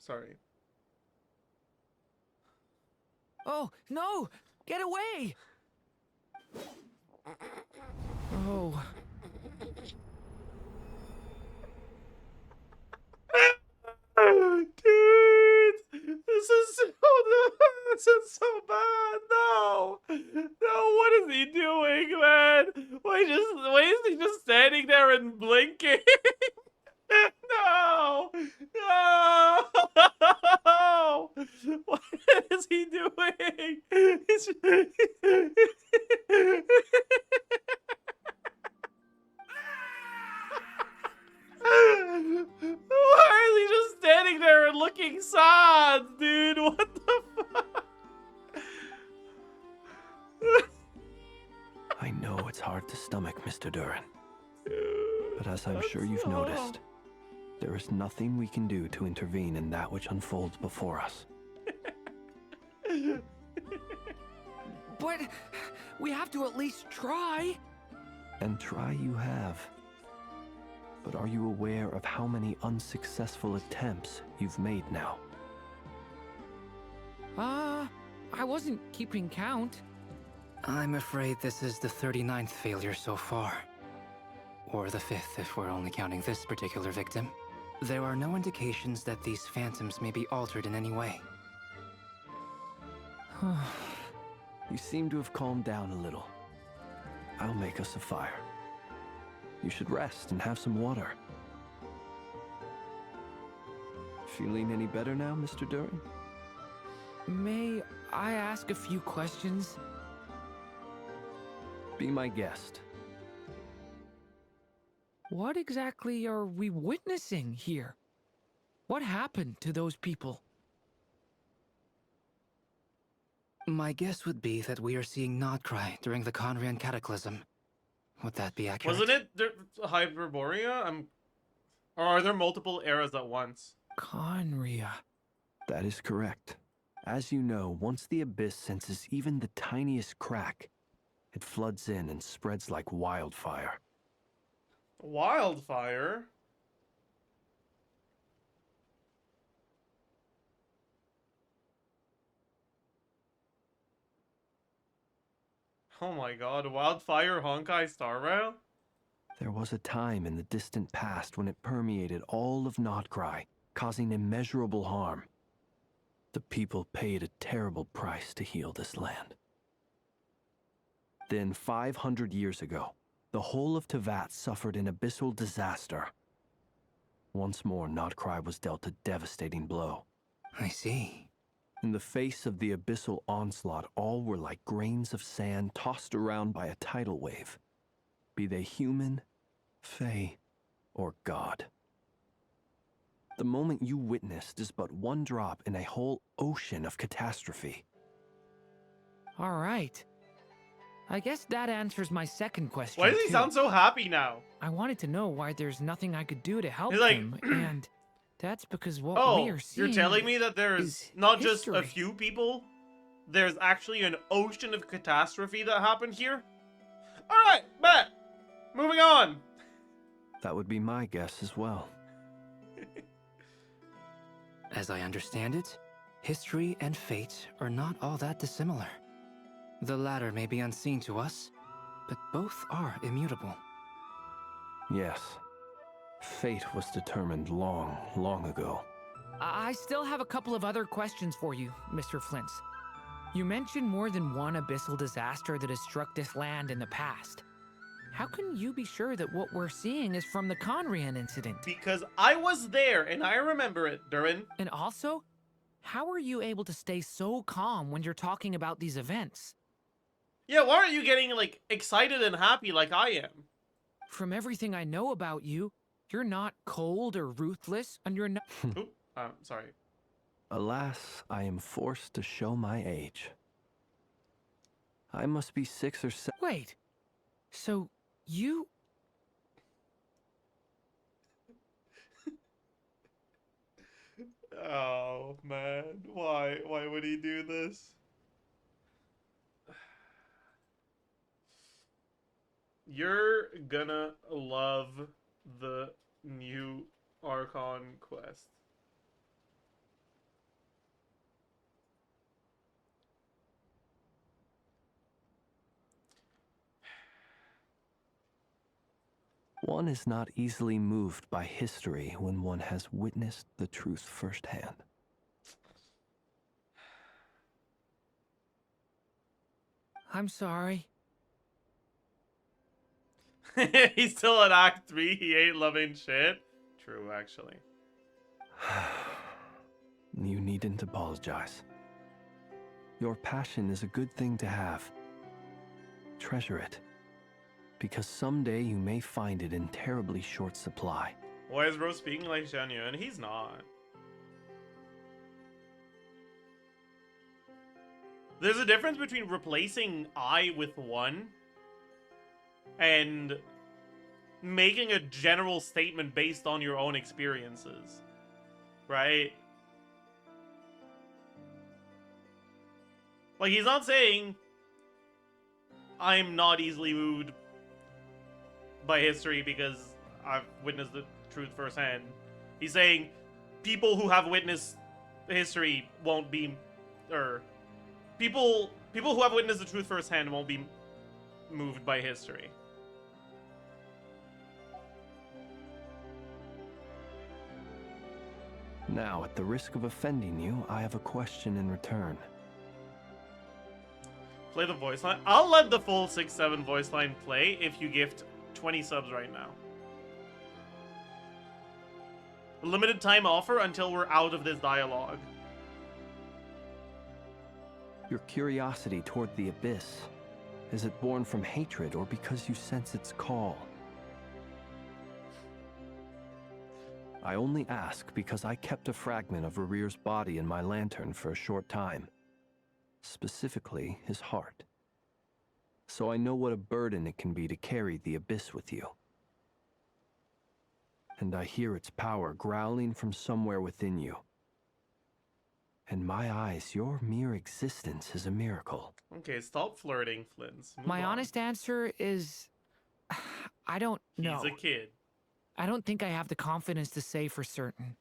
sorry. Oh, no! Get away! Oh. Dude, this is so bad. No, what is he doing, man? Why is he just standing there and blinking? No, no. What is he doing? He's Why is he just standing there and looking sad, dude? What the fuck? I know it's hard to stomach, Mr. Durin. But as I'm sure you've noticed, there is nothing we can do to intervene in that which unfolds before us. But we have to at least try. And try you have. But are you aware of how many unsuccessful attempts you've made now? I wasn't keeping count. I'm afraid this is the 39th failure so far. Or the 5th if we're only counting this particular victim. There are no indications that these phantoms may be altered in any way. You seem to have calmed down a little. I'll make us a fire. You should rest and have some water. Feeling any better now, Mr. Durin? May I ask a few questions? Be my guest. What exactly are we witnessing here? What happened to those people? My guess would be that we are seeing Krai during the Conrian cataclysm. Would that be accurate? Wasn't it Hyperborea? Or are there multiple eras at once? Conria. That is correct. As you know, once the abyss senses even the tiniest crack, it floods in and spreads like wildfire. Wildfire? Oh my god, Wildfire Honkai Star Rail? There was a time in the distant past when it permeated all of Krai, causing immeasurable harm. The people paid a terrible price to heal this land. Then 500 years ago, the whole of Teyvat suffered an abyssal disaster. Once more, Krai was dealt a devastating blow. I see. In the face of the abyssal onslaught, all were like grains of sand tossed around by a tidal wave, be they human, fae, or god. The moment you witnessed is but one drop in a whole ocean of catastrophe. All right. I guess that answers my second question. Why does he too. sound so happy now? I wanted to know why there's nothing I could do to help He's like, him, and that's because what Oh, we are seeing. you're telling me that there's is not just a history. few people? There's actually an ocean of catastrophe that happened here? Alright, bet! Moving on! That would be my guess as well. As I understand it, history and fate are not all that dissimilar. The latter may be unseen to us, but both are immutable. Yes. Fate was determined long, long ago. I still have a couple of other questions for you, Mr. Flins. You mentioned more than one abyssal disaster that has struck this land in the past. How can you be sure that what we're seeing is from the Conrian incident? Because I was there and I remember it, Durin. And also, how are you able to stay so calm when you're talking about these events? Yeah, why aren't you getting, like, excited and happy like I am? From everything I know about you, you're not cold or ruthless, and you're not... Oop, sorry. Alas, I am forced to show my age. I must be 6 or 7. Wait, so you... Oh, man. Why would he do this? You're gonna love the new Archon quest. One is not easily moved by history when one has witnessed the truth firsthand. I'm sorry. He's still at Act 3. He ain't loving shit. True, actually. You needn't apologize. Your passion is a good thing to have. Treasure it, because someday you may find it in terribly short supply. Why is Rose speaking like genuine? He's not. There's a difference between replacing I with one and making a general statement based on your own experiences, right? Like, he's not saying I'm not easily moved by history because I've witnessed the truth firsthand. He's saying people who have witnessed history won't be, or people who have witnessed the truth firsthand won't be moved by history. Now, at the risk of offending you, I have a question in return. Play the voice line. I'll let the full 6-7 voice line play if you gift 20 subs right now. A limited time offer until we're out of this dialogue. Your curiosity toward the abyss, is it born from hatred or because you sense its call? I only ask because I kept a fragment of Rere's body in my lantern for a short time. Specifically, his heart. So I know what a burden it can be to carry the abyss with you. And I hear its power growling from somewhere within you. In my eyes, your mere existence is a miracle. Okay, stop flirting, Flins. Move My on. honest answer is... I don't know. He's a kid. I don't think I have the confidence to say for certain.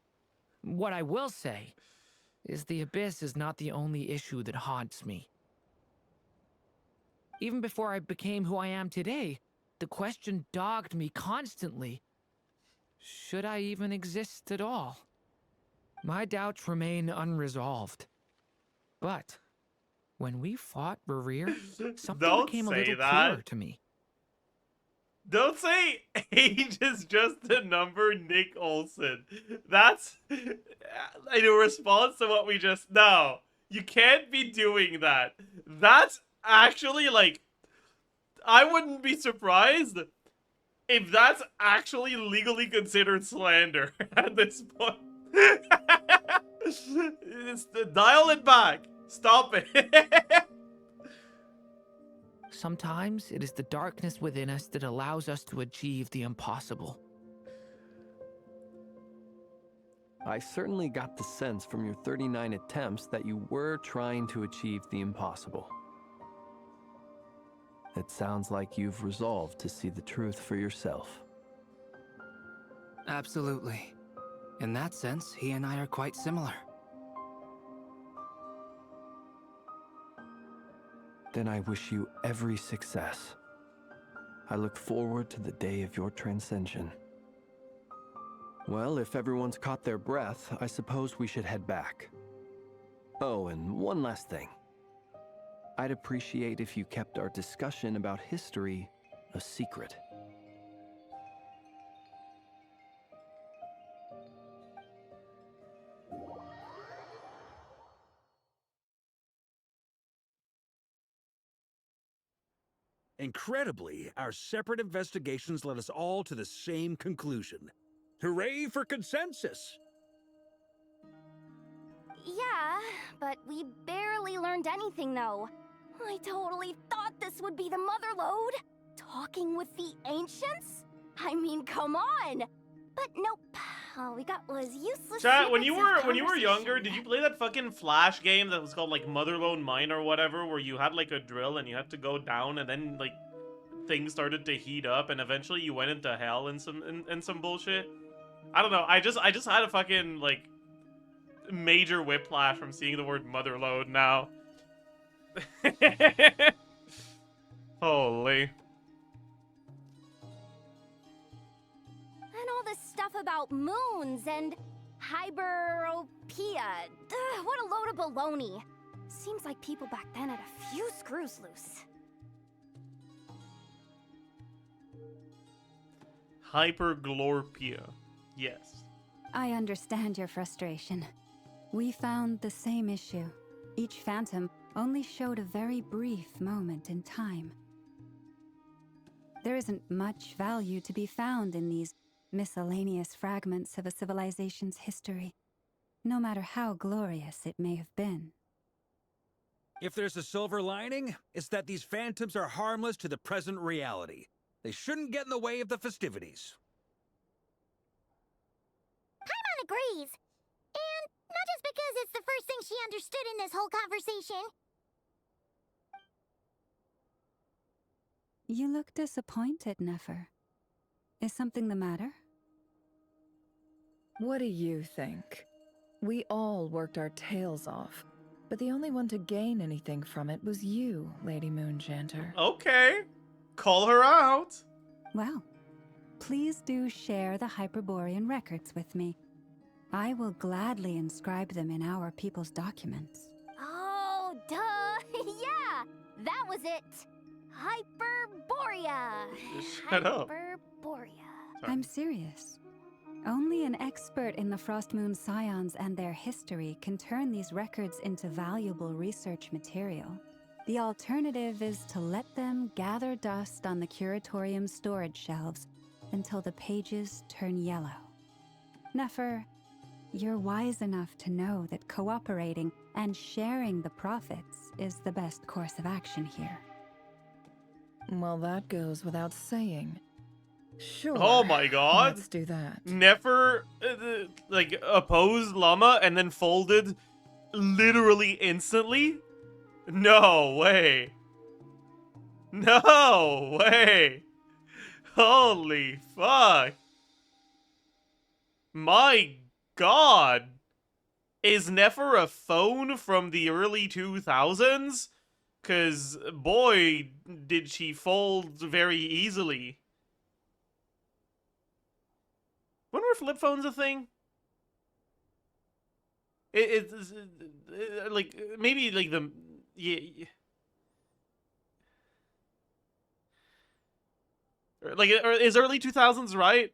What I will say is the abyss is not the only issue that haunts me. Even before I became who I am today, the question dogged me constantly. Should I even exist at all? My doubts remain unresolved. But when we fought Rerir, something Don't became a say little that. clearer to me. Don't say age is just a number, Nick Olson. That's in response to what we just... No, you can't be doing that. That's actually, like... I wouldn't be surprised if that's actually legally considered slander at this point. Dial it back. Stop it. Sometimes it is the darkness within us that allows us to achieve the impossible. I certainly got the sense from your 39 attempts that you were trying to achieve the impossible. It sounds like you've resolved to see the truth for yourself. Absolutely. In that sense, he and I are quite similar. Then I wish you every success. I look forward to the day of your transcension. Well, if everyone's caught their breath, I suppose we should head back. Oh, and one last thing. I'd appreciate if you kept our discussion about history a secret. Incredibly, our separate investigations led us all to the same conclusion. Hooray for consensus! Yeah, but we barely learned anything, though. I totally thought this would be the mother lode. Talking with the ancients? I mean, come on! But nope. All we got was useless. Chat, when snippets you of were younger, conversation. did you play that fucking Flash game that was called like Motherlode Mine or whatever, where you had like a drill and you had to go down and then like things started to heat up and eventually you went into hell and some bullshit? I don't know. I just had a fucking like major whiplash from seeing the word Motherlode now. Holy. all this stuff about moons and hyperborea. What a load of baloney. Seems like people back then had a few screws loose. Hyperborea. Yes. I understand your frustration. We found the same issue. Each phantom only showed a very brief moment in time. There isn't much value to be found in these miscellaneous fragments of a civilization's history, no matter how glorious it may have been. If there's a silver lining, it's that these phantoms are harmless to the present reality. They shouldn't get in the way of the festivities. Paimon agrees. And not just because it's the first thing she understood in this whole conversation. You look disappointed, Nefer. Is something the matter? What do you think? We all worked our tails off, but the only one to gain anything from it was you, Lady Moonjanter. Okay. Call her out. Well, please do share the Hyperborean records with me. I will gladly inscribe them in our people's documents. Oh, duh! Yeah! That was it! Hyperborea! Shut up. Hyperborea. I'm serious. Only an expert in the Frost Moon Scions and their history can turn these records into valuable research material. The alternative is to let them gather dust on the curatorium's storage shelves until the pages turn yellow. Nefer, you're wise enough to know that cooperating and sharing the profits is the best course of action here. Well, that goes without saying. Sure. Oh my god. Let's do that. Never, like, opposed llama and then folded literally instantly? No way. No way. Holy fuck. My god. Is Nefer a phone from the early 2000s? Cause, boy, did she fold very easily. When were flip phones a thing? It's like, maybe like the, yeah. Like, is early 2000s right?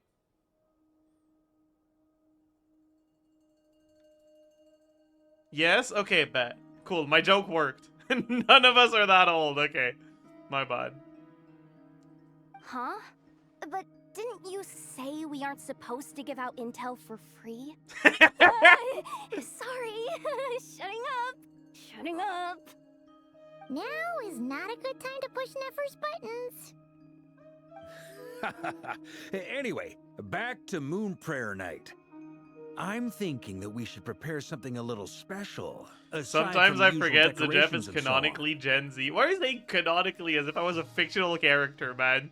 Yes? Okay, bet. Cool, my joke worked. None of us are that old, okay. My bad. Huh? But didn't you say we aren't supposed to give out intel for free? Sorry. Shutting up. Now is not a good time to push Nefer's buttons. Anyway, back to Moon Prayer Night. I'm thinking that we should prepare something a little special. Sometimes I forget Zajef is canonically Gen Z. Why are you saying canonically as if I was a fictional character, man?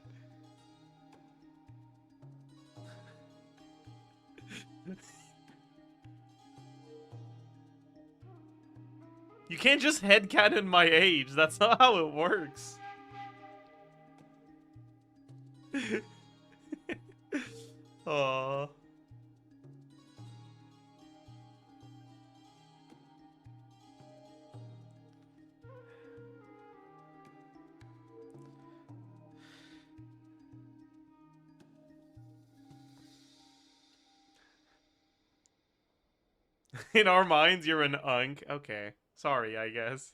You can't just headcanon my age. That's not how it works. Aww. In our minds, you're an unk. Okay. Sorry, I guess.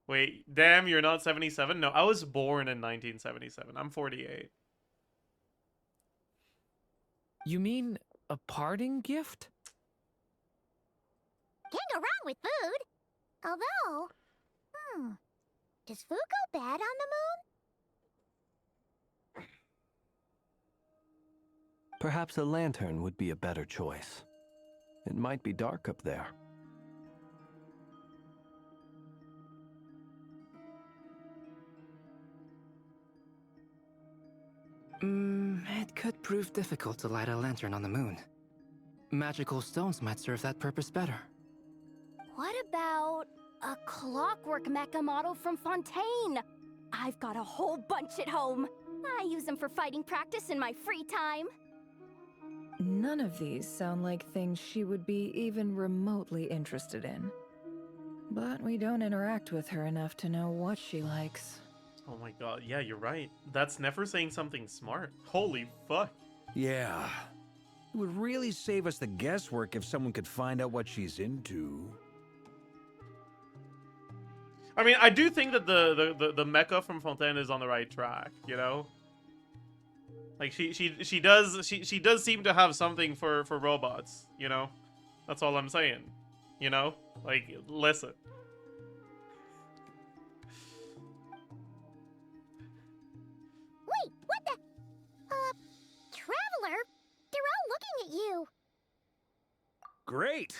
Wait, damn, you're not 77? No, I was born in 1977. I'm 48. You mean a parting gift? Can't go wrong with food. Although, does food go bad on the moon? Perhaps a lantern would be a better choice. It might be dark up there. It could prove difficult to light a lantern on the moon. Magical stones might serve that purpose better. What about a clockwork mecha model from Fontaine? I've got a whole bunch at home. I use them for fighting practice in my free time. None of these sound like things she would be even remotely interested in. But we don't interact with her enough to know what she likes. Oh my god, yeah, you're right. That's never saying something smart. Holy fuck. Yeah. It would really save us the guesswork if someone could find out what she's into. I mean, I do think that the mecha from Fontaine is on the right track, you know? Like she does seem to have something for robots, you know? That's all I'm saying. You know? Like, listen. Wait, what the? Traveler? They're all looking at you. Great!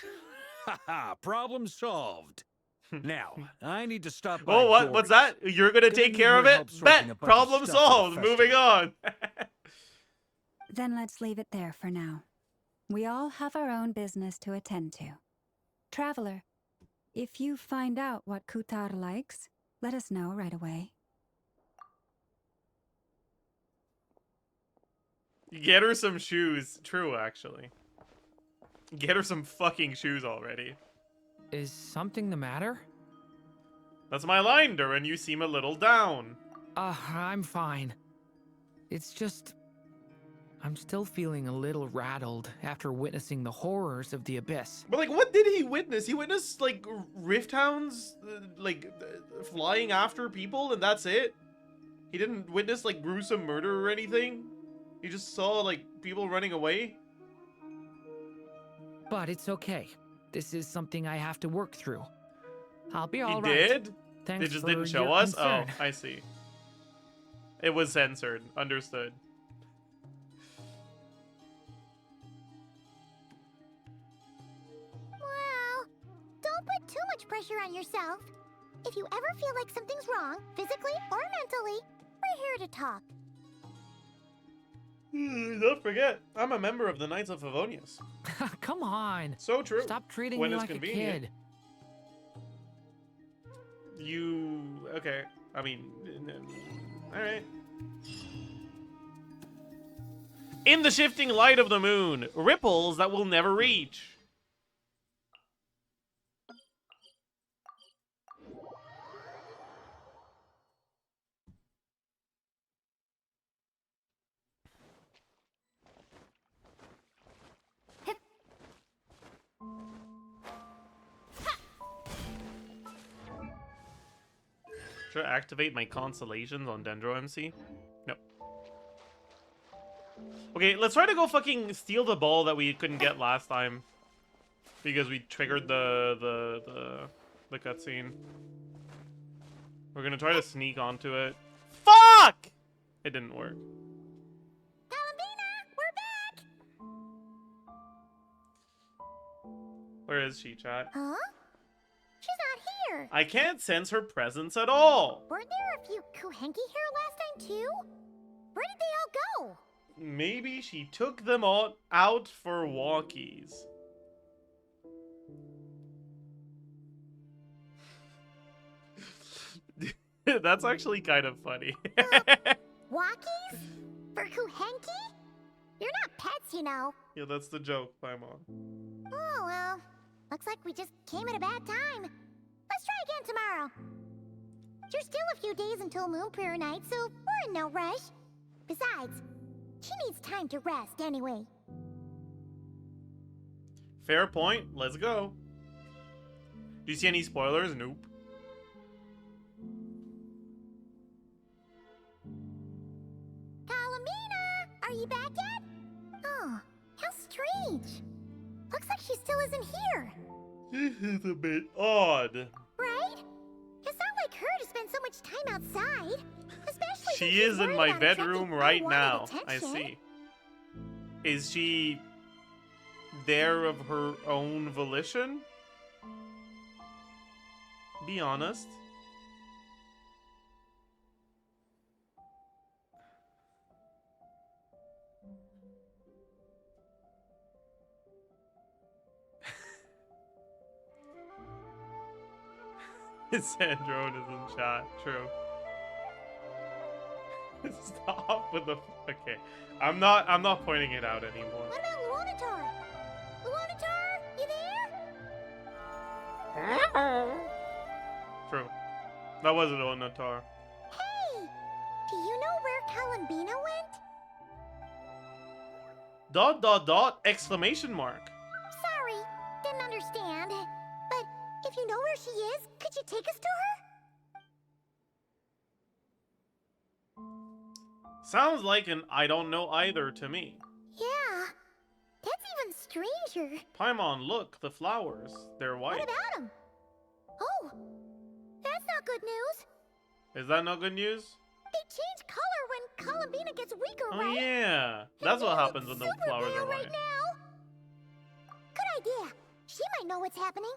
Haha, problem solved. Now, I need to stop by Oh, Dori's. what's that? You're gonna take care of it? Bet! Problem solved! Moving on! Then let's leave it there for now. We all have our own business to attend to. Traveler, if you find out what Kutar likes, let us know right away. Get her some shoes. True, actually. Get her some fucking shoes already. Is something the matter? That's my line, Durin. You seem a little down. I'm fine. It's just... I'm still feeling a little rattled after witnessing the horrors of the abyss. But, like, what did he witness? He witnessed, like, rift hounds, flying after people, and that's it? He didn't witness, like, gruesome murder or anything? He just saw, like, people running away? But it's okay. This is something I have to work through. I'll be He all right. did? Thanks They just for didn't show your us? concern. Oh, I see. It was censored. Understood. Well, don't put too much pressure on yourself. If you ever feel like something's wrong, physically or mentally, we're here to talk. Don't forget, I'm a member of the Knights of Favonius. Come on. So true. Stop treating When me it's like a convenient. kid. You... okay. I mean... alright. In the shifting light of the moon, ripples that will never reach. Should I activate my constellations on Dendro MC? Nope. Okay, let's try to go fucking steal the ball that we couldn't get last time. Because we triggered the cutscene. We're gonna try to sneak onto it. Fuck! It didn't work. Columbina, we're back! Where is she, chat? Huh? She's not here. I can't sense her presence at all. Weren't there a few Kuhenki here last time too? Where did they all go? Maybe she took them all out for walkies. That's actually kind of funny. Walkies? For Kuhenki? You're not pets, you know. Yeah, that's the joke, Paimon. Oh, well. Looks like we just came at a bad time. Let's try again tomorrow. There's still a few days until Moon Prayer Night, so we're in no rush. Besides, she needs time to rest anyway. Fair point. Let's go. Do you see any spoilers? Nope. Columbina, are you back yet? Oh, how strange. Looks like she still isn't here. This is a bit odd. Right? It's not like her to spend so much time outside. Especially She since she's is in worried my about bedroom attracting right unwanted now. I attention. see. Is she there of her own volition? Be honest. Sandrone is in chat. True. Stop with the. Okay, I'm not pointing it out anymore. What about Luonnatar? Luonnatar, you there? True. That wasn't Luonnatar. Hey, do you know where Columbina went? Exclamation mark. Sorry, didn't understand. But if you know where she is, could you take us to her? Sounds like an I don't know either to me. Yeah, that's even stranger. Paimon, look, the flowers. They're white. What about them? Oh, that's not good news. Is that not good news? They change color when Columbina gets weaker, Oh right? yeah, that's what happens when the Super flowers rare are white. right now. Good idea. She might know what's happening.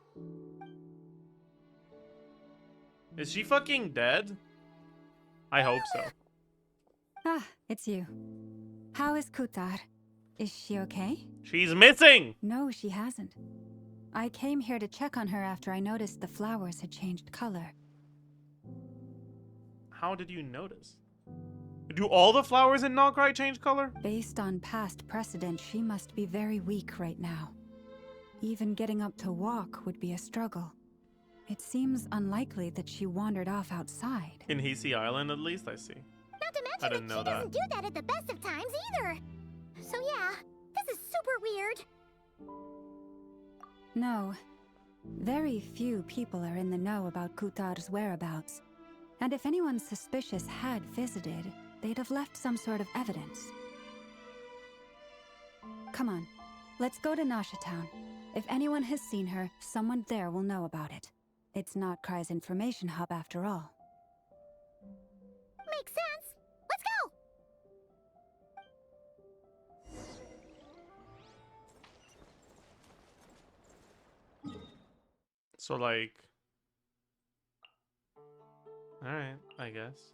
Is she fucking dead? I hope so. Ah, it's you. How is Kutar? Is she okay? She's missing! No, she hasn't. I came here to check on her after I noticed the flowers had changed color. How did you notice? Do all the flowers in Krai change color? Based on past precedent, she must be very weak right now. Even getting up to walk would be a struggle. It seems unlikely that she wandered off outside. In Hiisi Island, at least, I see. Not to I mention didn't that know she doesn't do that at the best of times either. So yeah, this is super weird. No. Very few people are in the know about Kutar's whereabouts. And if anyone suspicious had visited, they'd have left some sort of evidence. Come on, let's go to Nasha Town. If anyone has seen her, someone there will know about it. It's not Krai's information hub after all. Makes sense. Let's go. So, like... Alright, I guess.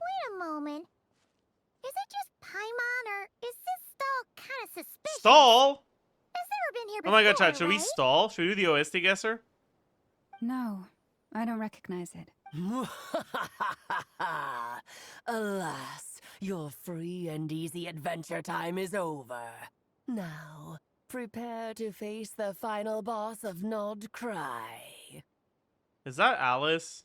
Wait a moment. Is it just Paimon, or is this stall kind of suspicious? Stall? Has never been here Oh before, my god, chat, should we right? stall? Should we do the OST guesser? No, I don't recognize it. Alas, your free and easy adventure time is over. Now, prepare to face the final boss of Nod Krai. Is that Alice?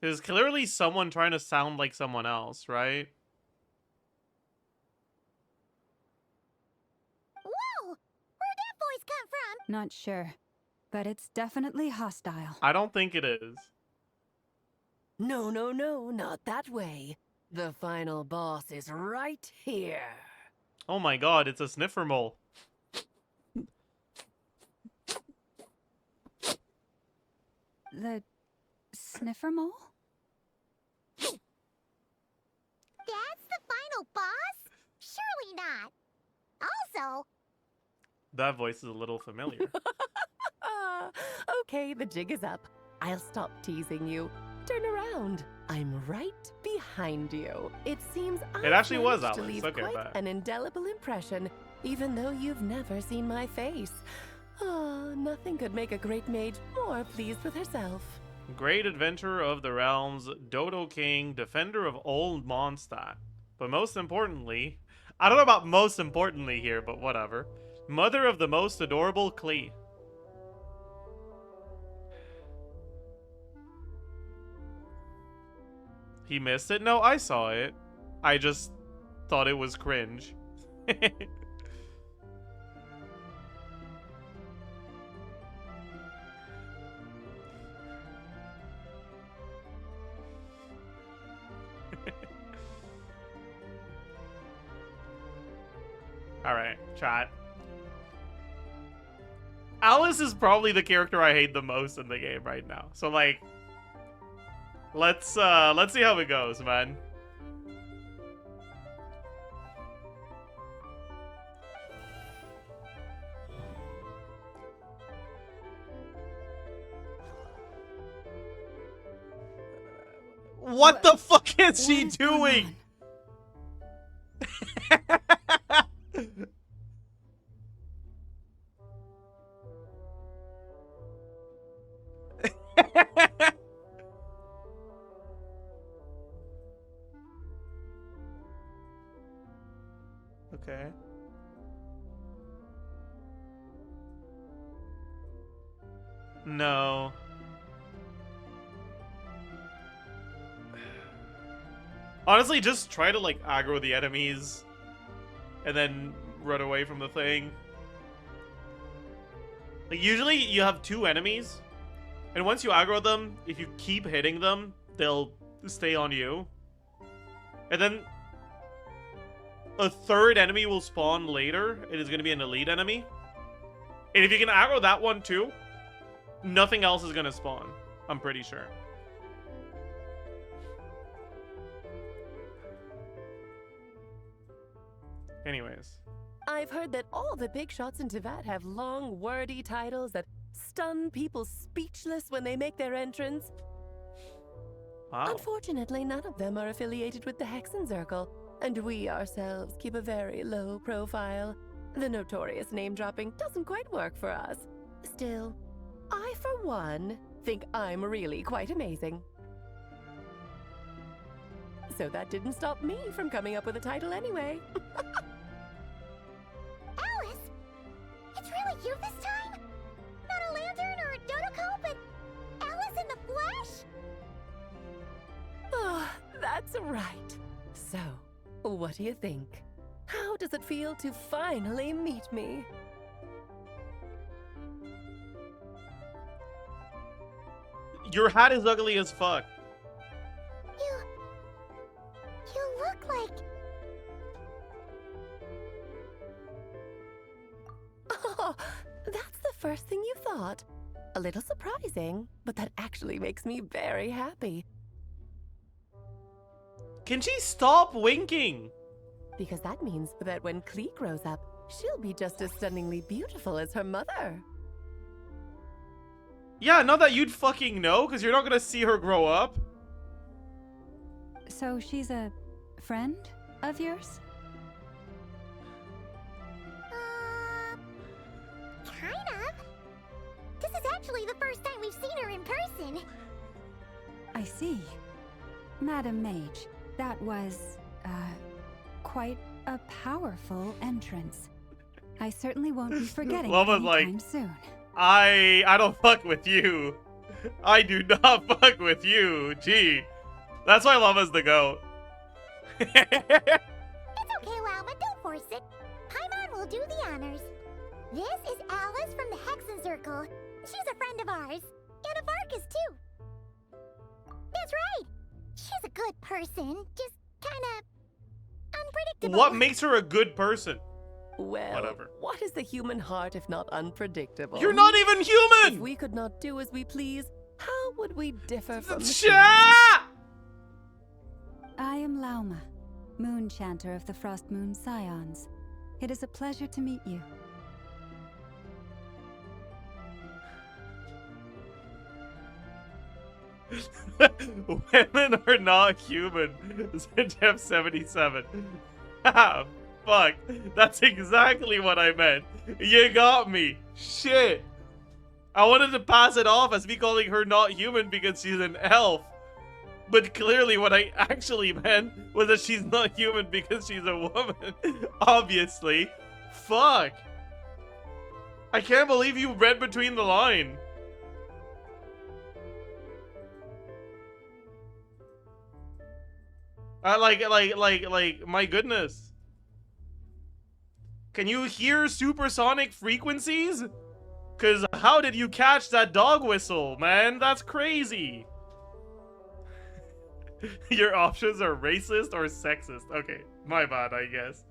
There's clearly someone trying to sound like someone else, right? Whoa! Where'd that voice come from? Not sure, but it's definitely hostile. I don't think it is. No, no, no, not that way. The final boss is right here. Oh my god, it's a sniffer mole. The sniffer mole? That's the final boss? Surely not. Also, That voice is a little familiar. Okay, the jig is up. I'll stop teasing you. Turn around. I'm right behind you. It seems It actually was managed to Alice. leave Okay, quite bad. an indelible impression, even though you've never seen my face. Oh, nothing could make a great mage more pleased with herself. Great adventurer of the realms, Dodo King, defender of old Mondstadt. But most importantly, I don't know about most importantly here, but whatever. Mother of the most adorable Klee. He missed it? No, I saw it. I just thought it was cringe. Alright, chat. Alice is probably the character I hate the most in the game right now. So like let's see how it goes, man. What the fuck is she doing? Okay. No. Honestly, just try to like aggro the enemies and then run away from the thing. Like usually you have 2 enemies, and once you aggro them, if you keep hitting them, they'll stay on you. And then a 3rd enemy will spawn later. It is going to be an elite enemy. And if you can aggro that one too, nothing else is going to spawn. I'm pretty sure. Anyways. I've heard that all the big shots in Teyvat have long, wordy titles that stun people speechless when they make their entrance. Wow. Unfortunately, none of them are affiliated with the Hexen Circle, and we ourselves keep a very low profile. The notorious name-dropping doesn't quite work for us. Still, I, for one, think I'm really quite amazing. So that didn't stop me from coming up with a title anyway. Alice! It's really you this time? Not a lantern or a dodoco, but Alice in the flesh? Oh, that's right. So, what do you think? How does it feel to finally meet me? Your hat is ugly as fuck. You look like... Oh, that's the first thing you thought. A little surprising, but that actually makes me very happy. Can she stop winking? Because that means that when Klee grows up, she'll be just as stunningly beautiful as her mother. Yeah, not that you'd fucking know, because you're not gonna see her grow up. So she's a friend of yours? Kind of. This is actually the first time we've seen her in person. I see. Madam Mage, that was, quite a powerful entrance. I certainly won't be forgetting it anytime soon. I don't fuck with you. I do not fuck with you. Gee. That's why Llama's the goat. It's okay, Lauma. Don't force it. Paimon will do the honors. This is Alice from the Hexen Circle. She's a friend of ours. And a Vargas, too. That's right. She's a good person. Just kinda unpredictable. What makes her a good person? Well, whatever. What is the human heart if not unpredictable? You're not even human! If we could not do as we please, how would we differ from I am Lauma, Moon Chanter of the Frost Moon Scions. It is a pleasure to meet you. Women are not human. Zajef 77. Ah, fuck. That's exactly what I meant. You got me. Shit. I wanted to pass it off as me calling her not human because she's an elf. But clearly what I actually meant was that she's not human because she's a woman. Obviously. Fuck. I can't believe you read between the line. Like, my goodness. Can you hear supersonic frequencies? Cause how did you catch that dog whistle, man? That's crazy. Your options are racist or sexist. Okay, my bad, I guess.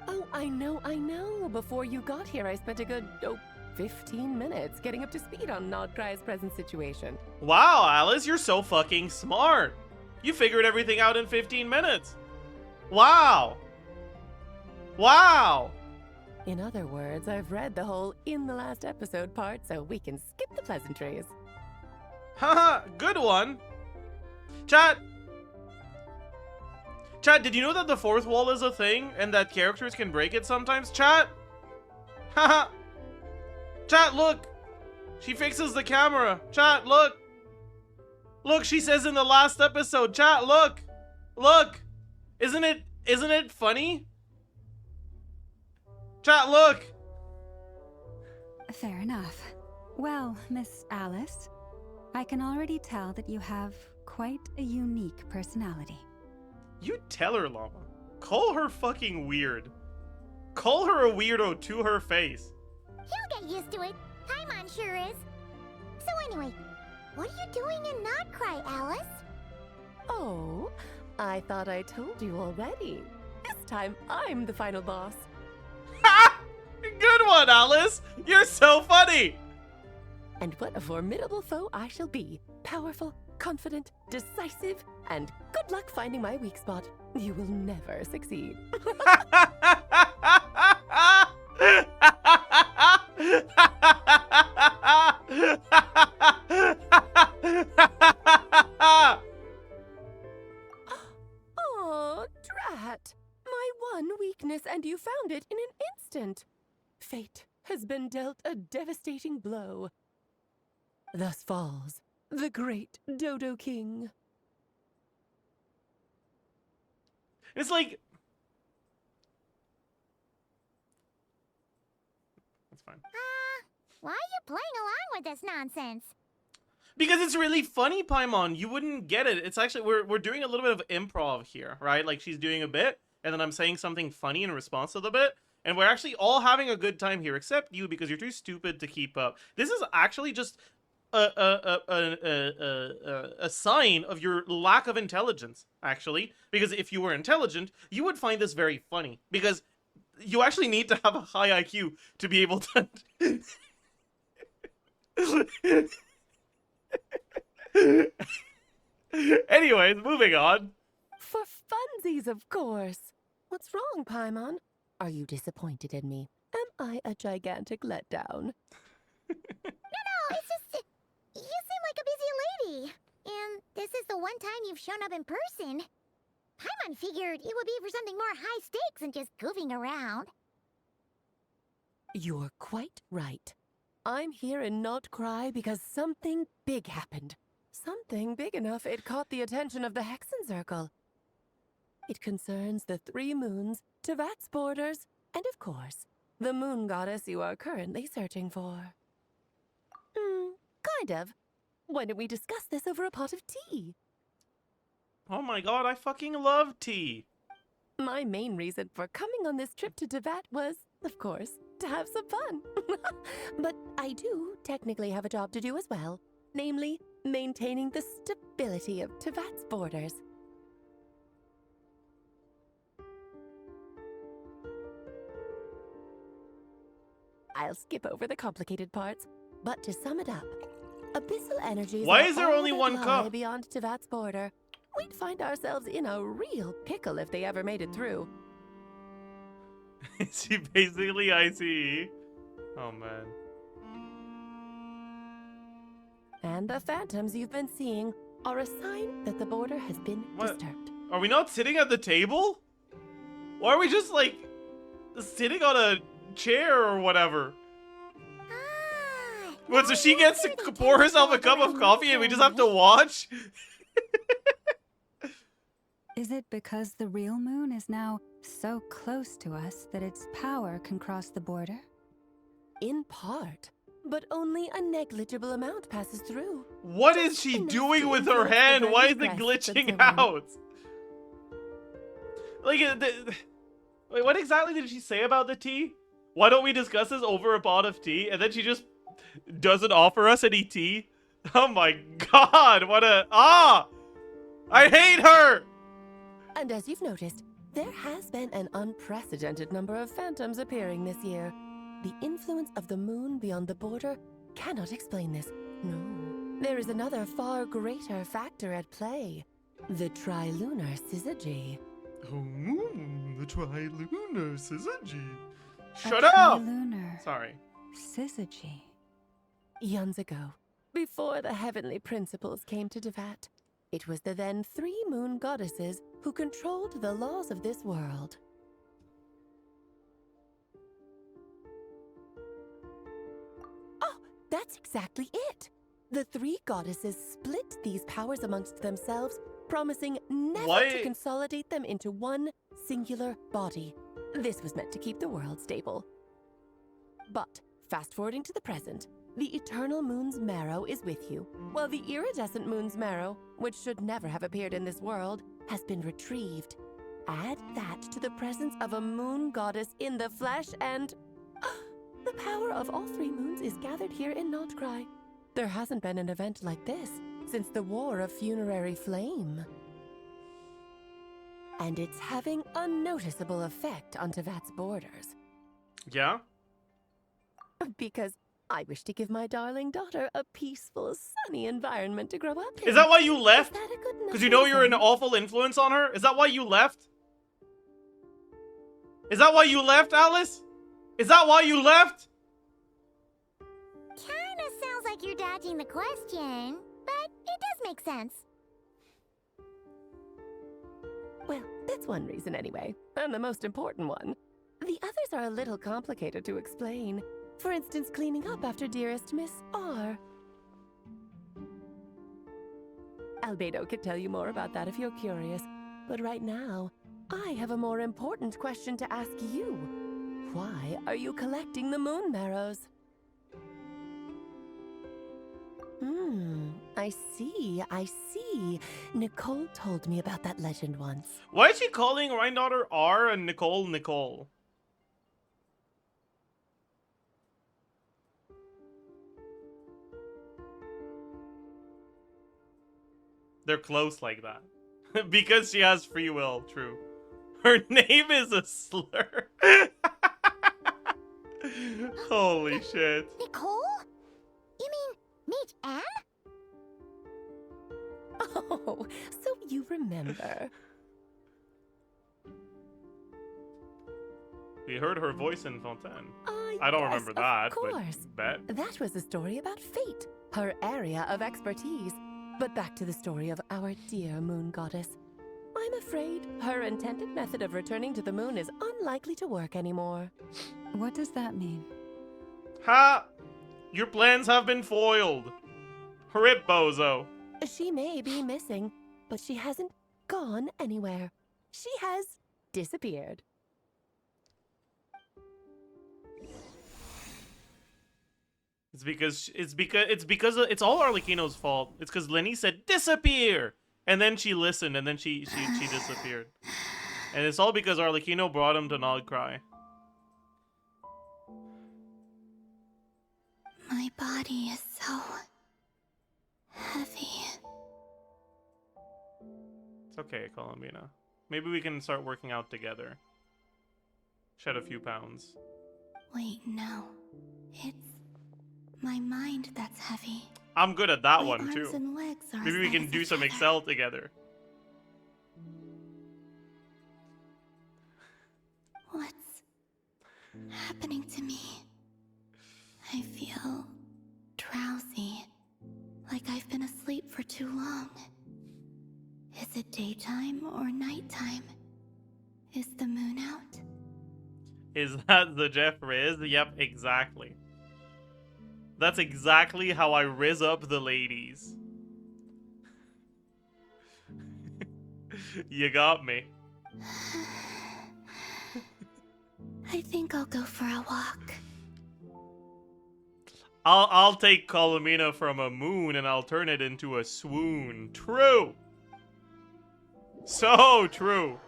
Oh, I know. Before you got here, I spent a good, 15 minutes getting up to speed on Krai's present situation. Wow, Alice, you're so fucking smart. You figured everything out in 15 minutes. Wow. Wow. In other words, I've read the whole in the last episode part, so we can skip the pleasantries. Haha, good one. Chat, did you know that the fourth wall is a thing and that characters can break it sometimes? Chat? Haha. Chat, look. She fixes the camera. Chat, look. Look, she says in the last episode. Chat, look. Look. Isn't it funny? Chat, look. Fair enough. Well, Miss Alice, I can already tell that you have quite a unique personality. You tell her, Llama. Call her fucking weird. Call her a weirdo to her face. He'll get used to it. Paimon sure is. So anyway, what are you doing in Not Krai, Alice? Oh, I thought I told you already. This time, I'm the final boss. Ha! Good one, Alice! You're so funny! And what a formidable foe I shall be. Powerful, confident, decisive, and good luck finding my weak spot. You will never succeed. Oh, drat! My one weakness, and you found it in an instant. Fate has been dealt a devastating blow. Thus falls the great Dodo King. It's like... That's fine. Why are you playing along with this nonsense? Because it's really funny, Paimon. You wouldn't get it. It's actually, we're doing a little bit of improv here, right? Like, she's doing a bit, and then I'm saying something funny in response to the bit, and we're actually all having a good time here, except you, because you're too stupid to keep up. This is actually just a sign of your lack of intelligence, actually. Because if you were intelligent, you would find this very funny. Because you actually need to have a high IQ to be able to... Anyways, moving on. For funsies, of course. What's wrong, Paimon? Are you disappointed in me? Am I a gigantic letdown? No, it's just... You seem like a busy lady. And this is the one time you've shown up in person. Paimon figured it would be for something more high stakes than just goofing around. You're quite right. I'm here in Not Krai because something big happened. Something big enough it caught the attention of the Hexen Circle. It concerns the 3 moons, Tevat's borders, and of course, the moon goddess you are currently searching for. Kind of. Why don't we discuss this over a pot of tea? Oh my god, I fucking love tea. My main reason for coming on this trip to Tevat was, of course, to have some fun. But I do technically have a job to do as well, namely, maintaining the stability of Tevat's borders. I'll skip over the complicated parts, but to sum it up, abyssal energies Why are is there all only that one lie cup? beyond Tevat's border. We'd find ourselves in a real pickle if they ever made it through. Is she basically ICE? Oh man. And the phantoms you've been seeing are a sign that the border has been disturbed. Are we not sitting at the table? Or are we just like sitting on a chair or whatever? What, so she gets to pour herself a cup of coffee and we just have to watch? Is it because the real moon is now so close to us that its power can cross the border? In part, but only a negligible amount passes through. What is she doing with her hand? Why is it glitching out? Like, wait, what exactly did she say about the tea? Why don't we discuss this over a pot of tea? And then she just doesn't offer us any tea? Oh my god, what a... I hate her! And as you've noticed, there has been an unprecedented number of phantoms appearing this year. The influence of the moon beyond the border cannot explain this. No, there is another far greater factor at play. The trilunar syzygy. Oh, the trilunar syzygy. Shut up! Lunar Sorry. syzygy. Eons ago, before the heavenly principles came to Devat, it was the then 3 moon goddesses who controlled the laws of this world. Oh, that's exactly it! The 3 goddesses split these powers amongst themselves, promising never to consolidate them into one singular body. This was meant to keep the world stable. But, fast-forwarding to the present, the eternal moon's marrow is with you, while the iridescent moon's marrow, which should never have appeared in this world, has been retrieved. Add that to the presence of a moon goddess in the flesh and... the power of all 3 moons is gathered here in Krai. There hasn't been an event like this since the War of Funerary Flame. And it's having a noticeable effect on Tevat's borders. Yeah? Because I wish to give my darling daughter a peaceful, sunny environment to grow up in. Is that why you left? Is that a good enough Because you know you're an reason? awful influence on her? Is that why you left? Is that why you left, Alice? Is that why you left? Kinda sounds like you're dodging the question, but it does make sense. Well, that's one reason anyway, and the most important one. The others are a little complicated to explain. For instance, cleaning up after dearest Miss R. Albedo could tell you more about that if you're curious, but right now, I have a more important question to ask you. Why are you collecting the moon marrows? I see. Nicole told me about that legend once. Why is she calling granddaughter R and Nicole Nicole? They're close like that. Because she has free will, true. Her name is a slur. Holy shit. Nicole? You mean Mage Anne? Oh, so you remember. We heard her voice in Fontaine. I I don't remember that, of course. but bet. That was a story about fate, her area of expertise. But back to the story of our dear moon goddess. I'm afraid her intended method of returning to the moon is unlikely to work anymore. What does that mean? Ha! Your plans have been foiled. Rip, bozo. She may be missing, but she hasn't gone anywhere. She has disappeared. It's all Arlecchino's fault. It's because Lenny said disappear, and then she listened, and then she disappeared, and it's all because Arlecchino brought him to Krai. My body is so heavy. It's okay, Columbina. Maybe we can start working out together. Shed a few pounds. Wait, no. It's my mind that's heavy. I'm good at that My one arms too. and legs are Maybe we as can light as do a some feather. Excel together. What's happening to me? I feel drowsy, like I've been asleep for too long. Is it daytime or nighttime? Is the moon out? Is that the Jeff Riz? Yep, exactly. That's exactly how I riz up the ladies. You got me. I think I'll go for a walk. I'll take Columbina from a moon and I'll turn it into a swoon. True. So true.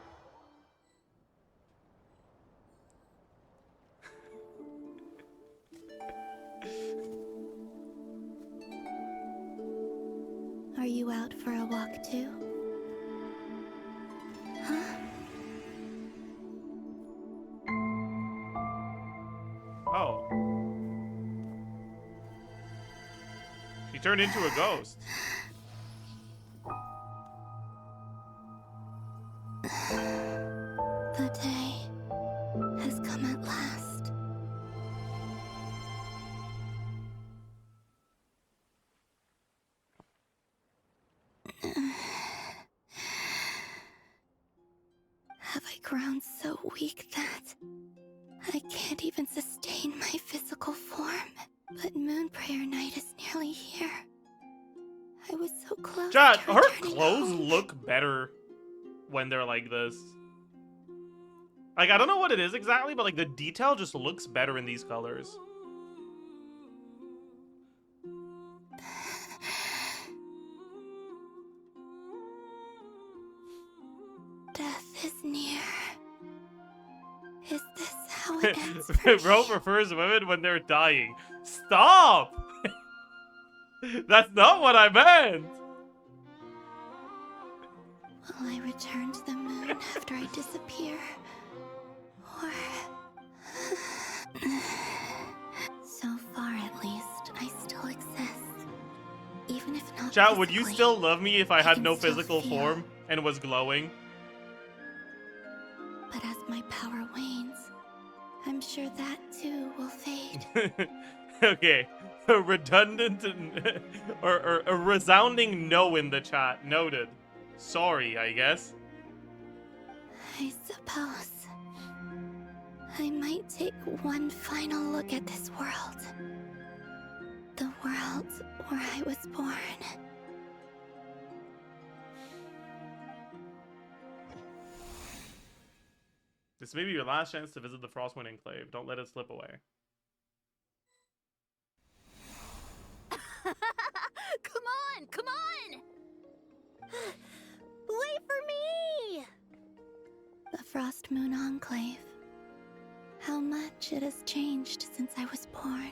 Are you out for a walk too? Huh? Oh. She turned into a ghost. The day has come at last. grown so weak that I can't even sustain my physical form. But Moon Prayer Night is nearly here. I was so close Chat, to her returning clothes home. look better when they're like this. Like, I don't know what it is exactly, but like the detail just looks better in these colors. Death is near. Is this how it ends for Bro me? prefers women when they're dying. Stop! That's not what I meant! Will I return to the moon after I disappear? Or... So far, at least, I still exist. Even if not Chat, would you physically, still love me if I had can no still physical feel. form and was glowing? But as my power wanes, I'm sure that too will fade. Okay. A redundant or a resounding no in the chat. Noted. Sorry, I guess. I suppose I might take one final look at this world. The world where I was born. This may be your last chance to visit the Frostmourne Enclave. Don't let it slip away. Come on, come on! Wait for me! The Frost Moon Enclave. How much it has changed since I was born.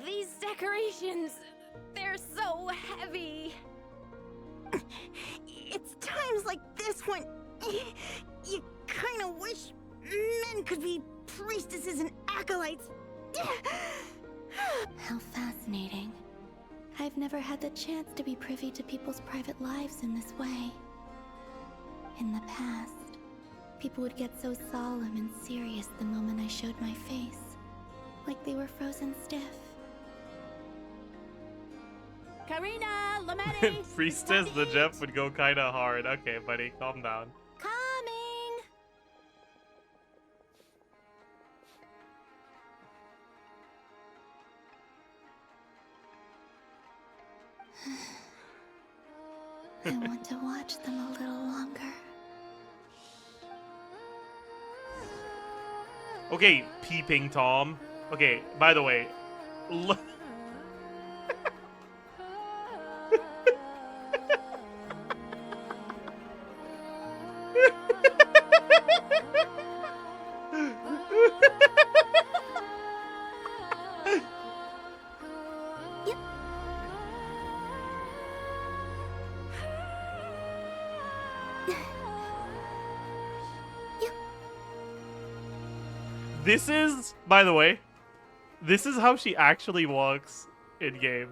These decorations, they're so heavy. It's times like this when you kind of wish men could be priestesses and acolytes. How fascinating. I've never had the chance to be privy to people's private lives in this way. In the past, people would get so solemn and serious the moment I showed my face. Like they were frozen stiff. Karina, Lamette, Priestess, the Jeff would go kinda hard. Okay, buddy, calm down. coming. I want to watch them a little longer. Okay, peeping Tom. Okay, by the way. This is, by the way, this is how she actually walks in game.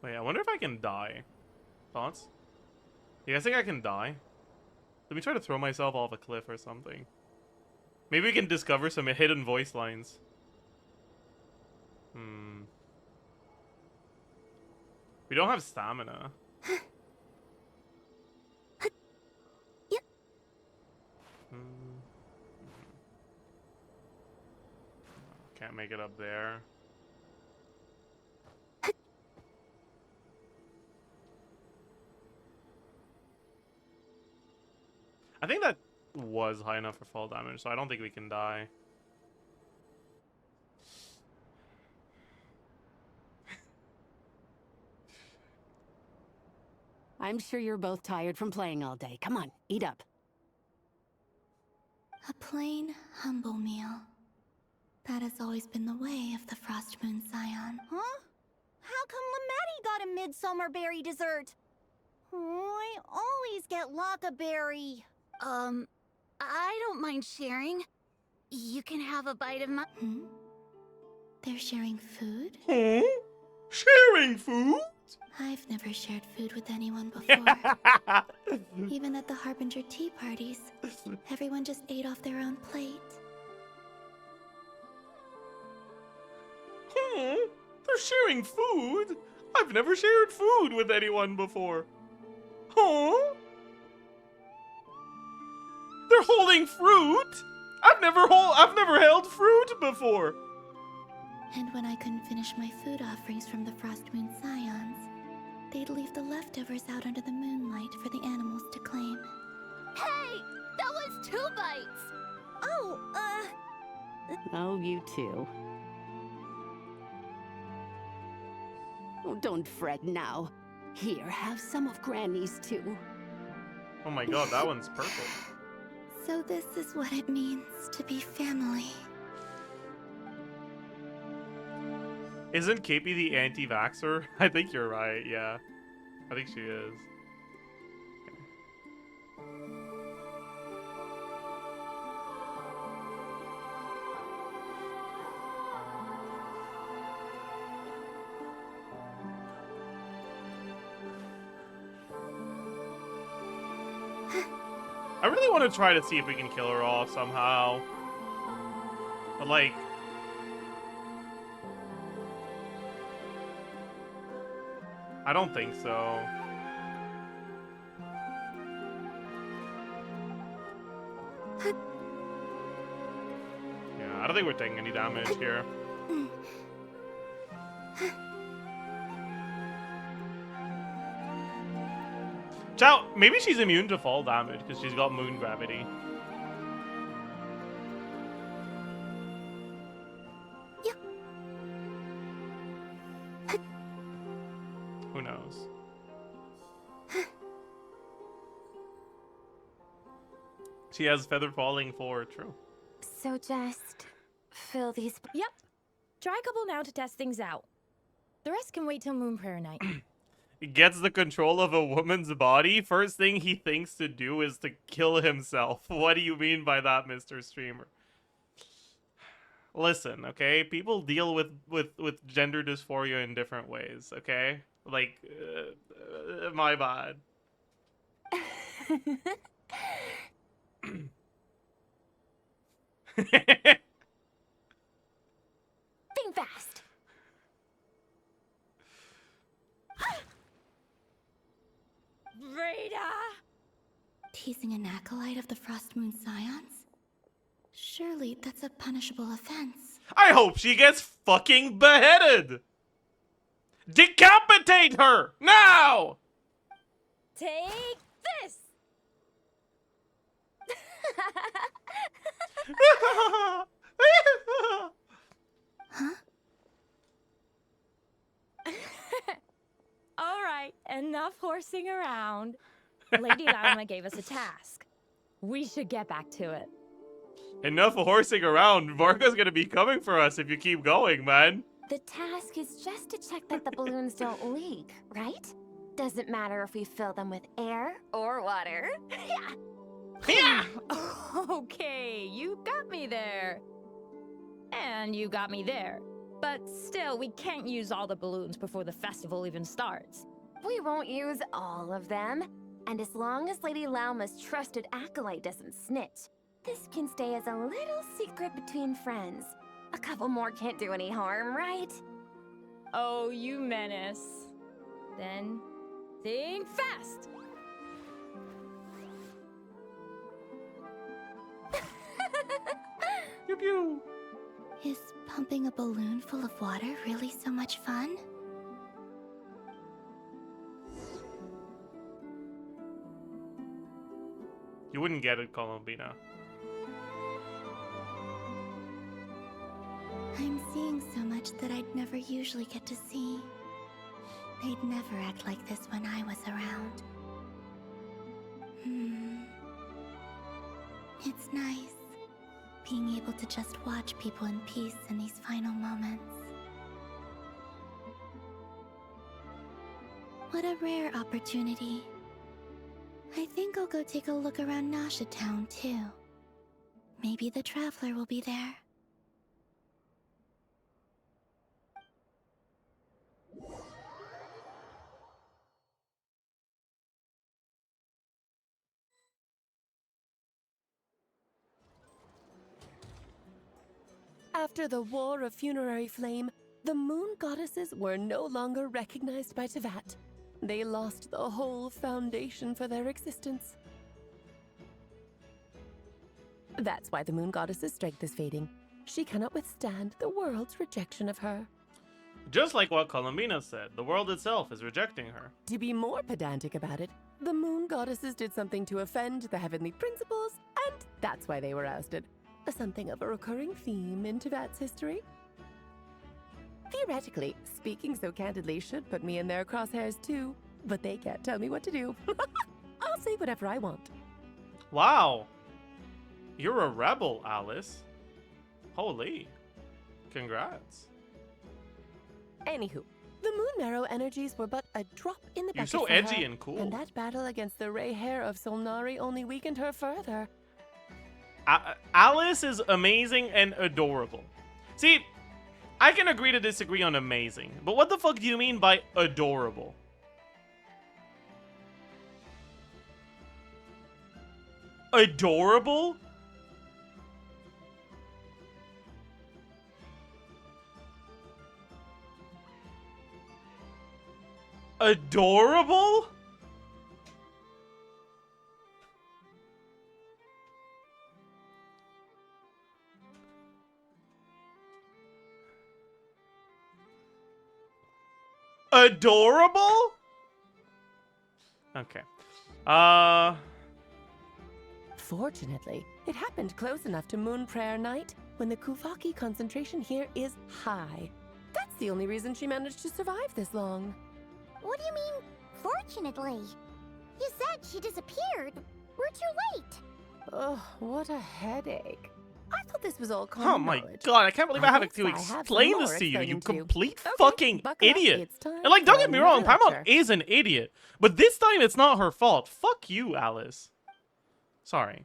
Wait, I wonder if I can die. Thoughts? You guys think I can die? Let me try to throw myself off a cliff or something. Maybe we can discover some hidden voice lines. We don't have stamina. Can't make it up there. I think that was high enough for fall damage, so I don't think we can die. I'm sure you're both tired from playing all day. Come on, eat up. A plain, humble meal. That has always been the way of the Frost Moon Scion. Huh? How come Lamette got a midsummer berry dessert? Oh, I always get lockaberry. I don't mind sharing. You can have a bite of my... They're sharing food? Sharing food? I've never shared food with anyone before. Even at the Harbinger tea parties, everyone just ate off their own plate. They're sharing food? I've never shared food with anyone before. Huh? They're holding fruit? I've never held fruit before. And when I couldn't finish my food offerings from the Frost Moon Scions, they'd leave the leftovers out under the moonlight for the animals to claim. Hey! That was 2 bites! Oh, you too. Oh, don't fret now. Here, have some of Granny's too. Oh my god, that one's perfect. So this is what it means to be family. Isn't Capey the anti-vaxxer? I think you're right, yeah. I think she is. I really want to try to see if we can kill her off somehow. But like... I don't think so. Yeah, I don't think we're taking any damage here. Chow, maybe she's immune to fall damage because she's got moon gravity. Yep. Who knows? She has feather falling for true. So just fill these. Yep. Try a couple now to test things out. The rest can wait till Moon Prayer night. He gets the control of a woman's body. First thing he thinks to do is to kill himself. What do you mean by that, Mr. Streamer? Listen, okay? People deal with gender dysphoria in different ways, okay? Like, my bad. Think fast. Rita! Teasing an acolyte of the Frost Moon Scions? Surely that's a punishable offense. I hope she gets fucking beheaded! Decapitate her! Now! Take this! Huh? All right, enough horsing around. Lady Lauma gave us a task. We should get back to it. Enough horsing around. Varga's gonna be coming for us if you keep going, man. The task is just to check that the balloons don't leak, right? Doesn't matter if we fill them with air or water. Yeah! Okay, you got me there. And you got me there. But still, we can't use all the balloons before the festival even starts. We won't use all of them. And as long as Lady Lauma's trusted acolyte doesn't snitch, this can stay as a little secret between friends. A couple more can't do any harm, right? Oh, you menace. Then, think fast! Pew pew. Is pumping a balloon full of water really so much fun? You wouldn't get it, Columbina. I'm seeing so much that I'd never usually get to see. They'd never act like this when I was around. It's nice, being able to just watch people in peace in these final moments. What a rare opportunity. I think I'll go take a look around Nasha Town, too. Maybe the Traveler will be there. After the War of Funerary Flame, the moon goddesses were no longer recognized by Teyvat. They lost the whole foundation for their existence. That's why the moon goddess's strength is fading. She cannot withstand the world's rejection of her. Just like what Columbina said, the world itself is rejecting her. To be more pedantic about it, the moon goddesses did something to offend the heavenly principles, and that's why they were ousted. Something of a recurring theme in Teyvat's history. Theoretically, speaking so candidly should put me in their crosshairs too, but they can't tell me what to do. I'll say whatever I want. Wow. You're a rebel, Alice. Holy. Congrats. Anywho, the moon marrow energies were but a drop in the You're bucket so for edgy her, and cool. and that battle against the Ray hair of Solnari only weakened her further. Alice is amazing and adorable. See, I can agree to disagree on amazing, but what the fuck do you mean by adorable? Adorable? Adorable? Adorable? Okay. Fortunately, it happened close enough to Moon Prayer Night when the Kuvaki concentration here is high. That's the only reason she managed to survive this long. What do you mean, fortunately? You said she disappeared. We're too late. Ugh, what a headache. I thought this was all common Oh my knowledge. god, I can't believe I have guess to I have some explain more this to you, you explaining to you. complete Okay, fucking buckle up, idiot. it's time And like, don't for get me wrong, another Paimon lecture. is an idiot. But this time it's not her fault. Fuck you, Alice. Sorry.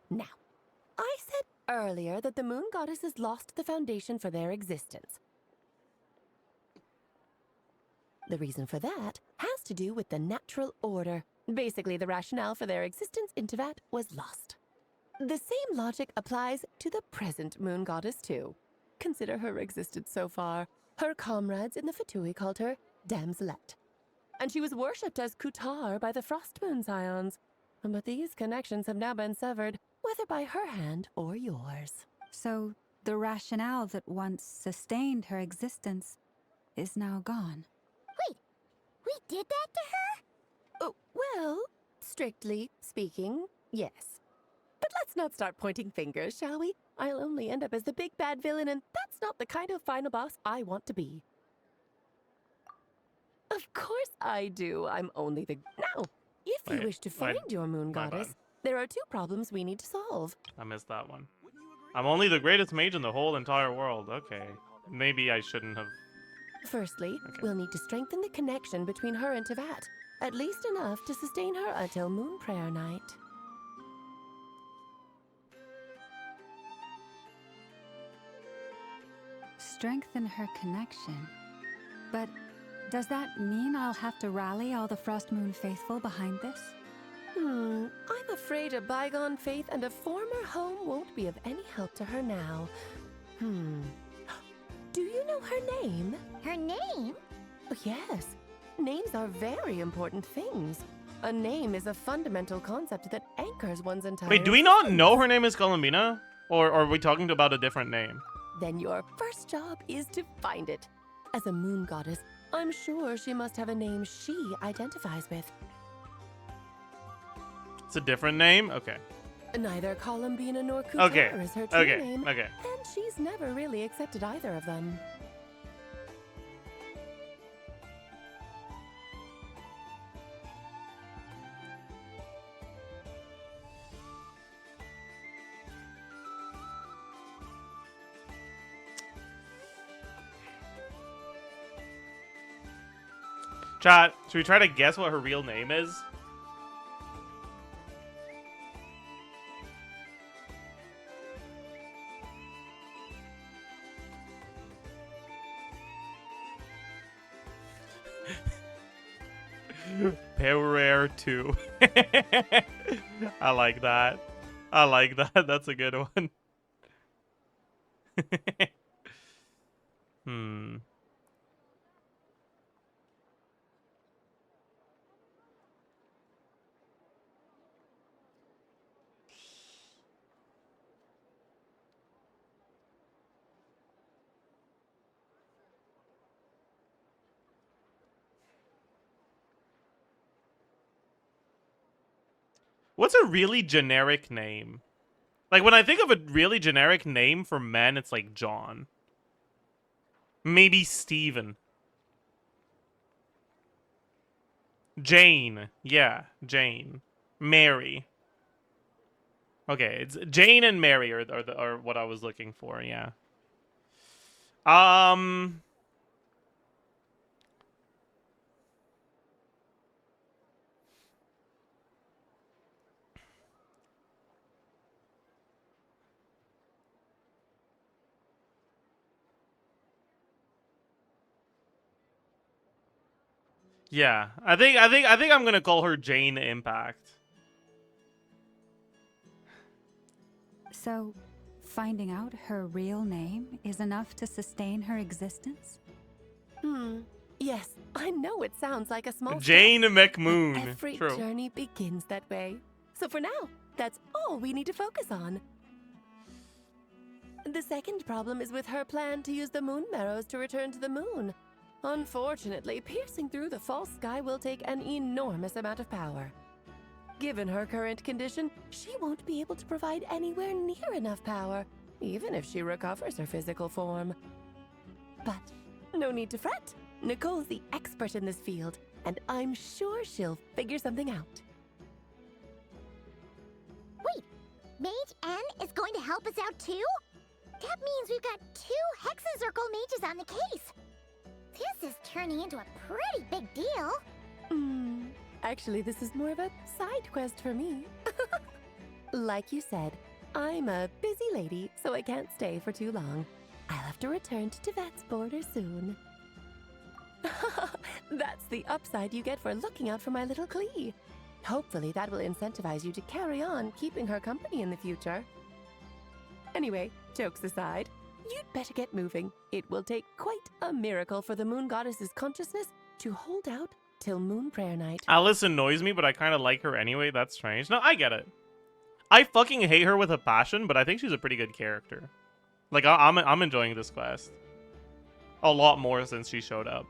Now, I said earlier that the moon goddesses lost the foundation for their existence. The reason for that has to do with the natural order. Basically, the rationale for their existence in Teyvat was lost. The same logic applies to the present moon goddess too. Consider her existence so far. Her comrades in the Fatui called her Damselette. And she was worshipped as Kutar by the Frost Moon Scions. But these connections have now been severed, whether by her hand or yours. So, the rationale that once sustained her existence is now gone. Wait, we did that to her? Oh, well, strictly speaking, yes. But let's not start pointing fingers, shall we? I'll only end up as the big bad villain, and that's not the kind of final boss I want to be. Of course I do. I'm only the... Now, if you Wait, wish to find your moon my goddess, bad. there are two problems we need to solve. I missed that one. I'm only the greatest mage in the whole entire world. Okay. Maybe I shouldn't have... Firstly, Okay. we'll need to strengthen the connection between her and Teyvat. At least enough to sustain her until Moon Prayer Night. Strengthen her connection. But does that mean I'll have to rally all the Frost Moon faithful behind this? I'm afraid a bygone faith and a former home won't be of any help to her now. Do you know her name? Her name? Oh, yes. Names are very important things. A name is a fundamental concept that anchors one's entire... Wait, do we not know her name is Columbina? Or are we talking about a different name? Then your first job is to find it. As a moon goddess, I'm sure she must have a name she identifies with. It's a different name? Okay. Neither Columbina nor Kutar Okay. is her true Okay. name, Okay. and she's never really accepted either of them. Chat, should we try to guess what her real name is? Pereire 2. I like that. I like that. That's a good one. Hmm. What's a really generic name? Like, when I think of a really generic name for men, it's like John. Maybe Steven. Jane. Yeah, Jane. Mary. Okay, it's Jane and Mary are what I was looking for, yeah. Um... Yeah, I think I'm gonna call her Jane Impact. So, finding out her real name is enough to sustain her existence? Yes, I know it sounds like a small Jane step, McMoon. but every True. journey begins that way. So for now, that's all we need to focus on. The second problem is with her plan to use the moon marrows to return to the moon. Unfortunately, piercing through the false sky will take an enormous amount of power. Given her current condition, she won't be able to provide anywhere near enough power, even if she recovers her physical form. But no need to fret. Nicole's the expert in this field, and I'm sure she'll figure something out. Wait, Mage N is going to help us out too? That means we've got 2 Hexacircle mages on the case. This is turning into a pretty big deal. Actually, this is more of a side quest for me. Like you said, I'm a busy lady, so I can't stay for too long. I'll have to return to Tibet's border soon. That's the upside you get for looking out for my little Klee. Hopefully that will incentivize you to carry on keeping her company in the future. Anyway, jokes aside, you'd better get moving. It will take quite a miracle for the moon goddess's consciousness to hold out till moon prayer night. Alice annoys me, but I kind of like her anyway. That's strange. No, I get it. I fucking hate her with a passion, but I think she's a pretty good character. Like, I'm enjoying this quest a lot more since she showed up.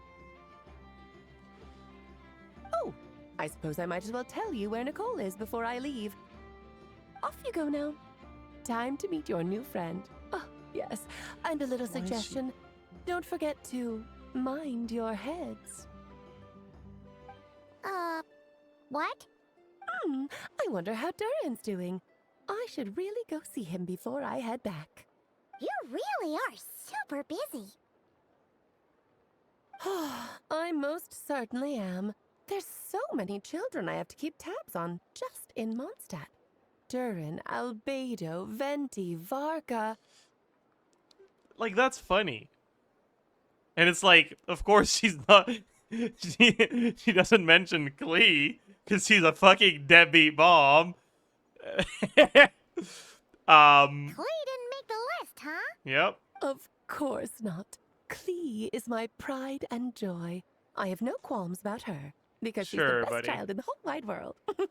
Oh, I suppose I might as well tell you where Nicole is before I leave. Off you go now. Time to meet your new friend. Oh, yes, and a little suggestion. Don't forget to mind your heads. What? I wonder how Durin's doing. I should really go see him before I head back. You really are super busy. I most certainly am. There's so many children I have to keep tabs on just in Mondstadt. Durin, Albedo, Venti, Varka. Like, that's funny. And it's like, of course she's not... She doesn't mention Klee, because she's a fucking deadbeat mom. Klee didn't make the list, huh? Yep. Of course not. Klee is my pride and joy. I have no qualms about her, because she's Sure, the best buddy. child in the whole wide world. Yep.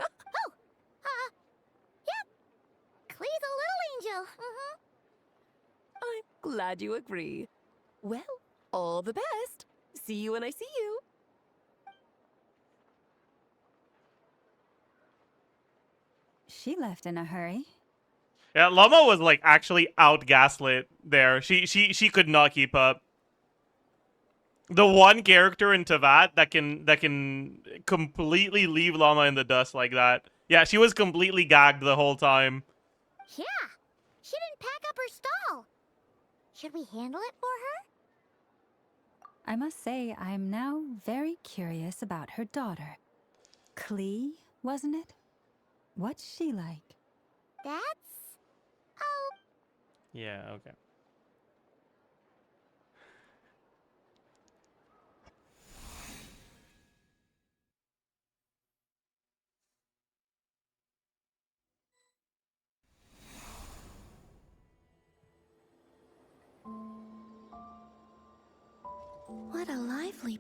Klee's a little angel. I'm glad you agree. Well, all the best. See you when I see you. She left in a hurry. Yeah, Lauma was like actually out gaslit there. She could not keep up. The one character in Tavat that can completely leave Lauma in the dust like that. Yeah, she was completely gagged the whole time. Yeah, she didn't pack up her stall. Should we handle it for her? I must say, I'm now very curious about her daughter. Klee, wasn't it? What's she like? That's... Oh, Yeah, okay.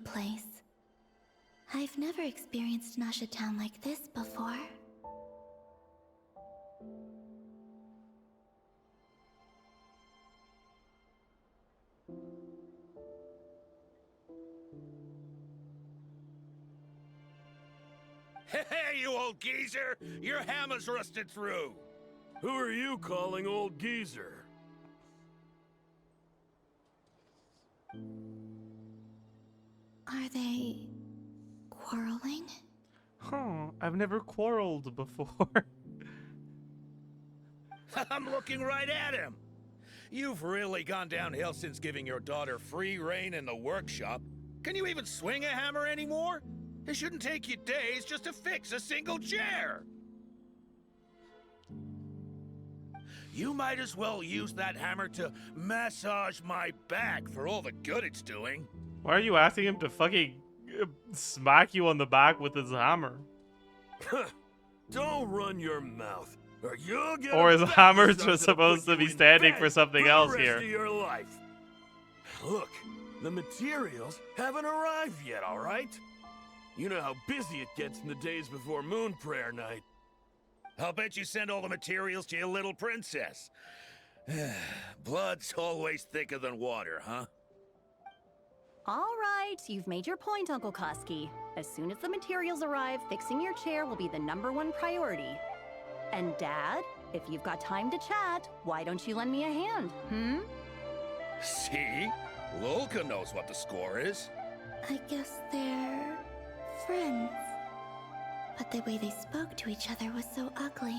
place. I've never experienced Nasha Town like this before. Hey, you old geezer! Your hammer's rusted through! Who are you calling old geezer? Are they quarreling? Huh, I've never quarreled before. I'm looking right at him! You've really gone downhill since giving your daughter free rein in the workshop. Can you even swing a hammer anymore? It shouldn't take you days just to fix a single chair! You might as well use that hammer to massage my back for all the good it's doing. Why are you asking him to fucking smack you on the back with his hammer? Don't run your mouth, or you'll get. Or his a back hammer's massage just that'll supposed put to be you in standing bed for something the else rest here. Of your life. Look, the materials haven't arrived yet, all right? You know how busy it gets in the days before moon prayer night. I'll bet you send all the materials to your little princess. Blood's always thicker than water, huh? All right, you've made your point, Uncle Koski. As soon as the materials arrive, fixing your chair will be the #1 priority. And Dad, if you've got time to chat, why don't you lend me a hand, hmm? See? Lolka knows what the score is. I guess they're friends. But the way they spoke to each other was so ugly.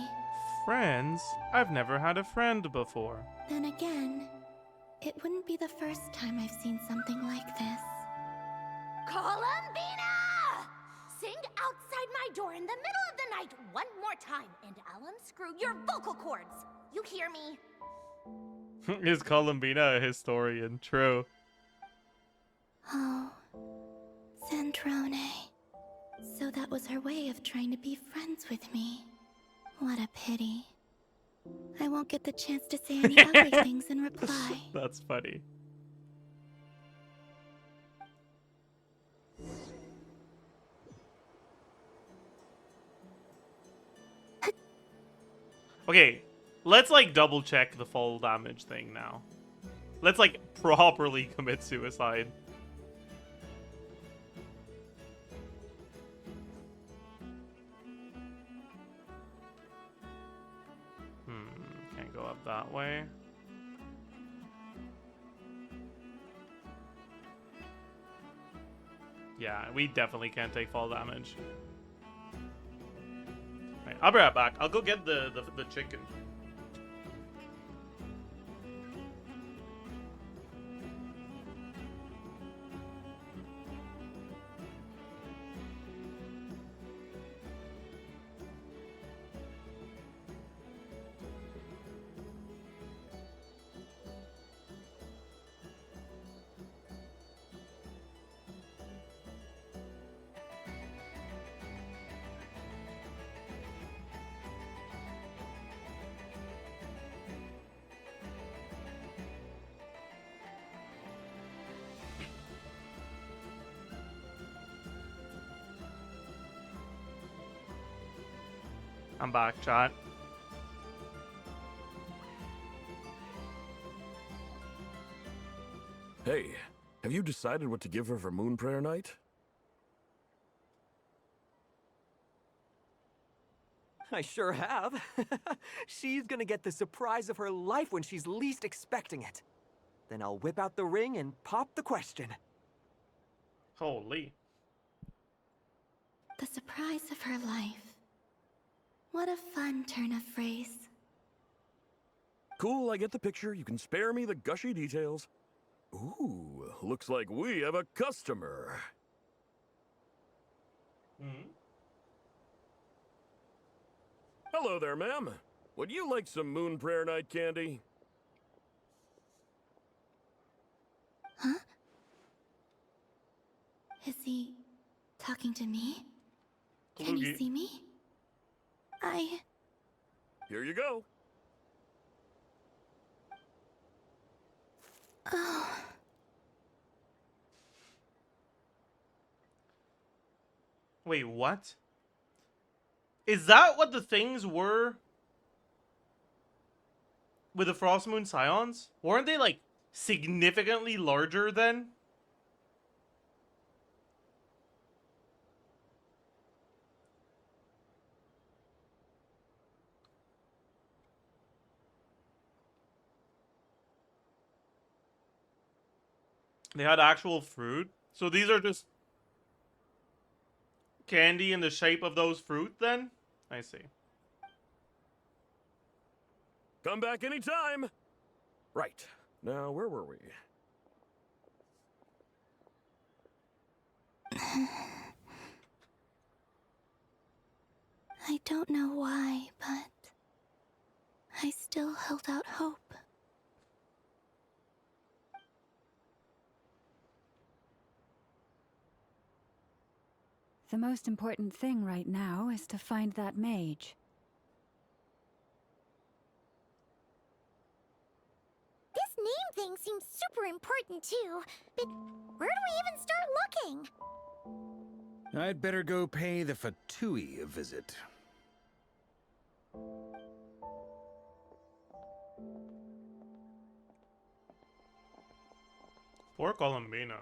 Friends? I've never had a friend before. Then again, it wouldn't be the first time I've seen something like this. Columbina! Sing outside my door in the middle of the night one more time, and I'll unscrew your vocal cords. You hear me? Is Columbina a historian? True. Oh, Sandrone. So that was her way of trying to be friends with me. What a pity. I won't get the chance to say any ugly things in reply. That's funny. Okay, let's like double check the fall damage thing now. Let's like properly commit suicide. Can't go up that way. Yeah, we definitely can't take fall damage. Right, I'll be right back. I'll go get the chicken. I'm back, chat. Hey, have you decided what to give her for moon prayer night? I sure have. She's gonna get the surprise of her life when she's least expecting it. Then I'll whip out the ring and pop the question. Holy. The surprise of her life. What a fun turn of phrase. Cool, I get the picture. You can spare me the gushy details. Ooh, looks like we have a customer. Hello there, ma'am. Would you like some moon prayer night candy? Huh? Is he talking to me? Can you see me? Here you go. Oh. Wait, what? Is that what the things were with the Frost Moon Scions? Weren't they, like, significantly larger then? They had actual fruit? So these are just candy in the shape of those fruit then? I see. Come back anytime. Right. Now, where were we? I don't know why, but I still held out hope. The most important thing right now is to find that mage. This name thing seems super important too. But where do we even start looking? I'd better go pay the fatui a visit. Poor Columbina.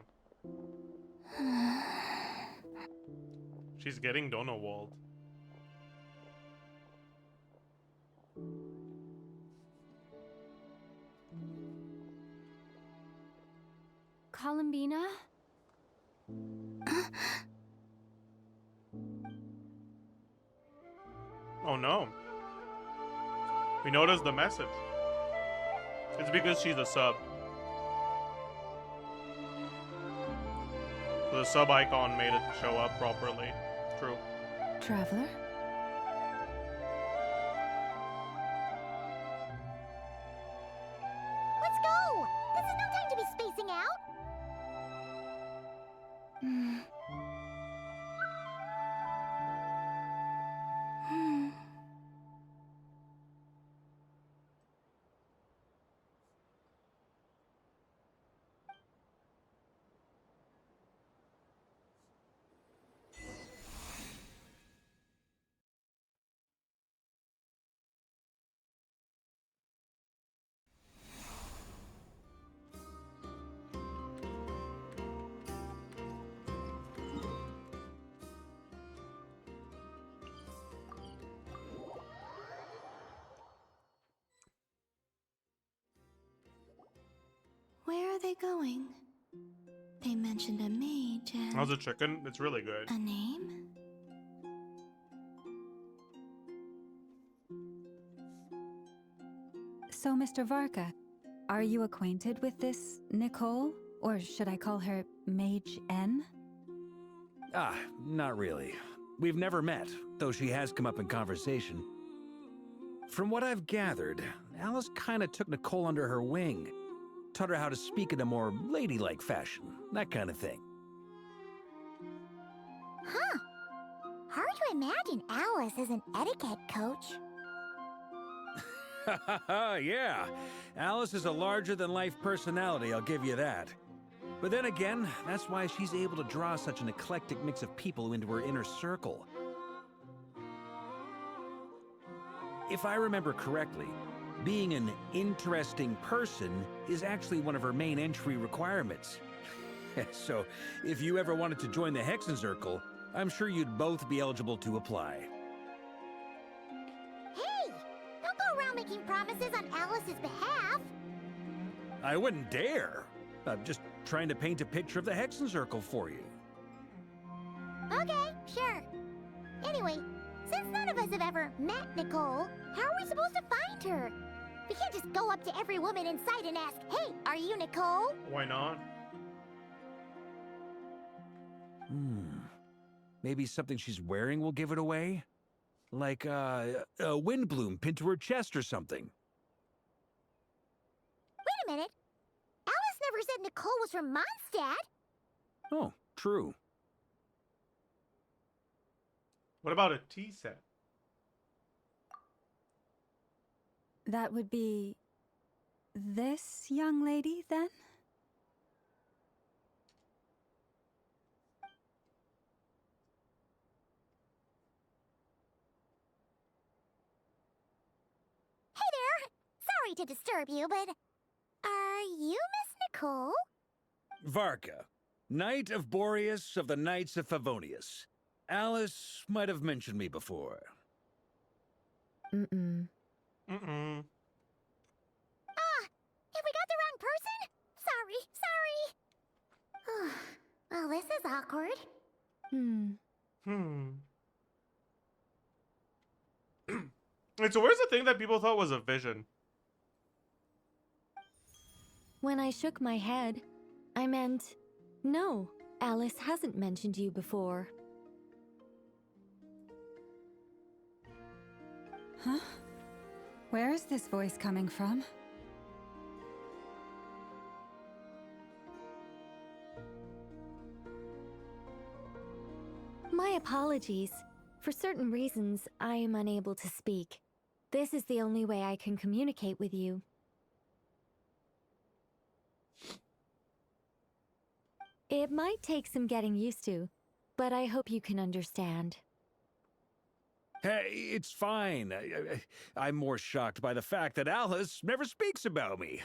She's getting Donowald. Columbina? Oh no. We noticed the message. It's because she's a sub. So the sub icon made it show up properly. True. Traveler? Let's go! This is no time to be spacing out! Where are they going? They mentioned a mage and... How's the chicken? It's really good. A name? So, Mr. Varka, are you acquainted with this Nicole? Or should I call her Mage N? Ah, not really. We've never met, though she has come up in conversation. From what I've gathered, Alice kinda took Nicole under her wing. Taught her how to speak in a more ladylike fashion, that kind of thing. Huh. Hard to imagine Alice as an etiquette coach. Yeah, Alice is a larger-than-life personality, I'll give you that. But then again, that's why she's able to draw such an eclectic mix of people into her inner circle. If I remember correctly, being an interesting person is actually one of her main entry requirements. So, if you ever wanted to join the Hexenzirkel, I'm sure you'd both be eligible to apply. Hey! Don't go around making promises on Alice's behalf! I wouldn't dare. I'm just trying to paint a picture of the Hexenzirkel for you. Okay, sure. Anyway, since none of us have ever met Nicole, how are we supposed to find her? We can't just go up to every woman in sight and ask, "Hey, are you Nicole?" Why not? Maybe something she's wearing will give it away? Like, a windbloom pinned to her chest or something. Wait a minute. Alice never said Nicole was from Mondstadt. Oh, true. What about a tea set? That would be... this young lady, then? sorry to disturb you, but are you Miss Nicole? Varka, Knight of Boreas of the Knights of Favonius. Alice might have mentioned me before. Mm-mm. Mm-mm. Have we got the wrong person? Sorry. Well, this is awkward. Wait, so where's the thing that people thought was a vision? When I shook my head, I meant, no, Alice hasn't mentioned you before. Huh? Where is this voice coming from? My apologies. For certain reasons, I am unable to speak. This is the only way I can communicate with you. It might take some getting used to, but I hope you can understand. Hey, it's fine. I'm more shocked by the fact that Alice never speaks about me.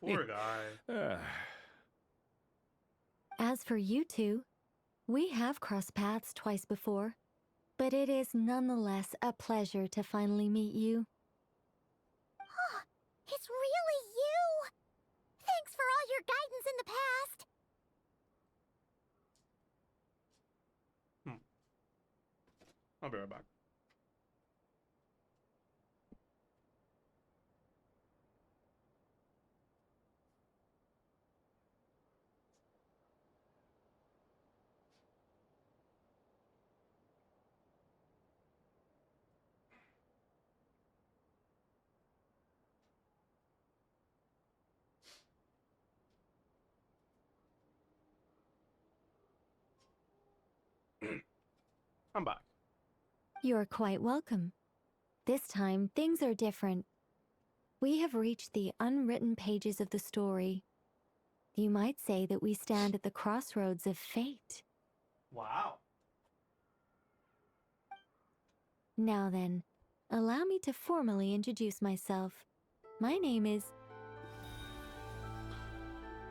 Poor guy. As for you two, we have crossed paths twice before, but it is nonetheless a pleasure to finally meet you. It's really you! Thanks for all your guidance in the past! I'll be right back. I'm back. You're quite welcome. This time, things are different. We have reached the unwritten pages of the story. You might say that we stand at the crossroads of fate. Wow. Now then, allow me to formally introduce myself. My name is...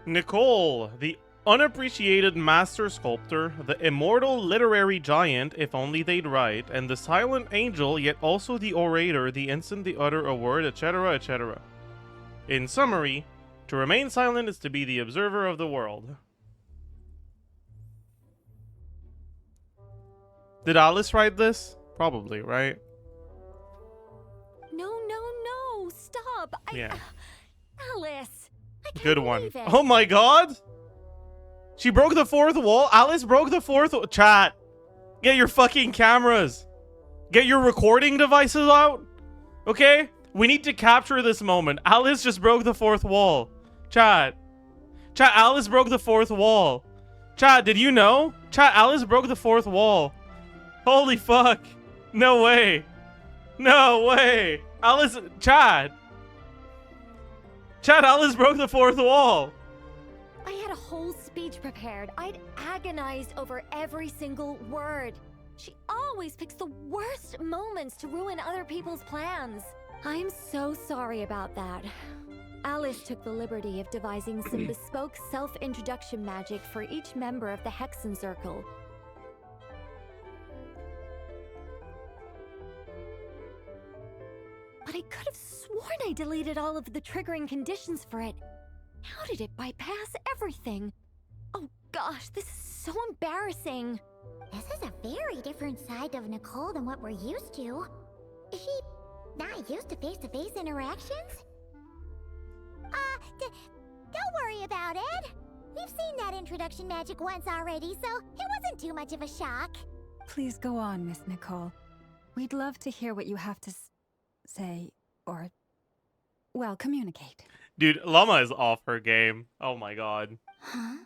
Nicole, the unappreciated master sculptor, the immortal literary giant, if only they'd write, and the silent angel, yet also the orator, the instant they utter a word, etc., etc. In summary, to remain silent is to be the observer of the world. Did Alice write this? Probably, right? No, stop! Yeah. Alice! I can't Good one. believe it. Oh my god! She broke the fourth wall? Alice broke the fourth Chat! Get your fucking cameras! Get your recording devices out! Okay? We need to capture this moment. Alice just broke the fourth wall. Chat, Alice broke the fourth wall. Chat, did you know? Chat, Alice broke the fourth wall. Holy fuck. No way. No way. Alice, Chat, Alice broke the fourth wall. I had a whole speech prepared. I'd agonized over every single word. She always picks the worst moments to ruin other people's plans. I'm so sorry about that. Alice took the liberty of devising some bespoke self-introduction magic for each member of the Hexen Circle. But I could have sworn I deleted all of the triggering conditions for it. How did it bypass everything? Oh gosh, this is so embarrassing. This is a very different side of Nicole than what we're used to. Is she not used to face-to-face interactions? Don't worry about it. We've seen that introduction magic once already, so it wasn't too much of a shock. Please go on, Miss Nicole. We'd love to hear what you have to say, or, well, communicate. Dude, Lauma is off her game. Oh my god. Huh?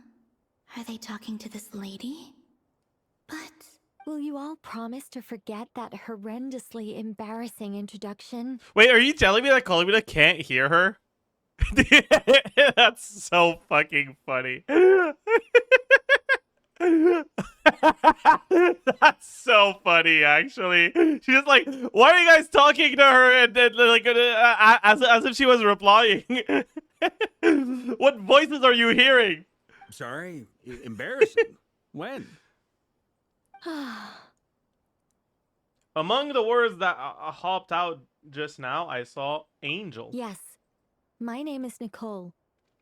Are they talking to this lady? But... Will you all promise to forget that horrendously embarrassing introduction? Wait, are you telling me that columbina can't hear her? That's so fucking funny. That's so funny, actually. She's just like, why are you guys talking to her? And then, like, as if she was replying. What voices are you hearing? Sorry, embarrassing. When? Among the words that hopped out just now, I saw angel. Yes, my name is Nicole,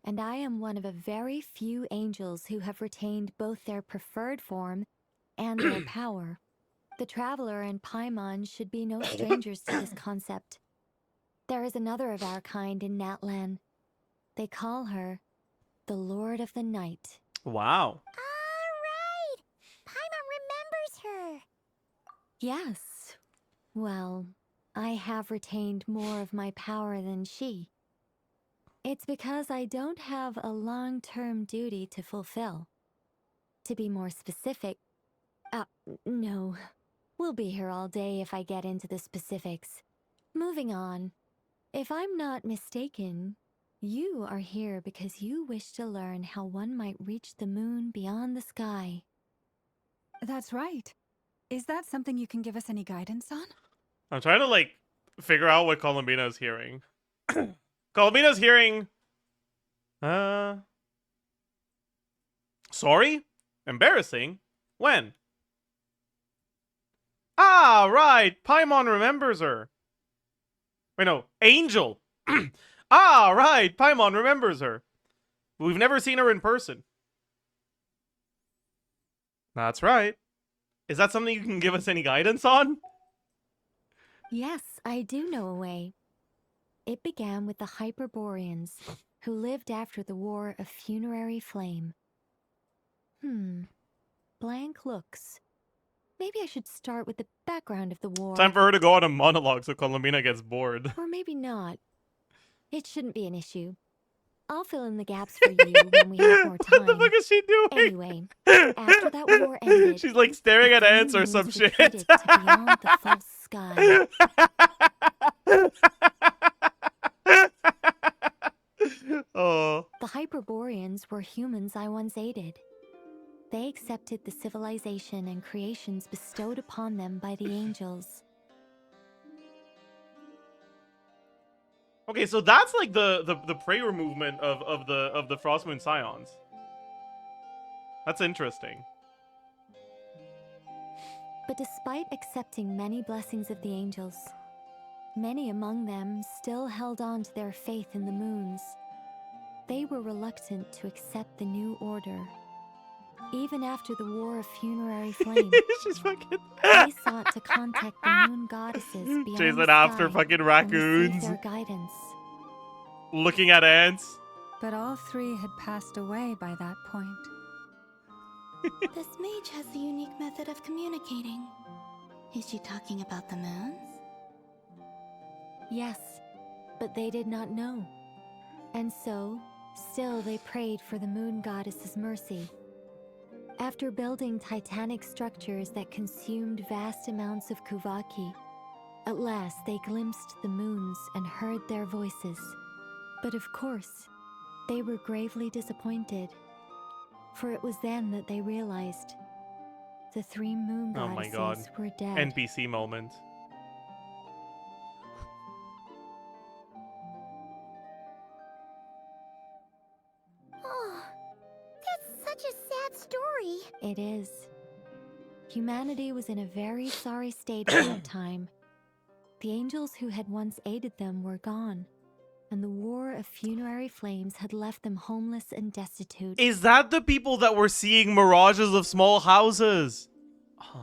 and I am one of a very few angels who have retained both their preferred form and their power. The Traveler and Paimon should be no strangers to this concept. There is another of our kind in Natlan. They call her the Lord of the Night. Wow. Alright! Paimon remembers her! Yes. Well, I have retained more of my power than she. It's because I don't have a long-term duty to fulfill. To be more specific, no. We'll be here all day if I get into the specifics. Moving on. If I'm not mistaken, you are here because you wish to learn how one might reach the moon beyond the sky. That's right. Is that something you can give us any guidance on? I'm trying to, like, figure out what Columbina's hearing. Columbina's hearing... Sorry? Embarrassing? When? Ah, right! Paimon remembers her. Wait, no. Angel! Ah, right! Paimon remembers her. We've never seen her in person. That's right. Is that something you can give us any guidance on? Yes, I do know a way. It began with the Hyperboreans, who lived after the War of Funerary Flame. Blank looks. Maybe I should start with the background of the war. Time for her to go on a monologue so Columbina gets bored. Or maybe not. It shouldn't be an issue. I'll fill in the gaps for you when we have more time. What the fuck is she doing? Anyway, after that war ended... She's like staring at ants or some shit. To beyond the false sky. Oh. The Hyperboreans were humans I once aided. They accepted the civilization and creations bestowed upon them by the angels. Okay, so that's like the prayer movement of the Frost Moon Scions. That's interesting. But despite accepting many blessings of the angels, many among them still held on to their faith in the moons. They were reluctant to accept the new order. Even after the War of Funerary Flame, she's fucking. They sought to contact the moon goddesses beyond Chasing the after sky fucking and raccoons. receive their guidance. Looking at ants. But all three had passed away by that point. This mage has a unique method of communicating. Is she talking about the moons? Yes, but they did not know. And so, still they prayed for the moon goddess's mercy. After building titanic structures that consumed vast amounts of kuvaki, at last they glimpsed the moons and heard their voices. But of course, they were gravely disappointed, for it was then that they realized the three moon Oh my god. goddesses were dead. NPC moment. Oh, that's such a sad story. It is. Humanity was in a very sorry state at that time. The angels who had once aided them were gone, and the War of Funerary Flames had left them homeless and destitute. Is that the people that were seeing mirages of small houses? Ah,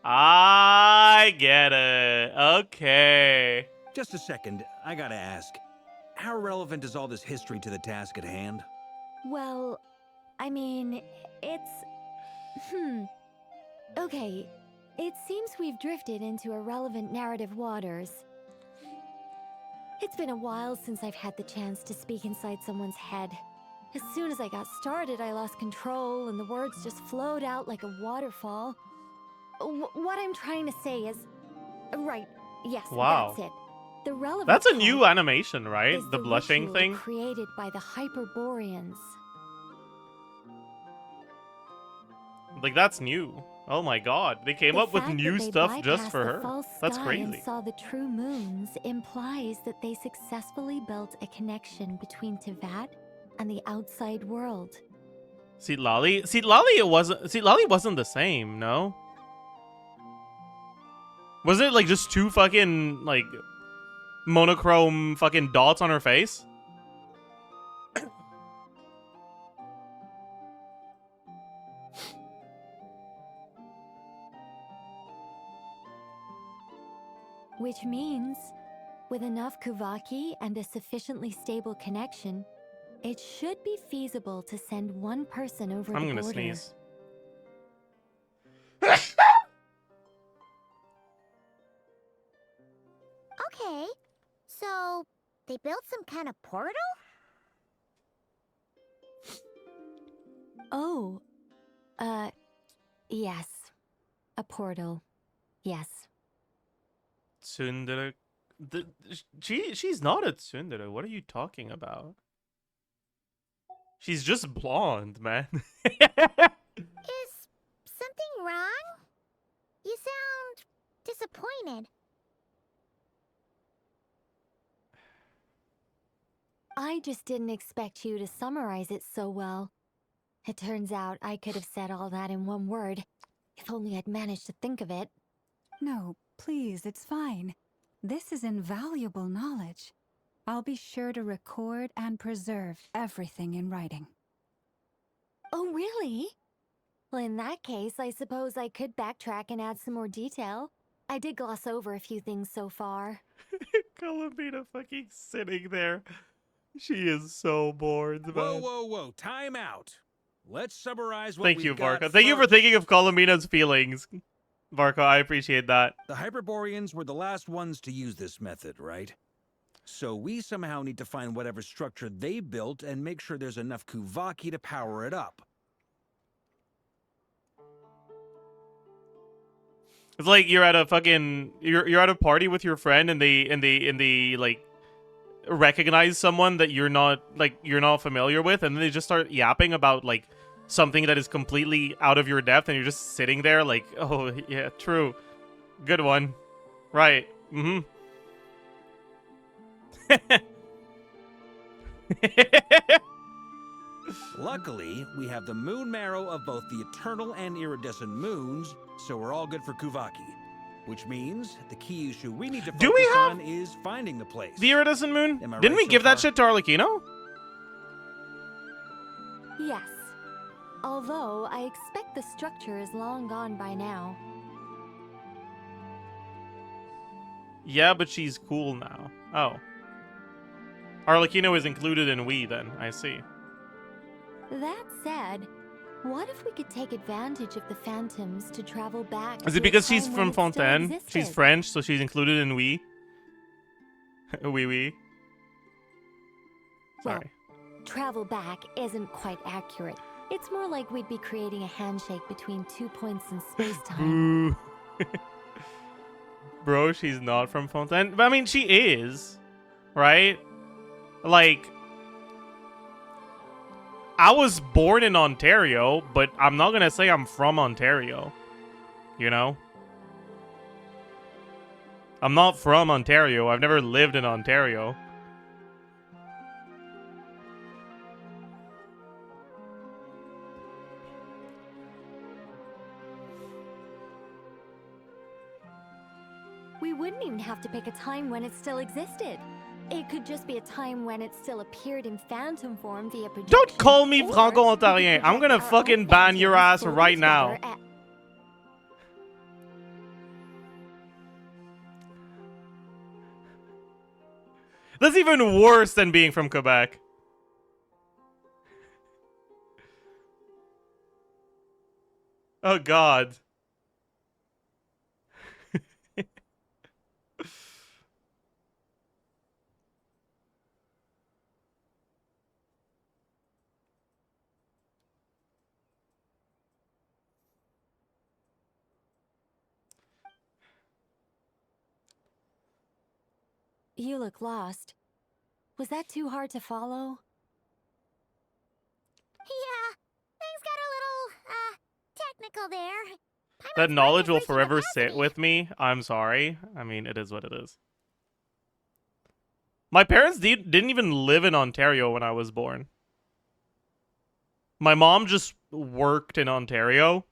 I get it. Okay. Just a second, I gotta ask. How relevant is all this history to the task at hand? Well, I mean, it's... Okay, it seems we've drifted into irrelevant narrative waters. It's been a while since I've had the chance to speak inside someone's head. As soon as I got started, I lost control, and the words just flowed out like a waterfall. What I'm trying to say is... Right, yes, Wow. that's it. The relevant That's a part new animation, right? is The blushing ritual thing. created by the Hyperboreans. Like, that's new. Oh my god. They came up with new stuff just for her. That's crazy. And saw the true moons implies that they successfully built a connection between Tevat and the outside world. See, Lolly it wasn't. See, Lolly wasn't the same, no? Was it like just two fucking like monochrome fucking dots on her face? Which means, with enough Kuvaki and a sufficiently stable connection, it should be feasible to send one person over I'm the gonna border. sneeze. Okay, so they built some kind of portal? Oh, yes. A portal. Yes. Tsundere. She's not a tsundere. What are you talking about? She's just blonde, man. Is something wrong? You sound disappointed. I just didn't expect you to summarize it so well. It turns out I could have said all that in one word, if only I'd managed to think of it. No, please, it's fine. This is invaluable knowledge. I'll be sure to record and preserve everything in writing. Oh, really? Well, in that case, I suppose I could backtrack and add some more detail. I did gloss over a few things so far. Columbina fucking sitting there. She is so bored, man. Whoa, whoa, whoa. Time out. Let's summarize what Thank you, we've got Varka. Thank you for first. thinking of Columbina's feelings. Varka, I appreciate that. The Hyperboreans were the last ones to use this method, right? So we somehow need to find whatever structure they built and make sure there's enough Kuvaki to power it up. It's like you're at a fucking you're at a party with your friend and they like recognize someone that you're not familiar with, and then they just start yapping about like something that is completely out of your depth, and you're just sitting there like, oh yeah, true, good one, right, Luckily, we have the moon marrow of both the eternal and iridescent moons, so we're all good for Kuvaki. Which means the key issue we need to focus on is finding the place. The iridescent moon? Am I Didn't right we so give that far? shit to Arlecchino? Yes. Although, I expect the structure is long gone by now. Yeah, but she's cool now. Oh. Arlecchino is included in we then, I see. That said, what if we could take advantage of the phantoms to travel back Is to it a because she's time from when it still Fontaine? She's existed? French, so she's included in we? Oui. Well, Sorry. travel back isn't quite accurate. It's more like we'd be creating a handshake between 2 points in space-time. Boo. Bro, she's not from Fontaine. But I mean, she is, right? Like, I was born in Ontario, but I'm not gonna say I'm from Ontario. You know? I'm not from Ontario. I've never lived in Ontario. We wouldn't even have to pick a time when it still existed. It could just be a time when it still appeared in phantom form via projection. Don't call me or we Franco-Ontarien. could I'm gonna project our fucking own ban your phantoms ass fully right now. together at- That's even worse than being from Quebec. Oh god. You look lost. Was that too hard to follow? Yeah, things got a little, technical there. That knowledge will forever sit with me. I'm sorry. I mean, it is what it is. My parents didn't even live in Ontario when I was born. My mom just worked in Ontario.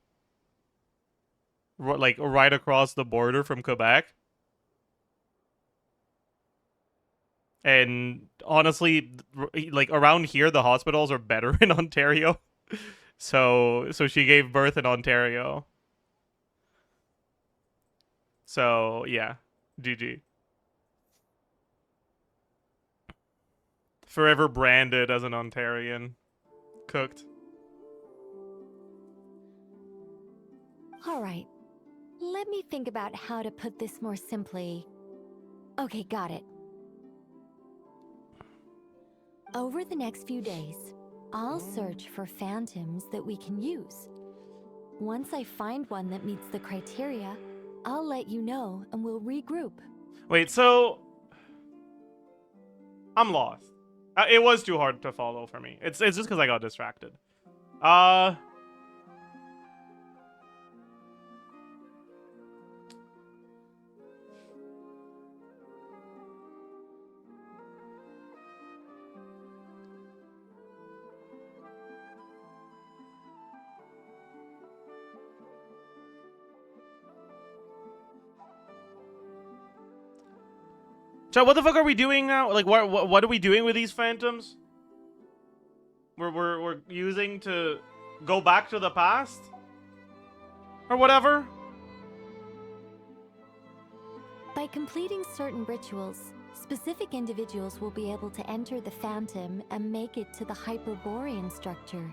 Like, right across the border from Quebec. And honestly, like, around here, the hospitals are better in Ontario. So she gave birth in Ontario. So, yeah. GG. Forever branded as an Ontarian. Cooked. All right. Let me think about how to put this more simply. Okay, got it. Over the next few days, I'll search for phantoms that we can use. Once I find one that meets the criteria, I'll let you know and we'll regroup. Wait, so... I'm lost. It was too hard to follow for me. It's just because I got distracted. Chat, what the fuck are we doing now? Like, what are we doing with these phantoms? We're using to go back to the past? Or whatever? By completing certain rituals, specific individuals will be able to enter the phantom and make it to the hyperborean structure.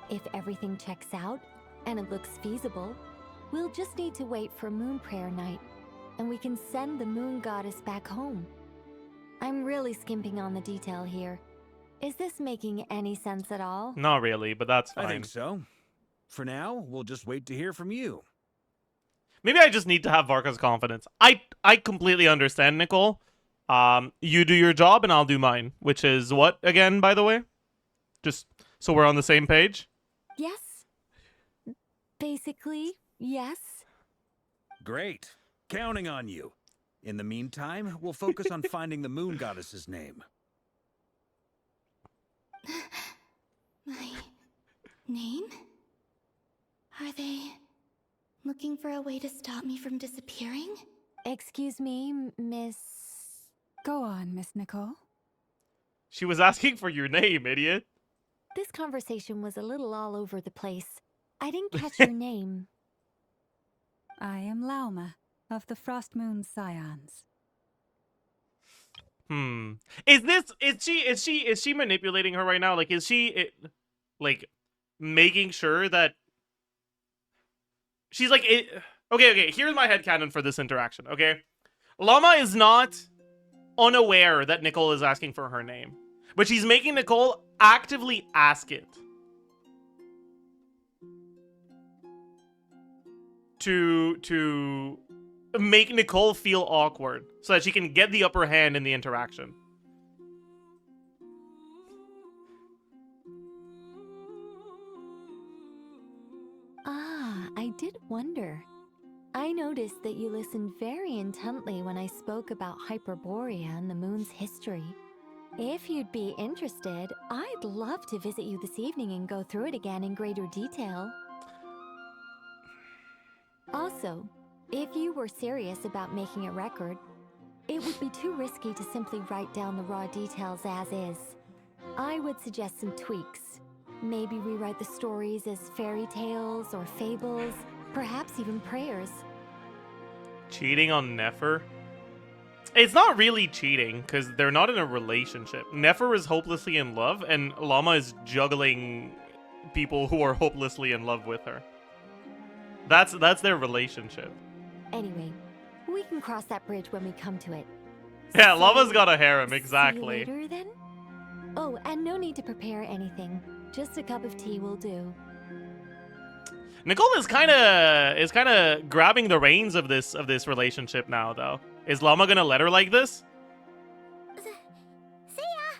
If everything checks out and it looks feasible, we'll just need to wait for moon prayer night, and we can send the moon goddess back home. I'm really skimping on the detail here. Is this making any sense at all? Not really, but that's fine. I think so. For now, we'll just wait to hear from you. Maybe I just need to have Varka's confidence. I completely understand, Nicole. You do your job and I'll do mine. Which is what, again, by the way? Just so we're on the same page? Yes. Basically, yes. Great. Counting on you. In the meantime, we'll focus on finding the moon goddess's name. My name? Are they looking for a way to stop me from disappearing? Excuse me, Miss... Go on, Miss Nicole. She was asking for your name, idiot. This conversation was a little all over the place. I didn't catch your name. I am Lauma, of the Frost Moon Scions. Is she manipulating her right now? Like, is she like making sure that she's like okay, here's my headcanon for this interaction, okay? Lauma is not unaware that Nicole is asking for her name, but she's making Nicole actively ask it to make Nicole feel awkward so that she can get the upper hand in the interaction. Ah, I did wonder. I noticed that you listened very intently when I spoke about Hyperborea and the moon's history. If you'd be interested, I'd love to visit you this evening and go through it again in greater detail. Also, if you were serious about making a record, it would be too risky to simply write down the raw details as is. I would suggest some tweaks. Maybe rewrite the stories as fairy tales or fables, perhaps even prayers. Cheating on Nefer? It's not really cheating, because they're not in a relationship. Nefer is hopelessly in love, and Lauma is juggling people who are hopelessly in love with her. That's their relationship. Anyway, we can cross that bridge when we come to it. Yeah, Lava's got a harem, exactly. See you later, then? Oh, and no need to prepare anything. Just a cup of tea will do. Nicole is kind of grabbing the reins of this relationship now, though. Is Lauma gonna let her like this? See ya!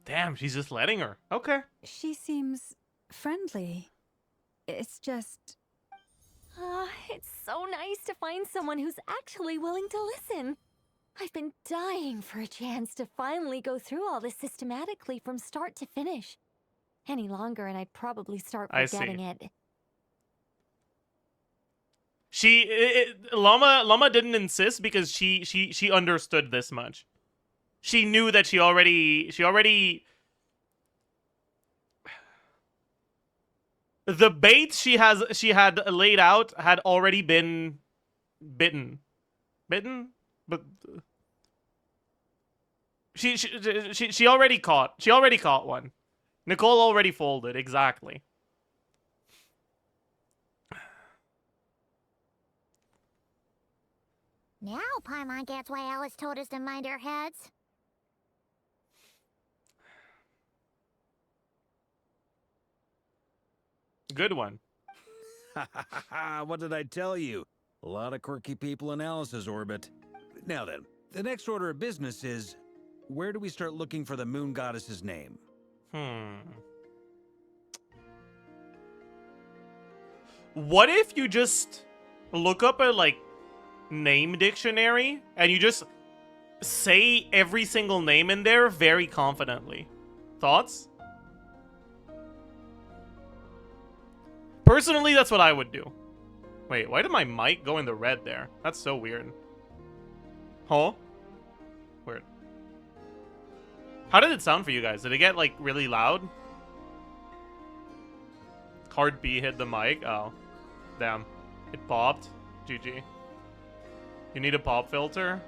Damn, she's just letting her. Okay. She seems friendly. It's just... It's so nice to find someone who's actually willing to listen. I've been dying for a chance to finally go through all this systematically from start to finish. Any longer and I'd probably start forgetting it. Lauma didn't insist because she understood this much. She knew that she already the bait she had laid out had already been bitten, but she already caught one. Nicole already folded, exactly. Now Paimon gets why Alice told us to mind our heads. Good one. What did I tell you? A lot of quirky people in Alice's orbit. Now then, the next order of business is, where do we start looking for the moon goddess's name? What if you just look up a, like, name dictionary and you just say every single name in there very confidently? Thoughts? Personally, that's what I would do. Wait, why did my mic go in the red there? That's so weird. Huh? Weird. How did it sound for you guys? Did it get, like, really loud? Hard B hit the mic? Oh. Damn. It popped. GG. You need a pop filter?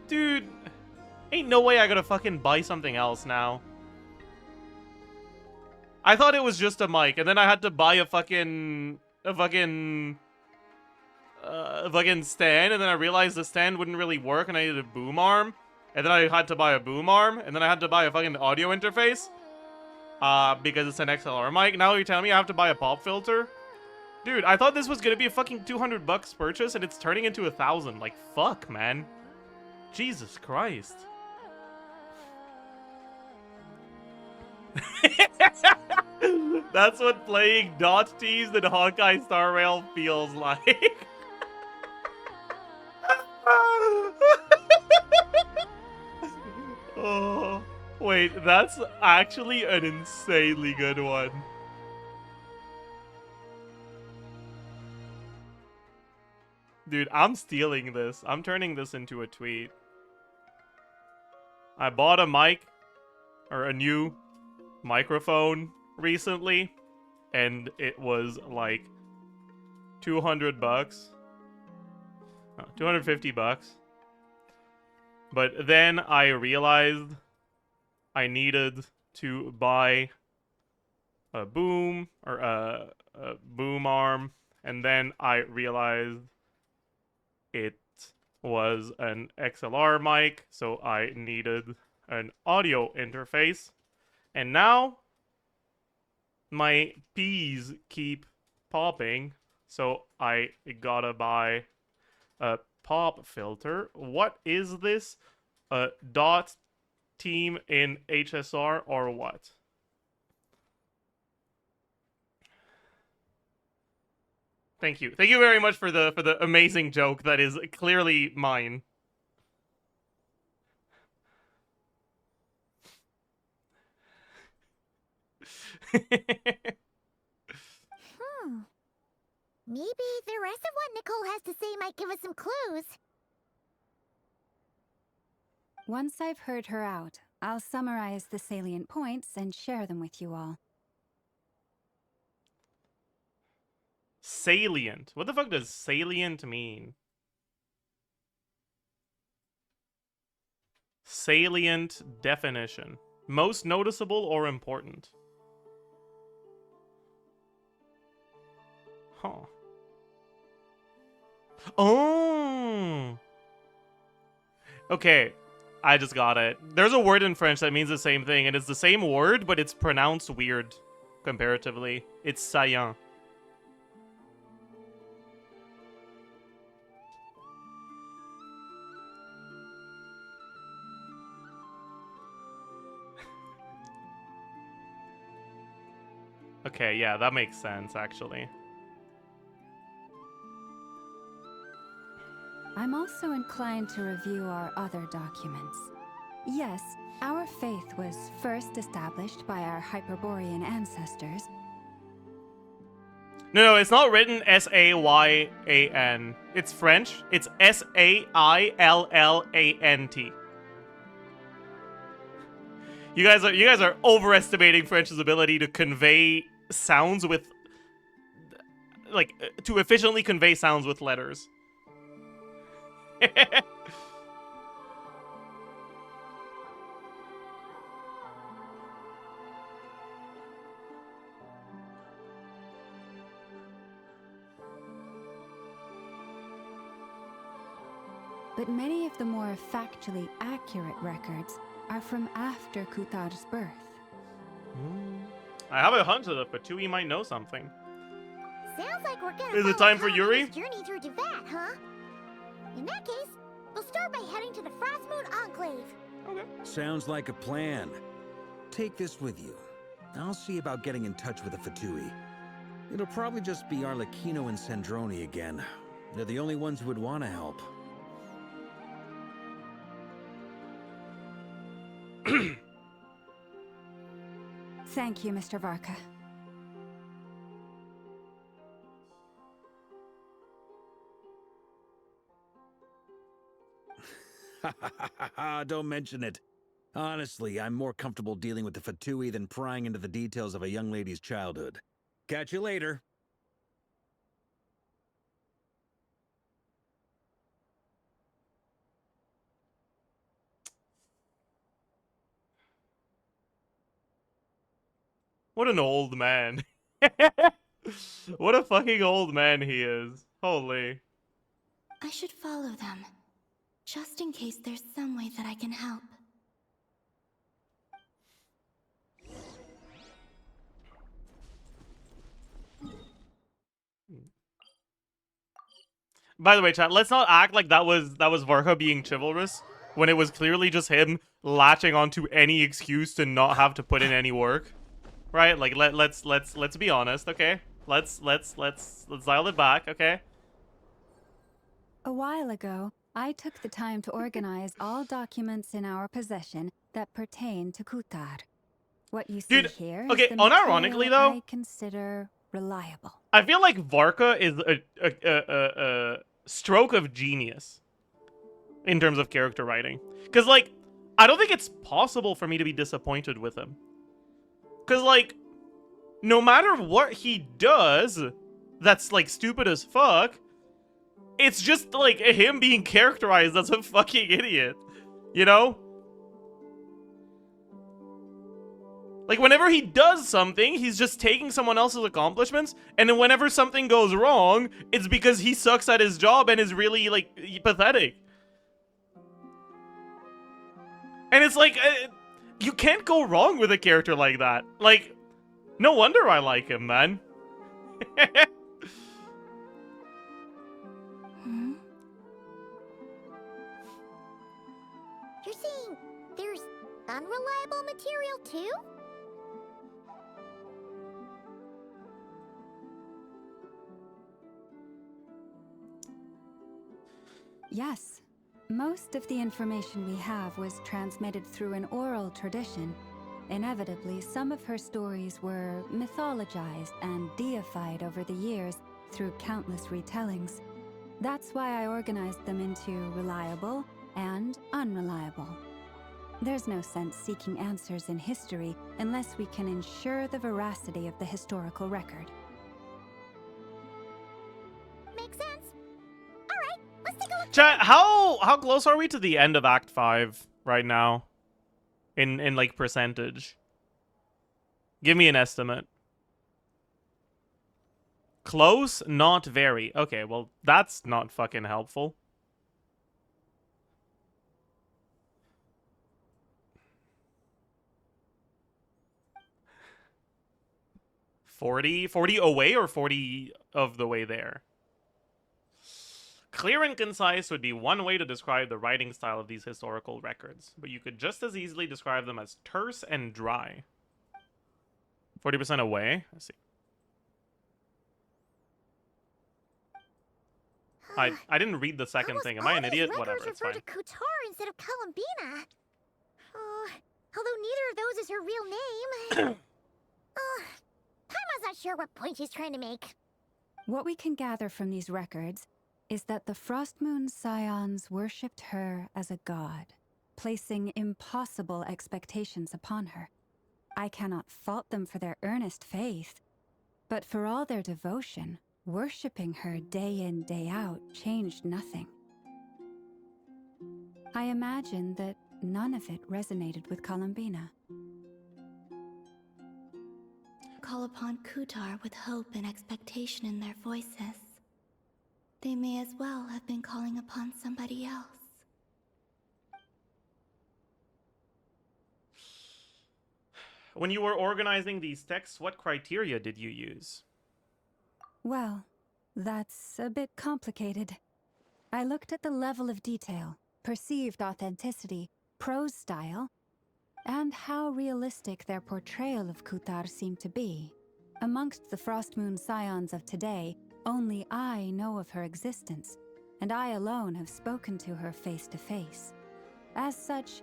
Dude, ain't no way I gotta fucking buy something else now. I thought it was just a mic, and then I had to buy a fucking stand, and then I realized the stand wouldn't really work, and I needed a boom arm, and then I had to buy a boom arm, and then I had to buy a fucking audio interface, because it's an XLR mic. Now you're telling me I have to buy a pop filter? Dude, I thought this was gonna be a fucking $200 purchase, and it's turning into 1,000. Like, fuck, man. Jesus Christ. That's what playing Dot Teased and Hawkeye Star Rail feels like. Oh, wait, that's actually an insanely good one. Dude, I'm stealing this. I'm turning this into a tweet. I bought a mic, or a new microphone recently, and it was like $200. No, $250. But then I realized I needed to buy a boom, or a boom arm, and then I realized it was an XLR mic, so I needed an audio interface. And now my P's keep popping, so I gotta buy a pop filter. What is this? A dot team in HSR or what? Thank you. Thank you very much for the amazing joke that is clearly mine. Maybe the rest of what Nicole has to say might give us some clues. Once I've heard her out, I'll summarize the salient points and share them with you all. Salient. What the fuck does salient mean? Salient definition. Most noticeable or important? Huh. Oh! Okay, I just got it. There's a word in French that means the same thing, and it's the same word, but it's pronounced weird, comparatively. It's saillant. Okay, yeah, that makes sense, actually. I'm also inclined to review our other documents. Yes, our faith was first established by our Hyperborean ancestors. No, it's not written S-A-Y-A-N. It's French. It's S-A-I-L-L-A-N-T. You guys are overestimating French's ability to convey sounds with, like, to efficiently convey sounds with letters. But many of the more factually accurate records are from after Kutar's birth. I have a hunch that the fatui might know something. Sounds like we're gonna Is it follow time for Yuri? Kai's journey through Devat, huh? In that case, we'll start by heading to the Frostmoon Enclave. Okay. Sounds like a plan. Take this with you. I'll see about getting in touch with the fatui. It'll probably just be Arlecchino and Sandrone again. They're the only ones who would want to help. Thank you, Mr. Varka. Don't mention it. Honestly, I'm more comfortable dealing with the fatui than prying into the details of a young lady's childhood. Catch you later. What an old man. What a fucking old man he is. Holy. I should follow them, just in case there's some way that I can help. By the way, chat, let's not act like that was Varka being chivalrous when it was clearly just him latching onto any excuse to not have to put in any work. Right? Like let's be honest, okay? Let's dial it back, okay? A while ago, I took the time to organize all documents in our possession that pertain to Kutar. What you see here is okay, the unironically material though, I consider reliable. I feel like Varka is a stroke of genius in terms of character writing. Because, like, I don't think it's possible for me to be disappointed with him. Because, like, no matter what he does that's, like, stupid as fuck, it's just, like, him being characterized as a fucking idiot. You know? Like, whenever he does something, he's just taking someone else's accomplishments, and then whenever something goes wrong, it's because he sucks at his job and is really, like, pathetic. And it's like, you can't go wrong with a character like that. Like, no wonder I like him, man. You're saying there's unreliable material too? Yes. Most of the information we have was transmitted through an oral tradition. Inevitably, some of her stories were mythologized and deified over the years through countless retellings. That's why I organized them into reliable and unreliable. There's no sense seeking answers in history unless we can ensure the veracity of the historical record. Makes sense. Alright, let's take a look. Chat, how close are we to the end of Act 5 right now? In like, percentage. Give me an estimate. Close? Not very. Okay, well, that's not fucking helpful. $40 away or 40 of the way there? Clear and concise would be one way to describe the writing style of these historical records, but you could just as easily describe them as terse and dry. 40% away? I see. I didn't read the second Almost thing. Am I an all idiot? these Whatever, records it's refer fine. to Kutar instead of Columbina. Oh, although neither of those is her real name. Paimon's not sure what point she's trying to make. What we can gather from these records is that the Frost Moon Scions worshipped her as a god, placing impossible expectations upon her. I cannot fault them for their earnest faith, but for all their devotion, worshipping her day in, day out changed nothing. I imagine that none of it resonated with Columbina. Call upon Kutar with hope and expectation in their voices. They may as well have been calling upon somebody else. When you were organizing these texts, what criteria did you use? Well, that's a bit complicated. I looked at the level of detail, perceived authenticity, prose style, and how realistic their portrayal of Kutar seemed to be. Amongst the Frost Moon Scions of today, only I know of her existence, and I alone have spoken to her face to face. As such,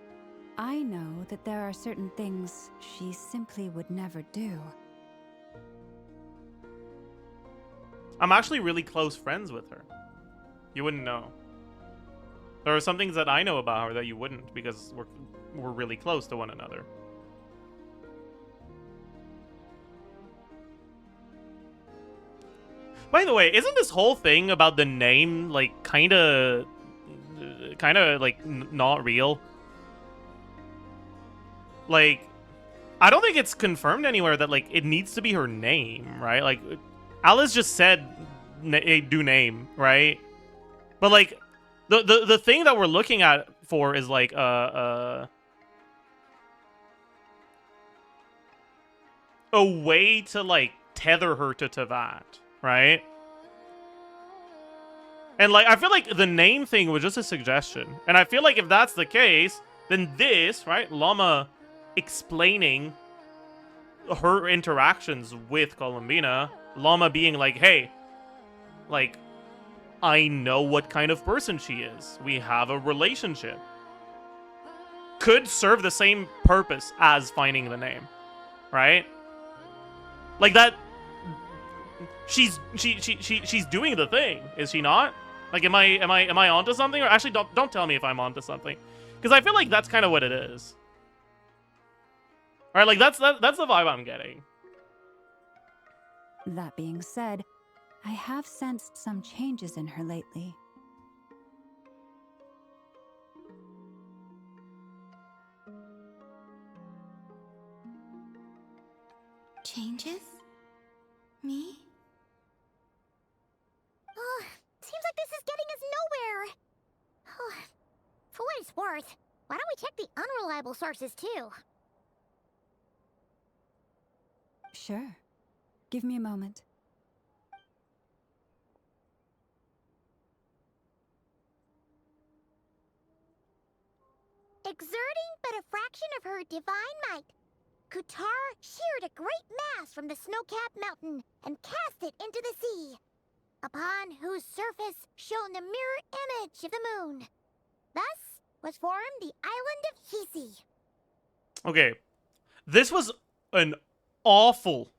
I know that there are certain things she simply would never do. I'm actually really close friends with her. You wouldn't know. There are some things that I know about her that you wouldn't, because we're really close to one another. By the way, isn't this whole thing about the name like kind of like not real? Like, I don't think it's confirmed anywhere that like it needs to be her name, right? Like, Alice just said do name, right? But like the thing that we're looking at for is like a way to like tether her to Teyvat, right? And like I feel like the name thing was just a suggestion. And I feel like if that's the case, then this, right? Lauma explaining her interactions with Columbina, Lauma being like, hey, like, I know what kind of person she is. We have a relationship. Could serve the same purpose as finding the name, right? Like that. She's doing the thing, is she not? Like, am I onto something? Or actually, don't tell me if I'm onto something, because I feel like that's kind of what it is. All right, like that's the vibe I'm getting. That being said, I have sensed some changes in her lately. Changes? Me? Oh, seems like this is getting us nowhere. Oh, for what it's worth, why don't we check the unreliable sources too? Sure. Give me a moment. Exerting but a fraction of her divine might, Kutar sheared a great mass from the snow-capped mountain and cast it into the sea, upon whose surface shone the mirror image of the moon. Thus was formed the island of Hiisi. Okay, this was an awful,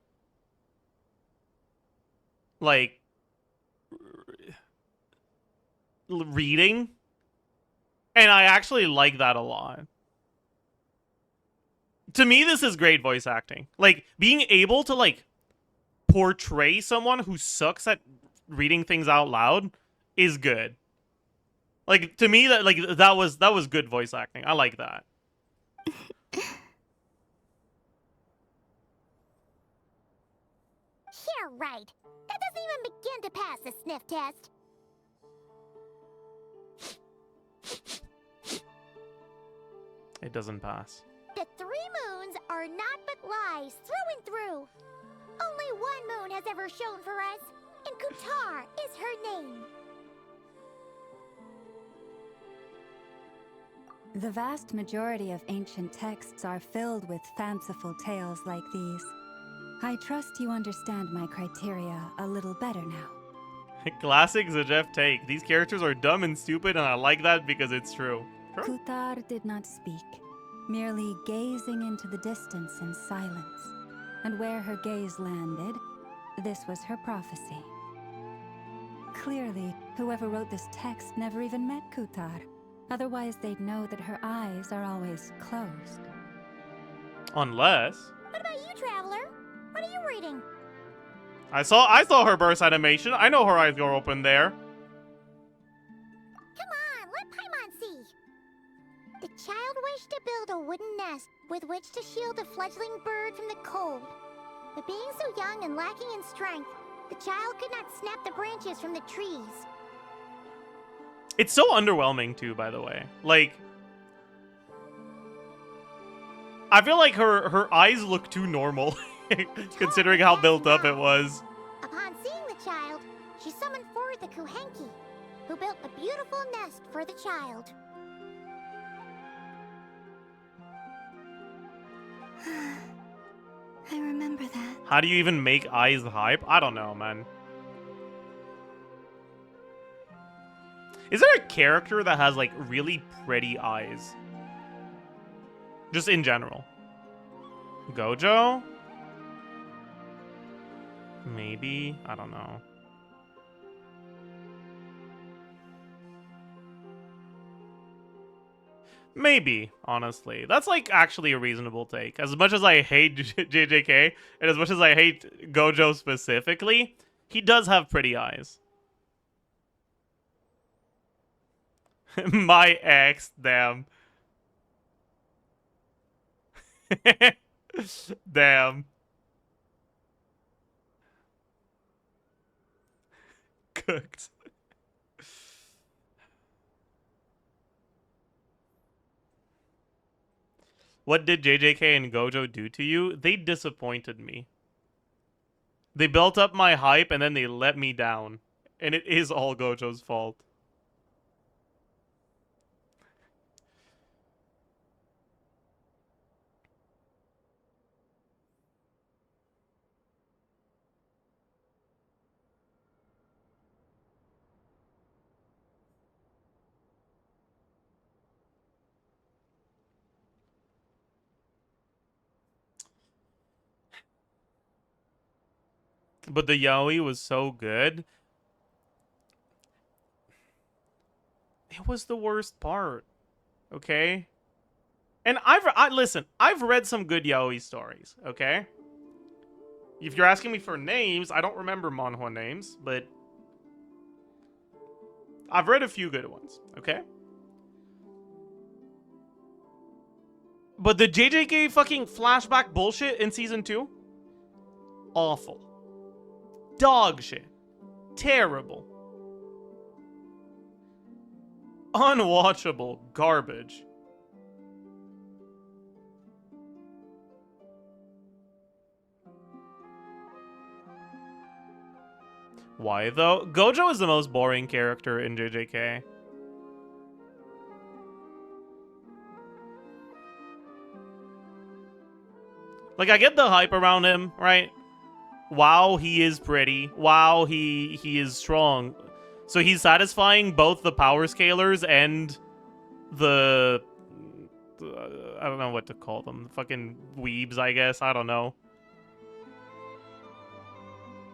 like, reading, and I actually like that a lot. To me, this is great voice acting. Like, being able to, like, portray someone who sucks at reading things out loud is good. Like, to me, that was good voice acting. I like that. You're right. That doesn't even begin to pass the sniff test. It doesn't pass. The 3 moons are not but lies through and through. Only one moon has ever shone for us, and Kutar is her name. The vast majority of ancient texts are filled with fanciful tales like these. I trust you understand my criteria a little better now. Classic Zajef take. These characters are dumb and stupid, and I like that because it's true. Kutar did not speak, merely gazing into the distance in silence. And where her gaze landed, this was her prophecy. Clearly, whoever wrote this text never even met Kutar. Otherwise, they'd know that her eyes are always closed. Unless... What about you, Traveler? What are you reading? I saw her burst animation. I know her eyes go open there. Come on, let Paimon see. The child wished to build a wooden nest with which to shield a fledgling bird from the cold. But being so young and lacking in strength, the child could not snap the branches from the trees. It's so underwhelming too, by the way. Like, I feel like her eyes look too normal, considering how built up it was. Upon seeing the child, she summoned forward the Kuhenki, who built a beautiful nest for the child. I remember that. How do you even make eyes hype? I don't know, man. Is there a character that has, like, really pretty eyes? Just in general. Gojo? Maybe? I don't know. Maybe, honestly. That's, like, actually a reasonable take. As much as I hate JJK, and as much as I hate Gojo specifically, he does have pretty eyes. My ex, damn. Damn. Cooked. What did JJK and Gojo do to you? They disappointed me. They built up my hype and then they let me down. And it is all Gojo's fault. But the yaoi was so good. It was the worst part. Okay? And listen, I've read some good yaoi stories, okay? If you're asking me for names, I don't remember manhwa names, but I've read a few good ones, okay? But the JJK fucking flashback bullshit in season 2? Awful. Dog shit. Terrible. Unwatchable garbage. Why though? Gojo is the most boring character in JJK. Like, I get the hype around him, right? Wow, he is pretty. Wow, he is strong. So he's satisfying both the power scalers and the I don't know what to call them. Fucking weebs, I guess. I don't know.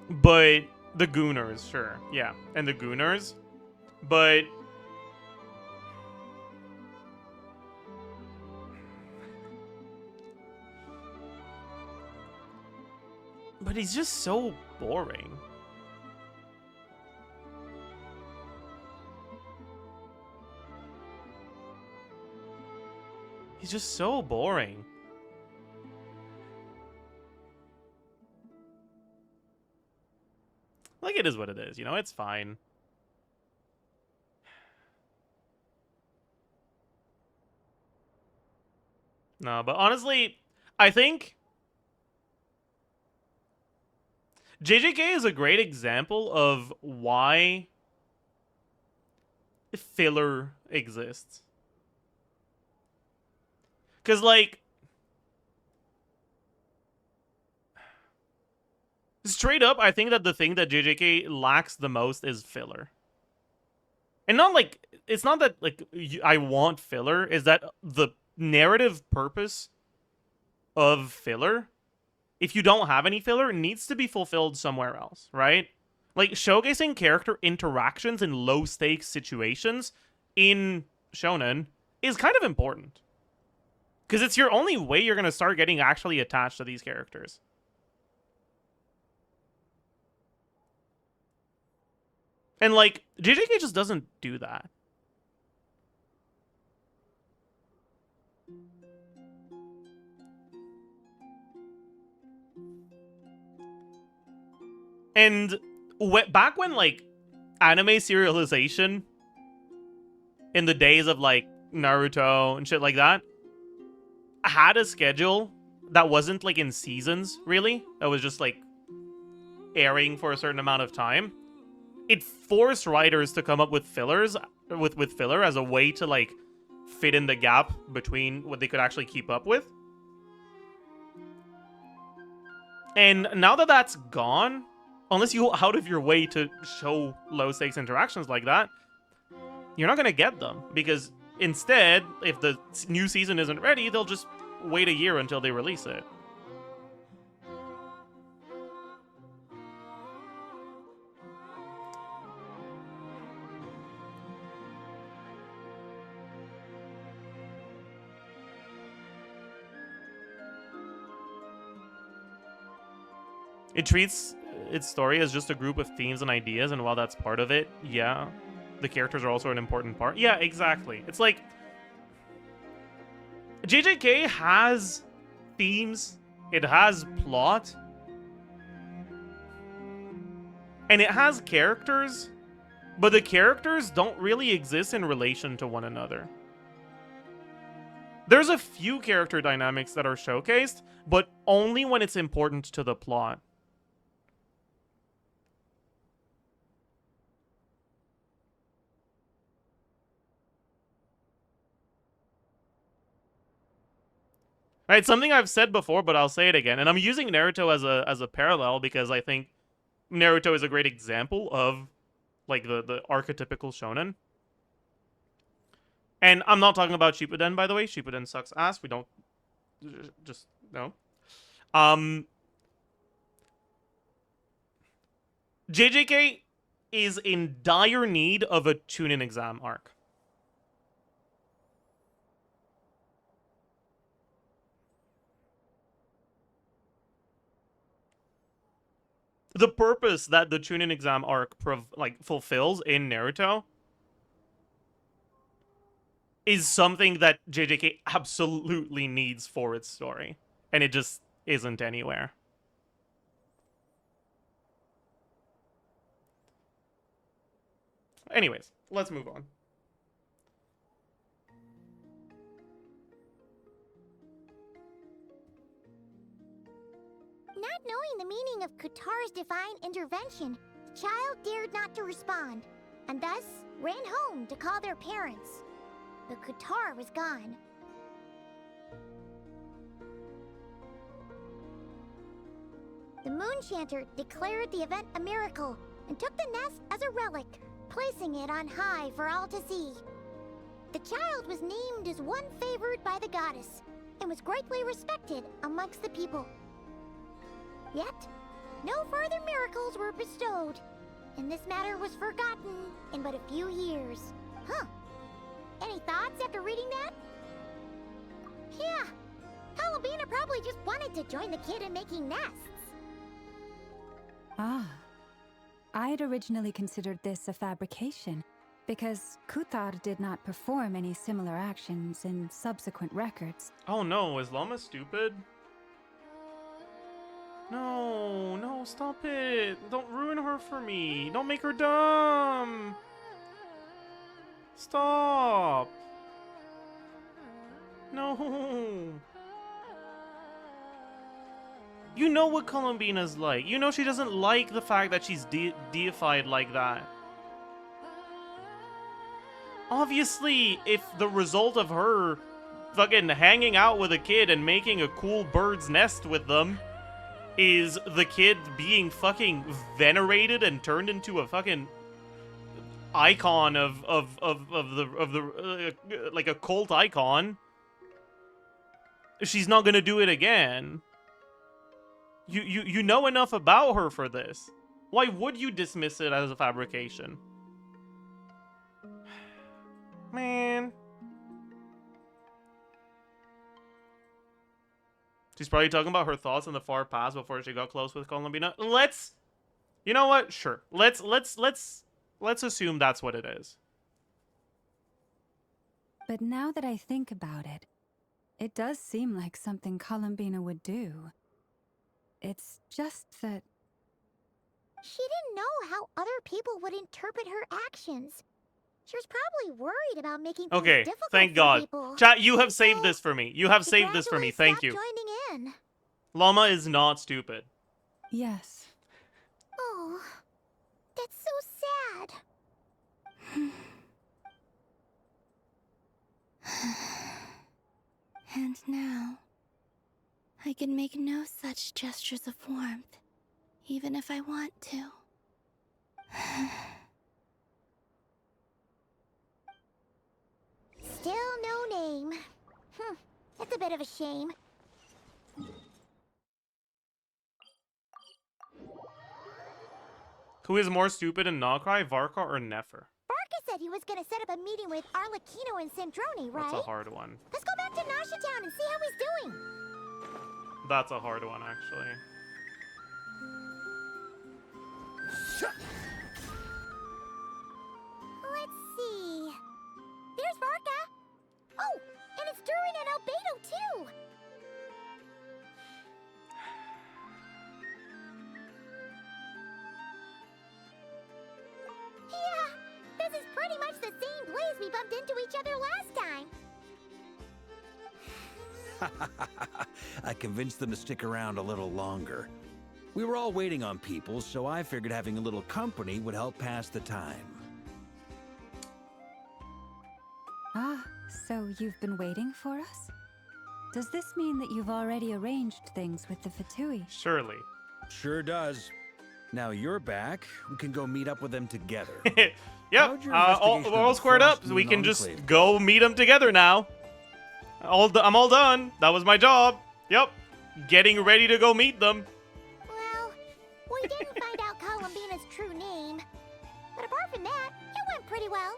But the gooners, sure. Yeah, and the gooners. But he's just so boring. He's just so boring. Like, it is what it is, you know? It's fine. No, but honestly, I think JJK is a great example of why filler exists. Because, like, straight up, I think that the thing that JJK lacks the most is filler. And not like, it's not that like I want filler, is that the narrative purpose of filler, if you don't have any filler, needs to be fulfilled somewhere else, right? Like, showcasing character interactions in low-stakes situations in shonen is kind of important. Because it's your only way you're going to start getting actually attached to these characters. And, like, JJK just doesn't do that. And back when, like, anime serialization in the days of, like, Naruto and shit like that had a schedule that wasn't, like, in seasons, really. That was just, like, airing for a certain amount of time. It forced writers to come up with fillers, with filler as a way to, like, fit in the gap between what they could actually keep up with. And now that that's gone, unless you go out of your way to show low-stakes interactions like that, you're not going to get them. Because instead, if the new season isn't ready, they'll just wait a year until they release it. It treats its story as just a group of themes and ideas, and while that's part of it, yeah, the characters are also an important part. Yeah, exactly. It's like, JJK has themes, it has plot, and it has characters, but the characters don't really exist in relation to one another. There's a few character dynamics that are showcased, but only when it's important to the plot. Right, something I've said before, but I'll say it again. And I'm using Naruto as a parallel because I think Naruto is a great example of, like, the archetypical shonen. And I'm not talking about Shippuden, by the way. Shippuden sucks ass. We don't... Just... No. JJK is in dire need of a Chunin exam arc. The purpose that the Chunin exam arc fulfills in Naruto is something that JJK absolutely needs for its story, and it just isn't anywhere. Anyways, let's move on. Not knowing the meaning of Kutar's divine intervention, the child dared not to respond, and thus ran home to call their parents. But Kutar was gone. The moon chanter declared the event a miracle and took the nest as a relic, placing it on high for all to see. The child was named as one favored by the goddess and was greatly respected amongst the people. Yet, no further miracles were bestowed, and this matter was forgotten in but a few years. Huh. Any thoughts after reading that? Yeah, Columbina probably just wanted to join the kid in making nests. Ah. I'd originally considered this a fabrication, because Kutar did not perform any similar actions in subsequent records. Oh no, is Lauma stupid? No, no, stop it. Don't ruin her for me. Don't make her dumb. Stop. No. You know what Columbina's like. You know she doesn't like the fact that she's deified like that. Obviously, if the result of her fucking hanging out with a kid and making a cool bird's nest with them is the kid being fucking venerated and turned into a fucking icon of the like a cult icon. She's not gonna do it again. You know enough about her for this. Why would you dismiss it as a fabrication? Man. She's probably talking about her thoughts in the far past before she got close with Columbina. You know what? Sure. Let's assume that's what it is. But now that I think about it, it does seem like something Columbina would do. It's just that... She didn't know how other people would interpret her actions. She was probably worried about making things Okay, difficult thank for God. people. Chat, you have saved this for me. You have saved this for me. Thank you. Joining in. Lauma is not stupid. Yes. Oh, that's so sad. And now, I can make no such gestures of warmth, even if I want to. Still no name. That's a bit of a shame. Who is more stupid in Krai, Varka, or Nefer? Barca said he was gonna set up a meeting with Arlecchino and Sandrone, right? That's a hard one. Let's go back to Nasha Town and see how he's doing. That's a hard one, actually. Let's see. There's Varka. Oh, and it's durin and albedo too. Yeah, this is pretty much the same place we bumped into each other last time. I convinced them to stick around a little longer. We were all waiting on people, so I figured having a little company would help pass the time. Ah, so you've been waiting for us? Does this mean that you've already arranged things with the fatui? Surely. Sure does. Now you're back, we can go meet up with them together. Yep, we're all squared up, so we can just go meet them together now. I'm all done. That was my job. Yep, getting ready to go meet them. Well, we didn't find out Columbina's true name. But apart from that, it went pretty well.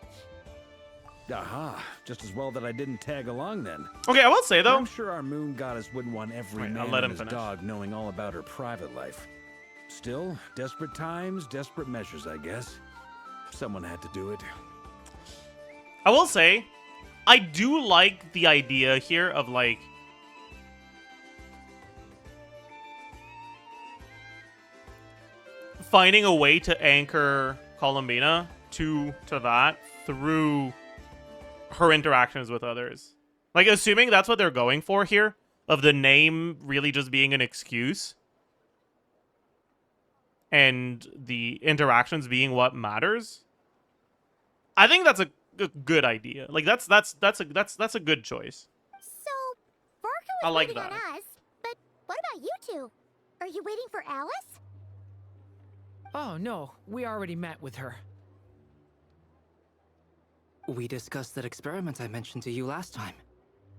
Aha, just as well that I didn't tag along then. Okay, I will say though, I'm sure our moon goddess wouldn't want every man and his dog knowing all about her private life. Still, desperate times, desperate measures, I guess. Someone had to do it. I will say, I do like the idea here of like finding a way to anchor Columbina to that through her interactions with others. Like, assuming that's what they're going for here, of the name really just being an excuse and the interactions being what matters. I think that's a good idea. Like, that's a good choice. So, Varka was waiting on us, but what about you two? Are you waiting for Alice? Oh, no. We already met with her. We discussed that experiment I mentioned to you last time.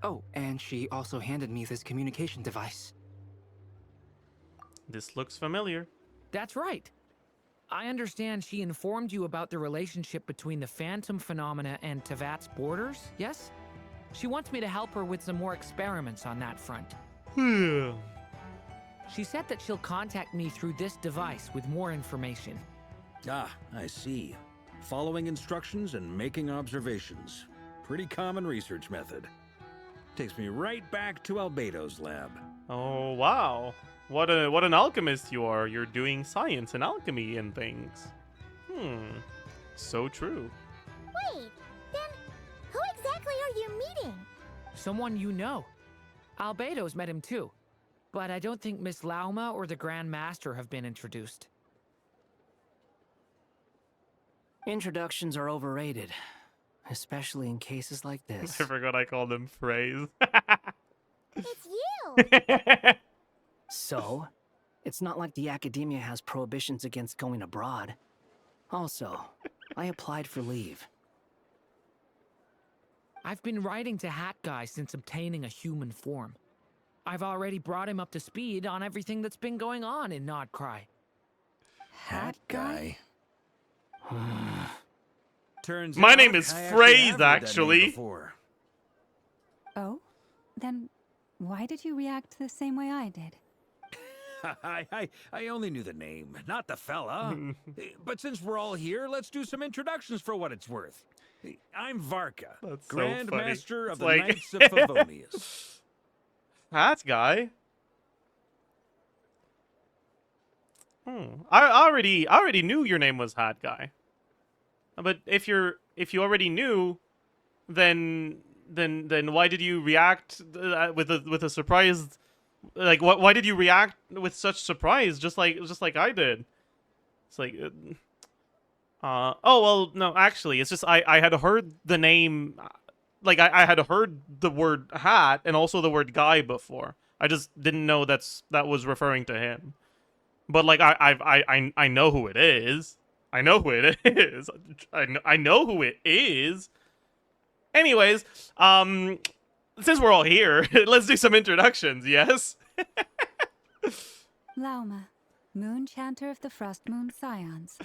Oh, and she also handed me this communication device. This looks familiar. That's right. I understand she informed you about the relationship between the phantom phenomena and Tevat's borders, yes? She wants me to help her with some more experiments on that front. She said that she'll contact me through this device with more information. Ah, I see. Following instructions and making observations. Pretty common research method. Takes me right back to Albedo's lab. Oh, wow. What an alchemist you are. You're doing science and alchemy and things. So true. Wait, then who exactly are you meeting? Someone you know. Albedo's met him too. But I don't think Miss Lauma or the Grand Master have been introduced. Introductions are overrated. Especially in cases like this. I forgot I called him Phrase. It's you! So, It's not like the academia has prohibitions against going abroad. Also, I applied for leave. I've been writing to Hat Guy since obtaining a human form. I've already brought him up to speed on everything that's been going on in Nod Krai. Hat Guy? Turns My out name is I Phrase, have heard that name actually. before. Oh? Then why did you react the same way I did? I only knew the name, not the fella. But since we're all here, let's do some introductions for what it's worth. I'm Varka, That's so Grand funny. Master of It's the like- Knights of Favonius. Hat Guy? I already knew your name was Hat Guy. But if you already knew, then why did you react with a surprise? Like why did you react with such surprise, just like I did? It's like, oh well, no, actually, it's just I had heard the name, like I had heard the word hat and also the word guy before. I just didn't know that was referring to him. But like I know who it is. I know who it is. I know who it is. Anyways, since we're all here, let's do some introductions, yes? Lauma, Moon Chanter of the Frost Moon Scions.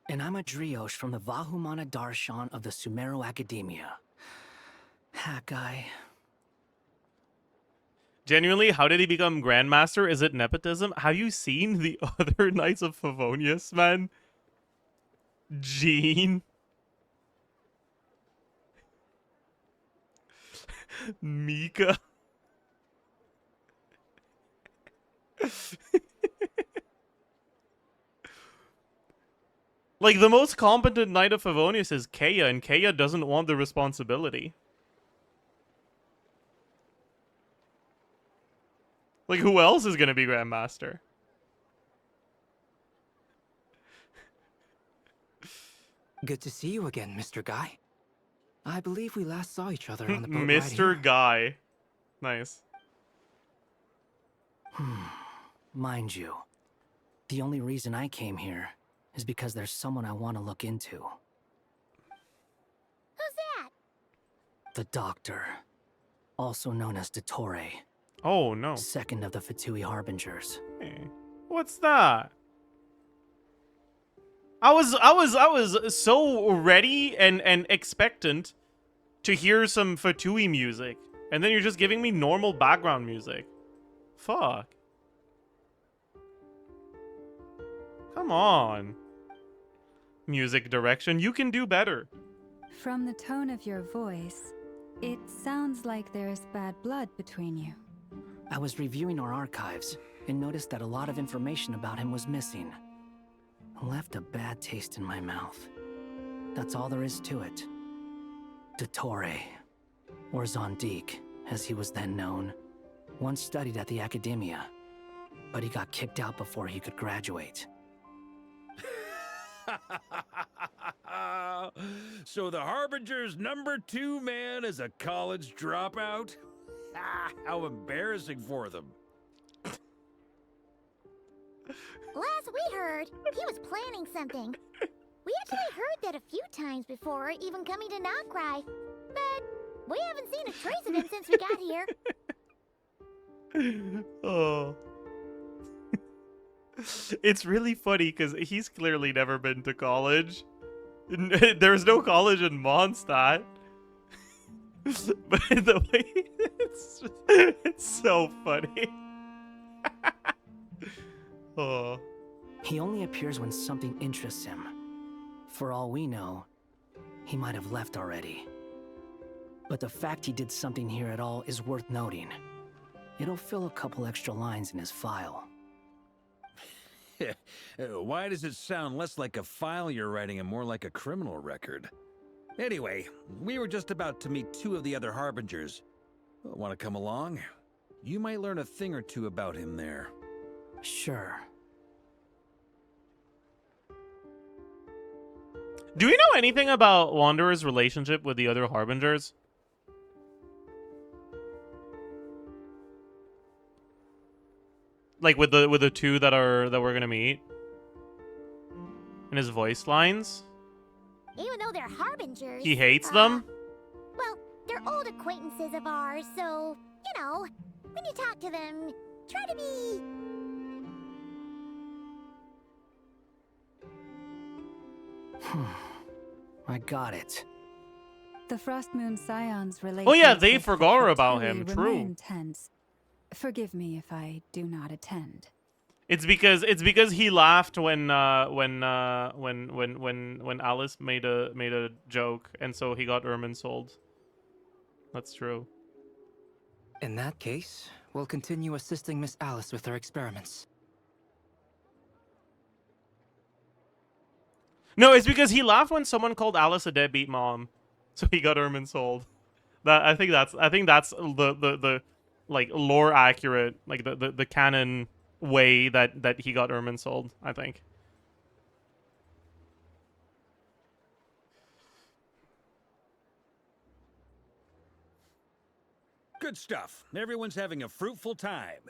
And I'm a Drioche from the Vahumana Darshan of the Sumero Academia. Hat Guy. Genuinely, how did he become Grandmaster? Is it nepotism? Have you seen the other Knights of Favonius, man? Jean? Mika? Like, the most competent Knight of Favonius is Kea, and Kea doesn't want the responsibility. Like, who else is gonna be Grandmaster? Good to see you again, Mr. Guy. I believe we last saw each other on the boat ride Mr. here. Guy. Nice. Mind you, the only reason I came here is because there's someone I want to look into. Who's that? The Doctor, also known as Dottore. Oh, no. Second of the Fatui Harbingers. Hey, what's that? I was so ready and expectant to hear some Fatui music, and then you're just giving me normal background music. Fuck. Come on. Music direction, you can do better. From the tone of your voice, it sounds like there's bad blood between you. I was reviewing our archives and noticed that a lot of information about him was missing. Left a bad taste in my mouth. That's all there is to it. Dottore, or Zondique, as he was then known, once studied at the Academia, but he got kicked out before he could graduate. So the Harbinger's #2 man is a college dropout? How embarrassing for them. Last we heard, he was planning something. We actually heard that a few times before, even coming to Nod Krai. But we haven't seen a trace of him since we got here. Oh. It's really funny because he's clearly never been to college. There's no college in Mondstadt. But the way it's so funny. Oh. He only appears when something interests him. For all we know, he might have left already. But the fact he did something here at all is worth noting. It'll fill a couple extra lines in his file. Why does it sound less like a file you're writing and more like a criminal record? Anyway, we were just about to meet 2 of the other Harbingers. Want to come along? You might learn a thing or two about him there. Sure. Do we know anything about Wanderer's relationship with the other Harbingers? Like with the two that we're gonna meet. And his voice lines. Even though they're harbingers. He hates them? Well, they're old acquaintances of ours, so, you know, when you talk to them, try to be... I got it. The Frost Moon Scions relate. Oh yeah, they forgot about him. True. Tense. Forgive me if I do not attend. It's because he laughed when Alice made a joke, and so he got Irminsold. That's true. In that case, we'll continue assisting Miss Alice with her experiments. No, it's because he laughed when someone called Alice a deadbeat mom, so he got Irminsold. I think that's the like lore accurate, like the canon way that he got Irminsold, I think. Good stuff. Everyone's having a fruitful time.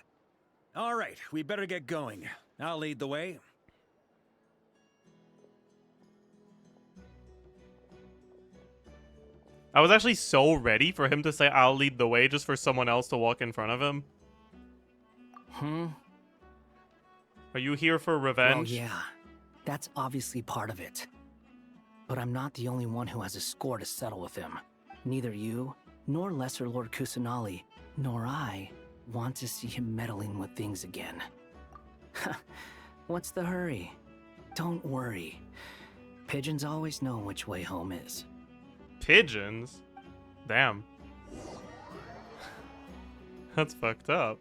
All right, we better get going. I'll lead the way. I was actually so ready for him to say I'll lead the way just for someone else to walk in front of him. Are you here for revenge? Well, yeah. That's obviously part of it. But I'm not the only one who has a score to settle with him. Neither you, nor Lesser Lord Kusanali, nor I want to see him meddling with things again. What's the hurry? Don't worry. Pigeons always know which way home is. Pigeons? Damn. That's fucked up.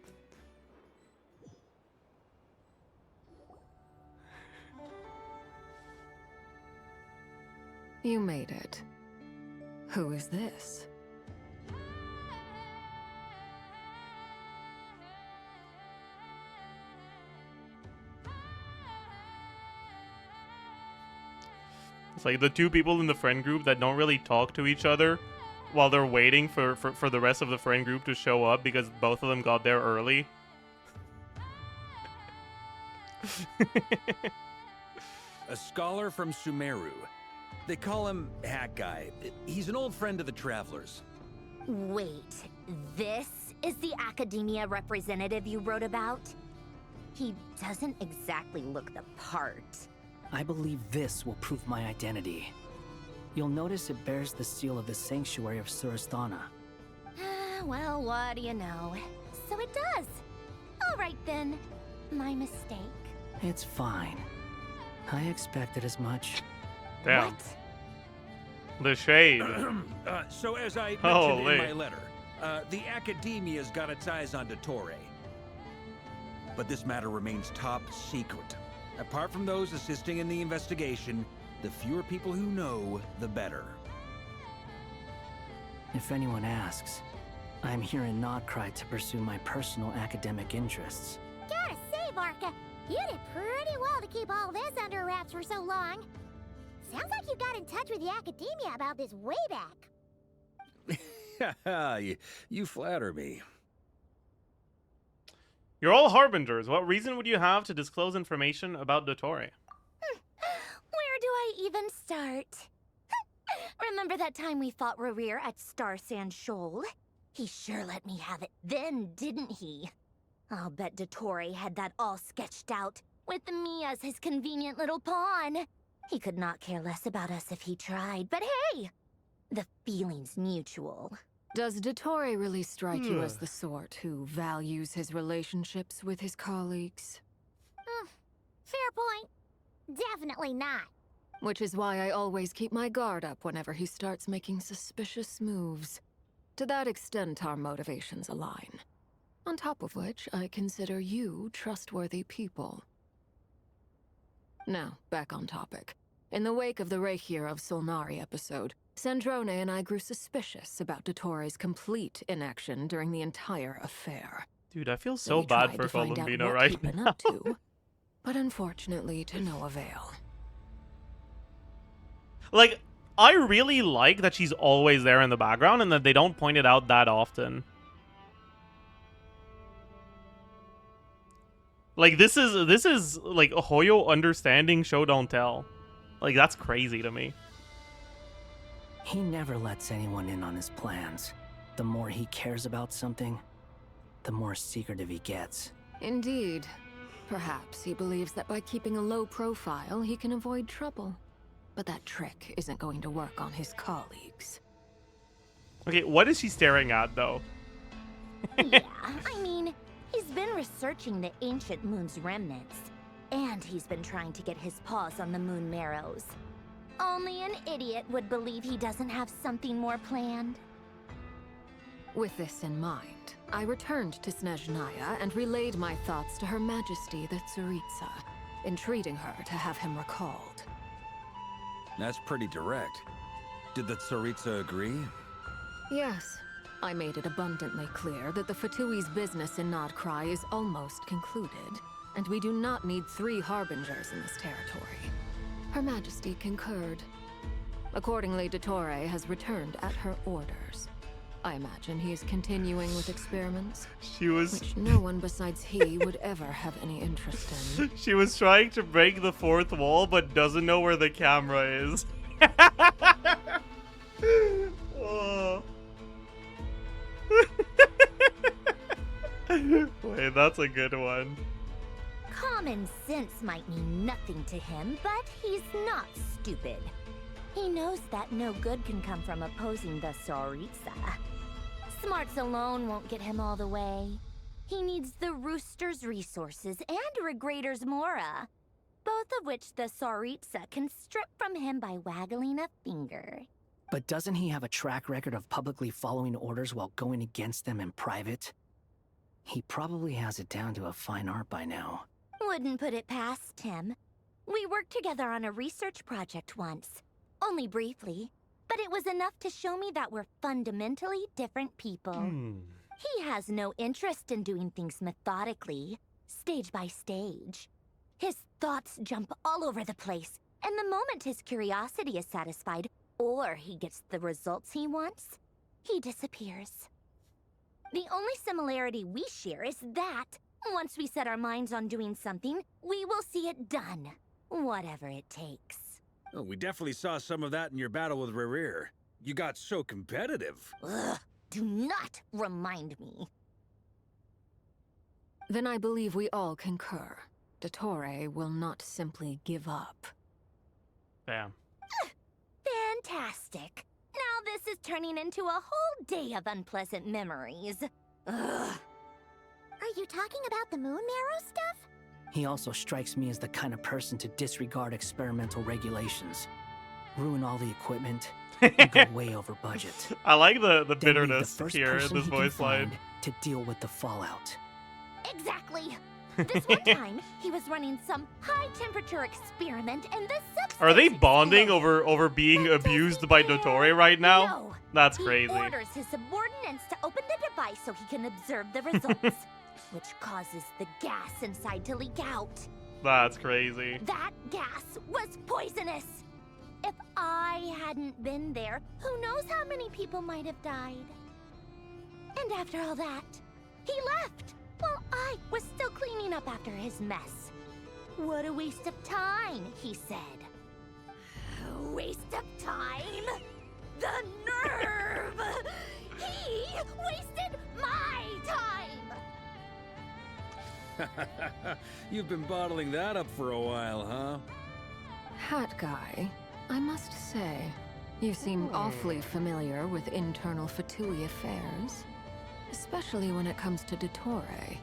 You made it. Who is this? It's like the two people in the friend group that don't really talk to each other while they're waiting for the rest of the friend group to show up because both of them got there early. A scholar from Sumeru. They call him Hat Guy. He's an old friend of the Travelers. Wait, this is the academia representative you wrote about? He doesn't exactly look the part. I believe this will prove my identity. You'll notice it bears the seal of the Sanctuary of Surasthana. Well, what do you know? So it does. All right then. My mistake. It's fine. I expected as much. Damn. What? The shade. So as I mentioned in my letter, the Academia's got its eyes on dottore. But this matter remains top secret. Apart from those assisting in the investigation, the fewer people who know, the better. If anyone asks, I'm here in Krai to pursue my personal academic interests. Gotta say, Varka, you did pretty well to keep all this under wraps for so long. Sounds like you got in touch with the academia about this way back. You flatter me. You're all harbingers. What reason would you have to disclose information about dottore? Where do I even start? Remember that time we fought Rerir at Star Sand Shoal? He sure let me have it then, didn't he? I'll bet dottore had that all sketched out, with me as his convenient little pawn. He could not care less about us if he tried, but hey! The feeling's mutual. Does dottore really strike you as the sort who values his relationships with his colleagues? Fair point. Definitely not. Which is why I always keep my guard up whenever he starts making suspicious moves. To that extent, our motivations align. On top of which, I consider you trustworthy people. Now, back on topic. In the wake of the Reikir of Solnari episode, Sandrone and I grew suspicious about dottore's complete inaction during the entire affair. Dude, I feel so bad for Columbina right now. Up to, but unfortunately to no avail. Like, I really like that she's always there in the background and that they don't point it out that often. Like, this is like Hoyo understanding show don't tell. Like, that's crazy to me. He never lets anyone in on his plans. The more he cares about something, the more secretive he gets. Indeed. Perhaps he believes that by keeping a low profile, he can avoid trouble. But that trick isn't going to work on his colleagues. Okay, what is she staring at, though? Yeah, I mean, he's been researching the ancient moon's remnants. And he's been trying to get his paws on the moon marrows. Only an idiot would believe he doesn't have something more planned. With this in mind, I returned to Snezhnaya and relayed my thoughts to Her Majesty the Tsaritsa, entreating her to have him recalled. That's pretty direct. Did the Tsaritsa agree? Yes. I made it abundantly clear that the Fatui's business in Krai is almost concluded, and we do not need 3 harbingers in this territory. Her Majesty concurred. Accordingly, Dottore has returned at her orders. I imagine he is continuing with experiments, which no one besides he would ever have any interest in. She was trying to break the 4th wall, but doesn't know where the camera is. Oh. Wait, that's a good one. Common sense might mean nothing to him, but he's not stupid. He knows that no good can come from opposing the Tsaritsa. Smarts alone won't get him all the way. He needs the Rooster's resources and Regrator's Mora, both of which the Tsaritsa can strip from him by waggling a finger. But doesn't he have a track record of publicly following orders while going against them in private? He probably has it down to a fine art by now. Wouldn't put it past him. We worked together on a research project once. Only briefly, but it was enough to show me that we're fundamentally different people. He has no interest in doing things methodically, stage by stage. His thoughts jump all over the place, and the moment his curiosity is satisfied, or he gets the results he wants, he disappears. The only similarity we share is that, once we set our minds on doing something, we will see it done, whatever it takes. Oh, we definitely saw some of that in your battle with Rerir. You got so competitive. Ugh, do not remind me. Then I believe we all concur. Dottore will not simply give up. Bam. Fantastic. Now this is turning into a whole day of unpleasant memories. Ugh. Are you talking about the moon marrow stuff? He also strikes me as the kind of person to disregard experimental regulations, ruin all the equipment, and go way over budget. I like the Then bitterness the first here in person this he can voice line. find to deal with the fallout. Exactly. This one time, he was running some high-temperature experiment, and the substance Are they bonding over being abused by Dottore right now? No. That's He crazy. orders his subordinates to open the device so he can observe the results, which causes the gas inside to leak out. That's crazy. That gas was poisonous. If I hadn't been there, who knows how many people might have died. And after all that, he left while I was still cleaning up after his mess. What a waste of time, he said. A waste of time? The nerve! He wasted my time! You've been bottling that up for a while, huh? Hat guy, I must say, you seem awfully familiar with internal Fatui affairs. Especially when it comes to Dottore.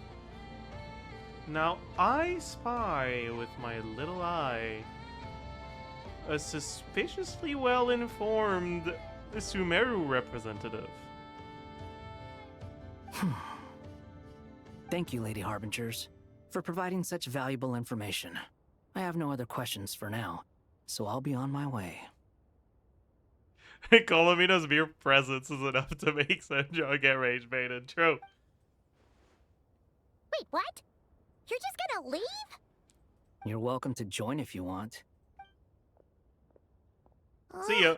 Now, I spy with my little eye a suspiciously well-informed Sumeru representative. Thank you, Lady Harbingers, for providing such valuable information. I have no other questions for now, so I'll be on my way. Columbina's mere presence is enough to make Senjo get rage baited. True. Wait, what? You're just gonna leave? You're welcome to join if you want. See ya.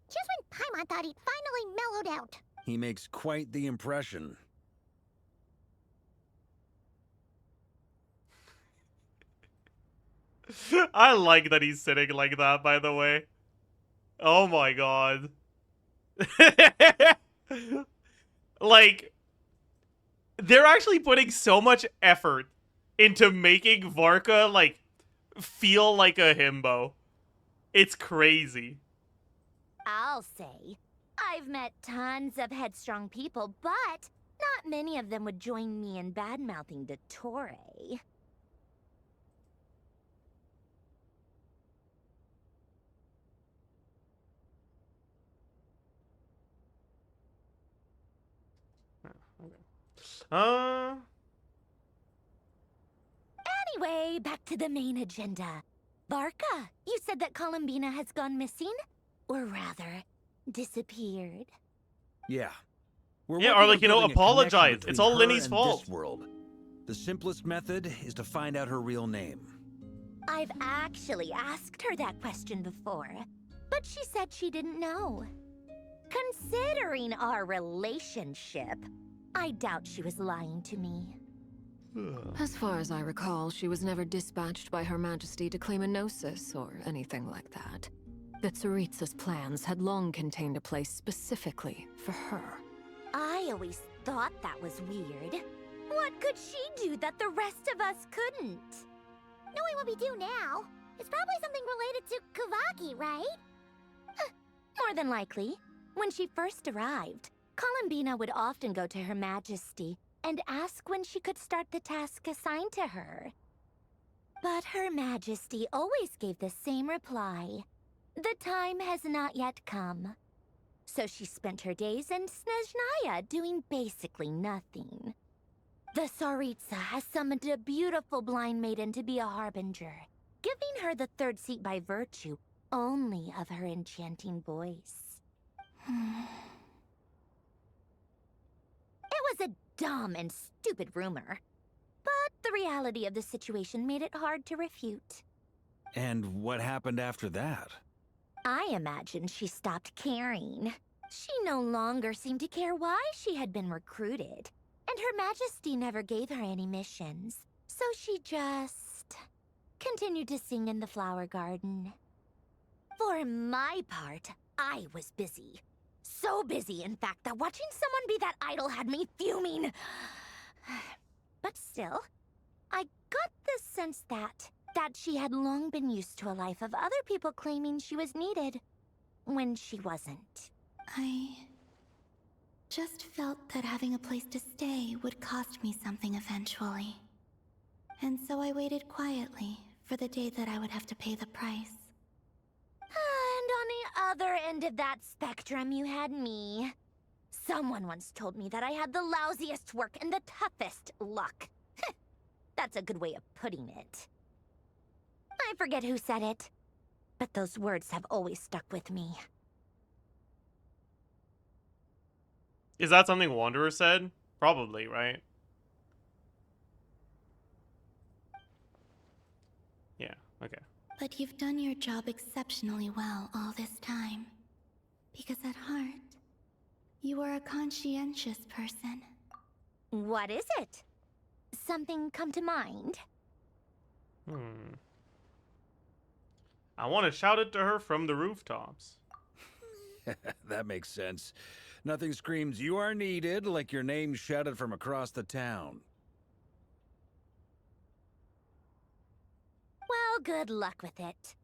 Just when Paimon thought he'd finally mellowed out. He makes quite the impression. I like that he's sitting like that, by the way. Oh my god. Like, they're actually putting so much effort into making Varka, like, feel like a himbo. It's crazy. I'll say, I've met tons of headstrong people, but not many of them would join me in bad-mouthing dottore. Anyway, back to the main agenda. Varka, you said that Columbina has gone missing? Or rather, disappeared. Yeah. We're Yeah, working on Arlecchino, building a connection apologize. It's between all her Linny's and fault. This world. The simplest method is to find out her real name. I've actually asked her that question before, but she said she didn't know. Considering our relationship, I doubt she was lying to me. As far as I recall, she was never dispatched by Her Majesty to claim a gnosis or anything like that. The Tsaritsa's plans had long contained a place specifically for her. I always thought that was weird. What could she do that the rest of us couldn't? Knowing what we do now, it's probably something related to Kavaki, right? More than likely. When she first arrived, Columbina would often go to Her Majesty and ask when she could start the task assigned to her. But Her Majesty always gave the same reply. The time has not yet come. So she spent her days in Snezhnaya doing basically nothing. The Tsaritsa has summoned a beautiful blind maiden to be a harbinger, giving her the third seat by virtue only of her enchanting voice. It was a dumb and stupid rumor, but the reality of the situation made it hard to refute. And what happened after that? I imagine she stopped caring. She no longer seemed to care why she had been recruited, and Her Majesty never gave her any missions, so she just continued to sing in the flower garden. For my part, I was busy. So busy, in fact, that watching someone be that idol had me fuming. But still, I got the sense that she had long been used to a life of other people claiming she was needed when she wasn't. I just felt that having a place to stay would cost me something eventually. And so I waited quietly for the day that I would have to pay the price. And on the other end of that spectrum, you had me. Someone once told me that I had the lousiest work and the toughest luck. That's a good way of putting it. I forget who said it, but those words have always stuck with me. Is that something Wanderer said? Probably, right? Yeah, okay. But you've done your job exceptionally well all this time. Because at heart, you are a conscientious person. What is it? Something come to mind? I want to shout it to her from the rooftops. That makes sense. Nothing screams you are needed like your name shouted from across the town. Well, good luck with it.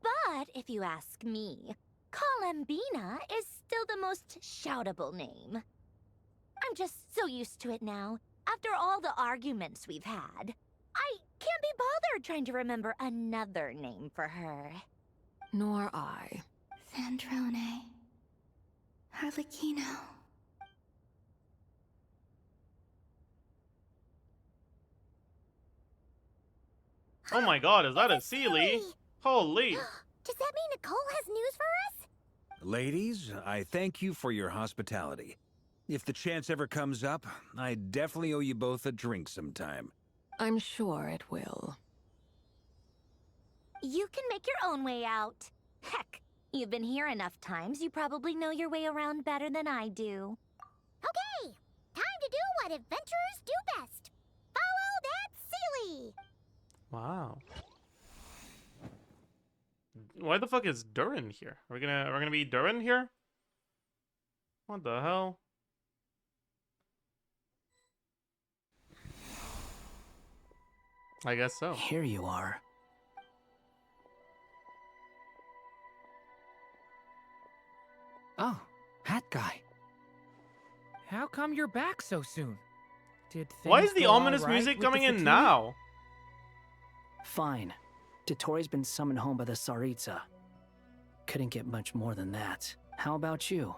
But if you ask me, Columbina is still the most shoutable name. I'm just so used to it now. After all the arguments we've had, I can't be bothered trying to remember another name for her. Nor I. Sandrone. Arlecchino. Oh my god, is that a Sealy? Holy. Does that mean Nicole has news for us? Ladies, I thank you for your hospitality. If the chance ever comes up, I definitely owe you both a drink sometime. I'm sure it will. You can make your own way out. Heck, you've been here enough times, you probably know your way around better than I do. Okay, time to do what adventurers do best. Follow that Sealy! Wow. Why the fuck is Durin here? Are we gonna be Durin here? What the hell? I guess so. Here you are. Oh, hat guy. How come you're back so soon? Did Why things is the go all ominous right music with the coming in fatui? now? Fine. Dottore's been summoned home by the Tsaritsa. Couldn't get much more than that. How about you?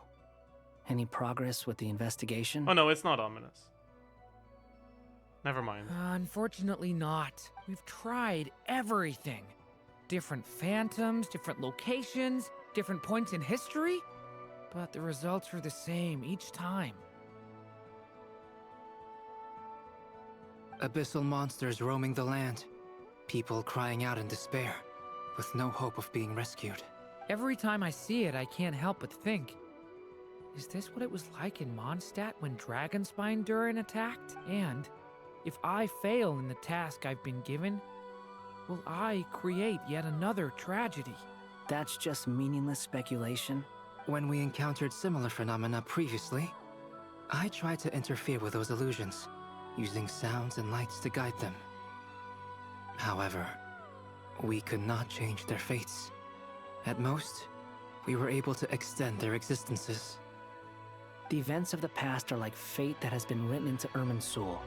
Any progress with the investigation? Oh no, it's not ominous. Never mind. Unfortunately not. We've tried everything. Different phantoms, different locations, different points in history. But the results are the same each time. Abyssal monsters roaming the land. People crying out in despair, with no hope of being rescued. Every time I see it, I can't help but think, is this what it was like in Mondstadt when Dragonspine Durin attacked? And if I fail in the task I've been given, will I create yet another tragedy? That's just meaningless speculation. When we encountered similar phenomena previously, I tried to interfere with those illusions, using sounds and lights to guide them. However, we could not change their fates. At most, we were able to extend their existences. The events of the past are like fate that has been written into Irminsul.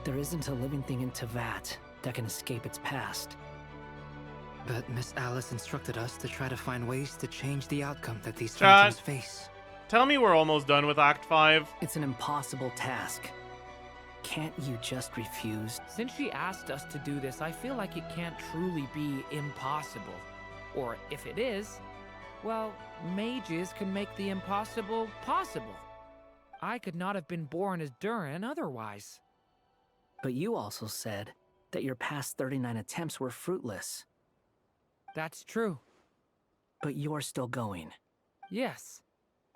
There isn't a living thing in Teyvat that can escape its past. But Miss Alice instructed us to try to find ways to change the outcome that these Chat, phantoms face. Tell me we're almost done with Act 5. It's an impossible task. Can't you just refuse? Since she asked us to do this, I feel like it can't truly be impossible. Or if it is, well, mages can make the impossible possible. I could not have been born as Durin otherwise. But you also said that your past 39 attempts were fruitless. That's true. But you're still going. Yes.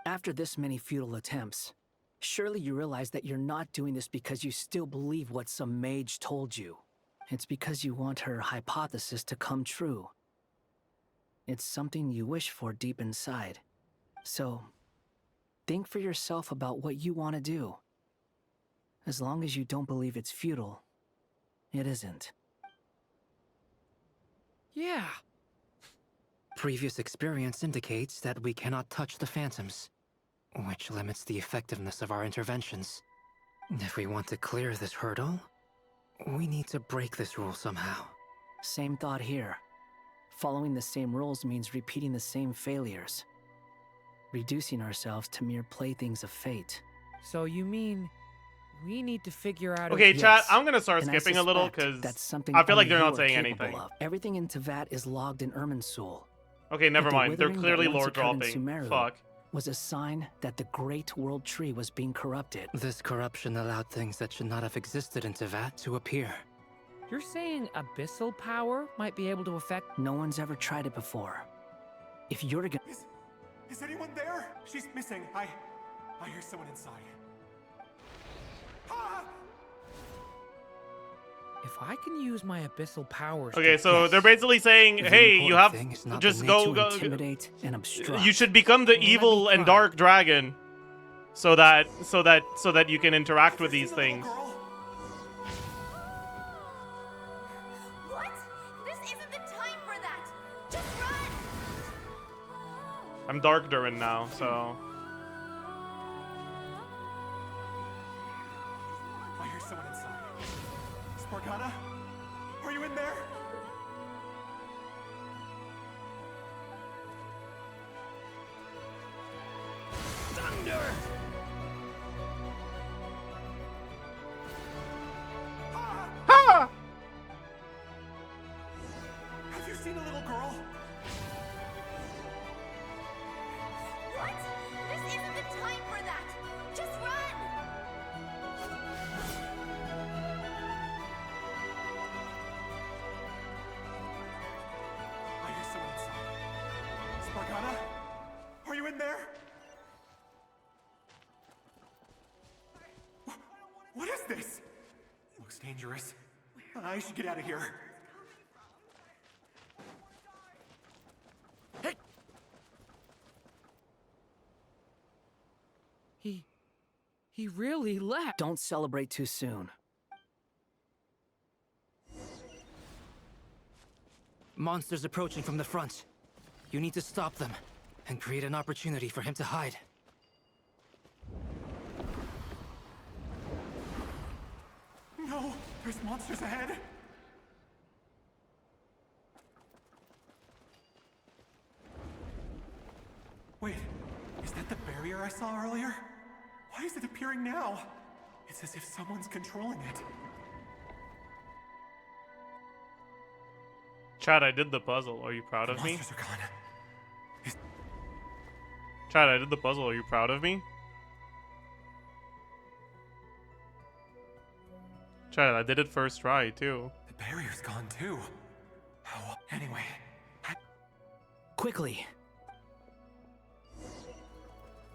After this many futile attempts, surely you realize that you're not doing this because you still believe what some mage told you. It's because you want her hypothesis to come true. It's something you wish for deep inside. So, think for yourself about what you want to do. As long as you don't believe it's futile, it isn't. Yeah. Previous experience indicates that we cannot touch the phantoms, which limits the effectiveness of our interventions. If we want to clear this hurdle, we need to break this rule somehow. Same thought here. Following the same rules means repeating the same failures. Reducing ourselves to mere playthings of fate. So you mean we need to figure out... Okay, Yes. chat, I'm gonna start And I skipping a little suspect because that's something I feel like only they're you not are saying capable anything. of. Everything in Teyvat is logged in Irminsul. Okay, never But the mind. They're withering clearly that once lore occurred in dropping. Sumeru Fuck. was a sign that the Great World Tree was being corrupted. This corruption allowed things that should not have existed in Teyvat to appear. You're saying abyssal power might be able to affect... No one's ever tried it before. If you're gonna... Is anyone there? She's missing. I hear someone inside. Ah! If I can use my abyssal powers... Okay, to... so they're basically saying, The hey, you important have thing is not just the go need to go. intimidate and obstruct. You should become the Let me evil and try. dark dragon, so that you can interact with these things. What? This isn't the time for that! Just run! I'm Dark Durin now, so. I hear someone inside. Spargana? Are you in there? Thunder! Ha! Have you seen a little girl? What? This isn't the time for that! Just run! I hear someone inside. Spargana? Are you in there? What is this? Looks dangerous. I should get out of here. He really left. Don't celebrate too soon. Monsters approaching from the front. You need to stop them and create an opportunity for him to hide. No, there's monsters ahead. Wait, is that the barrier I saw earlier? Why is it appearing now? It's as if someone's controlling it. Chad, I did the puzzle. Are you proud of me? Monsters are gone. Chad, I did the puzzle. Are you proud of me? Chad, I did it first try, too. The barrier's gone, too. Oh, anyway. Quickly.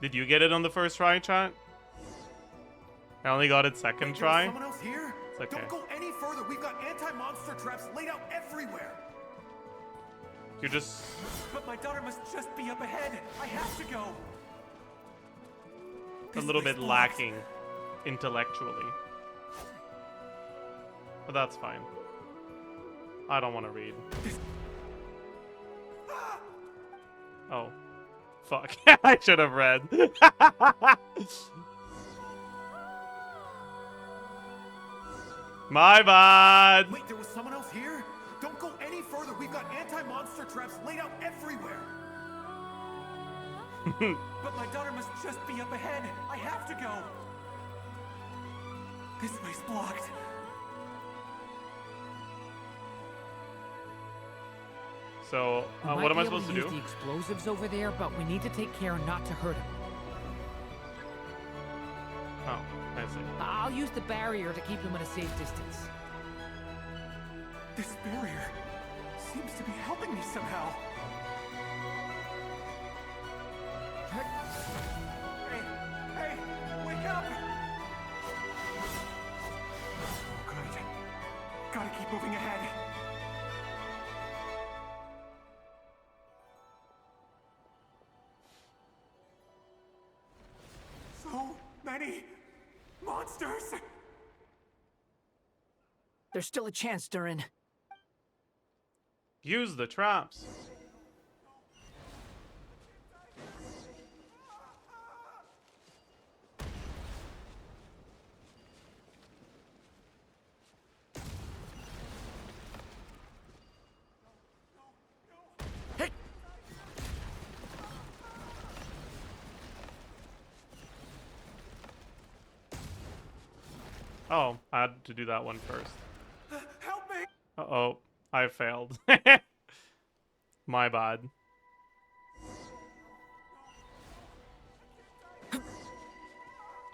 Did you get it on the first try, Chad? I only got it second try. Someone else here? It's okay. Don't go any further. We've got anti-monster traps laid out everywhere. You just... But my daughter must just be up ahead. I have to go. a little bit lacking intellectually. But that's fine. I don't want to read. Oh. Fuck. I should have read. My bad. Wait, there was someone else here? Don't go any further. We've got anti-monster traps laid out everywhere. But my daughter must just be up ahead. I have to go. This way's blocked. So, what am I supposed to do? The explosives over there, but we need to take care not to hurt him. Oh, I see. I'll use the barrier to keep him at a safe distance. This barrier seems to be helping me somehow. Hey, wake up! Good. Gotta keep moving ahead. So many monsters! There's still a chance, Durin. Use the traps. Oh, I had to do that one first. Help me! Uh-oh, I failed. My bad.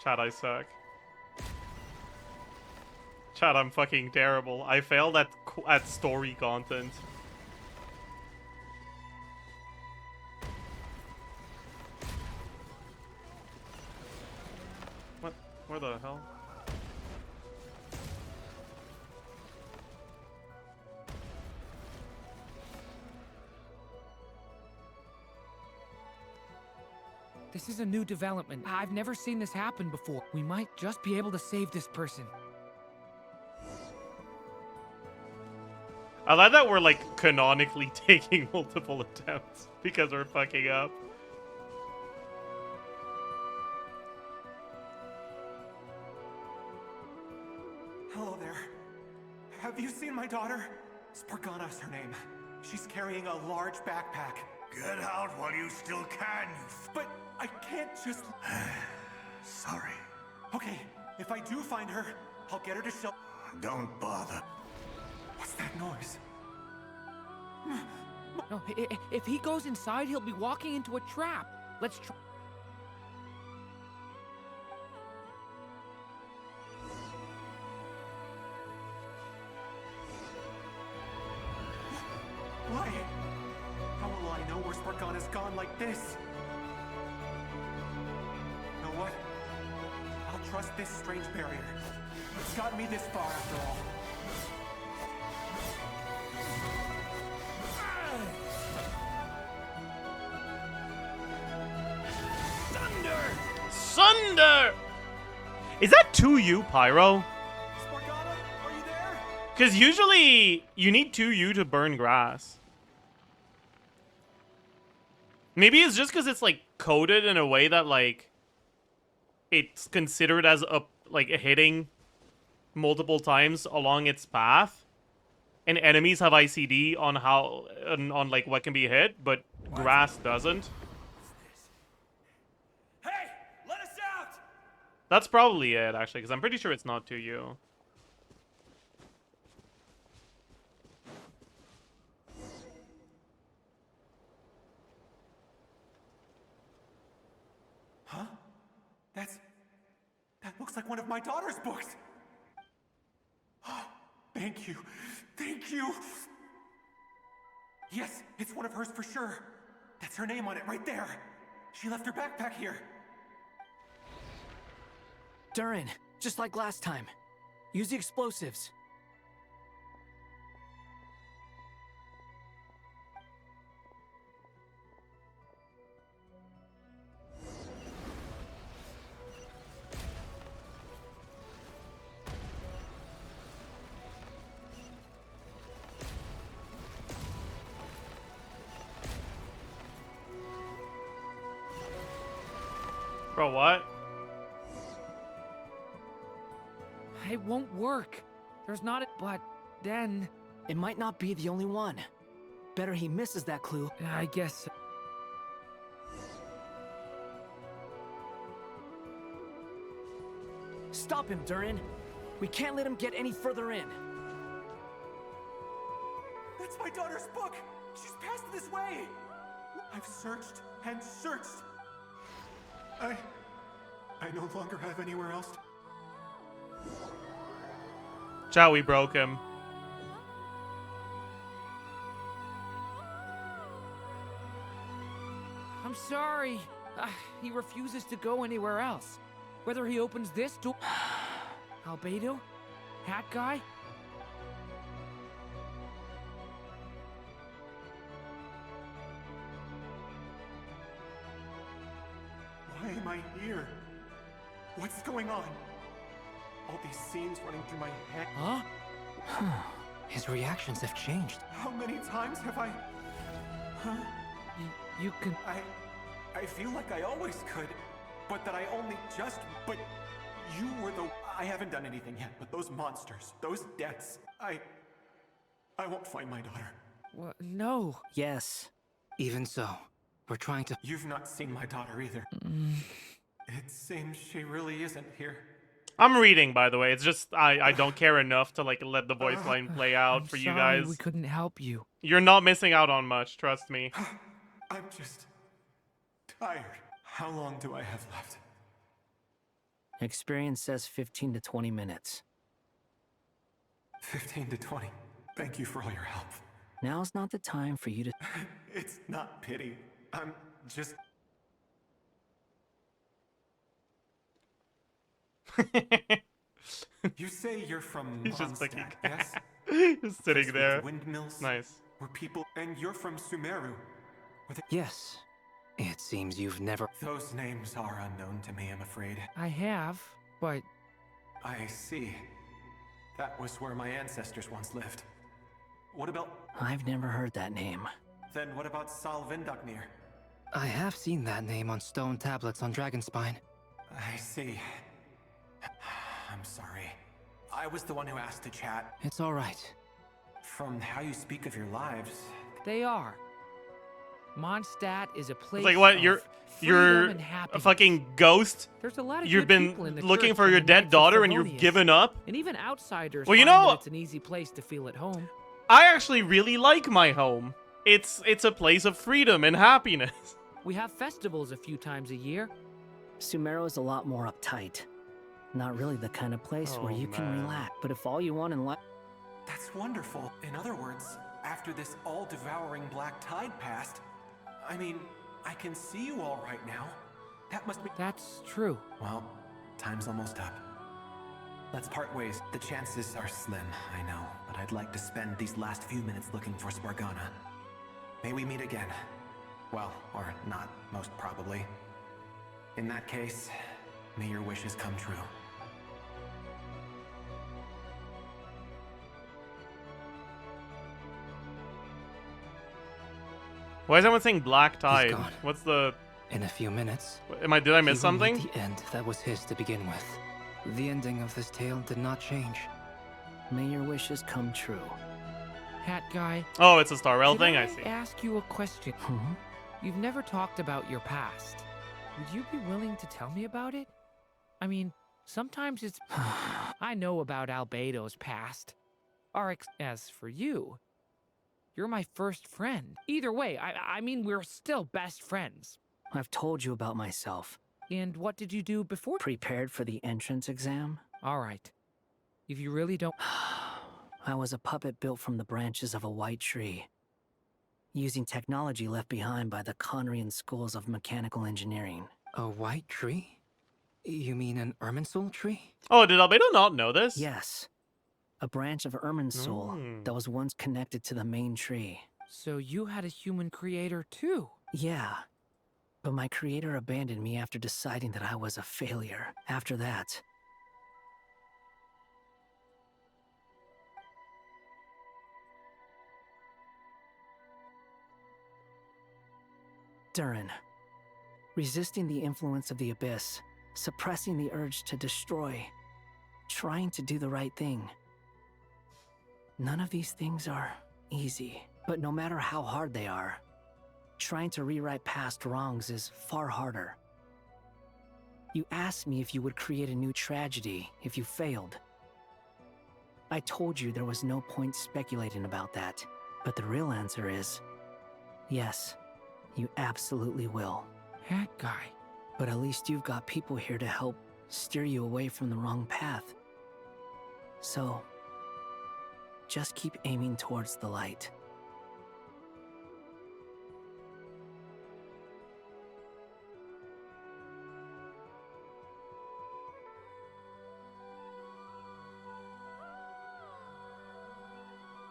Chat, I suck. Chat, I'm fucking terrible. I failed at story content. What? Where the hell? This is a new development. I've never seen this happen before. We might just be able to save this person. I like that we're like canonically taking multiple attempts because we're fucking up. Hello there. Have you seen my daughter? Spargana's her name. She's carrying a large backpack. Get out while you still can, But I can't just... Sorry. Okay, if I do find her, I'll get her to shelter. Don't bother. What's that noise? No, if he goes inside, he'll be walking into a trap. Let's try. Why? How will I know where Spargana's gone like this? You know what? I'll trust this strange barrier. It's gotten me this far after all. Son thunder! Is that 2U, Pyro? Because usually you need 2U to burn grass. Maybe it's just because it's like coded in a way that like it's considered as a like hitting multiple times along its path, and enemies have ICD on how on like what can be hit, but grass doesn't. That's probably it, actually, because I'm pretty sure it's not 2U. Huh? That looks like one of my daughter's books. Thank you. Thank you. Yes, it's one of hers for sure. That's her name on it right there. She left her backpack here. Durin, just like last time. Use the explosives. Bro, what? It won't work. There's not a... But then... It might not be the only one. Better he misses that clue. I guess... Stop him, Durin. We can't let him get any further in. That's my daughter's book. She's passed this way. I've searched and searched. I no longer have anywhere else to... Chow, we broke him. I'm sorry. He refuses to go anywhere else. Whether he opens this door... Albedo? Hat guy? Why am I here? What's going on? All these scenes running through my head. Huh? His reactions have changed. How many times have I... Huh? You can... I feel like I always could, but that I only just... But you were the... I haven't done anything yet, but those monsters, those deaths, I won't find my daughter. What? No. Yes. Even so, we're trying to... You've not seen my daughter either. It seems she really isn't here. I'm reading, by the way. It's just I don't care enough to like let the voice line play out for you guys. We couldn't help you. You're not missing out on much, trust me. I'm just tired. How long do I have left? Experience says 15 to 20 minutes. 15 to 20. Thank you for all your help. Now's not the time for you to... It's not pity. I'm just... You say you're from He's just Mondstadt, like yes? Just sitting there. Windmills. Nice. Where people... And you're from Sumeru. Yes. It seems you've never... Those names are unknown to me, I'm afraid. I have, but... I see. That was where my ancestors once lived. What about... I've never heard that name. Then what about Salvindaknir? I have seen that name on stone tablets on Dragonspine. I see. I'm sorry. I was the one who asked to chat. It's all right. From how you speak of your lives... They are. Mondstadt is a place. It's like what? of You're freedom and a happiness. fucking ghost. There's a lot of You've good people in been the looking church for and your the dead Knights of daughter and you've Favonius. given up. And even outsiders Well, you find know, that it's an easy place to feel at home. I actually really like my home. It's a place of freedom and happiness. We have festivals a few times a year. Sumeru is a lot more uptight. Not really the kind of place where you can relax. But if all you want in life... That's wonderful. In other words, after this all-devouring black tide passed, I mean, I can see you all right now. That must be... That's true. Well, time's almost up. Let's part ways. The chances are slim, I know, but I'd like to spend these last few minutes looking for Spargana. May we meet again. Well, or not, most probably. In that case, May your wishes come true. Why is everyone saying black tide? gone. What's the... In a few minutes, Did I miss he will something? meet the end that was his to begin with. The ending of this tale did not change. May your wishes come true. Hat guy. Oh, it's a Star Rail Could thing? I see. Ask you a question. You've never talked about your past. Would you be willing to tell me about it? I mean, sometimes it's... I know about Albedo's past. As for you, you're my first friend. Either way, I mean, we're still best friends. I've told you about myself. And what did you do before? Prepared for the entrance exam? All right. If you really don't... I was a puppet built from the branches of a white tree, using technology left behind by the Conrian schools of mechanical engineering. A white tree? You mean an Irminsul tree? Oh, did Albedo not know this? Yes. A branch of Irminsul that was once connected to the main tree. So you had a human creator too? Yeah. But my creator abandoned me after deciding that I was a failure. After that, Durin. Resisting the influence of the abyss, suppressing the urge to destroy, trying to do the right thing. None of these things are easy, but no matter how hard they are, trying to rewrite past wrongs is far harder. You asked me if you would create a new tragedy if you failed. I told you there was no point speculating about that, but the real answer is, yes, you absolutely will. Hat guy. But at least you've got people here to help steer you away from the wrong path. So, just keep aiming towards the light.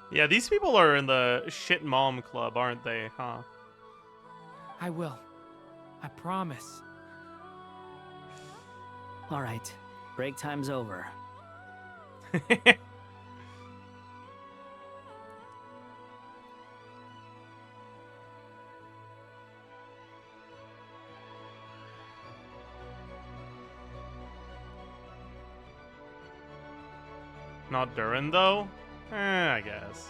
Yeah, these people are in the shit mom club, aren't they, huh? I will. I promise. All right, break time's over. Not Durin, though? I guess.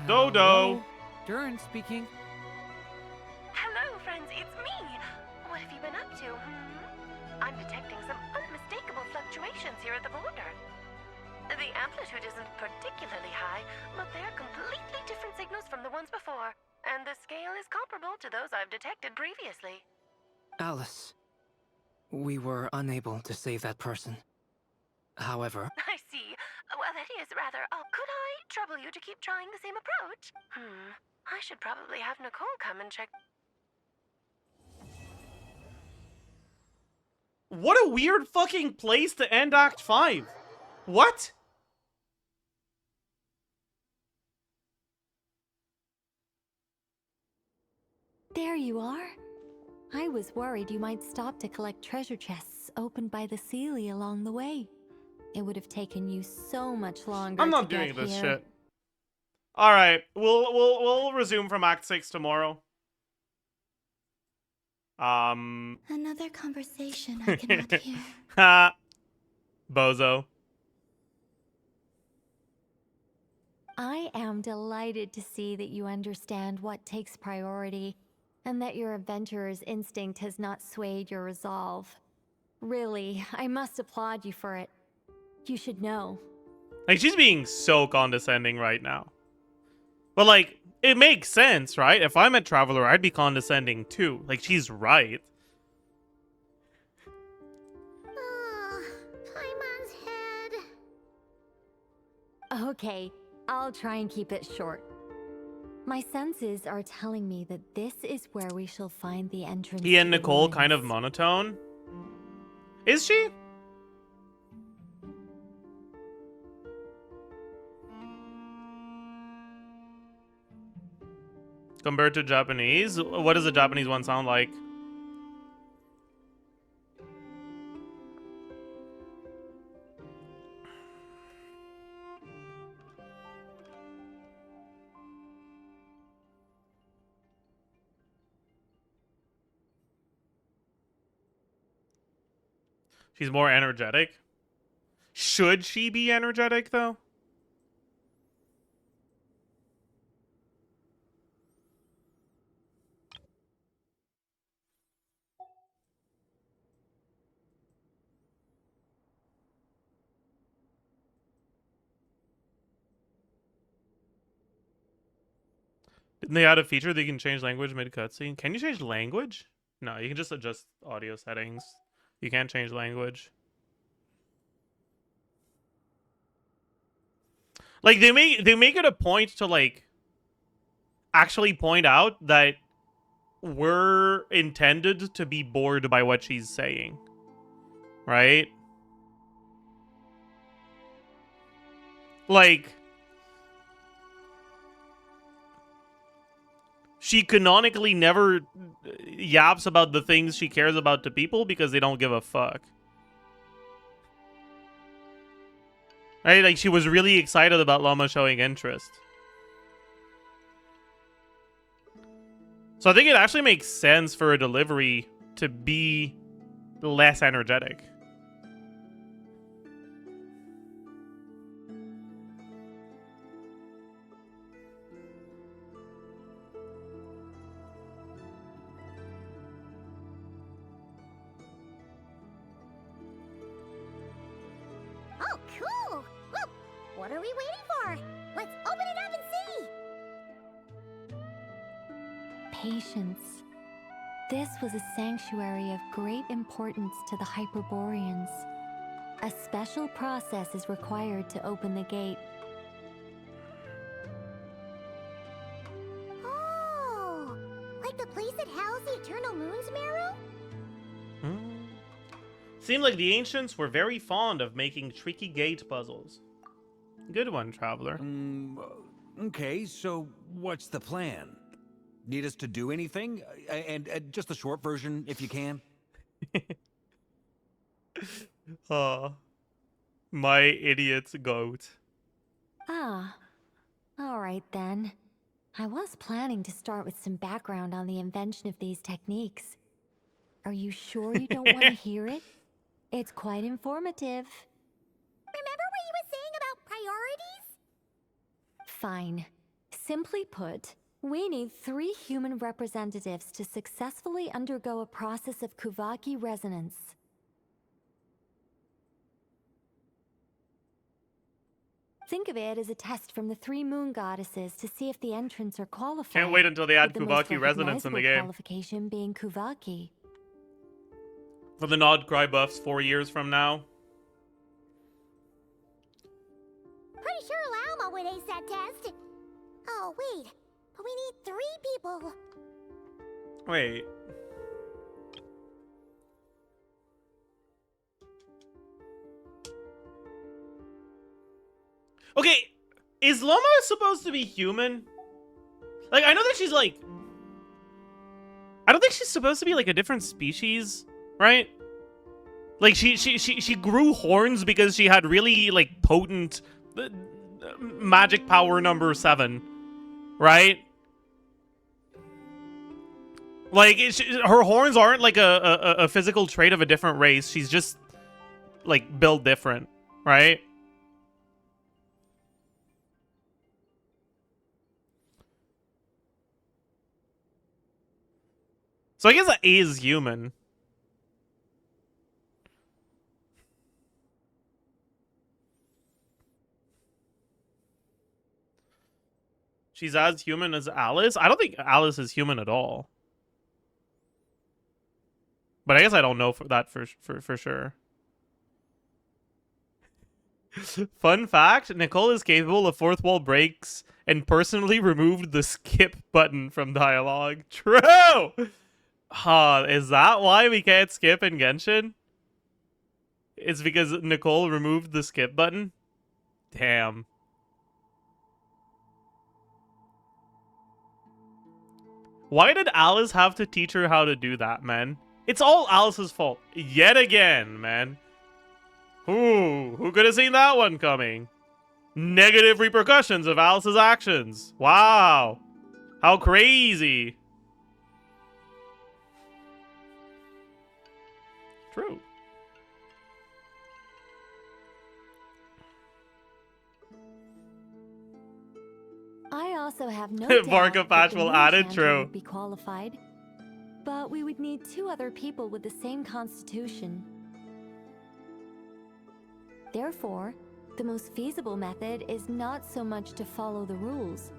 Dodo! Durin speaking. Hello, friends, it's me. What have you been up to, I'm detecting some unmistakable fluctuations here at the border. The amplitude isn't particularly high, but they're completely different signals from the ones before, and the scale is comparable to those I've detected previously. Alice, we were unable to save that person. However... I see. Well, that is rather... could I trouble you to keep trying the same approach? I should probably have Nicole come and check... What a weird fucking place to end Act 5. What? There you are. I was worried you might stop to collect treasure chests opened by the Seelie along the way. It would have taken you so much longer. I'm not doing this shit. All right, we'll resume from Act 6 tomorrow. Another conversation I cannot hear. Ha, bozo. I am delighted to see that you understand what takes priority, and that your adventurer's instinct has not swayed your resolve. Really, I must applaud you for it. You should know. Like, she's being so condescending right now. But, like, it makes sense, right? If I'm a traveler, I'd be condescending too. Like, she's right. Paimon's head. Okay, I'll try and keep it short. My senses are telling me that this is where we shall find the entrance. He and to the Nicole ruins. kind of monotone. Is she? Compared to Japanese, what does the Japanese one sound like? She's more energetic. Should she be energetic, though? Didn't they add a feature that you can change language mid-cutscene? Can you change language? No, you can just adjust audio settings. You can't change language. Like, they make it a point to, like, actually point out that we're intended to be bored by what she's saying. Right? Like, she canonically never yaps about the things she cares about to people because they don't give a fuck. Right? Like, she was really excited about Lauma showing interest. So I think it actually makes sense for a delivery to be less energetic. Oh, cool! Well, what are we waiting for? Let's open it up and see! Patience. This was a sanctuary of great importance to the Hyperboreans. A special process is required to open the gate. Oh! Like the place that housed the Eternal Moon's marrow? Seemed like the ancients were very fond of making tricky gate puzzles. Good one, traveler. Okay, so what's the plan? Need us to do anything? And just the short version, if you can. Oh, my idiot goat. Ah, all right then. I was planning to start with some background on the invention of these techniques. Are you sure you don't want to hear it? It's quite informative. Remember what you were saying about priorities? Fine. Simply put, we need 3 human representatives to successfully undergo a process of Kuvaki resonance. Think of it as a test from the 3 moon goddesses to see if the entrants are qualified. Can't wait until they add with the most Kuvaki resonance in the game. qualification being Kuvaki. For the Nod Cry buffs 4 years from now. Pretty sure Lauma would ace that test. Oh, wait. But we need 3 people. Wait. Okay, is Lauma supposed to be human? Like, I know that she's like... I don't think she's supposed to be like a different species, right? Like, she grew horns because she had really, like, potent magic power number 7, right? Like, her horns aren't like a physical trait of a different race. She's just, like, built different, right? So I guess that is human. She's as human as Alice? I don't think Alice is human at all. But I guess I don't know for sure. Fun fact, Nicole is capable of 4th wall breaks and personally removed the skip button from dialogue. True! Is that why we can't skip in Genshin? It's because Nicole removed the skip button? Damn. Why did Alice have to teach her how to do that, man? It's all Alice's fault. Yet again, man. Ooh, who could have seen that one coming? Negative repercussions of Alice's actions. Wow. How crazy. True. I also have no doubt Barca Patch that the will moon add it, champion true. would be qualified, but we would need 2 other people with the same constitution. Therefore, the most feasible method is not so much to follow the rules,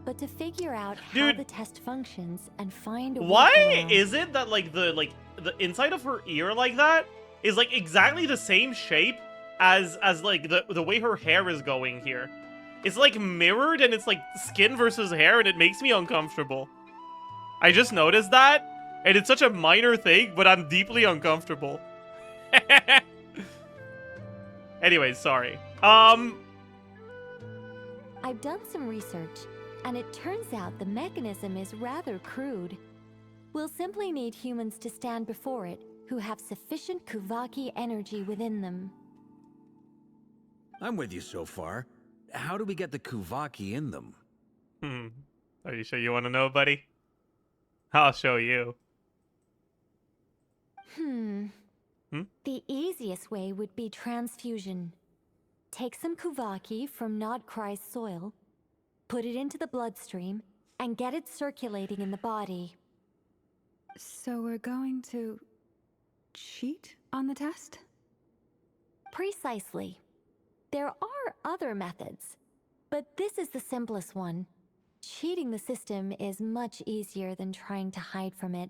but to figure out how the test functions and find a Why workaround. is it that the inside of her ear like that is like exactly the same shape as like the way her hair is going here? It's like mirrored and it's like skin versus hair and it makes me uncomfortable. I just noticed that and it's such a minor thing, but I'm deeply uncomfortable. Anyways, sorry. I've done some research, and it turns out the mechanism is rather crude. We'll simply need humans to stand before it who have sufficient Kuvaki energy within them. I'm with you so far. How do we get the Kuvaki in them? Are you sure you want to know, buddy? I'll show you. The easiest way would be transfusion. Take some Kuvaki from not Krai's soil, put it into the bloodstream, and get it circulating in the body. So we're going to cheat on the test? Precisely. There are other methods, but this is the simplest one. Cheating the system is much easier than trying to hide from it.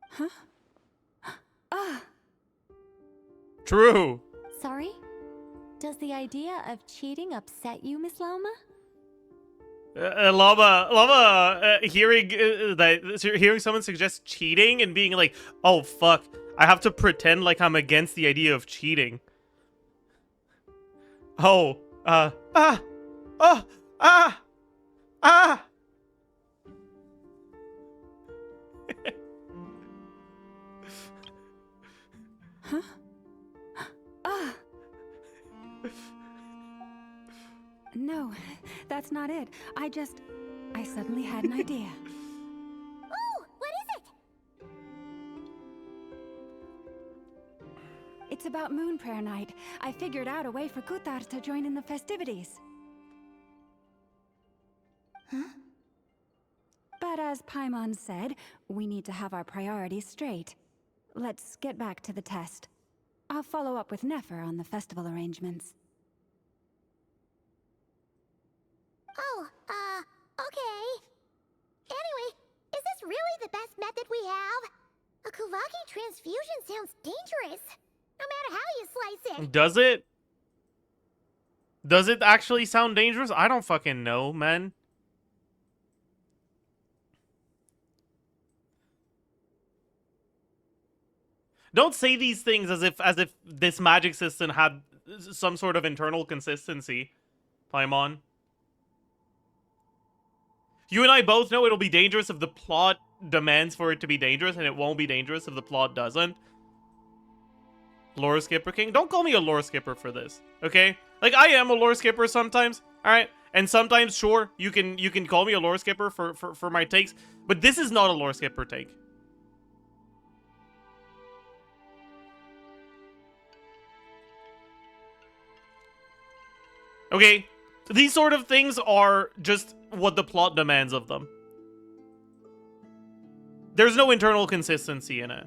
Huh? True. Sorry? Does the idea of cheating upset you, Miss Lauma? Llama, hearing someone suggest cheating and being like, oh fuck, I have to pretend like I'm against the idea of cheating. Oh, Huh? No, that's not it. I suddenly had an idea. Ooh, what is it? It's about Moon Prayer Night. I figured out a way for Kutar to join in the festivities. Huh? But as Paimon said, we need to have our priorities straight. Let's get back to the test. I'll follow up with Nefer on the festival arrangements. Oh, okay. Anyway, is this really the best method we have? A Kuvaki transfusion sounds dangerous, no matter how you slice it. does it? Does it actually sound dangerous? I don't fucking know, man. Don't say these things as if this magic system had some sort of internal consistency, Paimon. You and I both know it'll be dangerous if the plot demands for it to be dangerous, and it won't be dangerous if the plot doesn't. Lore skipper king? Don't call me a lore skipper for this, okay? Like, I am a lore skipper sometimes, alright? And sometimes, sure, you can call me a lore skipper for my takes, but this is not a lore skipper take. Okay? These sort of things are just what the plot demands of them. There's no internal consistency in it.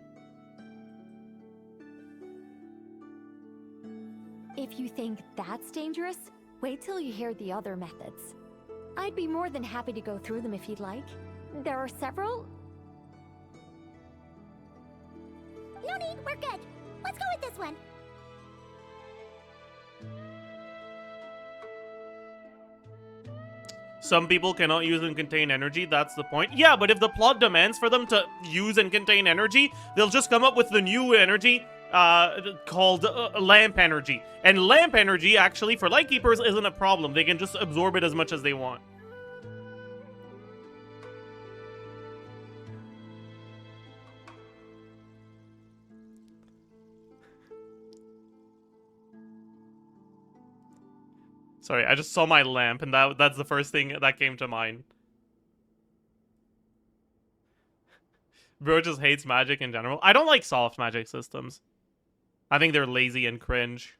If you think that's dangerous, wait till you hear the other methods. I'd be more than happy to go through them if you'd like. There are several. No need, we're good. Let's go with this one. Some people cannot use and contain energy, that's the point. Yeah, but if the plot demands for them to use and contain energy, they'll just come up with the new energy called lamp energy. And lamp energy, actually, for Lightkeepers, isn't a problem. They can just absorb it as much as they want. Sorry, I just saw my lamp, and that's the first thing that came to mind. Bro just hates magic in general. I don't like soft magic systems. I think they're lazy and cringe.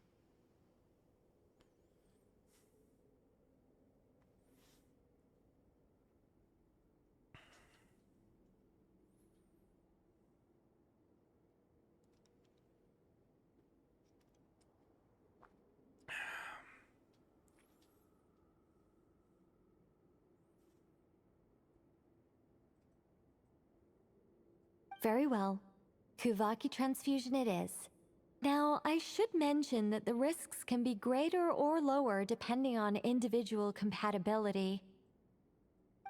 Very well. Kuvaki transfusion it is. Now, I should mention that the risks can be greater or lower depending on individual compatibility.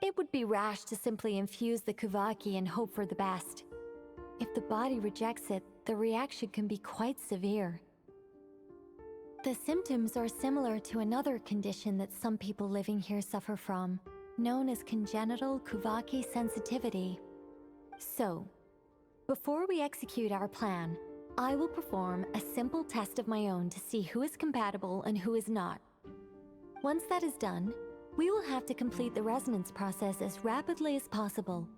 It would be rash to simply infuse the Kuvaki and hope for the best. If the body rejects it, the reaction can be quite severe. The symptoms are similar to another condition that some people living here suffer from, known as congenital Kuvaki sensitivity. So, before we execute our plan, I will perform a simple test of my own to see who is compatible and who is not. Once that is done, we will have to complete the resonance process as rapidly as possible.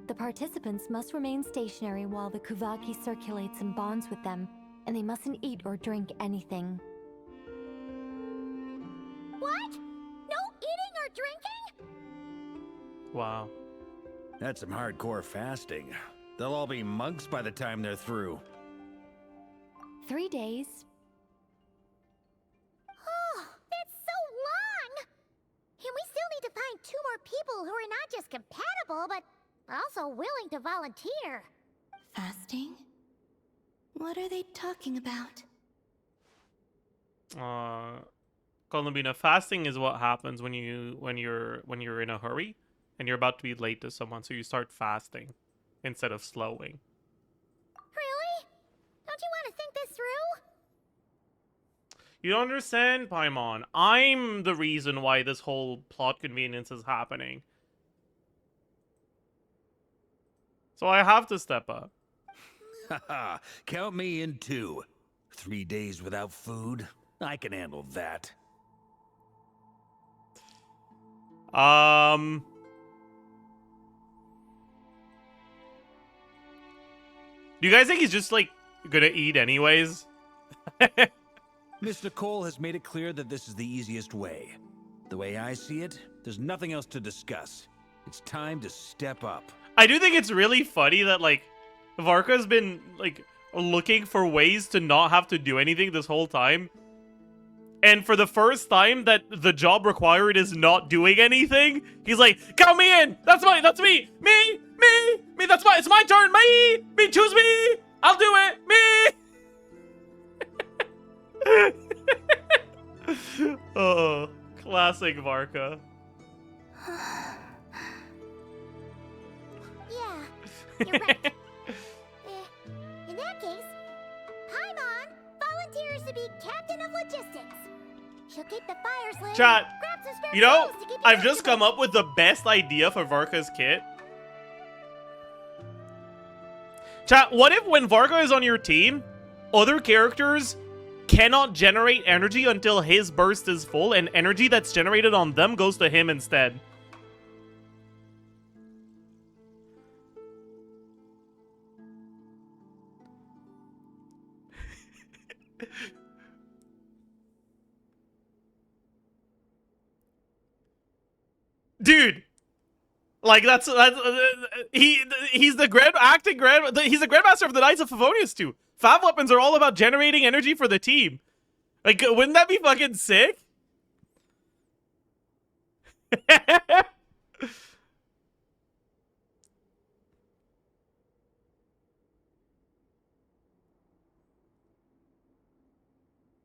The participants must remain stationary while the Kuvaki circulates and bonds with them, and they mustn't eat or drink anything. What? No eating or drinking? Wow. That's some hardcore fasting. They'll all be monks by the time they're through. 3 days. Oh, that's so long! And we still need to find 2 more people who are not just compatible, but also willing to volunteer. Fasting? What are they talking about? Columbina, fasting is what happens when you're in a hurry and you're about to be late to someone, so you start fasting instead of slowing. Really? Don't you want to think this through? You don't understand, Paimon. I'm the reason why this whole plot convenience is happening. So I have to step up. Haha, count me in too. 3 days without food? I can handle that. Do you guys think he's just, like, gonna eat anyways? Miss Nicole has made it clear that this is the easiest way. The way I see it, there's nothing else to discuss. It's time to step up. I do think it's really funny that, like, Varka's been, like, looking for ways to not have to do anything this whole time. And for the first time that the job required is not doing anything, he's like, count me in! That's me! Me! It's my turn! Me! Choose me! I'll do it! Me! Oh, classic Varka. Yeah, you're right. In that case, Paimon volunteers to be captain of logistics. She'll keep the fires lit. Chat, grab some spare you know, clothes to keep I've just come up with the best idea for Varka's kit. Chat, what if when Varka is on your team, other characters cannot generate energy until his burst is full, and energy that's generated on them goes to him instead? Dude, like he's the he's the grandmaster of the Knights of Favonius too. Fav weapons are all about generating energy for the team. Like, wouldn't that be fucking sick?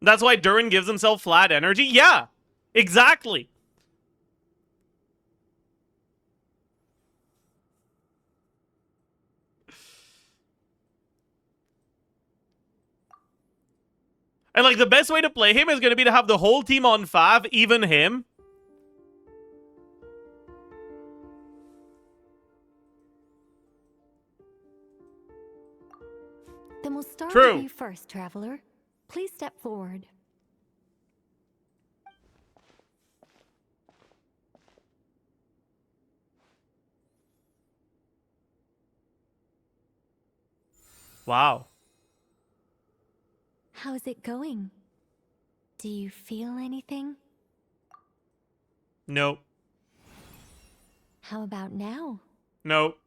That's why Durin gives himself flat energy? Yeah, exactly. And like the best way to play him is going to be to have the whole team on fav, even him. Then we'll start True. with you first, traveler. Please step forward. Wow. How's it going? Do you feel anything? Nope. How about now? Nope.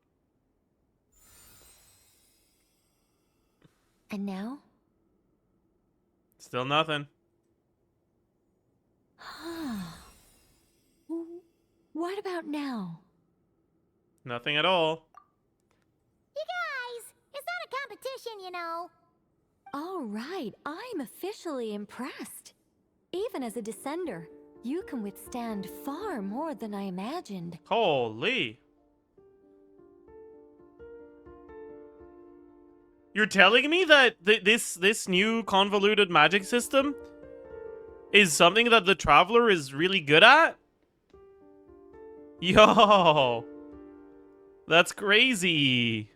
And now? Still nothing. What about now? Nothing at all. You guys, it's not a competition, you know. All right, I'm officially impressed. Even as a descender, you can withstand far more than I imagined. Holy. You're telling me that this new convoluted magic system is something that the Traveler is really good at? Yo. That's crazy.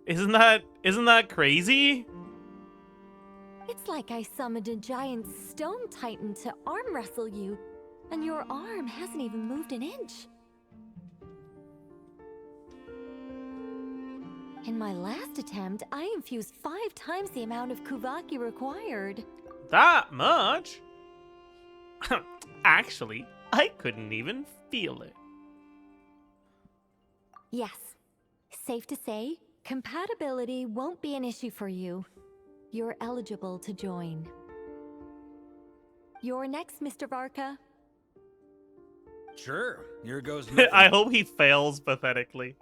Isn't that crazy? It's like I summoned a giant stone titan to arm wrestle you, and your arm hasn't even moved an inch. In my last attempt, I infused 5 times the amount of Kuvaki required. That much? Actually, I couldn't even feel it. Yes. Safe to say, compatibility won't be an issue for you. You're eligible to join. You're next, Mr. Varka. Sure, here goes nothing. I hope he fails pathetically.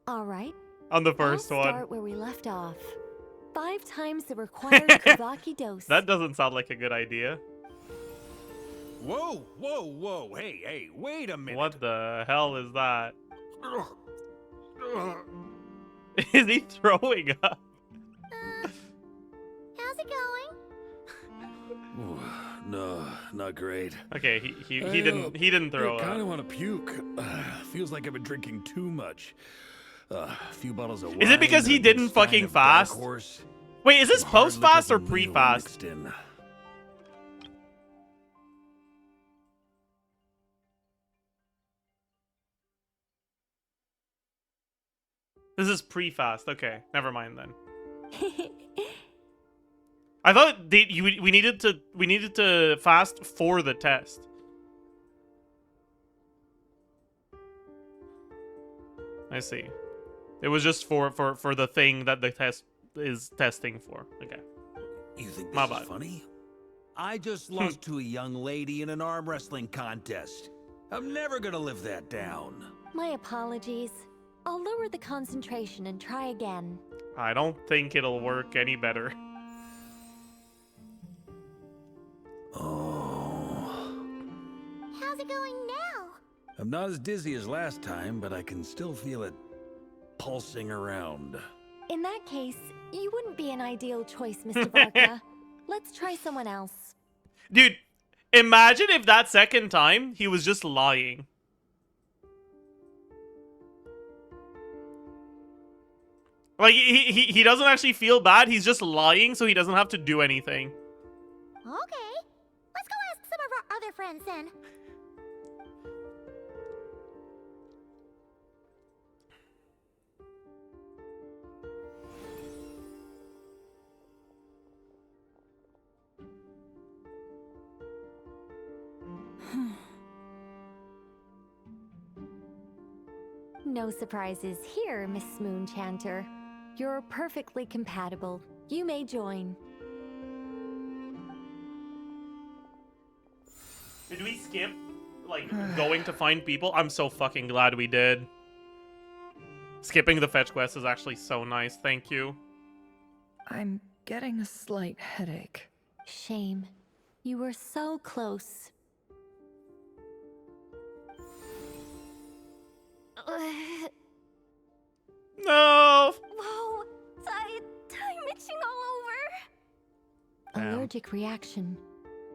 All right. On the first I'll one. start where we left off. 5 times the required Kuvaki dose. That doesn't sound like a good idea. Whoa, whoa, whoa. Hey, wait a minute. What the hell is that? Is he throwing up? How's it going? No, not great. Okay, he didn't throw up. I kind of want to puke. Feels like I've been drinking too much. A few bottles of wine. Is it because he didn't fucking fast? Wait, is this post-fast or pre-fast? This is pre-fast. Okay, never mind then. I thought we needed to fast for the test. I see. It was just for the thing that the test is testing for. Okay. You think My this bad. is funny? I just lost to a young lady in an arm wrestling contest. I'm never gonna live that down. My apologies. I'll lower the concentration and try again. I don't think it'll work any better. How's it going now? I'm not as dizzy as last time, but I can still feel it pulsing around. In that case, you wouldn't be an ideal choice, Mr. Varka. Let's try someone else. Dude, imagine if that second time he was just lying. Like, he doesn't actually feel bad, he's just lying so he doesn't have to do anything. Okay. Let's go ask some of our other friends then. No surprises here, Miss Smoonchanter. You're perfectly compatible. You may join. Did we skip, like, going to find people? I'm so fucking glad we did. Skipping the fetch quest is actually so nice. Thank you. I'm getting a slight headache. Shame. You were so close. No! Whoa! I'm itching all over. allergic reaction.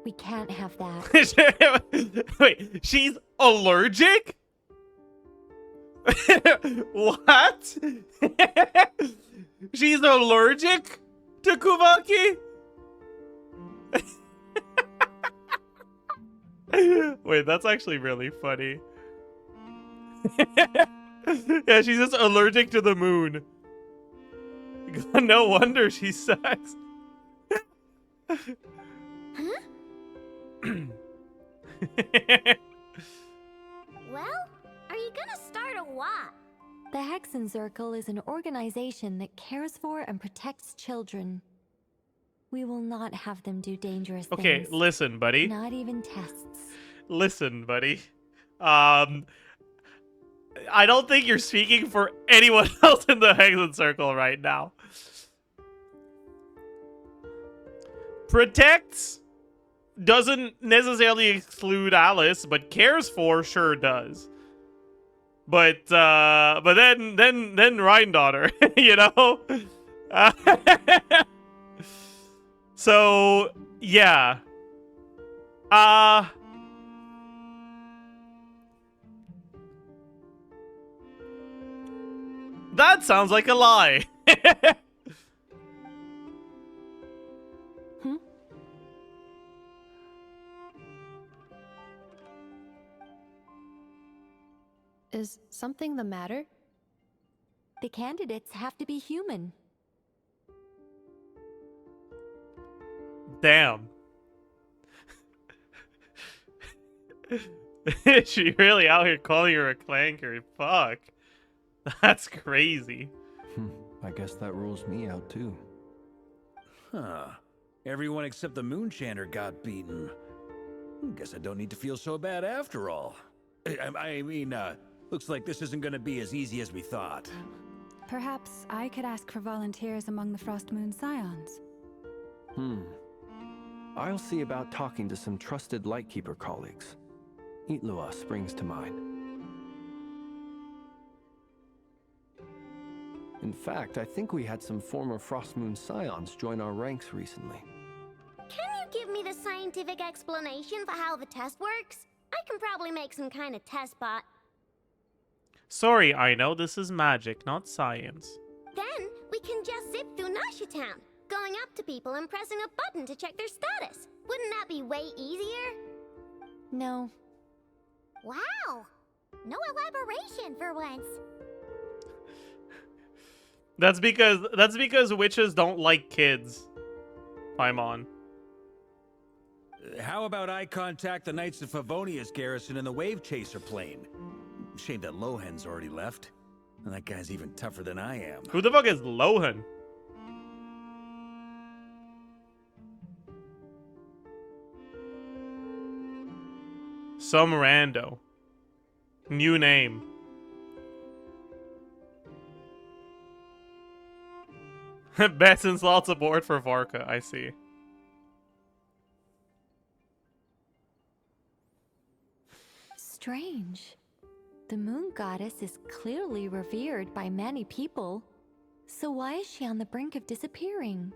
We can't have that. Wait, she's allergic? What? She's allergic to Kubaki? Wait, that's actually really funny. Yeah, she's just allergic to the moon. No wonder she sucks. Huh? Well, are you gonna start or what? The Hexen Circle is an organization that cares for and protects children. We will not have them do dangerous Okay, things. listen, buddy. Not even tests. Listen, buddy. I don't think you're speaking for anyone else in the Hexen Circle right now. Protects doesn't necessarily exclude Alice, but cares for sure does. But then Rhine-daughter, you know? So, yeah. That sounds like a lie. Is something the matter? The candidates have to be human. Damn. She really out here calling her a clanker. Fuck. That's crazy. I guess that rules me out too. Huh. Everyone except the Moonchanter got beaten. Guess I don't need to feel so bad after all. I mean, looks like this isn't gonna be as easy as we thought. Perhaps I could ask for volunteers among the Frost Moon Scions. I'll see about talking to some trusted Lightkeeper colleagues. Itlua springs to mind. In fact, I think we had some former Frost Moon Scions join our ranks recently. Can you give me the scientific explanation for how the test works? I can probably make some kind of test bot. Sorry, I know this is magic, not science. Then we can just zip through Nasha Town, going up to people and pressing a button to check their status. Wouldn't that be way easier? No. Wow! No elaboration for once. That's because witches don't like kids. Paimon. How about I contact the Knights of Favonia's garrison in the Wave Chaser plane? Shame that Lohan's already left. And that guy's even tougher than I am. Who the fuck is Lohan? Some rando. New name. Besson's lots of board for Varka, I see. Strange. The moon goddess is clearly revered by many people. So why is she on the brink of disappearing?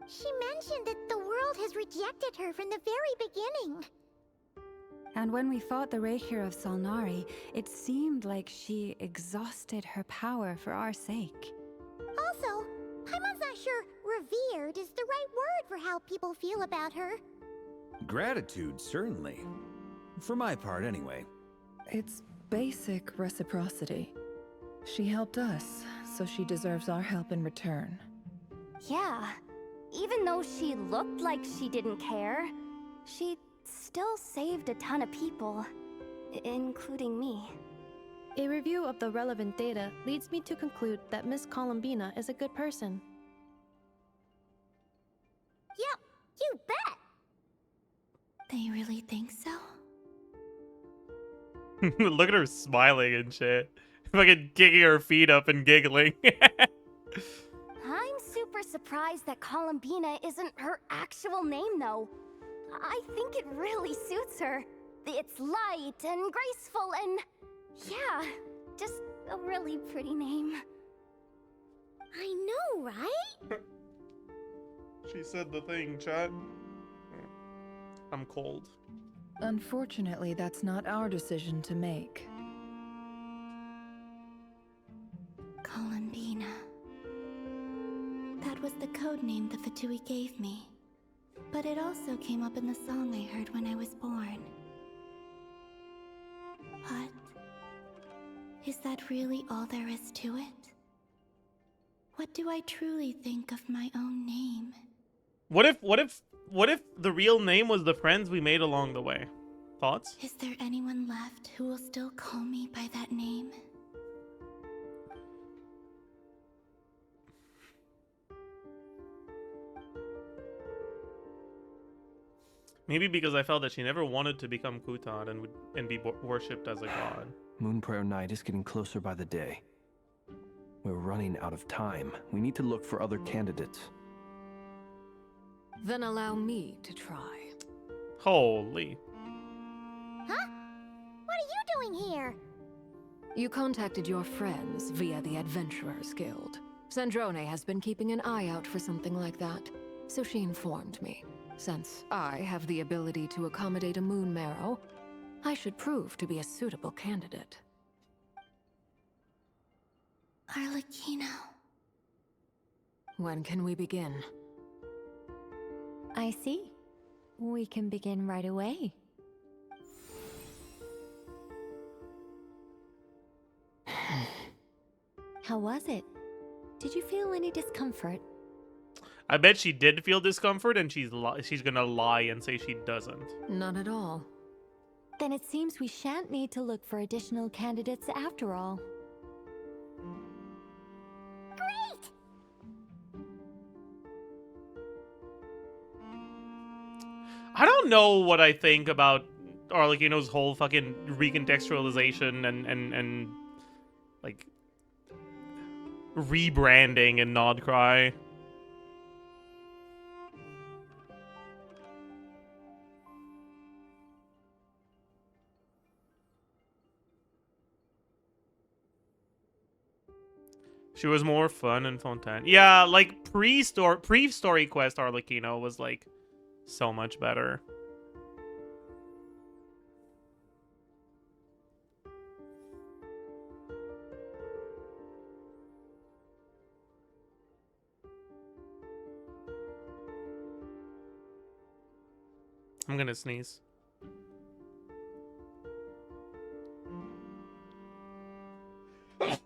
She mentioned that the world has rejected her from the very beginning. And when we fought the Reikir of Salnari, it seemed like she exhausted her power for our sake. Also, Paimon's not sure revered is the right word for how people feel about her. Gratitude, certainly. For my part, anyway. It's basic reciprocity. She helped us, so she deserves our help in return. Yeah. Even though she looked like she didn't care, she still saved a ton of people, including me. A review of the relevant data leads me to conclude that Miss Columbina is a good person. Yep, you bet! They really think so? Look at her smiling and shit. Fucking kicking her feet up and giggling. I'm super surprised that Columbina isn't her actual name, though. I think it really suits her. It's light and graceful and... yeah, just a really pretty name. I know, right? She said the thing, chat. I'm cold. Unfortunately, that's not our decision to make. Columbina. That was the code name the Fatui gave me. But it also came up in the song I heard when I was born. But is that really all there is to it? What do I truly think of my own name? What if the real name was the friends we made along the way? Thoughts? Is there anyone left who will still call me by that name? Maybe because I felt that she never wanted to become Kutan and be worshipped as a god. Moon Prayer Night is getting closer by the day. We're running out of time. We need to look for other candidates. Then allow me to try. Holy. Huh? What are you doing here? You contacted your friends via the Adventurers Guild. Sandrone has been keeping an eye out for something like that, so she informed me. Since I have the ability to accommodate a moon marrow, I should prove to be a suitable candidate. Arlecchino. When can we begin? I see. We can begin right away. How was it? Did you feel any discomfort? I bet she did feel discomfort, and she's gonna lie and say she doesn't. Not at all. Then it seems we shan't need to look for additional candidates after all. Great! I don't know what I think about Arlecchino's whole fucking recontextualization and like rebranding and Nod Cry. She was more fun and Fontaine. Yeah, like pre-story quest Arlecchino was like so much better. I'm gonna sneeze. Sorry.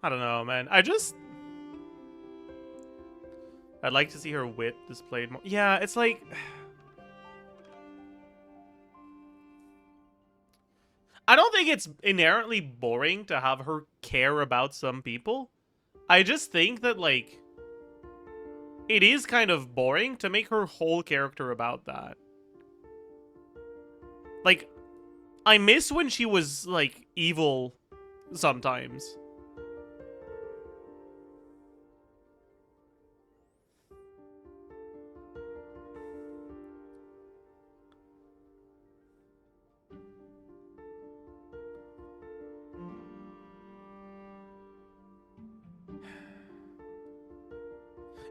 I don't know, man. I'd like to see her wit displayed more. Yeah, it's like... I don't think it's inherently boring to have her care about some people. I just think that, like... it is kind of boring to make her whole character about that. Like, I miss when she was, like, evil sometimes.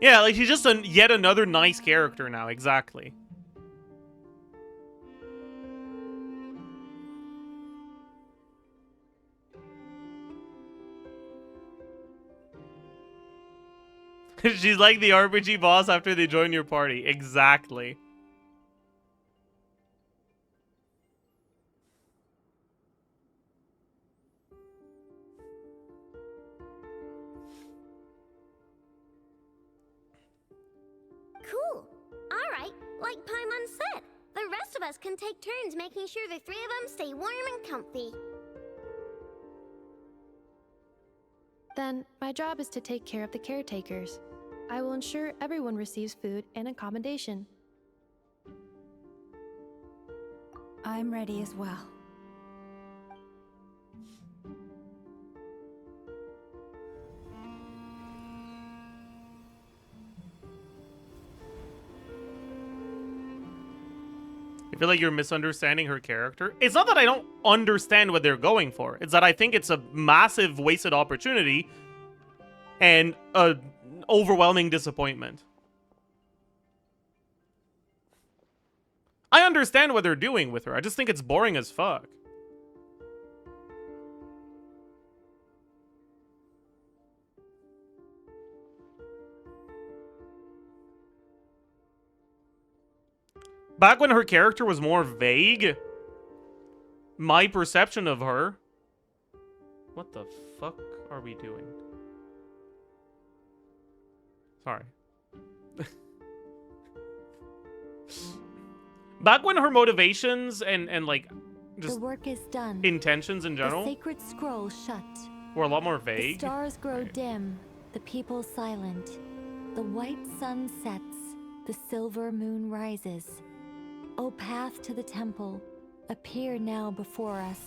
Yeah, like she's just yet another nice character now, exactly. She's like the RPG boss after they join your party, exactly. Cool. Alright, like Paimon said, the rest of us can take turns making sure the three of them stay warm and comfy. Then, my job is to take care of the caretakers. I will ensure everyone receives food and accommodation. I'm ready as well. feel like you're misunderstanding her character. It's not that I don't understand what they're going for. It's that I think it's a massive wasted opportunity and a overwhelming disappointment. I understand what they're doing with her. I just think it's boring as fuck. Back when her character was more vague, my perception of her... What the fuck are we doing? Sorry. Back when her motivations and like, just the work is done. Intentions in general... The sacred scroll shut. Were a lot more vague. The stars grow dim, the people silent. The white sun sets, the silver moon rises. O path to the temple, appear now before us.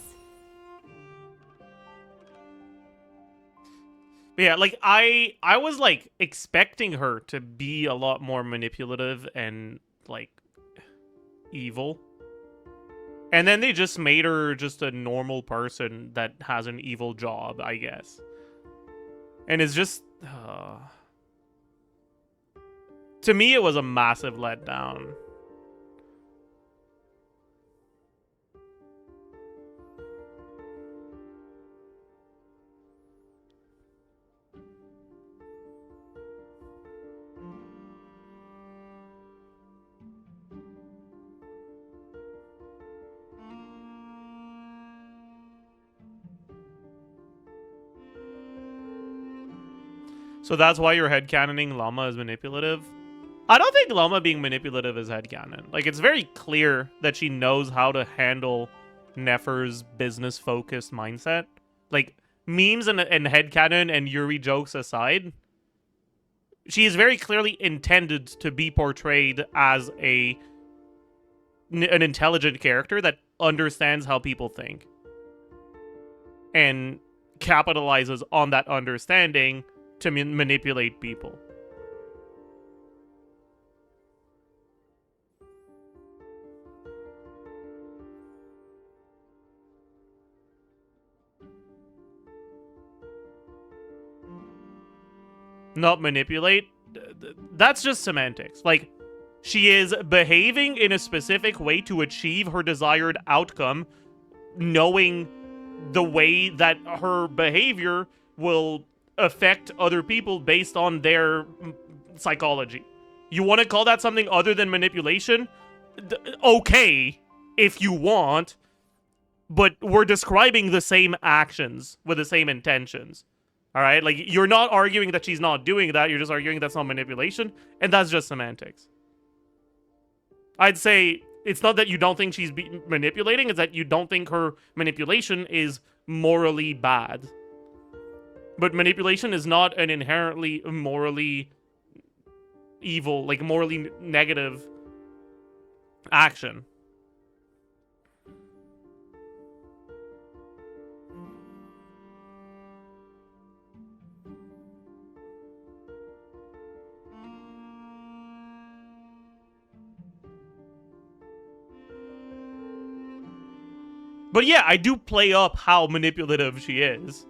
Yeah, like I was like expecting her to be a lot more manipulative and like evil. And then they just made her just a normal person that has an evil job, I guess. And it's just to me it was a massive letdown. So that's why you're headcanoning Lauma is manipulative? I don't think Lauma being manipulative is headcanon. Like, it's very clear that she knows how to handle Nefer's business-focused mindset. Like, memes and headcanon and Yuri jokes aside, she is very clearly intended to be portrayed as an intelligent character that understands how people think. And capitalizes on that understanding to manipulate people. Not manipulate? That's just semantics. Like, she is behaving in a specific way to achieve her desired outcome, knowing the way that her behavior will affect other people based on their psychology. You want to call that something other than manipulation? Okay, if you want, but we're describing the same actions with the same intentions. All right? Like, you're not arguing that she's not doing that, you're just arguing that's not manipulation, and that's just semantics. I'd say it's not that you don't think she's manipulating, it's that you don't think her manipulation is morally bad. But manipulation is not an inherently morally evil, like morally negative action. But yeah, I do play up how manipulative she is.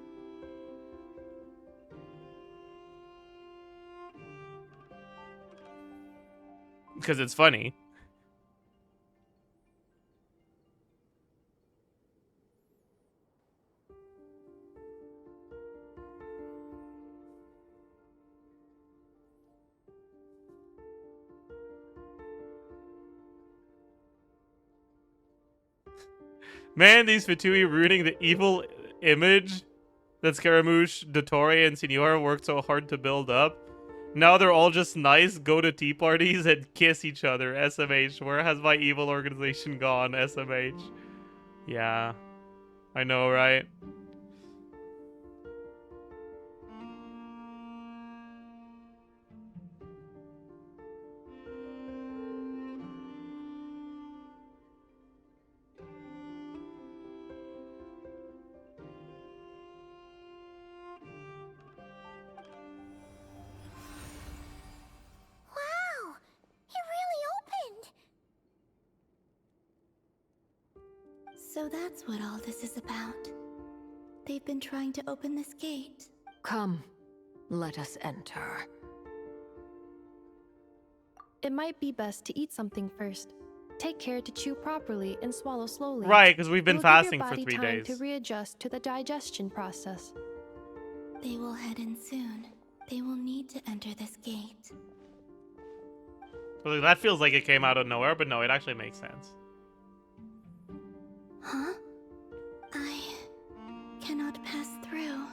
Because it's funny. Man, these Fatui ruining the evil image that Scaramouche, Dottore, and Signora worked so hard to build up. Now they're all just nice, go to tea parties, and kiss each other. SMH. Where has my evil organization gone? SMH. Yeah. I know, right? So that's what all this is about. They've been trying to open this gate. Come, let us enter. It might be best to eat something first. Take care to chew properly and swallow slowly. Right, because we've been It will give fasting your for body 3 time days. to readjust to the digestion process. They will head in soon. They will need to enter this gate. Well, that feels like it came out of nowhere, but no, it actually makes sense. Huh? I cannot pass through.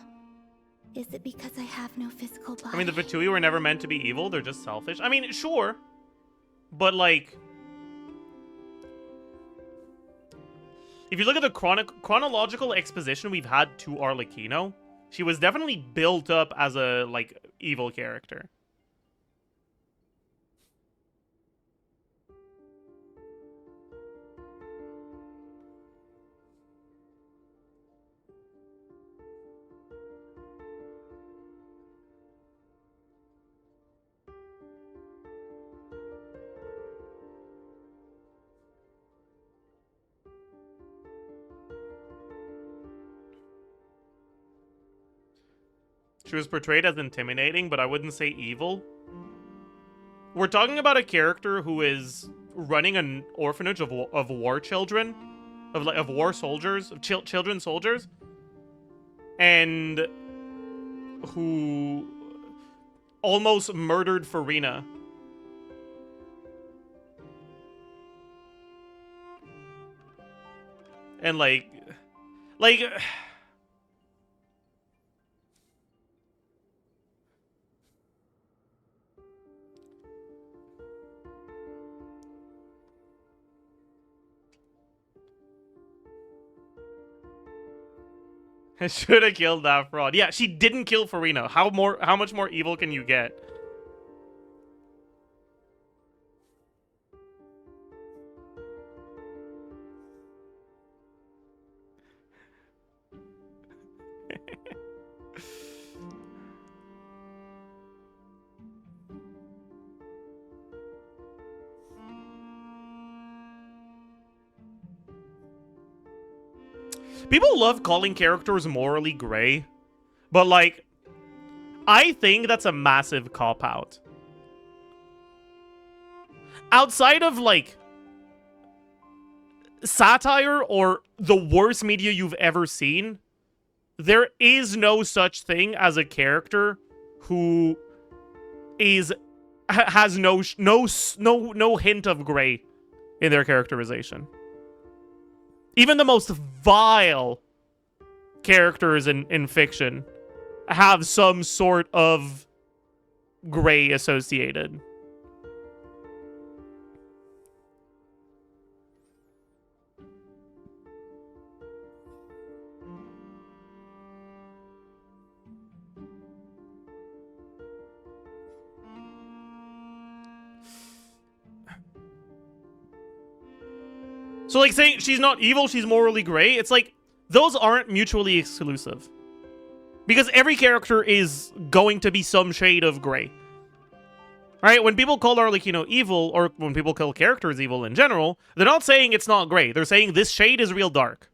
Is it because I have no physical body? I mean, the Fatui were never meant to be evil. They're just selfish. I mean, sure. But, like... if you look at the chronological exposition we've had to Arlecchino, she was definitely built up as a, like, evil character. She was portrayed as intimidating, but I wouldn't say evil. We're talking about a character who is running an orphanage of war children, of war soldiers, of children soldiers, and who almost murdered Farina. And like I should have killed that fraud. Yeah, she didn't kill Farina. How much more evil can you get? People love calling characters morally gray, but like, I think that's a massive cop-out. Outside of like satire or the worst media you've ever seen, there is no such thing as a character who has no hint of gray in their characterization. Even the most vile characters in fiction have some sort of gray associated. So, like, saying she's not evil, she's morally gray, it's like, those aren't mutually exclusive. Because every character is going to be some shade of gray. Right? When people call Arlecchino evil, or when people call characters evil in general, they're not saying it's not gray. They're saying this shade is real dark.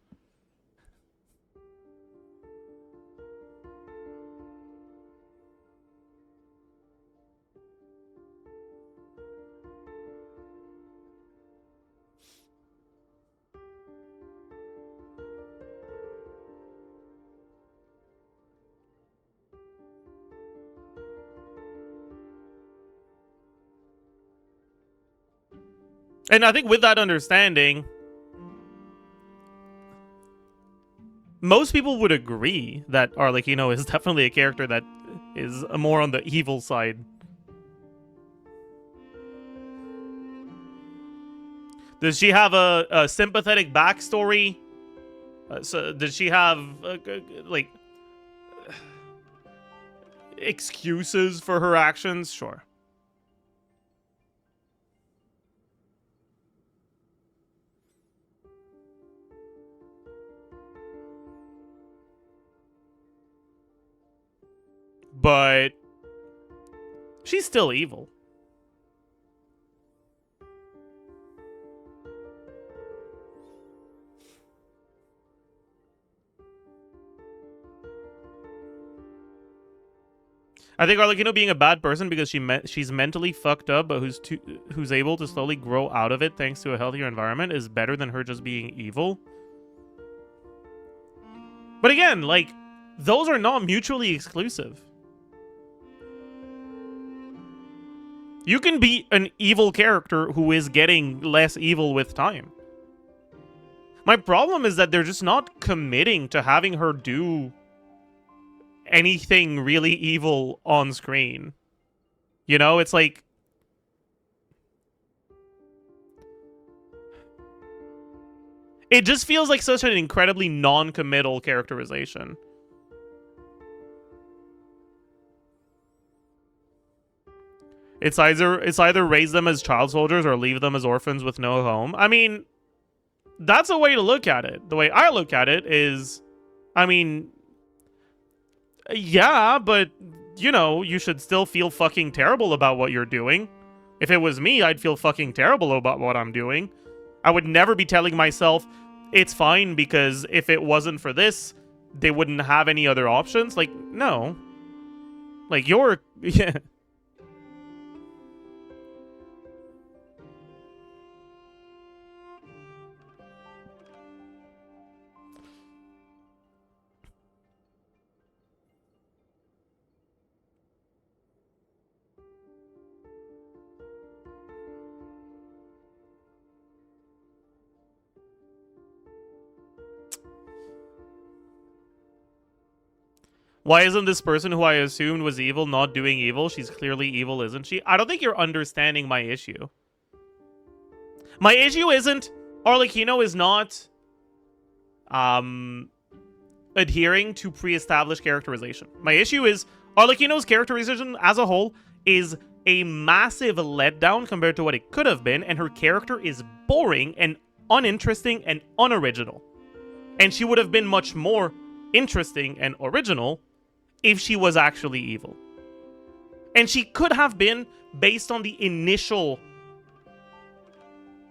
And I think with that understanding, most people would agree that Arlecchino is definitely a character that is more on the evil side. Does she have a sympathetic backstory? So does she have like excuses for her actions? Sure. But she's still evil. I think Arlecchino being a bad person because she's mentally fucked up, but who's able to slowly grow out of it thanks to a healthier environment is better than her just being evil. But again, like, those are not mutually exclusive. You can be an evil character who is getting less evil with time. My problem is that they're just not committing to having her do anything really evil on screen. You know, it's like... It just feels like such an incredibly non-committal characterization. It's either raise them as child soldiers or leave them as orphans with no home. I mean, that's a way to look at it. The way I look at it is, I mean, yeah, but, you know, you should still feel fucking terrible about what you're doing. If it was me, I'd feel fucking terrible about what I'm doing. I would never be telling myself, it's fine because if it wasn't for this, they wouldn't have any other options. Like, no. Like, you're... Yeah. Why isn't this person who I assumed was evil not doing evil? She's clearly evil, isn't she? I don't think you're understanding my issue. My issue isn't Arlecchino is not adhering to pre-established characterization. My issue is Arlecchino's characterization as a whole is a massive letdown compared to what it could have been, and her character is boring and uninteresting and unoriginal. And she would have been much more interesting and original if she was actually evil. And she could have been based on the initial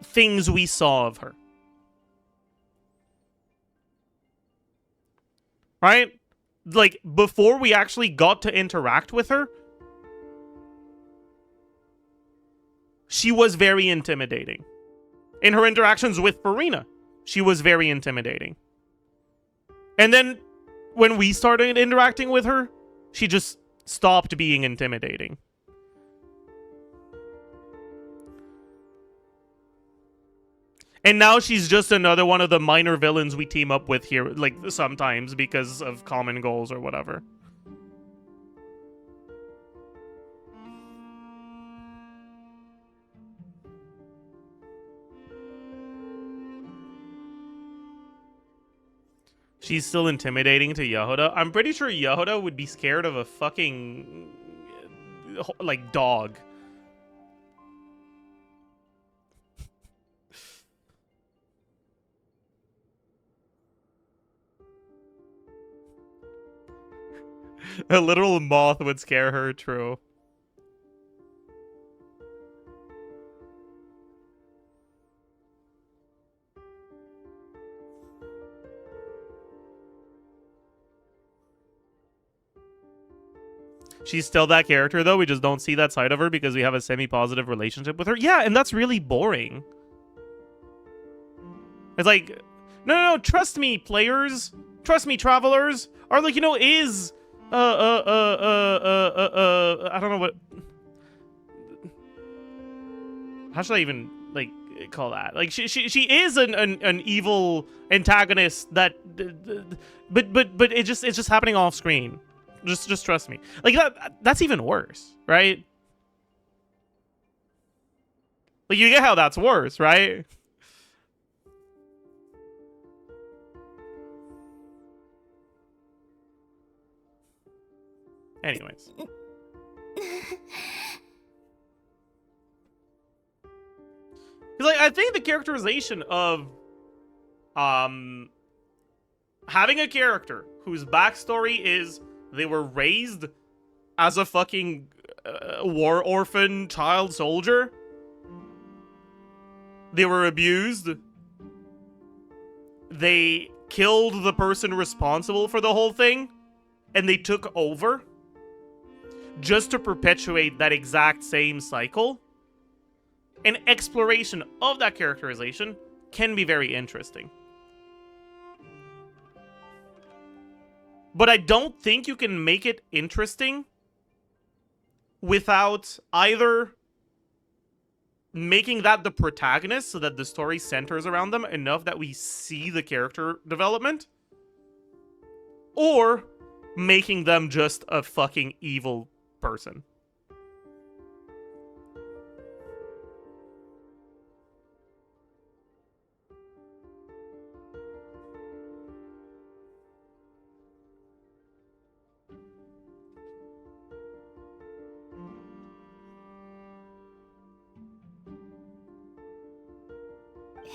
things we saw of her. Right? Like, before we actually got to interact with her, she was very intimidating. In her interactions with Farina, she was very intimidating. And then when we started interacting with her, she just stopped being intimidating. And now she's just another one of the minor villains we team up with here, like, sometimes because of common goals or whatever. She's still intimidating to Yehuda. I'm pretty sure Yehuda would be scared of a fucking, like, dog. A literal moth would scare her, true. She's still that character, though. We just don't see that side of her because we have a semi-positive relationship with her. Yeah, and that's really boring. It's like, no, trust me, players. Trust me, travelers. Arlecchino is, I don't know what... How should I even, like, call that? Like, she is an evil antagonist that... But it's just happening off screen. Just trust me. Like, that's even worse, right? Like, you get how that's worse, right? Anyways. Because, like, I think the characterization of having a character whose backstory is they were raised as a fucking war orphan child soldier. They were abused. They killed the person responsible for the whole thing. And they took over. just to perpetuate that exact same cycle. And exploration of that characterization can be very interesting. But I don't think you can make it interesting without either making that the protagonist so that the story centers around them enough that we see the character development, or making them just a fucking evil person.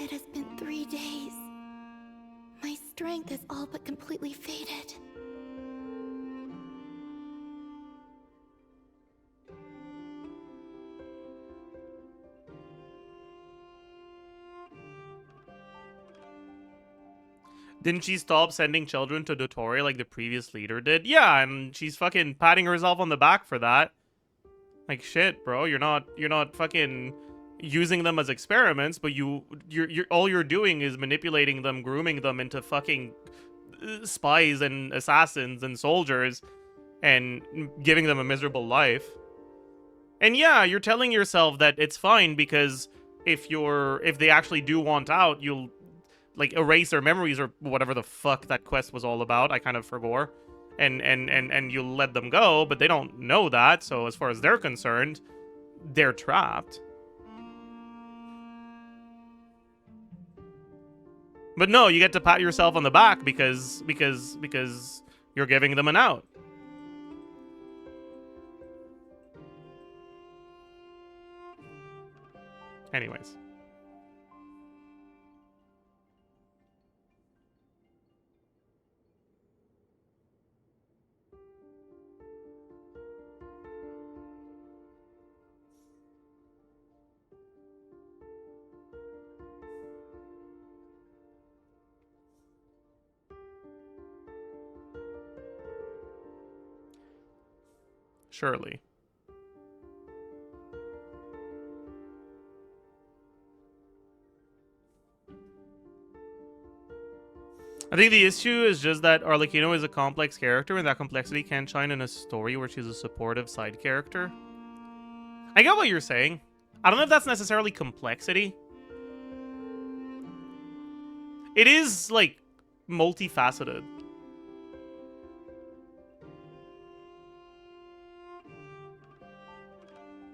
It has been 3 days. My strength is all but completely faded. Didn't she stop sending children to dottore like the previous leader did? Yeah, and she's fucking patting herself on the back for that. Like, shit, bro, you're not fucking using them as experiments, but you're all you're doing is manipulating them, grooming them into fucking spies and assassins and soldiers, and giving them a miserable life. And yeah, you're telling yourself that it's fine because if they actually do want out, you'll like erase their memories or whatever the fuck that quest was all about. I kind of forgot. And you'll let them go, but they don't know that, so as far as they're concerned, they're trapped. But no, you get to pat yourself on the back because you're giving them an out. Anyways. Surely. I think the issue is just that Arlecchino is a complex character, and that complexity can't shine in a story where she's a supportive side character. I get what you're saying. I don't know if that's necessarily complexity. It is, like, multifaceted.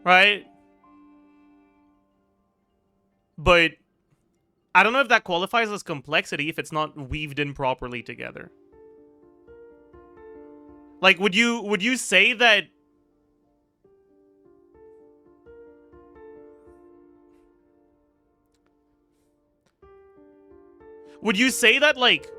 Right? But I don't know if that qualifies as complexity if it's not weaved in properly together. Like, would you say that like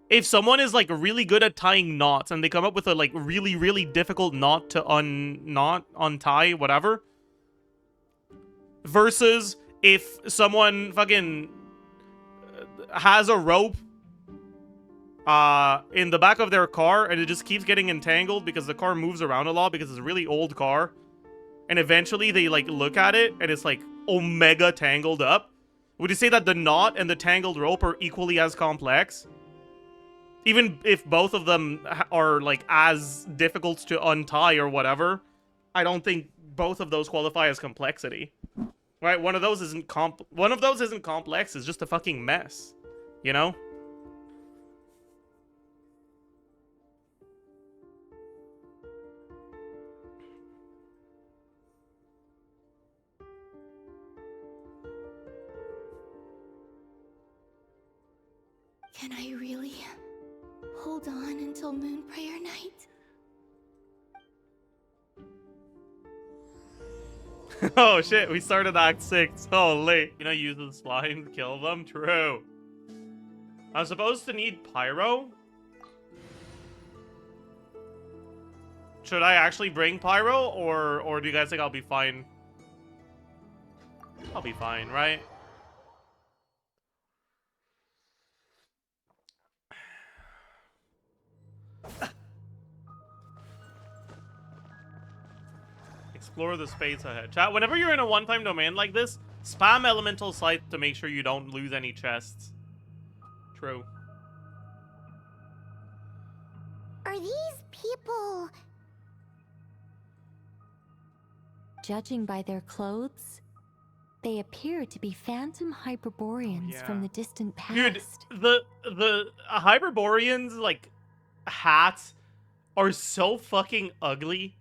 if someone is like really good at tying knots and they come up with a like really difficult knot to untie, whatever, versus if someone fucking has a rope in the back of their car and it just keeps getting entangled because the car moves around a lot because it's a really old car, and eventually they like look at it and it's like omega tangled up, would you say that the knot and the tangled rope are equally as complex? Even if both of them are like as difficult to untie or whatever, I don't think both of those qualify as complexity. Right? One of those isn't complex, it's just a fucking mess. You know? Can I really hold on until Moon Prayer Night? Oh shit, we started Act 6. Holy. You know, use the slime to kill them? True. I'm supposed to need pyro? Should I actually bring pyro, or do you guys think I'll be fine? I'll be fine, right? Explore the space ahead. Chat, whenever you're in a one-time domain like this, spam elemental sight to make sure you don't lose any chests. True. Are these people... Judging by their clothes, they appear to be phantom Hyperboreans from the distant past. Dude, the Hyperboreans, like, hats are so fucking ugly.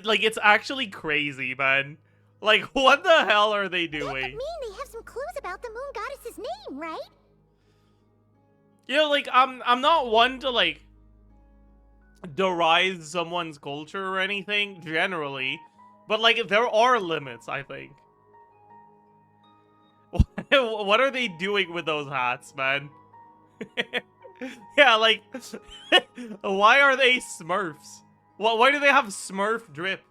Like, it's actually crazy, man. Like, what the hell are they doing? That mean they have some clues about the moon goddess's name, right? You know, like, I'm not one to, like, deride someone's culture or anything, generally. But, like, there are limits, I think. What are they doing with those hats, man? Yeah, like, why are they Smurfs? Why do they have Smurf drip?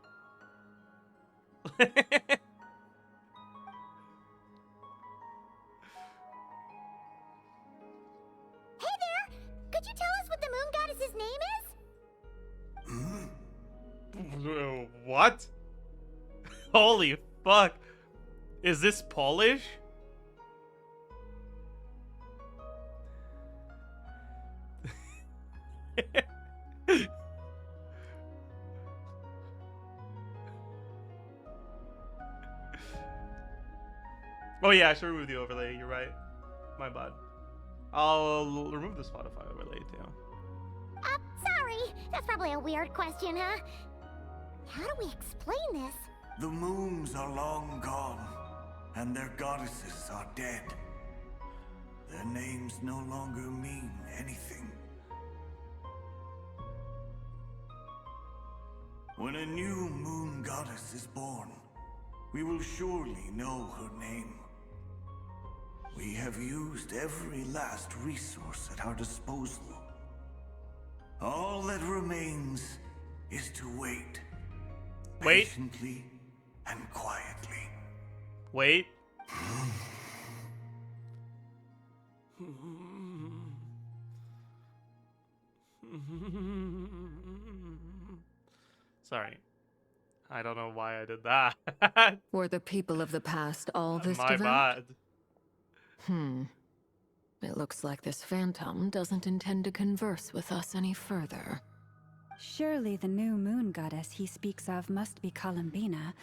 Hey there! Could you tell us what the moon goddess's name is? What? Holy fuck. Is this Polish? Oh yeah, I should remove the overlay, you're right. My bad. I'll remove the Spotify overlay too. Sorry. That's probably a weird question, huh? How do we explain this? The moons are long gone, and their goddesses are dead. Their names no longer mean anything. When a new moon goddess is born, we will surely know her name. We have used every last resource at our disposal. All that remains is to wait. Wait. Patiently and quietly. Wait. Sorry. I don't know why I did that. Were the people of the past all this My devout? bad. It looks like this phantom doesn't intend to converse with us any further. Surely the new moon goddess he speaks of must be Columbina.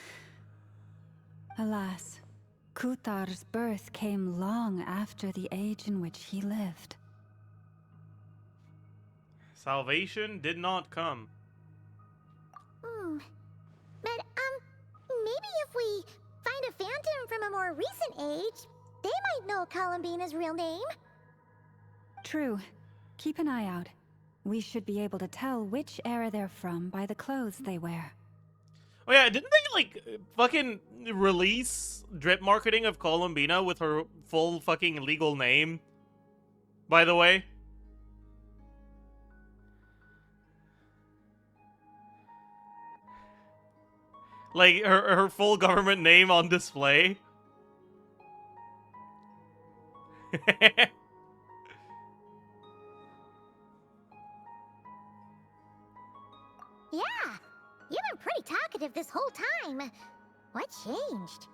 Alas, Kutar's birth came long after the age in which he lived. Salvation did not come. But, maybe if we find a phantom from a more recent age, they might know Columbina's real name. True. Keep an eye out. We should be able to tell which era they're from by the clothes they wear. Oh yeah, didn't they, like, fucking release drip marketing of Columbina with her full fucking legal name? By the way? Like, her full government name on display? Yeah, you've been pretty talkative this whole time. What changed?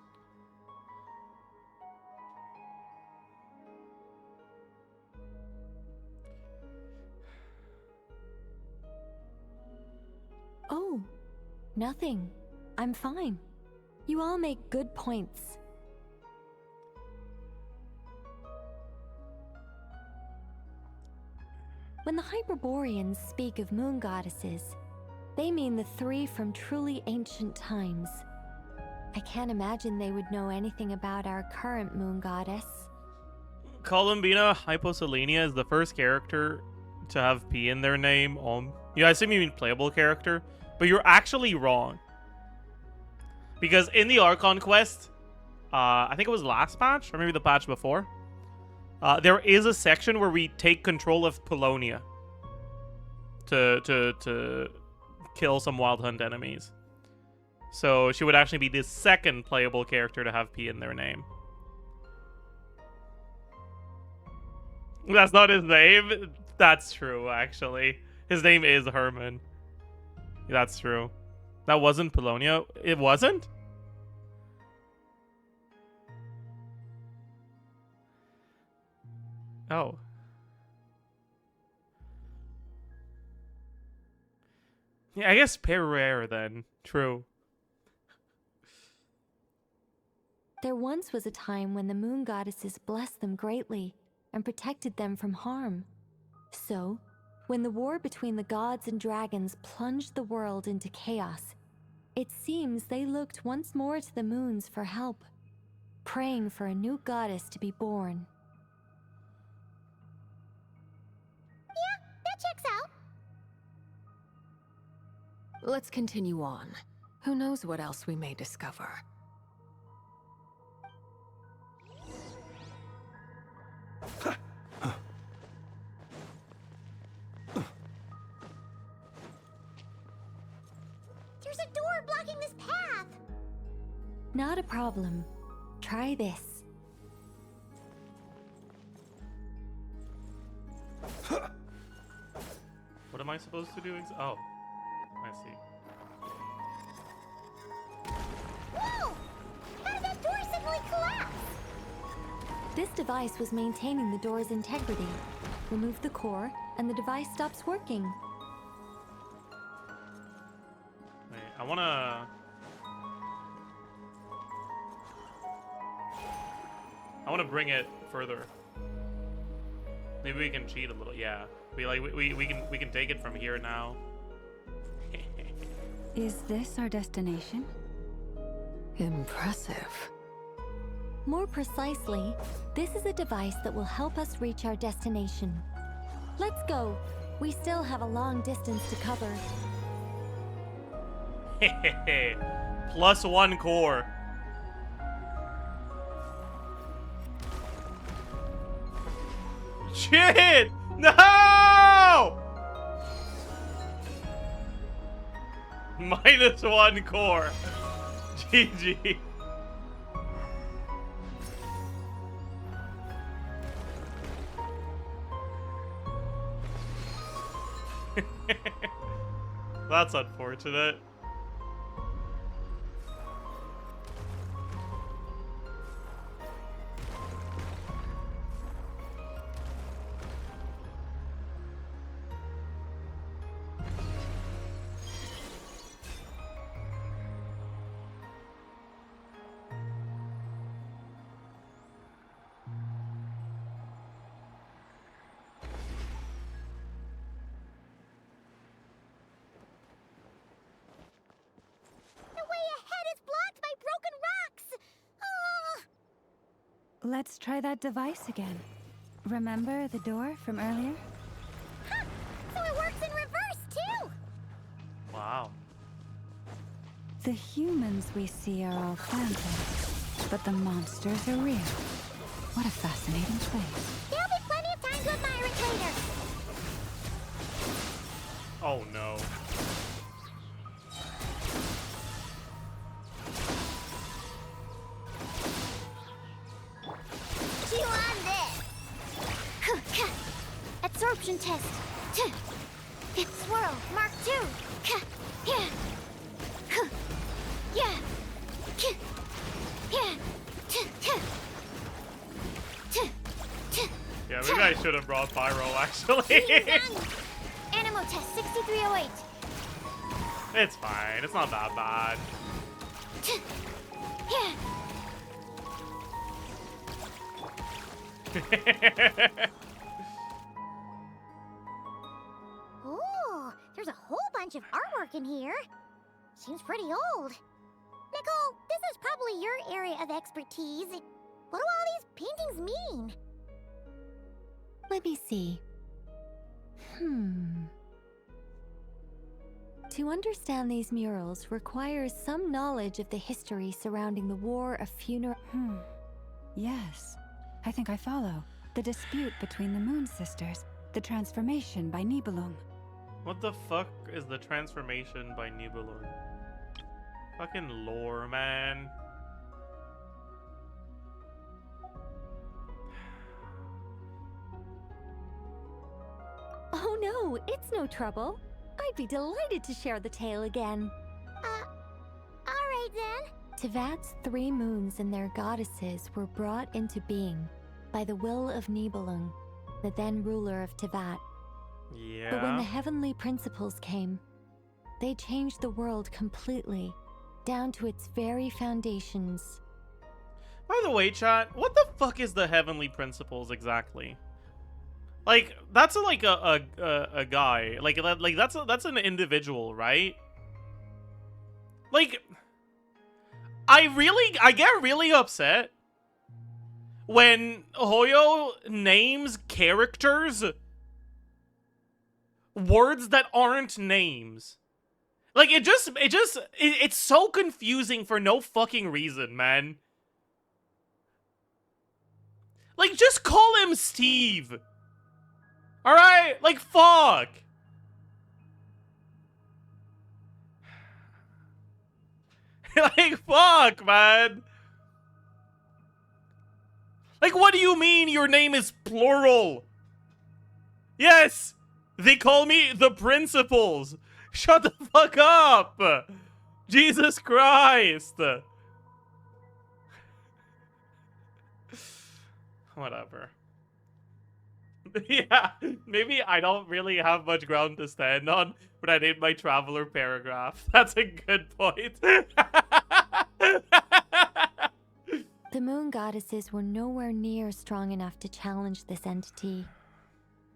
Oh, nothing. I'm fine. You all make good points. When the Hyperboreans speak of moon goddesses, they mean the three from truly ancient times. I can't imagine they would know anything about our current moon goddess. Columbina Hyposelenia is the first character to have P in their name. Yeah, I assume you mean playable character, but you're actually wrong. Because in the Archon quest, I think it was last patch, or maybe the patch before, there is a section where we take control of Polonia to kill some Wild Hunt enemies. So she would actually be the second playable character to have P in their name. That's not his name? That's true, actually. His name is Herman. That's true. That wasn't Polonia. It wasn't? Oh. Yeah, I guess Perera then. True. There once was a time when the moon goddesses blessed them greatly and protected them from harm. So, when the war between the gods and dragons plunged the world into chaos, it seems they looked once more to the moons for help, praying for a new goddess to be born. Yeah, that checks out. Let's continue on. Who knows what else we may discover? There's a door blocking this path. Not a problem. Try this. What am I supposed to do? Oh, I see. Whoa! How did that door suddenly collapse? This device was maintaining the door's integrity. Remove the core, and the device stops working. Wait, I wanna bring it further. Maybe we can cheat a little. Yeah, we can take it from here now. Is this our destination? Impressive. More precisely, this is a device that will help us reach our destination. Let's go. We still have a long distance to cover. +1 core. Shit! No! -1 core. GG. That's unfortunate. Let's try that device again. Remember the door from earlier? Huh! So it works in reverse, too! Wow. The humans we see are all phantoms, but the monsters are real. What a fascinating place. There'll be plenty of time to admire it later. Oh no. Chew on this. Absorption test. Swirl, Mark 2. Yeah. Yeah. Yeah, maybe I should have brought Pyro, actually. Animal test 6308. It's fine. It's not that bad. Yeah. Ooh, there's a whole bunch of artwork in here. Seems pretty old. Nicole, this is probably your area of expertise. What do all these paintings mean? Let me see. To understand these murals requires some knowledge of the history surrounding the War of Funeral. Yes, I think I follow. The dispute between the Moon Sisters, the transformation by Nibelung. What the fuck is the transformation by Nibelung? Fucking lore, man. Oh no, it's no trouble. I'd be delighted to share the tale again. right then. Tevat's 3 moons and their goddesses were brought into being by the will of Nibelung, the then ruler of Tevat. Yeah. But when the heavenly principles came, they changed the world completely, down to its very foundations. By the way, chat, what the fuck is the heavenly principles exactly? Like, that's like a guy. Like that's an individual, right? Like, I get really upset when Hoyo names characters words that aren't names. Like, it's so confusing for no fucking reason, man. Like, just call him Steve. Alright? Like, fuck. Like, fuck, man. Like, what do you mean your name is plural? Yes, they call me the principals. Shut the fuck up. Jesus Christ. Whatever. Yeah, maybe I don't really have much ground to stand on, but I named my traveler paragraph. That's a good point. The moon goddesses were nowhere near strong enough to challenge this entity.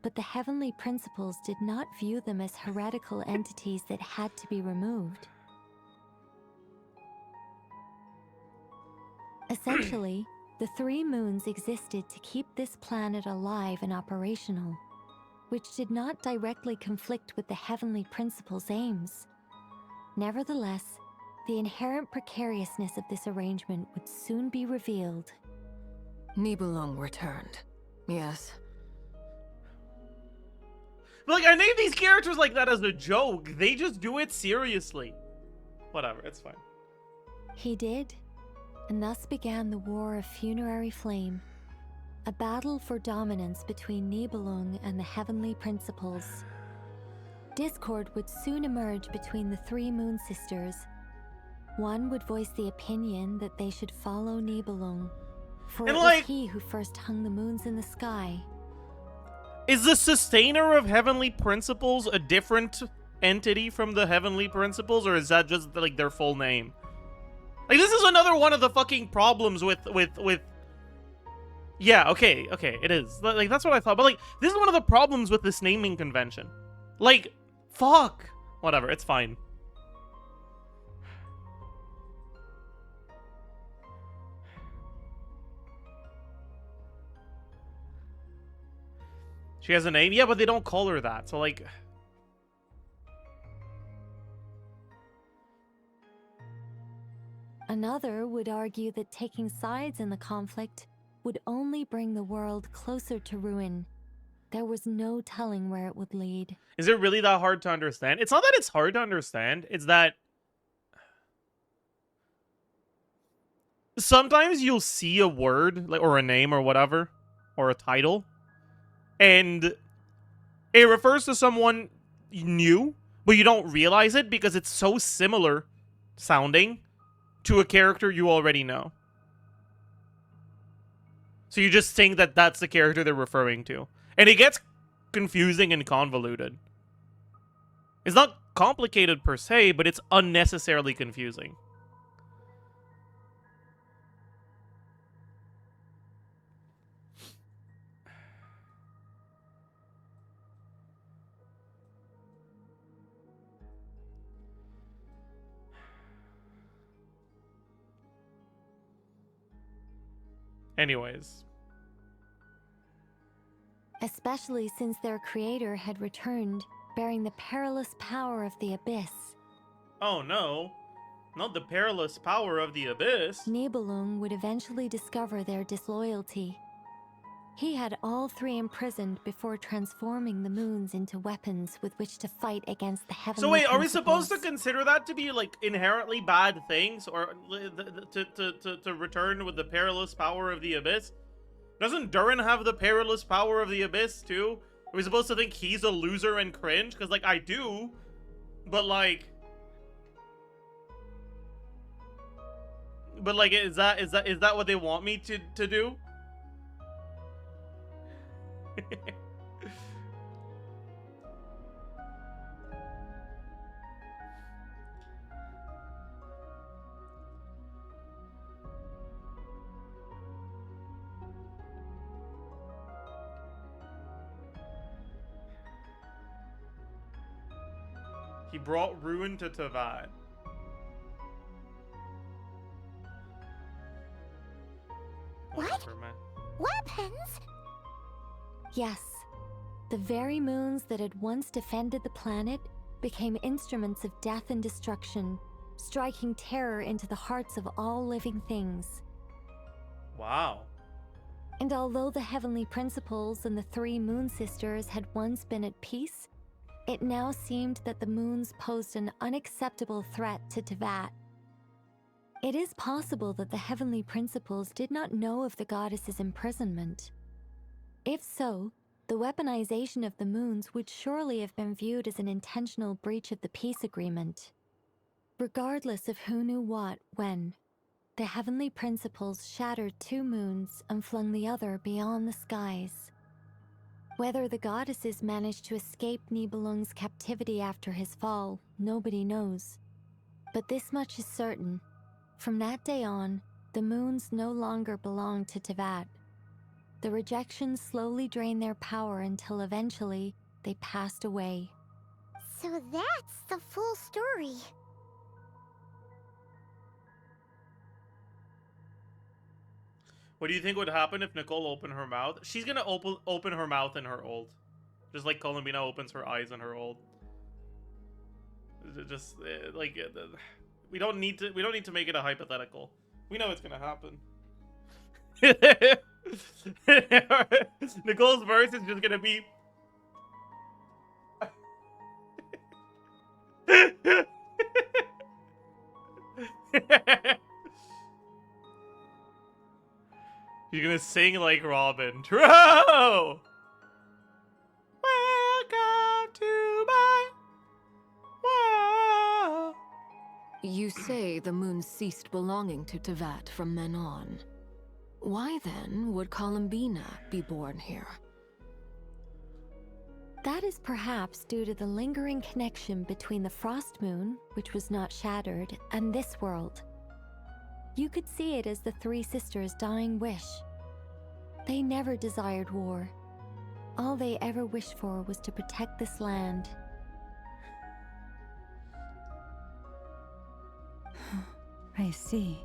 But the heavenly principles did not view them as heretical entities that had to be removed. Essentially, the 3 moons existed to keep this planet alive and operational, which did not directly conflict with the heavenly principles' aims. Nevertheless, the inherent precariousness of this arrangement would soon be revealed. Nibelung returned. Yes. Like, I named these characters like that as a joke. They just do it seriously. Whatever, it's fine. He did, and thus began the War of Funerary Flame, a battle for dominance between Nibelung and the heavenly principles. Discord would soon emerge between the 3 moon sisters. One would voice the opinion that they should follow Nibelung, for it was he who first hung the moons in the sky. Is the sustainer of heavenly principles a different entity from the heavenly principles, or is that just like their full name? Like, this is another one of the fucking problems with yeah, okay, it is. Like, that's what I thought. But like, this is one of the problems with this naming convention. Like, fuck. Whatever, it's fine. She has a name? Yeah, but they don't call her that. So, like... Another would argue that taking sides in the conflict would only bring the world closer to ruin. There was no telling where it would lead. Is it really that hard to understand? It's not that it's hard to understand. It's that... sometimes you'll see a word, like, or a name or whatever, or a title, and it refers to someone new, but you don't realize it because it's so similar sounding to a character you already know. So you just think that that's the character they're referring to. And it gets confusing and convoluted. It's not complicated per se, but it's unnecessarily confusing. Anyways. Especially since their creator had returned, bearing the perilous power of the abyss. Oh no, not the perilous power of the abyss. Nibelung would eventually discover their disloyalty. He had all 3 imprisoned before transforming the moons into weapons with which to fight against the heavenly So wait, are we principles. supposed to consider that to be like inherently bad things, or to return with the perilous power of the abyss? Doesn't Durin have the perilous power of the abyss too? Are we supposed to think he's a loser and cringe? Because like I do, but like But like, is that what they want me to do? He brought ruin to Tavad. What? Weapons? Yes. The very moons that had once defended the planet became instruments of death and destruction, striking terror into the hearts of all living things. Wow. And although the heavenly principles and the three moon sisters had once been at peace, it now seemed that the moons posed an unacceptable threat to Teyvat. It is possible that the heavenly principles did not know of the goddess's imprisonment. If so, the weaponization of the moons would surely have been viewed as an intentional breach of the peace agreement. Regardless of who knew what, when, the heavenly principles shattered two moons and flung the other beyond the skies. Whether the goddesses managed to escape Nibelung's captivity after his fall, nobody knows. But this much is certain. From that day on, the moons no longer belonged to Teyvat. The rejections slowly drained their power until eventually they passed away. So that's the full story. What do you think would happen if Nicole opened her mouth? She's gonna open her mouth in her old, just like Columbina opens her eyes in her old. Just like we don't need to make it a hypothetical. We know it's gonna happen. Nicole's verse is just gonna be. You're gonna sing like Robin. True! Welcome to my world. You say the moon ceased belonging to Teyvat from then on. Why then would Columbina be born here? That is perhaps due to the lingering connection between the frost moon, which was not shattered, and this world. You could see it as the three sisters' dying wish. They never desired war. All they ever wished for was to protect this land. I see.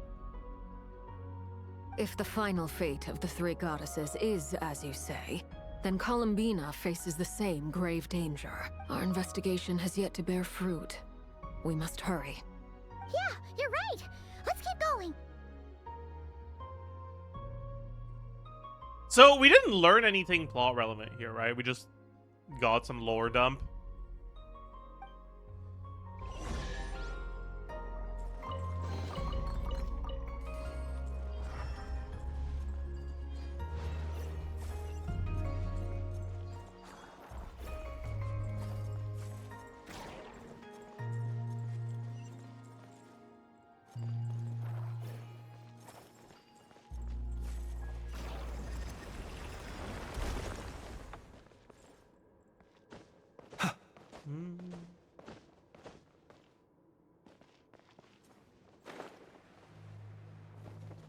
If the final fate of the three goddesses is as you say, then Columbina faces the same grave danger. Our investigation has yet to bear fruit. We must hurry. Yeah, you're right. Let's keep going. So we didn't learn anything plot relevant here, right? We just got some lore dump.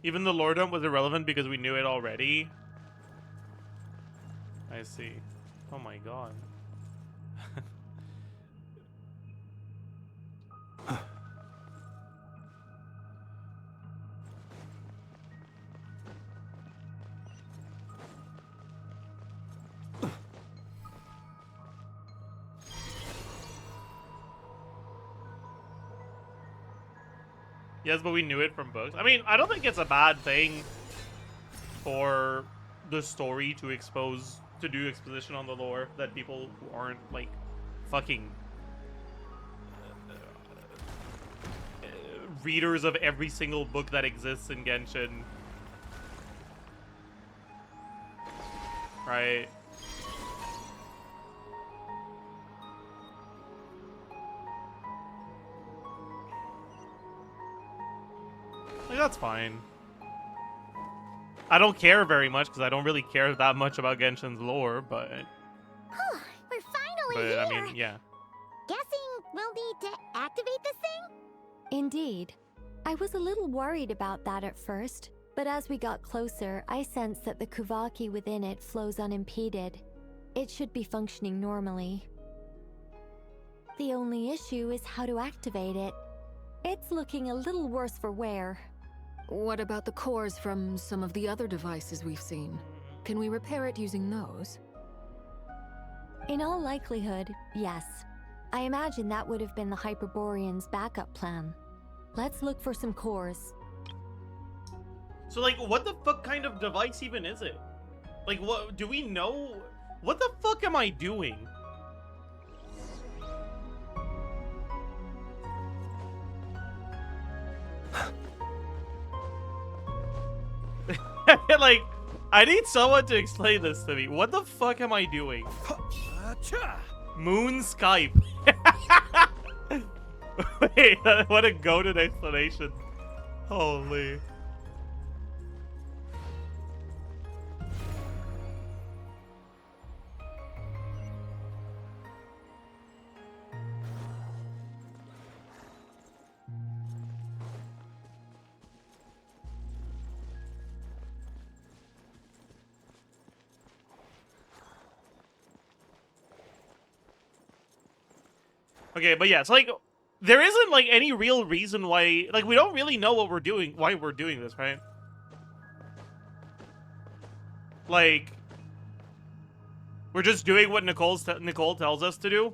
Even the lore dump was irrelevant because we knew it already. I see. Oh my god. Yes, but we knew it from books. I mean, I don't think it's a bad thing for the story to do exposition on the lore that people who aren't, like, fucking readers of every single book that exists in Genshin. Right? Like, that's fine. I don't care very much because I don't really care that much about Genshin's lore, but... We're finally here! I mean, yeah. Guessing we'll need to activate this thing? Indeed. I was a little worried about that at first, but as we got closer, I sensed that the Kuvaki within it flows unimpeded. It should be functioning normally. The only issue is how to activate it. It's looking a little worse for wear. What about the cores from some of the other devices we've seen? Can we repair it using those? In all likelihood, yes. I imagine that would have been the Hyperborean's backup plan. Let's look for some cores. So, like, what the fuck kind of device even is it? Like, what, do we know? What the fuck am I doing? Like, I need someone to explain this to me. What the fuck am I doing? Moon Skype. Wait, what a goated explanation. Holy. Okay, but yeah, it's like, there isn't, like, any real reason why, like, we don't really know what we're doing, why we're doing this, right? Like, we're just doing what Nicole tells us to do?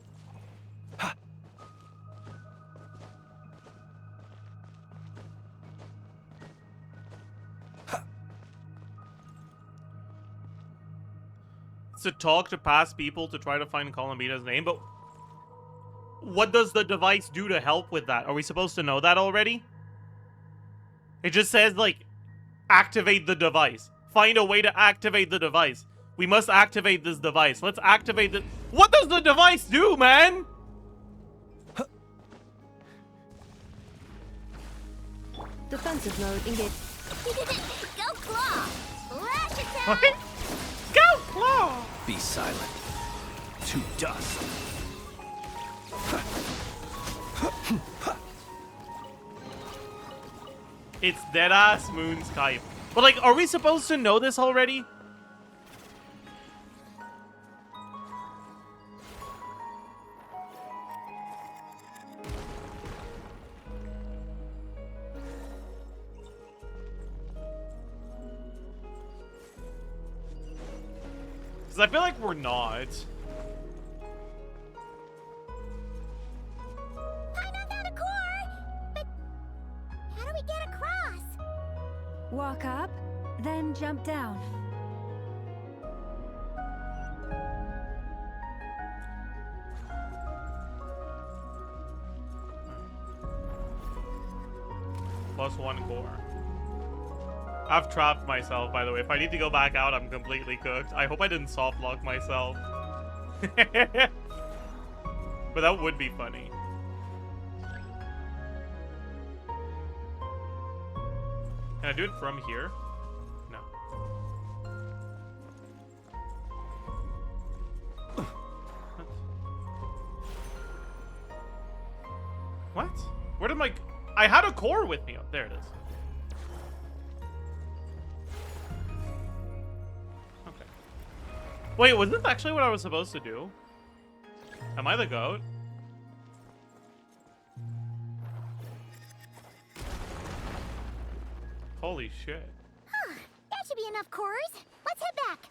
It's to talk to past people to try to find Columbida's name, but what does the device do to help with that? Are we supposed to know that already? It just says, like, activate the device. Find a way to activate the device. We must activate this device. Let's activate the... What does the device do, man? Defensive mode engaged. Go claw! Lash attack! What? Go claw! Be silent. To dust. It's deadass Moon Skype. But, like, are we supposed to know this already? Because I feel like we're not. Walk up, then jump down. +1 core. I've trapped myself, by the way. If I need to go back out, I'm completely cooked. I hope I didn't soft lock myself. But that would be funny. Can I do it from here? No. What? Where did my... I had a core with me. Oh, there it is. Okay. Wait, was this actually what I was supposed to do? Am I the goat? Holy shit. That should be enough cores. Let's head back.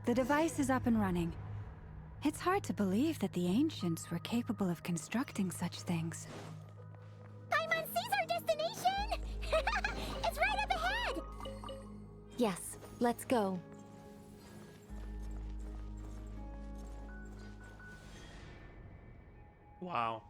The device is up and running. It's hard to believe that the ancients were capable of constructing such things. Paimon sees our destination! It's right up ahead! Yes, let's go. Wow.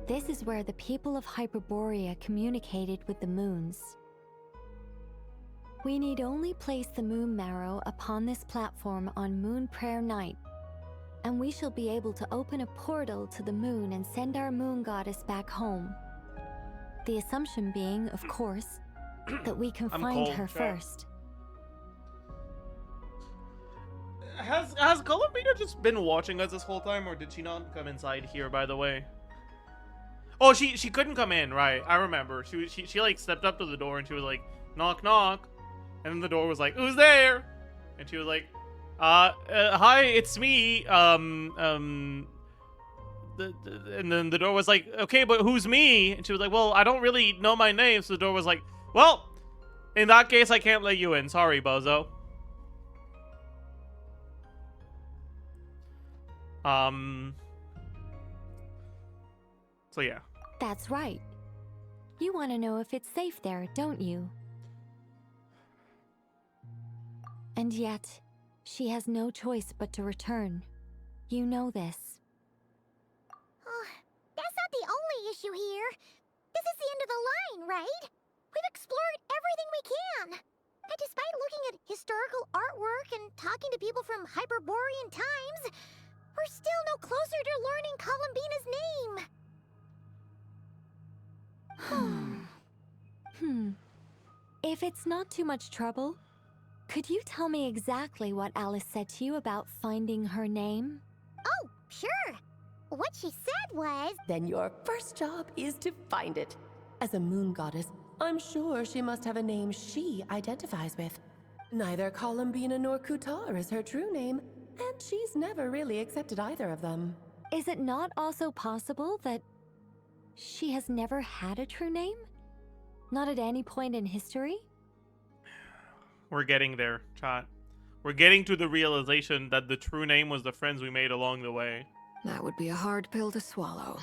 This is where the people of Hyperborea communicated with the moons. We need only place the moon marrow upon this platform on Moon Prayer Night, and we shall be able to open a portal to the moon and send our moon goddess back home. The assumption being, of course, that we can find cold, her chat. first. Has Columbina just been watching us this whole time, or did she not come inside here, by the way? Oh, she couldn't come in, right? I remember. She like stepped up to the door and she was like, knock knock, and then the door was like, who's there? And she was like, hi, it's me. And then the door was like, okay, but who's me? And she was like, well, I don't really know my name. So the door was like, well, in that case, I can't let you in. Sorry, bozo. So yeah. That's right. You want to know if it's safe there, don't you? And yet, she has no choice but to return. You know this. Oh, that's not the only issue here. This is the end of the line, right? We've explored everything we can. And despite looking at historical artwork and talking to people from Hyperborean times, we're still no closer to learning Columbina's name. If it's not too much trouble, could you tell me exactly what Alice said to you about finding her name? Oh, sure. What she said was... Then your first job is to find it. As a moon goddess, I'm sure she must have a name she identifies with. Neither Columbina nor Kutar is her true name, and she's never really accepted either of them. Is it not also possible that she has never had a true name? Not at any point in history? We're getting there, chat. We're getting to the realization that the true name was the friends we made along the way. That would be a hard pill to swallow.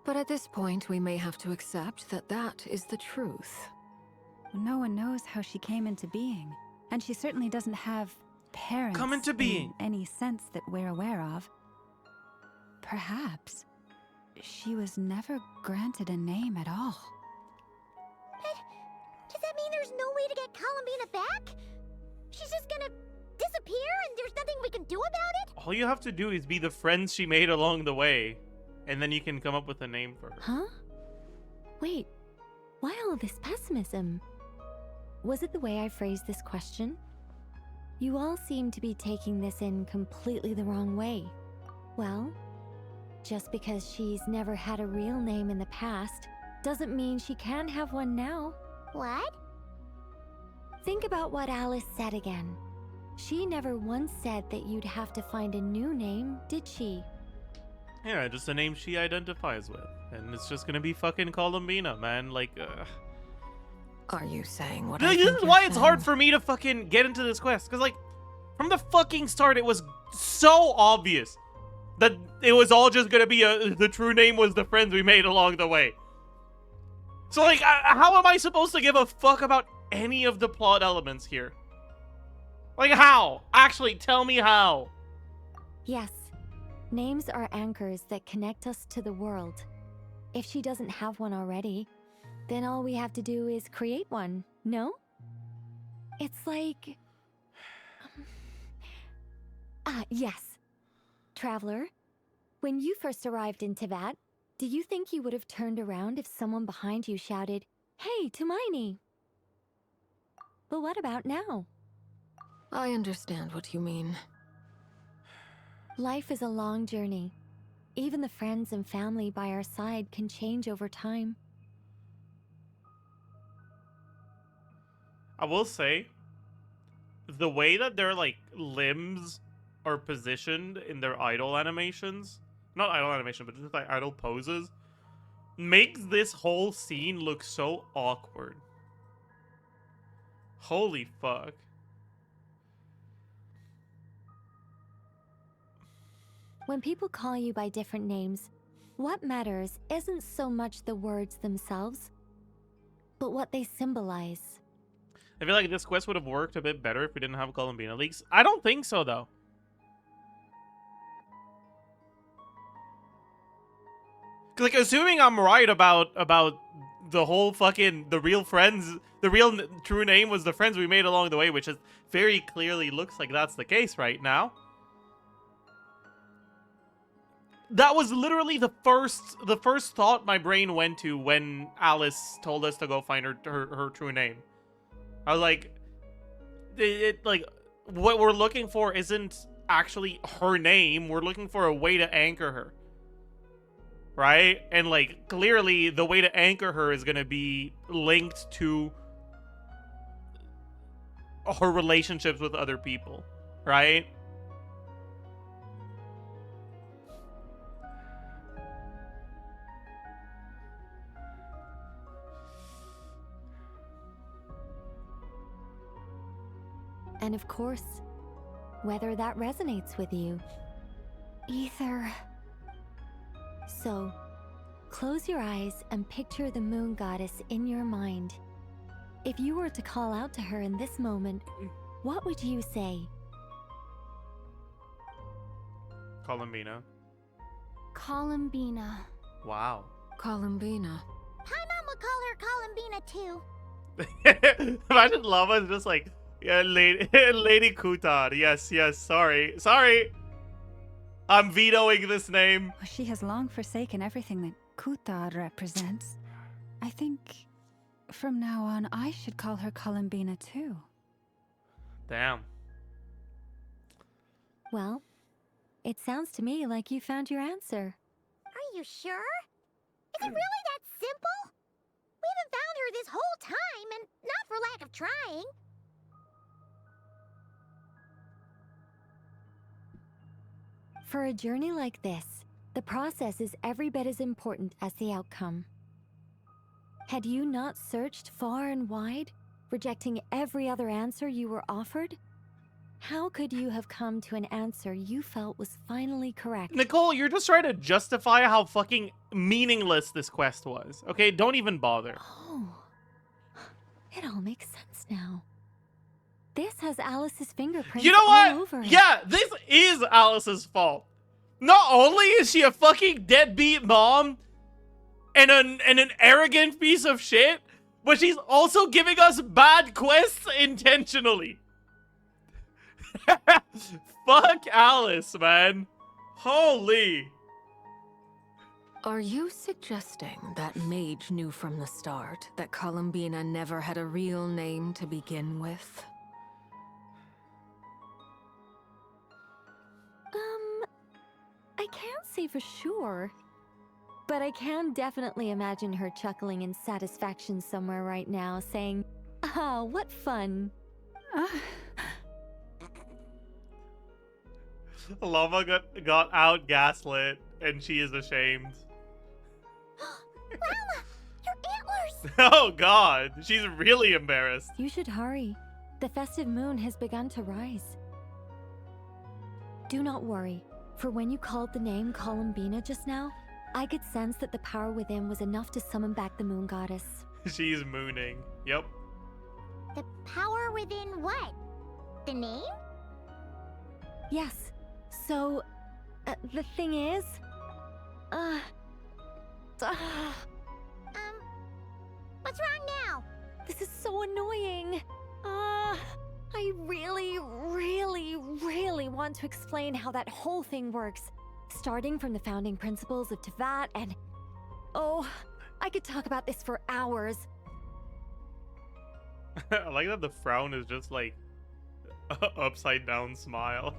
But at this point, we may have to accept that that is the truth. No one knows how she came into being, and she certainly doesn't have parents Come into being. in any sense that we're aware of. Perhaps she was never granted a name at all. Does that mean there's no way to get Columbina back? She's just gonna disappear and there's nothing we can do about it? All you have to do is be the friends she made along the way, and then you can come up with a name for her. Huh? Wait, why all this pessimism? Was it the way I phrased this question? You all seem to be taking this in completely the wrong way. Well, just because she's never had a real name in the past doesn't mean she can't have one now. What? Think about what Alice said again. She never once said that you'd have to find a new name, did she? Yeah, just a name she identifies with. And it's just gonna be fucking Columbina, man. Like, Are you saying what This is why it's hard for me to fucking get into this quest. Because, like, from the fucking start, it was so obvious that it was all just gonna be the true name was the friends we made along the way. So, like, how am I supposed to give a fuck about any of the plot elements here? Like, how? Actually, tell me how. Yes. Names are anchors that connect us to the world. If she doesn't have one already, then all we have to do is create one, no? It's like... yes. Traveler, when you first arrived in Teyvat, do you think you would have turned around if someone behind you shouted, "Hey, Tumaini"? But what about now? I understand what you mean. Life is a long journey. Even the friends and family by our side can change over time. I will say, the way that their like limbs are positioned in their idol animations, not idol animation, but just like idol poses, makes this whole scene look so awkward. Holy fuck. When people call you by different names, what matters isn't so much the words themselves, but what they symbolize. I feel like this quest would have worked a bit better if we didn't have Columbina leaks. I don't think so, though. Like, assuming I'm right about the whole fucking, the real friends, the real true name was the friends we made along the way, which is very clearly looks like that's the case right now. That was literally the first thought my brain went to when Alice told us to go find her true name. I was like, like, what we're looking for isn't actually her name. We're looking for a way to anchor her. Right? And, like, clearly the way to anchor her is going to be linked to her relationships with other people. Right? And of course, whether that resonates with you. Either. So, close your eyes and picture the moon goddess in your mind. If you were to call out to her in this moment, what would you say? Columbina. Columbina. Wow. Columbina. My mom would call her Columbina too. Imagine Lava's just like, yeah, Lady Kutar. Yes, sorry. I'm vetoing this name. She has long forsaken everything that Kutar represents. I think from now on I should call her Columbina too. Damn. Well, it sounds to me like you found your answer. Are you sure? Is it really that simple? We haven't found her this whole time, and not for lack of trying. For a journey like this, the process is every bit as important as the outcome. Had you not searched far and wide, rejecting every other answer you were offered, how could you have come to an answer you felt was finally correct? Nicole, you're just trying to justify how fucking meaningless this quest was. Okay, don't even bother. Oh, it all makes sense now. This has Alice's fingerprints You know all over what? it. Yeah, this is Alice's fault. Not only is she a fucking deadbeat mom and an arrogant piece of shit, but she's also giving us bad quests intentionally. Fuck Alice, man. Holy. Are you suggesting that Mage knew from the start that Columbina never had a real name to begin with? I can't say for sure, but I can definitely imagine her chuckling in satisfaction somewhere right now, saying, "Ah, what fun." Lauma got out gaslit, and she is ashamed. Lauma, your antlers! Oh god, she's really embarrassed. You should hurry. The festive moon has begun to rise. Do not worry, for when you called the name Columbina just now, I could sense that the power within was enough to summon back the moon goddess. She's mooning. Yep. The power within what? The name? Yes. So, the thing is... What's wrong now? This is so annoying. I really want to explain how that whole thing works. Starting from the founding principles of Tevat and... Oh, I could talk about this for hours. I like that the frown is just like upside down smile.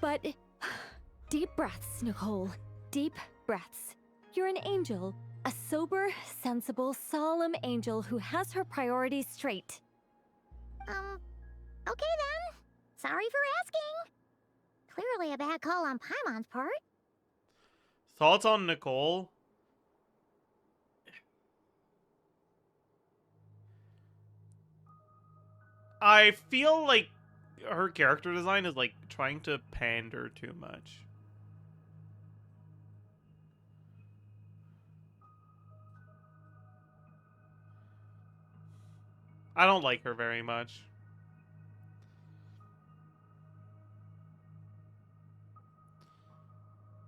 But Deep breaths, Nicole. Deep breaths. You're an angel. A sober, sensible, solemn angel who has her priorities straight. Okay then. Sorry for asking. Clearly a bad call on Paimon's part. Thoughts on Nicole? I feel like her character design is like trying to pander too much. I don't like her very much.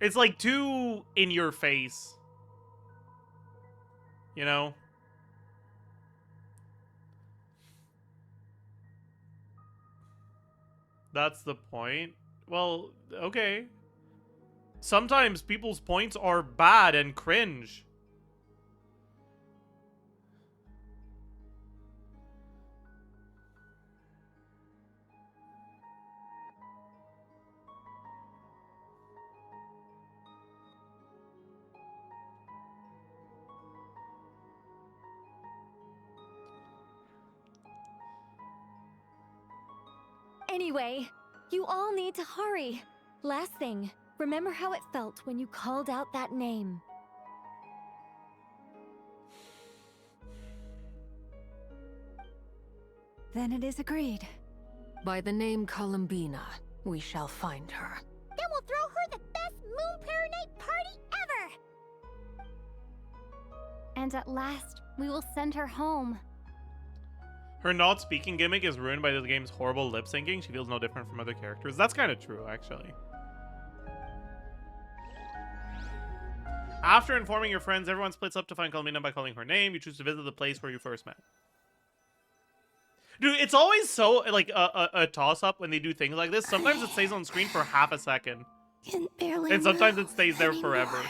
It's like too in your face. You know? That's the point. Well, okay. Sometimes people's points are bad and cringe. Anyway, you all need to hurry. Last thing, remember how it felt when you called out that name. Then it is agreed. By the name Columbina, we shall find her. Then we'll throw her the best Moon Prayer Night party ever! And at last, we will send her home. Her not speaking gimmick is ruined by this game's horrible lip syncing. She feels no different from other characters. That's kind of true, actually. After informing your friends, everyone splits up to find Columbina by calling her name. You choose to visit the place where you first met. Dude, it's always so, like, a toss-up when they do things like this. Sometimes it stays on screen for half a second. And sometimes it stays there forever.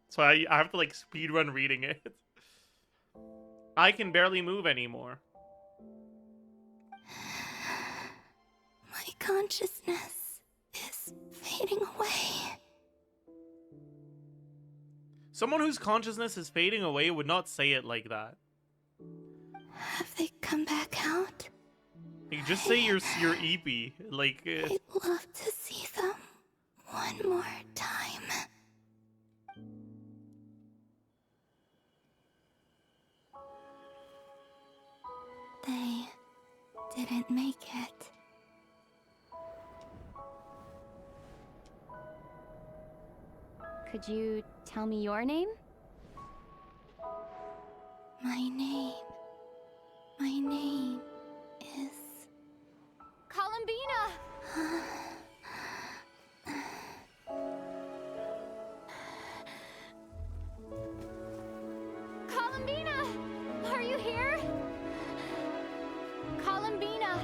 So I have to, like, speedrun reading it. I can barely move anymore. My consciousness is fading away. Someone whose consciousness is fading away would not say it like that. Have they come back out? You just say you're EP. Like, I'd love to see them one more time. They didn't make it. Could you tell me your name? My name is... Columbina! Columbina! Are you here? Columbina!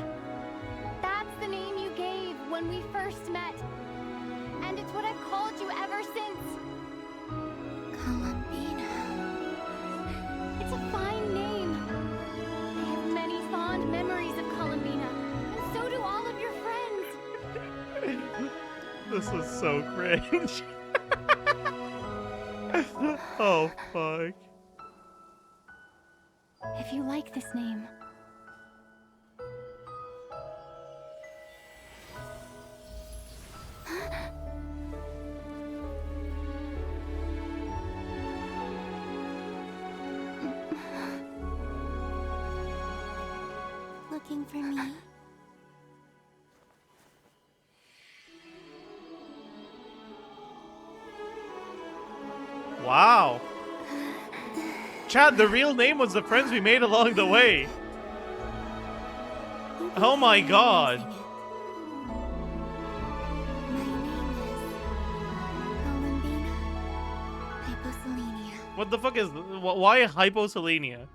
That's the name you gave when we first met. And it's what I've called you ever since. Columbina. It's a fine name. I have many fond memories of Columbina, and so do all of your friends. this is so cringe. Oh, fuck. If you like this name, Looking for me? Wow. Chad, the real name was the friends we made along the way. Oh my god. What the fuck is... Why hyposelenia?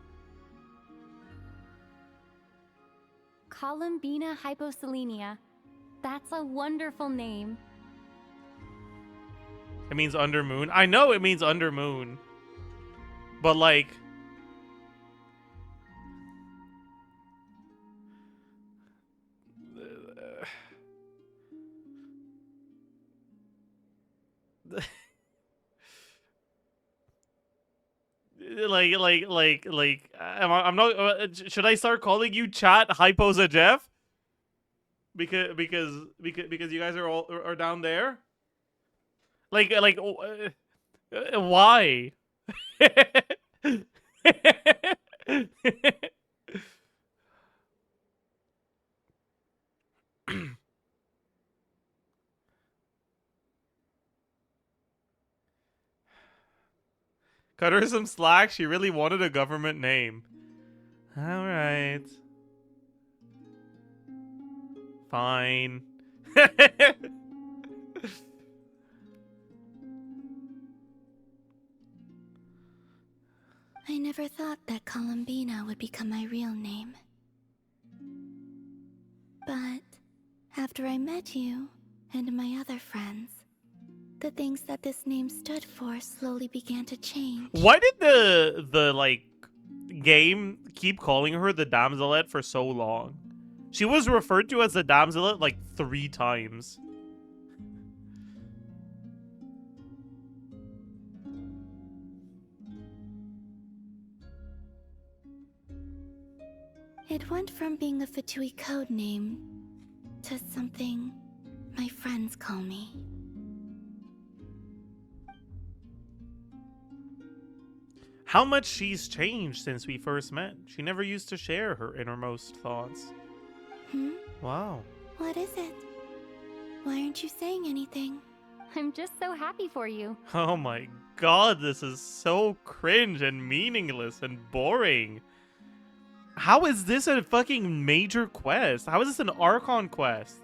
Columbina hyposelenia. That's a wonderful name. It means under moon. I know it means under moon. But like... I'm not. Should I start calling you chat Hypo Zajef? Because you guys are all are down there. Why? Cut her some slack. She really wanted a government name. All right. Fine. I never thought that Columbina would become my real name. But after I met you and my other friends, the things that this name stood for slowly began to change. Why did the like game keep calling her the damselette for so long? She was referred to as the damselette like 3 times. It went from being a fatui code name to something my friends call me. How much she's changed since we first met. She never used to share her innermost thoughts. Wow. What is it? Why aren't you saying anything? I'm just so happy for you. Oh my god, this is so cringe and meaningless and boring. How is this a fucking major quest? How is this an Archon quest?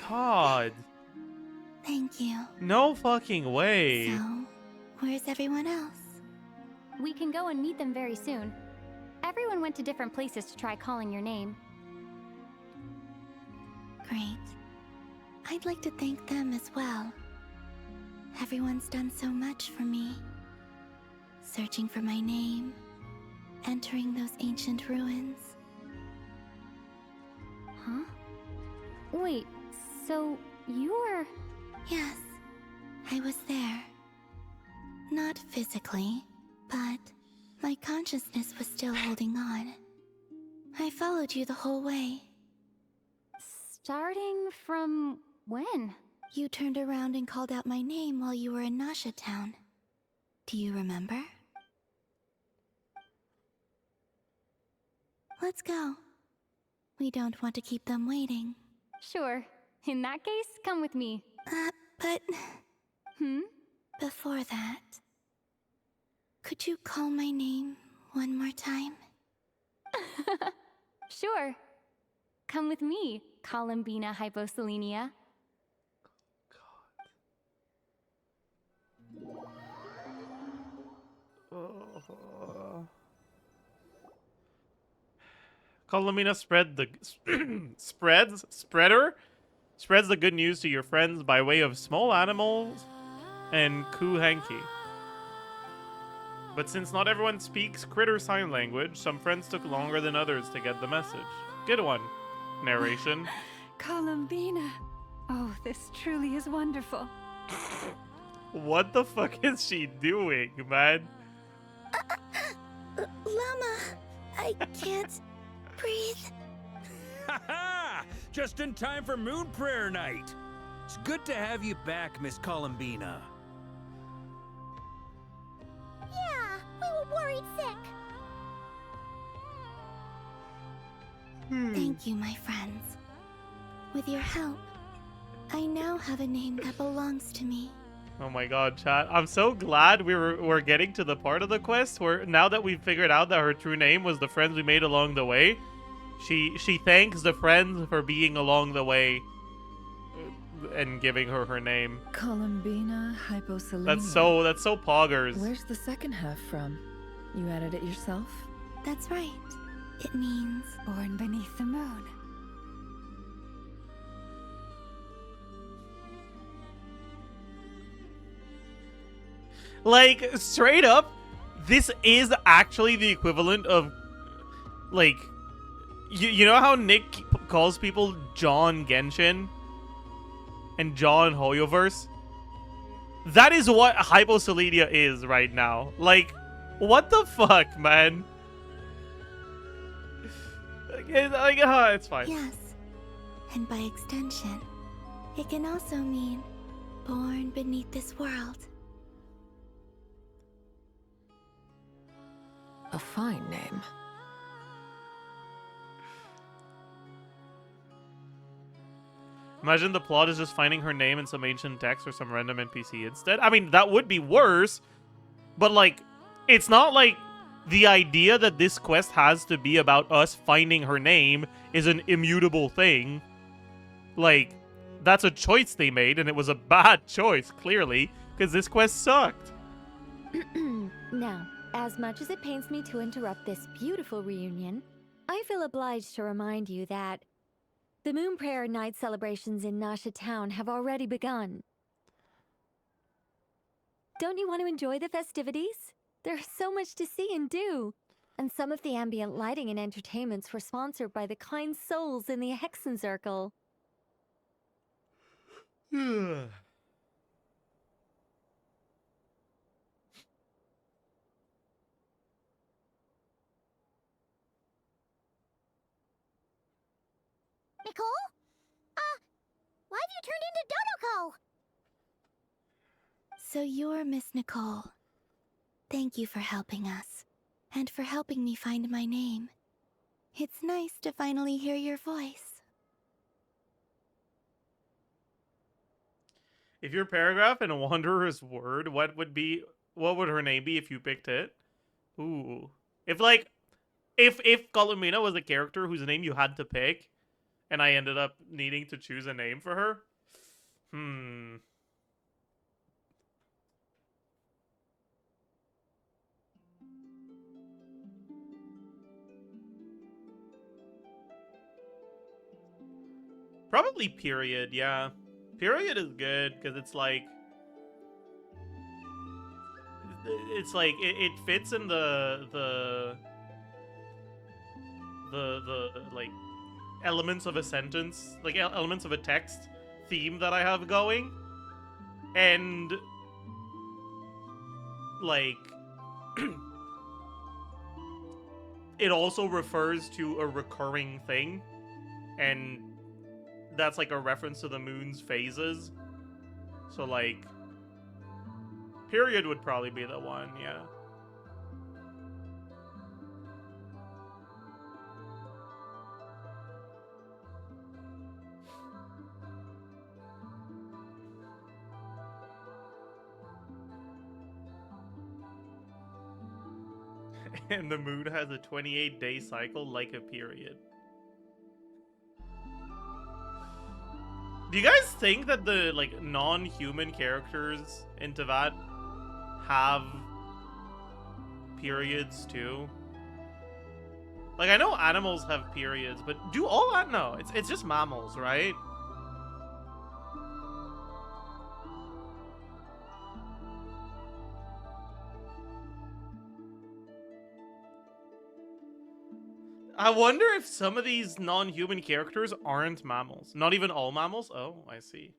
God. Thank you. No fucking way. So, where's everyone else? We can go and meet them very soon. Everyone went to different places to try calling your name. Great. I'd like to thank them as well. Everyone's done so much for me. Searching for my name, entering those ancient ruins. Huh? Wait, so you were... Yes, I was there. Not physically, but my consciousness was still holding on. I followed you the whole way. Starting from when? You turned around and called out my name while you were in Nasha Town. Do you remember? Let's go. We don't want to keep them waiting. Sure. In that case, come with me. But... Before that... Could you call my name one more time? Sure. Come with me, Columbina Hyposelenia. Columbina spreads the good news to your friends by way of small animals and ku hanky. But since not everyone speaks critter sign language, some friends took longer than others to get the message. Good one. Narration. Columbina. Oh, this truly is wonderful. What the fuck is she doing, man? Lauma, I can't breathe. Ha-ha! Just in time for Moon Prayer Night. It's good to have you back, Miss Columbina. Yeah, we were worried sick. Thank you, my friends. With your help, I now have a name that belongs to me. Oh my god, chat. I'm so glad we're getting to the part of the quest where now that we've figured out that her true name was the friends we made along the way, she thanks the friends for being along the way and giving her her name. Columbina Hyposelenia. That's so poggers. Where's the second half from? You added it yourself? That's right. It means born beneath the moon. Like, straight up, this is actually the equivalent of, like, you know how Nick calls people John Genshin? and John Hoyoverse. That is what hyposelenia is right now. Like, what the fuck, man? It's fine. Yes. And by extension, it can also mean born beneath this world. A fine name. Imagine the plot is just finding her name in some ancient text or some random NPC instead. I mean, that would be worse. But, like, it's not like the idea that this quest has to be about us finding her name is an immutable thing. Like, that's a choice they made, and it was a bad choice, clearly, because this quest sucked. Now, as much as it pains me to interrupt this beautiful reunion, I feel obliged to remind you that the Moon Prayer Night celebrations in Nasha Town have already begun. Don't you want to enjoy the festivities? There's so much to see and do. And some of the ambient lighting and entertainments were sponsored by the kind souls in the Hexen Circle. Nicole? Why have you turned into Dodoco? So you're Miss Nicole. Thank you for helping us, and for helping me find my name. It's nice to finally hear your voice. If your paragraph in a Wanderer's Word, what would her name be if you picked it? Ooh. If Columbina was a character whose name you had to pick, and I ended up needing to choose a name for her? Probably Period, yeah. Period is good, because it's like... it fits in the like, elements of a sentence, like, elements of a text theme that I have going. And, like... it also refers to a recurring thing. And that's like a reference to the moon's phases. So, like, Period would probably be the one, yeah. And the moon has a 28-day cycle like a period. Do you guys think that the, like, non-human characters in Tevat have periods too? Like, I know animals have periods, but do all that? No, it's just mammals, right? I wonder if some of these non-human characters aren't mammals. Not even all mammals? Oh, I see.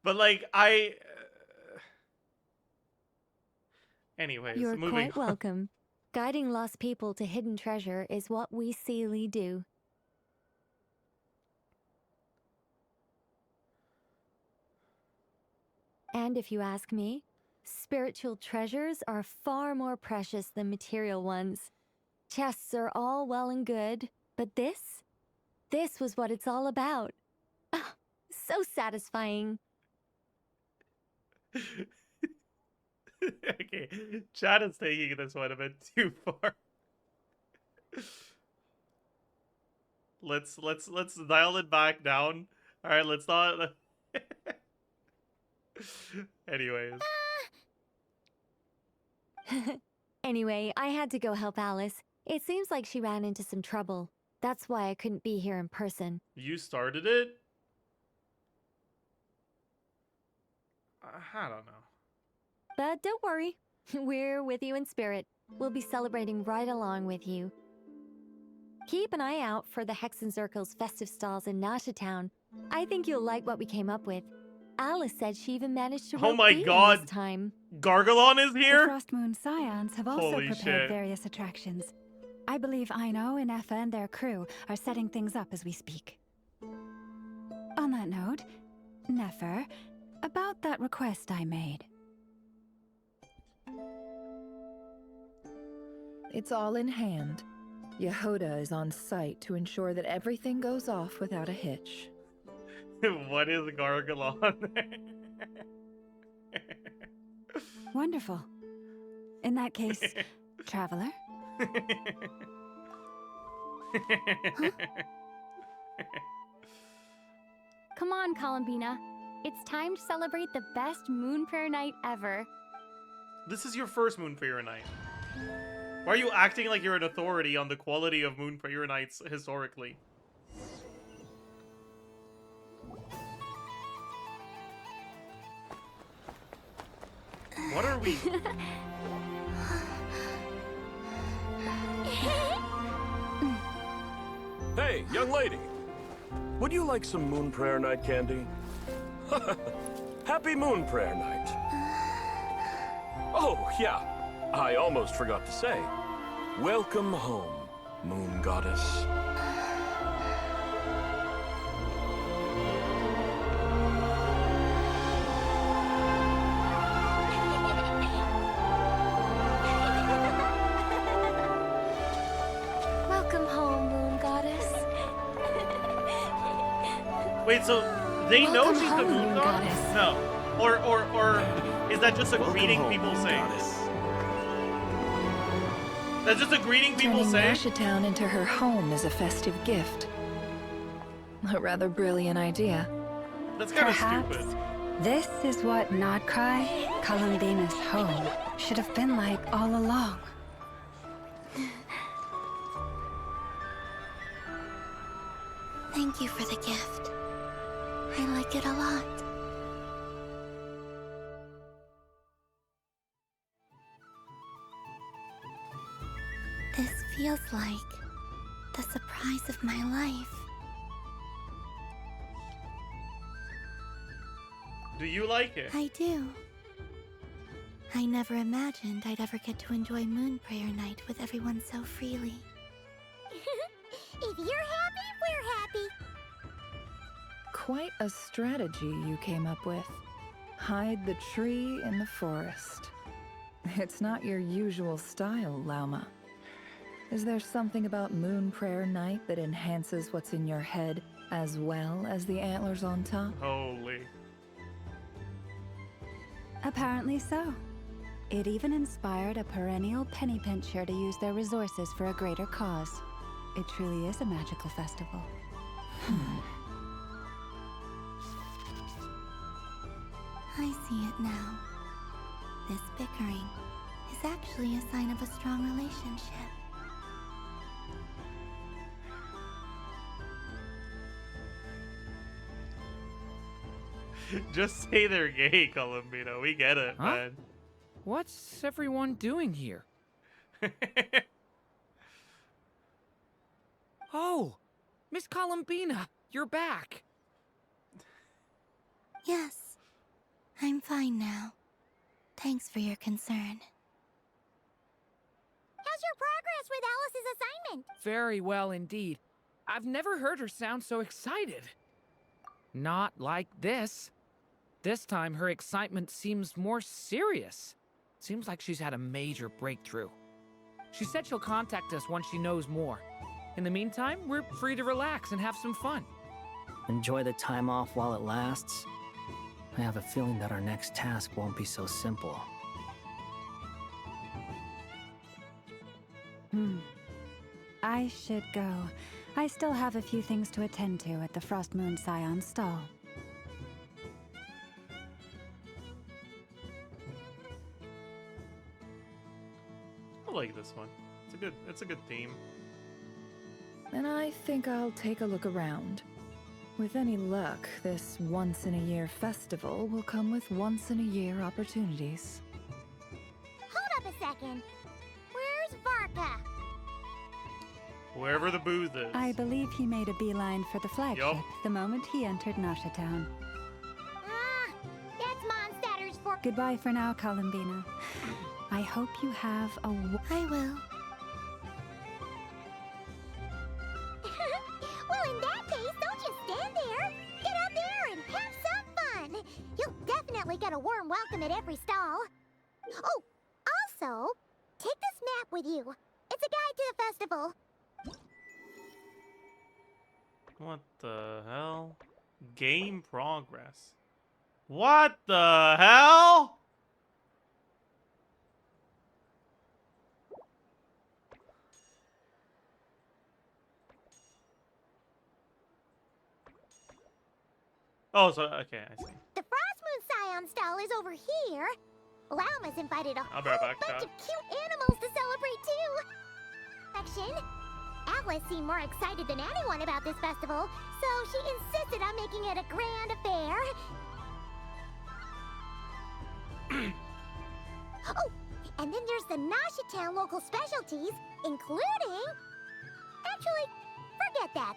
But, like, anyways, You're moving quite on. welcome. Guiding lost people to hidden treasure is what we Seelie do. And if you ask me, spiritual treasures are far more precious than material ones. Chests are all well and good, but this was what it's all about. Ah, so satisfying. Okay, chat is taking this one a bit too far. Let's dial it back down. All right, let's not. Anyways. Anyway, I had to go help Alice. It seems like she ran into some trouble. That's why I couldn't be here in person. You started it? I don't know. But don't worry, we're with you in spirit. We'll be celebrating right along with you. Keep an eye out for the Hexencircle's festive stalls in Nasha Town. I think you'll like what we came up with. Alice said she even managed to Oh rope my Bean god! this time. Gargalon is The here? Frost Moon Scions have also Holy prepared shit. various attractions. I believe Aino, Ineffa, and their crew are setting things up as we speak. On that note, Nefer, about that request I made. It's all in hand. Yehoda is on site to ensure that everything goes off without a hitch. What is Gargalon? Wonderful. In that case, Traveler? Come on, Columbina. It's time to celebrate the best moon prayer night ever. This is your first Moon Prayer Night. Why are you acting like you're an authority on the quality of Moon Prayer Nights historically? What are we? Hey, young lady. Would you like some Moon Prayer Night candy? Happy Moon Prayer Night. Oh, yeah. I almost forgot to say. Welcome home, Moon Goddess. Welcome home, Moon Goddess. Wait, so they know Welcome she's the home, Moon Moon Goddess? Goddess. No. Or is that just a greeting people say? That's just a greeting people Turning say? Nasha Town into her home is a festive gift. A rather brilliant idea. That's kind of Perhaps stupid. this is what Krai, Columbina's home, should have been like all along. Thank you for the gift. I like it a lot. This feels like the surprise of my life. Do you like it? I do. I never imagined I'd ever get to enjoy Moon Prayer Night with everyone so freely. If you're happy, we're happy. Quite a strategy you came up with. Hide the tree in the forest. It's not your usual style, Lauma. Is there something about Moon Prayer Night that enhances what's in your head as well as the antlers on top? Holy. Apparently so. It even inspired a perennial penny pincher to use their resources for a greater cause. It truly is a magical festival. I see it now. This bickering is actually a sign of a strong relationship. Just say they're gay, Columbina. We get it, Huh? man. What's everyone doing here? Oh, Miss Columbina, you're back. Yes, I'm fine now. Thanks for your concern. How's your progress with Alice's assignment? Very well indeed. I've never heard her sound so excited. Not like this. This time her excitement seems more serious. Seems like she's had a major breakthrough. She said she'll contact us once she knows more. In the meantime, we're free to relax and have some fun. Enjoy the time off while it lasts. I have a feeling that our next task won't be so simple. I should go. I still have a few things to attend to at the Frost Moon Scion stall. I like this one. It's a good theme. And I think I'll take a look around. With any luck, this once-in-a-year festival will come with once-in-a-year opportunities. Hold up a second. Where's Varka? Wherever the booze is. I believe he made a beeline for the flagship Yup. the moment he entered Nasha Town. That's Mondstadter's for. Goodbye for now, Columbina. I hope you have a. I will. Well, in that case, don't just stand there. Get out there and have some fun. You'll definitely get a warm welcome at every stall. Oh, also, take this map with you. It's a guide to the festival. What the hell? Game progress. What the hell? Oh, so okay, I see. The Frost Moon Scion stall is over here. Lauma's invited a I'll whole be right back, bunch Chad. of cute animals to celebrate too. Action. Atlas seemed more excited than anyone about this festival, so she insisted on making it a grand affair. Oh, and then there's the Nasha Town local specialties, including... Actually, forget that.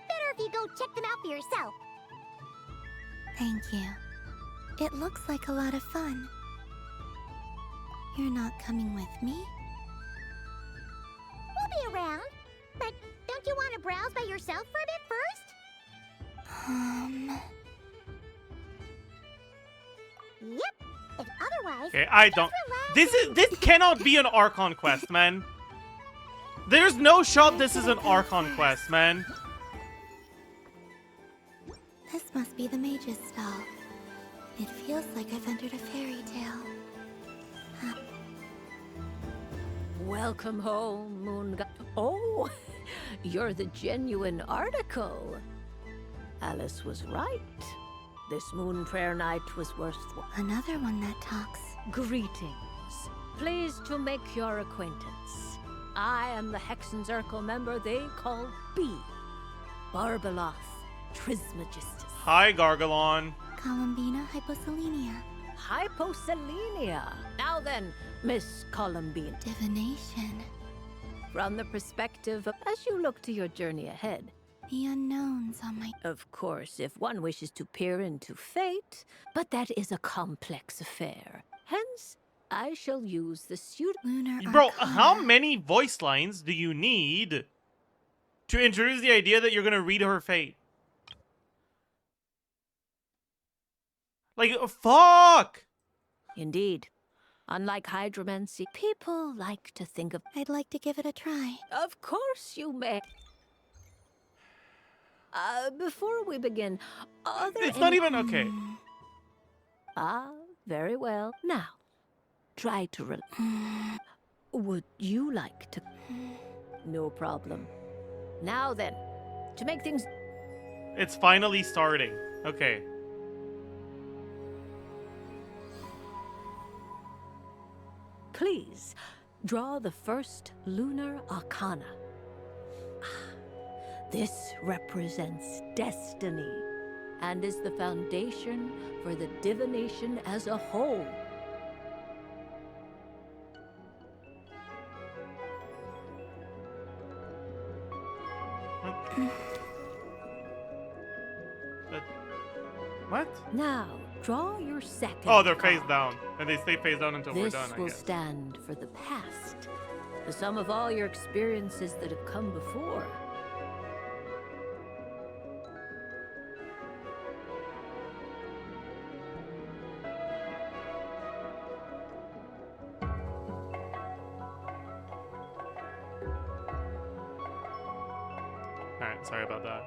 Better if you go check them out for yourself. Thank you. It looks like a lot of fun. You're not coming with me? We'll be around. But don't you want to browse by yourself for a bit first? Yep. If otherwise... Okay, I don't. This cannot be an Archon quest, man. There's no shot this is an Archon quest, man. This must be the mage's stall. It feels like I've entered a fairy tale. Welcome home, Moon God. Oh, you're the genuine article. Alice was right. This moon prayer night was worth Another one that talks. Greetings. Pleased to make your acquaintance. I am the Hexenzirkel member they call B. Barbeloth Trismegistus. Hi, Gargalon. Columbina hyposelenia. Hyposelenia. Now then, Miss Columbine. Divination. From the perspective of, as you look to your journey ahead. The unknowns on my... Of course, if one wishes to peer into fate, but that is a complex affair. Hence, I shall use the Lunar Bro, how many voice lines do you need to introduce the idea that you're gonna read her fate? Like, fuck! Indeed. Unlike hydromancy, people like to think of... I'd like to give it a try. Of course you may. Before we begin, are there It's not even okay. Ah, very well. Now, try to Would you like to... No problem. Now then, to make things... It's finally starting. Okay. Please, draw the first lunar arcana. This represents destiny and is the foundation for the divination as a whole. What? Now, draw your second. Oh, they're face card. down. And they stay face down until we're done, This I will guess. stand for the past, the sum of all your experiences that have come before. Alright, sorry about that.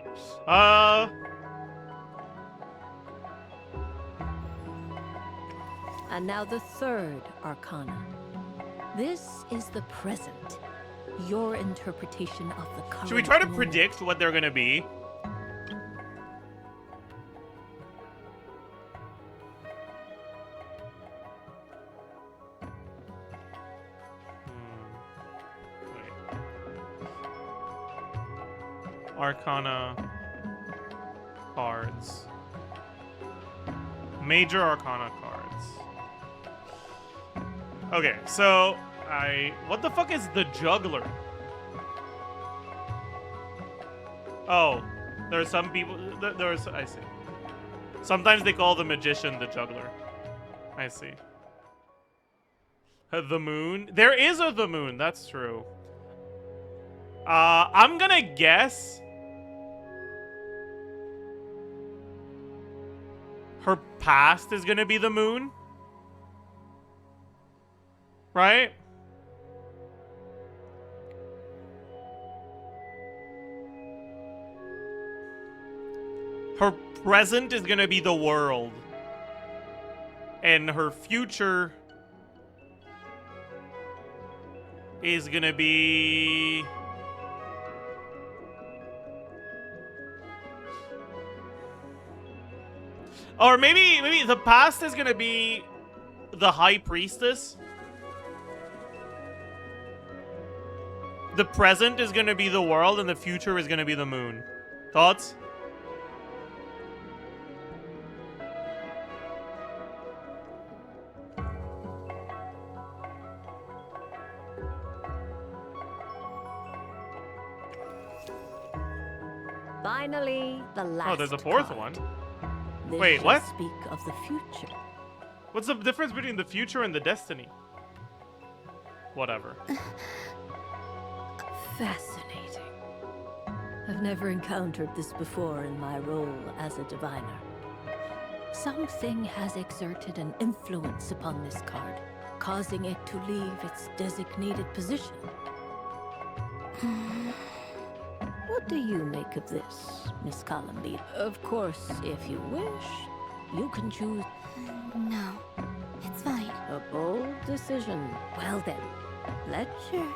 And now the third arcana. This is the present. Your interpretation of the current Should we try to moment. predict what they're gonna be? Arcana cards. Major Arcana cards. Okay, so what the fuck is the juggler? Oh, there are some people. There's. I see. Sometimes they call the magician the juggler. I see. The moon. There is a the moon. That's true. I'm gonna guess her past is gonna be the moon, right? Her present is gonna be the world. And her future is gonna be... Or maybe the past is gonna be the High Priestess. The present is gonna be the world, and the future is gonna be the moon. Thoughts? Finally, the last. Oh, there's a fourth card. one. This Wait, shall what? Speak of the future. What's the difference between the future and the destiny? Whatever. Fascinating. I've never encountered this before in my role as a diviner. Something has exerted an influence upon this card, causing it to leave its designated position. What do you make of this, Miss Columbine? Of course, if you wish, you can choose. No, it's fine. A bold decision. Well then, let's hear.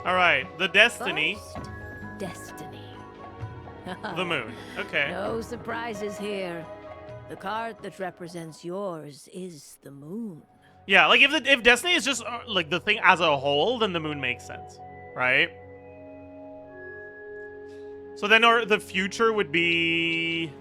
Alright, the destiny. First, destiny. The moon. Okay. No surprises here. The card that represents yours is the moon. Yeah, like if destiny is just like the thing as a whole, then the moon makes sense, right? So then the future would be...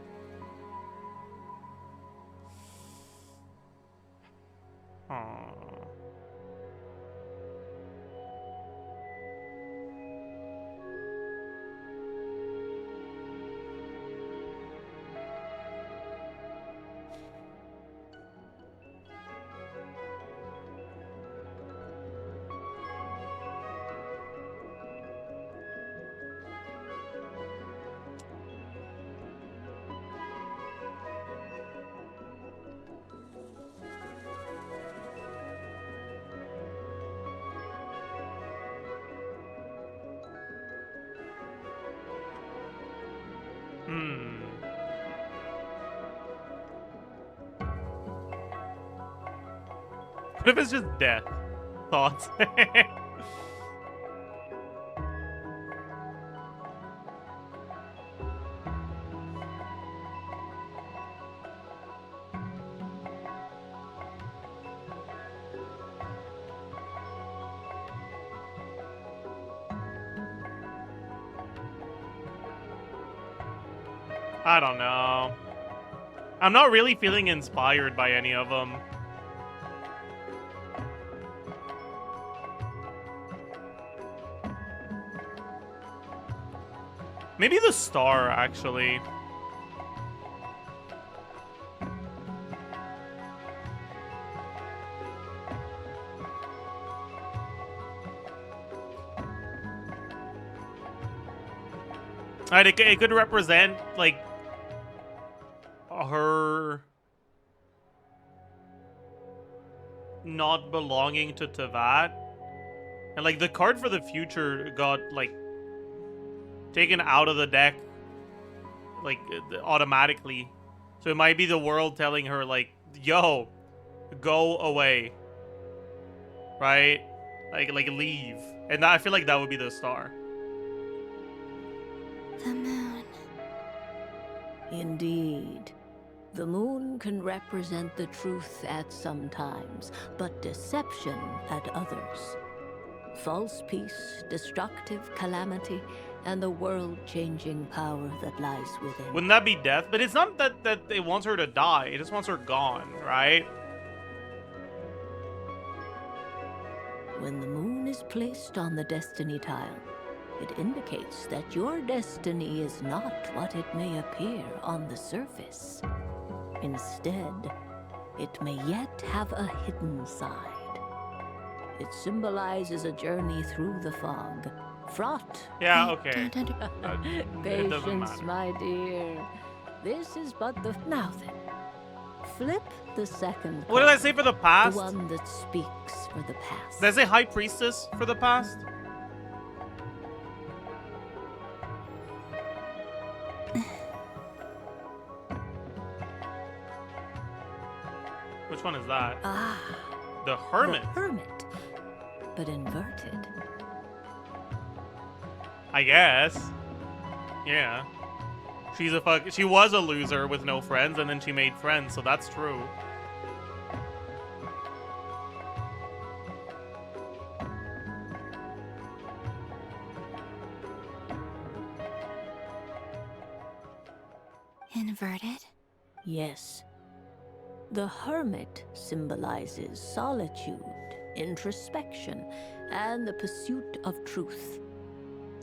What if it's just death? Thoughts? I don't know. I'm not really feeling inspired by any of them. Maybe the star, actually. Alright, it could represent, like, her not belonging to Tevat. And, like, the card for the future got, like, taken out of the deck, like, automatically. So it might be the world telling her, like, yo, go away. Right? Like leave. And I feel like that would be the star. The moon. Indeed. The moon can represent the truth at some times, but deception at others. False peace, destructive calamity, and the world-changing power that lies within. Wouldn't that be death? But it's not that it wants her to die. It just wants her gone, right? When the moon is placed on the destiny tile, It indicates that your destiny is not what it may appear on the surface. Instead, it may yet have a hidden side. It symbolizes a journey through the fog, fraught. Yeah, okay. Patience, my dear. This is but the... Now then, flip the second What did I card, say for the past? The one that speaks for the past. Did I say High Priestess for the past? Which one is that? Ah. The Hermit. The Hermit, but inverted. I guess. Yeah. She was a loser with no friends, and then she made friends, so that's true. Inverted? Yes. The Hermit symbolizes solitude, introspection, and the pursuit of truth.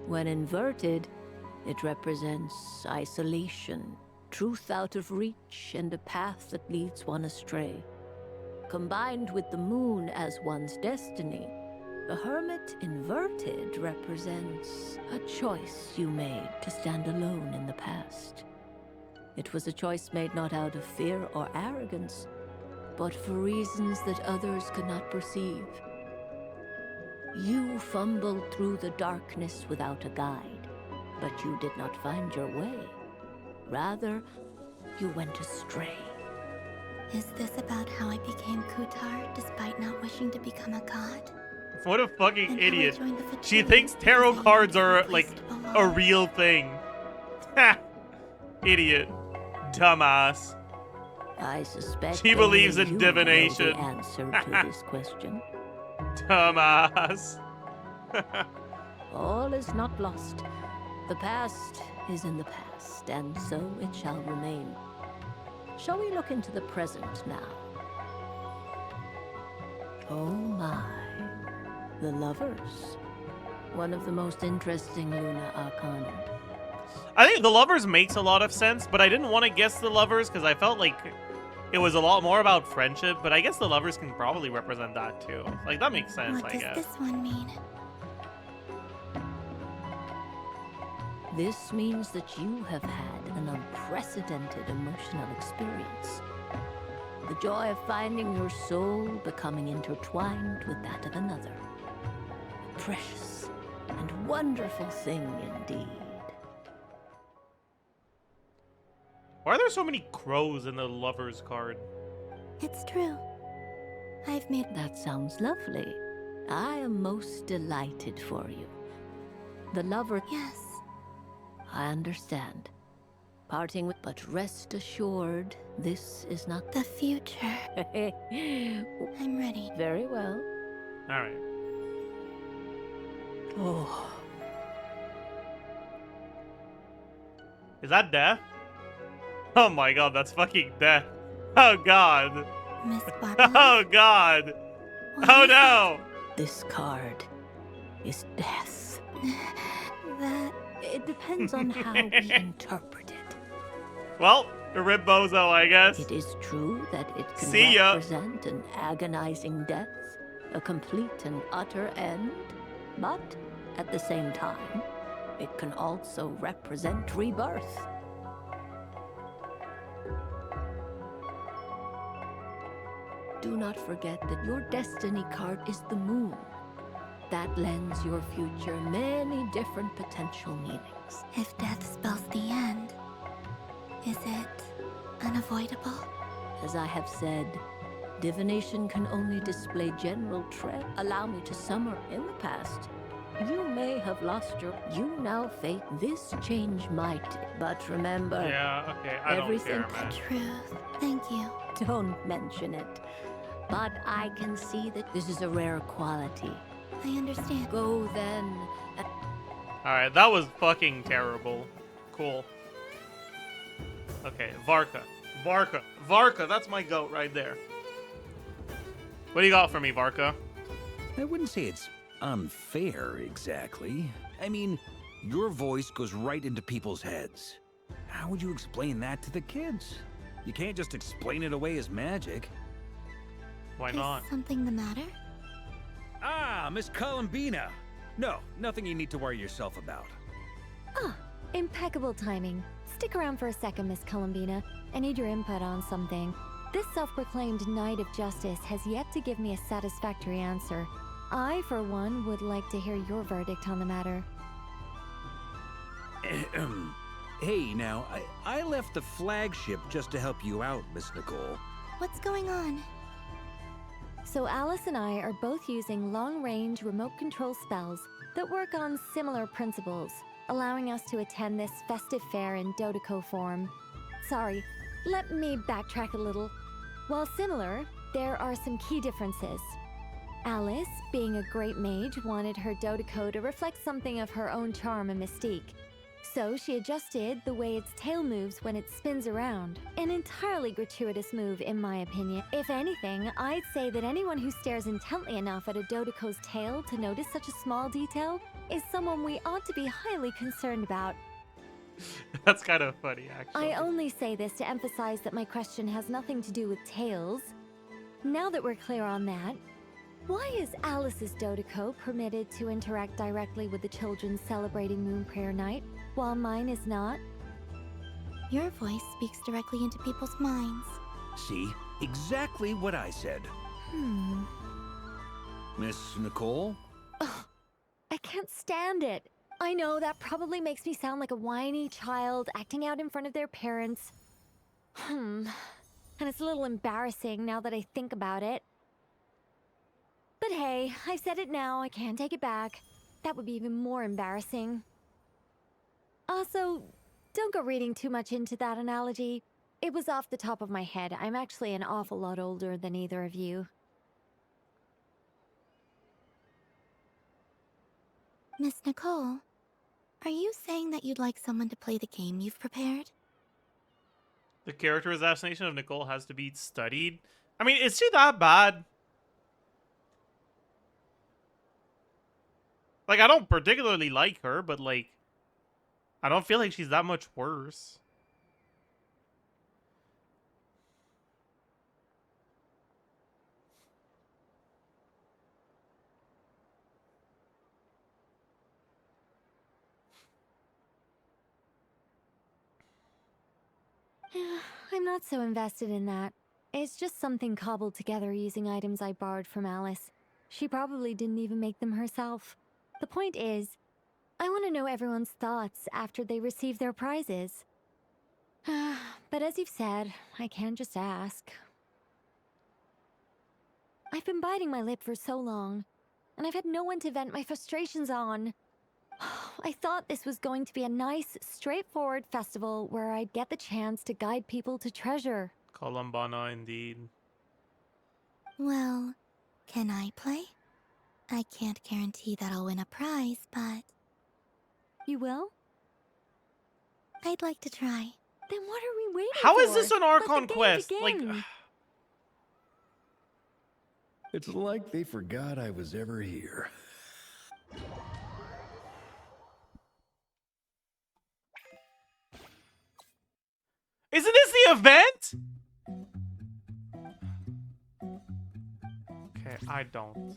When inverted, it represents isolation, truth out of reach, and a path that leads one astray. Combined with the moon as one's destiny, the Hermit inverted represents a choice you made to stand alone in the past. It was a choice made not out of fear or arrogance, but for reasons that others could not perceive. You fumbled through the darkness without a guide, but you did not find your way. Rather, you went astray. Is this about how I became Kutar despite not wishing to become a god? What a fucking idiot. She thinks tarot cards are like a real thing. Ha! Idiot. Dumbass. I suspect she believes in you divination. know the answer to this question. Dumbass. All is not lost. The past is in the past, and so it shall remain. Shall we look into the present now? Oh my. The Lovers. One of the most interesting Luna Arcana. I think the Lovers makes a lot of sense, but I didn't want to guess the Lovers because I felt like it was a lot more about friendship, but I guess the Lovers can probably represent that too. Like, that makes sense, What I guess. does this one mean? This means that you have had an unprecedented emotional experience. The joy of finding your soul becoming intertwined with that of another. A precious and wonderful thing indeed. Why are there so many crows in the Lovers card? It's true. I've made... That sounds lovely. I am most delighted for you. The lover... Yes. I understand. Parting with... But rest assured, this is not... The future. I'm ready. Very well. Alright. Oh. Is that death? Oh my god, that's fucking death. Oh god. Miss Barbeloth? Oh god. Oh no. This card is death. That... It depends on how we interpret it. Well, rip bozo, I guess. It is true that it can See ya. represent an agonizing death, a complete and utter end, but at the same time, it can also represent rebirth. Do not forget that your destiny card is the moon. That lends your future many different potential meanings. If death spells the end, is it unavoidable? As I have said, divination can only display general trend. Allow me to summer in the past. You may have lost your... You now face this change might. But remember... Yeah, okay, I don't everything care, man. Truth. Thank you. Don't mention it. But I can see that this is a rare quality. I understand. Go then. Alright, that was fucking terrible. Cool. Okay, Varka. Varka. Varka, that's my goat right there. What do you got for me, Varka? I wouldn't say it's unfair exactly. I mean, your voice goes right into people's heads. How would you explain that to the kids? You can't just explain it away as magic. Why not? Is something the matter? Ah, Miss Columbina. No, nothing you need to worry yourself about. Ah, impeccable timing. Stick around for a second, Miss Columbina. I need your input on something. This self-proclaimed Knight of Justice has yet to give me a satisfactory answer. I, for one, would like to hear your verdict on the matter. Hey, now, I left the flagship just to help you out, Miss Nicole. What's going on? So Alice and I are both using long-range remote control spells that work on similar principles, allowing us to attend this festive fair in dodoco form. Sorry, let me backtrack a little. While similar, there are some key differences. Alice, being a great mage, wanted her dodoco to reflect something of her own charm and mystique. So she adjusted the way its tail moves when it spins around. An entirely gratuitous move, in my opinion. If anything, I'd say that anyone who stares intently enough at a dodoco's tail to notice such a small detail is someone we ought to be highly concerned about. That's kind of funny, actually. I only say this to emphasize that my question has nothing to do with tails. Now that we're clear on that, why is Alice's dodoco permitted to interact directly with the children celebrating Moon Prayer Night, while mine is not? Your voice speaks directly into people's minds. See? Exactly what I said. Miss Nicole? Ugh, I can't stand it. I know that probably makes me sound like a whiny child acting out in front of their parents. And it's a little embarrassing now that I think about it. But hey, I've said it now, I can't take it back. That would be even more embarrassing. Also, don't go reading too much into that analogy. It was off the top of my head. I'm actually an awful lot older than either of you. Miss Nicole, are you saying that you'd like someone to play the game you've prepared? The character assassination of Nicole has to be studied. I mean, is she that bad? Like, I don't particularly like her, but, like, I don't feel like she's that much worse. I'm not so invested in that. It's just something cobbled together using items I borrowed from Alice. She probably didn't even make them herself. The point is, I want to know everyone's thoughts after they receive their prizes. But as you've said, I can't just ask. I've been biting my lip for so long, and I've had no one to vent my frustrations on. I thought this was going to be a nice, straightforward festival where I'd get the chance to guide people to treasure. Columbina, indeed. Well, can I play? I can't guarantee that I'll win a prize, but... You will? I'd like to try. Then what are we waiting for? How is this an Let Archon the game quest? begin. Like, It's like they forgot I was ever here. isn't this the event? Okay, I don't.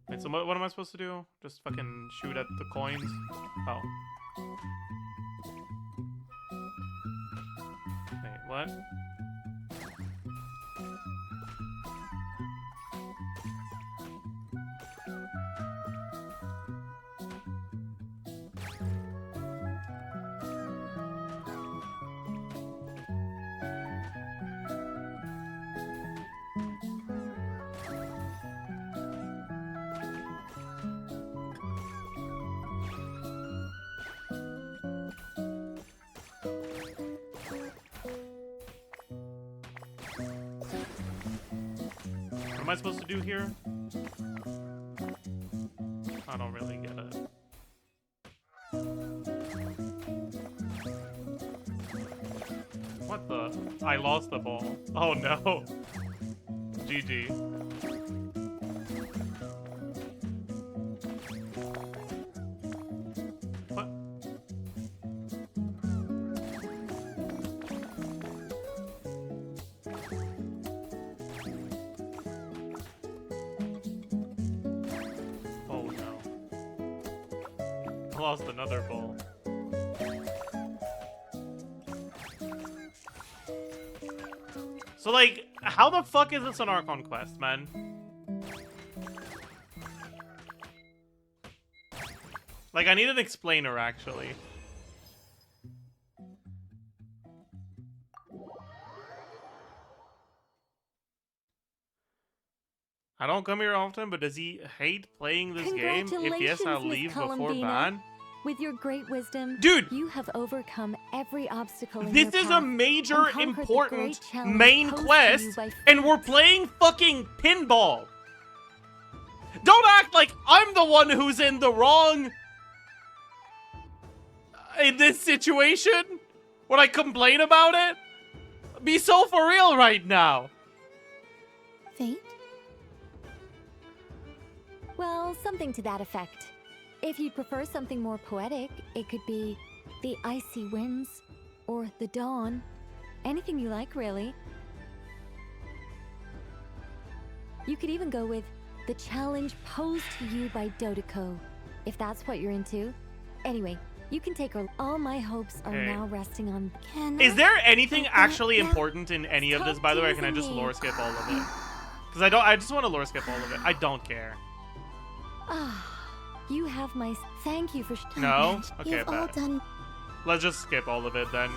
Wait, so what am I supposed to do? Just fucking shoot at the coins? Oh. Wait, what? What am I supposed to do here? I don't really get it. What the? I lost the ball. Oh no. GG. lost another ball. So, like, how the fuck is this an Archon quest, man? Like, I need an explainer, actually. I don't come here often, but does he hate playing this game? If yes, I'll leave before ban. With your great wisdom, dude, you have overcome every obstacle in this your is path a major and conquered the important great challenge main posed to quest, you by and we're playing fucking pinball. Don't act like I'm the one who's in the wrong in this situation when I complain about it. Be so for real right now. Fate? Well, something to that effect. If you'd prefer something more poetic, it could be the icy winds or the dawn. Anything you like, really. You could even go with the challenge posed to you by Dodoco, if that's what you're into. Anyway, you can take her. All my hopes are Okay. now resting on. Is there anything actually important in any of this, by the way, or can I just lore skip all of it? Because I just want to lore skip all of it. I don't care. Ah, you have my thank you for. No? Okay, You've all bet. done. Let's just skip all of it then.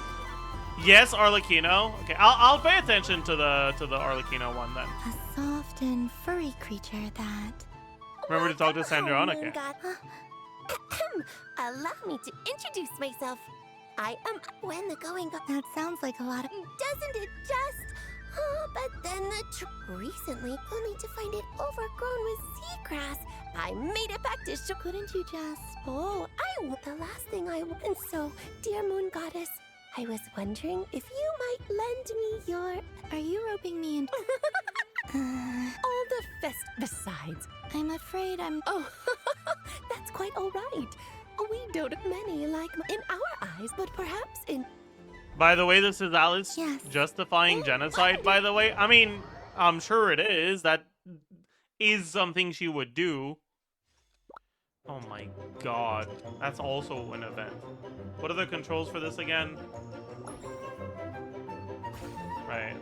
Yes, Arlecchino. Okay, I'll pay attention to the Arlecchino one then. A soft and furry creature that... Remember to talk to Sandrone. Okay. Allow me to introduce myself. I am when the going got... That sounds like a lot of... Doesn't it just? Oh, but then recently, only to find it overgrown with seagrass. I made a pact to show... Couldn't you just... Oh, the last thing I... And so, dear moon goddess, I was wondering if you might lend me your... Are you roping me into... all the fest... Besides, I'm afraid I'm... Oh, that's quite all right. We don't many like in our eyes, but perhaps in... By the way, this is Alice justifying genocide, by the way. I mean, I'm sure it is. That is something she would do. Oh my god. That's also an event. What are the controls for this again? Right.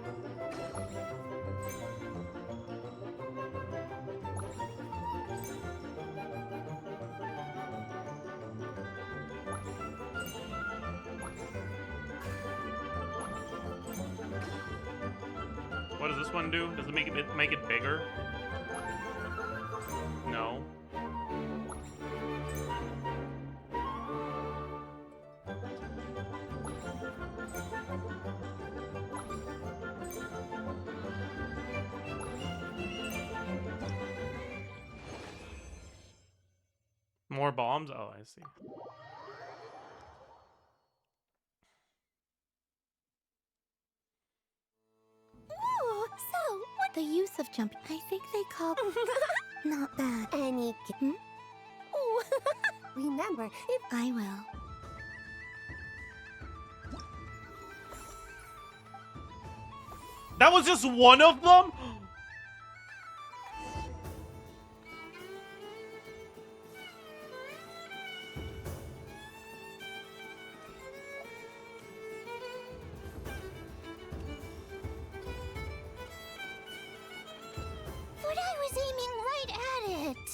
What does this one do? Does it make it bigger? No. More bombs? Oh, I see. Ooh, so, what the use of jump? I think they call... Not bad. Any... Ooh, remember, if... I will. That was just one of them? But I was aiming right at it.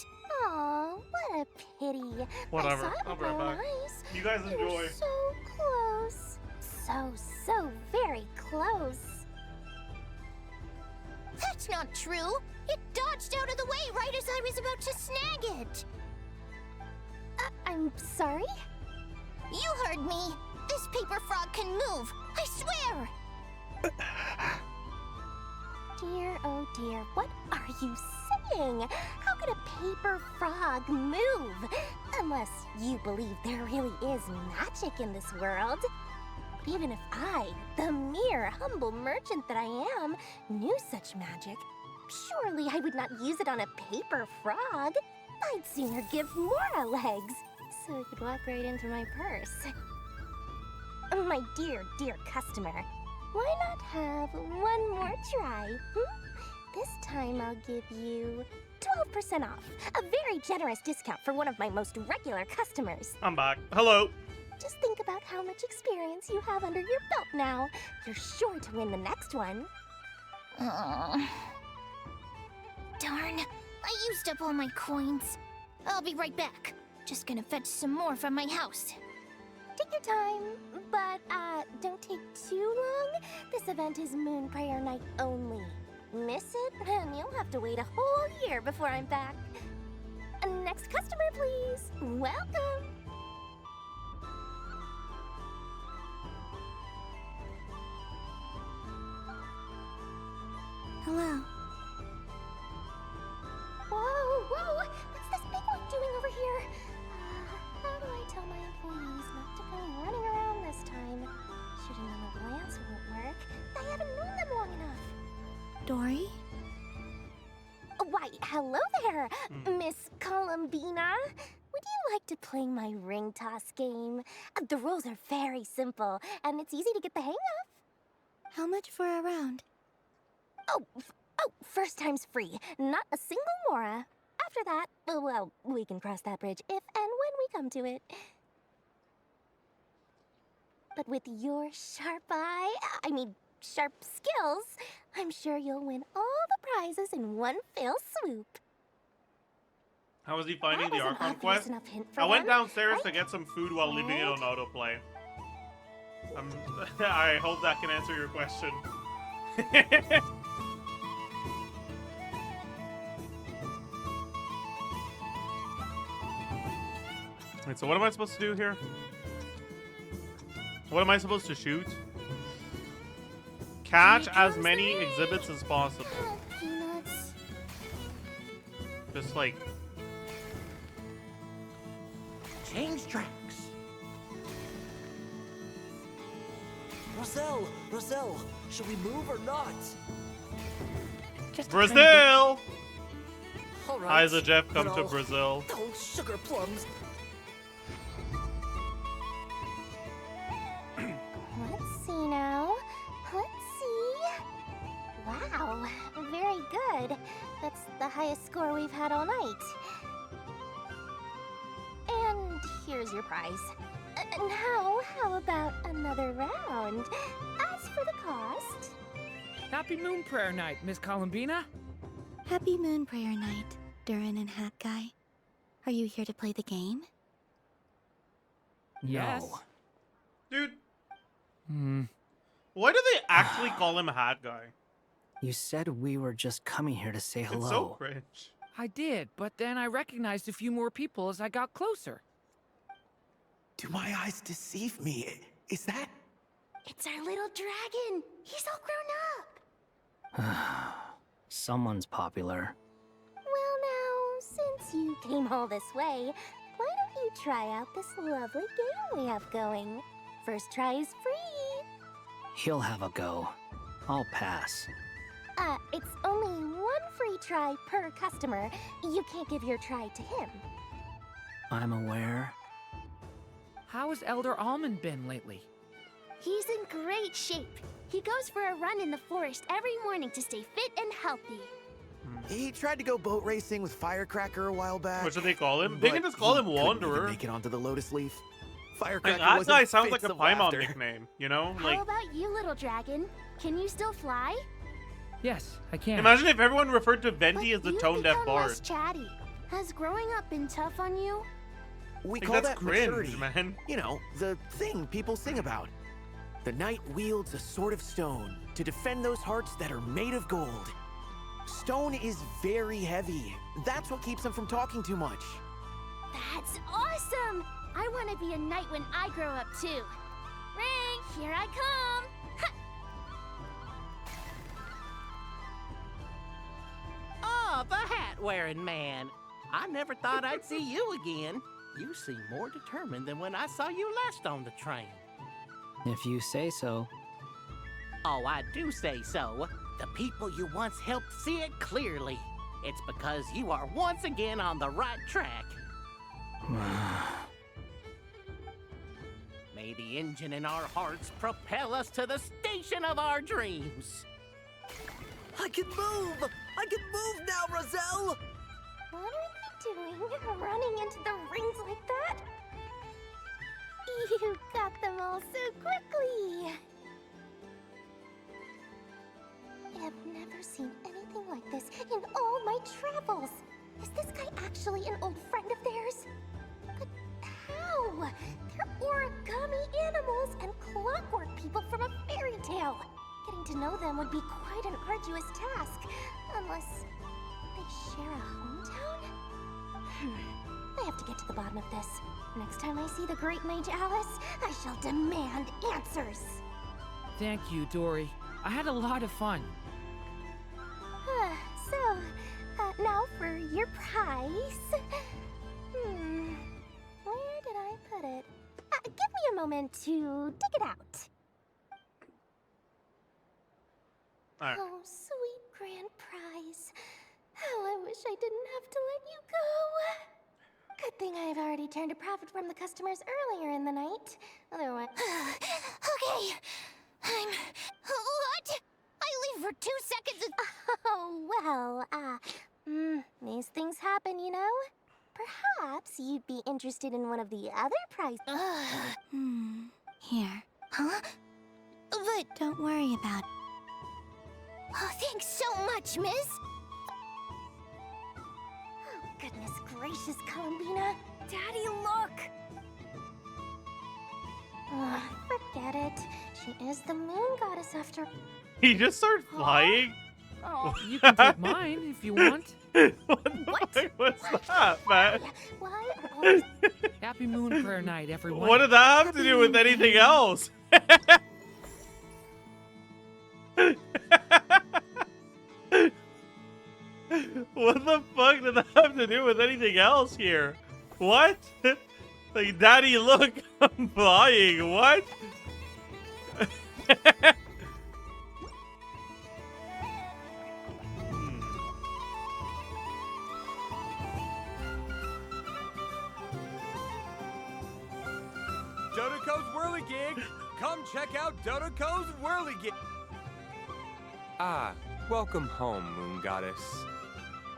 Aw, what a pity. Whatever. I saw it I'll with be right my back. eyes. You guys You were enjoy. so close. So very close. That's not true. It dodged out of the way right as I was about to snag it. I'm sorry? You heard me. This paper frog can move. I swear. Dear, oh dear, what are you saying? How could a paper frog move? Unless you believe there really is magic in this world. But even if I, the mere humble merchant that I am, knew such magic, surely I would not use it on a paper frog. I'd sooner give Mora legs, so it could walk right into my purse. My dear, dear customer, why not have one more try? This time I'll give you 12% off. A very generous discount for one of my most regular customers. I'm back. Hello. Just think about how much experience you have under your belt now. You're sure to win the next one. Darn. I used up all my coins. I'll be right back. Just gonna fetch some more from my house. Take your time, but don't take too long. This event is Moon Prayer Night only. Miss it, and you'll have to wait a whole year before I'm back. Next customer, please. Welcome. Hello. Whoa, whoa! What's this big one doing over here? How do I tell my employees not to go running around this time? Shooting them a glance won't work. I haven't known them long enough. Dori? Why, hello there, Miss Columbina. Would you like to play my ring toss game? The rules are very simple, and it's easy to get the hang of. How much for a round? Oh, first time's free. Not a single mora. After that, well, we can cross that bridge if and when we come to it. But with your sharp sharp skills, I'm sure you'll win all the prizes in one fell swoop. How is he finding the That was an Archon obvious quest? enough hint for I went them, downstairs right? to get some food while leaving it on autoplay. I hope that can answer your question. Wait, so what am I supposed to do here? What am I supposed to shoot? Catch as many exhibits as possible. Peanuts. Just like... Change tracks. Roselle, should we move or not? Brazil! All right, Hi, Zajef, come but to I'll- Brazil. Oh, sugar plums. Let's see now. Let's see. Wow, very good. That's the highest score we've had all night. And here's your prize. Now, how about another round? As for the cost... Happy Moon Prayer Night, Miss Columbina. Happy Moon Prayer Night, Durin and Hat Guy. Are you here to play the game? Yes. Dude, Hmm. why do they actually call him Hat Guy? You said we were just coming here to say hello. It's so cringe. I did, but then I recognized a few more people as I got closer. Do my eyes deceive me? Is that... It's our little dragon. He's all grown up. Someone's popular. Well now, since you came all this way, why don't you try out this lovely game we have going? First try is free. He'll have a go. I'll pass. It's only one free try per customer. You can't give your try to him. I'm aware. How has Elder Almond been lately? He's in great shape. He goes for a run in the forest every morning to stay fit and healthy. He tried to go boat racing with Firecracker a while back. What should they call him? They can just call him Couldn't even Wanderer. make it onto the Lotus Leaf. Like, Firecracker that was guy in sounds like fits a of Paimon laughter. nickname, you know? How Like, about you, little dragon? Can you still fly? Yes, I can. imagine if everyone referred to Venti as the You've tone-deaf become bard. less chatty. Has growing up been tough on you? We Like, call that's that cringe, maturity. man. You know, the thing people sing about. The knight wields a sword of stone to defend those hearts that are made of gold. Stone is very heavy. That's what keeps them from talking too much. That's awesome! I want to be a knight when I grow up too. Ring, here I come! Ha! Oh, the hat-wearing man. I never thought I'd see you again. You seem more determined than when I saw you last on the train. If you say so. Oh, I do say so. The people you once helped see it clearly. It's because you are once again on the right track. May the engine in our hearts propel us to the station of our dreams. I can move! I can move now, Roselle! doing, running into the rings like that? You got them all so quickly. I've never seen anything like this in all my travels. Is this guy actually an old friend of theirs? But how? They're origami animals and clockwork people from a fairy tale. Getting to know them would be quite an arduous task, unless they share a hometown? I have to get to the bottom of this. Next time I see the great mage Alice, I shall demand answers. Thank you, Dori. I had a lot of fun. Now for your prize. Where did I put it? Give me a moment to dig it out. Right. Oh, sweet grand prize. How I wish I didn't have to let you go. Good thing I've already turned a profit from the customers earlier in the night. Otherwise... Okay. What? I leave for 2 seconds and... Oh, well, these things happen, you know? Perhaps you'd be interested in one of the other prizes. Here. Huh? But don't worry about it. Oh, thanks so much, miss. Oh, goodness gracious, Columbina. Daddy, look! Forget it. She is the moon goddess after... He just started flying? Oh. You can take mine if you want. What the fuck was that, man? Why are all... Happy Moon Prayer Night, everyone. What did that have to do with anything else? What the fuck did that have to do with anything else here? What? Like, Daddy, look, I'm flying. What? Dodoco's Whirligig! Come check out Dodoco's Whirligig! Ah, welcome home, Moon Goddess.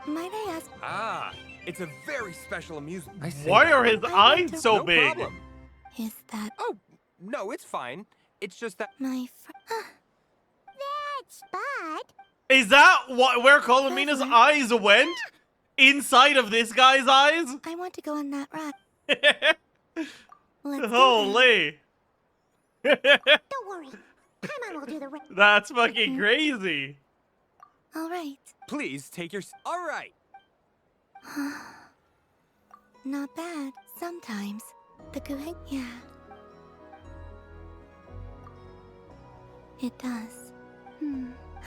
Might I ask? Ah, it's a very special amusement. Why are his eyes so no big? Problem. Is that... Oh, no, it's fine. It's just that... My That spot? Is that where Columbina's eyes went? Inside of this guy's eyes? I want to go on that ride. Holy. Don't worry. Paimon will do the rest. That's fucking crazy. All right. Please take your... All right. Not bad. Sometimes. The going... Yeah. It does.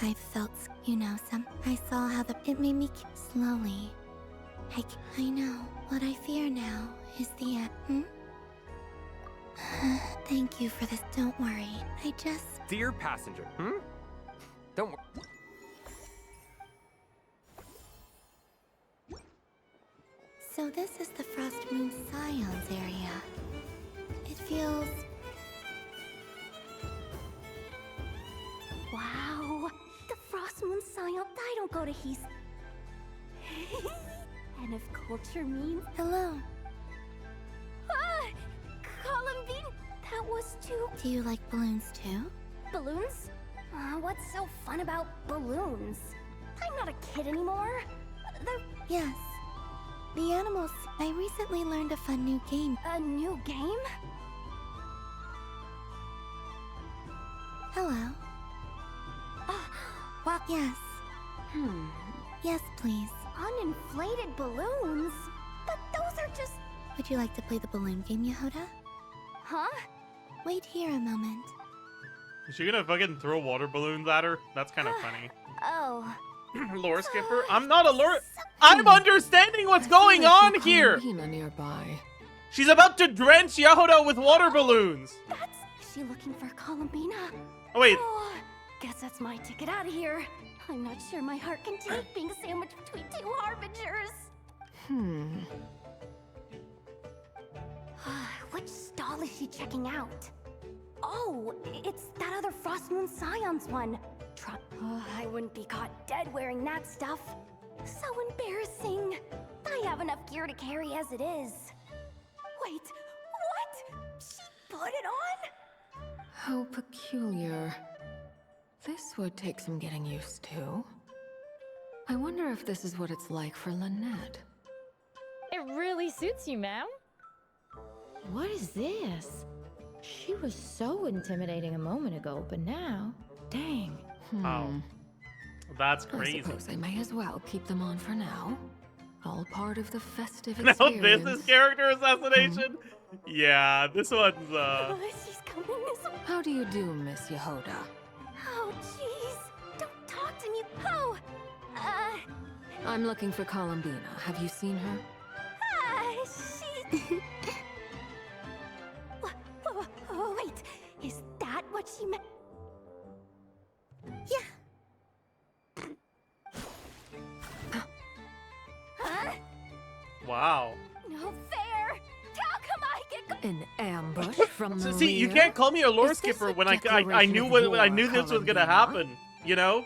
I felt, I saw how it made me slowly. I know. What I fear now is the end. Thank you for this. Don't worry. I just... Dear passenger, Don't worry. So this is the Frost Moon Scions area. It feels... Wow. The Frost Moon Scion. I don't go to Hiisi. And if culture means... Hello. Columbine, that was too... Do you like balloons too? Balloons? What's so fun about balloons? I'm not a kid anymore. Yes. The animals... I recently learned a fun new game. A new game? Hello. Well, yes. Yes, please. Uninflated balloons? But those are just... Would you like to play the balloon game, Yehoda? Huh? Wait here a moment. Is she gonna fucking throw water balloons at her? That's kind of funny. Oh. Lore skipper? I'm not a lore... I'm understanding what's going on here! Nearby. She's about to drench Yehoda with water balloons! Is she looking for Columbina? Oh, wait. Oh, guess that's my ticket out of here. I'm not sure my heart can take being sandwiched between two harbingers. Which stall is she checking out? Oh, it's that other Frost Moon Scions one. I wouldn't be caught dead wearing that stuff. So embarrassing. I I have enough gear to carry as it is. Wait, what? She put it on? How peculiar. This would take some getting used to. I wonder if this is what it's like for Lynette. It really suits you, ma'am. What is this? She was so intimidating a moment ago, but now, dang. Wow. That's crazy. I suppose I may as well keep them on for now. All part of the festive Now experience. this is character assassination? Yeah, this one's She's coming this way. How do you do, Miss Yehoda? Oh, jeez. Don't talk to me. Oh, I'm looking for Columbina. Have you seen her? she... Oh, wait. Is that what she meant? Yeah. Huh? wow. No fair. How come I get... An ambush from the See, you rear? can't call me a lore Is this skipper a when I declaration knew of what I war, knew this was gonna Columbina? happen. You know?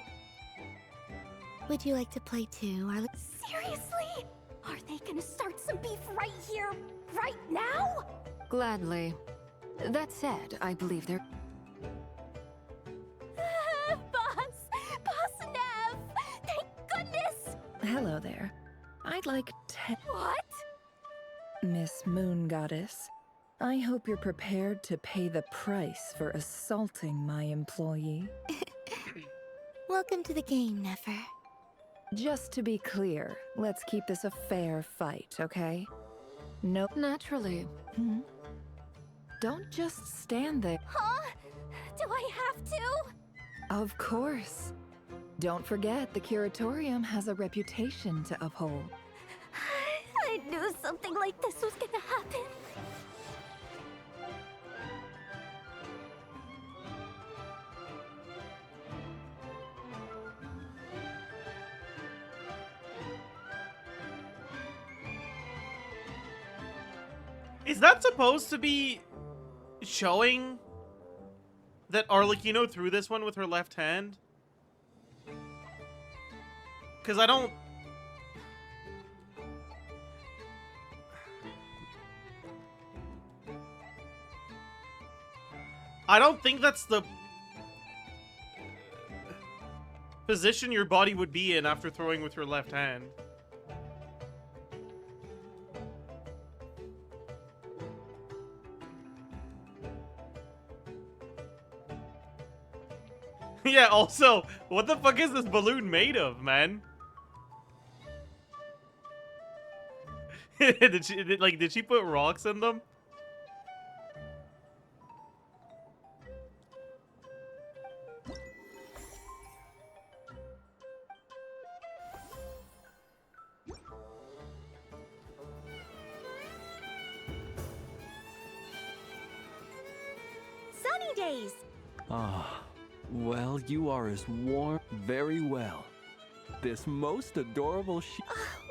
Would you like to play too, Arle? Seriously? Are they gonna start some beef right here, right now? Gladly. That said, I believe they're... Boss Nev! Thank goodness! Hello there. I'd like 10. What? Miss Moon Goddess, I hope you're prepared to pay the price for assaulting my employee. Welcome to the game, Nefer. Just to be clear, let's keep this a fair fight, okay? No. Naturally. Don't just stand there. Huh? Do I have to? Of course. Don't forget, the curatorium has a reputation to uphold. I knew something like this was gonna happen. Is that supposed to be showing that Arlecchino threw this one with her left hand? Because I don't... I don't think that's the position your body would be in after throwing with your left hand. Yeah, also, what the fuck is this balloon made of, man? did she put rocks in them? Sunny days! Ah, well, you are as warm. Very well. This most adorable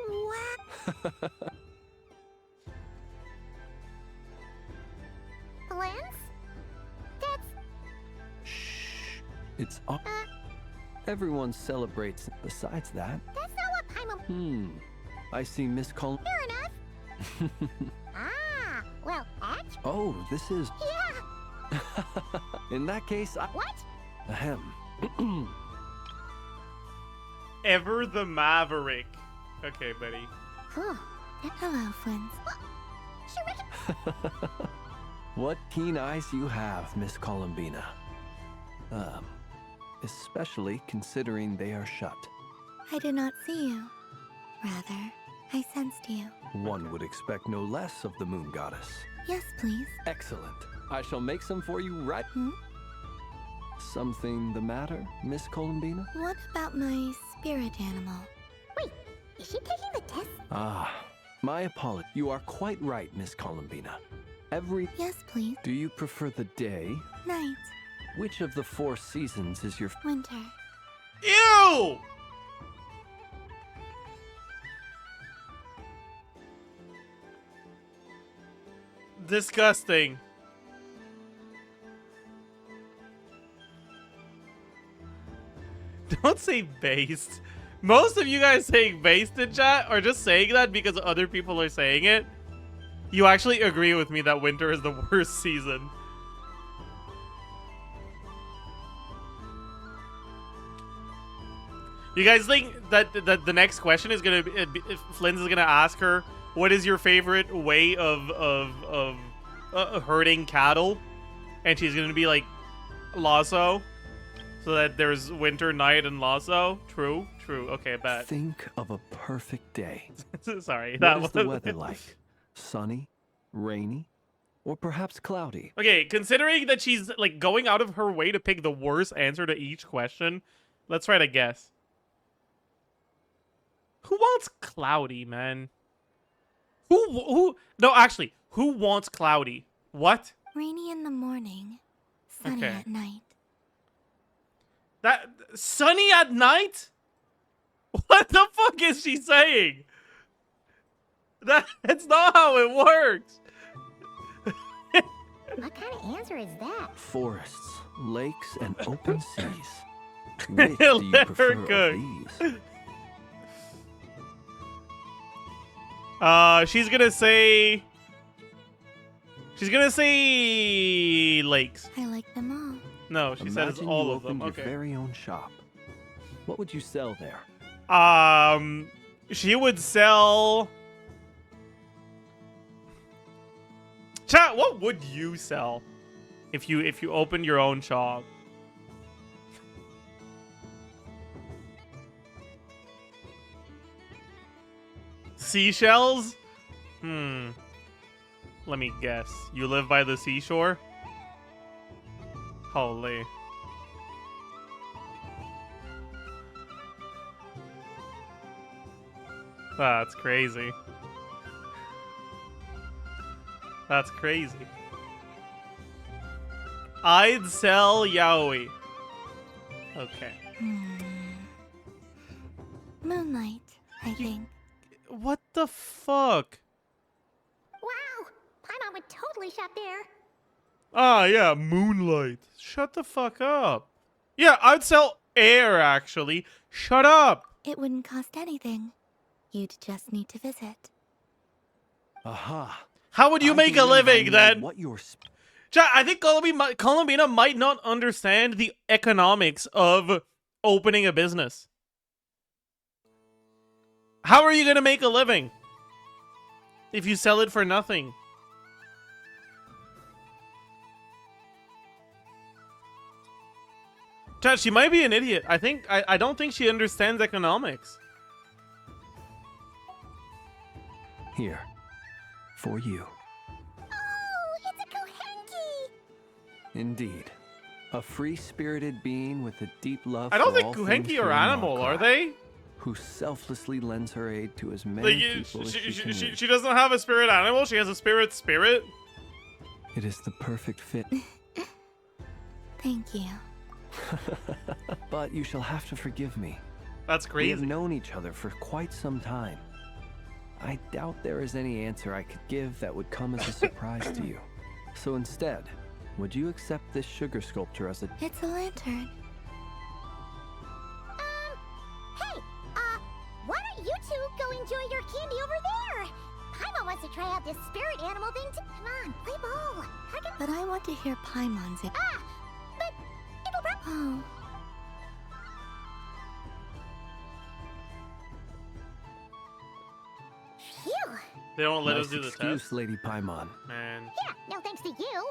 Wow! Flins? That's... It's all. Everyone celebrates. Besides that, That's not what I'm... I see Miss Col. Fair enough. Ah, well, actually... Oh, this is. Yeah! In that case, I. What? Ahem. Ever the Maverick. Okay, buddy. Hello, Flins. What keen eyes you have, Miss Columbina. Especially considering they are shut. I did not see you. Rather, I sensed you. One would expect no less of the moon goddess. Yes, please. Excellent. I shall make some for you right. Something the matter, Miss Columbina? What about my spirit animal? Wait, is she taking the test? Ah, my apology. You are quite right, Miss Columbina. Yes, please. Do you prefer the day? Night. Which of the 4 seasons is your... Winter. Ew! Disgusting. Don't say based. Most of you guys saying based in chat are just saying that because other people are saying it. You actually agree with me that winter is the worst season. You guys think that the next question is gonna be, Flynn's is gonna ask her, what is your favorite way of herding cattle? And she's gonna be like, lasso. So that there's winter, night, and lasso. True, true. Okay, bet. Think of a perfect day. Sorry, What that is was the weather like? Sunny, rainy, or perhaps cloudy? Okay, considering that she's like going out of her way to pick the worst answer to each question, let's try to guess. Who wants cloudy, man? Who? No, actually, who wants cloudy? What? Rainy in the morning, sunny Okay. at night. That sunny at night? What the fuck is she saying? That's not how it works. What kind of answer is that? Forests, lakes, and open seas. Which do you Let her prefer cook. of these? She's gonna say lakes. I like them all. No, she says Imagine all you of them. opened your Okay. very own shop. What would you sell there? She would sell. Chat, what would you sell if you opened your own shop? Seashells? Let me guess. You live by the seashore? Holy. That's crazy. That's crazy. I'd sell yaoi. Okay. Moonlight, I think. What the fuck? Wow! Paimon would totally shop there. Ah, yeah, moonlight. Shut the fuck up. Yeah, I'd sell air, actually. Shut up. It wouldn't cost anything. You'd just need to visit. Aha. How would you I make a believe I living, know then? What you're Chat, I think Columbina might not understand the economics of opening a business. How are you going to make a living if you sell it for nothing? Chat, she might be an idiot. I don't think she understands economics. Here. For you. Oh, it's a Kuhenki! Indeed. A free-spirited being with a deep love I don't for think all things Kuhenki are here in animal, Krai, are they? who selflessly lends her aid to as many Like, people as she can reach. she doesn't have a spirit animal. She has a spirit. It is the perfect fit. Thank you. But you shall have to forgive me. That's We crazy. have known each other for quite some time. I doubt there is any answer I could give that would come as a surprise to you. So instead, would you accept this sugar sculpture as a... It's a lantern. Hey, why don't you two go enjoy your candy over there? Paimon wants to try out this spirit animal thing too. Come on, play ball. But I want to hear Paimon's. But it'll Oh. Phew. They don't let Nice us do the excuse, test. Lady Paimon. Man. Yeah, no thanks to you.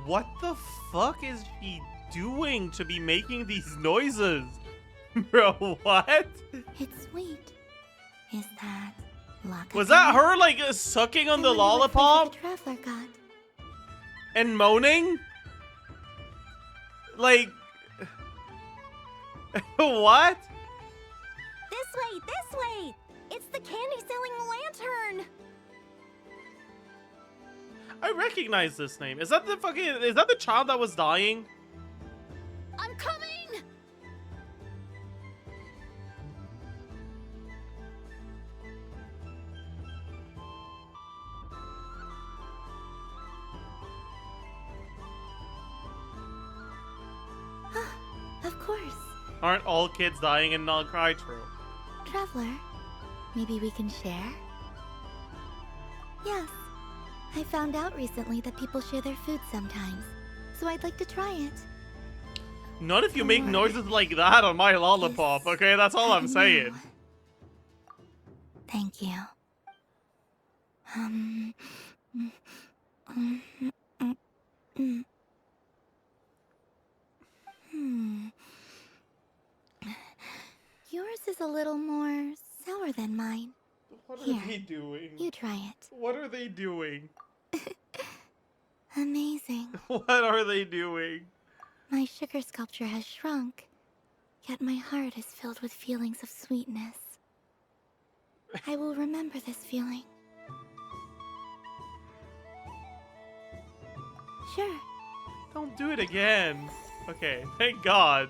What the fuck is she doing to be making these noises? Bro, what? It's sweet. Is that luck? Was that her, like, sucking on the lollipop Traveler got. and moaning? Like... what? This way! It's the candy-selling lantern! I recognize this name. Is that the child that was dying? I'm coming! Aren't all kids dying in Krai true? Traveler, maybe we can share? Yes. I found out recently that people share their food sometimes, so I'd like to try it. Not if you make noises like that on my lollipop, okay? That's all I'm saying. Thank you. Yours is a little more sour than mine. What are Here, they doing? you try it. What are they doing? Amazing. What are they doing? My sugar sculpture has shrunk, yet my heart is filled with feelings of sweetness. I will remember this feeling. Sure. Don't do it again. Okay, thank God.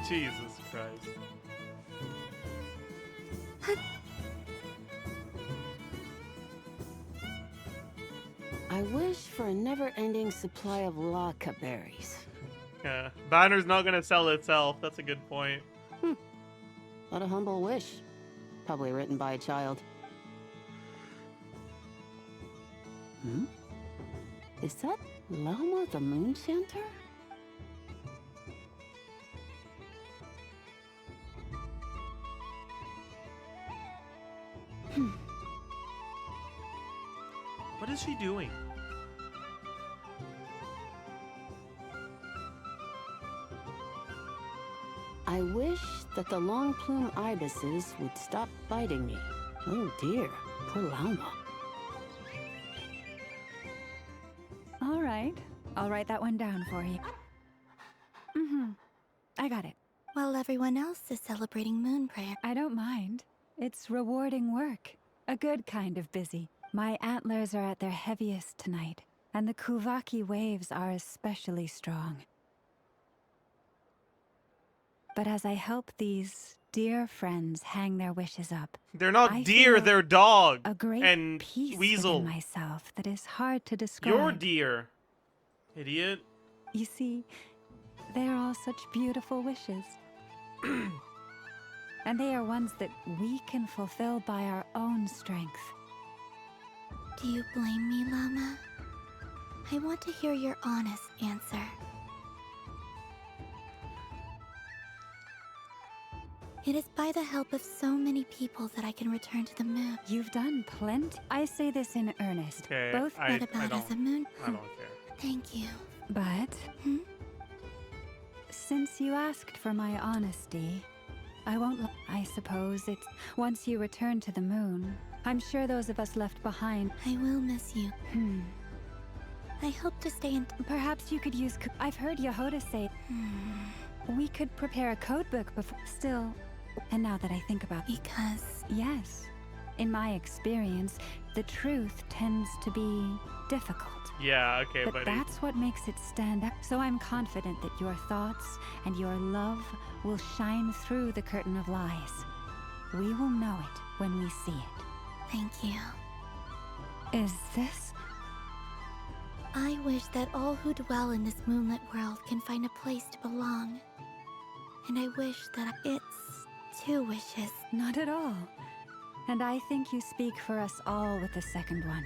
Jesus Christ. I wish for a never-ending supply of laka berries. Yeah, Banner's not gonna sell itself. That's a good point. What a humble wish. Probably written by a child. Is that Lauma the Moon Chanter? What is she doing? I wish that the long plume ibises would stop biting me. Oh dear, poor Lauma. All right. I'll write that one down for you. I got it. While everyone else is celebrating moon prayer. I don't mind. It's rewarding work. A good kind of busy. My antlers are at their heaviest tonight, and the Kuvaki waves are especially strong. But as I help these dear friends hang their wishes up, They're not I deer, feel they're dog. a great and peace weasel. within myself that is hard to describe. You're deer. Idiot. You see, they are all such beautiful wishes. And they are ones that we can fulfill by our own strength. Do you blame me, Lauma? I want to hear your honest answer. It is by the help of so many people that I can return to the moon. You've done plenty. I say this in earnest. Okay, Both What about as a moon? I don't care. Thank you. But since you asked for my honesty, I won't. I suppose it's once you return to the moon. I'm sure those of us left behind. I will miss you. I hope to stay in. Perhaps you could use. I've heard Yehoda say. We could prepare a code book before. Still, and now that I think about it. Because. Yes. In my experience, the truth tends to be difficult. Yeah, okay, But buddy. that's what makes it stand up. So I'm confident that your thoughts and your love will shine through the curtain of lies. We will know it when we see it. Thank you. Is this? I wish that all who dwell in this moonlit world can find a place to belong. And I wish that it's 2 wishes. Not at all. And I think you speak for us all with the second one.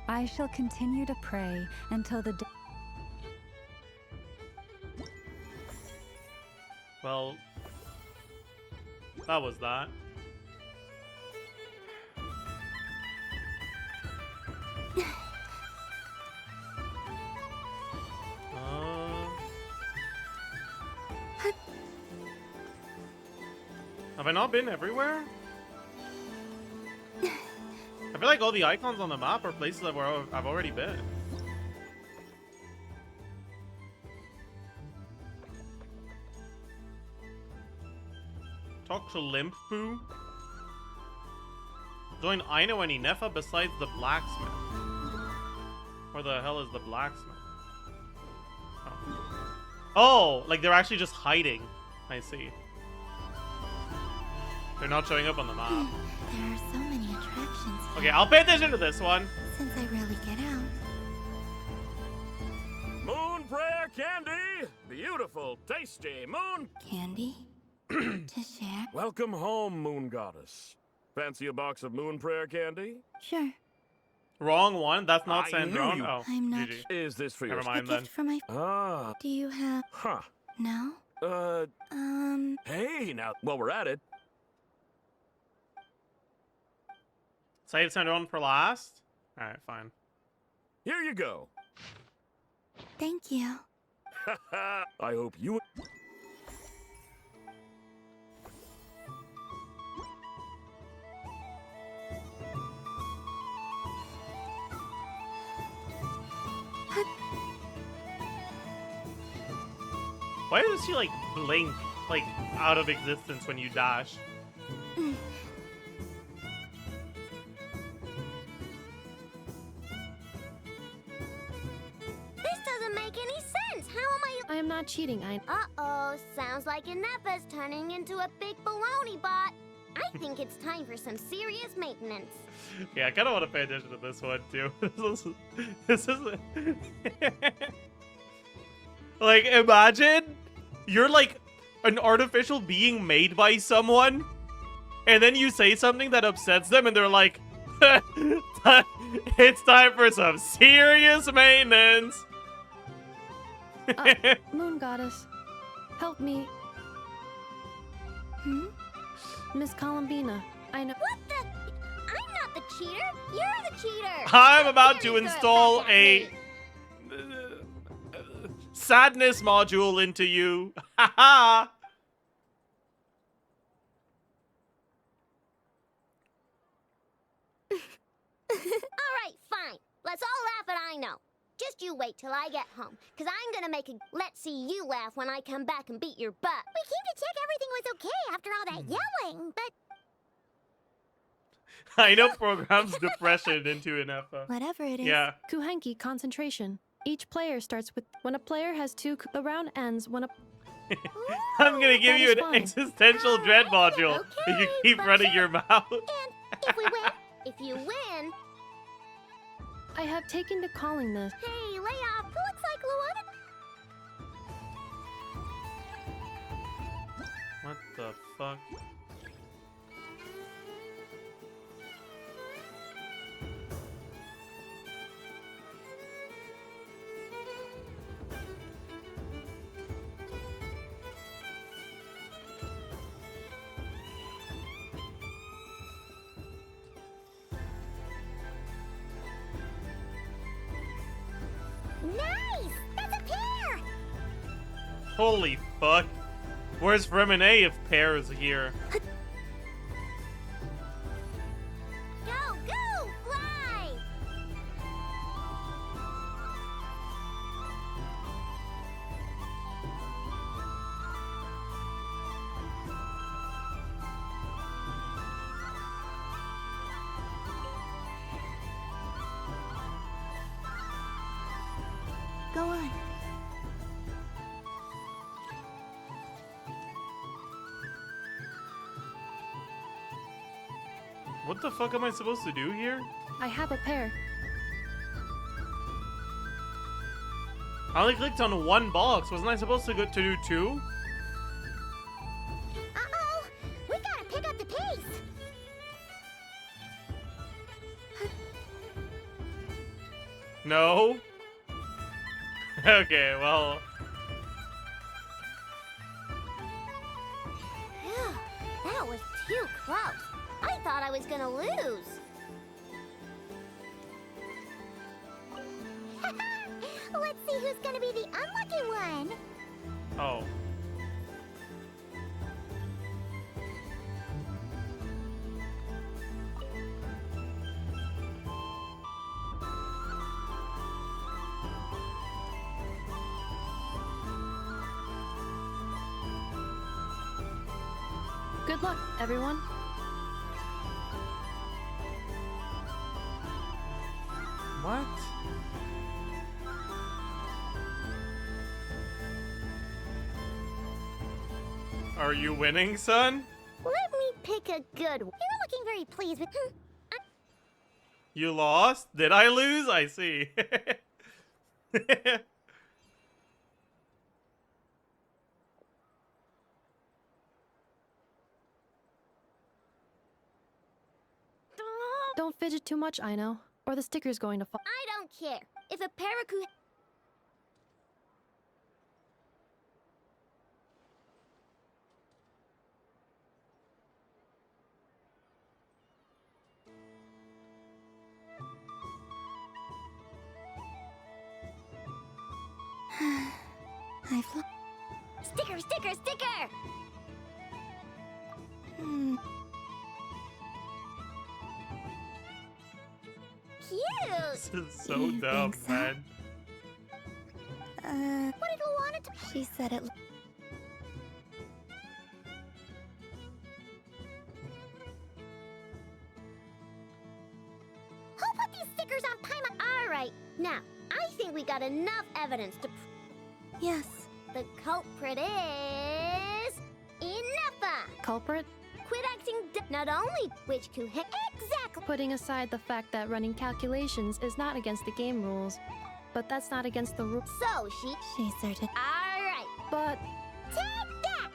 I shall continue to pray until the day. Well, that was that. Have I not been everywhere? I feel like all the icons on the map are places I've already been. Talk to Limpfu. Join Aino and Ineffa besides the blacksmith. Where the hell is the blacksmith? Oh, like they're actually just hiding. I see. They're not showing up on the map. There are so many attractions. attractions here. Okay, I'll pay attention to this one. Since I rarely get out. Moon prayer candy! Beautiful, tasty moon... Candy? To share? Welcome home, moon goddess. Fancy a box of moon prayer candy? Sure. Wrong one. That's not I knew Sandrone. you- Oh, I'm not GG. Is this for Never your... mind A then. gift for my... Ah. Do you have... Huh. No? Hey, now, while we're at it... Save Sandrone for last? Alright, fine. Here you go. Thank you. I hope you... Why does she, like, blink, like, out of existence when you dash? This doesn't make any sense. How am I am not cheating. Uh-oh. Sounds like Ineffa's turning into a big baloney bot. I think it's time for some serious maintenance. Yeah, I kind of want to pay attention to this one, too. This is like, imagine you're, like, an artificial being made by someone, and then you say something that upsets them, and they're like, it's time for some serious maintenance. Moon goddess, help me. Miss Columbina, I know. What the? I'm not the cheater. You're the cheater. I'm about to install a sadness module into you. Haha. All right, fine. Let's all laugh at I know. Just you wait till I get home, because I'm gonna make a let's see you laugh when I come back and beat your butt. We came to check everything was okay after all that yelling, but... I know programs depression into ineffa. Whatever it is. Yeah. Kuhenki, concentration. Each player starts with when a player has the round ends when a... I'm gonna give That you is an fine. existential dread module if you keep running your mouth. If we win, if you win, I have taken to calling this. hey, lay off. Who looks like Luana? What the fuck? Nice! That's a pear! Holy fuck. Where's Fremine if Pear is here? Go, go, fly! Go on. What the fuck am I supposed to do here? I have a pair. I only clicked on one box. Wasn't I supposed to go to do two? Uh-oh! We gotta pick up the pace! No? Okay, well... Phew, that was too close. I thought I was gonna lose. Let's see who's gonna be the unlucky one! Oh. Good luck, everyone. What? Are you winning, son? Let me pick a good one. You're looking very pleased with... You lost? Did I lose? I see. Don't fidget too much, I know, or the sticker's going to fall. I don't care. If a parakeet... Sticker, sticker, sticker! Cute! This is so dumb, man. What did Luana do? She said it. Who put these stickers on Paimon? Alright, now, I think we got enough evidence to... Yes. The culprit is... Ineffa! Culprit? Quit acting not only which could hit exactly... Putting aside the fact that running calculations is not against the game rules, but that's not against the rules. So She certain. Alright. But... Take that!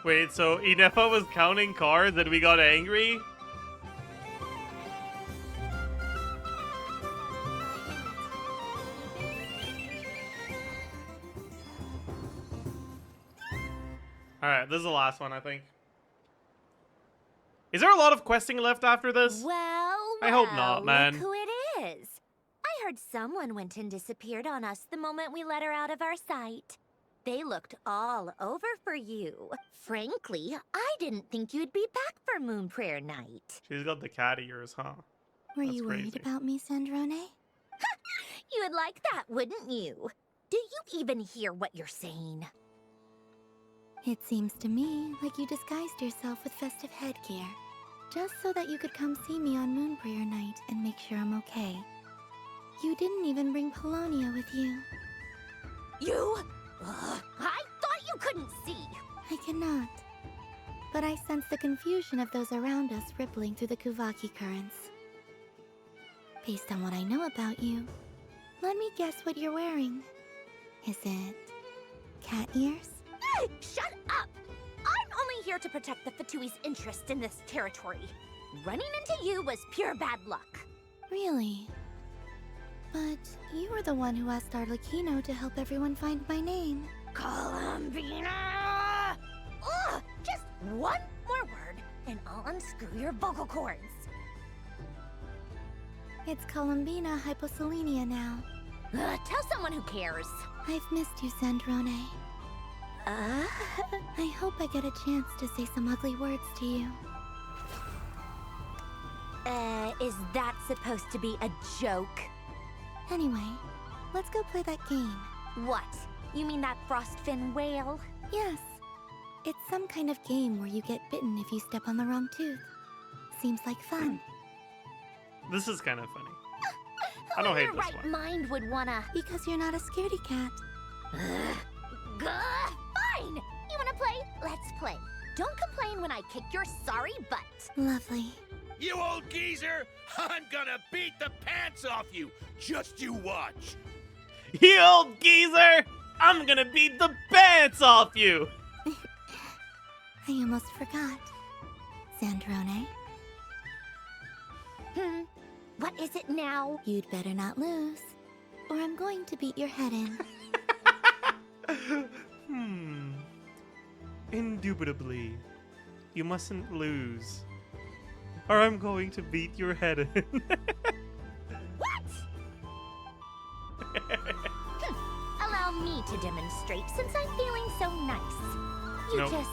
Wait, so Ineffa was counting cards and we got angry? Alright, this is the last one, I think. Is there a lot of questing left after this? Well, I hope not, man. Look who it is. I heard someone went and disappeared on us the moment we let her out of our sight. They looked all over for you. Frankly, I didn't think you'd be back for Moon Prayer Night. She's got the cat ears, huh? Were That's you worried crazy. about me, Sandrone? You would like that, wouldn't you? Do you even hear what you're saying? It seems to me like you disguised yourself with festive headgear, just so that you could come see me on Moon Prayer Night and make sure I'm okay. You didn't even bring Polonia with you. You? I thought you couldn't see. I cannot. But I sense the confusion of those around us rippling through the Kuvaki currents. Based on what I know about you, let me guess what you're wearing. Is it cat ears? Shut up! I'm only here to protect the Fatui's interest in this territory. Running into you was pure bad luck. Really? But you were the one who asked Arlecchino to help everyone find my name. Columbina! Ugh! Just one more word, and I'll unscrew your vocal cords. It's Columbina hyposelenia now. Tell someone who cares. I've missed you, Sandrone. I hope I get a chance to say some ugly words to you. Is that supposed to be a joke? Anyway, let's go play that game. What? You mean that frostfin whale? Yes. It's some kind of game where you get bitten if you step on the wrong tooth. Seems like fun. This is kind of funny. I don't hate Who in this their right one. mind would wanna... Because you're not a scaredy cat. Fine! You wanna play? Let's play. Don't complain when I kick your sorry butt. Lovely. You old geezer! I'm gonna beat the pants off you! Just you watch! You old geezer! I'm gonna beat the pants off you! I almost forgot. Sandrone? What is it now? You'd better not lose, or I'm going to beat your head in. Indubitably. You mustn't lose. Or I'm going to beat your head in. What? Allow me to demonstrate since I'm feeling so nice. You Nope. just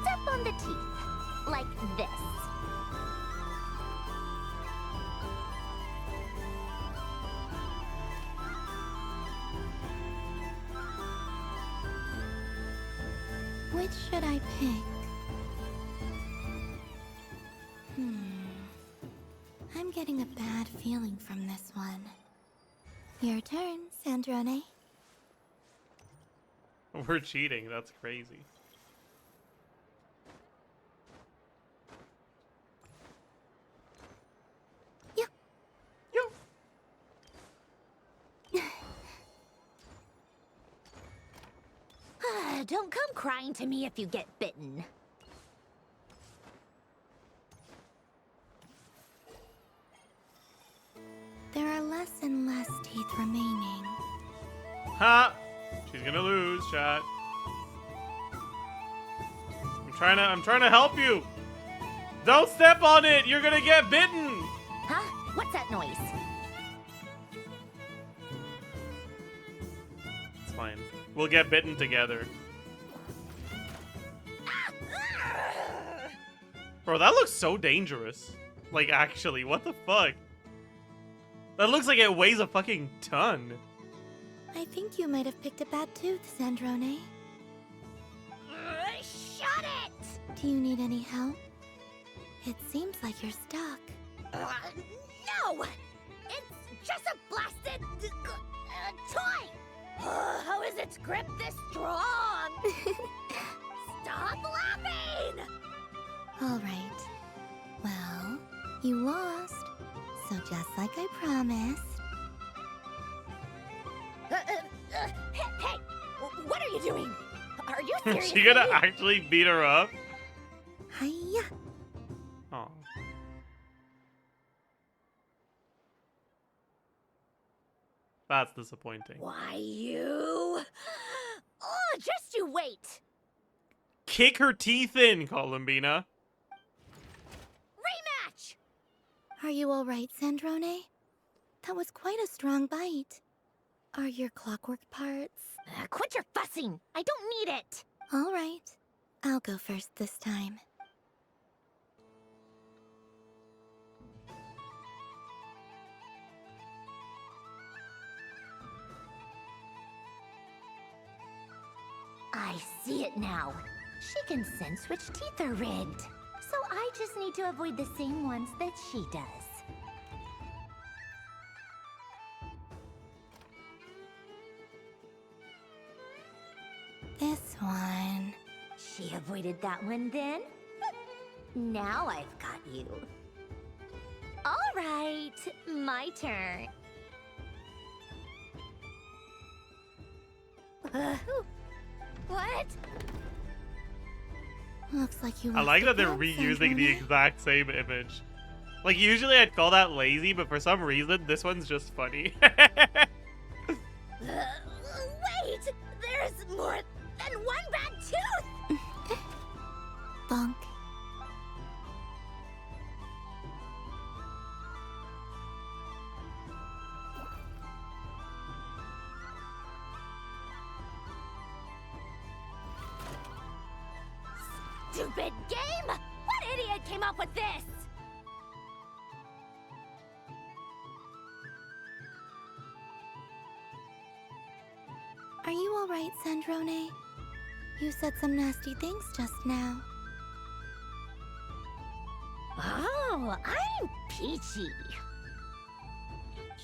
step on the teeth, like this. Which should I pick? I'm getting a bad feeling from this one. Your turn, Sandrone. We're cheating, that's crazy. don't come crying to me if you get bitten. There are less and less teeth remaining. Ha! She's gonna lose, chat. I'm trying to help you. Don't step on it. You're gonna get bitten. Huh? What's that noise? It's fine. We'll get bitten together. Bro, that looks so dangerous. Like, actually, what the fuck? That looks like it weighs a fucking ton. I think you might have picked a bad tooth, Sandrone. Shut it! Do you need any help? It seems like you're stuck. No! It's just a blasted toy! How is its grip this strong? Stop laughing! All right. Well, you lost. So just like I promised. Hey! What are you doing? Are you serious? Is she gonna actually beat her up? Hiya. Oh. That's disappointing. Why you? Oh, just you wait. Kick her teeth in, Columbina. Rematch! Are you all right, Sandrone? That was quite a strong bite. Are your clockwork parts? Quit your fussing. I don't need it. All right. I'll go first this time. I see it now. She can sense which teeth are rigged. So I just need to avoid the same ones that she does. This one. She avoided that one then? Now I've got you. All right, my turn. What? Looks like you. I like that they're left it down, reusing the Sandrone. exact same image. Like, usually I'd call that lazy, but for some reason, this one's just funny. Wait! There's more than one bad tooth! Bonk. Stupid game! What idiot came up with this? Are you all right, Sandrone? You said some nasty things just now. Oh, I'm peachy.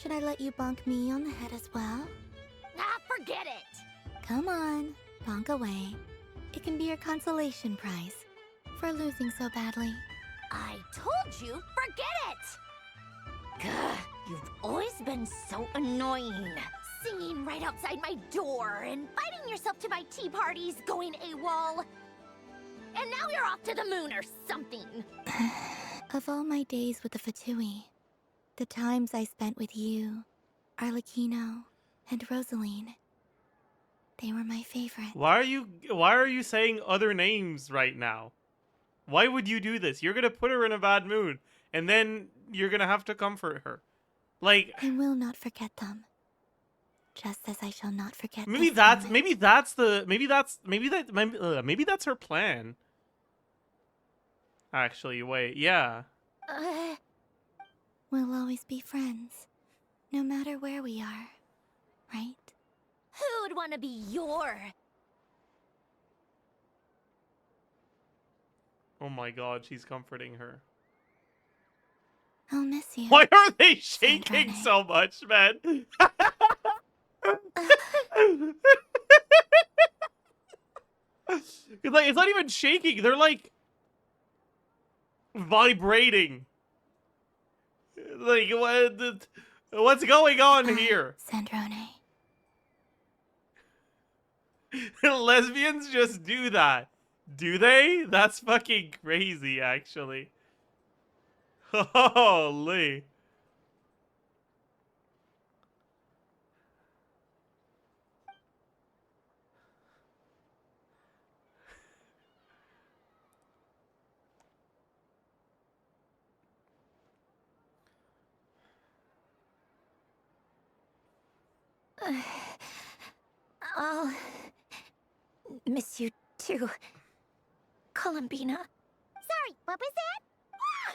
Should I let you bonk me on the head as well? Ah, forget it! Come on, bonk away. It can be your consolation prize for losing so badly. I told you, forget it! Gah, you've always been so annoying. Singing right outside my door and inviting yourself to my tea parties, going AWOL. And now you're off to the moon or something. Of all my days with the Fatui, the times I spent with you, Arlecchino, and Rosaline, they were my favorite. Why are you saying other names right now? Why would you do this? You're gonna put her in a bad mood, and then you're gonna have to comfort her. Like, I will not forget them. Just as I shall not forget. maybe this that's moment. maybe that's her plan. Actually, wait, yeah. We'll always be friends, no matter where we are, right? Who would want to be your... Oh my god, she's comforting her. I'll miss you. Why are they shaking so much, man? Like, it's not even shaking. They're like vibrating. Like, what's going on here? Sandrone. Lesbians just do that. Do they? That's fucking crazy, actually. Holy. I'll miss you too, Columbina. Sorry, what was that? Ah!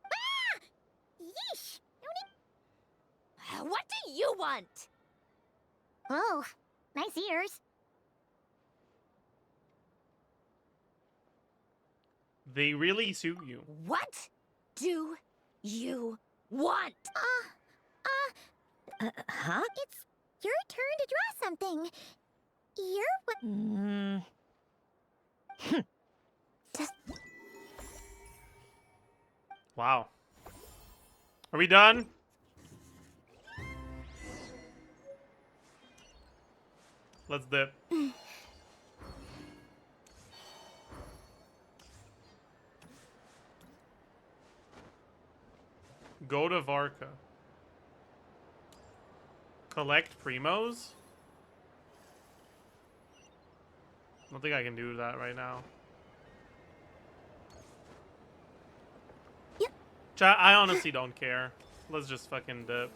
Ah! Yeesh! What do you want? Oh, nice ears. They really suit you. What do you want? Huh? It's your turn to draw something. You're what? Wow. Are we done? Let's dip. Go to Varka. Collect primos? I don't think I can do that right now. Yep. Chat, I honestly don't care. Let's just fucking dip.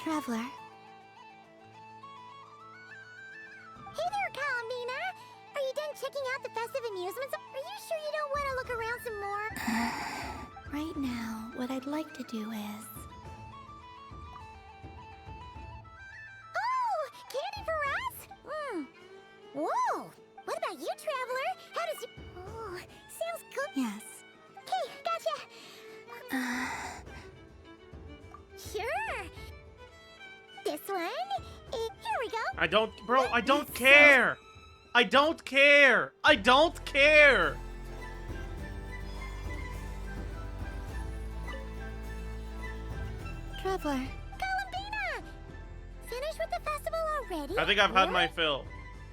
Traveler. Hey there, Columbina! Are you done checking out the festive amusements? Are you sure you don't want to look around some more? Right now, what I'd like to do is... Oh! Candy for us? Whoa! What about you, Traveler? How does you... Oh, sounds good. Yes. Okay, gotcha. Sure. This one? Here we go. I don't, bro, I don't care. I don't care. I don't care. Traveler. Columbina! Finished with the festival already? I think I've had my fill.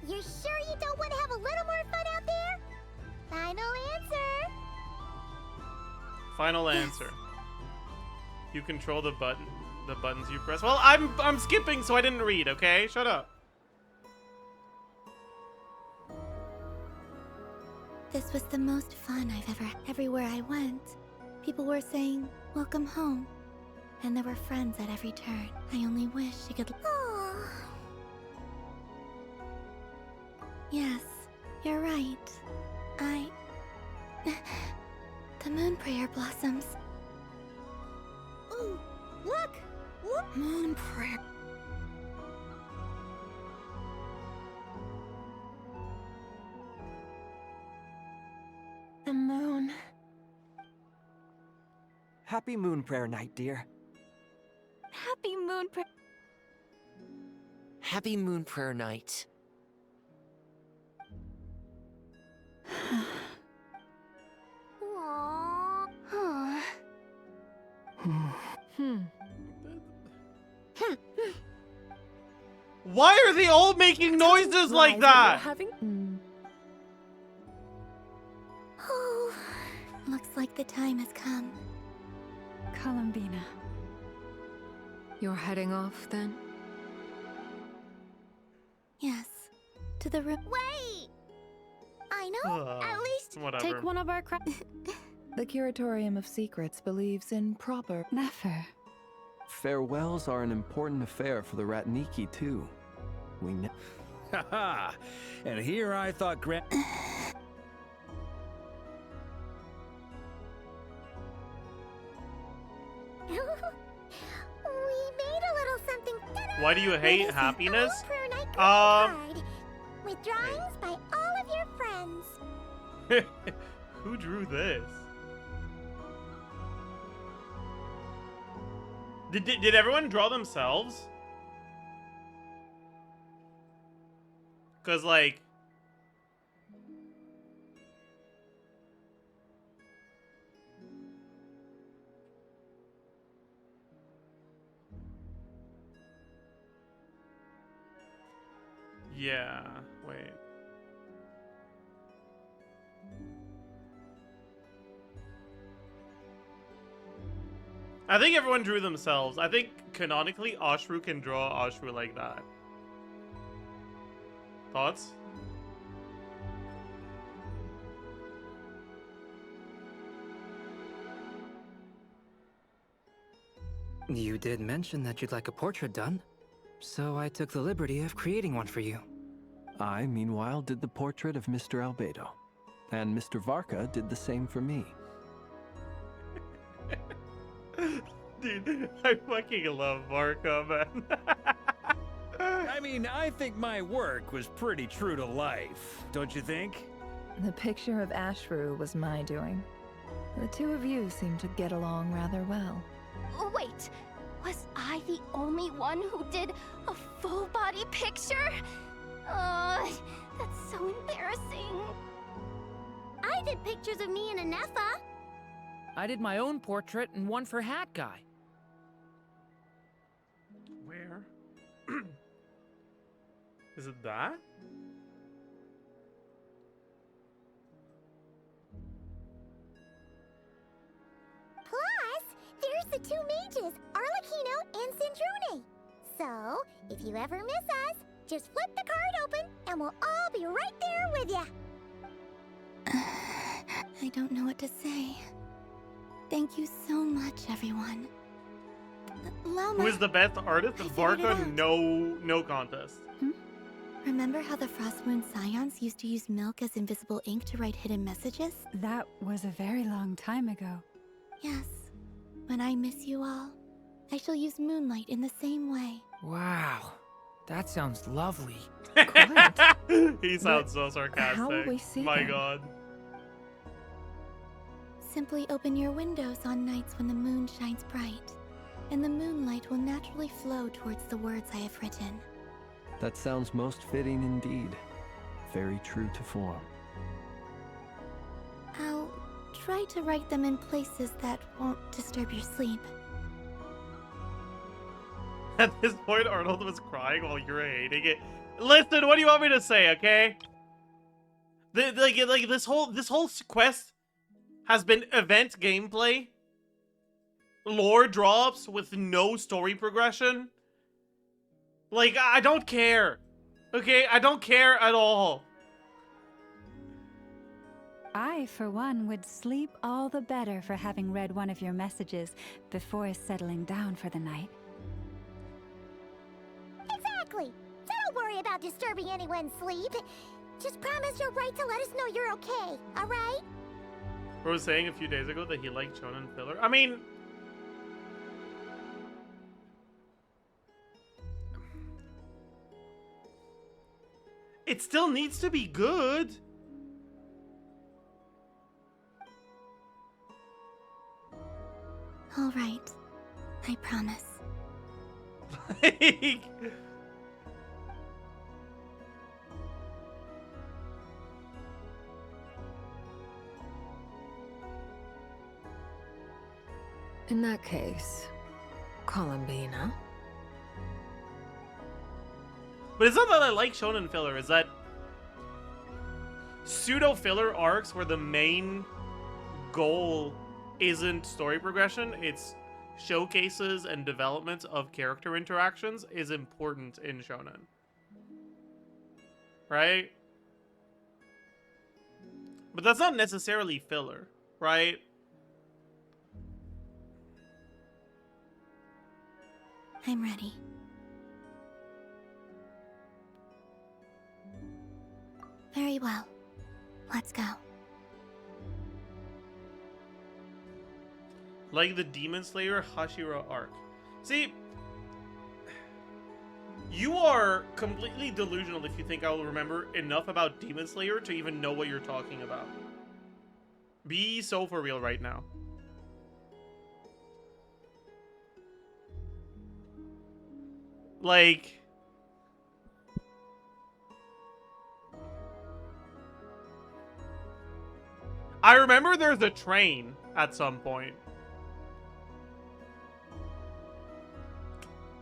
You sure you don't want to have a little more fun out there? Final answer. Final answer. You control the buttons you press. Well, I'm skipping, so I didn't read. Okay, shut up. This was the most fun I've ever... Everywhere I went, people were saying, welcome home. And there were friends at every turn. I only wish you could... Oh. Yes, you're right. The moon prayer blossoms. Ooh, look! Look! Moon prayer. The moon. Happy moon prayer night, dear. Happy moon prayer... Happy moon prayer night. Aww. Why are they all making noises like that? Oh, looks like the time has come. Columbina. You're heading off, then? Yes, to the room. Wait! I know, at least... Whatever. Take one of our The Curatorium of Secrets believes in proper... Never. Farewells are an important affair for the Ratniki, too. We know. Haha! And here I thought We made a little something. Ta-da! Why do you hate It is the happiness? Moon Prayer Night card, with drawings by all of your friends. Who drew this? Did everyone draw themselves? Cause like Yeah, wait. I think everyone drew themselves. I think canonically Ashru can draw Ashru like that. Thoughts? You did mention that you'd like a portrait done, so I took the liberty of creating one for you. I, meanwhile, did the portrait of Mr. Albedo, and Mr. Varka did the same for me. Dude, I fucking love Varka, man. I mean, I think my work was pretty true to life, don't you think? The picture of Ashru was my doing. The two of you seem to get along rather well. Wait, was I the only one who did a full body picture? That's so embarrassing. I did pictures of me and Ineffa. I did my own portrait and one for Hat Guy. Where? Is it that? Plus, there's the two mages, Arlecchino and Sandrone. So, if you ever miss us, just flip the card open and we'll all be right there with you. I don't know what to say. Thank you so much, everyone. Lauma, Who is the best artist? I figured Varka, it out. no contest. Remember how the Frost Moon Scions used to use milk as invisible ink to write hidden messages? That was a very long time ago. Yes. When I miss you all, I shall use moonlight in the same way. Wow, that sounds lovely. He sounds so sarcastic. how will we see My them? god. Simply open your windows on nights when the moon shines bright, and the moonlight will naturally flow towards the words I have written. That sounds most fitting indeed. Very true to form. I'll try to write them in places that won't disturb your sleep. At this point, Arnold was crying while you were hating it. Listen, what do you want me to say, okay? Like this whole quest has been event gameplay, lore drops with no story progression. Like, I don't care. Okay, I don't care at all. I, for one, would sleep all the better for having read one of your messages before settling down for the night. Exactly. So don't worry about disturbing anyone's sleep. Just promise you'll write to let us know you're okay, alright? Bro was saying a few days ago that he liked shonen filler. I mean, it still needs to be good. All right. I promise. In that case, Columbina. But it's not that I like shonen filler, it's that pseudo filler arcs where the main goal isn't story progression, it's showcases and development of character interactions is important in shonen. Right? But that's not necessarily filler, right? I'm ready. Very well. Let's go. Like the Demon Slayer Hashira arc. See, you are completely delusional if you think I will remember enough about Demon Slayer to even know what you're talking about. Be so for real right now. Like, I remember there's a train at some point.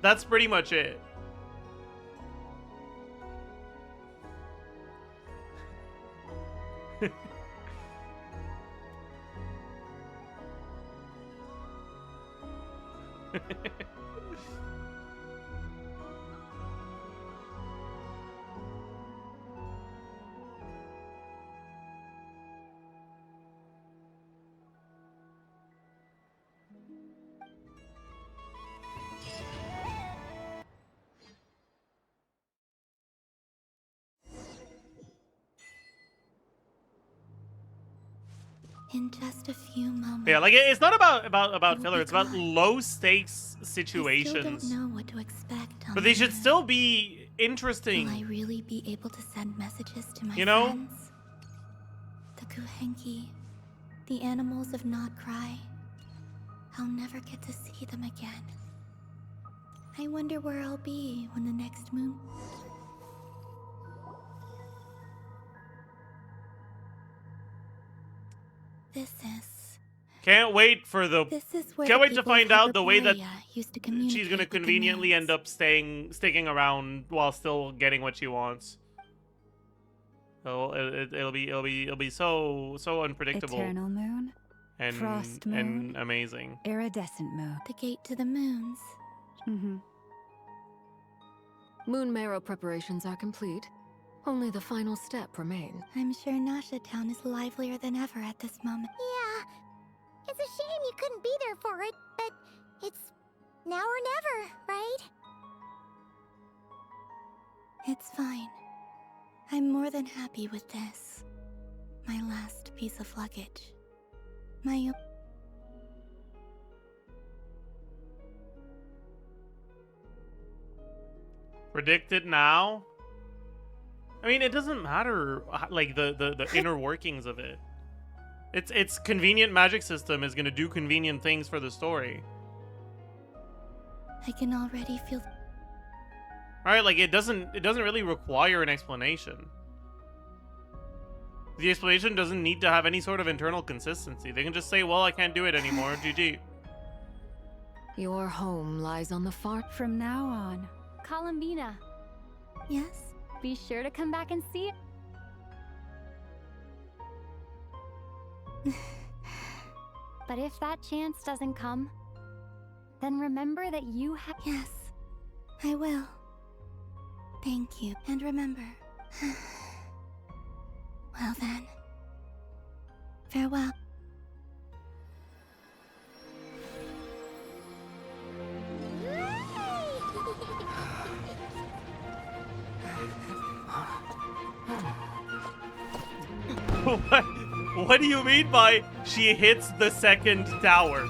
That's pretty much it. In just a few moments. Yeah, like it's not about filler. It's about low stakes situations. I still don't know what to expect. But they should still be interesting. Will I really be able to send messages to my You know? friends? The Kuhenki, the animals of not Krai. I'll never get to see them again. I wonder where I'll be when the next moon. This is. Can't wait for the. This is where Can't the wait to people of find out the way that Hyperborea used to she's gonna communicate with the conveniently moons. end up sticking around while still getting what she wants. So it'll be so unpredictable. Eternal moon, and frost moon, and amazing. Iridescent moon. The gate to the moons. Mm-hmm. Moon marrow preparations are complete. Only the final step remains. I'm sure Nasha Town is livelier than ever at this moment. Yeah. It's a shame you couldn't be there for it, but it's now or never, right? It's fine. I'm more than happy with this. My last piece of luggage. My... Predict it now? I mean, it doesn't matter, like, the inner workings of it. It's convenient magic system is gonna do convenient things for the story. I can already feel... Alright, like, it doesn't really require an explanation. The explanation doesn't need to have any sort of internal consistency. They can just say, well, I can't do it anymore, GG. Your home lies on the far... From now on. Columbina. Yes? Be sure to come back and see it. But if that chance doesn't come, then remember that you have... Yes, I will. Thank you. And remember... Well then. Farewell. What do you mean by she hits the second tower?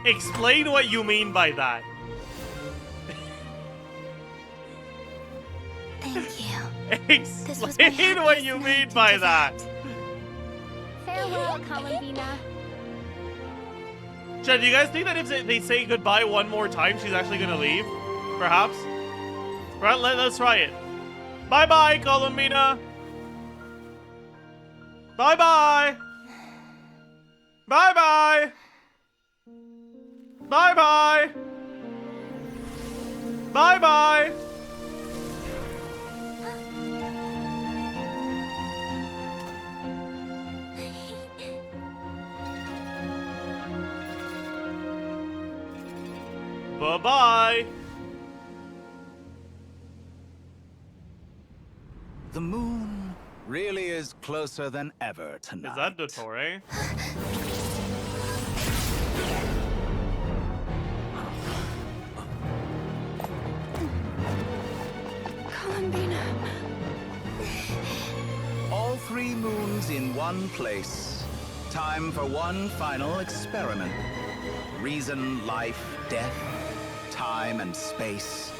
Explain what you mean by that. Thank you. Explain what you mean by that. Farewell, Columbina. Chad, do you guys think that if they say goodbye one more time, she's actually gonna leave? Perhaps? Right, let's try it. Bye-bye, Columbina. Bye-bye. Bye-bye. Bye-bye. Bye-bye. Bye-bye. The moon really is closer than ever tonight. Is that dottore? Columbina. All 3 moons in one place. Time for one final experiment. Reason, life, death, time and space.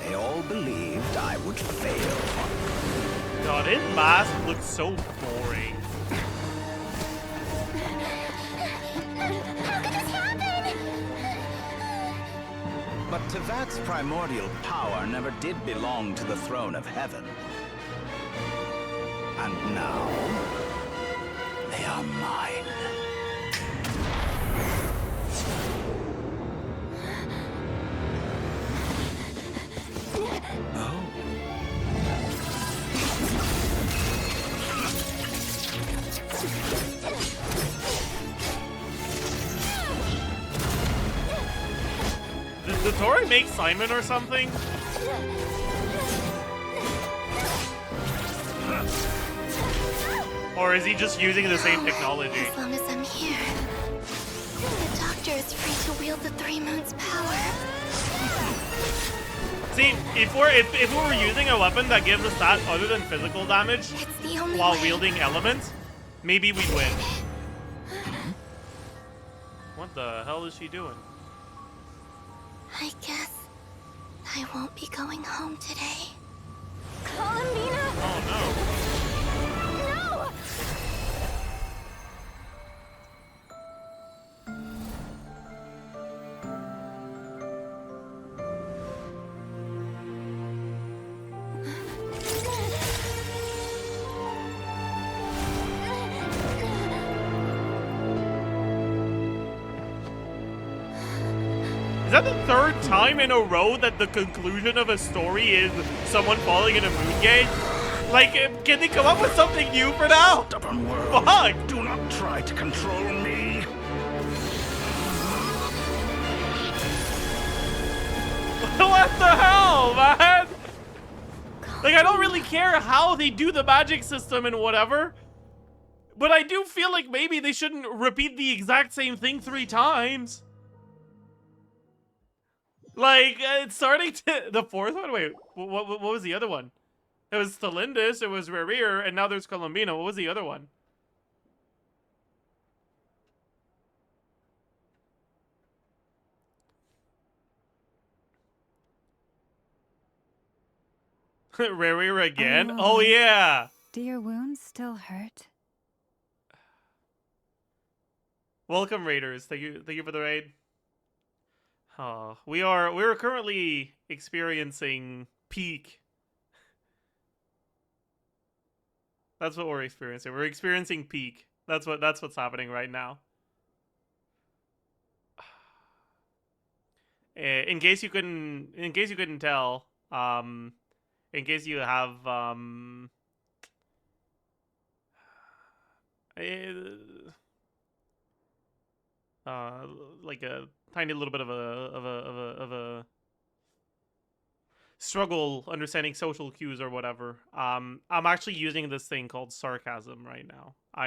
They all believed I would fail. God, his mask looks so boring. How could this happen? But Tevat's primordial power never did belong to the throne of heaven. And now, they are mine. Dottore make Simon or something? Or is he just using the same technology? As long as I'm here, the doctor is free to wield the Three Moons' power. See, if we were using a weapon that gives us that other than physical damage while wielding elements, maybe we'd win. What the hell is she doing? I guess I won't be going home today. Columbina! Oh no. No! Is that the third time in a row that the conclusion of a story is someone falling in a moon gate? Like, can they come up with something new for now? Stubborn world. Fuck! Do not try to control me. What the hell, man? Like, I don't really care how they do the magic system and whatever, but I do feel like maybe they shouldn't repeat the exact same thing 3 times. Like, it's starting to... The fourth one? Wait, what was the other one? It was Stalindis, it was Rerir, and now there's Columbina. What was the other one? Rerir again? Oh, yeah! Do your wounds still hurt? Welcome, Raiders. Thank you for the raid. Oh, we're currently experiencing peak. That's what we're experiencing. We're experiencing peak. That's what's happening right now. In case you couldn't tell, in case you have like a tiny little bit of a struggle understanding social cues or whatever. I'm actually using this thing called sarcasm right now. I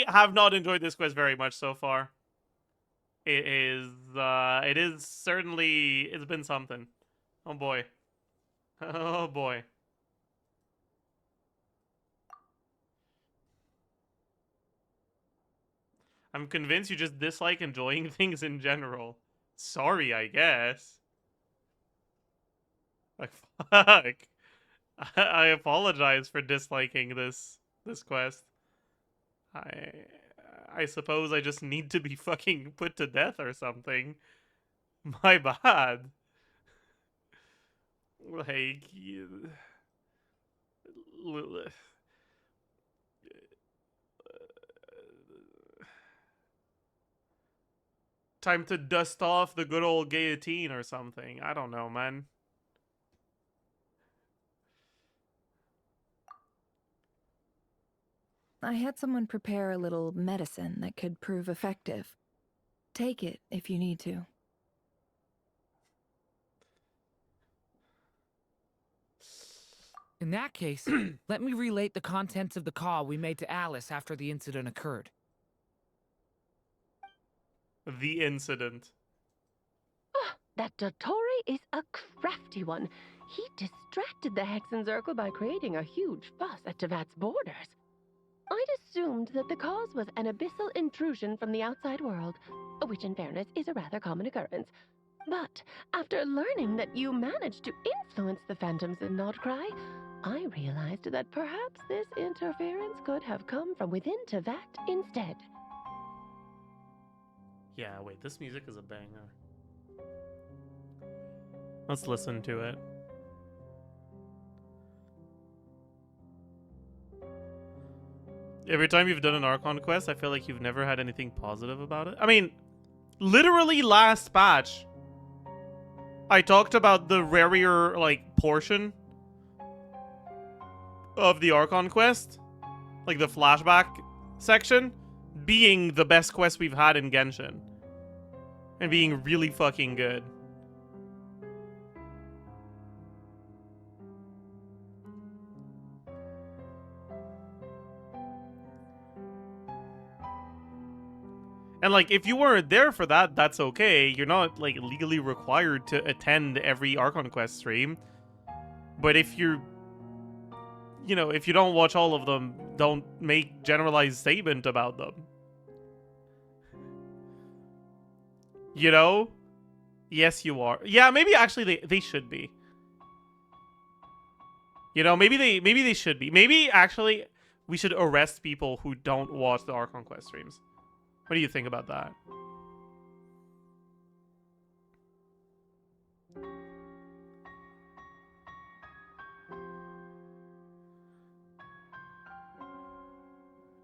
have not enjoyed this quest very much so far. It is certainly, it's been something. Oh boy. Oh boy. I'm convinced you just dislike enjoying things in general. Sorry, I guess. Like, fuck. I apologize for disliking this quest. I suppose I just need to be fucking put to death or something. My bad. Like... Time to dust off the good old guillotine or something. I don't know, man. I had someone prepare a little medicine that could prove effective. Take it if you need to. In that case, let me relate the contents of the call we made to Alice after the incident occurred. The incident. Oh, that dottore is a crafty one. He distracted the Hexenzirkel by creating a huge fuss at Tevat's borders. I'd assumed that the cause was an abyssal intrusion from the outside world, which in fairness is a rather common occurrence. But after learning that you managed to influence the phantoms in Krai, I realized that perhaps this interference could have come from within Tevat instead. Yeah, wait, this music is a banger. Let's listen to it. Every time you've done an Archon quest, I feel like you've never had anything positive about it. I mean, literally last patch, I talked about the rarer, like, portion of the Archon quest. like the flashback section, being the best quest we've had in Genshin. And being really fucking good. And like, if you weren't there for that, that's okay. You're not like legally required to attend every Archon Quest stream. But if you're, you know, if you don't watch all of them, don't make generalized statement about them. You know? Yes, you are. Yeah, maybe actually they should be. You know, maybe they should be. Maybe actually we should arrest people who don't watch the Archon Quest streams. What do you think about that?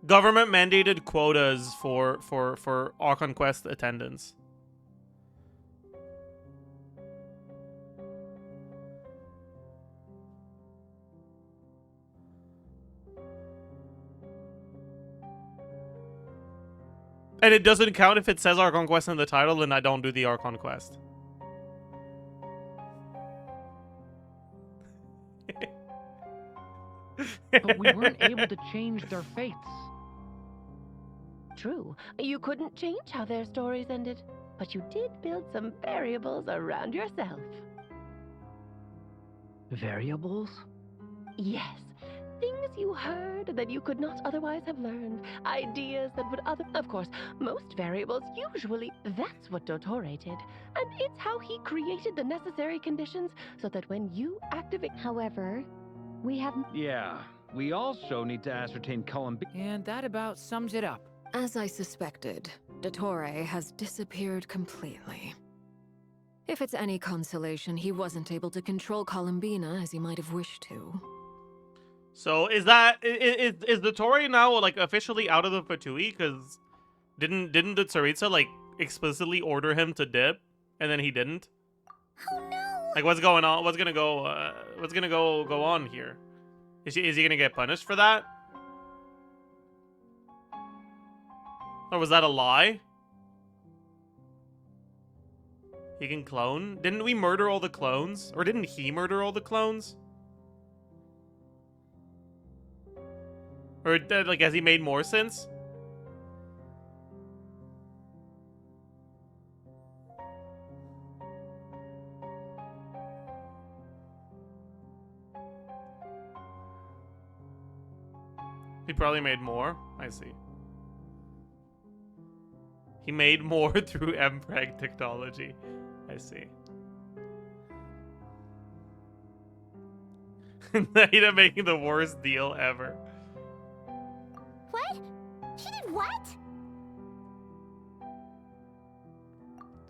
Government mandated quotas for Archon Quest attendance. And it doesn't count if it says Archon Quest in the title and I don't do the Archon Quest. But we weren't able to change their fates. True, you couldn't change how their stories ended, but you did build some variables around yourself. Variables? Yes, things you heard that you could not otherwise have learned, ideas that would Of course, most variables usually, that's what Dottore did, and it's how he created the necessary conditions so that when you activate... However, we have... Yeah, we also need to ascertain columbina. And that about sums it up. As I suspected, Dottore has disappeared completely. If it's any consolation, he wasn't able to control Columbina as he might have wished to. So is Dottore now like officially out of the fatui? Because didn't the Tsaritsa like explicitly order him to dip, and then he didn't? Oh no! Like what's going on? What's gonna go on here? Is he gonna get punished for that? Or was that a lie? He can clone? Didn't we murder all the clones? Or didn't he murder all the clones? Or like has he made more since? He probably made more? I see. He made more through mpreg technology. I see. Naida making the worst deal ever. What? She did what?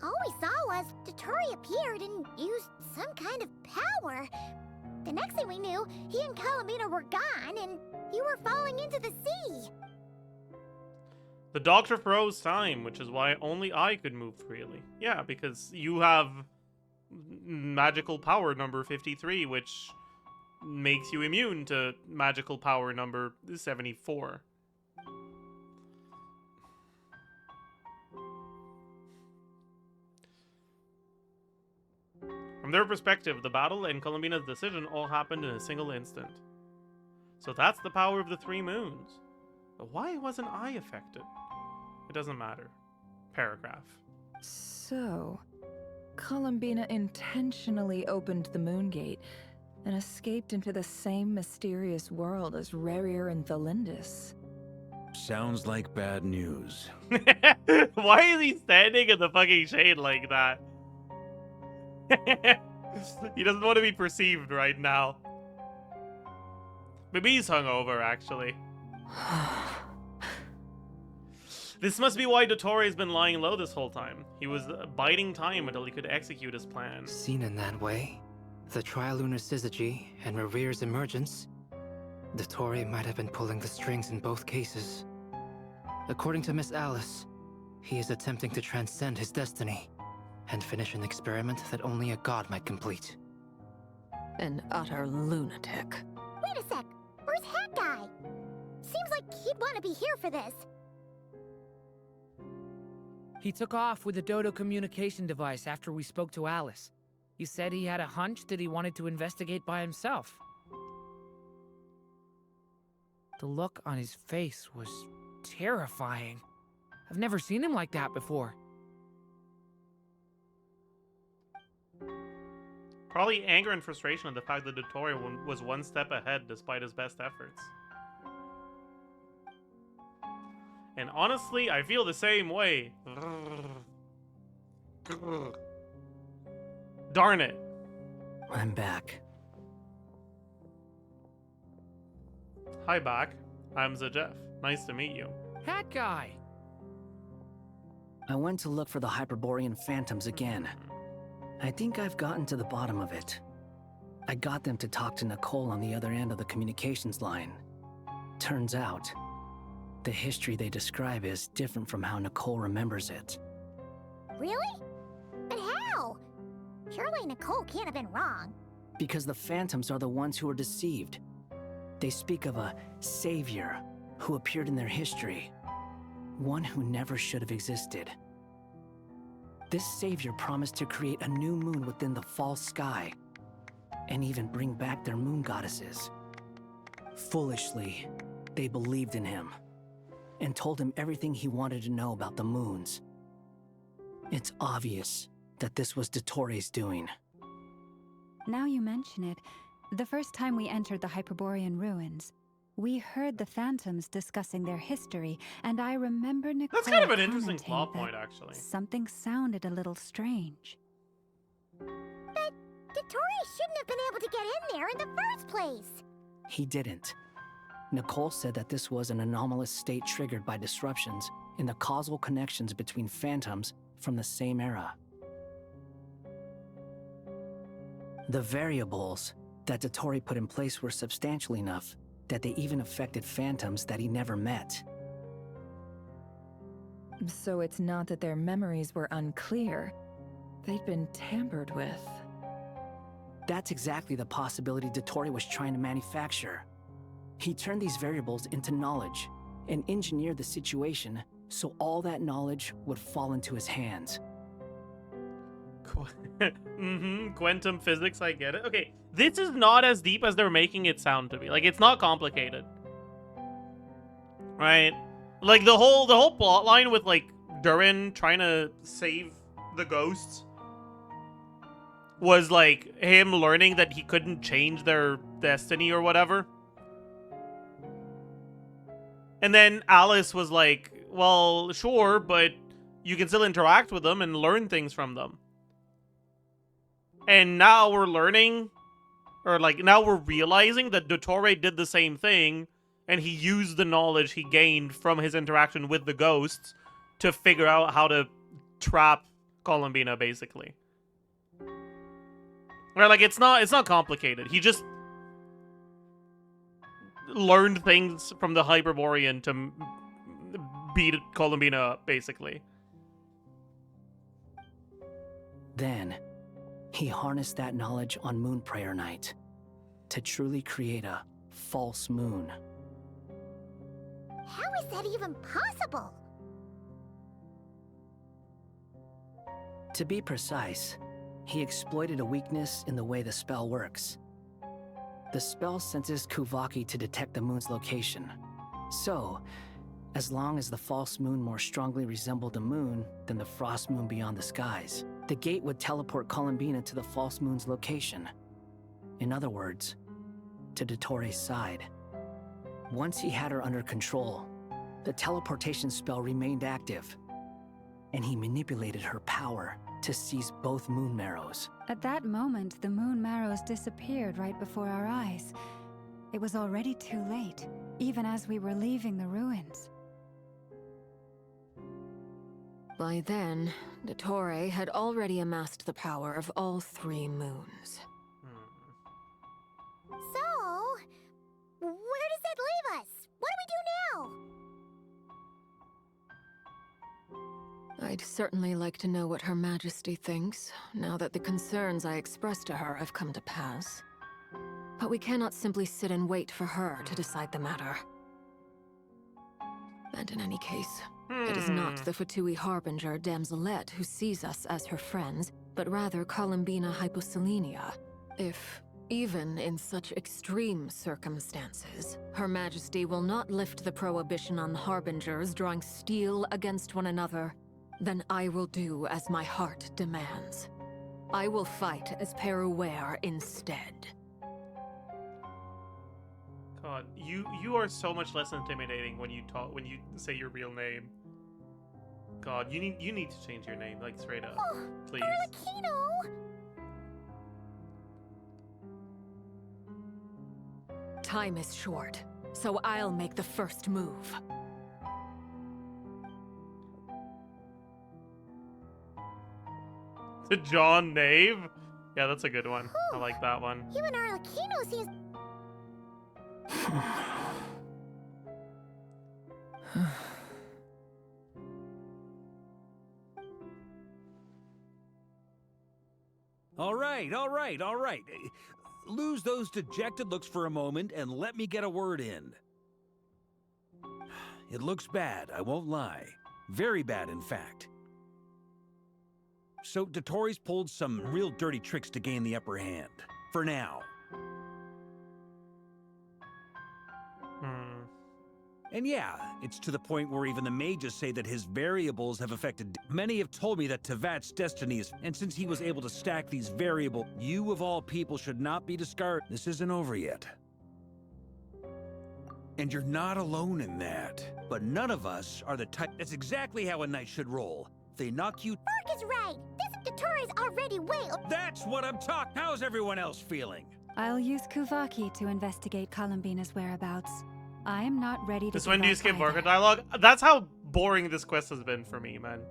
All we saw was Dottore appeared and used some kind of power. The next thing we knew, he and Columbina were gone and you were falling into the sea. The doctor froze time, which is why only I could move freely. Yeah, because you have magical power number 53, which makes you immune to magical power number 74. From their perspective, the battle and Columbina's decision all happened in a single instant. So that's the power of the three moons. But why wasn't I affected? It doesn't matter. Paragraph. So, Columbina intentionally opened the moon gate and escaped into the same mysterious world as Rerir and Thalindis. Sounds like bad news. Why is he standing in the fucking shade like that? He doesn't want to be perceived right now. Maybe he's hungover, actually. This must be why Dottore has been lying low this whole time. He was biding time until he could execute his plan. Seen in that way, the trilunar syzygy and Rerir's emergence, Dottore might have been pulling the strings in both cases. According to Miss Alice, he is attempting to transcend his destiny and finish an experiment that only a god might complete. An utter lunatic. Wait a sec, where's Hat Guy? Seems like like he'd want to be here for this. He took off with the Dodo communication device after we spoke to Alice. He said he had a hunch that he wanted to investigate by himself. The look on his face was terrifying. I've never seen him like that before. Probably anger and frustration at the fact that Dottore was one step ahead despite his best efforts. And honestly, I feel the same way. Darn it. I'm back. Hi, back. I'm Zajef. Nice to meet you. That guy! I went to look for the Hyperborean phantoms again. I think I've gotten to the bottom of it. I got them to talk to Nicole on the other end of the communications line. Turns out, the history they describe is different from how Nicole remembers it. Really? But how? Surely Nicole can't have been wrong. Because the phantoms are the ones who are deceived. They speak of a savior who appeared in their history. One who never should have existed. This savior promised to create a new moon within the false sky, and even bring back their moon goddesses. Foolishly, they believed in him, and told him everything he wanted to know about the moons. It's obvious that this was Dottore's doing. Now you mention it, the first time we entered the Hyperborean ruins, we heard the phantoms discussing their history, and I remember Nicole That's kind of an interesting commenting plot that point, actually. something sounded a little strange. But Dottore shouldn't have been able to get in there in the first place. He didn't. Nicole said that this was an anomalous state triggered by disruptions in the causal connections between phantoms from the same era. The variables that Dottore put in place were substantial enough that they even affected phantoms that he never met. So it's not that their memories were unclear. They'd been tampered with. That's exactly the possibility Dottore was trying to manufacture. He turned these variables into knowledge and engineered the situation so all that knowledge would fall into his hands. Quantum physics, I get it. Okay, this is not as deep as they're making it sound to be. Like, it's not complicated. Right? Like, the whole plot line with, like, Durin trying to save the ghosts was, like, him learning that he couldn't change their destiny or whatever. And then Alice was like, well, sure, but you can still interact with them and learn things from them. And now we're learning, or like, now we're realizing that Dottore did the same thing, and he used the knowledge he gained from his interaction with the ghosts to figure out how to trap Columbina, basically. Right, like, it's not complicated. He just learned things from the Hyperborean to beat Columbina up, basically. Then, he harnessed that knowledge on Moon Prayer Night to truly create a false moon. How is that even possible? To be precise, he exploited a weakness in the way the spell works. The spell senses Kuvaki to detect the moon's location. So, as long as the false moon more strongly resembled a moon than the frost moon beyond the skies, the gate would teleport Columbina to the false moon's location. In other words, to Dottore's side. Once he had her under control, the teleportation spell remained active, and he manipulated her power to seize both moon marrows. At that moment, the moon marrows disappeared right before our eyes. It was already too late, even as we were leaving the ruins. By then, Dottore had already amassed the power of all 3 moons. So, where does that leave us? What do we do now? I'd certainly like to know what Her Majesty thinks, now that the concerns I expressed to her have come to pass. But we cannot simply sit and wait for her to decide the matter. And in any case, it is not the fatui harbinger damselette who sees us as her friends, but rather columbina hyposelenia. If, even in such extreme circumstances, Her Majesty will not lift the prohibition on harbingers drawing steel against one another, then I will do as my heart demands. I will fight as Peruware instead. God, you are so much less intimidating when you say your real name. God, you need to change your name, like, straight up, please. Arlecchino! Time is short, so I'll make the first move. To John Nave? Yeah, that's a good one. I like that one. Even Arlecchino seems... All right. Lose those dejected looks for a moment and let me get a word in. It looks bad, I won't lie. Very bad, in fact. So Dottore's pulled some real dirty tricks to gain the upper hand. For now. And yeah, it's to the point where even the mages say that his variables have affected... Many have told me that Tevat's destiny is... And since he was able to stack these variables, you of all people should not be discouraged. This isn't over yet. And you're not alone in that. But none of us are the type... That's exactly how a knight should roll. They knock you... Mark is right! This Dottore is already way... That's what I'm talking... How's everyone else feeling? I'll use Kuvaki to investigate Columbina's whereabouts. I am not ready to... Just when do you skip Vorka dialogue? That's how boring this quest has been for me, man.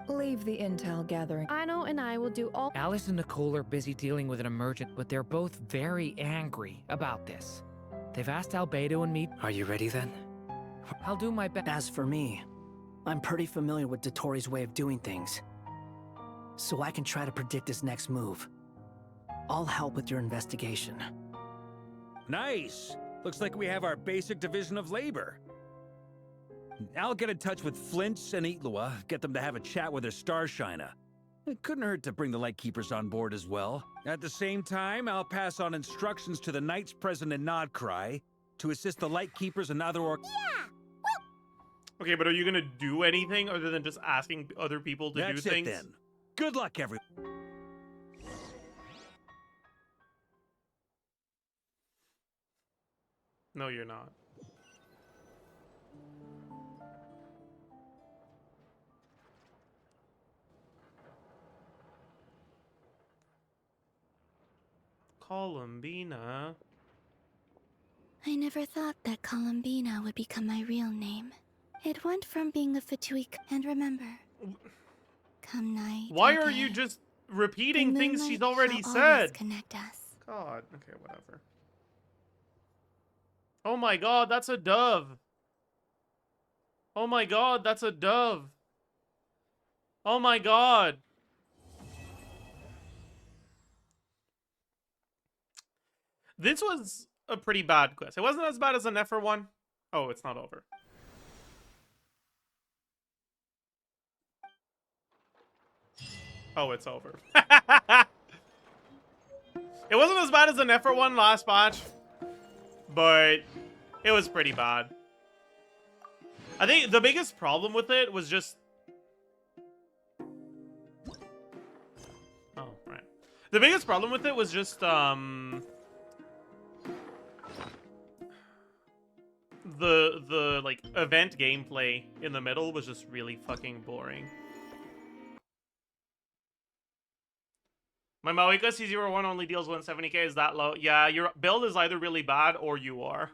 Leave the intel gathering. Ino and I will do all... Alice and Nicole are busy dealing with an emergent, but they're both very angry about this. They've asked Albedo and me... Are you ready then? I'll do my best. As for me, I'm pretty familiar with Dottore's way of doing things, so I can try to predict his next move. I'll help with your investigation. Nice! Looks like we have our basic division of labor. I'll get in touch with Flins and Itlua, get them to have a chat with their Starshiner. It couldn't hurt to bring the Lightkeepers on board as well. At the same time, I'll pass on instructions to the Knights present in Krai to assist the Lightkeepers and other Yeah! Okay, but are you gonna do anything other than just asking other people to do things? That's it then. Good luck, everyone. No, you're not. Columbina. I never thought that Columbina would become my real name. It went from being a fatui, and remember, come night. Why are you just repeating things she's already said? Connect us. God, okay, whatever. Oh my god, that's a dove. Oh my god, that's a dove. Oh my god. This was a pretty bad quest. It wasn't as bad as the Ineffa one. Oh, it's not over. Oh, it's over. It wasn't as bad as the Ineffa one last patch, but it was pretty bad. I think the biggest problem with it was just... Oh, right. The biggest problem with it was just, the like, event gameplay in the middle was just really fucking boring. My Mawika C01 only deals 170k, is that low? Yeah, your build is either really bad or you are.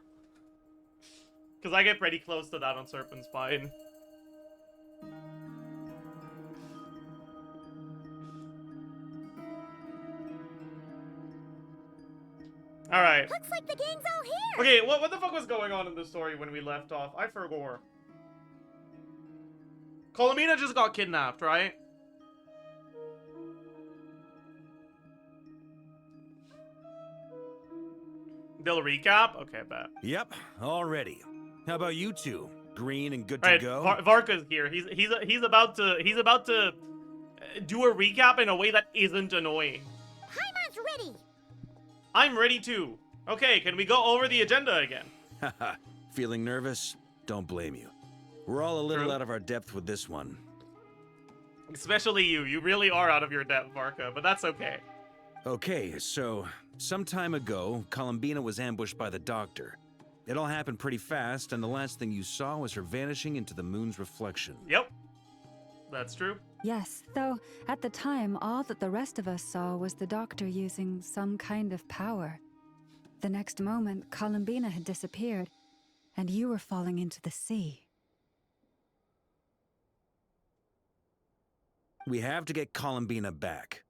Because I get pretty close to that on Serpent Spine. Alright. Looks like the gang's all here! Okay, what the fuck was going on in the story when we left off? I forgot. Columbina just got kidnapped, right? They'll recap? Okay, bet. Yep, already. How about you two? green and good Right, to go? Varka's here. He's about to do a recap in a way that isn't annoying. Paimon's ready. I'm ready too. Okay, can we go over the agenda again? Haha, feeling nervous? Don't blame you. We're all a little out of our depth with this one. Especially you. You really are out of your depth, Varka, but that's okay. Okay, so some time ago, Columbina was ambushed by the doctor. It all happened pretty fast, and the last thing you saw was her vanishing into the moon's reflection. Yep, that's true. Yes, though at the time, all that the rest of us saw was the doctor using some kind of power. The next moment, Columbina had disappeared, and you were falling into the sea. We have to get Columbina back.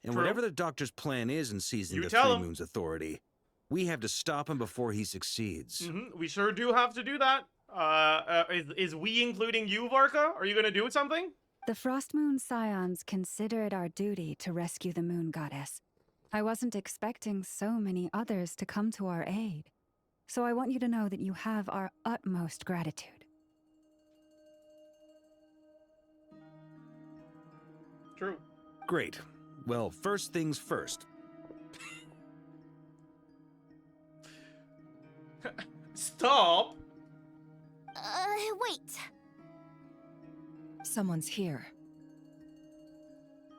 And True. whatever the doctor's plan is in seizing You the tell Three him. Moons Authority, we have to stop him before he succeeds. We sure do have to do that. Is we including you, Varka? Are you gonna do something? The Frost Moon Scions consider it our duty to rescue the Moon Goddess. I wasn't expecting so many others to come to our aid. So I want you to know that you have our utmost gratitude. True. Great. Well, first things first. Stop! Wait. Someone's here.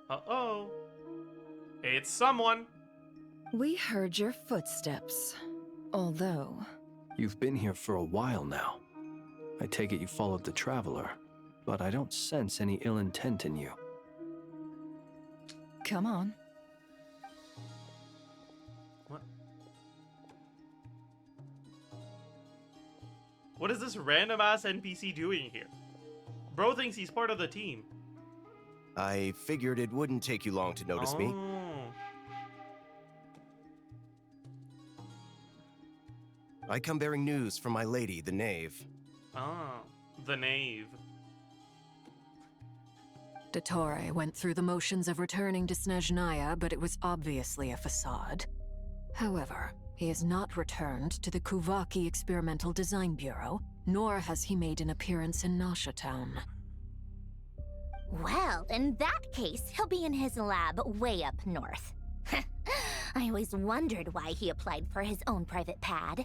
Uh-oh. It's someone. We heard your footsteps. Although... You've been here for a while now. I take it you followed the Traveler, but I don't sense any ill intent in you. Come on. What is this random-ass NPC doing here? Bro thinks he's part of the team. I figured it wouldn't take you long to notice me. I come bearing news from my lady, the Knave. Ah, the Knave. Dottore went through the motions of returning to Snezhnaya, but it was obviously a facade. However, he has not returned to the Kuvaki Experimental Design Bureau, nor has he made an appearance in Nasha Town. Well, in that case, he'll be in his lab way up north. I always wondered why he applied for his own private pad.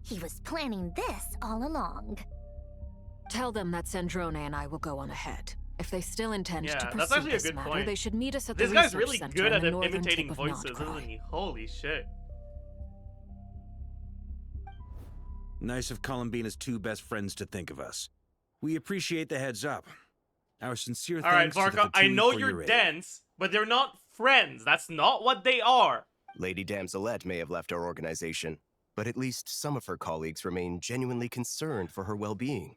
He was planning this all along. Tell them that Sandrone and I will go on ahead. If they still intend to Yeah, pursue that's actually a this good matter, point. they should meet us at This the guy's research really center good in at the northern imitating tip of voices, Krai. isn't he? Holy shit. Nice of Columbina's two best friends to think of us. We appreciate the heads up. Our sincere Alright, thanks to the Varka, I Fatui know for you're your aid. dense, but they're not friends. That's not what they are. Lady Damselette may have left our organization, but at least some of her colleagues remain genuinely concerned for her well-being.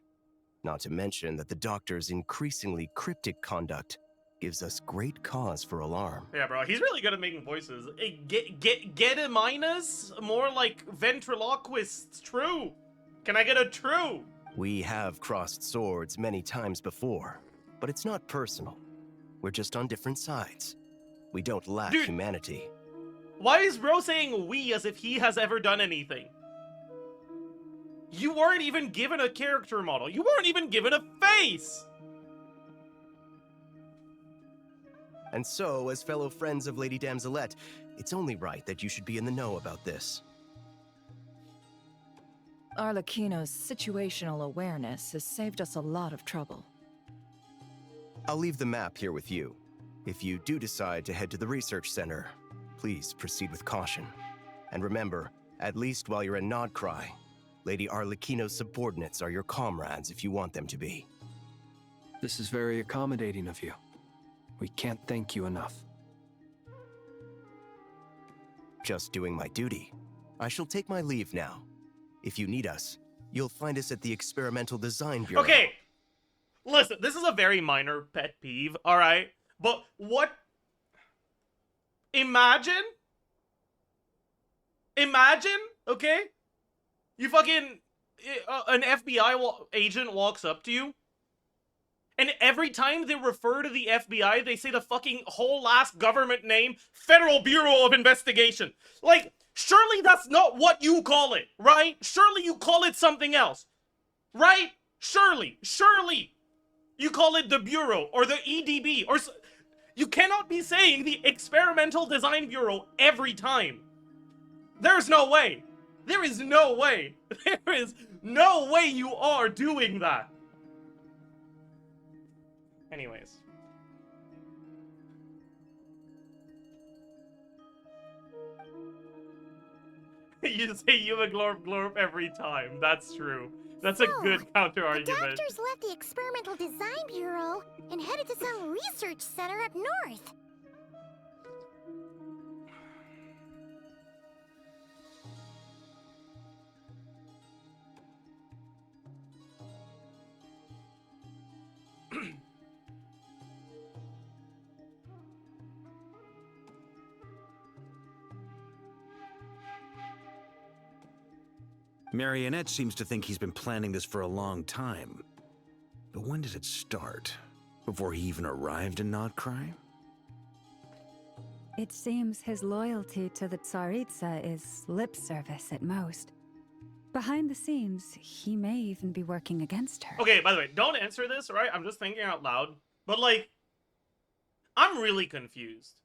Not to mention that the doctor's increasingly cryptic conduct gives us great cause for alarm. Yeah, bro, he's really good at making voices. Get a minus? More like ventriloquists. True. Can I get a true? We have crossed swords many times before, but it's not personal. We're just on different sides. We don't lack humanity. Why is bro saying we as if he has ever done anything? You weren't even given a character model. You weren't even given a face. And so, as fellow friends of Lady Damselette, it's only right that you should be in the know about this. Arlecchino's situational awareness has saved us a lot of trouble. I'll leave the map here with you. If you do decide to head to the research center, please proceed with caution. And remember, at least while you're in Krai, Lady Arlecchino's subordinates are your comrades if you want them to be. This is very accommodating of you. We can't thank you enough. Just doing my duty. I shall take my leave now. If you need us, you'll find us at the Experimental Design Bureau. Okay. Listen, this is a very minor pet peeve, alright? But what... Imagine, okay? You fucking... an FBI agent walks up to you, and every time they refer to the FBI, they say the fucking whole last government name, Federal Bureau of Investigation. Like, surely that's not what you call it, right? Surely you call it something else, right? Surely, you call it the Bureau or the EDB or you cannot be saying the Experimental Design Bureau every time. There's no way. There is no way. There is no way you are doing that. Anyways. You say you a glorp glorp every time. That's true. That's a good counter argument. The doctors left the Experimental Design Bureau and headed to some research center up north. Marionette seems to think he's been planning this for a long time. But when did it start? Before he even arrived in Krai? It seems his loyalty to the Tsaritsa is lip service at most. Behind the scenes, he may even be working against her. Okay, by the way, don't answer this, right? I'm just thinking out loud. But, like, I'm really confused.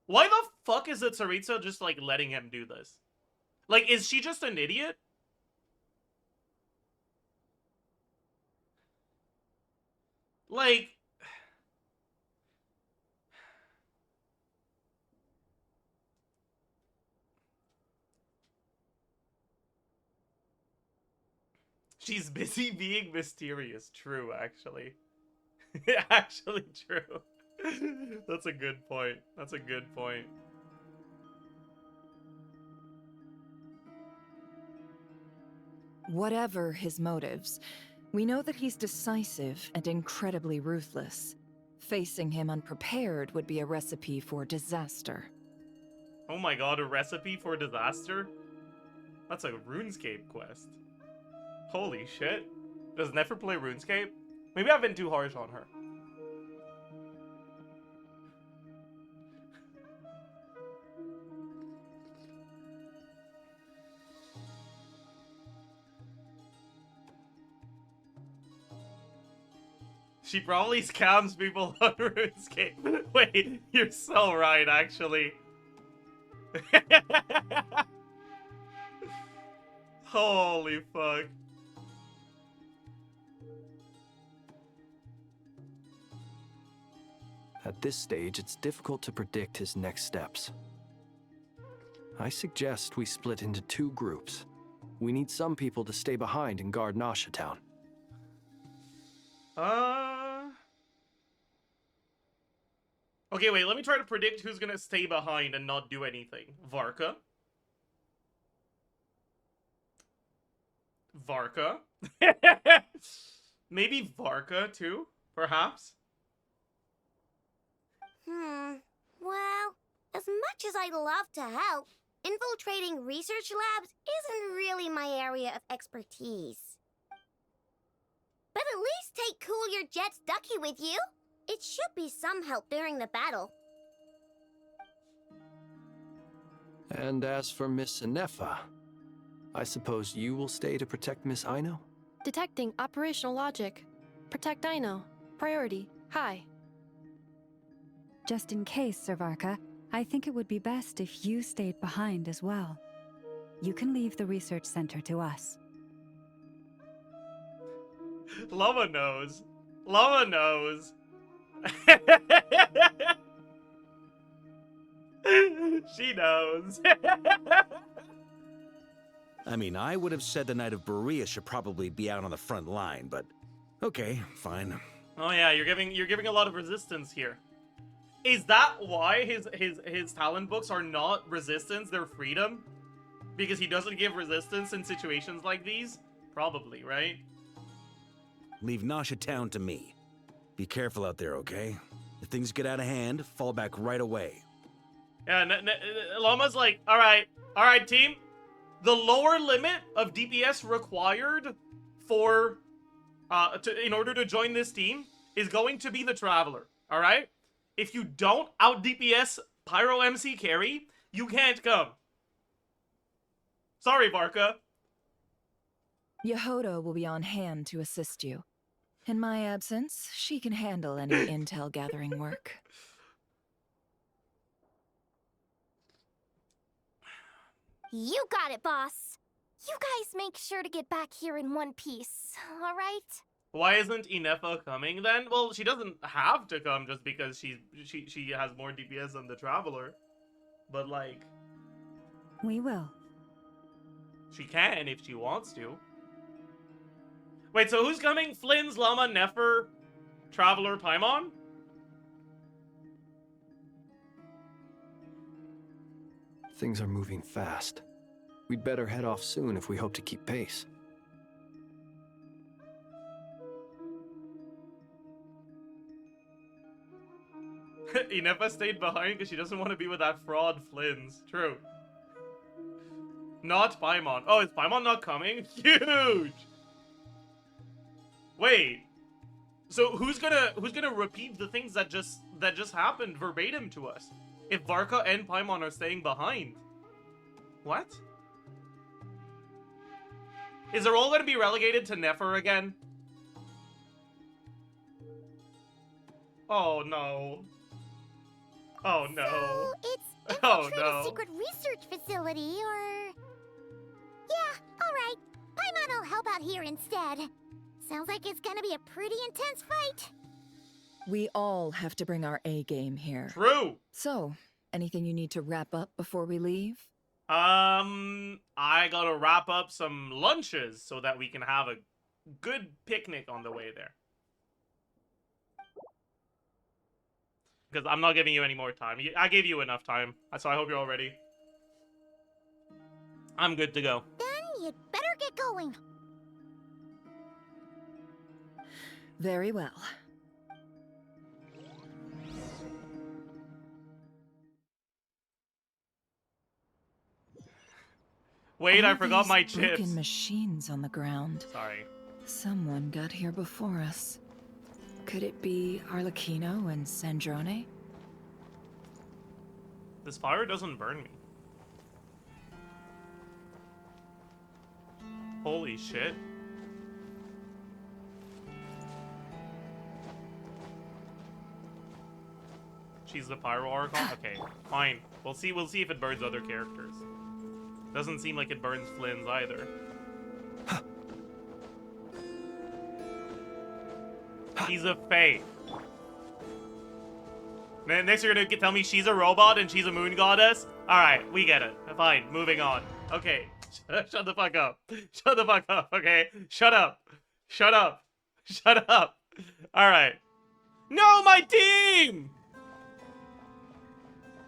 Why the fuck is the Tsaritsa just, like, letting him do this? Like, is she just an idiot? Like... She's busy being mysterious. True, actually. Actually true. That's a good point. That's a good point. Whatever his motives, we know that he's decisive and incredibly ruthless. Facing him unprepared would be a recipe for disaster. Oh my god, a recipe for disaster? That's a RuneScape quest. Holy shit. Does Nefer play RuneScape? Maybe I've been too harsh on her. She probably scams people on RuneScape. Wait, you're so right, actually. Holy fuck. At this stage, it's difficult to predict his next steps. I suggest we split into 2 groups. We need some people to stay behind and guard Nasha Town. Okay, wait, let me try to predict who's gonna stay behind and not do anything. Varka. Varka. Maybe Varka, too, perhaps? Well, as much as I'd love to help, infiltrating research labs isn't really my area of expertise. But at least take Cool Your Jet's ducky with you. It should be some help during the battle. And as for Miss Ineffa, I suppose you will stay to protect Miss Aino? Detecting operational logic. Protect Dino. Priority. High. Just in case, Sir Varka, I think it would be best if you stayed behind as well. You can leave the research center to us. Lauma knows. Lauma knows. She knows. I mean, I would have said the Knight of Berea should probably be out on the front line, but okay, fine. Oh yeah, you're giving a lot of resistance here. Is that why his talent books are not resistance, they're freedom? Because he doesn't give resistance in situations like these? Probably, right? Leave Nasha Town to me. Be careful out there, okay? If things get out of hand, fall back right away. Yeah, Lauma's like, alright, team. The lower limit of DPS required for, in order to join this team is going to be the Traveler, alright? If you don't out DPS Pyro MC carry, you can't come. Sorry, Varka. Yehoda will be on hand to assist you. In my absence, she can handle any intel gathering work. You got it, boss. You guys make sure to get back here in one piece, all right? Why isn't Ineffa coming then? Well, she doesn't have to come just because she has more DPS than the Traveler. But like, We will. she can if she wants to. Wait, so who's coming? Flins, Lauma, Nefer, Traveler, Paimon? Things are moving fast. We'd better head off soon if we hope to keep pace. Ineffa stayed behind because she doesn't want to be with that fraud Flins. True. Not Paimon. Oh, is Paimon not coming? Huge! Wait. So who's gonna repeat the things that just happened verbatim to us? If Varka and Paimon are staying behind. What? Is the role gonna be relegated to Nefer again? Oh no. Oh no. So it's Oh infiltrate no. a secret research facility, or... Yeah, alright. Paimon will help out here instead. Sounds like it's gonna be a pretty intense fight. We all have to bring our A game here. True. So, anything you need to wrap up before we leave? I gotta wrap up some lunches so that we can have a good picnic on the way there. Because I'm not giving you any more time. I gave you enough time, so I hope you're all ready. I'm good to go. Then you'd better get going. Very well. Wait, I All forgot these my broken chips. machines on the ground. Sorry. Someone got here before us. Could it be Arlecchino and Sandrone? This fire doesn't burn me. Holy shit. She's the pyro archon? Okay, fine. We'll see if it burns other characters. Doesn't seem like it burns Flins either. She's a fae. Next you're gonna tell me she's a robot and she's a moon goddess? Alright, we get it. Fine, moving on. Okay, shut the fuck up. Shut the fuck up, okay? Shut up. Shut up. Shut up. Alright. No, my team!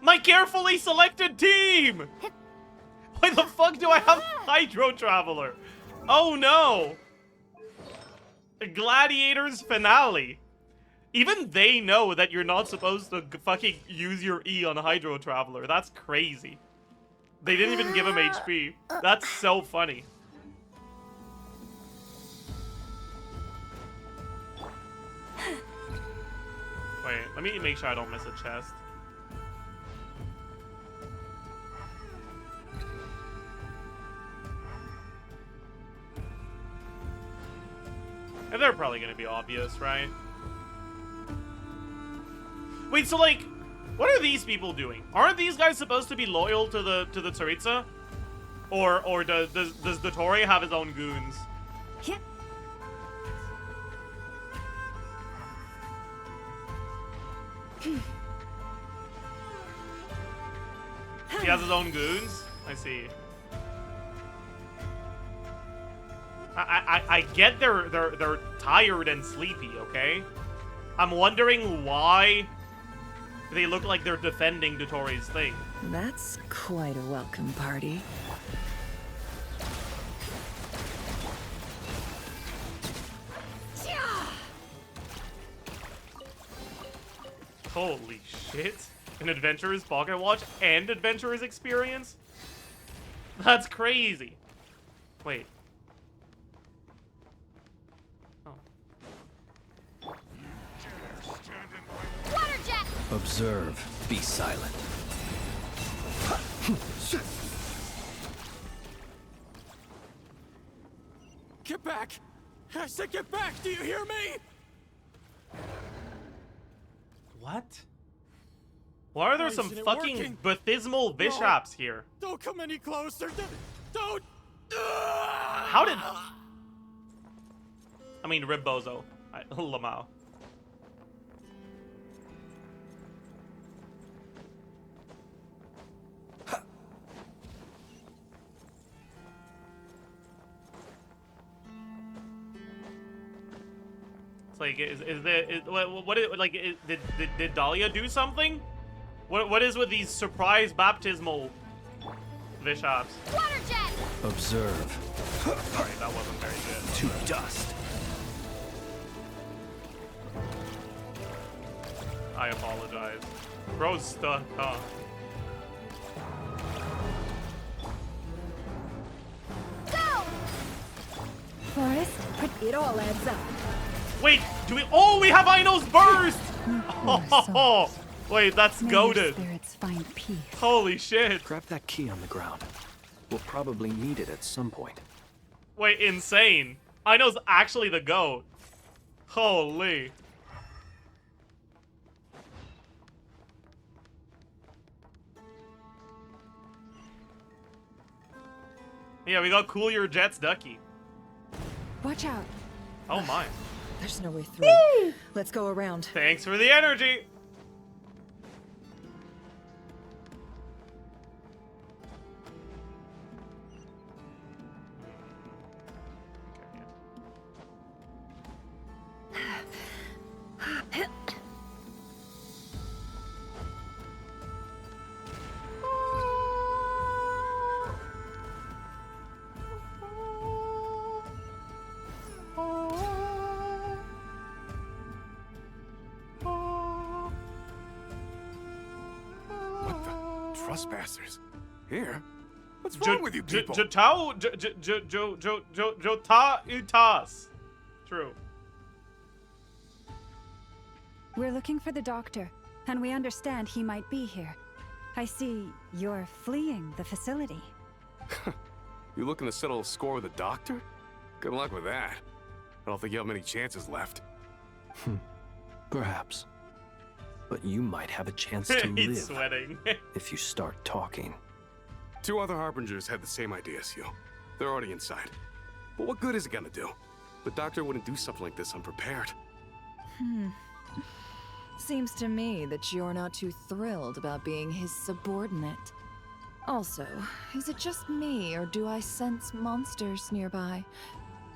My carefully selected team! Why the fuck do I have Hydro Traveler? Oh no! Gladiator's finale. Even they know that you're not supposed to fucking use your E on Hydro Traveler. That's crazy. They didn't even give him HP. That's so funny. Wait, let me make sure I don't miss a chest. And they're probably gonna be obvious, right? Wait, so like, what are these people doing? Aren't these guys supposed to be loyal to the Tsaritsa? Or does dottore have his own goons? Yeah. He has his own goons? I see. I get they're tired and sleepy, okay? I'm wondering why they look like they're defending Dottore's thing. That's quite a welcome party. Holy shit. An Adventurer's Pocket Watch and Adventurer's Experience? That's crazy. Wait. Water jet! Observe. Be silent. I said get back, do you hear me? What? Why are there Why some isn't it fucking working? bathysimal bishops here? Don't come any closer. Don't. How did... I mean, Ribbozo. Lamau. It's like, did Dahlia do something? What is with these surprise baptismal bishops? Water jet! Observe. Sorry, that wasn't very good. To dust. I apologize. Bro's stuck, huh? Go! Forrest, it all adds up. Wait, do we? Oh, we have Aino's burst! Oh, wait, that's goated. Spirits find peace. Holy shit! Grab that key on the ground. We'll probably need it at some point. Wait, insane. Aino's actually the goat. Holy. Yeah, we got Cool Your Jets Ducky. Watch out. Oh my. There's no way through. Woo! Let's go around. Thanks for the energy. Trespassers? Here? What's wrong with you people? Jotao, Jota Utas. True. We're looking for the doctor, and we understand he might be here. I see you're fleeing the facility. You looking to settle a score with the doctor? Good luck with that. I don't think you have many chances left. Perhaps. But you might have a chance to He's live sweating. if you start talking. 2 other harbingers had the same idea as you. They're already inside. But what good is it gonna do? The doctor wouldn't do something like this unprepared. Seems to me that you're not too thrilled about being his subordinate. Also, is it just me, or do I sense monsters nearby?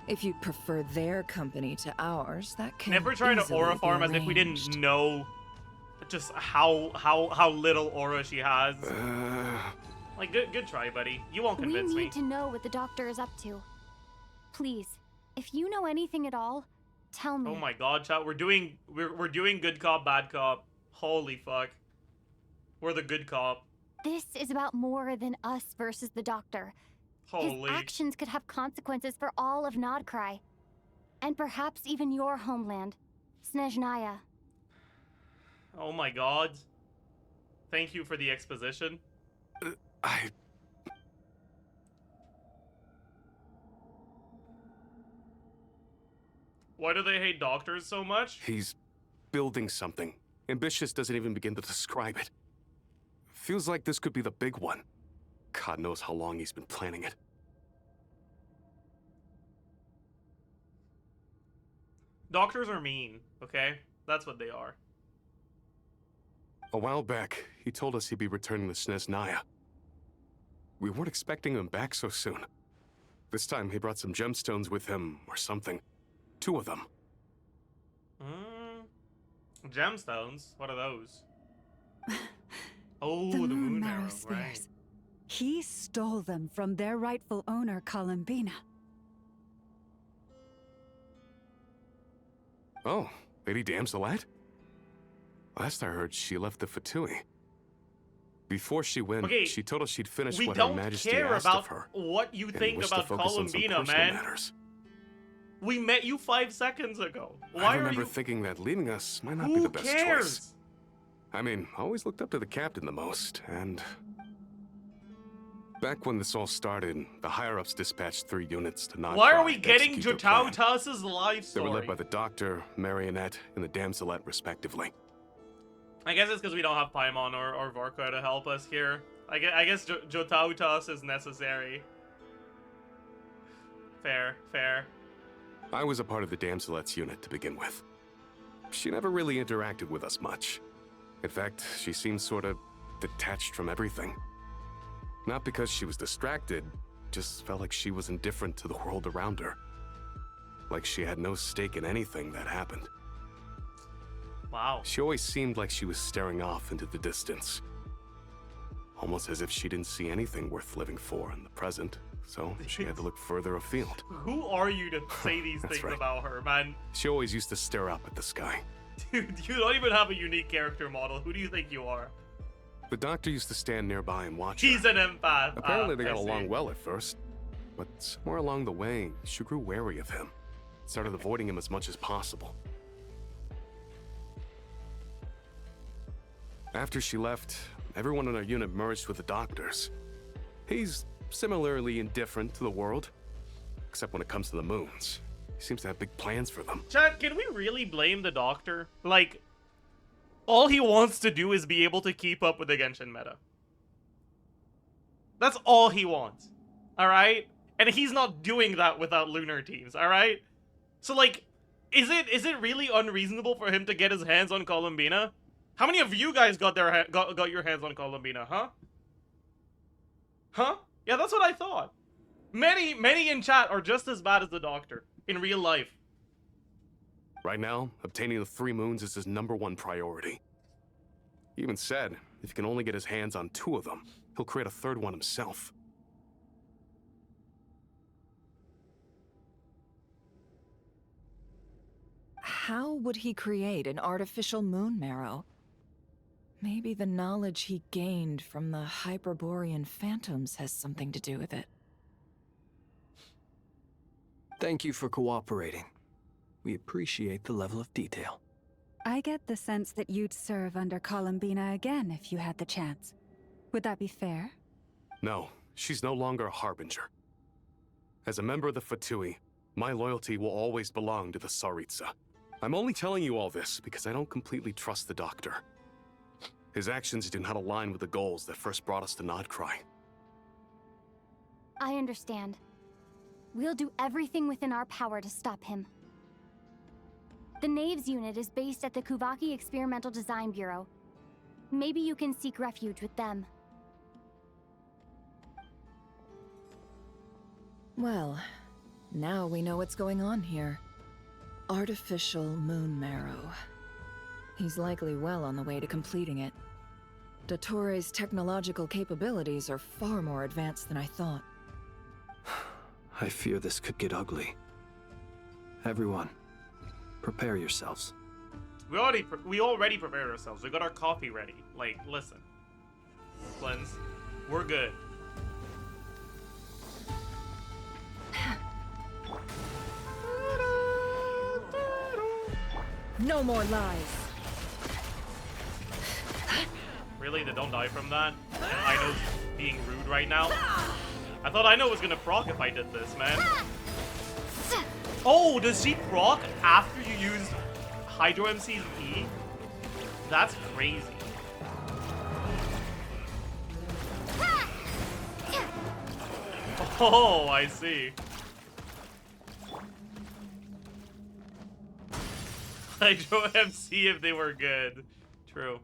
If you'd prefer their company to ours, that can Never trying to easily aura be farm as if we arranged. didn't know just how little aura she has. Like, good try, buddy. You won't convince We me. need to know what the doctor is up to. Please, if you know anything at all, tell me. Oh my god, chat, we're doing good cop, bad cop. Holy fuck. We're the good cop. This is about more than us versus the doctor. Holy. His actions could have consequences for all of Nodkrai. And perhaps even your homeland, Snezhnaya. Oh my god. Thank you for the exposition. Why do they hate doctors so much? He's building something. Ambitious doesn't even begin to describe it. Feels like this could be the big one. God knows how long he's been planning it. Doctors are mean, okay? That's what they are. A while back, he told us he'd be returning to Snezhnaya. We weren't expecting him back so soon. This time he brought some gemstones with him, or something. 2 of them. Gemstones? What are those? Oh, The the moon moon marrow arrow, spheres. right. He stole them from their rightful owner, Columbina. Oh, Lady Damselette? Last I heard, she left the Fatui. Before she went, Okay, she told us she'd finish We what Her don't Majesty care asked about of her. what you and think wished to about focus on some Columbina, personal man. matters. We met you 5 seconds ago. I Why are remember you... thinking that leaving us might not be Who the best cares? choice. I mean, I always looked up to the captain the most, and... Back when this all started, the higher-ups dispatched 3 units to Krai. Why are we to getting execute their plan. Jotautas's life They were story? led by the Doctor, Marionette, and the Damselette, respectively. I guess it's because we don't have Paimon or Vorka to help us here. I guess Jotautas is necessary. Fair. I was a part of the Damselette's unit to begin with. She never really interacted with us much. In fact, she seemed sort of detached from everything. Not because she was distracted, just felt like she was indifferent to the world around her. Like she had no stake in anything that happened. Wow. She always seemed like she was staring off into the distance. Almost as if she didn't see anything worth living for in the present, so she had to look further afield. Who are you to say these things right. about her, man? She always used to stare up at the sky. Dude, you don't even have a unique character model. Who do you think you are? The Doctor used to stand nearby and watch He's her. an empath. Apparently they got I see. along well at first, but somewhere along the way, she grew wary of him. Started avoiding him as much as possible. After she left, everyone in our unit merged with the Doctor's. He's similarly indifferent to the world, except when it comes to the moons. He seems to have big plans for them. Chat, can we really blame the Doctor? Like, all he wants to do is be able to keep up with the Genshin meta. That's all he wants. Alright? And he's not doing that without lunar teams, alright? So, like, is it really unreasonable for him to get his hands on Columbina? How many of you guys got your hands on Columbina, huh? Huh? Yeah, that's what I thought. Many in chat are just as bad as the Doctor in real life. Right now, obtaining the 3 moons is his #1 priority. He even said, if he can only get his hands on 2 of them, he'll create a 3rd one himself. How would he create an artificial moon marrow? Maybe the knowledge he gained from the Hyperborean phantoms has something to do with it. Thank you for cooperating. We appreciate the level of detail. I get the sense that you'd serve under Columbina again if you had the chance. Would that be fair? No, she's no longer a harbinger. As a member of the Fatui, my loyalty will always belong to the Tsaritsa. I'm only telling you all this because I don't completely trust the Doctor. His actions do not align with the goals that first brought us to Krai. I understand. We'll do everything within our power to stop him. The Knaves unit is based at the Kuvaki Experimental Design Bureau. Maybe you can seek refuge with them. Well, now we know what's going on here. Artificial moon marrow. He's likely well on the way to completing it. Dottore's technological capabilities are far more advanced than I thought. I fear this could get ugly. Everyone, prepare yourselves. We already prepared ourselves. We got our coffee ready. Like, listen. Flins, we're good. No more lies. Really? They don't die from that? And Aino's being rude right now? I thought Aino was gonna proc if I did this, man. Oh, does she proc after you use Hydro MC's E? That's crazy. Oh, I see. Hydro MC if they were good. True.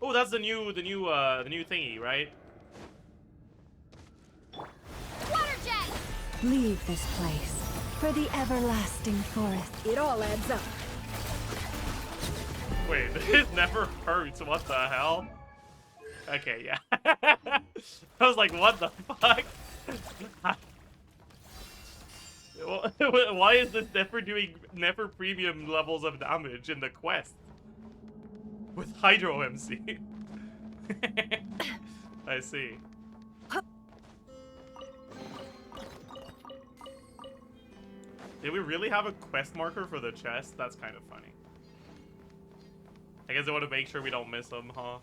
Oh, that's the new thingy, right? Water jet! Leave this place for the everlasting forest. It all adds up. Wait, this never hurts. What the hell? Okay, yeah. I was like, what the fuck? Why is this never doing never premium levels of damage in the quest? With Hydro MC. I see. Did we really have a quest marker for the chest? That's kind of funny. I guess I want to make sure we don't miss them, huh?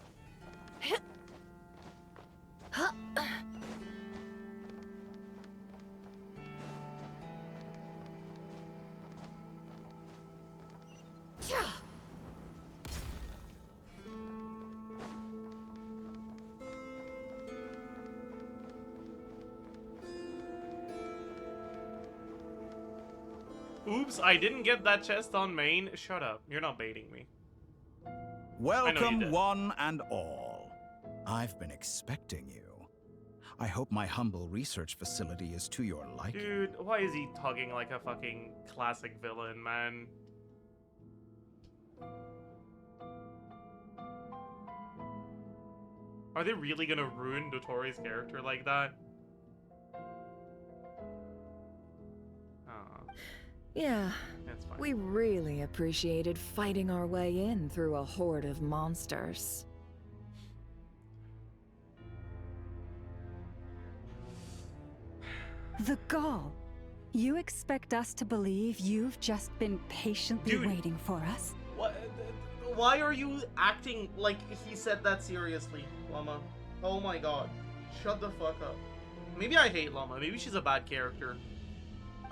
Oops, I didn't get that chest on main. Shut up. You're not baiting me. Welcome, one and all. I've been expecting you. I hope my humble research facility is to your liking. Dude, why is he talking like a fucking classic villain, man? Are they really gonna ruin Dottore's character like that? Yeah, that's fine. We really appreciated fighting our way in through a horde of monsters. The gall. You expect us to believe you've just been patiently waiting for us? What? Why are you acting like he said that seriously, Llama? Oh my god. Shut the fuck up. Maybe I hate Llama. Maybe she's a bad character.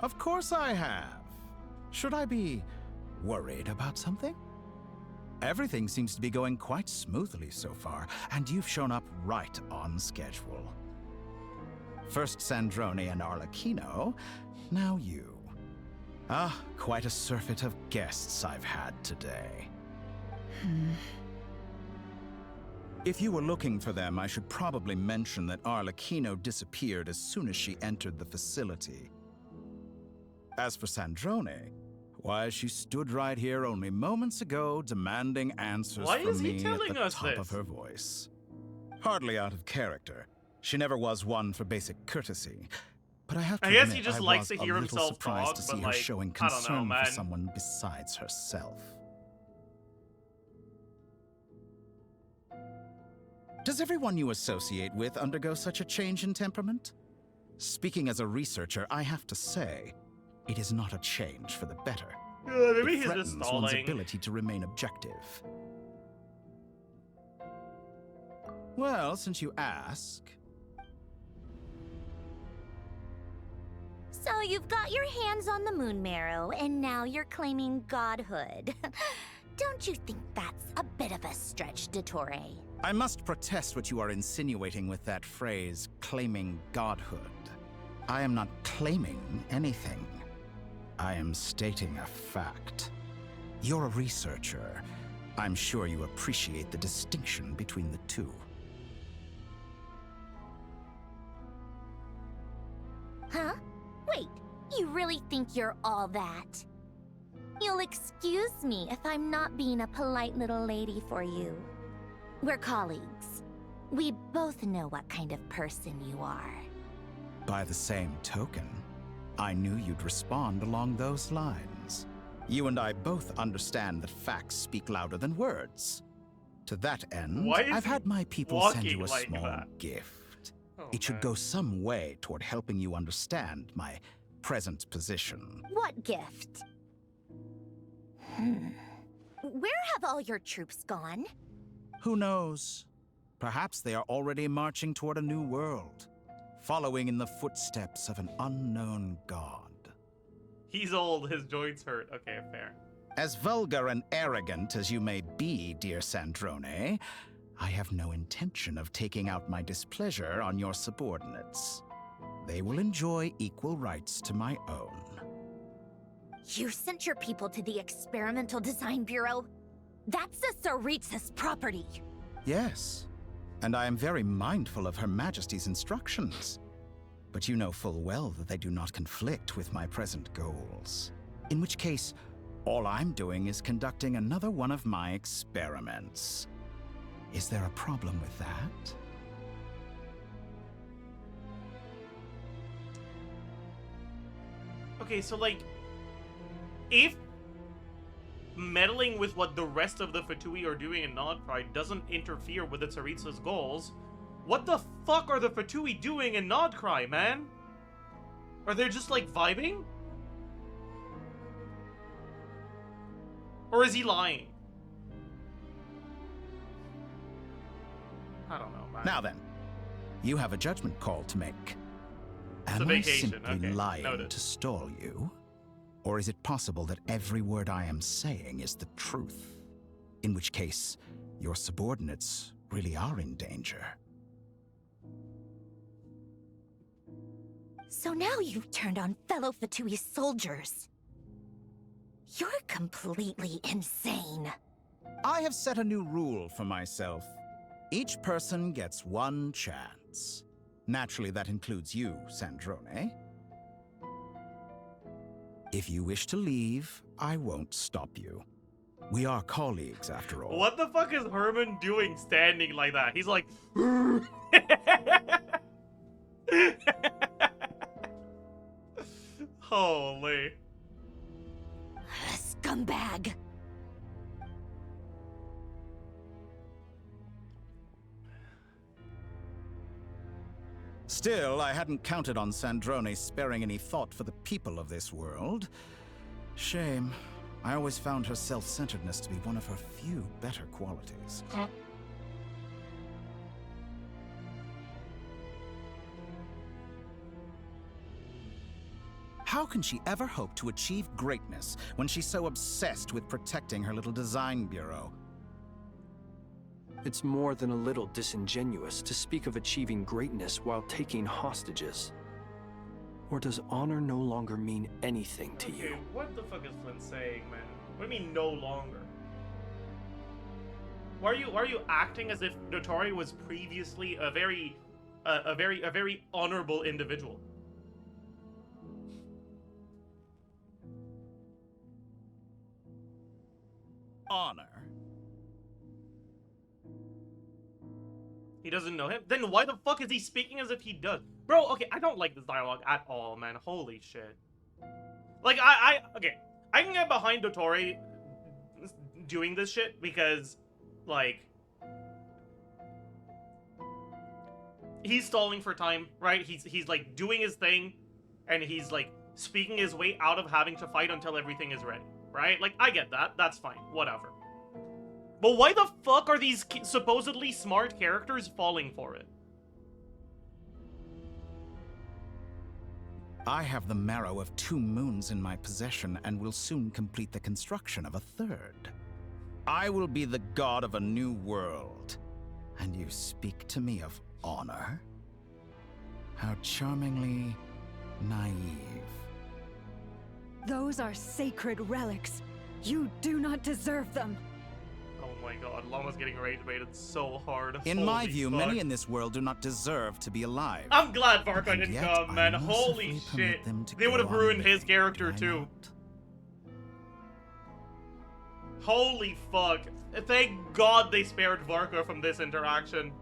Of course I have. Should I be worried about something? Everything seems to be going quite smoothly so far, and you've shown up right on schedule. First Sandrone and Arlecchino, now you. Ah, quite a surfeit of guests I've had today. If you were looking for them, I should probably mention that Arlecchino disappeared as soon as she entered the facility. As for Sandrone, why, she stood right here only moments ago demanding answers from me at the top of her voice. Hardly out of character. She never was one for basic courtesy. But I have to admit, he just I likes was to hear a little himself surprised talk, to but see her like, showing I don't know, concern man. for someone besides herself. Does everyone you associate with undergo such a change in temperament? Speaking as a researcher, I have to say, it is not a change for the better. Maybe It he's threatens just one's stalling. ability to remain objective. Well, since you ask... So you've got your hands on the moon marrow, and now you're claiming godhood. Don't you think that's a bit of a stretch, Dottore? I must protest what you are insinuating with that phrase, claiming godhood. I am not claiming anything. I am stating a fact. You're a researcher. I'm sure you appreciate the distinction between the two. Huh? Wait, you really think you're all that? You'll excuse me if I'm not being a polite little lady for you. We're colleagues. We both know what kind of person you are. By the same token, I knew you'd respond along those lines. You and I both understand that facts speak louder than words. To that end, I've had my people send you a small gift. It should go some way toward helping you understand my present position. What gift? Where have all your troops gone? Who knows? Perhaps they are already marching toward a new world, following in the footsteps of an unknown god. He's old, his joints hurt. Okay, fair. As vulgar and arrogant as you may be, dear Sandrone, I have no intention of taking out my displeasure on your subordinates. They will enjoy equal rights to my own. You sent your people to the Experimental Design Bureau? That's the Tsaritsa's property. Yes, and I am very mindful of Her Majesty's instructions. But you know full well that they do not conflict with my present goals. In which case, all I'm doing is conducting another one of my experiments. Is there a problem with that? Okay, so like, if meddling with what the rest of the Fatui are doing in Krai doesn't interfere with the Tsaritsa's goals, what the fuck are the Fatui doing in Krai, man? Are they just like vibing? Or is he lying? I don't know, man. Now then, you have a judgment call to make. It's a Am I vacation, simply okay, lying noted. to stall you? Or is it possible that every word I am saying is the truth? In which case, your subordinates really are in danger. So now you've turned on fellow Fatui soldiers. You're completely insane. I have set a new rule for myself. Each person gets one chance. Naturally, that includes you, Sandrone. If you wish to leave, I won't stop you. We are colleagues, after all. What the fuck is Herman doing standing like that? He's like... Holy. Scumbag. Still, I hadn't counted on Sandrone sparing any thought for the people of this world. Shame. I always found her self-centeredness to be one of her few better qualities. How can she ever hope to achieve greatness when she's so obsessed with protecting her little design bureau? It's more than a little disingenuous to speak of achieving greatness while taking hostages. Or does honor no longer mean anything to you? Okay, what the fuck is Flynn saying, man? What do you mean no longer? Why are you acting as if Dottore was previously a very honorable individual? Honor. He doesn't know him? Then why the fuck is he speaking as if he does? Bro, okay, I don't like this dialogue at all, man. Holy shit. Like, okay. I can get behind Dottore doing this shit because, like, he's stalling for time, right? He's like doing his thing, and he's like speaking his way out of having to fight until everything is ready, right? Like, I get that. That's fine. Whatever. But why the fuck are these supposedly smart characters falling for it? I have the marrow of 2 moons in my possession and will soon complete the construction of a 3rd. I will be the god of a new world. And you speak to me of honor? How charmingly naive. Those are sacred relics. You do not deserve them. Oh my god, Llama's getting rage baited so hard. In my Holy view, fuck. many in this world do not deserve to be alive. I'm glad Varka And didn't yet come, man. I Holy mercifully shit. permit them to They would have go on ruined his living. character Why too. not? Holy fuck. Thank God they spared Varka from this interaction.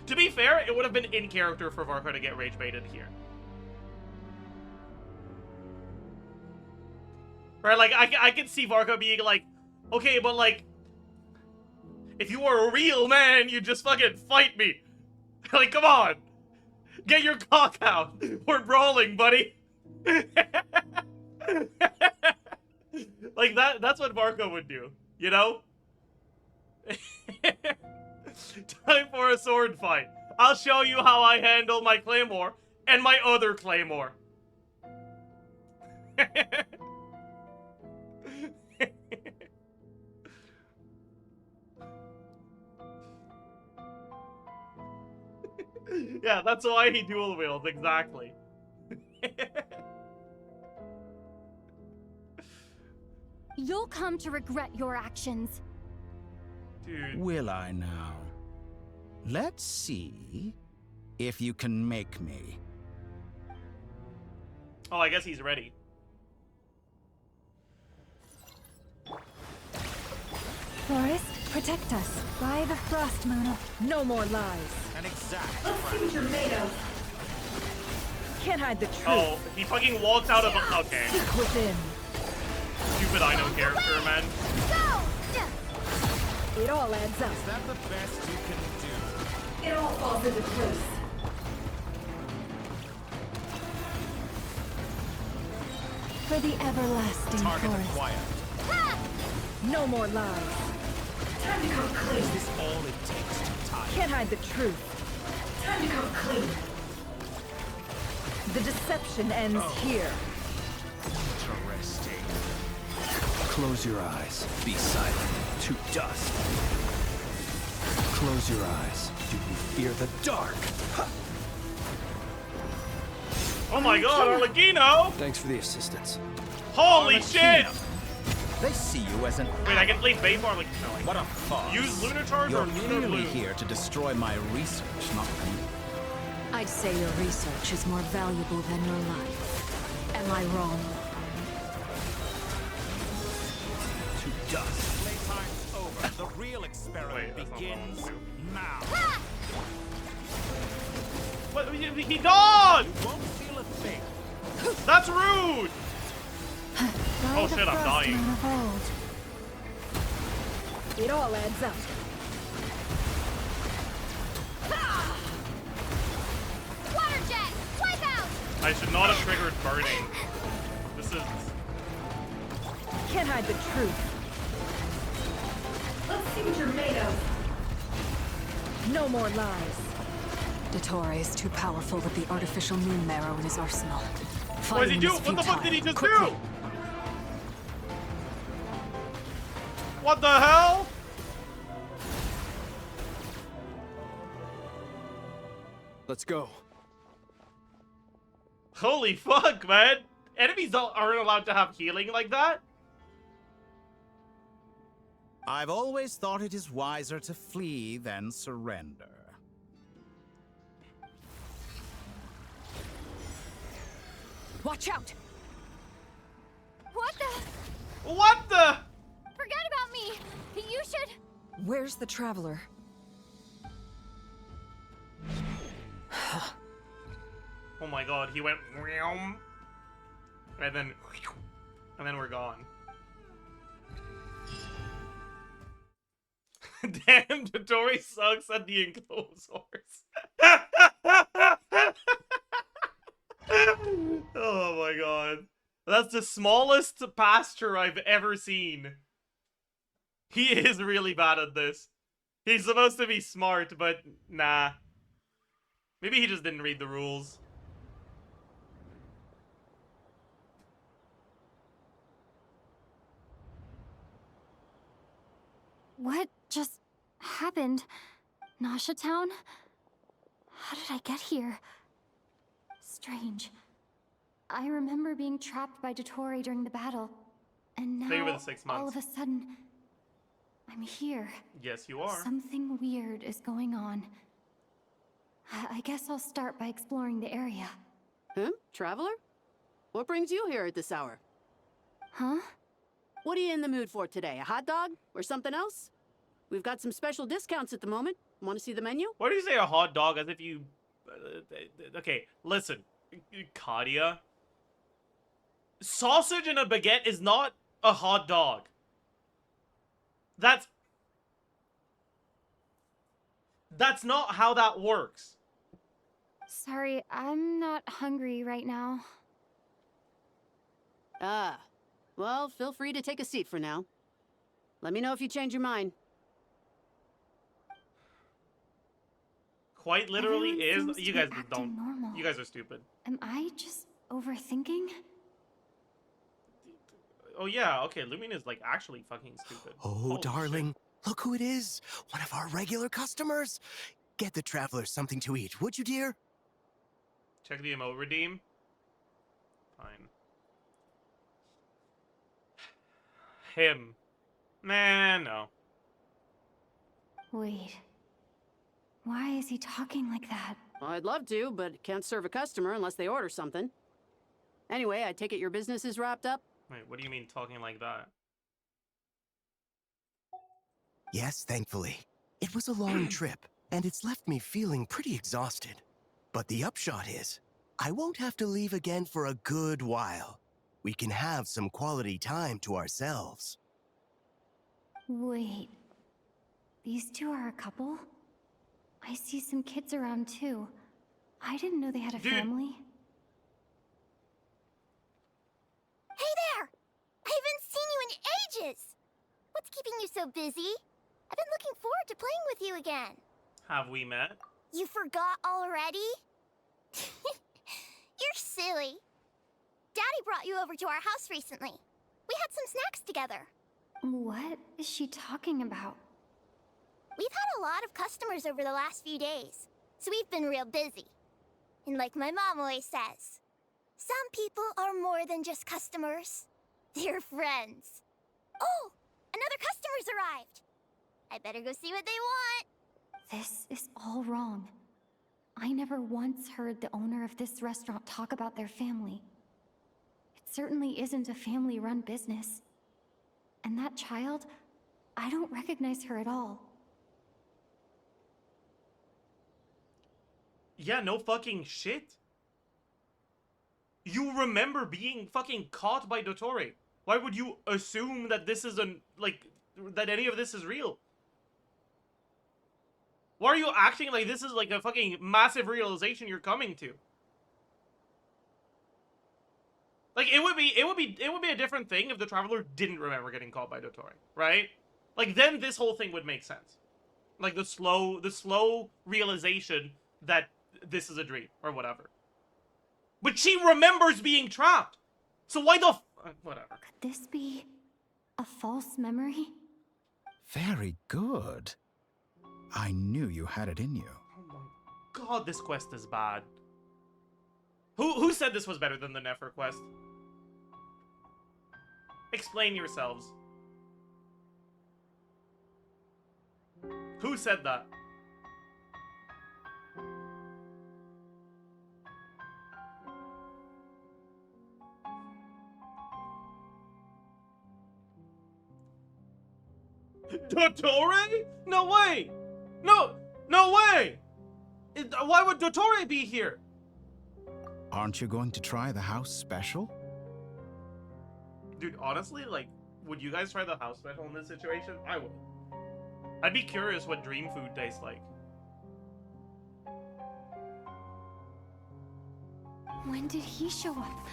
To be fair, it would have been in character for Varka to get rage baited here. Right, like, I can see Varka being like, okay, but like, if you were a real man, you'd just fucking fight me. Like, come on. Get your cock out. We're brawling, buddy. Like, that's what Varka would do, you know? Time for a sword fight. I'll show you how I handle my claymore and my other claymore. Yeah, that's why he dual wields, exactly. You'll come to regret your actions. Dude. Will I now? Let's see if you can make me. Oh, I guess he's ready. Forest, protect us. By the frost moon. No more lies. An exact. Let's see what you're made of. Can't hide the truth. Oh, he fucking walks out of a... Okay. Seek within. Stupid I know character, man. It all adds up. Is that the best you can do? It all falls into place. For the everlasting Target forest. acquired. No more lies. Time to come clean. Is this all it takes to tie? Can't hide the truth. Time to come clean. The deception ends here. Interesting. Close your eyes. Be silent. To dust. Close your eyes. Do you fear the dark? Oh my god, arlecchino! Thanks for the assistance. Holy shit! They see you as an Wait, I can play Babe arlecchino. What a farce. Use luonnatar You're or lunar clearly blue? here to destroy my research, not me. I'd say your research is more valuable than your life. Am I wrong? To dust. Playtime's over. The real experiment begins now. What? He dodged! You won't feel a thing. That's rude! Oh shit, I'm dying. It all adds up. Water jet! Wipe out! I should not have triggered burning. This is... Can't hide the truth. Let's see what you're made of. No more lies. Dottore is too powerful with the artificial moon marrow in his arsenal. What did he do? What the fuck did he just do? What the hell? Let's go. Holy fuck, man. Enemies aren't allowed to have healing like that? I've always thought it is wiser to flee than surrender. Watch out! What the? What the? Forget about me! You should... Where's the traveler? Oh my god, he went and then we're gone. Damn, Dottore sucks at the enclosures. Oh my god. That's the smallest pasture I've ever seen. He is really bad at this. He's supposed to be smart, but nah. Maybe he just didn't read the rules. What just happened? Nasha Town? How did I get here? Strange. I remember being trapped by dottore during the battle, and now, Over the 6 months. all of a sudden, I'm here. Yes, you are. Something weird is going on. I guess I'll start by exploring the area. Traveler? What brings you here at this hour? Huh? What are you in the mood for today? A hot dog? Or something else? We've got some special discounts at the moment. Want to see the menu? Why do you say a hot dog as if you... okay, listen. Kadia. Sausage and a baguette is not a hot dog. That's not how that works. Sorry, I'm not hungry right now. Ah. Well, feel free to take a seat for now. Let me know if you change your mind. Quite literally Everyone is. seems You to be guys acting don't. normal. You guys are stupid. Am I just overthinking? Oh yeah, okay. Lumine is like actually fucking stupid. Oh, Holy darling, look who it is. One of our regular customers. Get the traveler something to eat, would you, dear? Check the emote redeem. Fine. Him. Man, no. Wait. Why is he talking like that? Well, I'd love to, but can't serve a customer unless they order something. Anyway, I take it your business is wrapped up? Wait, what do you mean talking like that? Yes, thankfully. It was a long trip, and it's left me feeling pretty exhausted. But the upshot is, I won't have to leave again for a good while. We can have some quality time to ourselves. Wait. These two are a couple? I see some kids around too. I didn't know they had a family. Hey there! I haven't seen you in ages! What's keeping you so busy? I've been looking forward to playing with you again. Have we met? You forgot already? You're silly. Daddy brought you over to our house recently. We had some snacks together. What is she talking about? We've had a lot of customers over the last few days, so we've been real busy. And like my mom always says, Some people are more than just customers. They're friends. Oh, another customer's arrived. I better go see what they want. This is all wrong. I never once heard the owner of this restaurant talk about their family. It certainly isn't a family-run business. And that child, I don't recognize her at all. Yeah, no fucking shit. You remember being fucking caught by Dottore. Why would you assume that this is that any of this is real? Why are you acting like this is like a fucking massive realization you're coming to? Like, it would be a different thing if the traveler didn't remember getting caught by Dottore, right? Like, then this whole thing would make sense. Like, the slow realization that this is a dream, or whatever. But she remembers being trapped! So why the whatever. Could this be a false memory? Very good. I knew you had it in you. Oh my god, this quest is bad. Who said this was better than the Nefer quest? Explain yourselves. Who said that? Dottore? No way! No way! Why would Dottore be here? Aren't you going to try the house special? Dude, honestly, like, would you guys try the house special in this situation? I would. I'd be curious what dream food tastes like. When did he show up?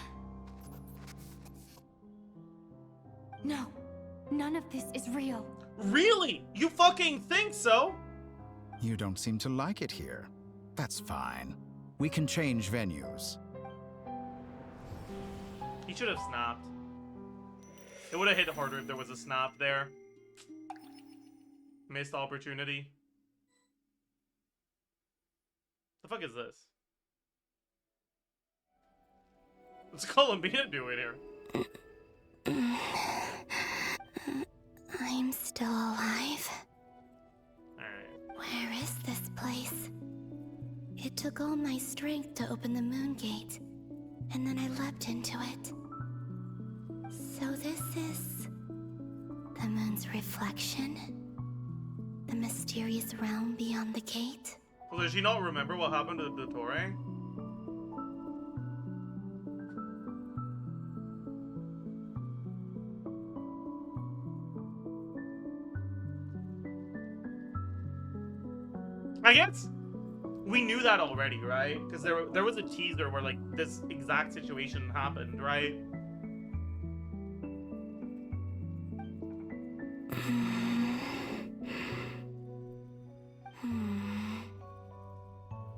No, none of this is real. Really? You fucking think so? You don't seem to like it here. That's fine. We can change venues. He should have snapped. It would have hit harder if there was a snap there. Missed opportunity. The fuck is this? What's Columbina doing here? I'm still alive. Alright. Where is this place? It took all my strength to open the moon gate, and then I leapt into it. So this is the moon's reflection? The mysterious realm beyond the gate? Well, does she not remember what happened to Dottore? I guess we knew that already, right? Because there was a teaser where like this exact situation happened, right?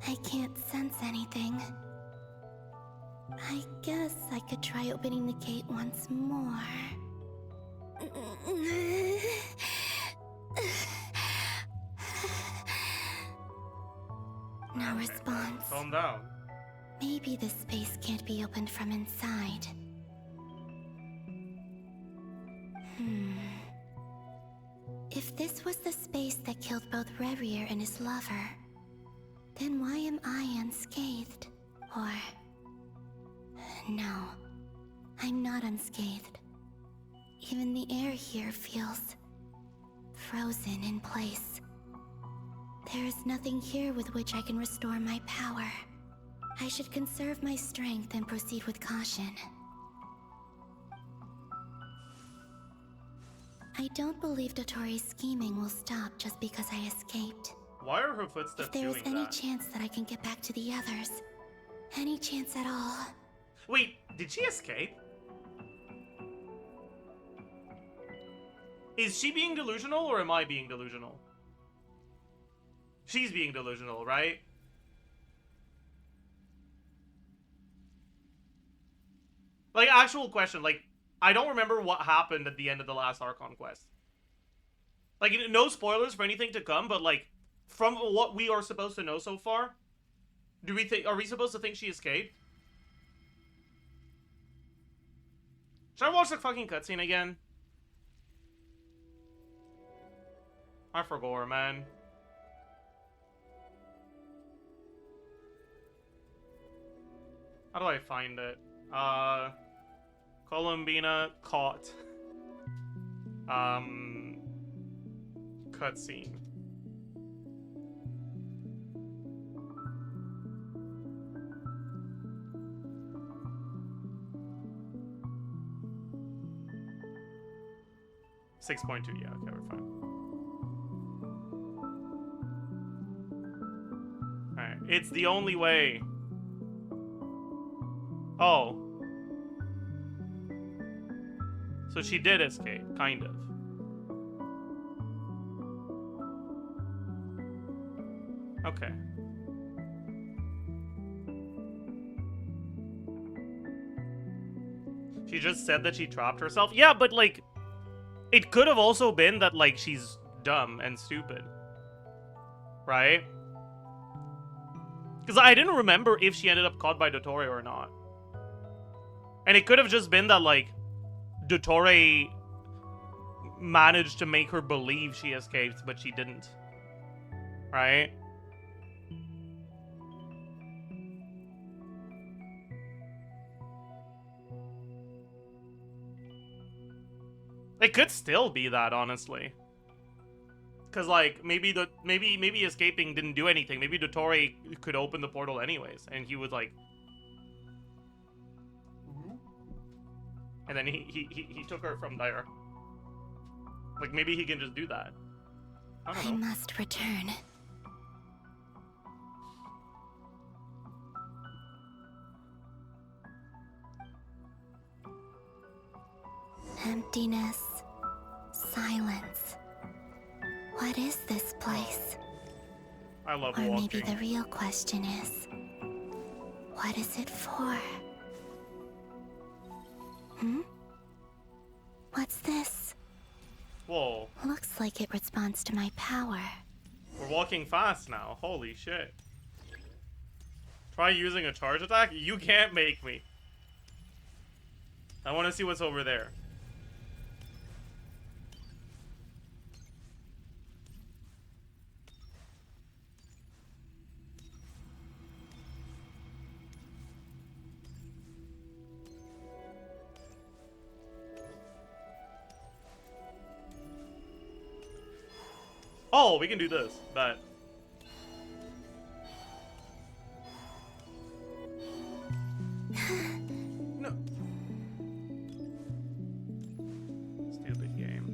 I can't sense anything. I guess I could try opening the gate once more. No response. Calm down. Maybe this space can't be opened from inside. If this was the space that killed both Revier and his lover, then why am I unscathed? Or... no, I'm not unscathed. Even the air here feels... frozen in place. There is nothing here with which I can restore my power. I should conserve my strength and proceed with caution. I don't believe Dottore's scheming will stop just because I escaped. Why are her footsteps If there is doing any that? chance that I can get back to the others, any chance at all... Wait, did she escape? Is she being delusional or am I being delusional? She's being delusional, right? Like, actual question, like, I don't remember what happened at the end of the last Archon quest. Like, no spoilers for anything to come, but, like, from what we are supposed to know so far, are we supposed to think she escaped? Should I watch the fucking cutscene again? I forgot, man. How do I find it? Columbina caught. Cutscene. .2, yeah, okay, we're fine. Alright, it's the only way. Oh. So she did escape, kind of. Okay. She just said that she trapped herself? Yeah, but like, it could have also been that like she's dumb and stupid. Right? Because I didn't remember if she ended up caught by Dottore or not. And it could have just been that like Dottore managed to make her believe she escaped, but she didn't. Right? It could still be that, honestly. Cause like maybe maybe escaping didn't do anything. Maybe Dottore could open the portal anyways, and he would like. And then he took her from there. Like maybe he can just do that. I don't know. I must return. Emptiness. Silence. What is this place? I love or walking. Maybe the real question is, what is it for? Hmm? What's this? Whoa. Looks like it responds to my power. We're walking fast now. Holy shit. Try using a charge attack? You can't make me. I want to see what's over there. Oh, we can do this, but no. Stupid game.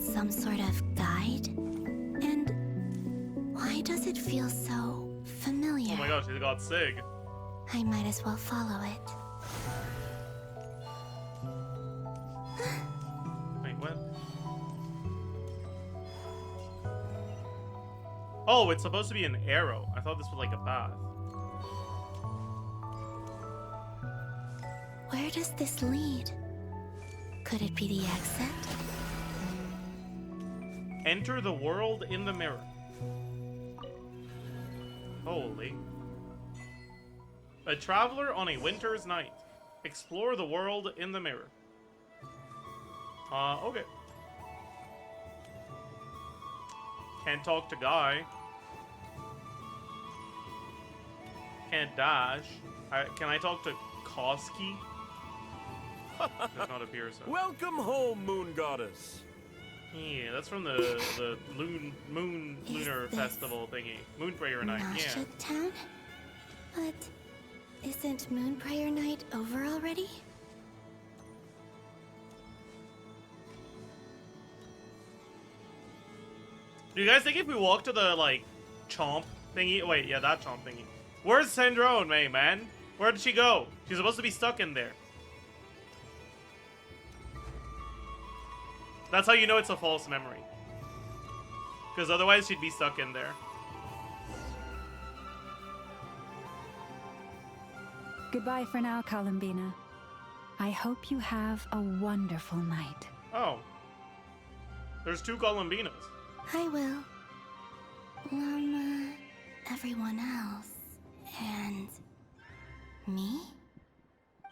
Some sort of guide? And why does it feel so familiar? Oh my gosh, he's got Sig. I might as well follow it. Wait, what? Oh, it's supposed to be an arrow. I thought this was like a path. Where does this lead? Could it be the exit? Enter the world in the mirror. Holy. A traveler on a winter's night. Explore the world in the mirror. Okay. Can't talk to Guy. Can't dash. Can I talk to Koski? Does not appear so. Welcome home, Moon Goddess. Yeah, that's from the lunar festival thingy. Moon Prayer Night, yeah. Town? But isn't Moon Prayer Night over already? Do you guys think if we walk to the, like, chomp thingy? Wait, yeah, that chomp thingy. Where's Sandrone, man? Where did she go? She's supposed to be stuck in there. That's how you know it's a false memory. Because otherwise she'd be stuck in there. Goodbye for now, Columbina. I hope you have a wonderful night. Oh. There's 2 Columbinas. I will. Lauma, everyone else, and me?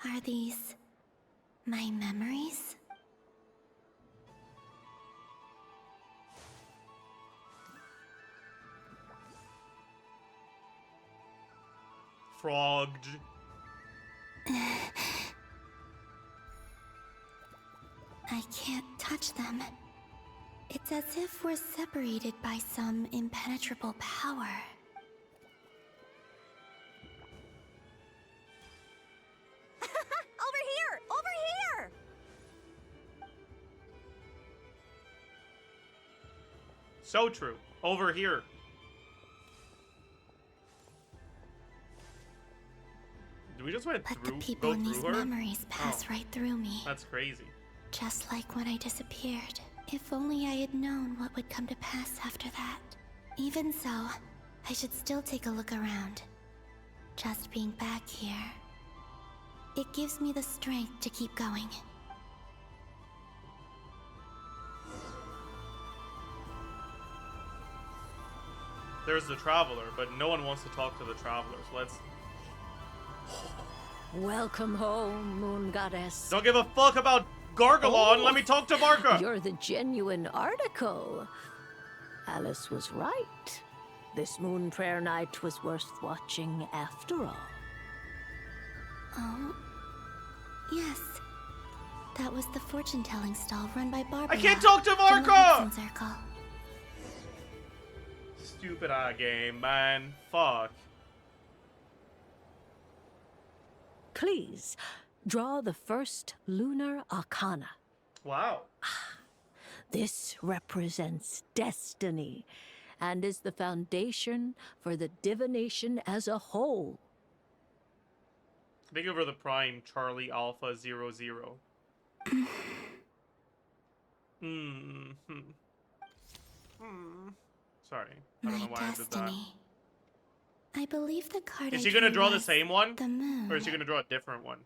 Are these my memories? Frogged. I can't touch them. It's as if we're separated by some impenetrable power. Over here! Over here! So true. Over here. Did we just went But through, the people in these her? memories pass right through me. That's crazy. Just like when I disappeared. If only I had known what would come to pass after that. Even so, I should still take a look around. Just being back here. It gives me the strength to keep going. There's the Traveler, but no one wants to talk to the Traveler, so let's... Welcome home, Moon Goddess. Don't give a fuck about Gargalon, Oh, let me talk to Barca! You're the genuine article. Alice was right. This Moon Prayer Night was worth watching after all. Oh, yes. That was the fortune-telling stall run by Barbeloth. I can't talk to from the Barca! Hudson Circle. Stupid game, man. Fuck. Please, draw the first lunar arcana. Wow. This represents destiny and is the foundation for the divination as a whole. Thank you for the Prime, Charlie Alpha 00. Sorry. I don't know why I did that. I believe the card Is I she gonna drew draw the was same one? The moon. Or is she gonna draw a different one?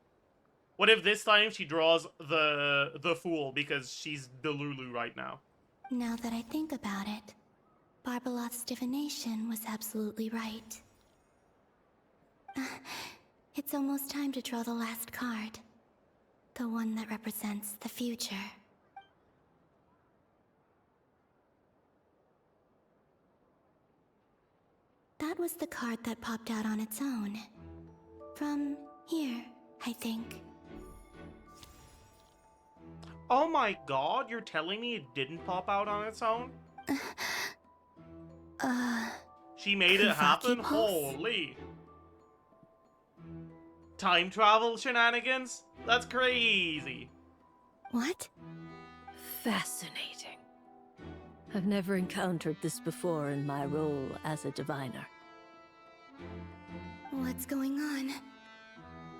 What if this time she draws the Fool because she's Delulu right now? Now that I think about it, Barbeloth's divination was absolutely right. It's almost time to draw the last card. The one that represents the future. That was the card that popped out on its own. From here, I think. Oh my god, you're telling me it didn't pop out on its own? She made it happen? Holy. Time travel shenanigans? That's crazy. What? Fascinating. I've never encountered this before in my role as a diviner. What's going on?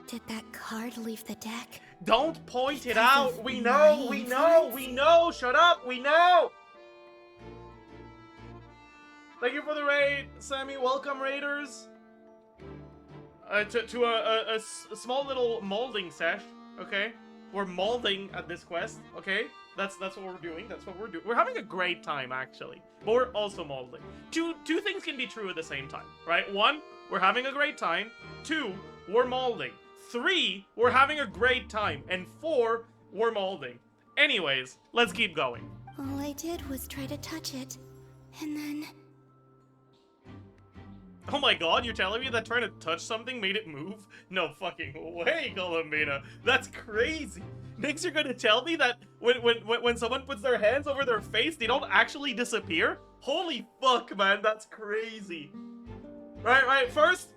Did that card leave the deck? Don't point it out! We know! We know! We know! Shut up! We know! Thank you for the raid, Sammy. Welcome, raiders. To a small little molding sesh, okay? We're molding at this quest, okay? That's what we're doing. That's what we're doing. We're having a great time, actually. But we're also molding. Two things can be true at the same time, right? 1, we're having a great time. 2, we're molding. 3, we're having a great time. And 4, we're molding. Anyways, let's keep going. All I did was try to touch it, and then... Oh my god, you're telling me that trying to touch something made it move? No fucking way, Columbina. That's crazy. Nix, you're gonna tell me that when someone puts their hands over their face, they don't actually disappear? Holy fuck, man, that's crazy. Right, first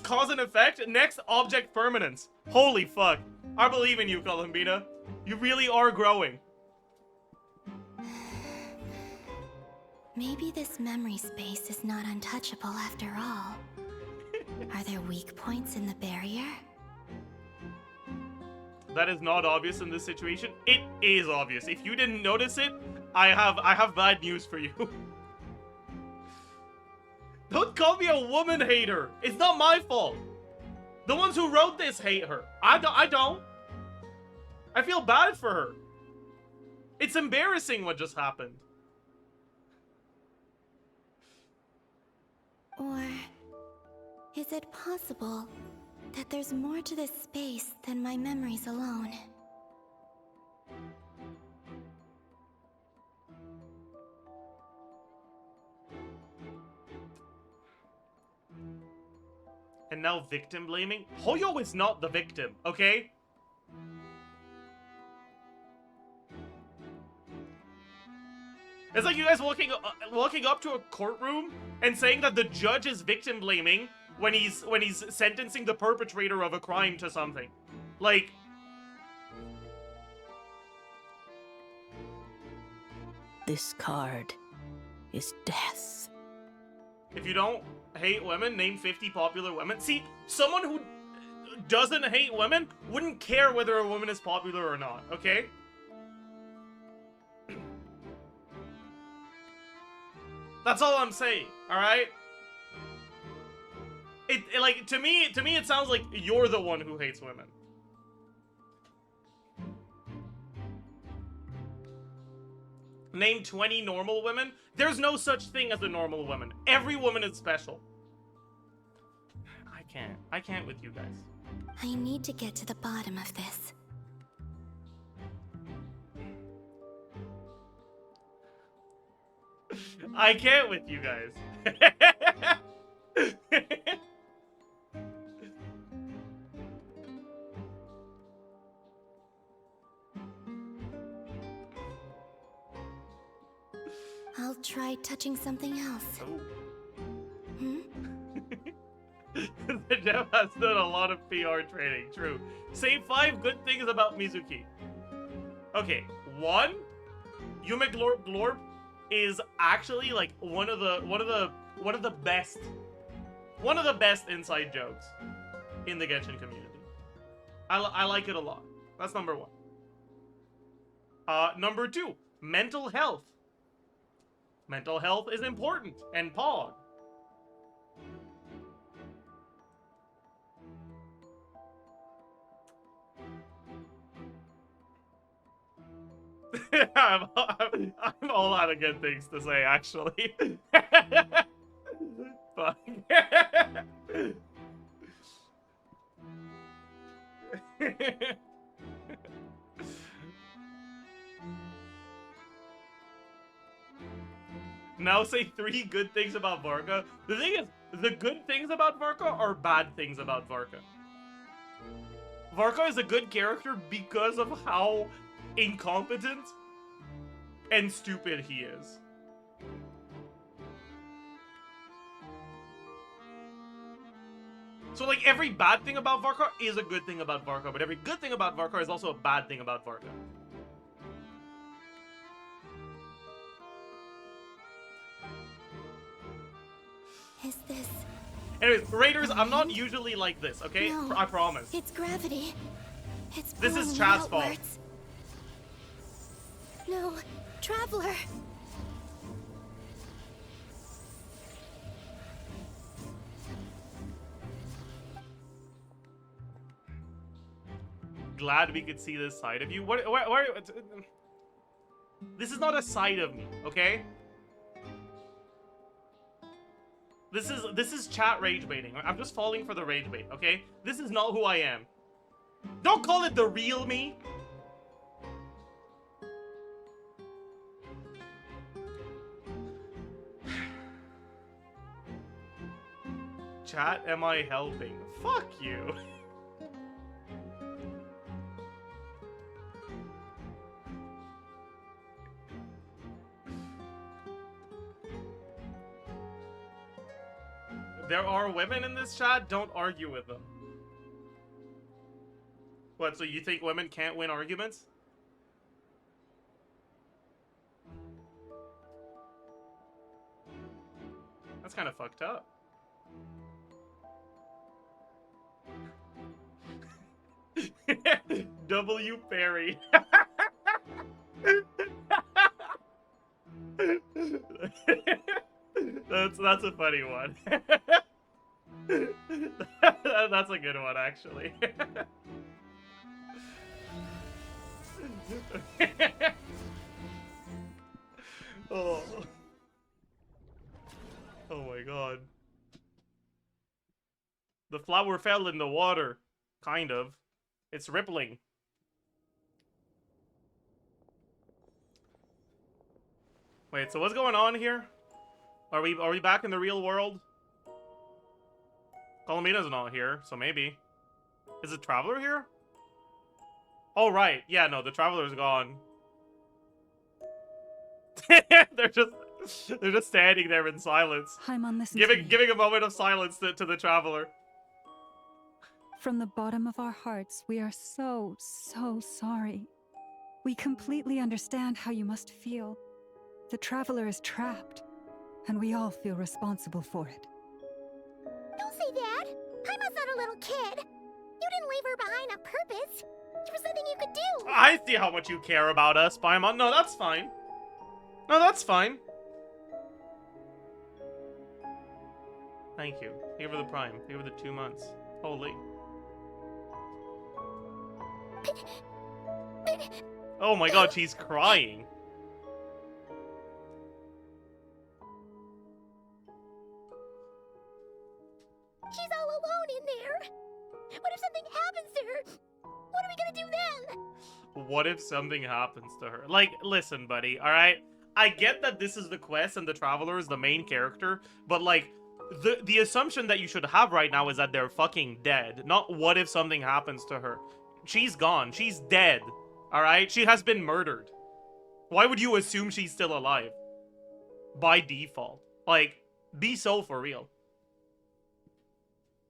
cause and effect, next object permanence. Holy fuck. I believe in you, Columbina. You really are growing. Maybe this memory space is not untouchable after all. Are there weak points in the barrier? That is not obvious in this situation. It is obvious. If you didn't notice it, I have bad news for you. Don't call me a woman hater. It's not my fault. The ones who wrote this hate her. I don't. I feel bad for her. It's embarrassing what just happened. Or is it possible that there's more to this space than my memories alone? And now victim blaming? Hoyo is not the victim, okay? It's like you guys walking up to a courtroom and saying that the judge is victim blaming when he's sentencing the perpetrator of a crime to something. Like, This card is death. if you don't hate women, name 50 popular women. See, someone who doesn't hate women wouldn't care whether a woman is popular or not, okay? That's all I'm saying, alright? Like, to me, it sounds like you're the one who hates women. Name 20 normal women. There's no such thing as a normal woman. Every woman is special. I can't with you guys. I need to get to the bottom of this. I can't with you guys. I'll try touching something else. Hmm? The Jeff has done a lot of PR training, true. Say 5 good things about Mizuki. Okay, 1, Yume Glorp Glorp is actually like one of the best inside jokes in the Genshin community. I like it a lot. That's number 1. Number 2, mental health. Mental health is important, and Pog. I'm all out of good things to say, actually. Fuck. Now say 3 good things about Varka. The thing is, the good things about Varka are bad things about Varka. Varka is a good character because of how incompetent and stupid he is. So, like, every bad thing about Varka is a good thing about Varka, but every good thing about Varka is also a bad thing about Varka. Is this... Anyways, Raiders, I'm not usually like this, okay? No, I promise. It's gravity. It's This is pulling me Chad's fault. outwards. No, Traveler. Glad we could see this side of you. What this is not a side of me, okay? This is chat rage baiting. I'm just falling for the rage bait, okay? This is not who I am. Don't call it the real me. Chat, am I helping? Fuck you. There are women in this chat, don't argue with them. What, so you think women can't win arguments? That's kind of fucked up. W. Perry. That's a funny one. That's a good one, actually. Oh. Oh my god. The flower fell in the water. Kind of. It's rippling. Wait, so what's going on here? Are we back in the real world? Columbina's not here, so maybe. Is the Traveler here? Oh, right. Yeah, no, the Traveler's gone. They're just standing there in silence. Paimon, listen to me. Giving a moment of silence to the Traveler. From the bottom of our hearts, we are so, so sorry. We completely understand how you must feel. The Traveler is trapped, and we all feel responsible for it. Don't say that! Paimon's not a little kid! You didn't leave her behind on purpose! It was something you could do! I see how much you care about us, Paimon. No, that's fine. No, that's fine. Thank you. Here for the Prime. Here for the 2 months. Holy. Oh my god, she's crying. She's all alone in there! What if something happens to her? What are we gonna do then? What if something happens to her? Like, listen, buddy, alright? I get that this is the quest and the Traveler is the main character, but like, the assumption that you should have right now is that they're fucking dead, not what if something happens to her. She's gone. She's dead. Alright? She has been murdered. Why would you assume she's still alive? By default. Like, be so for real.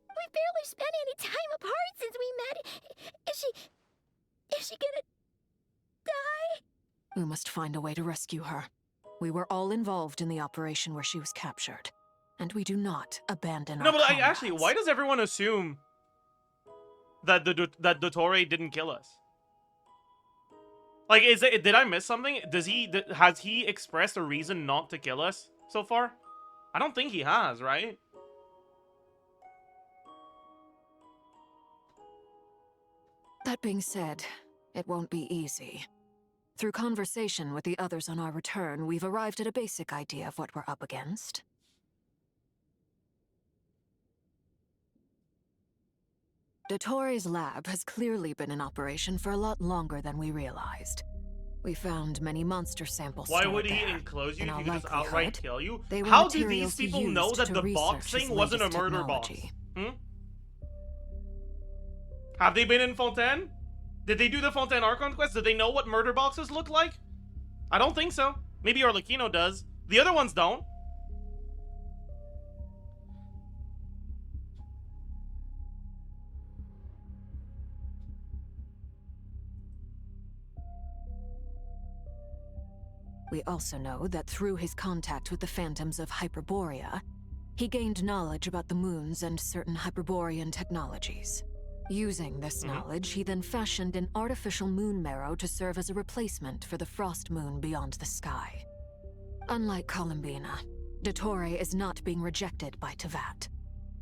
We've barely spent any time apart since we met. Is she gonna die? We must find a way to rescue her. We were all involved in the operation where she was captured. And we do not abandon our comrades. Actually, why does everyone assume that that dottore didn't kill us? Like, did I miss something? Has he expressed a reason not to kill us so far? I don't think he has, right? That being said, it won't be easy. Through conversation with the others on our return, we've arrived at a basic idea of what we're up against. Dottore's lab has clearly been in operation for a lot longer than we realized. We found many monster samples. Why would he enclose you if he could just outright kill you? They were How do these materials people used know that to the research box his thing wasn't a latest murder technology. box? Hmm? Have they been in Fontaine? Did they do the Fontaine Archon quest? Did they know what murder boxes look like? I don't think so. Maybe Arlecchino does. The other ones don't. We also know that through his contact with the phantoms of Hyperborea, he gained knowledge about the moons and certain Hyperborean technologies. Using this knowledge, he then fashioned an artificial moon marrow to serve as a replacement for the frost moon beyond the sky. Unlike Columbina, Dottore is not being rejected by Teyvat.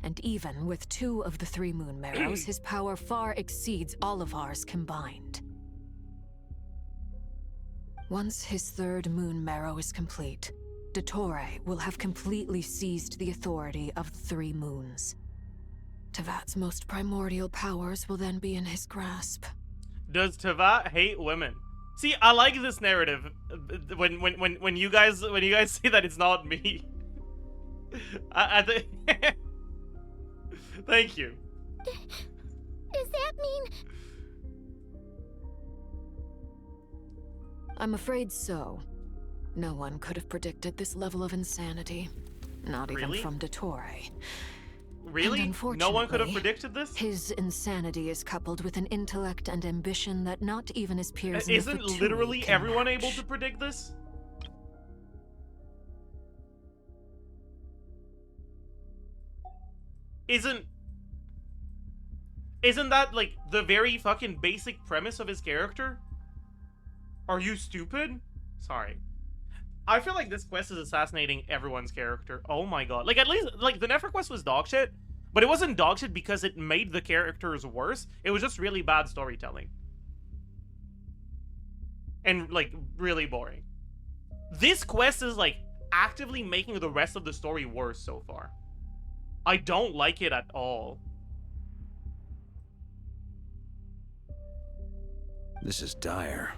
And even with 2 of the 3 moon marrows, his power far exceeds all of ours combined. Once his 3rd moon marrow is complete, Dottore will have completely seized the authority of the 3 moons. Teyvat's most primordial powers will then be in his grasp. Does Teyvat hate women? See, I like this narrative. When you guys say that it's not me, I think. Thank you. Does that mean? I'm afraid so. No one could have predicted this level of insanity. Not even from Dottore. Really? No one could have predicted this? His insanity is coupled with an intellect and ambition that not even his peers in the Isn't Fatui literally can everyone match. able to predict this? Isn't that, like, the very fucking basic premise of his character? Are you stupid? Sorry. I feel like this quest is assassinating everyone's character. Oh my god. Like, at least, like, the Nefer quest was dog shit, but it wasn't dog shit because it made the characters worse. It was just really bad storytelling. And, like, really boring. This quest is, like, actively making the rest of the story worse so far. I don't like it at all. This is dire.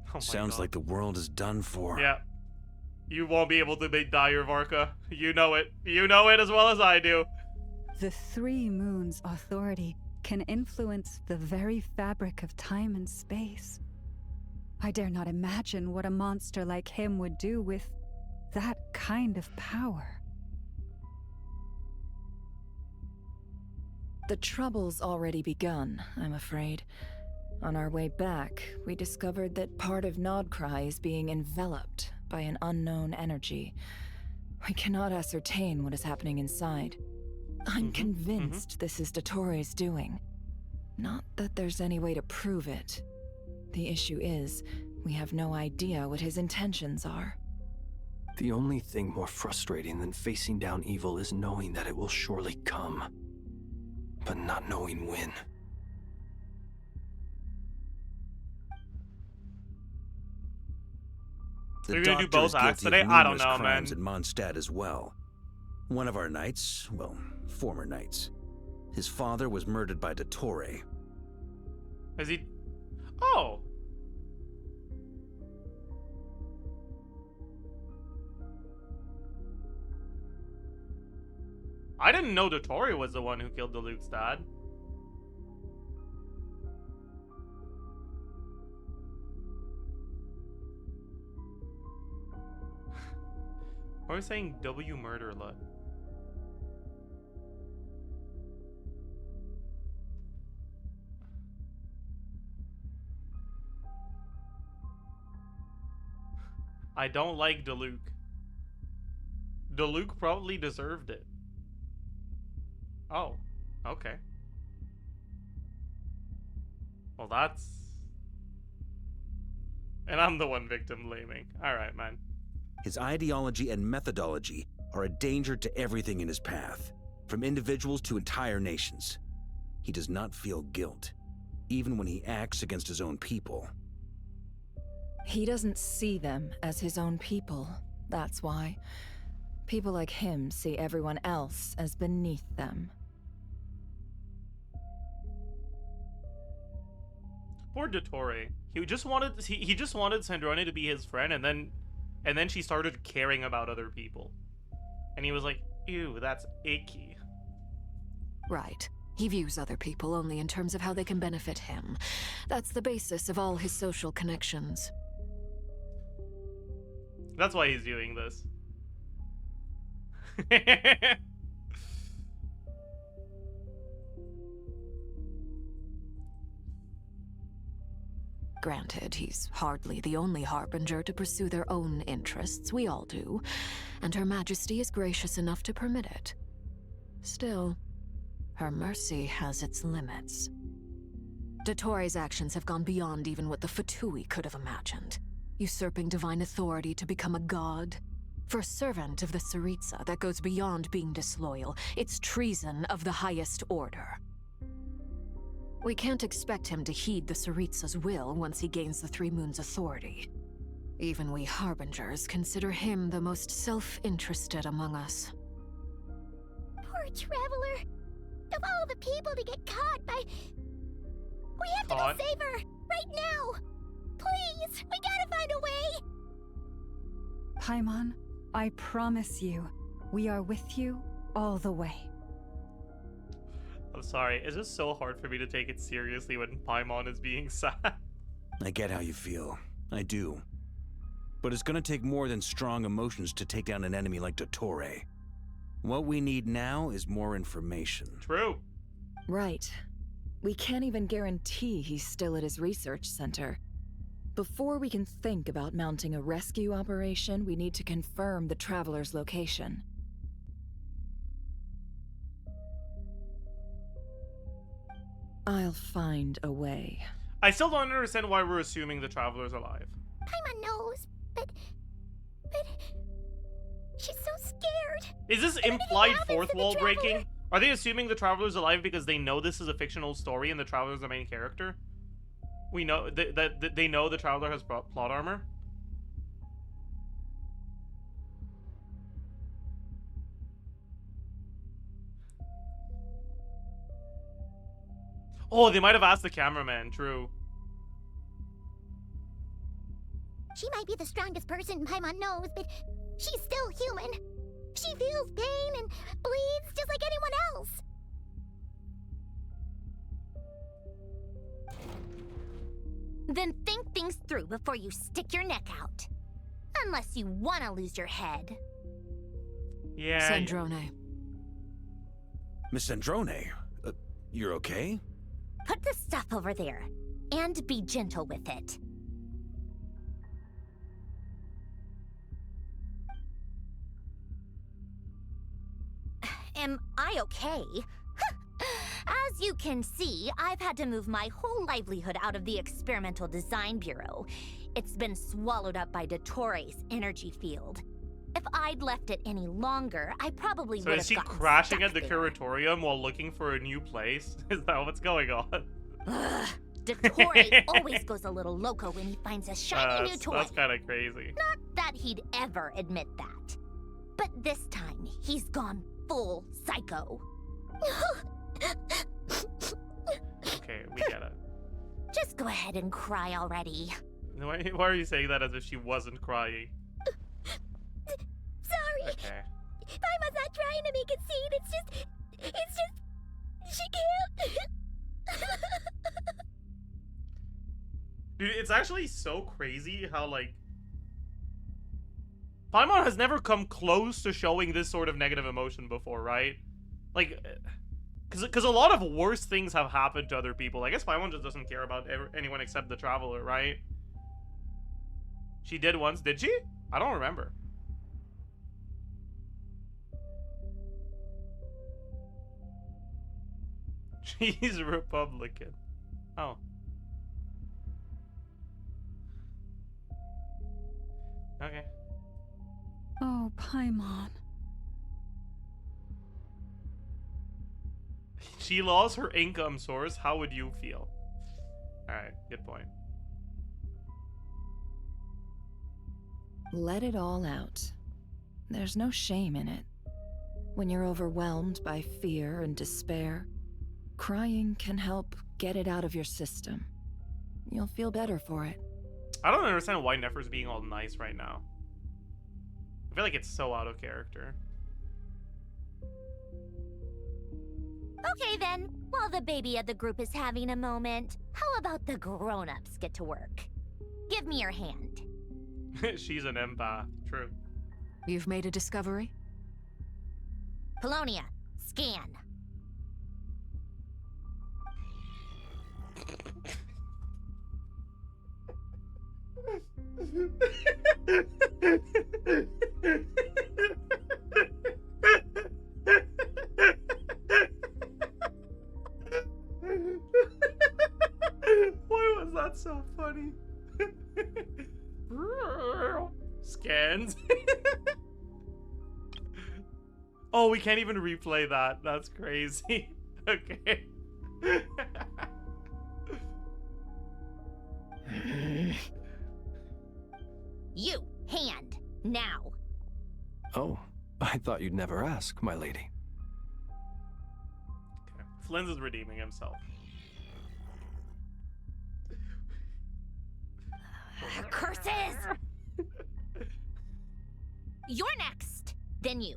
Oh my Sounds God. like the world is done for. Yeah. You won't be able to beat Dire, Varka. You know it. You know it as well as I do. The Three Moons Authority can influence the very fabric of time and space. I dare not imagine what a monster like him would do with that kind of power. The trouble's already begun, I'm afraid. On our way back, we discovered that part of Krai is being enveloped by an unknown energy. We cannot ascertain what is happening inside. I'm convinced this is Dottore's doing. Not that there's any way to prove it. The issue is, we have no idea what his intentions are. The only thing more frustrating than facing down evil is knowing that it will surely come, but not knowing when. The You're gonna do doctor both is guilty acts of today? I don't numerous know, crimes man. in Mondstadt as well. One of our knights, well, former knights, his father was murdered by Dottore. Is he? Oh. I didn't know Dottore was the one who killed Luke's dad. Why are we saying W murder lot? I don't like Deluc. Deluc probably deserved it. Oh, okay. Well, that's... And I'm the one victim blaming. Alright, man. His ideology and methodology are a danger to everything in his path, from individuals to entire nations. He does not feel guilt, even when he acts against his own people. He doesn't see them as his own people, that's why. People like him see everyone else as beneath them. Poor Dottore. He just wanted Sandrone to be his friend, and then she started caring about other people. And he was like, ew, that's icky. Right. He views other people only in terms of how they can benefit him. That's the basis of all his social connections. That's why he's doing this. Granted, he's hardly the only harbinger to pursue their own interests. We all do. And Her Majesty is gracious enough to permit it. Still, her mercy has its limits. Dottore's actions have gone beyond even what the Fatui could have imagined. Usurping divine authority to become a god. For a servant of the Tsaritsa, that goes beyond being disloyal. It's treason of the highest order. We can't expect him to heed the Tsaritsa's will once he gains the Three Moons' authority. Even we Harbingers consider him the most self-interested among us. Poor Traveler. Of all the people to get caught by... We have to go save her! Right now! Please! We gotta find a way! Paimon, I promise you, we are with you all the way. I'm sorry, it's just so hard for me to take it seriously when Paimon is being sad. I get how you feel. I do. But it's gonna take more than strong emotions to take down an enemy like Dottore. What we need now is more information. True. Right. We can't even guarantee he's still at his research center. Before we can think about mounting a rescue operation, we need to confirm the Traveler's location. I'll find a way. I still don't understand why we're assuming the traveler's alive. Paimon knows, but she's so scared. Is this implied fourth wall breaking? Are they assuming the traveler's alive because they know this is a fictional story and the traveler's the main character? We know that they know the traveler has plot armor. Oh, they might have asked the cameraman. True. She might be the strongest person Paimon knows, but she's still human. She feels pain and bleeds just like anyone else. Then think things through before you stick your neck out. Unless you want to lose your head. Yeah. Sandrone. Miss Sandrone, you're okay? Put the stuff over there, and be gentle with it. Am I okay? As you can see, I've had to move my whole livelihood out of the Experimental Design Bureau. It's been swallowed up by Dottore's energy field. If I'd left it any longer, I probably would have gotten So is she crashing at the there. curatorium while looking for a new place? Is that what's going on? Ugh, Dottore always goes a little loco when he finds a shiny new toy. That's kind of crazy. Not that he'd ever admit that. But this time, he's gone full psycho. Okay, we get it. Just go ahead and cry already. Why are you saying that as if she wasn't crying? Sorry. Okay. Paimon's not trying to make a scene. It's just, she can't. Dude, it's actually so crazy how, like, Paimon has never come close to showing this sort of negative emotion before, right? Like, because a lot of worse things have happened to other people. I guess Paimon just doesn't care about anyone except the traveler, right? She did once, did she? I don't remember. She's a Republican. Oh. Okay. Oh, Paimon. She lost her income source. How would you feel? Alright, good point. Let it all out. There's no shame in it. When you're overwhelmed by fear and despair, crying can help get it out of your system. You'll feel better for it. I don't understand why Nefer's being all nice right now. I feel like it's so out of character. Okay then, while the baby of the group is having a moment, how about the grown-ups get to work? Give me your hand. She's an empath. True. You've made a discovery? Polonia, scan. Why was that so funny? Scans. Oh, we can't even replay that. That's crazy. Okay. You, hand, now. Oh, I thought you'd never ask, my lady. Okay. Flins is redeeming himself. Curses! You're next, then you.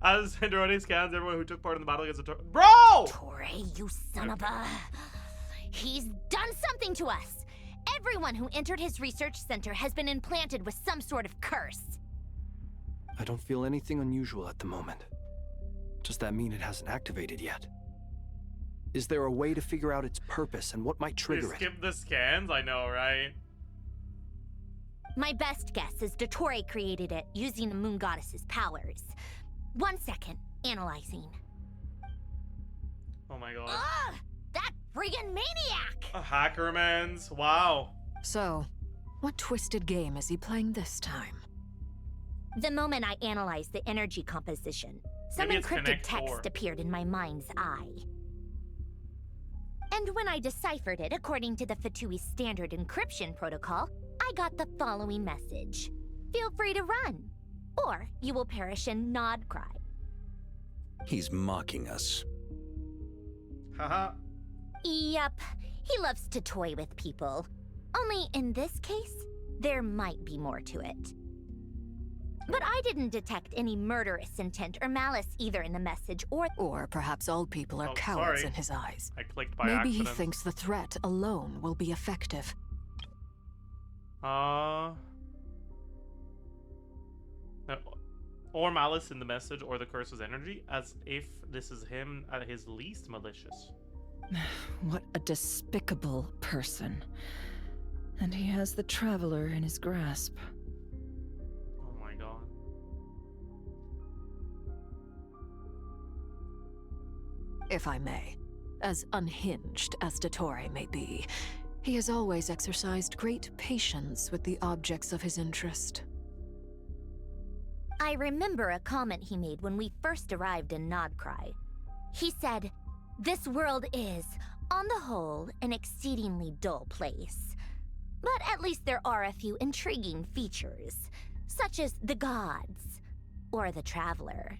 As Sandrone scans everyone who took part in the battle against the Bro! Dottore, you son of a... He's done something to us. Everyone who entered his research center has been implanted with some sort of curse. I don't feel anything unusual at the moment. Does that mean it hasn't activated yet? Is there a way to figure out its purpose and what might trigger it? Skip the scans? I know, right? My best guess is Dottore created it using the moon goddess's powers. 1 second, analyzing. Oh my god. Ugh! That friggin' maniac! A hackerman's. Wow. So, what twisted game is he playing this time? The moment I analyzed the energy composition, some Maybe it's encrypted Connect text 4. appeared in my mind's eye. And when I deciphered it according to the Fatui standard encryption protocol, I got the following message. Feel free to run, or you will perish in nod cry. He's mocking us. Haha. Yup, he loves to toy with people. Only in this case, there might be more to it. But I didn't detect any murderous intent or malice either in the message or... Or perhaps all people are Oh, cowards sorry. in his eyes. I clicked by Maybe accident. he thinks the threat alone will be effective. Or malice in the message or the curse's energy, as if this is him at his least malicious. What a despicable person. And he has the Traveler in his grasp. Oh my god. If I may, as unhinged as Dottore may be, he has always exercised great patience with the objects of his interest. I remember a comment he made when we first arrived in Nodcry. He said, "This world is, on the whole, an exceedingly dull place. But at least there are a few intriguing features, such as the gods, or the Traveler."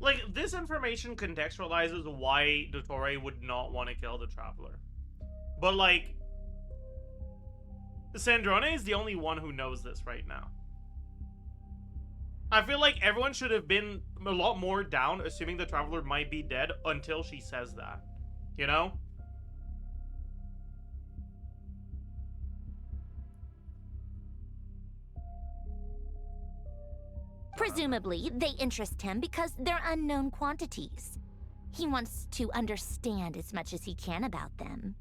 Like, this information contextualizes why Dottore would not want to kill the Traveler. But, like, Sandrone is the only one who knows this right now. I feel like everyone should have been a lot more down, assuming the Traveler might be dead, until she says that. You know? Presumably, they interest him because they're unknown quantities. He wants to understand as much as he can about them.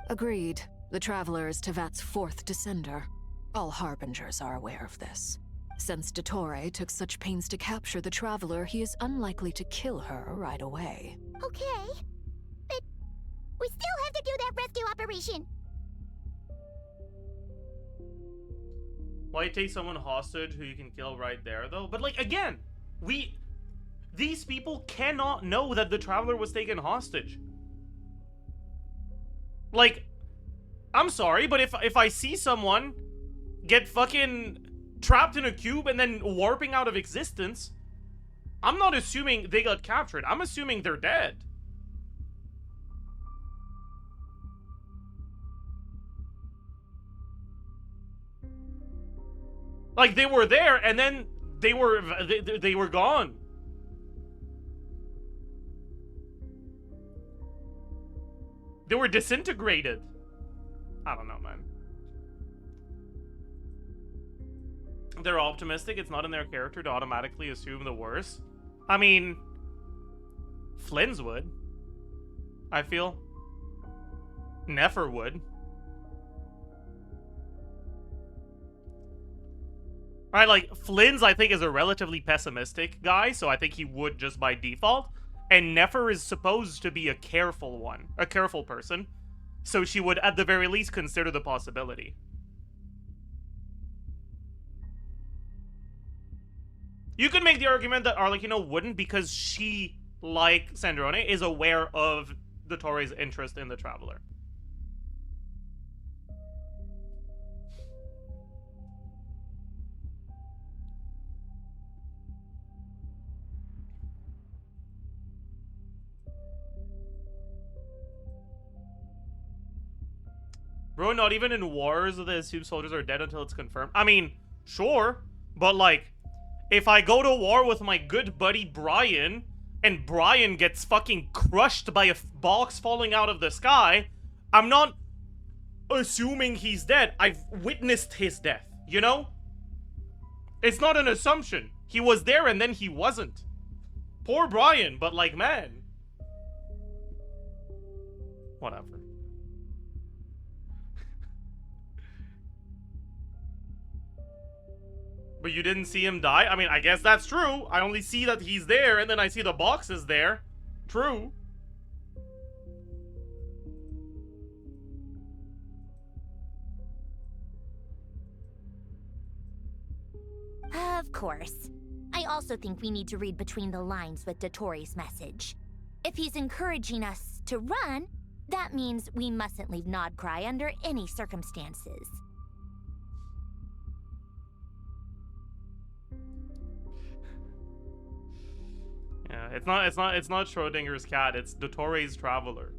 Agreed. The Traveler is Tevat's fourth descender. All Harbingers are aware of this. Since Dottore took such pains to capture the Traveler, he is unlikely to kill her right away. Okay, but we still have to do that rescue operation. Why take someone hostage who you can kill right there, though? But, like, again, these people cannot know that the Traveler was taken hostage. Like, I'm sorry, but if I see someone get fucking trapped in a cube and then warping out of existence, I'm not assuming they got captured. I'm assuming they're dead. Like, they were there, and then they were gone. They were disintegrated. I don't know, man. They're optimistic. It's not in their character to automatically assume the worst. I mean, flins would. I feel. Nefer would. Right, like, Flins, I think, is a relatively pessimistic guy, so I think he would just by default. And Nefer is supposed to be a careful one, a careful person. So she would, at the very least, consider the possibility. You could make the argument that Arlecchino wouldn't because she, like Sandrone, is aware of Dottore's interest in the Traveler. Bro, not even in wars they assume soldiers are dead until it's confirmed. I mean, sure, but like, if I go to war with my good buddy Brian, and Brian gets fucking crushed by a box falling out of the sky, I'm not assuming he's dead. I've witnessed his death, you know? It's not an assumption. He was there and then he wasn't. Poor Brian, but like, man. Whatever. But you didn't see him die? I mean, I guess that's true. I only see that he's there, and then I see the box is there. True. Of course. I also think we need to read between the lines with Dottore's message. If he's encouraging us to run, that means we mustn't leave Krai under any circumstances. Yeah, it's not Schrodinger's cat, it's Dottore's traveler.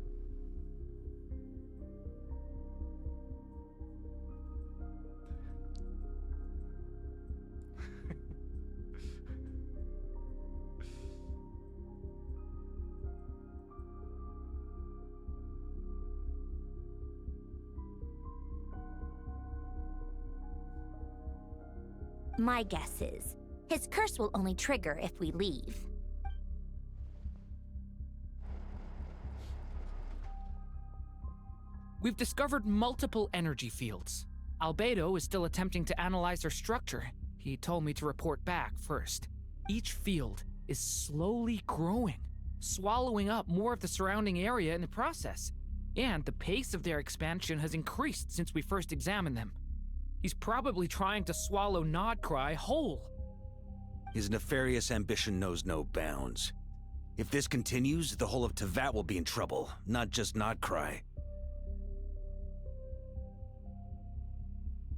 My guess is, his curse will only trigger if we leave. We've discovered multiple energy fields. Albedo is still attempting to analyze their structure. He told me to report back first. Each field is slowly growing, swallowing up more of the surrounding area in the process. And the pace of their expansion has increased since we first examined them. He's probably trying to swallow Krai whole. His nefarious ambition knows no bounds. If this continues, the whole of Teyvat will be in trouble, not just Krai.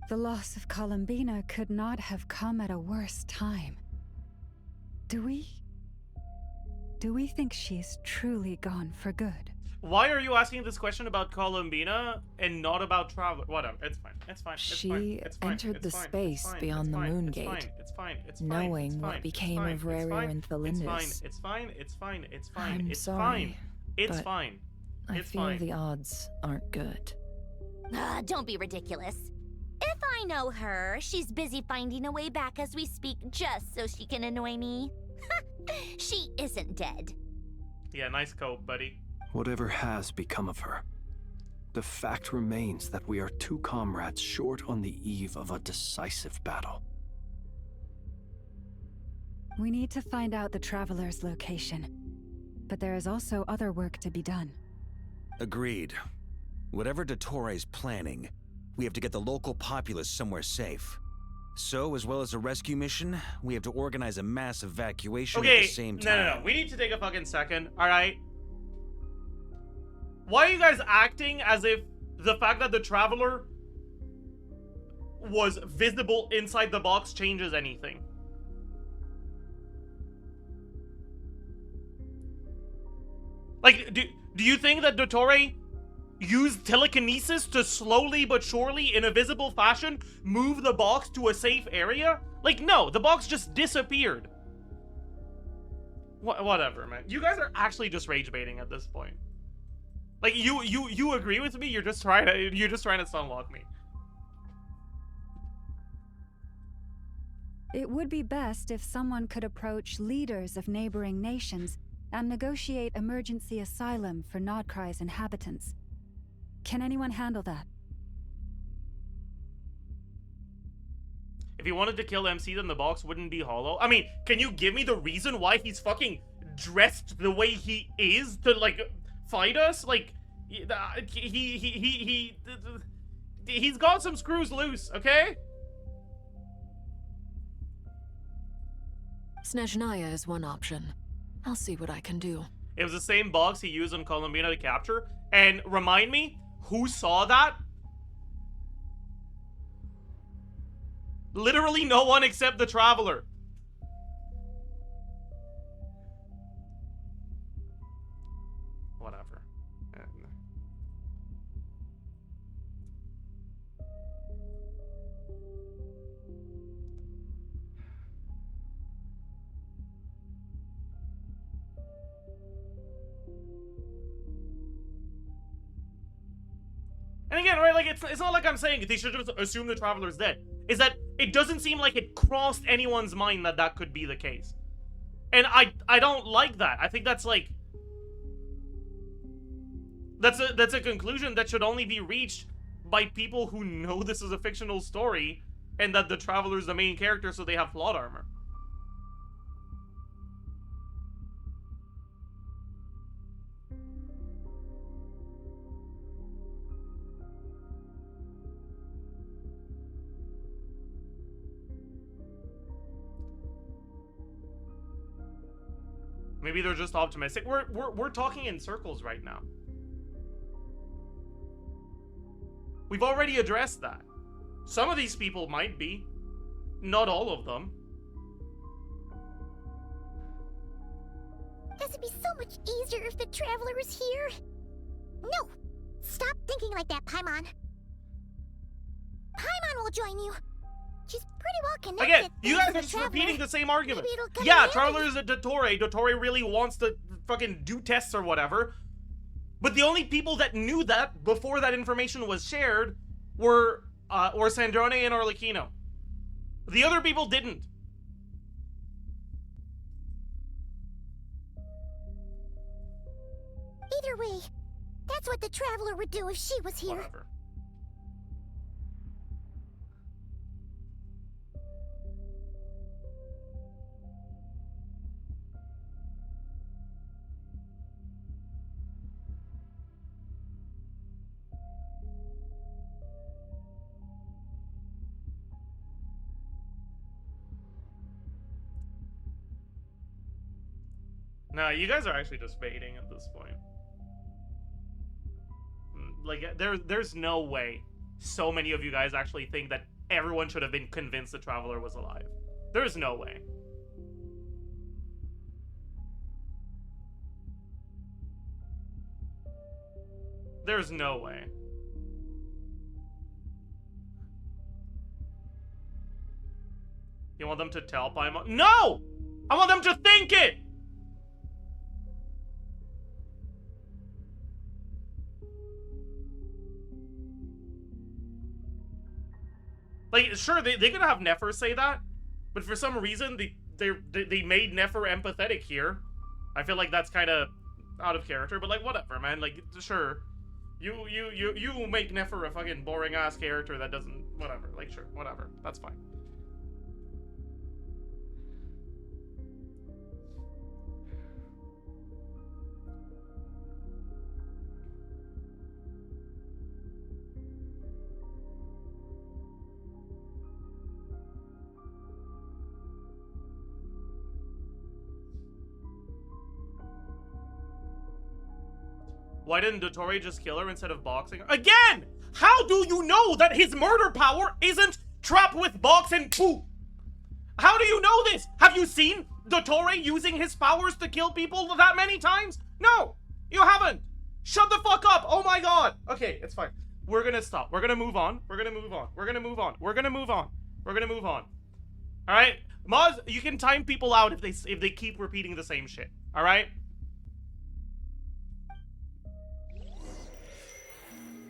The loss of Columbina could not have come at a worse time. Do we think she's truly gone for good? Why are you asking this question about Columbina and not about Traveler? Whatever, it's fine. It's fine. It's she fine. It's fine. entered It's the fine. space It's fine. beyond It's the fine. moon It's gate, fine. It's fine. It's fine. knowing It's what fine. became It's of fine. Rary It's and fine. Thelindis. It's fine. It's fine. It's fine. I'm It's sorry, fine. It's but fine. I It's feel fine. the odds aren't good. Don't be ridiculous. If I know her, she's busy finding a way back as we speak just so she can annoy me. She isn't dead. Yeah, nice coat, buddy. Whatever has become of her, the fact remains that we are two comrades short on the eve of a decisive battle. We need to find out the Traveler's location. But there is also other work to be done. Agreed. Whatever Dottore's planning, we have to get the local populace somewhere safe. So, as well as a rescue mission, we have to organize a mass evacuation at the same time. No. We need to take a fucking second, alright? Why are you guys acting as if the fact that the Traveler was visible inside the box changes anything? Like, do you think that Dottore used telekinesis to slowly but surely, in a visible fashion, move the box to a safe area? Like, no, the box just disappeared. Whatever, man. You guys are actually just rage baiting at this point. Like, you agree with me? You're just trying to stunlock me. It would be best if someone could approach leaders of neighboring nations and negotiate emergency asylum for Krai's inhabitants. Can anyone handle that? If he wanted to kill MC, then the box wouldn't be hollow. I mean, can you give me the reason why he's fucking dressed the way he is to, like, fight us? Like, he's got some screws loose, okay? Snezhnaya is one option. I'll see what I can do. It was the same box he used on Columbina to capture. And remind me, who saw that? Literally no one except the Traveler. Whatever. And again, right, like, it's not like I'm saying they should just assume the Traveler's dead. Is that it doesn't seem like it crossed anyone's mind that that could be the case. And I don't like that. I think that's like... That's a conclusion that should only be reached by people who know this is a fictional story and that the traveler is the main character, so they have plot armor. Maybe they're just optimistic. We're talking in circles right now. We've already addressed that. Some of these people might be. Not all of them. This would be so much easier if the traveler was here. No! Stop thinking like that, Paimon. Paimon will join you. She's pretty well connected. Again, you guys to are the just repeating the same argument. Maybe it'll come Yeah, in Traveler is a dottore. Dottore really wants to fucking do tests or whatever. But the only people that knew that before that information was shared were Sandrone and Arlecchino. The other people didn't. Either way, that's what the traveler would do if she was here. Whatever. No, you guys are actually just baiting at this point. Like, there's no way so many of you guys actually think that everyone should have been convinced the Traveler was alive. There's no way. There's no way. You want them to tell Paimon? No! I want them to think it! Like, sure, they could have Nefer say that, but for some reason, they made Nefer empathetic here. I feel like that's kind of out of character, but like, whatever, man. Like, sure, you make Nefer a fucking boring ass character that doesn't, whatever. Like, sure, whatever, that's fine. Why didn't Dottore just kill her instead of boxing her? Again! How do you know that his murder power isn't trapped with box and poop? How do you know this? Have you seen Dottore using his powers to kill people that many times? No, you haven't. Shut the fuck up. Oh my god. Okay, it's fine. We're gonna stop. We're gonna move on. We're gonna move on. We're gonna move on. We're gonna move on. We're gonna move on. All right, Moz, you can time people out if they keep repeating the same shit. All right.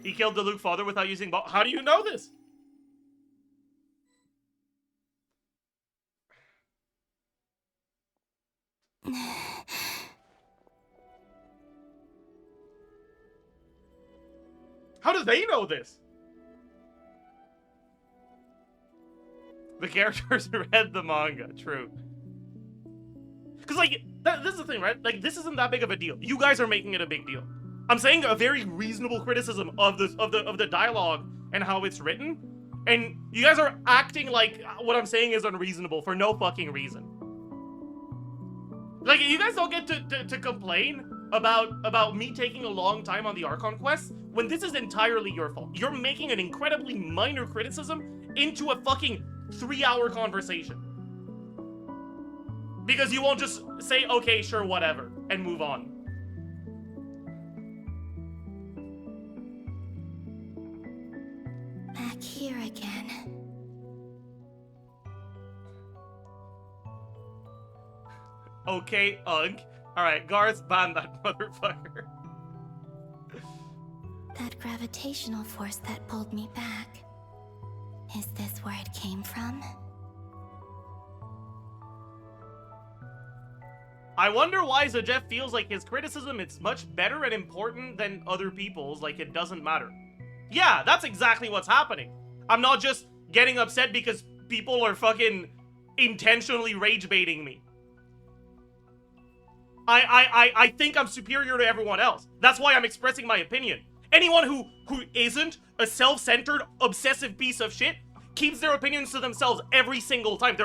He killed the Luke father without using ball. How do you know this? How do they know this? The characters read the manga, true. Because, like, this is the thing, right? Like, this isn't that big of a deal. You guys are making it a big deal. I'm saying a very reasonable criticism of the dialogue and how it's written, and you guys are acting like what I'm saying is unreasonable for no fucking reason. Like, you guys don't get to complain about me taking a long time on the Archon quest when this is entirely your fault. You're making an incredibly minor criticism into a fucking 3-hour conversation. Because you won't just say, okay, sure, whatever, and move on. Back here again. Okay, Ugg. Alright, guards, ban that motherfucker. That gravitational force that pulled me back. Is this where it came from? I wonder why Zajef feels like his criticism is much better and important than other people's, like it doesn't matter. Yeah, that's exactly what's happening. I'm not just getting upset because people are fucking intentionally rage baiting me. I think I'm superior to everyone else. That's why I'm expressing my opinion. Anyone who isn't a self-centered, obsessive piece of shit keeps their opinions to themselves every single time.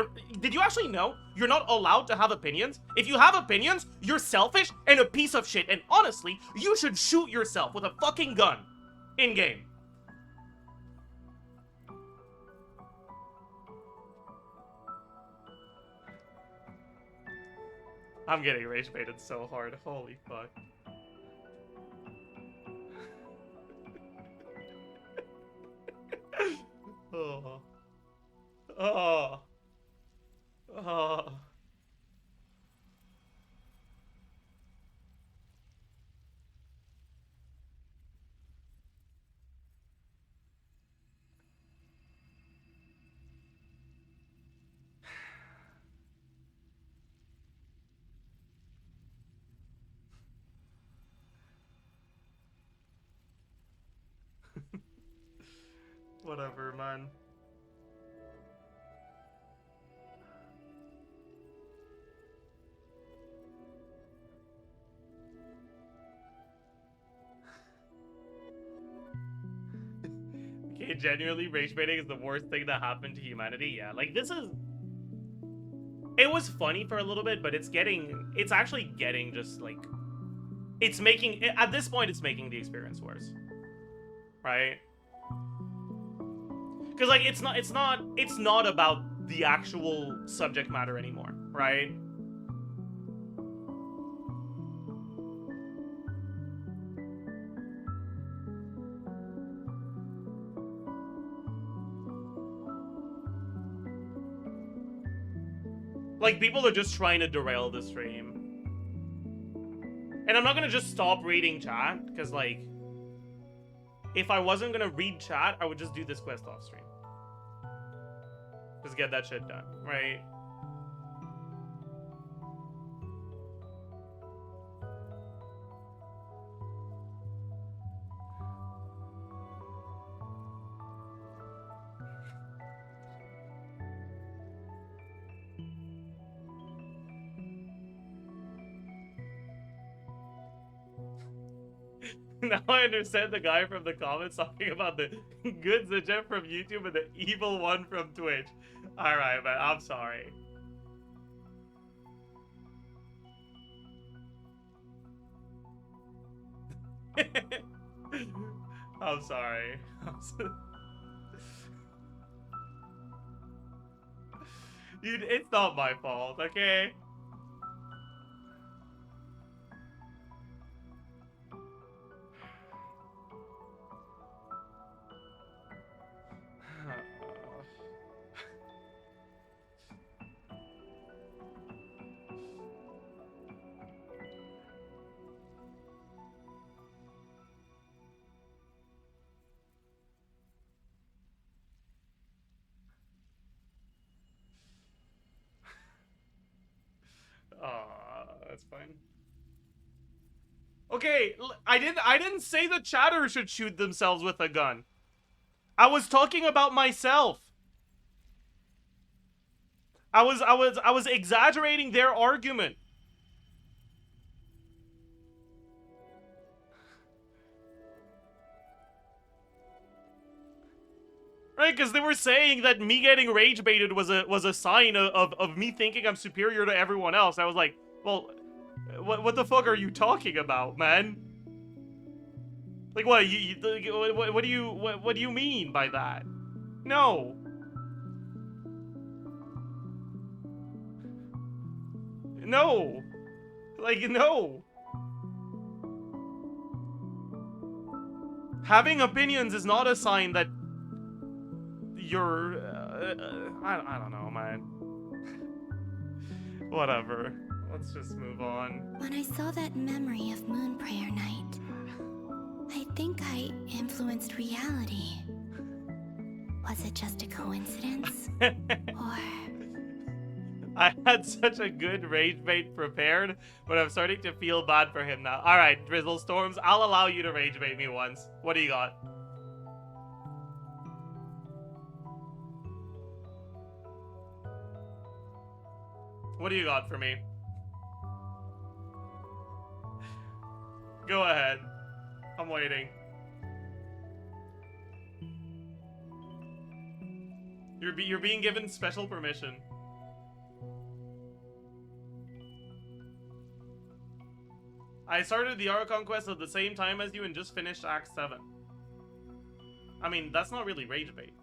Did you actually know you're not allowed to have opinions? If you have opinions, you're selfish and a piece of shit. And honestly, you should shoot yourself with a fucking gun in-game. I'm getting rage baited so hard. Holy fuck. Oh. Oh. Oh. Whatever, man. Okay, genuinely, rage baiting is the worst thing that happened to humanity. Yeah, like, this is... It was funny for a little bit, but it's actually getting just, like... It's making... At this point, it's making the experience worse. Right? Because, like, it's not about the actual subject matter anymore, right? Like, people are just trying to derail the stream. And I'm not gonna just stop reading chat, because, like, if I wasn't gonna read chat, I would just do this quest off stream. Just get that shit done, right? Now I understand the guy from the comments talking about the good Zajef from YouTube and the evil one from Twitch. Alright, man, I'm sorry. I'm sorry. Dude, it's not my fault, okay? That's fine. Okay, I didn't say the chatter should shoot themselves with a gun. I was talking about myself. I was exaggerating their argument. Right, because they were saying that me getting rage baited was a sign of me thinking I'm superior to everyone else. I was like, well, what the fuck are you talking about, man? Like, what what do you mean by that? No. No. Like, no. Having opinions is not a sign that you're I don't know, man. Whatever. Let's just move on. When I saw that memory of Moon Prayer Night, I think I influenced reality. Was it just a coincidence? Or... I had such a good rage bait prepared, but I'm starting to feel bad for him now. Alright, Drizzle Storms, I'll allow you to rage bait me once. What do you got? What do you got for me? Go ahead. I'm waiting. You're being given special permission. I started the Archon quest at the same time as you and just finished Act 7. I mean, that's not really rage bait.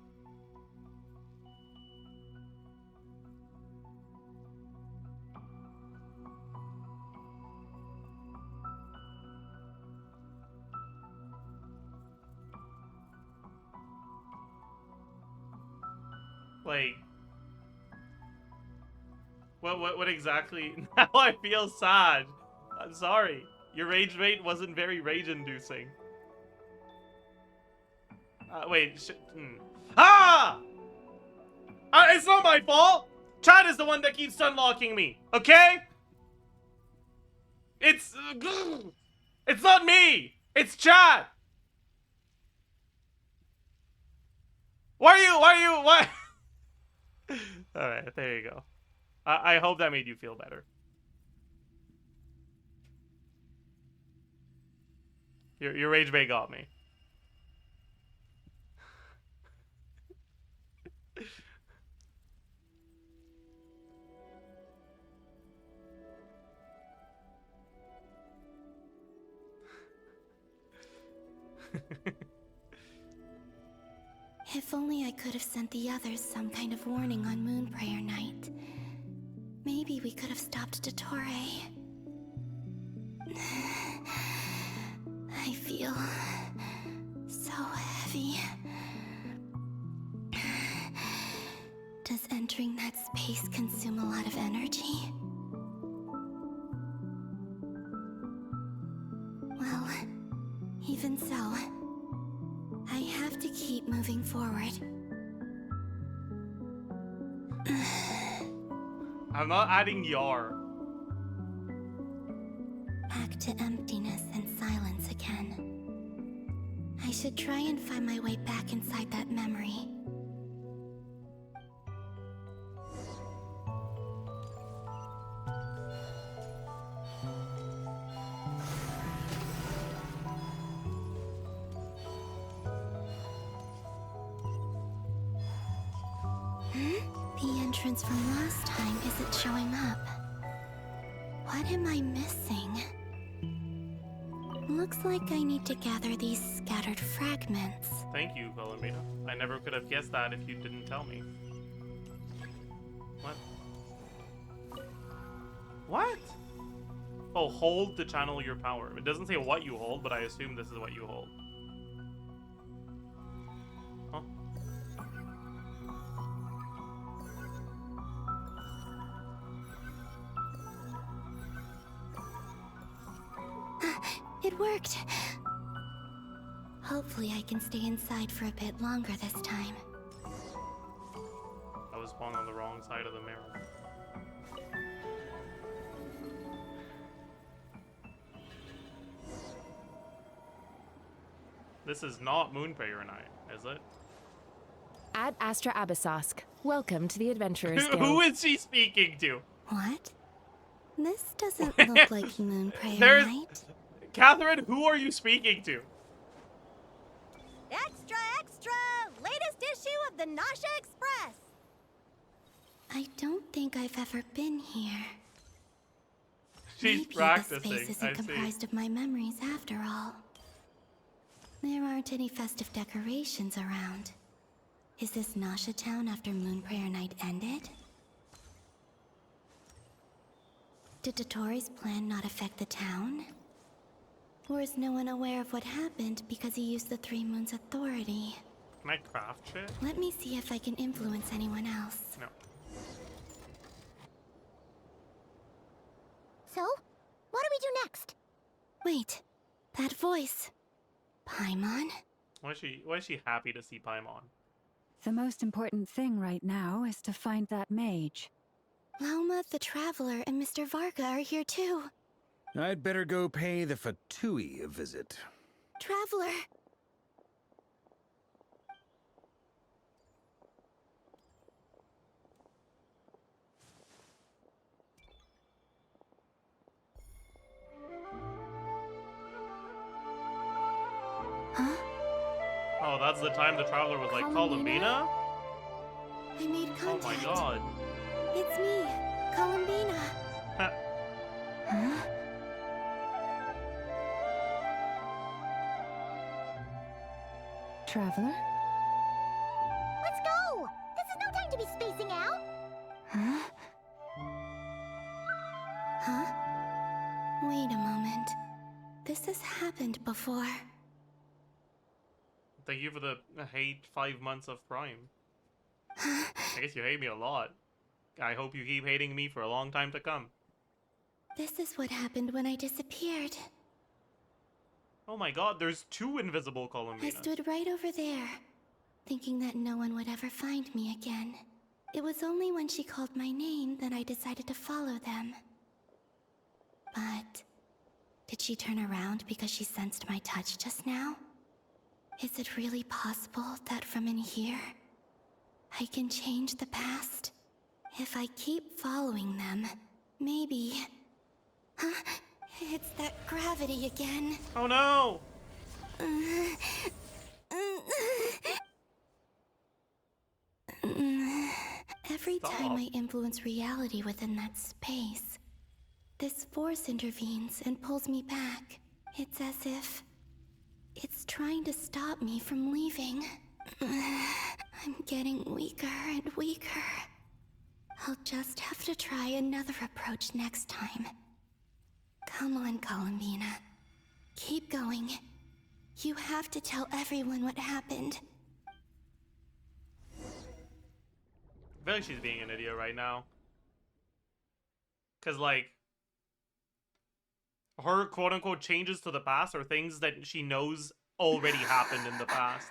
Like, what exactly? Now I feel sad. I'm sorry. Your rage bait wasn't very rage-inducing. Wait, Ah! It's not my fault! Chad is the one that keeps stunlocking me, okay? It's not me! It's Chad! Why? Alright, there you go. I hope that made you feel better. Your rage bait got me. If only I could have sent the others some kind of warning on Moon Prayer Night. Maybe we could have stopped Dottore. I feel so heavy. Does entering that space consume a lot of energy? Well, even so, I have to keep moving forward. I'm not adding yar. Back to emptiness and silence again. I should try and find my way back inside that memory. The entrance from last time isn't showing up. What am I missing? Looks like I need to gather these scattered fragments. Thank you, columbina. I never could have guessed that if you didn't tell me. What? What? Oh, hold to channel your power. It doesn't say what you hold, but I assume this is what you hold. Huh? It worked. Hopefully I can stay inside for a bit longer this time. I was spawned on the wrong side of the mirror. This is not Moonprayer Night, is it? Ad Astra Abyssosk. Welcome to the Adventurers Guild. Who is she speaking to? What? This doesn't look like Moonprayer Night. Catherine, who are you speaking to? Extra, extra! Latest issue of the Nausea Express! I don't think I've ever been here. She's Maybe practicing. This space isn't comprised of my memories after all. There aren't any festive decorations around. Is this Nausea Town after Moonprayer Night ended? Did Dottore's plan not affect the town? Or is no one aware of what happened because he used the Three Moons' authority? Can I craft shit? Let me see if I can influence anyone else. No. So, what do we do next? Wait, that voice. Paimon? Why is she happy to see Paimon? The most important thing right now is to find that mage. Lauma, the Traveler, and Mr. Varga are here too. I'd better go pay the Fatui a visit. Traveler! Oh, that's the time the traveler was like, Columbina? I made Oh contact. my god. It's me, Columbina. Huh? Traveler? Let's go! This is no time to be spacing out! Huh? Huh? Wait a moment. This has happened before. Thank you for the hate 5 months of Prime. I guess you hate me a lot. I hope you keep hating me for a long time to come. This is what happened when I disappeared. Oh my god, there's 2 invisible I Columbina. stood right over there, thinking that no one would ever find me again. It was only when she called my name that I decided to follow them. But did she turn around because she sensed my touch just now? Is it really possible that from in here, I can change the past? If I keep following them, maybe... Huh? It's that gravity again. Oh no! Every time I influence reality within that space, this force intervenes and pulls me back. It's as if it's trying to stop me from leaving. I'm getting weaker and weaker. I'll just have to try another approach next time. Come on, Columbina. Keep going. You have to tell everyone what happened. I feel like she's being an idiot right now. Cause like, her quote-unquote changes to the past are things that she knows already happened in the past.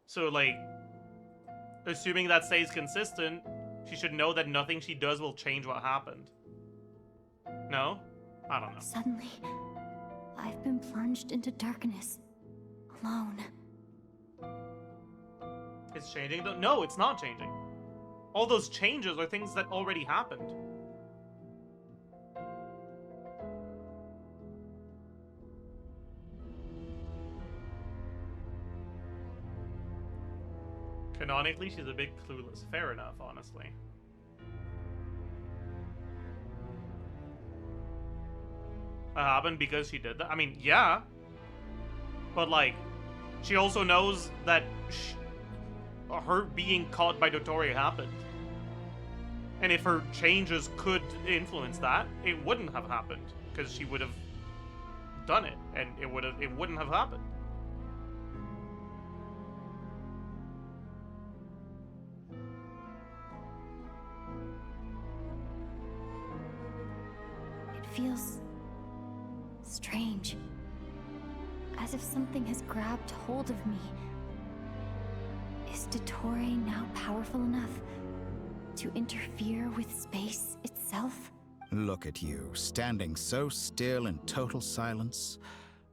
So like, assuming that stays consistent, she should know that nothing she does will change what happened. No? I don't know. Suddenly, I've been plunged into darkness. Alone. It's changing though? No, it's not changing. All those changes are things that already happened. Canonically, she's a bit clueless. Fair enough, honestly. That happened because she did that? I mean, yeah. But, like, she also knows that her being caught by Dottore happened. And if her changes could influence that, it wouldn't have happened. Because she would have done it, and it wouldn't have happened. It feels strange. As if something has grabbed hold of me. Is Dottore now powerful enough to interfere with space itself? Look at you, standing so still in total silence.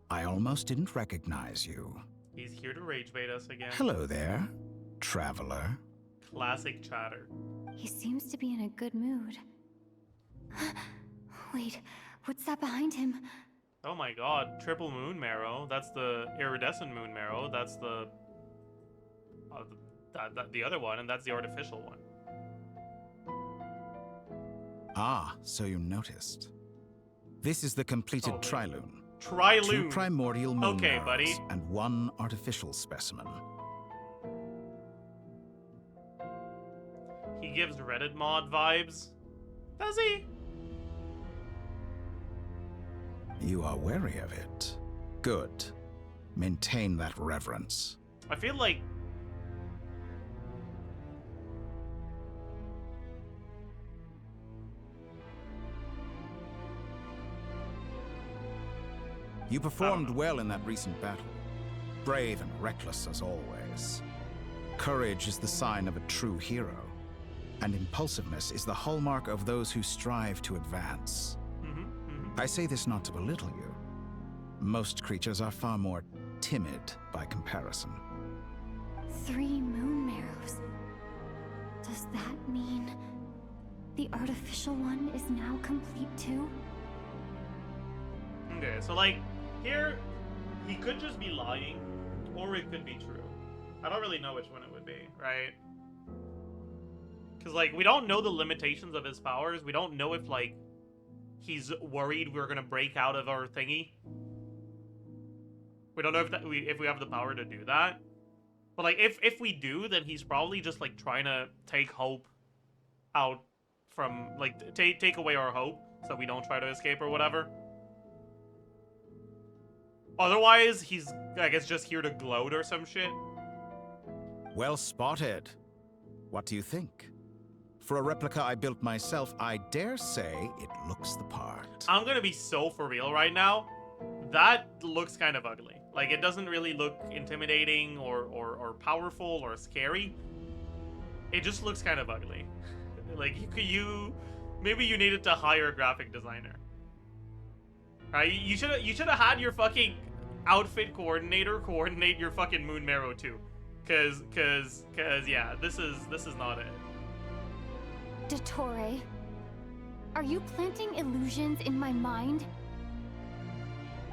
I almost didn't recognize you. He's here to rage bait us again. Hello there, traveler. Classic chatter. He seems to be in a good mood. Wait, what's that behind him? Oh my god, triple moon marrow. That's the iridescent moon marrow. That's the the other one, and that's the artificial one. Ah, so you noticed. This is the completed trilune. Trilune. 2 primordial moon Okay, marrows buddy. and 1 artificial specimen. He gives Reddit mod vibes. Does he? You are wary of it. Good. Maintain that reverence. I feel like You performed well in that recent battle. Brave and reckless as always. Courage is the sign of a true hero, and impulsiveness is the hallmark of those who strive to advance. I say this not to belittle you. Most creatures are far more timid by comparison. 3 moon marrows. Does that mean the artificial one is now complete too? okay, so like here he could just be lying, Or it could be true. I don't really know which one it would be, right? Because, like, we don't know the limitations of his powers. We don't know if, like, he's worried we're gonna break out of our thingy. We don't know if we have the power to do that. But, like, if we do, then he's probably just, like, trying to take hope out from, like, take away our hope so we don't try to escape or whatever. Otherwise, he's, I guess, just here to gloat or some shit. Well spotted. What do you think? For a replica I built myself, I dare say it looks the part. I'm gonna be so for real right now. That looks kind of ugly. Like, it doesn't really look intimidating or powerful or scary. It just looks kind of ugly. Like, maybe you needed to hire a graphic designer. Right? You should have had your fucking outfit coordinator coordinate your fucking moon marrow too. Cause yeah, this is not it. Dottore, are you planting illusions in my mind?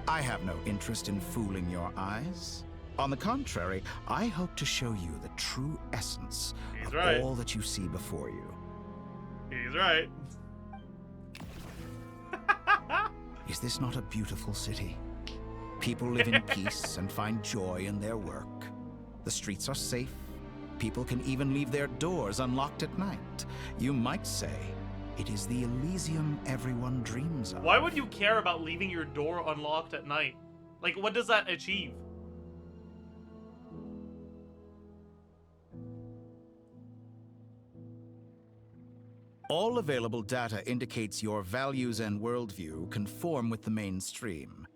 I have no interest in fooling your eyes. On the contrary, I hope to show you the true essence of all that you see before you. He's right. Is this not a beautiful city? People live in peace and find joy in their work. The streets are safe. People can even leave their doors unlocked at night. You might say it is the Elysium everyone dreams of. Why would you care about leaving your door unlocked at night? Like, what does that achieve? All available data indicates your values and worldview conform with the mainstream.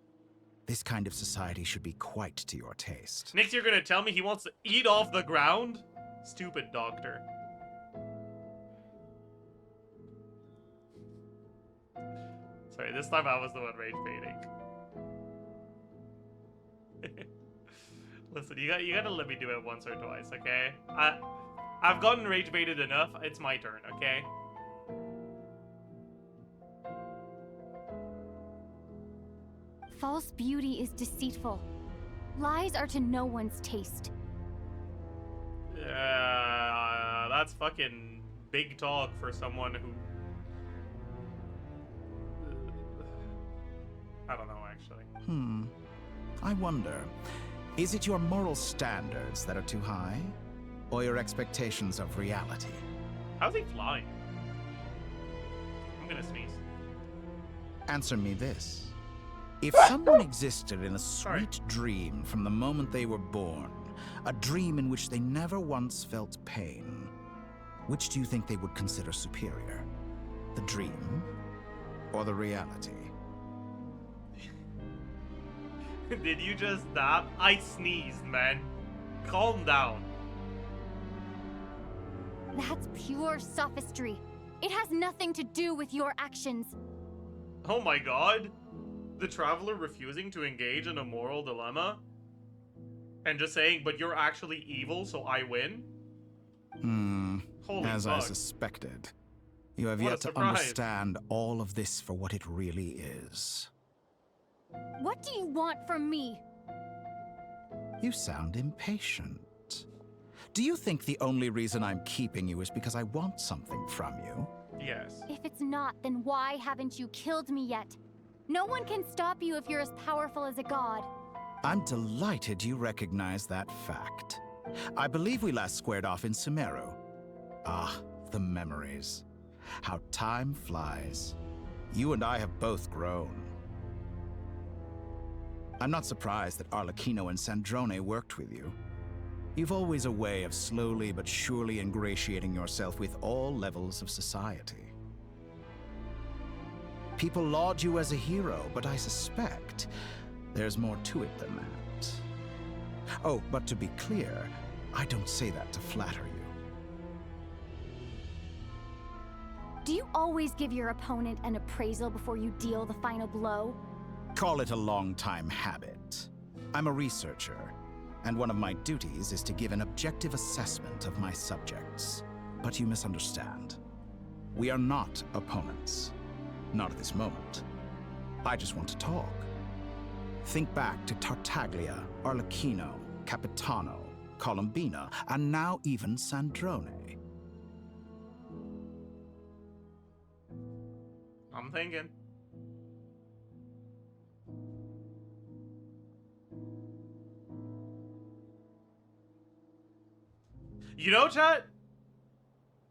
This kind of society should be quite to your taste. Next, you're gonna tell me he wants to eat off the ground? Stupid doctor. Sorry, this time I was the one rage baiting. Listen, you gotta let me do it once or twice, okay? I've gotten rage baited enough. It's my turn, okay? False beauty is deceitful. Lies are to no one's taste. That's fucking big talk for someone who... I don't know, actually. I wonder, is it your moral standards that are too high? Or your expectations of reality? How's he flying? I'm gonna sneeze. Answer me this. If someone existed in a sweet dream from the moment they were born, a dream in which they never once felt pain, which do you think they would consider superior? The dream or the reality? Did you just dab? I sneezed, man. Calm down. That's pure sophistry. It has nothing to do with your actions. Oh my god. The traveler refusing to engage in a moral dilemma? And just saying, but you're actually evil, so I win? Holy As fuck. I suspected. You have What a yet to surprise. understand all of this for what it really is. What do you want from me? You sound impatient. Do you think the only reason I'm keeping you is because I want something from you? Yes. If it's not, then why haven't you killed me yet? No one can stop you if you're as powerful as a god. I'm delighted you recognize that fact. I believe we last squared off in Sumeru. Ah, the memories. How time flies. You and I have both grown. I'm not surprised that Arlecchino and Sandrone worked with you. You've always a way of slowly but surely ingratiating yourself with all levels of society. People laud you as a hero, but I suspect there's more to it than that. Oh, but to be clear, I don't say that to flatter you. Do you always give your opponent an appraisal before you deal the final blow? Call it a long-time habit. I'm a researcher, and one of my duties is to give an objective assessment of my subjects. But you misunderstand. We are not opponents. Not at this moment. I just want to talk. Think back to Tartaglia, Arlecchino, Capitano, Columbina, and now even Sandrone. I'm thinking. You know, chat?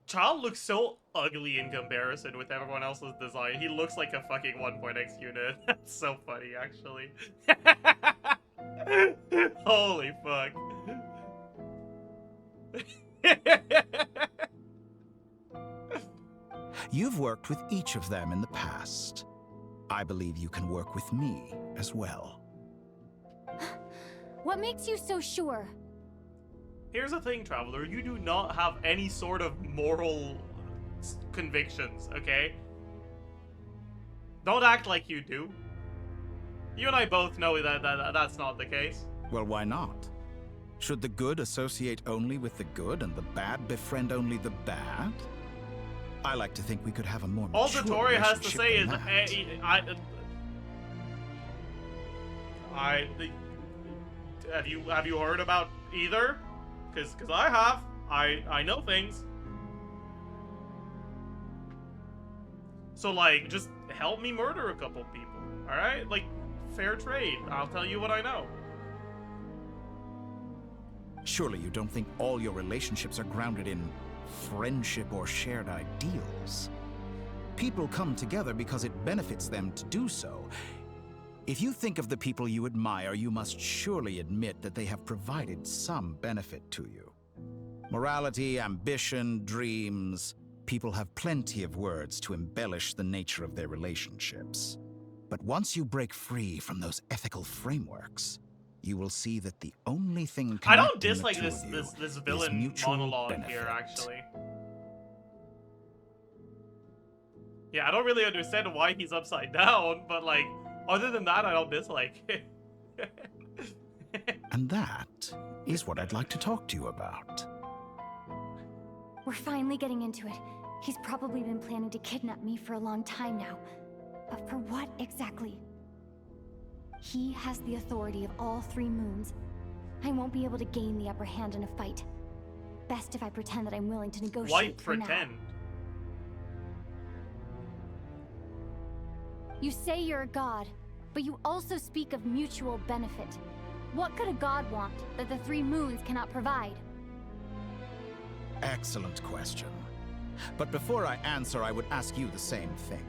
Child looks so ugly in comparison with everyone else's design. He looks like a fucking 1.x unit. That's so funny, actually. Holy fuck. You've worked with each of them in the past. I believe you can work with me as well. What makes you so sure? Here's the thing, Traveler. You do not have any sort of moral convictions, okay? Don't act like you do. You and I both know that that's not the case. Well, why not? Should the good associate only with the good and the bad befriend only the bad? I like to think we could have a more All mature Dottore has to say is, relationship have you heard about either? Cause I have. I know things. So like, just help me murder a couple people, all right? Like, fair trade. I'll tell you what I know. Surely you don't think all your relationships are grounded in friendship or shared ideals? People come together because it benefits them to do so. If you think of the people you admire, you must surely admit that they have provided some benefit to you. Morality, ambition, dreams. People have plenty of words to embellish the nature of their relationships. But once you break free from those ethical frameworks, you will see that the only thing I don't connecting the dislike two this of you this is villain mutual monologue benefit. here, actually. Yeah, I don't really understand why he's upside down, but like, other than that, I don't dislike it. And that is what I'd like to talk to you about. We're finally getting into it. He's probably been planning to kidnap me for a long time now. But for what exactly? He has the authority of all 3 moons. I won't be able to gain the upper hand in a fight. Best if I pretend that I'm willing to negotiate. Why for now. pretend? You say you're a god, but you also speak of mutual benefit. What could a god want that the 3 moons cannot provide? Excellent question. But before I answer, I would ask you the same thing.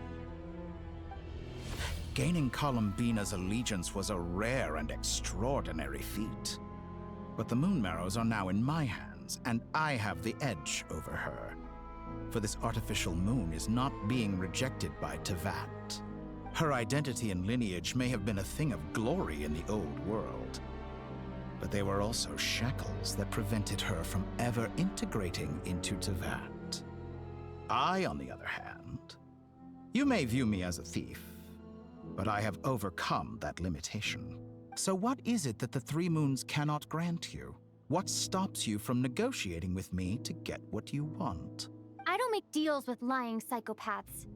Gaining Columbina's allegiance was a rare and extraordinary feat. But the Moon Marrows are now in my hands, and I have the edge over her. For this artificial moon is not being rejected by Tevat. Her identity and lineage may have been a thing of glory in the old world, but they were also shackles that prevented her from ever integrating into Tevat. I, on the other hand, you may view me as a thief, but I have overcome that limitation. So what is it that the 3 moons cannot grant you? What stops you from negotiating with me to get what you want? I don't make deals with lying psychopaths.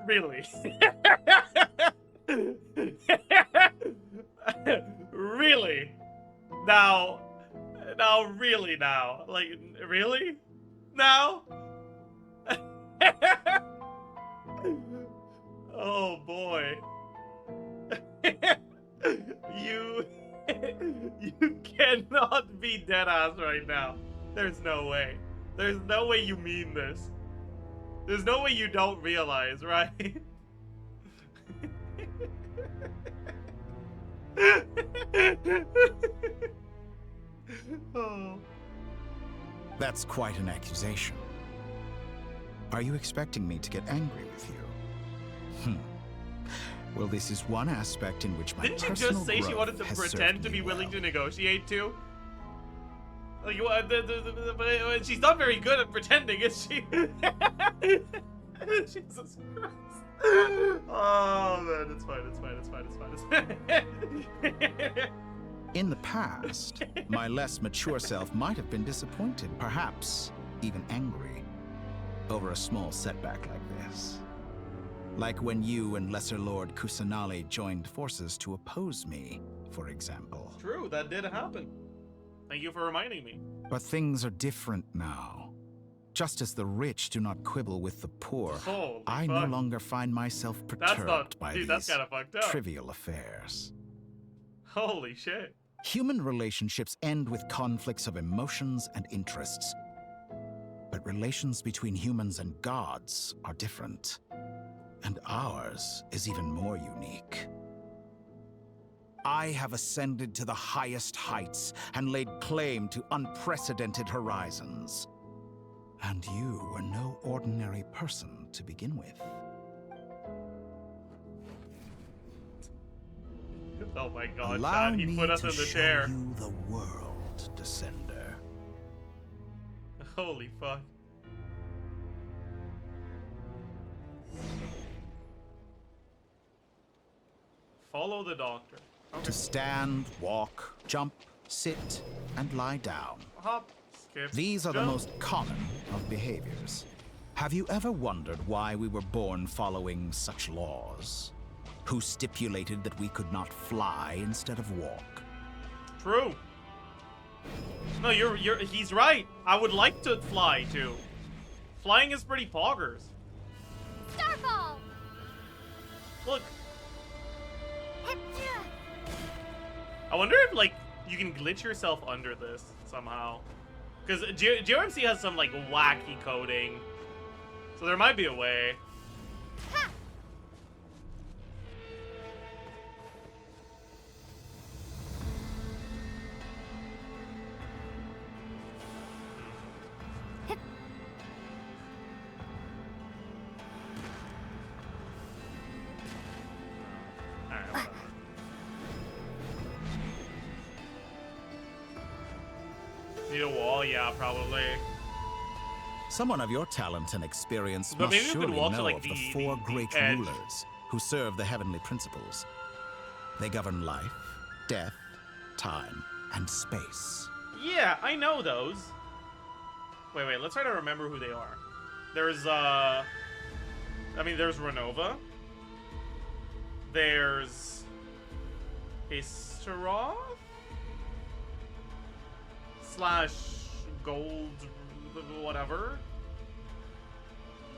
Really? Really? Now, really now? Like, really? Now? Oh boy. You cannot be deadass right now. There's no way. There's no way you mean this. There's no way you don't realize, right? Oh. That's quite an accusation. Are you expecting me to get angry with you? Well, this is one aspect in which my Didn't you personal just say she growth wanted to has pretend served to me be willing well. to negotiate too? Like, she's not very good at pretending, is she? Jesus Christ. Oh man, it's fine, it's fine, it's fine, it's fine. In the past, my less mature self might have been disappointed, perhaps even angry, over a small setback like this. Like when you and Lesser Lord Kusanali joined forces to oppose me, for example. True, that did happen. Thank you for reminding me. But things are different now. Just as the rich do not quibble with the poor, Holy I fuck. no longer find myself That's perturbed not, by dude, that's these kind of fucked up. trivial affairs. Holy shit. Human relationships end with conflicts of emotions and interests. But relations between humans and gods are different. And ours is even more unique. I have ascended to the highest heights and laid claim to unprecedented horizons. And you were no ordinary person to begin with. Oh my god, Allow Chad, he me put us to in the show chair. you the world, Descender. Holy fuck. Follow the doctor. Okay. To stand, walk, jump, sit, and lie down. Hop, skip, These are the jump. most common of behaviors. Have you ever wondered why we were born following such laws? Who stipulated that we could not fly instead of walk? True. No, he's right. I would like to fly too. Flying is pretty poggers. Starfall! Look. I wonder if, like, you can glitch yourself under this somehow. Because GOMC has some, like, wacky coding. So there might be a way. Ha! Alright, whatever. Need a wall? Yeah, probably. Someone of your talent and experience But must maybe we could surely walk know to, like, of the four great edge. rulers who serve the heavenly principles. They govern life, death, time, and space. Yeah, I know those. Wait, let's try to remember who they are. There's, there's Renova. There's... Histeroth? / Gold... whatever.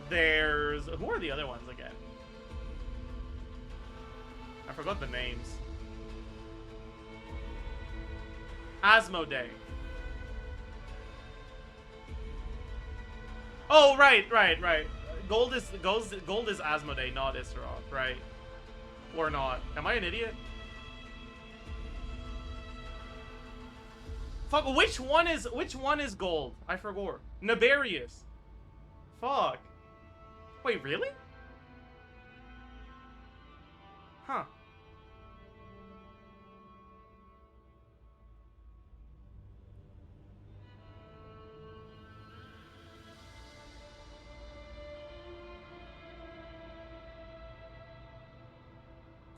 There's... Who are the other ones again? I forgot the names. Asmodee. Oh, right. Gold is Asmodee, not Isseroth, right? Or not. Am I an idiot? Fuck, which one is gold? I forgot. Nabarius. Fuck. Wait, really? Huh.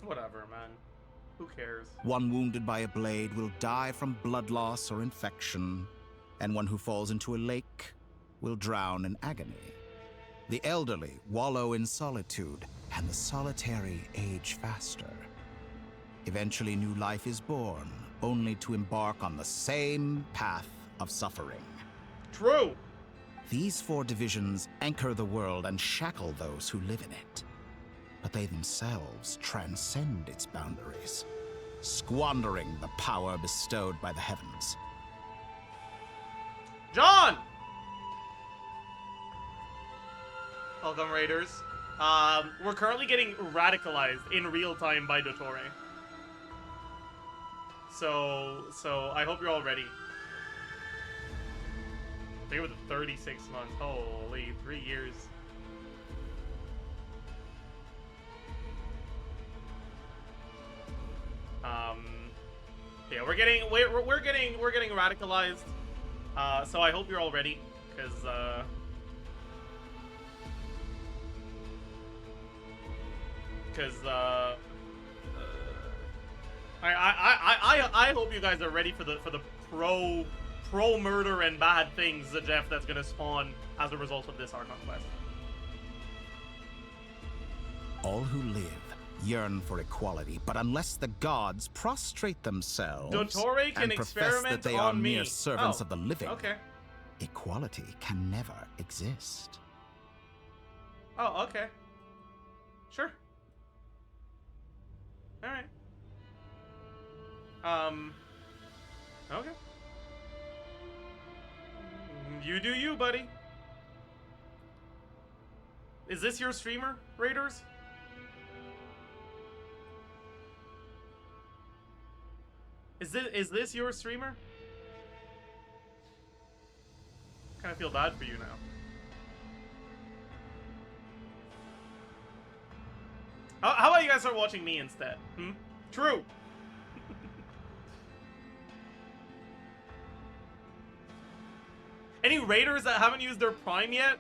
Whatever, man. Who cares? One wounded by a blade will die from blood loss or infection, and one who falls into a lake will drown in agony. The elderly wallow in solitude, and the solitary age faster. Eventually, new life is born, only to embark on the same path of suffering. True. These four divisions anchor the world and shackle those who live in it. But they themselves transcend its boundaries, squandering the power bestowed by the heavens. John! Welcome, Raiders. We're currently getting radicalized in real time by Dottore. So I hope you're all ready. I think it was 36 months. Holy, 3 years. Yeah, we're getting radicalized. So I hope you're all ready, because I hope you guys are ready for the pro murder and bad things, Zajef, that's gonna spawn as a result of this Archon quest. All who live yearn for equality, but unless the gods prostrate themselves Dottore can and profess that experiment they are on me. mere servants Oh, of the living, okay. equality can never exist. Oh, okay. Sure. Alright. Okay. You do you, buddy. Is this your streamer, Raiders? Is this your streamer? Kind of feel bad for you now. How about you guys start watching me instead? Hmm? True. Any raiders that haven't used their prime yet?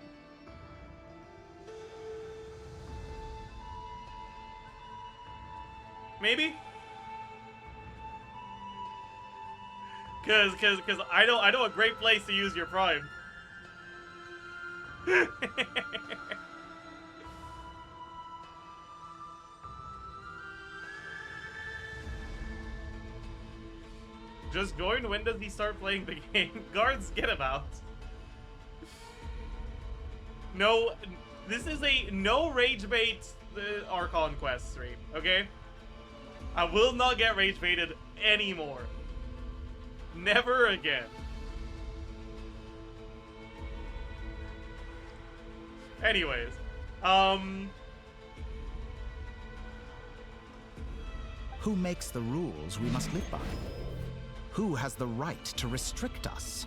Maybe? Cause I know a great place to use your prime. Just going, when does he start playing the game? Guards, get him out. No, this is a no rage bait Archon quest stream, okay? I will not get rage baited anymore. Never again. Anyways, Who makes the rules we must live by? Who has the right to restrict us?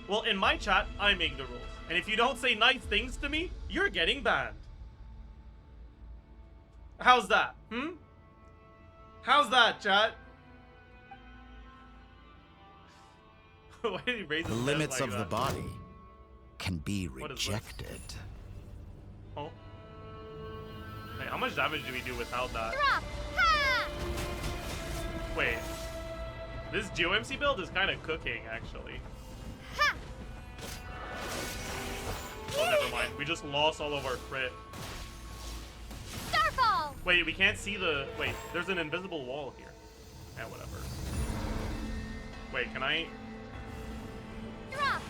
well, in my chat, I make the rules. And if you don't say nice things to me, you're getting banned. How's that? Hmm? How's that, chat? Why did he raise The his limits head like of the that? body can be What is this? rejected. Oh. Hey, how much damage do we do without that? Drop! Ha! Wait. This GeoMC build is kind of cooking, actually. Ha! Oh, never mind. We just lost all of our crit. Starfall! Wait, we can't see the... Wait, there's an invisible wall here. Yeah, whatever. Wait, can I... Drop!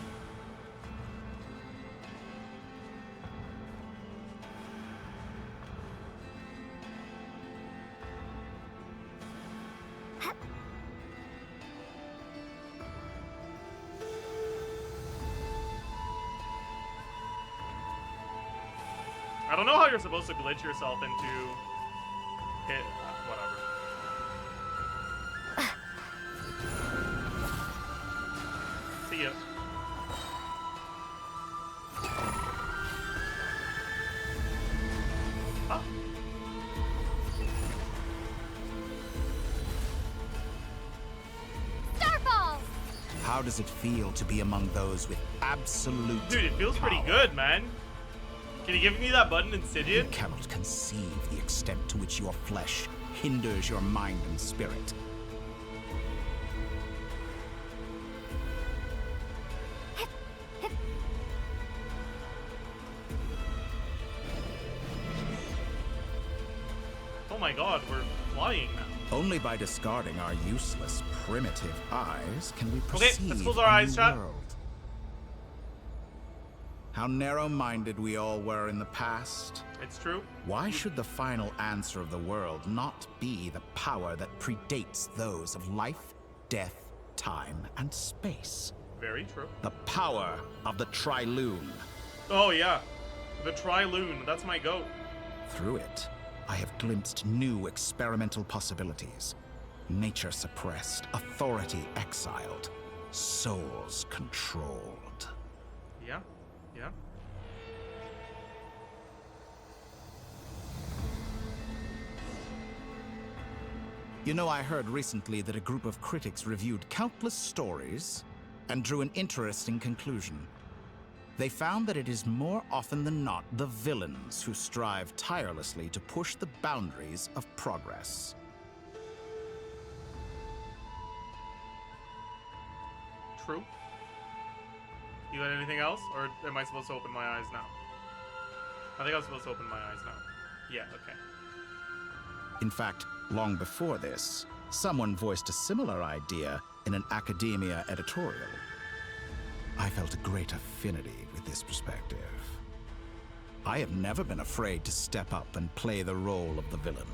I don't know how you're supposed to glitch yourself into... hit... whatever. See ya. Huh? Starfall! How does it feel to be among those with absolute Dude, it feels pretty power? good, man. Can you give me that button, You Insidious? cannot conceive the extent to which your flesh hinders your mind and spirit. Oh my god, we're flying now. Only by discarding our useless, primitive eyes can we Okay, perceive let's close our a eyes, new chat. world. How narrow-minded we all were in the past. It's true. Why should the final answer of the world not be the power that predates those of life, death, time, and space? Very true. The power of the Triloon. Oh yeah. The Triloon, that's my goat. Through it, I have glimpsed new experimental possibilities. Nature suppressed, authority exiled, souls controlled. Yeah, yeah. You know, I heard recently that a group of critics reviewed countless stories and drew an interesting conclusion. They found that it is more often than not the villains who strive tirelessly to push the boundaries of progress. True. You got anything else? Or am I supposed to open my eyes now? I think I'm supposed to open my eyes now. Yeah, okay. In fact, long before this, someone voiced a similar idea in an academia editorial. I felt a great affinity with this perspective. I have never been afraid to step up and play the role of the villain.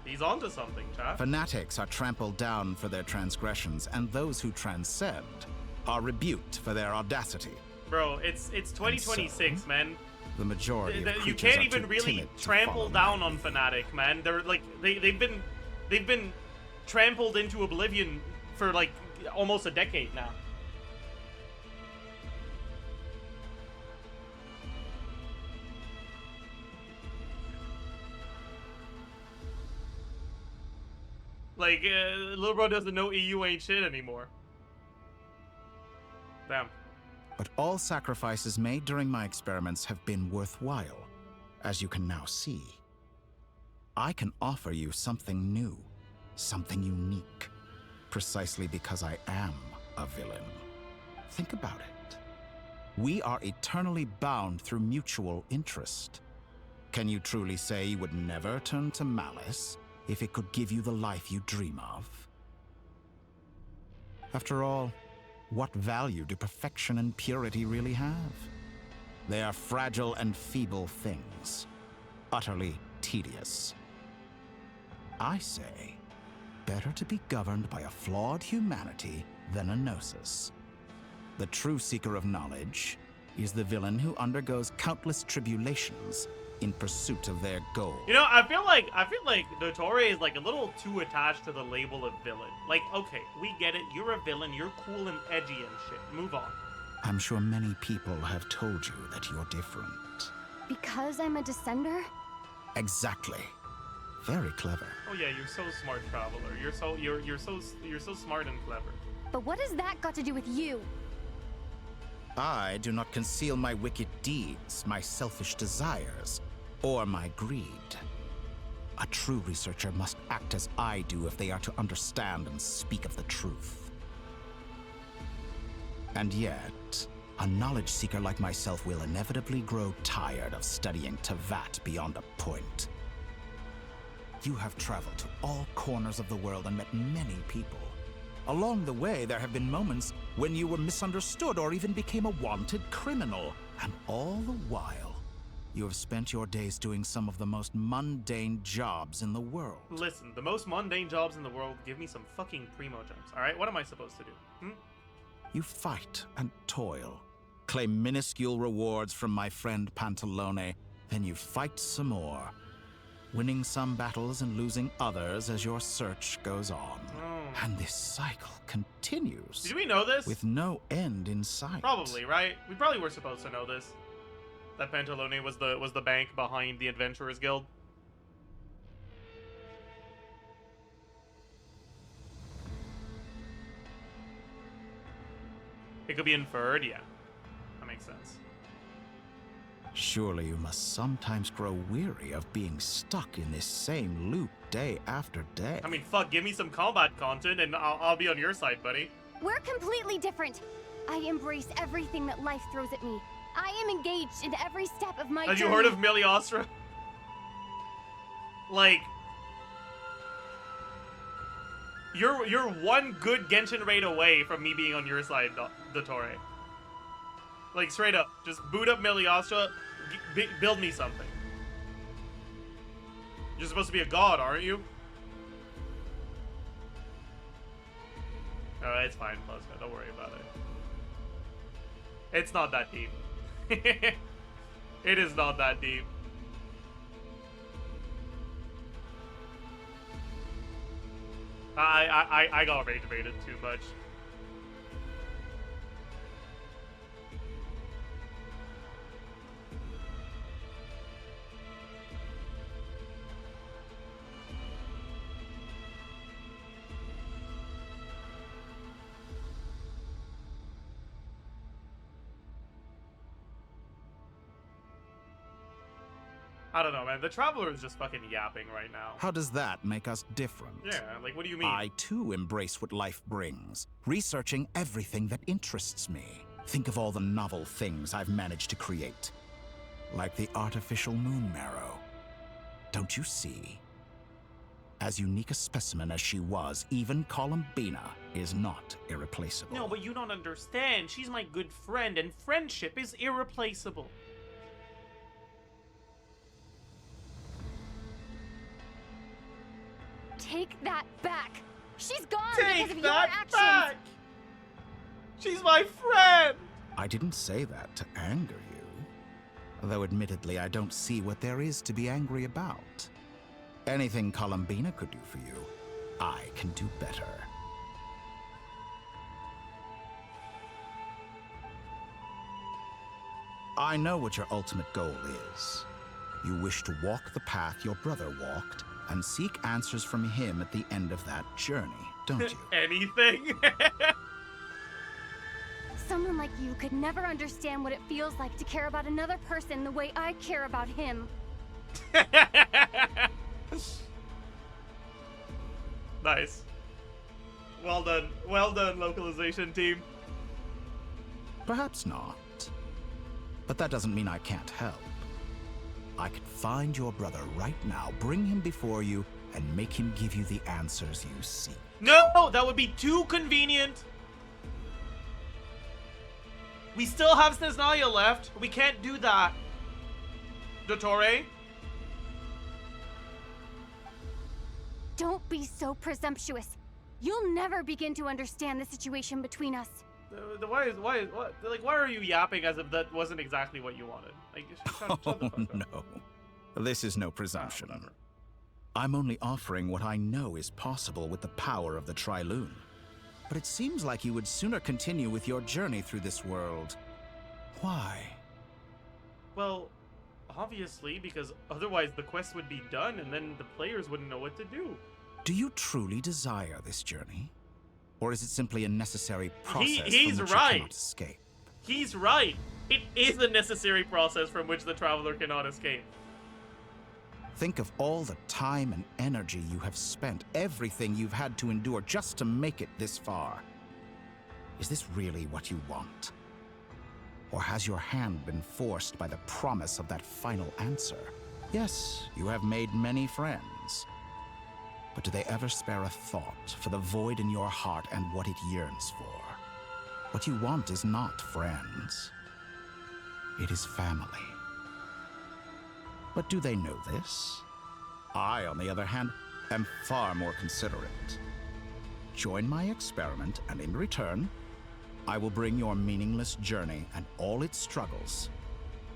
He's onto something, chat. Fanatics are trampled down for their transgressions, and those who transcend are rebuked for their audacity. Bro, it's 2026, so, man. The majority of You creatures can't are even too really timid to trample follow down my on Fnatic, man. They're like they've been trampled into oblivion for like almost a decade now. Like, little bro doesn't know EU ain't shit anymore. Damn. But all sacrifices made during my experiments have been worthwhile, as you can now see. I can offer you something new, something unique, precisely because I am a villain. Think about it. We are eternally bound through mutual interest. Can you truly say you would never turn to malice if it could give you the life you dream of? After all, what value do perfection and purity really have? They are fragile and feeble things, utterly tedious. I say, better to be governed by a flawed humanity than a gnosis. The true seeker of knowledge is the villain who undergoes countless tribulations in pursuit of their goal. You know, I feel like dottore is like a little too attached to the label of villain. Like, okay, we get it. You're a villain. You're cool and edgy and shit. Move on. I'm sure many people have told you that you're different. Because I'm a descender? Exactly. Very clever. Oh yeah, you're so smart, traveler. You're so smart and clever. But what has that got to do with you? I do not conceal my wicked deeds, my selfish desires, or my greed. A true researcher must act as I do if they are to understand and speak of the truth. And yet, a knowledge seeker like myself will inevitably grow tired of studying Tevat beyond a point. You have traveled to all corners of the world and met many people. Along the way, there have been moments when you were misunderstood or even became a wanted criminal. And all the while, you have spent your days doing some of the most mundane jobs in the world. Listen, the most mundane jobs in the world give me some fucking primo jumps, alright? What am I supposed to do? You fight and toil, claim minuscule rewards from my friend Pantalone, then you fight some more, winning some battles and losing others as your search goes on. And this cycle continues. Did we know this? With no end in sight. Probably, right? We probably were supposed to know this. That Pantalone was the bank behind the Adventurers Guild. It could be inferred, yeah. That makes sense. Surely you must sometimes grow weary of being stuck in this same loop day after day. I mean, fuck, give me some combat content and I'll be on your side, buddy. We're completely different. I embrace everything that life throws at me. I am engaged in every step of my journey. Have you heard of Miliostra? Like, you're one good Genshin raid away from me being on your side, dottore. Like, straight up. Just boot up Miliostra, build me something. You're supposed to be a god, aren't you? Alright, it's fine, Plasma. Don't worry about it. It's not that deep. It is not that deep. I got rage baited too much. I don't know, man. The Traveler is just fucking yapping right now. How does that make us different? Yeah, like, what do you mean? I, too, embrace what life brings, researching everything that interests me. Think of all the novel things I've managed to create. Like the artificial moon marrow, Don't you see? As unique a specimen as she was, even Columbina is not irreplaceable. No, but you don't understand. She's my good friend, and friendship is irreplaceable. Take that back. She's gone Take because of your that actions. back! She's my friend! I didn't say that to anger you. Though admittedly, I don't see what there is to be angry about. Anything Columbina could do for you, I can do better. I know what your ultimate goal is. You wish to walk the path your brother walked and seek answers from him at the end of that journey, don't you? Anything? Someone like you could never understand what it feels like to care about another person the way I care about him. Nice. Well done. Well done, localization team. Perhaps not. But that doesn't mean I can't help. I could find your brother right now, bring him before you, and make him give you the answers you seek. No! That would be too convenient! We still have Snezhnaya left. We can't do that. Dottore? Don't be so presumptuous. You'll never begin to understand the situation between us. Why are you yapping as if that wasn't exactly what you wanted? Like, shut the fuck up. No. This is no presumption. I'm only offering what I know is possible with the power of the Triloon. But it seems like you would sooner continue with your journey through this world. Why? Well, obviously, because otherwise the quest would be done and then the players wouldn't know what to do. Do you truly desire this journey? Or is it simply a necessary process He's from which right. you cannot escape? He's right. It is a necessary process from which the traveler cannot escape. Think of all the time and energy you have spent, everything you've had to endure just to make it this far. Is this really what you want? Or has your hand been forced by the promise of that final answer? Yes, you have made many friends. But do they ever spare a thought for the void in your heart and what it yearns for? What you want is not friends. It is family. But do they know this? I, on the other hand, am far more considerate. Join my experiment, and in return, I will bring your meaningless journey and all its struggles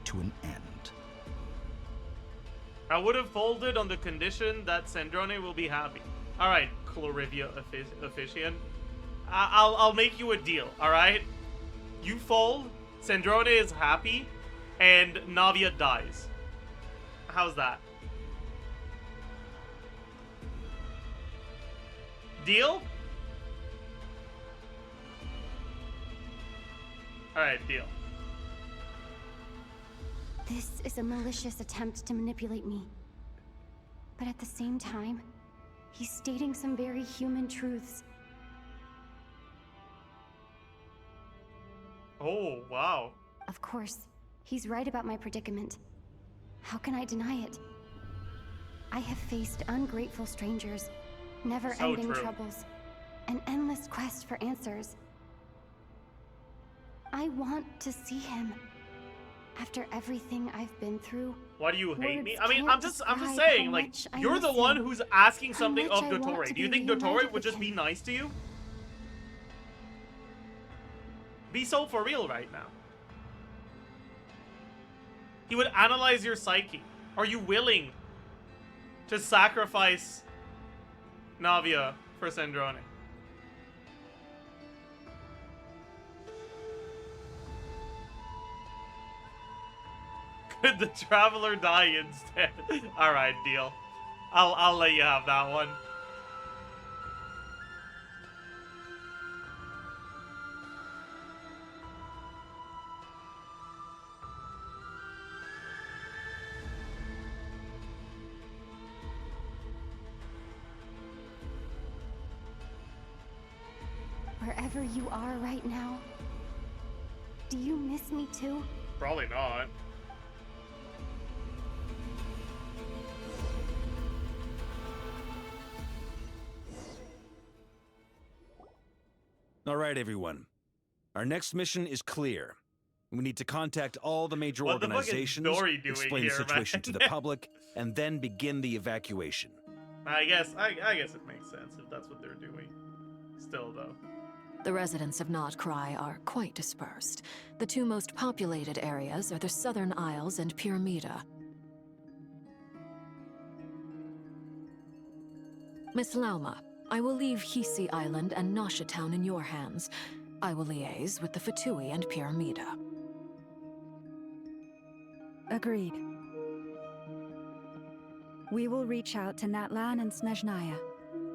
to an end. I would have folded on the condition that Sandrone will be happy. Alright, Chlorivia Offician. I'll make you a deal, alright? You fold, Sandrone is happy, and Navia dies. How's that? Deal? Alright, deal. This is a malicious attempt to manipulate me. But at the same time, he's stating some very human truths. Oh, wow. Of course, he's right about my predicament. How can I deny it? I have faced ungrateful strangers, never-ending troubles, an endless quest for answers. I want to see him. After everything I've been through. Why do you hate me? words I mean, can't I'm just describe saying, how like, much I you're the miss one him, who's asking how something much of I want Dottore. to Do you be think Dottore reunited would just with be him. nice to you? Be so for real right now. He would analyze your psyche. Are you willing to sacrifice Navia for Sandrone? Could the traveler die instead? Alright, deal. I'll let you have that one. Wherever you are right now, do you miss me too? Probably not. All right, everyone. Our next mission is clear. We need to contact all the major What the fuck is organizations, Dori doing explain here, the situation man? to the public, and then begin the evacuation. I guess it makes sense if that's what they're doing. Still, though. The residents of Krai are quite dispersed. The two most populated areas are the Southern Isles and Pyramida. Miss Lauma, I will leave Hiisi Island and Nasha Town in your hands. I will liaise with the Fatui and Pyramida. Agreed. We will reach out to Natlan and Snezhnaya.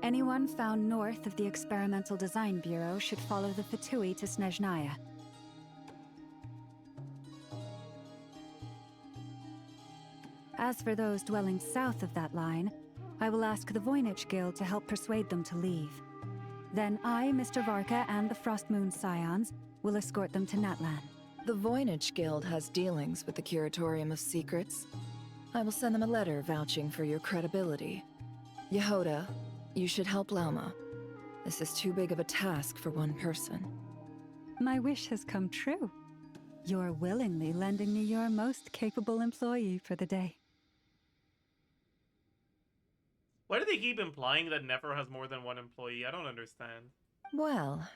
Anyone found north of the Experimental Design Bureau should follow the Fatui to Snezhnaya. As for those dwelling south of that line, I will ask the Voynich Guild to help persuade them to leave. Then I, Mr. Varka, and the Frostmoon Scions will escort them to Natlan. The Voynich Guild has dealings with the Curatorium of Secrets. I will send them a letter vouching for your credibility. Yehoda, you should help Lauma. This is too big of a task for one person. My wish has come true. You're willingly lending me your most capable employee for the day. Why do they keep implying that Nefer has more than one employee? I don't understand. Well,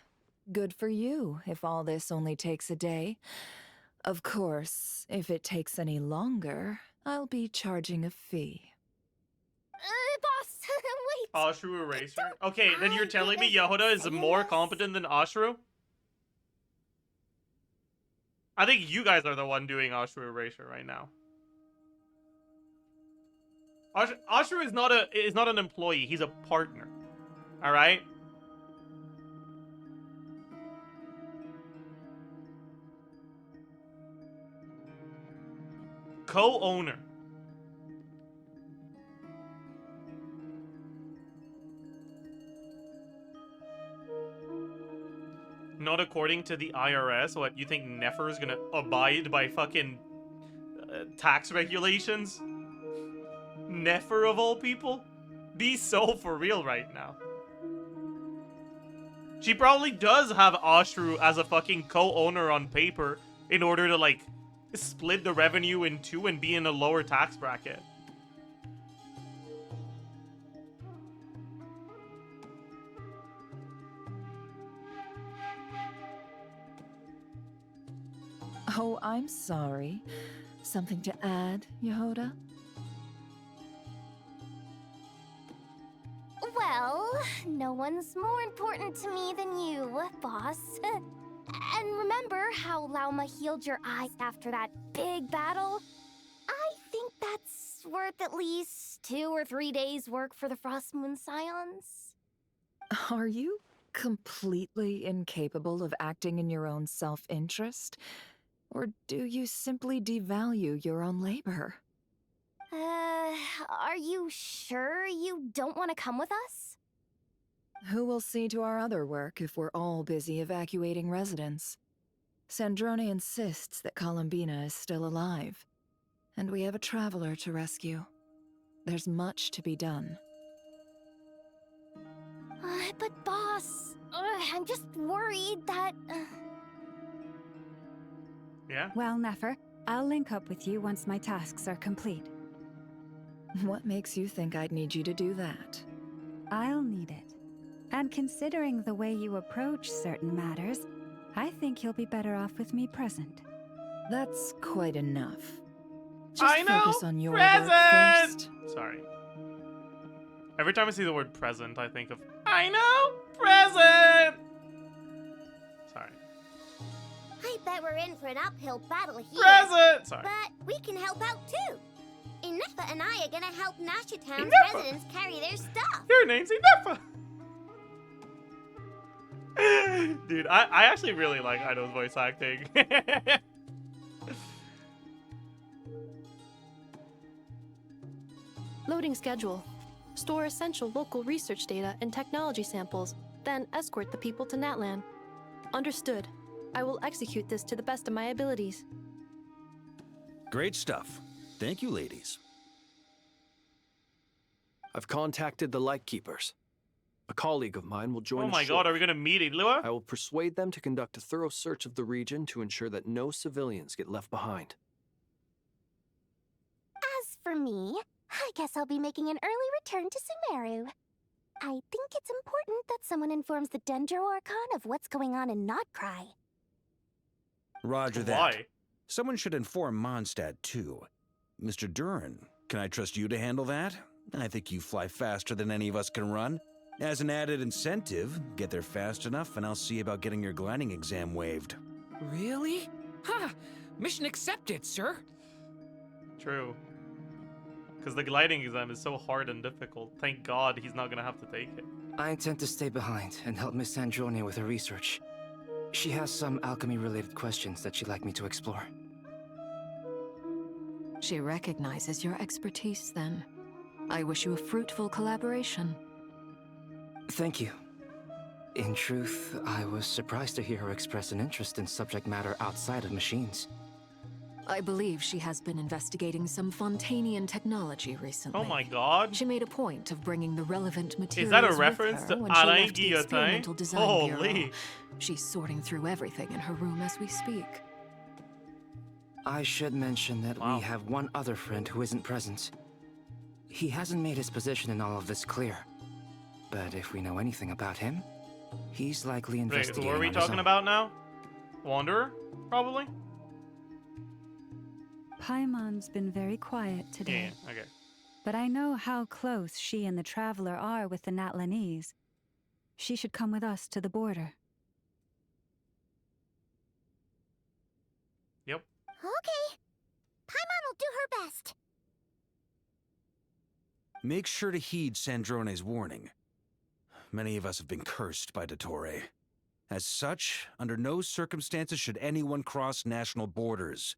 good for you if all this only takes a day. Of course, if it takes any longer, I'll be charging a fee. Boss, wait! Ashru Eraser? Okay, then you're telling me Yehoda is more competent than Ashru? I think you guys are the one doing Ashru Erasure right now. Ashru is not an employee, he's a partner. Alright? Co-owner. Not according to the IRS. What, you think Nefer is gonna abide by fucking tax regulations? Nefer of all people? Be so for real right now. She probably does have Ashru as a fucking co-owner on paper in order to, like, split the revenue in two and be in a lower tax bracket. Oh, I'm sorry. Something to add, Yehoda? Well, no one's more important to me than you, boss. And remember how Lauma healed your eyes after that big battle? I think that's worth at least 2 or 3 days' work for the Frostmoon Scions. Are you completely incapable of acting in your own self-interest? Or do you simply devalue your own labor? Are you sure you don't want to come with us? Who will see to our other work if we're all busy evacuating residents? Sandrone insists that Columbina is still alive, and we have a traveler to rescue. There's much to be done. But boss, I'm just worried that... Yeah? Well, Nefer, I'll link up with you once my tasks are complete. What makes you think I'd need you to do that? I'll need it. And considering the way you approach certain matters, I think you'll be better off with me present. That's quite enough. Just I know! focus on your Present! work first. Sorry. Every time I see the word present, I think of, I know! Present! Sorry. I bet we're in for an uphill battle here. Present! Sorry. But we can help out too. Ineffa and I are gonna help Nasha Town's Ineffa. residents carry their stuff. Your name's Ineffa! Dude, I actually really like Ido's voice acting. Loading schedule. Store essential local research data and technology samples, then escort the people to Natlan. Understood. I will execute this to the best of my abilities. Great stuff. Thank you, ladies. I've contacted the Lightkeepers. A colleague of mine will join Oh us my god, shortly. are we gonna meet Ilua? I will persuade them to conduct a thorough search of the region to ensure that no civilians get left behind. As for me, I guess I'll be making an early return to Sumeru. I think it's important that someone informs the Dendro Archon of what's going on in Krai. Roger that. Why? Someone should inform Mondstadt, too. Mr. Durin, can I trust you to handle that? I think you fly faster than any of us can run. As an added incentive, get there fast enough and I'll see about getting your gliding exam waived. Really? Ha! Mission accepted, sir. True. Because the gliding exam is so hard and difficult. Thank God he's not gonna have to take it. I intend to stay behind and help Miss Sandrone with her research. She has some alchemy-related questions that she'd like me to explore. She recognizes your expertise, then. I wish you a fruitful collaboration. Thank you. In truth, I was surprised to hear her express an interest in subject matter outside of machines. I believe she has been investigating some Fontanian technology recently. Oh my god. She made a point of bringing the relevant materials Is that a with reference her to when she Alain left the Guillotin? experimental design Holy. bureau. She's sorting through everything in her room as we speak. I should mention that we have one other friend who isn't present. He hasn't made his position in all of this clear. But if we know anything about him, he's likely Wait, investigating so what are we on his talking own. about now? Wanderer? Probably? Paimon's been very quiet today. Yeah, okay. But I know how close she and the Traveler are with the Natlanese. She should come with us to the border. Yep. Okay. Paimon will do her best. Make sure to heed Sandrone's warning. Many of us have been cursed by dottore. As such, under no circumstances should anyone cross national borders.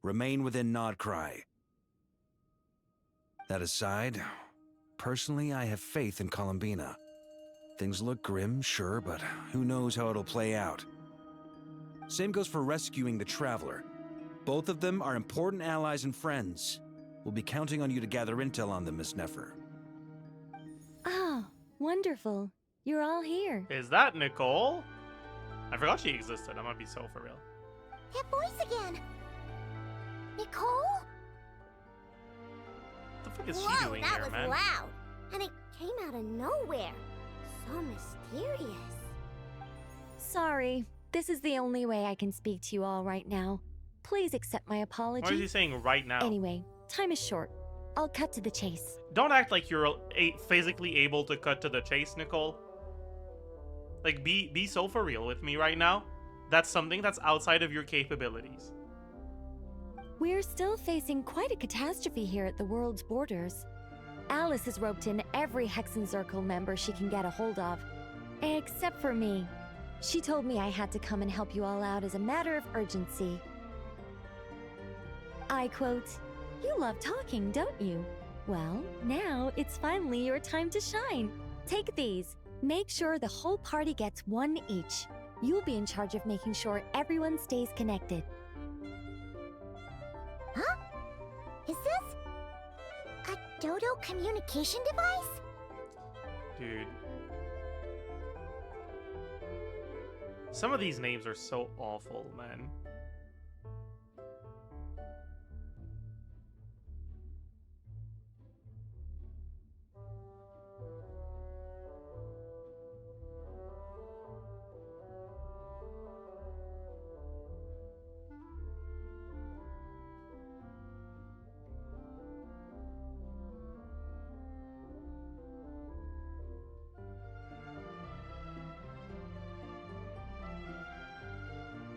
Remain within Krai. That aside, personally I have faith in Columbina. Things look grim, sure, but who knows how it'll play out. Same goes for rescuing the Traveler. Both of them are important allies and friends. We'll be counting on you to gather intel on them, Miss Neffer. Oh, wonderful. You're all here. Is that Nicole? I forgot she existed. I might be so for real. That voice again. Nicole? What the fuck is she Whoa, doing that here, was man? loud. And it came out of nowhere. So mysterious. Sorry. This is the only way I can speak to you all right now. Please accept my apology. Why is he saying right now? Anyway, time is short. I'll cut to the chase. Don't act like you're physically able to cut to the chase, Nicole. Like, be so for real with me right now. That's something that's outside of your capabilities. We're still facing quite a catastrophe here at the world's borders. Alice has roped in every Hexenzirkel member she can get a hold of. Except for me. She told me I had to come and help you all out as a matter of urgency. I quote, "You love talking, don't you? Well, now it's finally your time to shine. Take these. Make sure the whole party gets one each. You'll be in charge of making sure everyone stays connected." Huh? Is this a dodo communication device? Dude. Some of these names are so awful, man.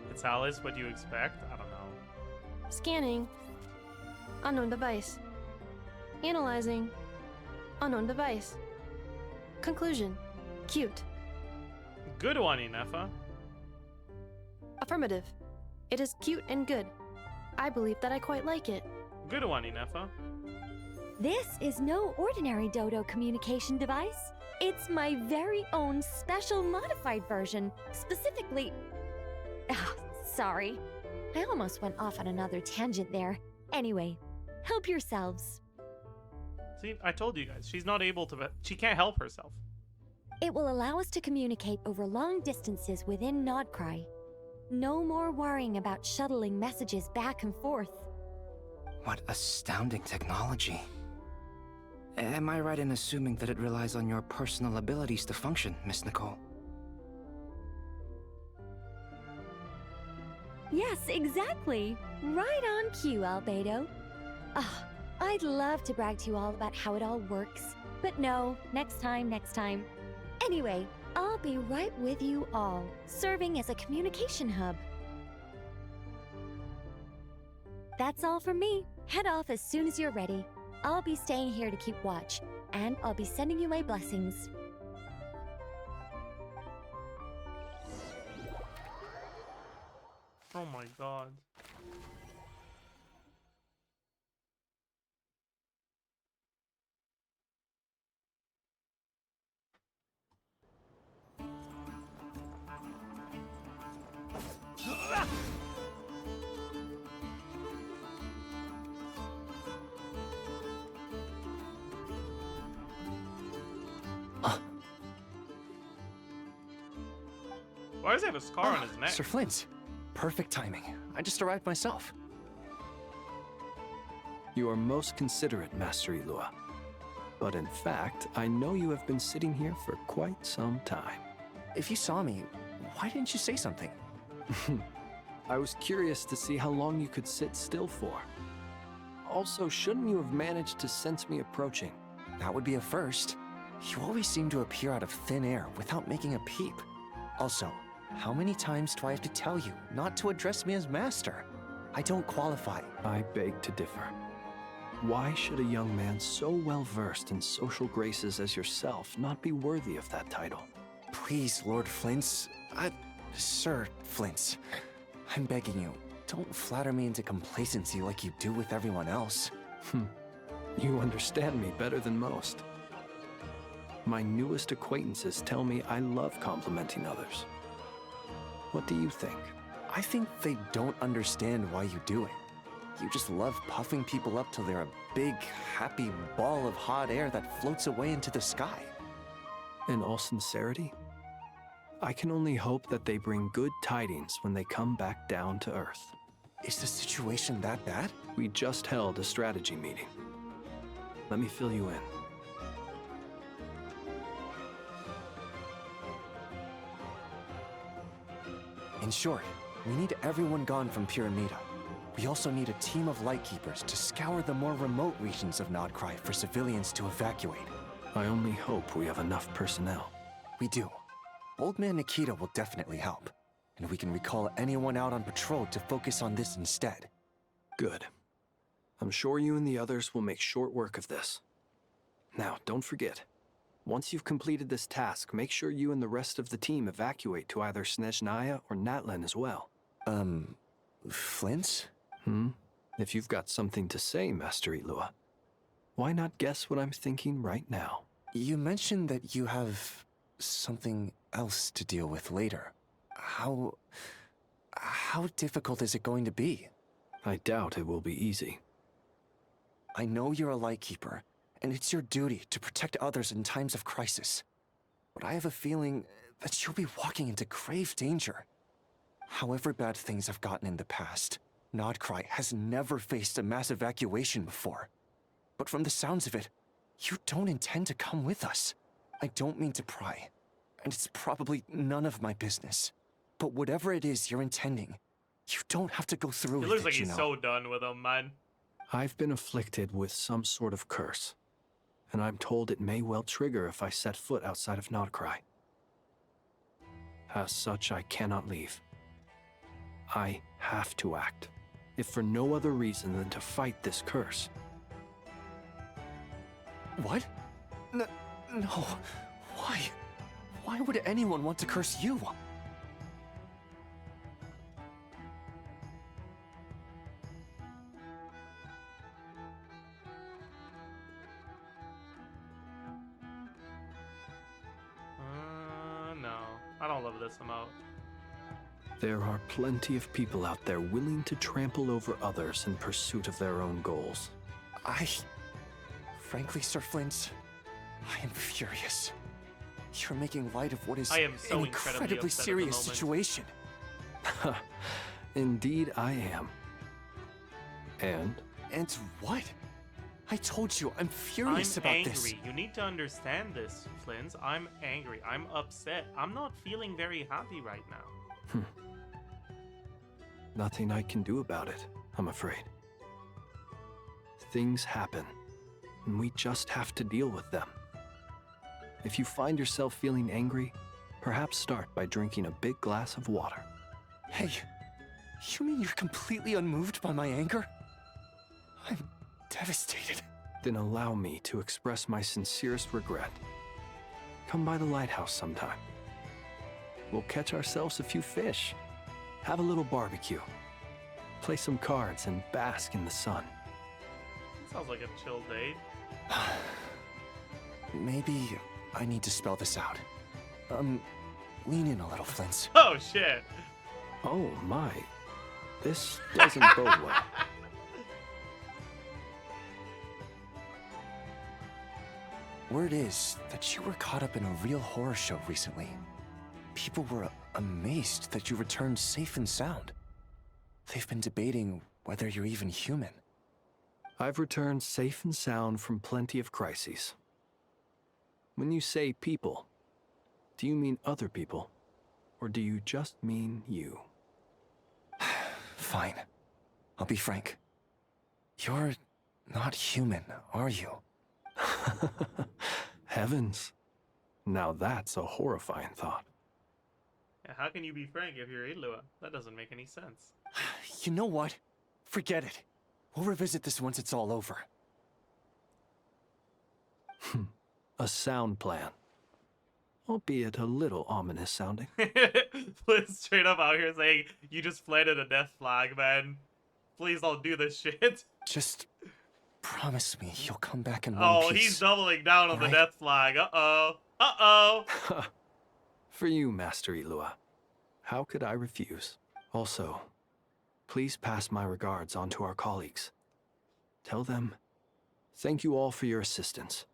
It's Alice, what do you expect? I don't know. Scanning. Unknown device. Analyzing. Unknown device. Conclusion. Cute. Good one, Ineffa. Affirmative. It is cute and good. I believe that I quite like it. Good one, Ineffa. This is no ordinary dodo communication device. It's my very own special modified version, specifically... Ah, sorry. I almost went off on another tangent there. Anyway, help yourselves. See, I told you guys, she's not able to, she can't help herself. It will allow us to communicate over long distances within Krai. No more worrying about shuttling messages back and forth. What astounding technology. Am I right in assuming that it relies on your personal abilities to function, Miss Nicole? Yes, exactly. Right on cue, albedo. Ah, I'd love to brag to you all about how it all works. But no, next time. Anyway, I'll be right with you all, serving as a communication hub. That's all from me. Head off as soon as you're ready. I'll be staying here to keep watch, and I'll be sending you my blessings. Oh my god. Why does he have a scar on his neck? Sir Flint, perfect timing. I just arrived myself. You are most considerate, Master Ilua. But in fact, I know you have been sitting here for quite some time. If you saw me, why didn't you say something? I was curious to see how long you could sit still for. Also, shouldn't you have managed to sense me approaching? That would be a first. You always seem to appear out of thin air without making a peep. Also, how many times do I have to tell you not to address me as master? I don't qualify. I beg to differ. Why should a young man so well versed in social graces as yourself not be worthy of that title? Please, Lord Flins. Sir Flins. I'm begging you, don't flatter me into complacency like you do with everyone else. You understand me better than most. My newest acquaintances tell me I love complimenting others. What do you think? I think they don't understand why you do it. You just love puffing people up till they're a big, happy ball of hot air that floats away into the sky. In all sincerity, I can only hope that they bring good tidings when they come back down to Earth. Is the situation that bad? We just held a strategy meeting. Let me fill you in. In short, we need everyone gone from Pyramida. We also need a team of lightkeepers to scour the more remote regions of Krai for civilians to evacuate. I only hope we have enough personnel. We do. Old Man Nikita will definitely help, and we can recall anyone out on patrol to focus on this instead. Good. I'm sure you and the others will make short work of this. Now, don't forget, once you've completed this task, make sure you and the rest of the team evacuate to either Snezhnaya or Natlan as well. Flins? If you've got something to say, Master Ilua, why not guess what I'm thinking right now? You mentioned that you have something else to deal with later. How difficult is it going to be? I doubt it will be easy. I know you're a lightkeeper, and it's your duty to protect others in times of crisis. But I have a feeling that you'll be walking into grave danger. However bad things have gotten in the past, Krai has never faced a mass evacuation before. But from the sounds of it, you don't intend to come with us. I don't mean to pry, and it's probably none of my business. But whatever it is you're intending, you don't have to go through with it, He looks like he's so done with him, man. I've been afflicted with some sort of curse, and I'm told it may well trigger if I set foot outside of Krai. As such, I cannot leave. I have to act, if for no other reason than to fight this curse. What? No. Why? Why would anyone want to curse you? No. I don't love this amount. There are plenty of people out there willing to trample over others in pursuit of their own goals. Frankly, Sir Flint, I am furious. You're making light of what is I am so an incredibly incredibly upset at the serious moment. situation. Indeed, I am. And? And what? I told you, I'm furious I'm about angry. this. You need to understand this, Flins. I'm angry. I'm upset. I'm not feeling very happy right now. Nothing I can do about it, I'm afraid. Things happen, and we just have to deal with them. If you find yourself feeling angry, perhaps start by drinking a big glass of water. Hey, you mean you're completely unmoved by my anger? I'm devastated. Then allow me to express my sincerest regret. Come by the lighthouse sometime. We'll catch ourselves a few fish, have a little barbecue, play some cards, and bask in the sun. Sounds like a chill date. Maybe I need to spell this out. Lean in a little, Flins. Oh, shit. Oh, my. This doesn't bode well. Word is that you were caught up in a real horror show recently. People were amazed that you returned safe and sound. They've been debating whether you're even human. I've returned safe and sound from plenty of crises. When you say people, do you mean other people? Or do you just mean you? Fine. I'll be frank. You're not human, are you? Heavens. Now that's a horrifying thought. Yeah, how can you be frank if you're Ilua? That doesn't make any sense. You know what? Forget it. We'll revisit this once it's all over. A sound plan. Albeit a little ominous sounding. Flint's straight up out here saying, you just planted a death flag, man. Please don't do this shit. Just promise me you'll come back in one Oh, piece. he's doubling down on the Right? death flag. Uh-oh. Uh-oh. For you, Master Ilua. How could I refuse? Also, please pass my regards on to our colleagues. Tell them, thank you all for your assistance.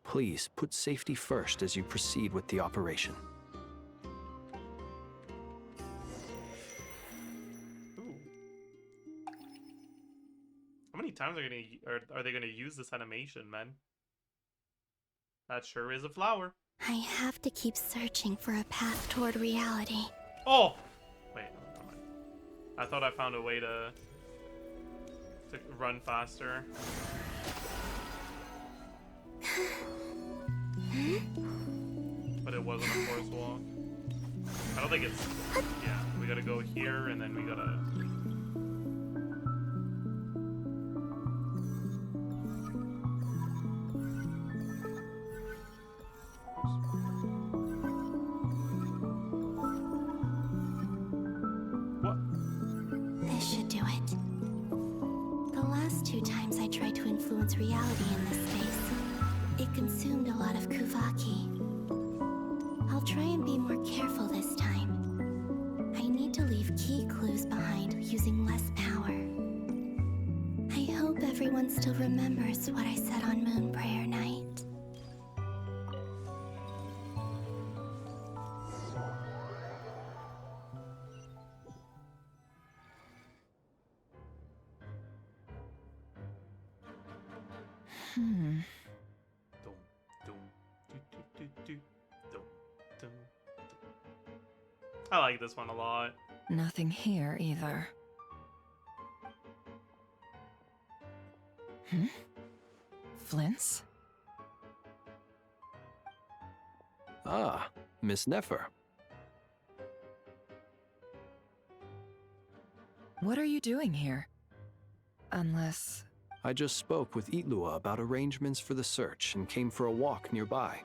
Please put safety first as you proceed with the operation. How many times are they gonna use this animation, man? That sure is a flower. I have to keep searching for a path toward reality. Oh! Wait, no, never mind. I thought I found a way to run faster. But it wasn't a force walk. I don't think it's... Yeah, we gotta go here and then we gotta... This should do it. The last 2 times I tried to influence reality in this space, it consumed a lot of Kuvaki. I'll try and be more careful this time. I need to leave key clues behind using less power. I hope everyone still remembers what I said on Moon Prayer Night. I like this one a lot. Nothing here either. Flins? Ah, Miss Nefer. What are you doing here? Unless... I just spoke with Itlua about arrangements for the search and came for a walk nearby.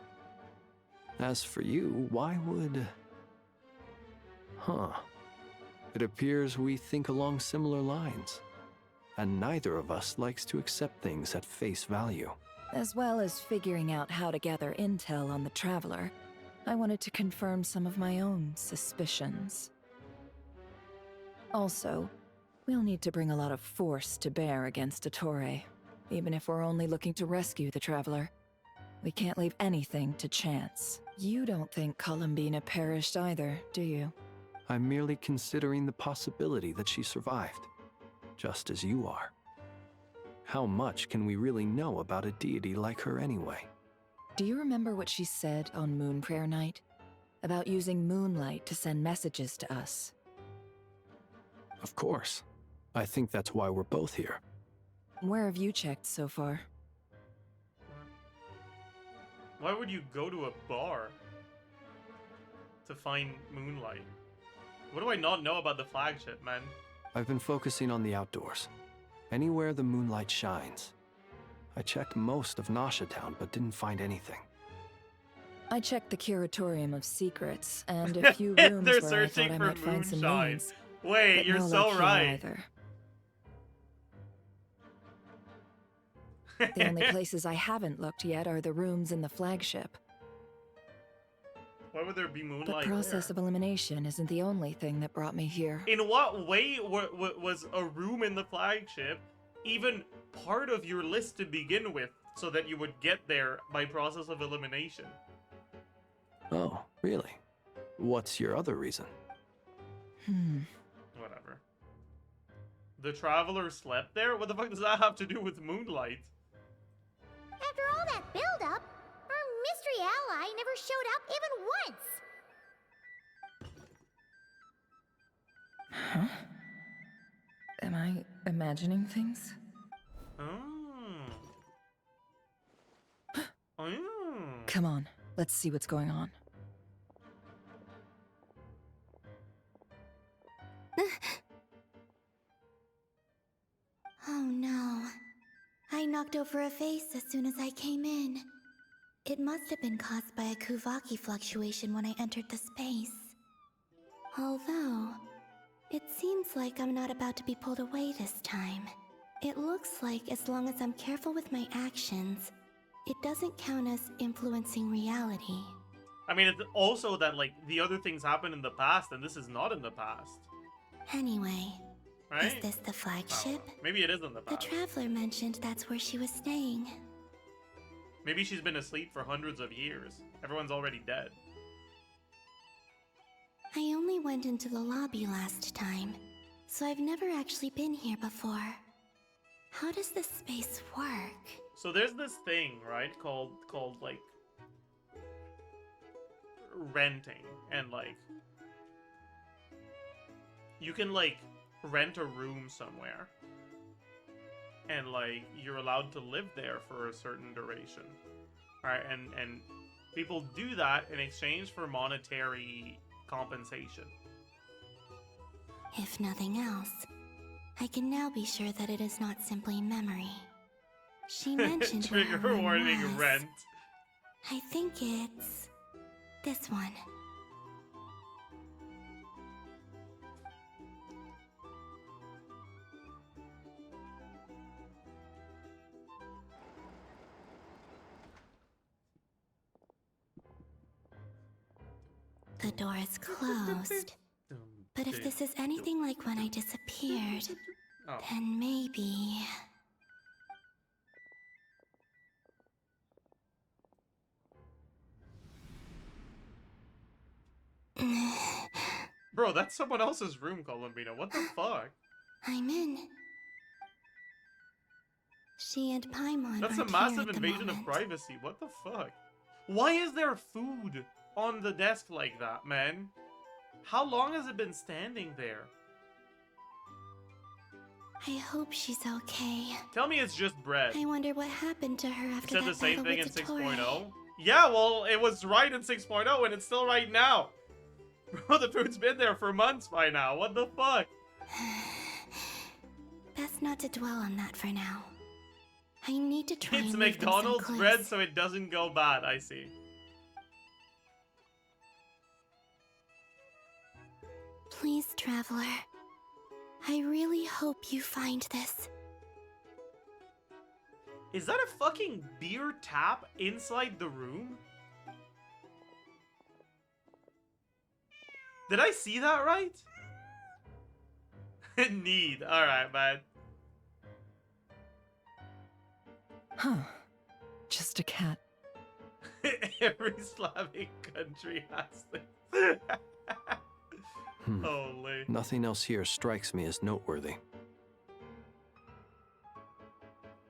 As for you, why would... Huh. It appears we think along similar lines. And neither of us likes to accept things at face value. As well as figuring out how to gather intel on the Traveler, I wanted to confirm some of my own suspicions. Also, we'll need to bring a lot of force to bear against dottore, even if we're only looking to rescue the Traveler. We can't leave anything to chance. You don't think Columbina perished either, do you? I'm merely considering the possibility that she survived, just as you are. How much can we really know about a deity like her anyway? Do you remember what she said on Moon Prayer Night? About using moonlight to send messages to us? Of course. I think that's why we're both here. Where have you checked so far? Why would you go to a bar to find moonlight? What do I not know about the flagship, man? I've been focusing on the outdoors. Anywhere the moonlight shines. I checked most of Nasha Town, but didn't find anything. I checked the Curatorium of Secrets, and a few rooms They're where I thought searching I for might find some moonshine. moons. Wait, But you're no so luck here right. either. The only places I haven't looked yet are the rooms in the flagship. Why would there be moonlight The process there? of elimination isn't the only thing that brought me here. In what way was a room in the flagship even part of your list to begin with, so that you would get there by process of elimination? Oh, really? What's your other reason? Whatever. The traveler slept there? What the fuck does that have to do with moonlight? After all that build-up, our mystery ally never showed up even once. Huh? Am I imagining things? Come on, let's see what's going on. Oh no. I knocked over a vase as soon as I came in. It must have been caused by a Kuvaki fluctuation when I entered the space. Although, it seems like I'm not about to be pulled away this time. It looks like as long as I'm careful with my actions, it doesn't count as influencing reality. I mean, it's also that, like, the other things happened in the past, and this is not in the past. Anyway, Right? is this the flagship? Oh, maybe it is in the The past. traveler mentioned that's where she was staying. Maybe she's been asleep for hundreds of years. Everyone's already dead. I only went into the lobby last time, so I've never actually been here before. How does this space work? So there's this thing, right, called like renting, and like you can like rent a room somewhere, and like you're allowed to live there for a certain duration, right? And people do that in exchange for monetary compensation. If nothing else, I can now be sure that it is not simply memory. She mentioned where her Trigger room warning, was. rent. I think it's this one. The door is closed. But if this is anything like when I disappeared, then maybe... Bro, that's someone else's room, Columbina. What the fuck? I'm in. She and Paimon That's a aren't massive here at the invasion of moment. privacy. What the fuck? Why is there food on the desk like that, man? How long has it been standing there? I hope she's okay. Tell me it's just bread. I wonder what happened to her It after said that the same battle thing in with Dottore. 6.0? Yeah, well, it was right in 6.0 and it's still right now. Bro, the food's been there for months by now. What the fuck? Best not to dwell on that for now. I need to try It's and leave them some McDonald's clues. bread so it doesn't go bad, I see. Please, traveler. I really hope you find this. Is that a fucking beer tap inside the room? Did I see that right? Need. Alright, man. Huh. Just a cat. Every Slavic country has this. Holy. Nothing else here strikes me as noteworthy.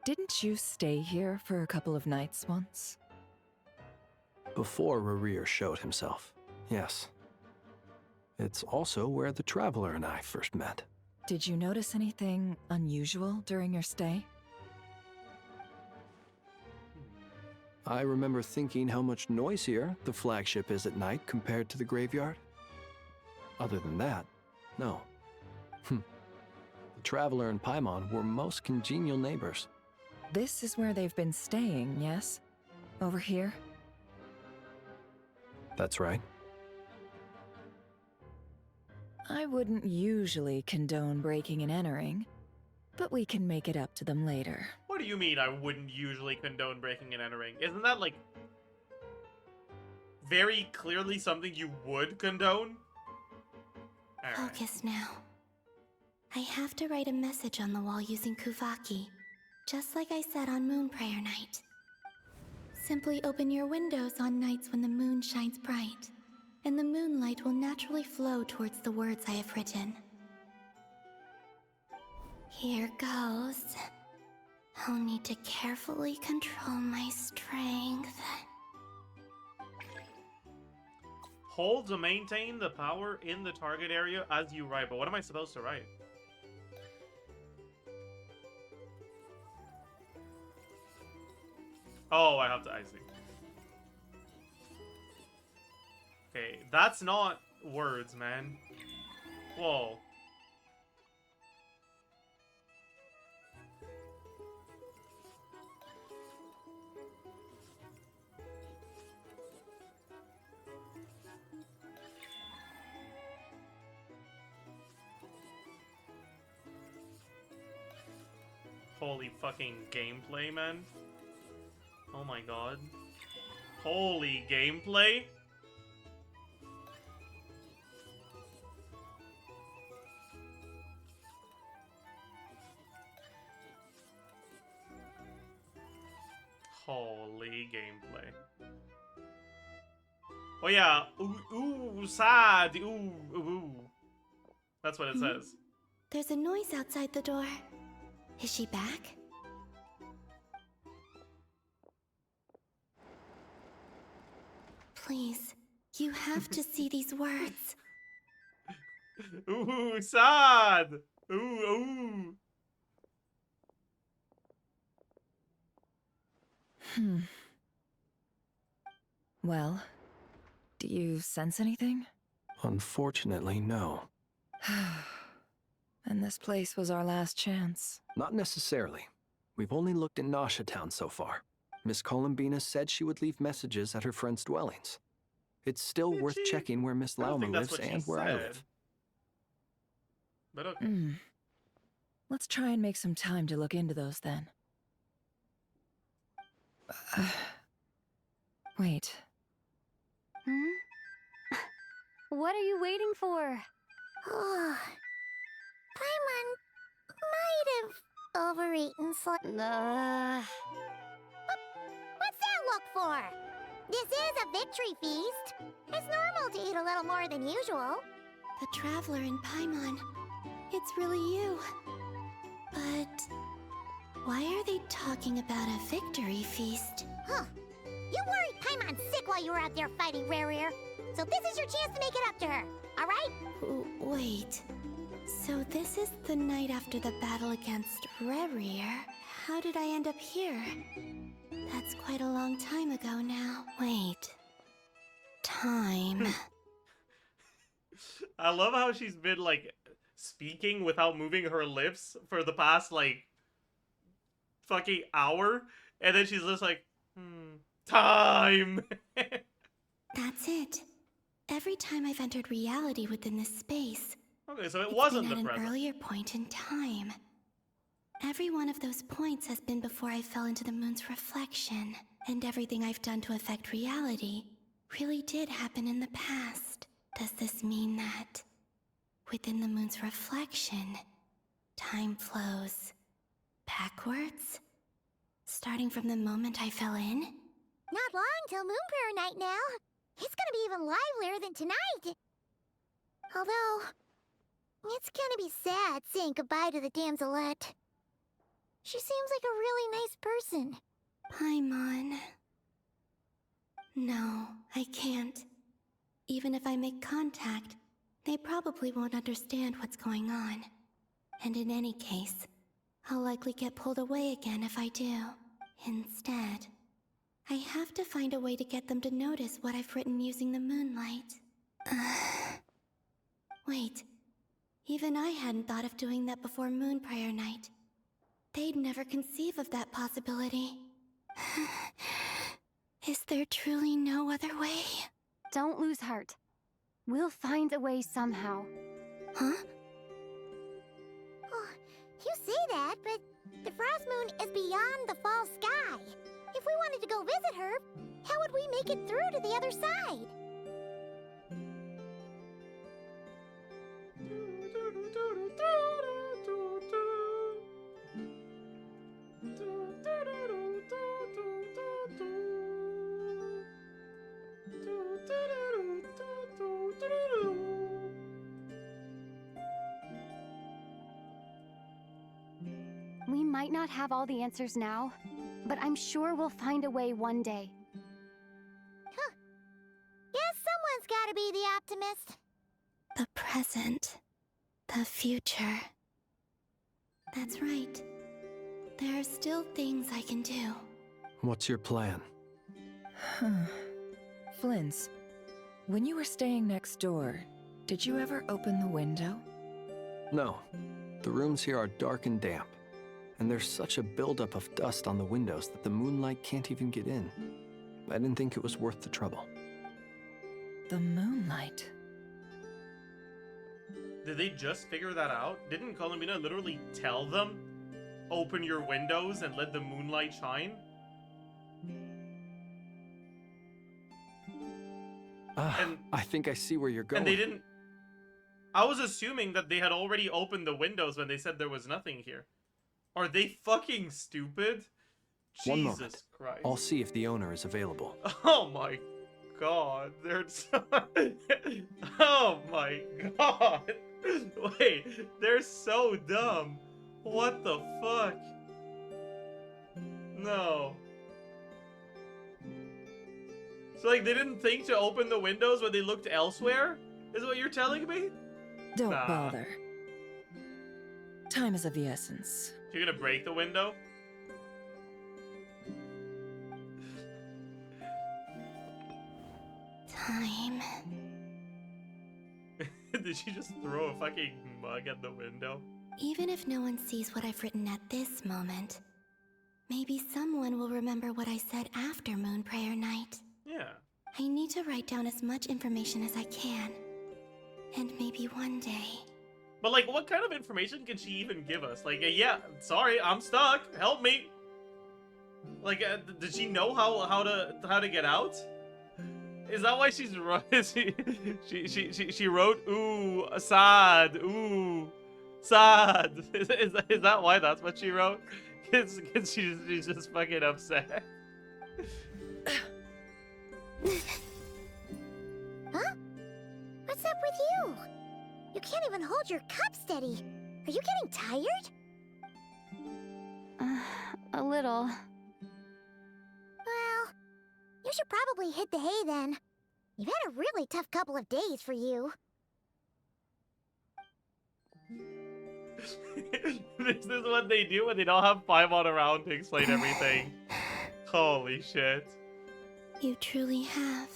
Didn't you stay here for a couple of nights once? Before Rerir showed himself, yes. It's also where the Traveler and I first met. Did you notice anything unusual during your stay? I remember thinking how much noisier the flagship is at night compared to the graveyard. Other than that, no. The Traveler and Paimon were most congenial neighbors. This is where they've been staying, yes? Over here? That's right. I wouldn't usually condone breaking and entering, but we can make it up to them later. What do you mean I wouldn't usually condone breaking and entering? Isn't that, like, very clearly something you would condone? All right. Focus now. I have to write a message on the wall using Kuvaki, just like I said on Moon Prayer Night. Simply open your windows on nights when the moon shines bright, and the moonlight will naturally flow towards the words I have written. Here goes. I'll need to carefully control my strength. Hold to maintain the power in the target area as you write. But what am I supposed to write? Oh, I see. Okay, that's not words, man. Whoa. Holy fucking gameplay, man. Oh my god. Holy gameplay? Holy gameplay. Oh yeah, ooh, sad, ooh. That's what it says. There's a noise outside the door. Is she back? Please, you have to see these words. Ooh, sad! Ooh. Well, do you sense anything? Unfortunately, no. And this place was our last chance. Not necessarily. We've only looked in Nasha Town so far. Miss Columbina said she would leave messages at her friends' dwellings. It's still worth checking where Miss Lauma lives and where I live. But okay. Let's try and make some time to look into those then. Wait. What are you waiting for? Paimon might have overeaten slightly. What's that look for? This is a victory feast. It's normal to eat a little more than usual. The Traveler and Paimon. It's really you. But why are they talking about a victory feast? Huh. You worried Paimon's sick while you were out there fighting Rerir. So this is your chance to make it up to her, alright? Wait. So this is the night after the battle against Rerir. How did I end up here? That's quite a long time ago now. Wait. Time. I love how she's been, like, speaking without moving her lips for the past, like, fucking hour. And then she's just like, time! That's it. Every time I've entered reality within this space, okay, so it wasn't been the at present. an earlier point in time. Every one of those points has been before I fell into the moon's reflection, and everything I've done to affect reality really did happen in the past. Does this mean that within the moon's reflection, time flows backwards? Starting from the moment I fell in? Not long till Moon Prayer Night now. It's gonna be even livelier than tonight. Although, it's gonna be sad saying goodbye to the damselette. She seems like a really nice person. Paimon. No, I can't. Even if I make contact, they probably won't understand what's going on. And in any case, I'll likely get pulled away again if I do. Instead, I have to find a way to get them to notice what I've written using the moonlight. Wait, even I hadn't thought of doing that before Moon Prayer Night. They'd never conceive of that possibility. Is there truly no other way? Don't lose heart. We'll find a way somehow. Huh? Oh, you say that, but the frost moon is beyond the fall sky. If we wanted to go visit her, how would we make it through to the other side? We might not have all the answers now, but I'm sure we'll find a way one day. Huh. Guess someone's gotta be the optimist. The present. The future. That's right. There are still things I can do. What's your plan? Flins, when you were staying next door, did you ever open the window? No. The rooms here are dark and damp. And there's such a buildup of dust on the windows that the moonlight can't even get in. I didn't think it was worth the trouble. The moonlight. Did they just figure that out? Didn't Columbina literally tell them, open your windows and let the moonlight shine? I think I see where you're going. And they didn't... I was assuming that they had already opened the windows when they said there was nothing here. Are they fucking stupid? One Jesus moment. Christ. I'll see if the owner is available. Oh my god. They're so... Oh my god. Wait, they're so dumb. What the fuck? No. So like they didn't think to open the windows when they looked elsewhere? Is what you're telling me? Don't Nah. bother. Time is of the essence. You're gonna break the window? Time. Did she just throw a fucking mug at the window? Even if no one sees what I've written at this moment, maybe someone will remember what I said after Moon Prayer Night. Yeah. I need to write down as much information as I can. And maybe one day... But like, what kind of information can she even give us? Like, yeah, sorry, I'm stuck. Help me. Like, did she know how to get out? Is that why she's she wrote ooh sad ooh sad? Is that why that's what she wrote? Cause she's just fucking upset. Huh? What's up with you? You can't even hold your cup steady. Are you getting tired? A little. Well, you should probably hit the hay then. You've had a really tough couple of days for you. This is what they do when they don't have Paimon around to explain everything. Holy shit. You truly have.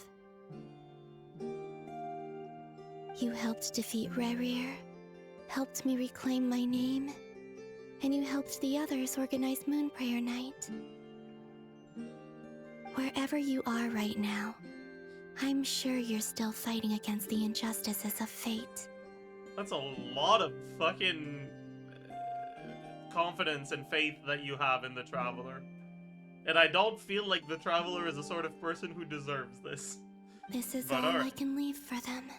You helped defeat Rerir, helped me reclaim my name, and you helped the others organize Moon Prayer Night. Wherever you are right now, I'm sure you're still fighting against the injustices of fate. That's a lot of fucking confidence and faith that you have in the Traveler. And I don't feel like the Traveler is the sort of person who deserves this. This is But all I alright. can leave for them.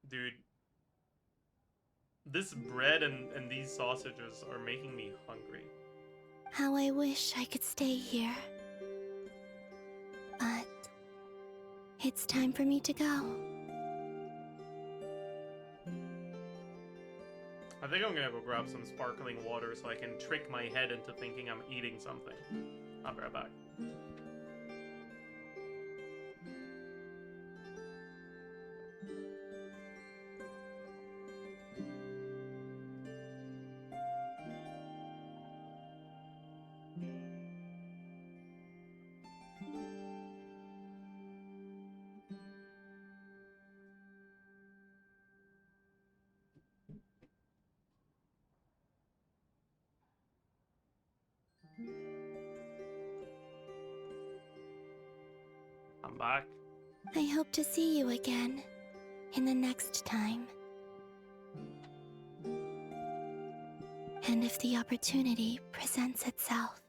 Dude. This bread and these sausages are making me hungry. How I wish I could stay here. But it's time for me to go. I think I'm gonna go grab some sparkling water so I can trick my head into thinking I'm eating something. I'll be right back. I'm back. I hope to see you again in the next time. And if the opportunity presents itself.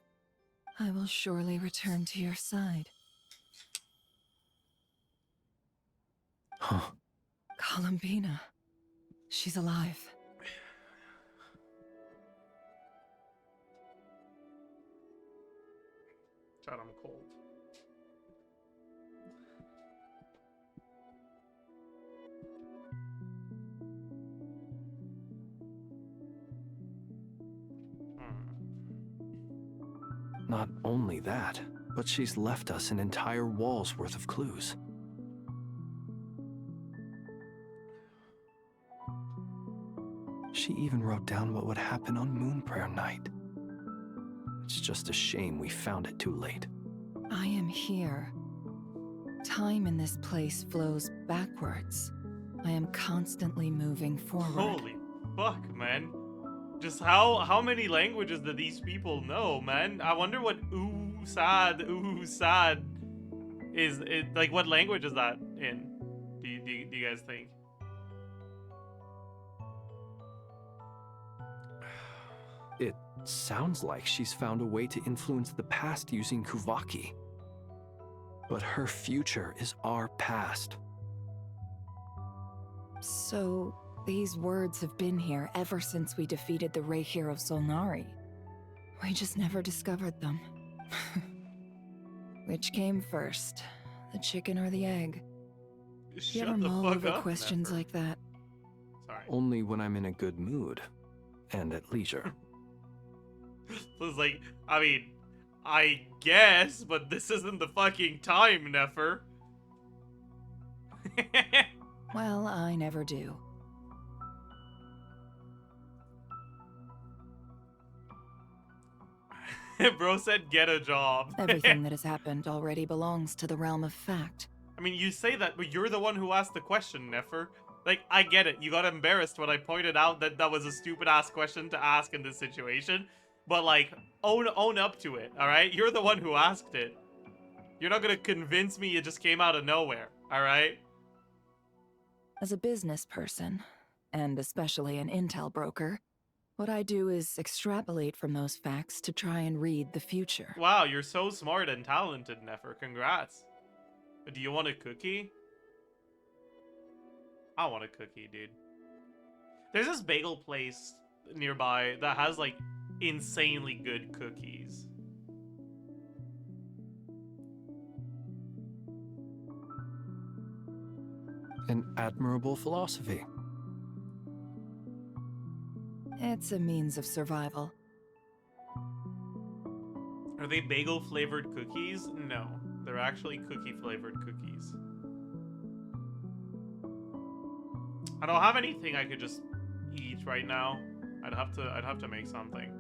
I will surely return to your side. Huh. Columbina. She's alive. God, I'm cold. Not only that, but she's left us an entire wall's worth of clues. She even wrote down what would happen on Moon Prayer Night. It's just a shame we found it too late. I am here. Time in this place flows backwards. I am constantly moving forward. Holy fuck, man. Just how many languages do these people know, man? I wonder what ooh sad is. Like, what language is that in? Do you guys think? It sounds like she's found a way to influence the past using Kuvaki. But her future is our past. So, these words have been here ever since we defeated the Ray hero Solnari. We just never discovered them. Which came first, the chicken or the egg? You ever mull over questions like that? Sorry. Only when I'm in a good mood and at leisure. So it's like, I mean, I guess, but this isn't the fucking time, Nefer. Well, I never do. Bro said get a job. Everything that has happened already belongs to the realm of fact. I mean, you say that, but you're the one who asked the question, Nefer. Like, I get it. You got embarrassed when I pointed out that that was a stupid-ass question to ask in this situation. But, like, own up to it, alright? You're the one who asked it. You're not gonna convince me it just came out of nowhere, alright? As a business person, and especially an intel broker, what I do is extrapolate from those facts to try and read the future. Wow, you're so smart and talented, Nefer. Congrats. Do you want a cookie? I want a cookie, dude. There's this bagel place nearby that has, like, insanely good cookies. An admirable philosophy. It's a means of survival. Are they bagel-flavored cookies? No. They're actually cookie-flavored cookies. I don't have anything I could just eat right now. I'd have to make something.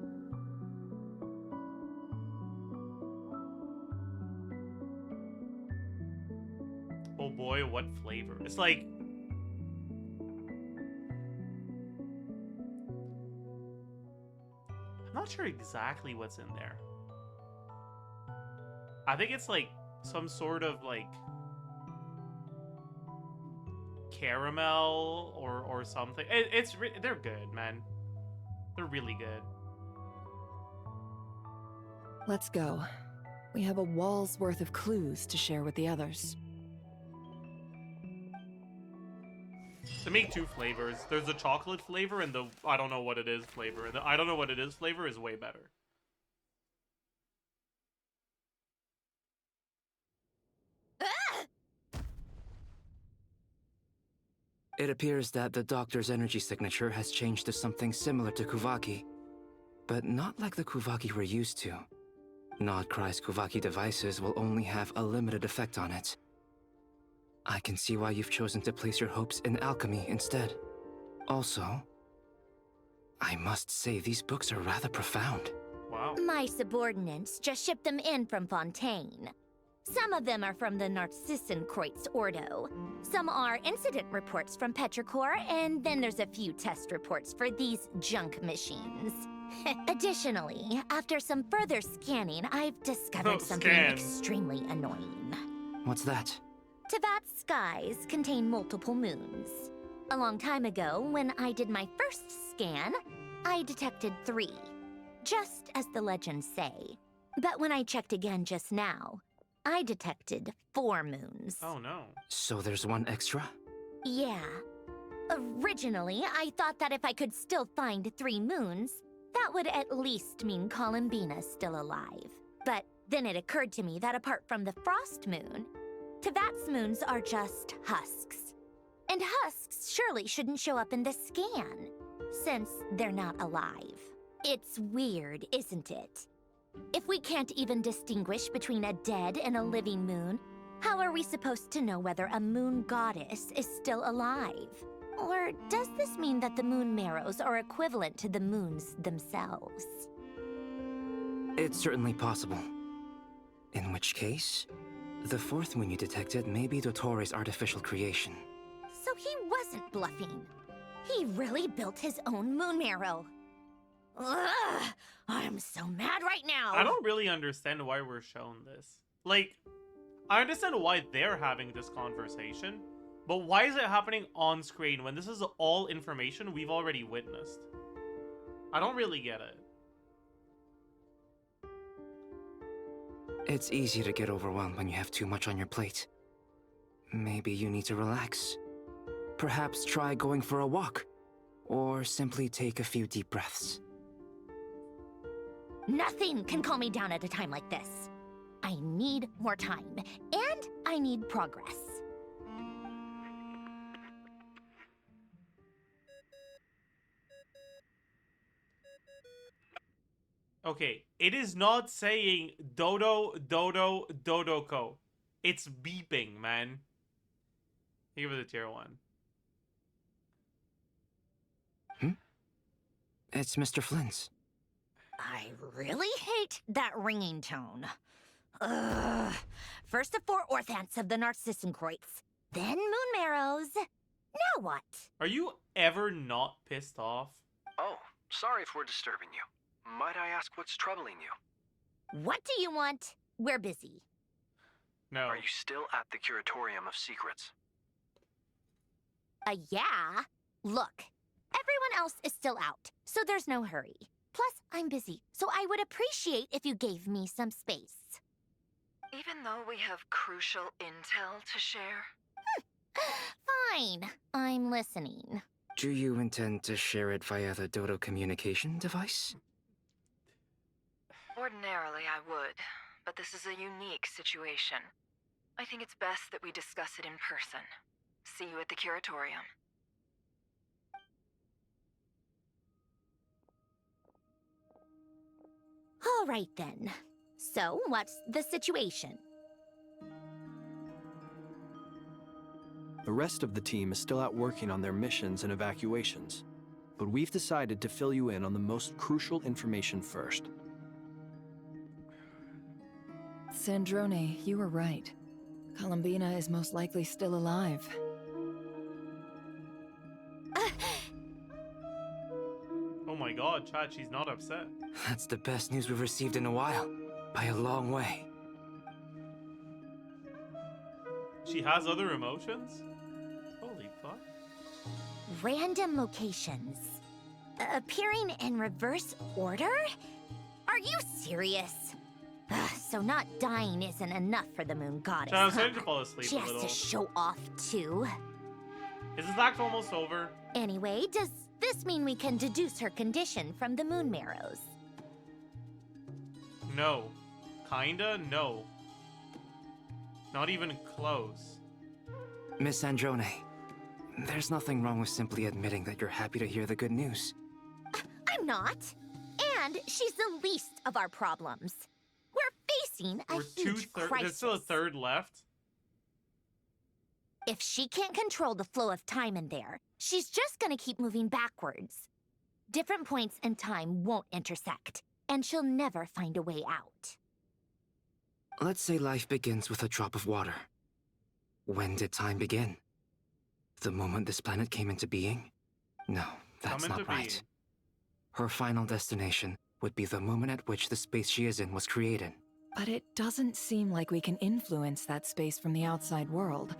Oh boy, what flavor? It's like... I'm not sure exactly what's in there. I think it's like some sort of like caramel or something. They're good, man. They're really good. Let's go. We have a wall's worth of clues to share with the others. They make two flavors. There's the chocolate flavor and the I don't know what it is flavor. The I don't know what it is flavor is way better. It appears that the doctor's energy signature has changed to something similar to Kuvaki, but not like the Kuvaki we're used to. Not Krai's Kuvaki devices will only have a limited effect on it. I can see why you've chosen to place your hopes in alchemy instead. Also, I must say these books are rather profound. Wow. My subordinates just shipped them in from Fontaine. Some of them are from the Narzissenkreuz Ordo. Some are incident reports from Petrichor, and then there's a few test reports for these junk machines. Additionally, after some further scanning, I've discovered something extremely annoying. What's that? Tevat's skies contain multiple moons. A long time ago, when I did my first scan, I detected 3, just as the legends say. But when I checked again just now, I detected 4 moons. Oh no. So there's one extra? Yeah. Originally, I thought that if I could still find 3 moons, that would at least mean Columbina's still alive. But then it occurred to me that apart from the frost moon, Tevat's moons are just husks. And husks surely shouldn't show up in the scan, since they're not alive. It's weird, isn't it? If we can't even distinguish between a dead and a living moon, how are we supposed to know whether a moon goddess is still alive? Or does this mean that the moon marrows are equivalent to the moons themselves? It's certainly possible. In which case, the 4th moon you detected may be Dottore's artificial creation. So he wasn't bluffing. He really built his own moon marrow. Ugh, I'm so mad right now. I don't really understand why we're shown this. Like, I understand why they're having this conversation, but why is it happening on screen when this is all information we've already witnessed? I don't really get it. It's easy to get overwhelmed when you have too much on your plate. Maybe you need to relax. Perhaps try going for a walk, or simply take a few deep breaths. Nothing can calm me down at a time like this. I need more time, and I need progress. Okay, it is not saying dodoco. It's beeping, man. Give it a tier 1. It's Mr. Flins. I really hate that ringing tone. Ugh. First the 4 orthants of the Narzissenkreuz, then moon marrows. Now what? Are you ever not pissed off? Oh, sorry if we're disturbing you. Might I ask what's troubling you? What do you want? We're busy. No. Are you still at the Curatorium of Secrets? Yeah. Look, everyone else is still out, so there's no hurry. Plus, I'm busy, so I would appreciate if you gave me some space. Even though we have crucial intel to share? Fine, I'm listening. Do you intend to share it via the Dodo communication device? Ordinarily, I would, but this is a unique situation. I think it's best that we discuss it in person. See you at the Curatorium. All right then. So, what's the situation? The rest of the team is still out working on their missions and evacuations, but we've decided to fill you in on the most crucial information first. Sandrone, you were right. Columbina is most likely still alive. Oh my god, Chad, she's not upset. That's the best news we've received in a while, by a long way. She has other emotions? Holy fuck. Random locations. Appearing in reverse order? Are you serious? So not dying isn't enough for the moon goddess, Chad, I'm starting to fall asleep She a has little. to show off too. Is this act almost over? Anyway, does this mean we can deduce her condition from the moon marrows? No. Kinda? No. Not even close. Miss Sandrone, There's nothing wrong with simply admitting that you're happy to hear the good news. I'm not. And she's the least of our problems. We're facing a huge crisis. There's still a third left. If she can't control the flow of time in there, she's just gonna keep moving backwards. Different points in time won't intersect, and she'll never find a way out. Let's say life begins with a drop of water. When did time begin? The moment this planet came into being? No, that's not right. Her final destination would be the moment at which the space she is in was created. But it doesn't seem like we can influence that space from the outside world.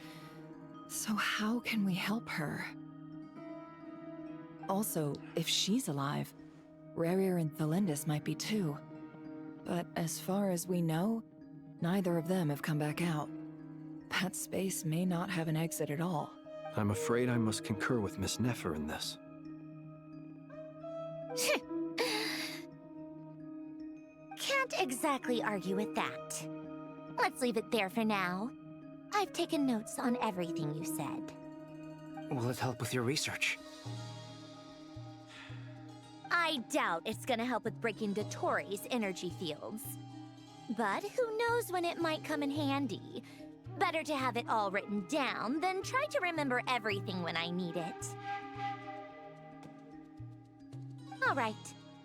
So how can we help her? Also, if she's alive, Rerir and Thelindis might be too. But as far as we know, neither of them have come back out. That space may not have an exit at all. I'm afraid I must concur with Miss Neffer in this. Can't exactly argue with that. Let's leave it there for now. I've taken notes on everything you said. Will it help with your research? I doubt it's gonna help with breaking Dottore's energy fields. But who knows when it might come in handy. Better to have it all written down than try to remember everything when I need it. All right,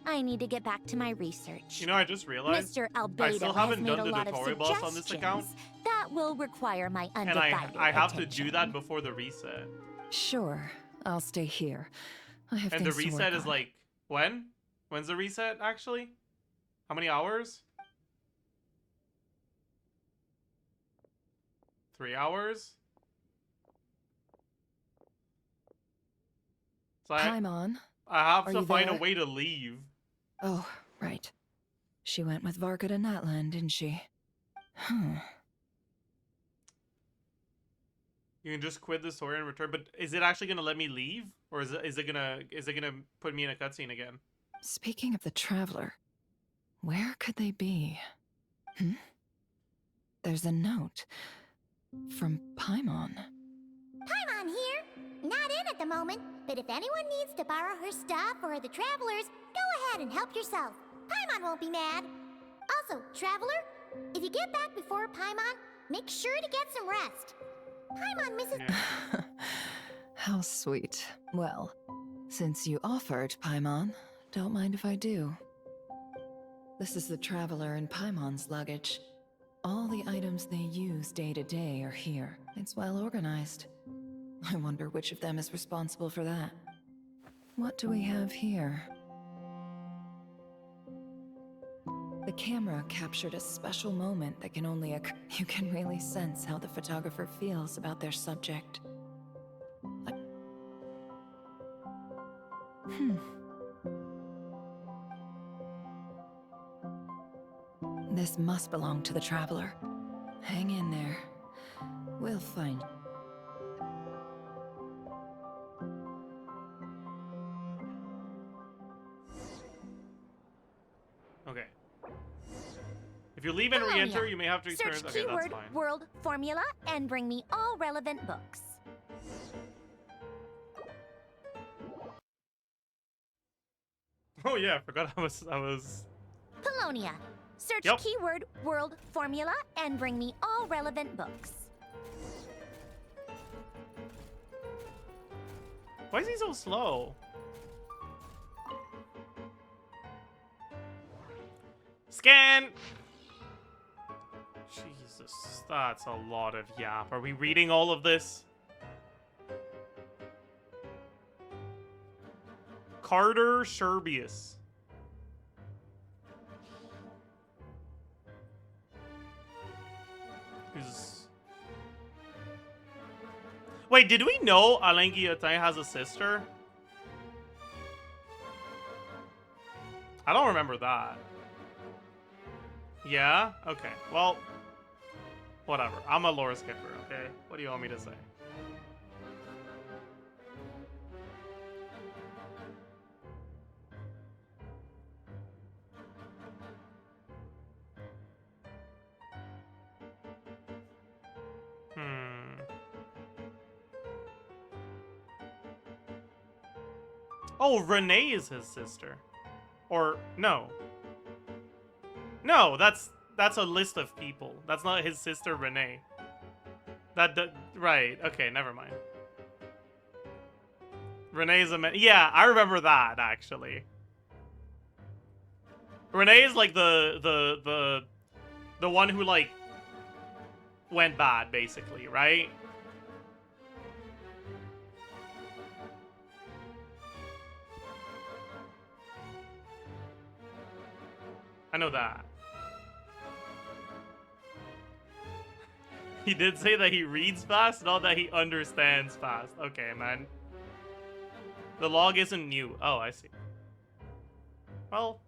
I need to get back to my research. You know, I just realized Mr. Albedo I still haven't has made done a the lot of Dottore boss on this account. that will require my And undivided I have to attention. do that before the reset. Sure, I'll stay here. I have And the things to reset work is on. like, when? When's the reset, actually? How many hours? 3 hours? So Paimon, I have are to you find a there? way to leave. Oh, right. She went with Varka to Natlan, didn't she? You can just quit the story and return, but is it actually gonna let me leave? Or is it gonna put me in a cutscene again? Speaking of the Traveler, where could they be? There's a note from Paimon. Paimon here. Not in at the moment, but if anyone needs to borrow her stuff or the Travelers, go ahead and help yourself. Paimon won't be mad. Also, Traveler, if you get back before Paimon, make sure to get some rest. Paimon misses... How sweet. Well, since you offered, Paimon, don't mind if I do. This is the Traveler and Paimon's luggage. All the items they use day to day are here. It's well organized. I wonder which of them is responsible for that. What do we have here? The camera captured a special moment that can only occur. You can really sense how the photographer feels about their subject. This must belong to the Traveler. Hang in there. We'll find. Okay. If you leave and re-enter, you may have to return. Search Okay, that's keyword fine. world formula and bring me all relevant books. Oh yeah, I forgot I was... Polonia. Search Yep. keyword world formula and bring me all relevant books. Why is he so slow? Scan! Jesus, that's a lot of yap. Are we reading all of this? Carter Sherbius. Who's... Wait, did we know Alengi Atai has a sister? I don't remember that. Yeah? Okay. Well, whatever. I'm a lore skipper, okay? What do you want me to say? Oh, Renee is his sister. Or, no. No, that's a list of people. That's not his sister, Renee. Right, okay, never mind. Renee's a yeah, I remember that, actually. Renee is like the one who, like, went bad, basically, right? I know that. He did say that he reads fast, not that he understands fast. Okay, man. The log isn't new. Oh, I see. Well.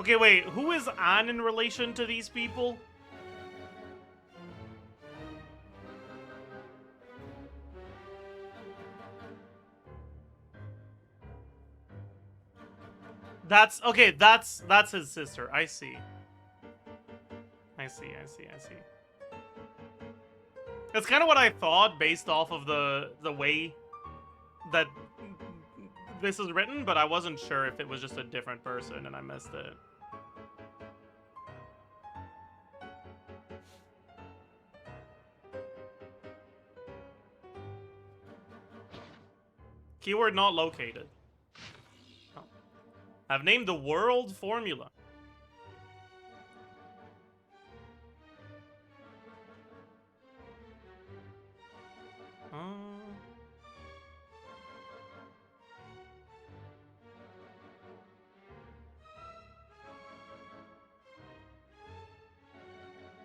Okay, wait, who is Anne in relation to these people? That's, okay, that's his sister. I see. I see. That's kind of what I thought based off of the way that this is written, but I wasn't sure if it was just a different person and I missed it. Keyword not located. Oh. I've named the world formula.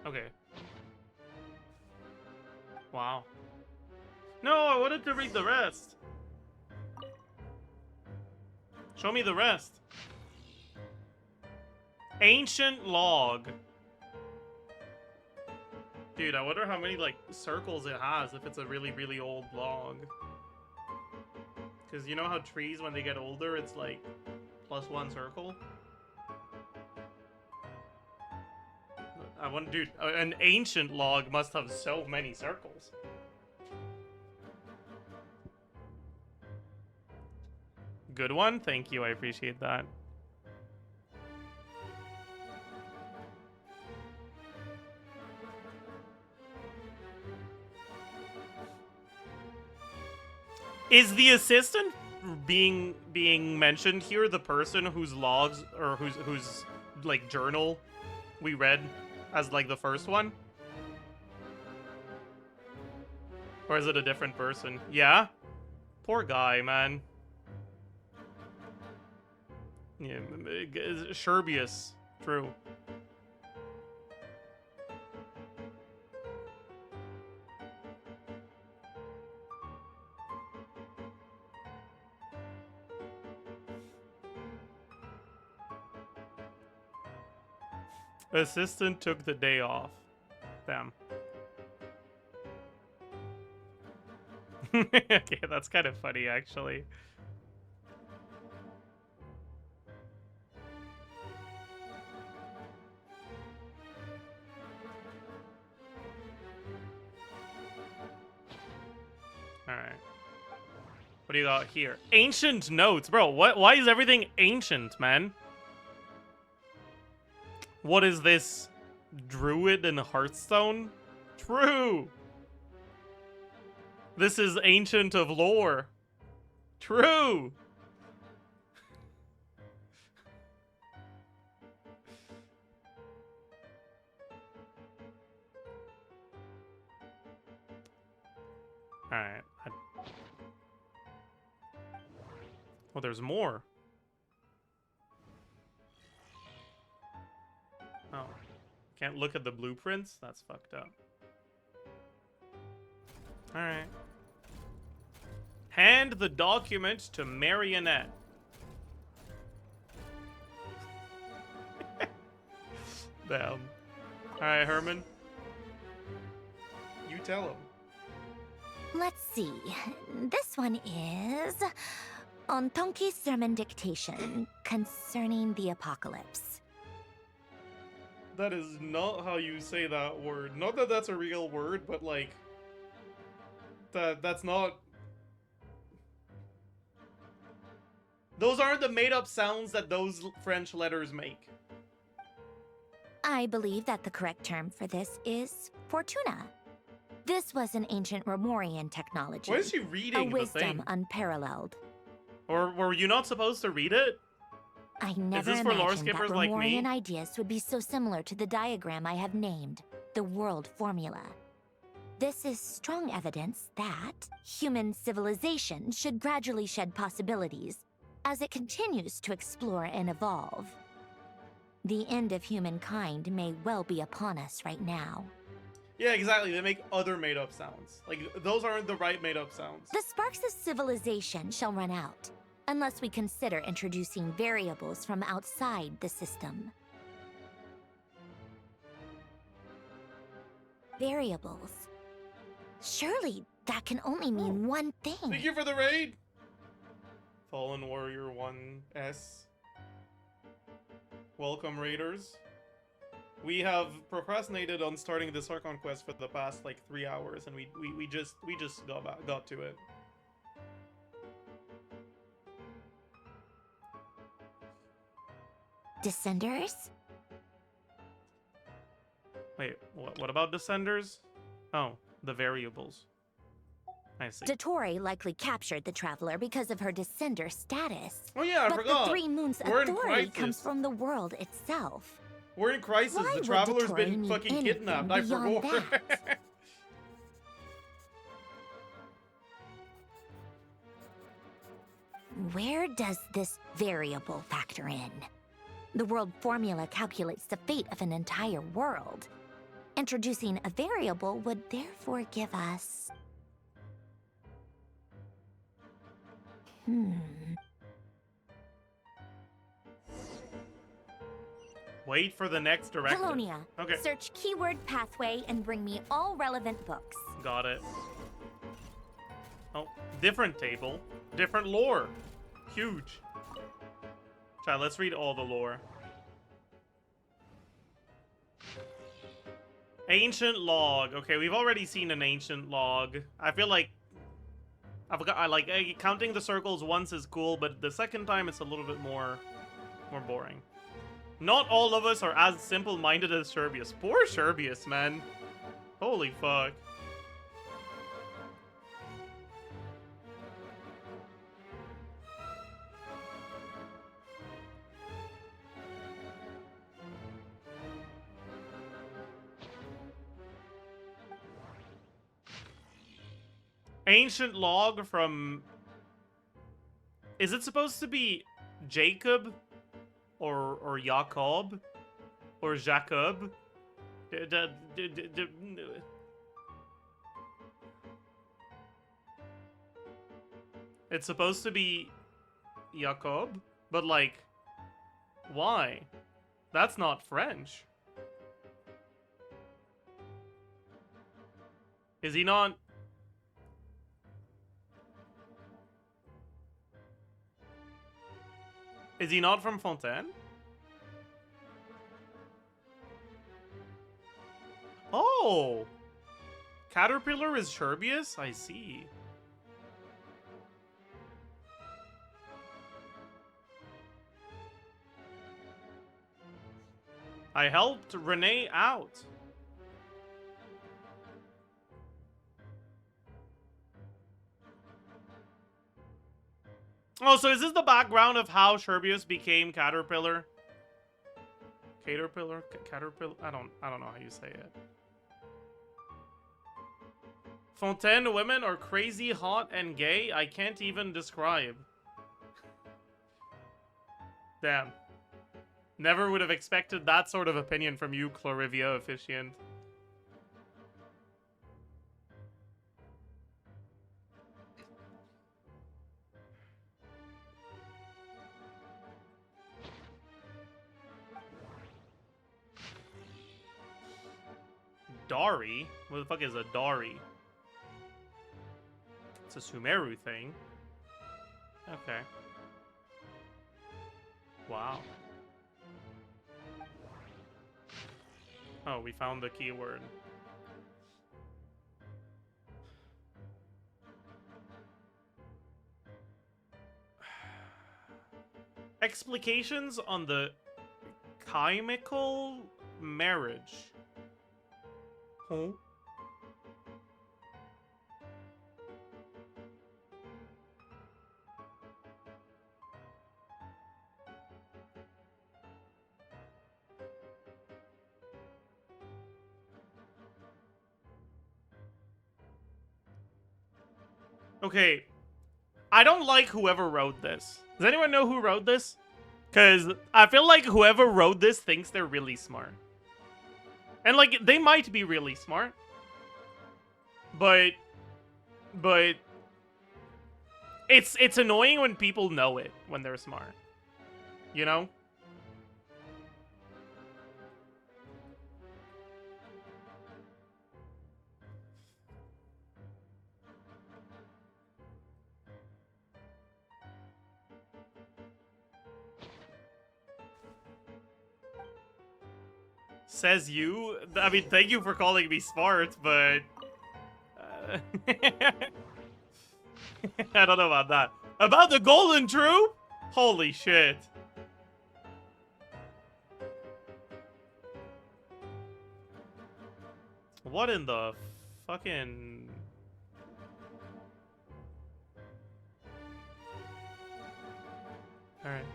Okay. Wow. No, I wanted to read the rest. Show me the rest. Ancient log. Dude, I wonder how many, like, circles it has if it's a really, really old log. Because you know how trees, when they get older, it's like +1 circle? I wonder, dude, an ancient log must have so many circles. Good one, thank you, I appreciate that. Is the assistant being mentioned here the person whose logs or whose like journal we read as like the first one? Or is it a different person? Yeah? Poor guy, man. Yeah, Sherbius. True. Assistant took the day off. Damn. Okay, that's kind of funny, actually. Alright. What do you got here? Ancient notes. Bro, why is everything ancient, man? What is this? Druid and Hearthstone? True! This is ancient of lore. True! Alright. Oh, there's more. Oh. Can't look at the blueprints? That's fucked up. Alright. Hand the document to Marionette. Damn. Alright, Herman. You tell him. Let's see. This one is Ontonki sermon dictation concerning the apocalypse. That is not how you say that word. Not that that's a real word, but like that's not. Those aren't the made-up sounds that those French letters make. I believe that the correct term for this is Fortuna. This was an ancient Romorian technology. Why is she reading a the wisdom thing? unparalleled. Or were you not supposed to read it? I never this for lore imagined that skippers like me? Romorian ideas would be so similar to the diagram I have named, the world formula. This is strong evidence that human civilization should gradually shed possibilities as it continues to explore and evolve. The end of humankind may well be upon us right now. Yeah, exactly. They make other made-up sounds. Like, those aren't the right made-up sounds. The sparks of civilization shall run out, unless we consider introducing variables from outside the system. Variables. Surely that can only mean one thing. Thank you for the raid! Fallen Warrior 1S. Welcome, raiders. We have procrastinated on starting this Archon quest for the past like 3 hours, and we just got to it. Descenders? Wait, what about Descenders? Oh, the variables. I see. Dottore likely captured the traveler because of her descender status. Oh yeah, I forgot. But the 3 moons We're in authority crisis. comes from the world itself. We're in crisis. Why The would traveler's Dottore been need fucking anything kidnapped. I beyond forgot. that? Where does this variable factor in? The world formula calculates the fate of an entire world. Introducing a variable would therefore give us... Wait for the next directive. Colonia. Okay. Search keyword pathway and bring me all relevant books. Got it. Oh, different table. Different lore. Huge. Try, let's read all the lore. Ancient log. Okay, we've already seen an ancient log. I feel like counting the circles once is cool, but the second time it's a little bit more boring. Not all of us are as simple-minded as Sherbius. Poor Sherbius, man. Holy fuck. Ancient log from... Is it supposed to be Jacob? Or Jacob? Or Jacob? It's supposed to be Jacob? But like, why? That's not French. Is he not... Is he not from Fontaine? Oh! Caterpillar is Sherbius? I see. I helped Renee out. Oh, so is this the background of how Sherbius became Caterpillar? Caterpillar? Caterpillar? I don't know how you say it. Fontaine women are crazy, hot, and gay. I can't even describe. Damn. Never would have expected that sort of opinion from you, Clarivia Officiant. Dori? What the fuck is a dori? It's a Sumeru thing. Okay. Wow. Oh, we found the keyword. Explications on the chemical marriage. Huh? Okay. I don't like whoever wrote this. Does anyone know who wrote this? Because I feel like whoever wrote this thinks they're really smart. And, like, they might be really smart. But it's annoying when people know it when they're smart. You know? Says you? I mean, thank you for calling me smart, but... I don't know about that. About the golden troop? Holy shit. What in the fucking... Alright.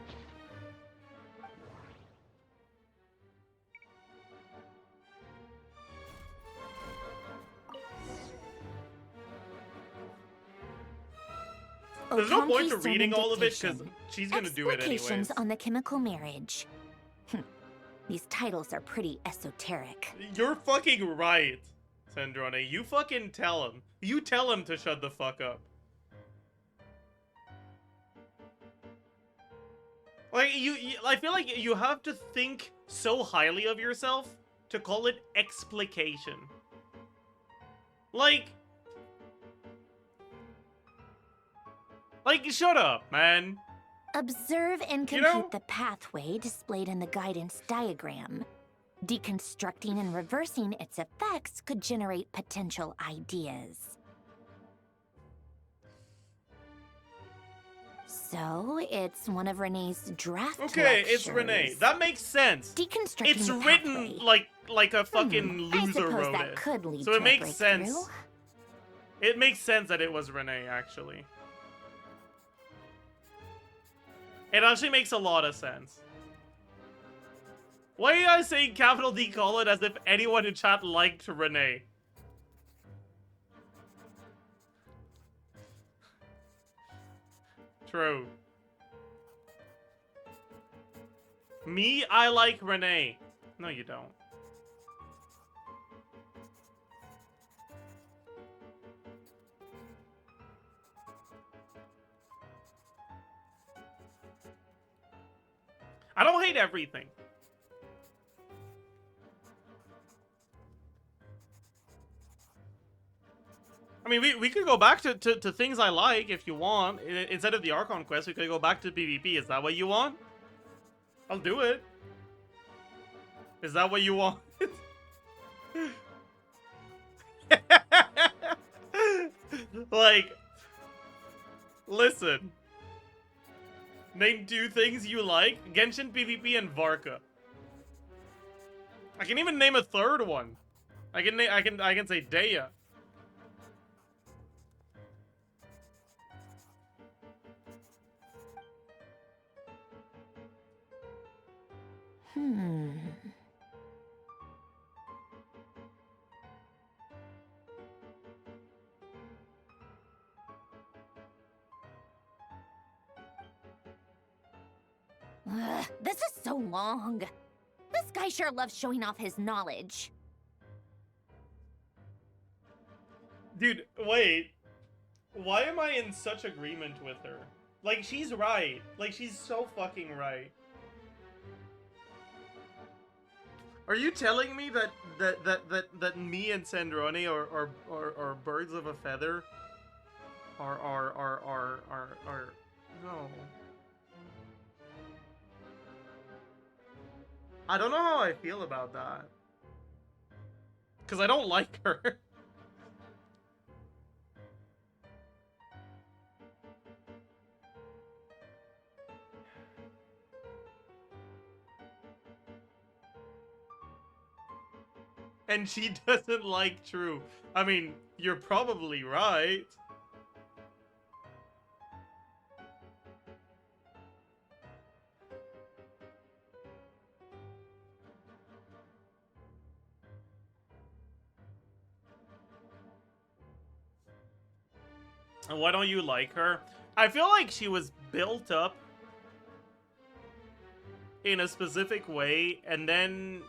There's no point to reading all of it because she's gonna do it anyways. Explications on the chemical marriage. These titles are pretty esoteric. You're fucking right, Sandrone. You fucking tell him. You tell him to shut the fuck up. Like, I feel like you have to think so highly of yourself to call it explication. Like, shut up, man. Observe and compute the pathway displayed in the guidance diagram. Deconstructing and reversing its effects could generate potential ideas. So, it's one of Renee's draft Okay, lectures. it's Renee. That makes sense. Deconstructing It's the written pathway. like a fucking loser I suppose wrote that it. could lead So to it a makes sense. breakthrough. It makes sense that it was Renee, actually. It actually makes a lot of sense. Why are you guys saying capital D call it as if anyone in chat liked Renee? True. Me, I like Renee. No, you don't. I don't hate everything. I mean, we could go back to things I like if you want. Instead of the Archon quest, we could go back to PvP. Is that what you want? I'll do it. Is that what you want? Like, listen. Name 2 things you like: Genshin, PvP, and Varka. I can even name a third one. I can say Deya. Ugh. long. This guy sure loves showing off his knowledge. Dude, wait. Why am I in such agreement with her? Like, she's right. Like, she's so fucking right. Are you telling me that me and Sandrone are birds of a feather? Are no. I don't know how I feel about that. Cause I don't like her. And she doesn't like True. I mean, you're probably right. Why don't you like her? I feel like she was built up in a specific way, and then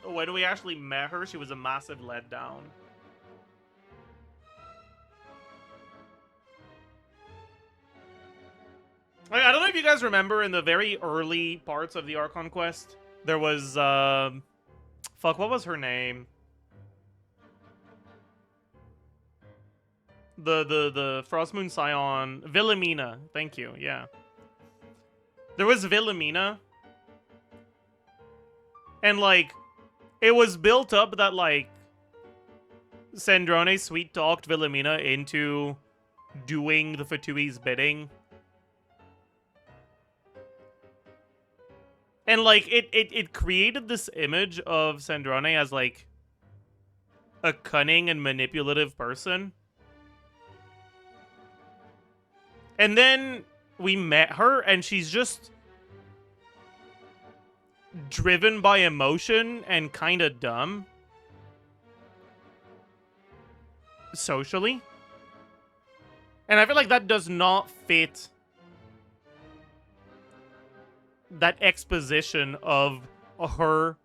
when we actually met her, she was a massive letdown. Like, I don't know if you guys remember in the very early parts of the Archon quest, there was, fuck, what was her name? The Frostmoon Scion, Wilhelmina. Thank you, yeah. There was Wilhelmina. And, like, it was built up that, like, Sandrone sweet-talked Wilhelmina into doing the Fatui's bidding. And, like, it created this image of Sandrone as, like, a cunning and manipulative person. And then we met her, and she's just driven by emotion and kind of dumb. Socially. And I feel like that does not fit that exposition of her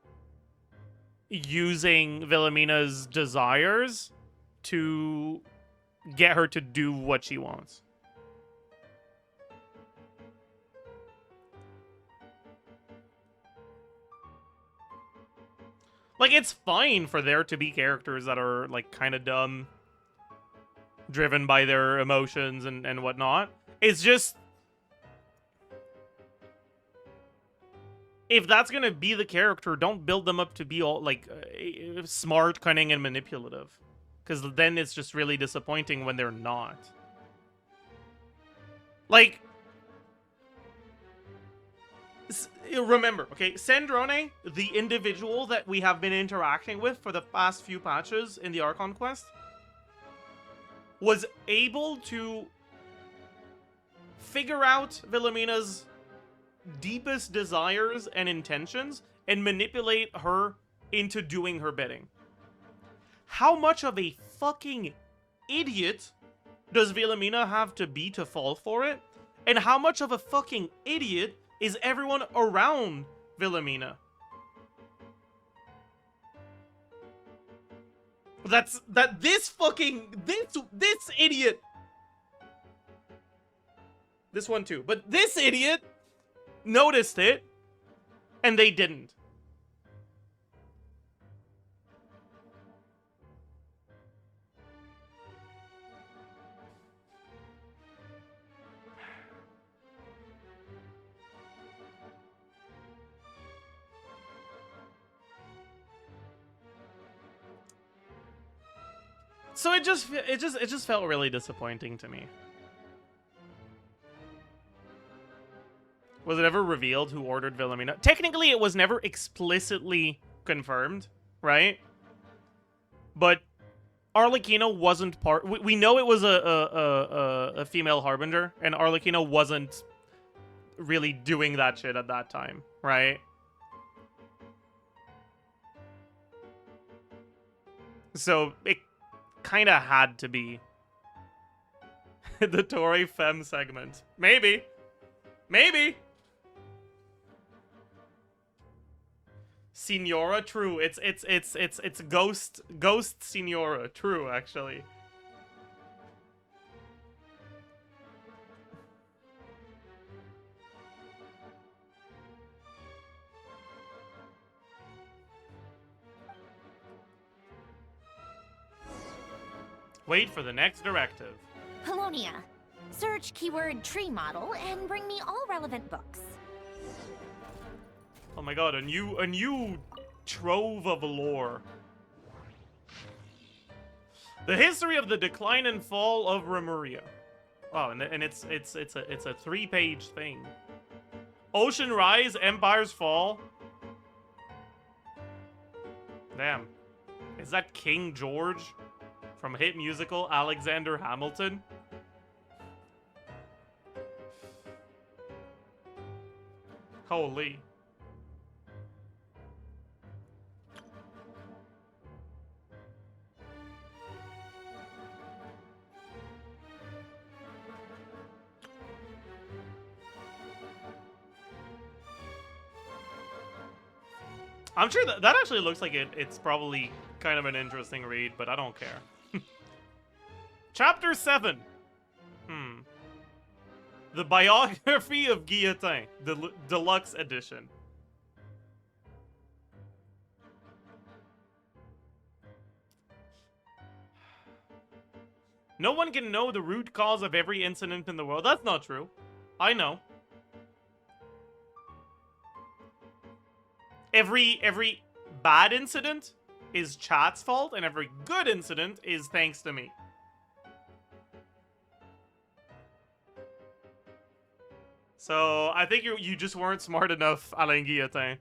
using Wilhelmina's desires to get her to do what she wants. Like, it's fine for there to be characters that are, like, kind of dumb, driven by their emotions and whatnot. It's just, if that's gonna be the character, don't build them up to be all, like, smart, cunning, and manipulative. Because then it's just really disappointing when they're not. Like, remember, okay, Sandrone, the individual that we have been interacting with for the past few patches in the Archon quest, was able to figure out Wilhelmina's deepest desires and intentions and manipulate her into doing her bidding. How much of a fucking idiot does Wilhelmina have to be to fall for it? And how much of a fucking idiot is everyone around Wilhelmina? This idiot. This one too. But this idiot noticed it, and they didn't. So it just felt really disappointing to me. Was it ever revealed who ordered Wilhelmina? Technically, it was never explicitly confirmed, right? But Arlecchino wasn't part. We know it was a female harbinger, and Arlecchino wasn't really doing that shit at that time, right? So it kind of had to be the Tory Femme segment. Maybe. Maybe. Signora, true. It's ghost Signora, true actually. Wait for the next directive. Polonia. Search keyword tree model and bring me all relevant books. Oh my god, a new trove of lore. The history of the decline and fall of Remuria. Oh, and it's a 3-page thing. Ocean Rise, Empire's Fall. Damn. Is that King George from hit musical Alexander Hamilton? Holy. I'm sure that actually looks like it's probably kind of an interesting read, but I don't care. Chapter 7. The Biography of Guillotin, the Deluxe Edition. No one can know the root cause of every incident in the world. That's not true. I know. Every bad incident is chat's fault, and every good incident is thanks to me. So I think you just weren't smart enough, Alain Guillotin.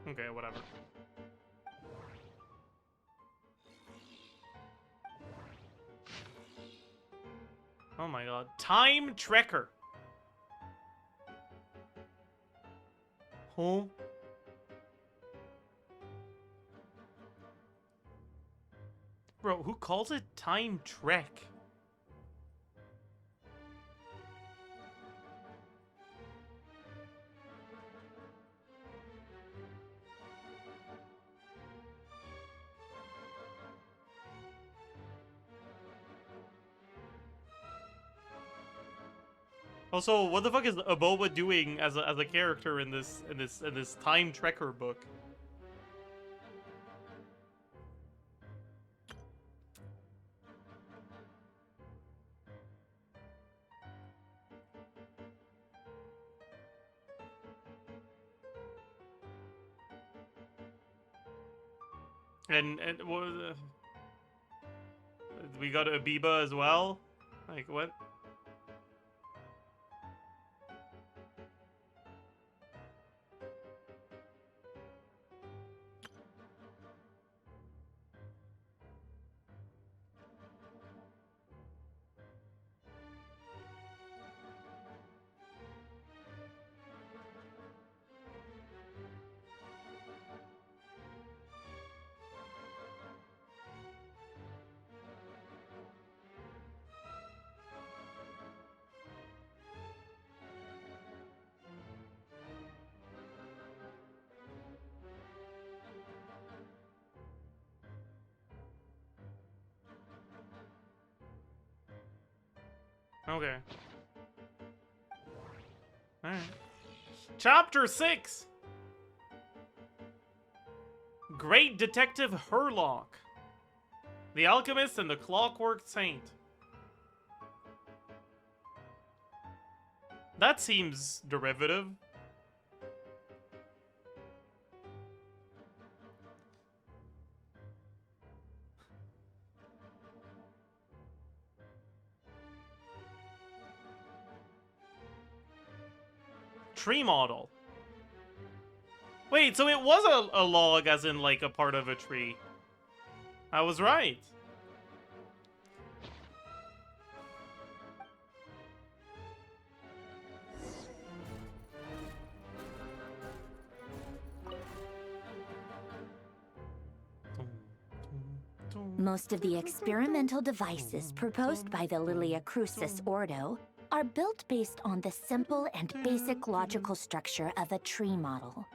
Okay, whatever. Oh my god. Time Trekker. Huh? Bro, who calls it Time Trek? Also, what the fuck is Aboba doing as a character in this Time Trekker book? And what was we got Abiba as well? Like what? Okay. Alright. Chapter 6! Great Detective Herlock. The Alchemist and the Clockwork Saint. That seems derivative. tree model. Wait, so it was a log as in like a part of a tree. I was right. Most of the experimental devices proposed by the Lilia Crucis Ordo are built based on the simple and basic logical structure of a tree model.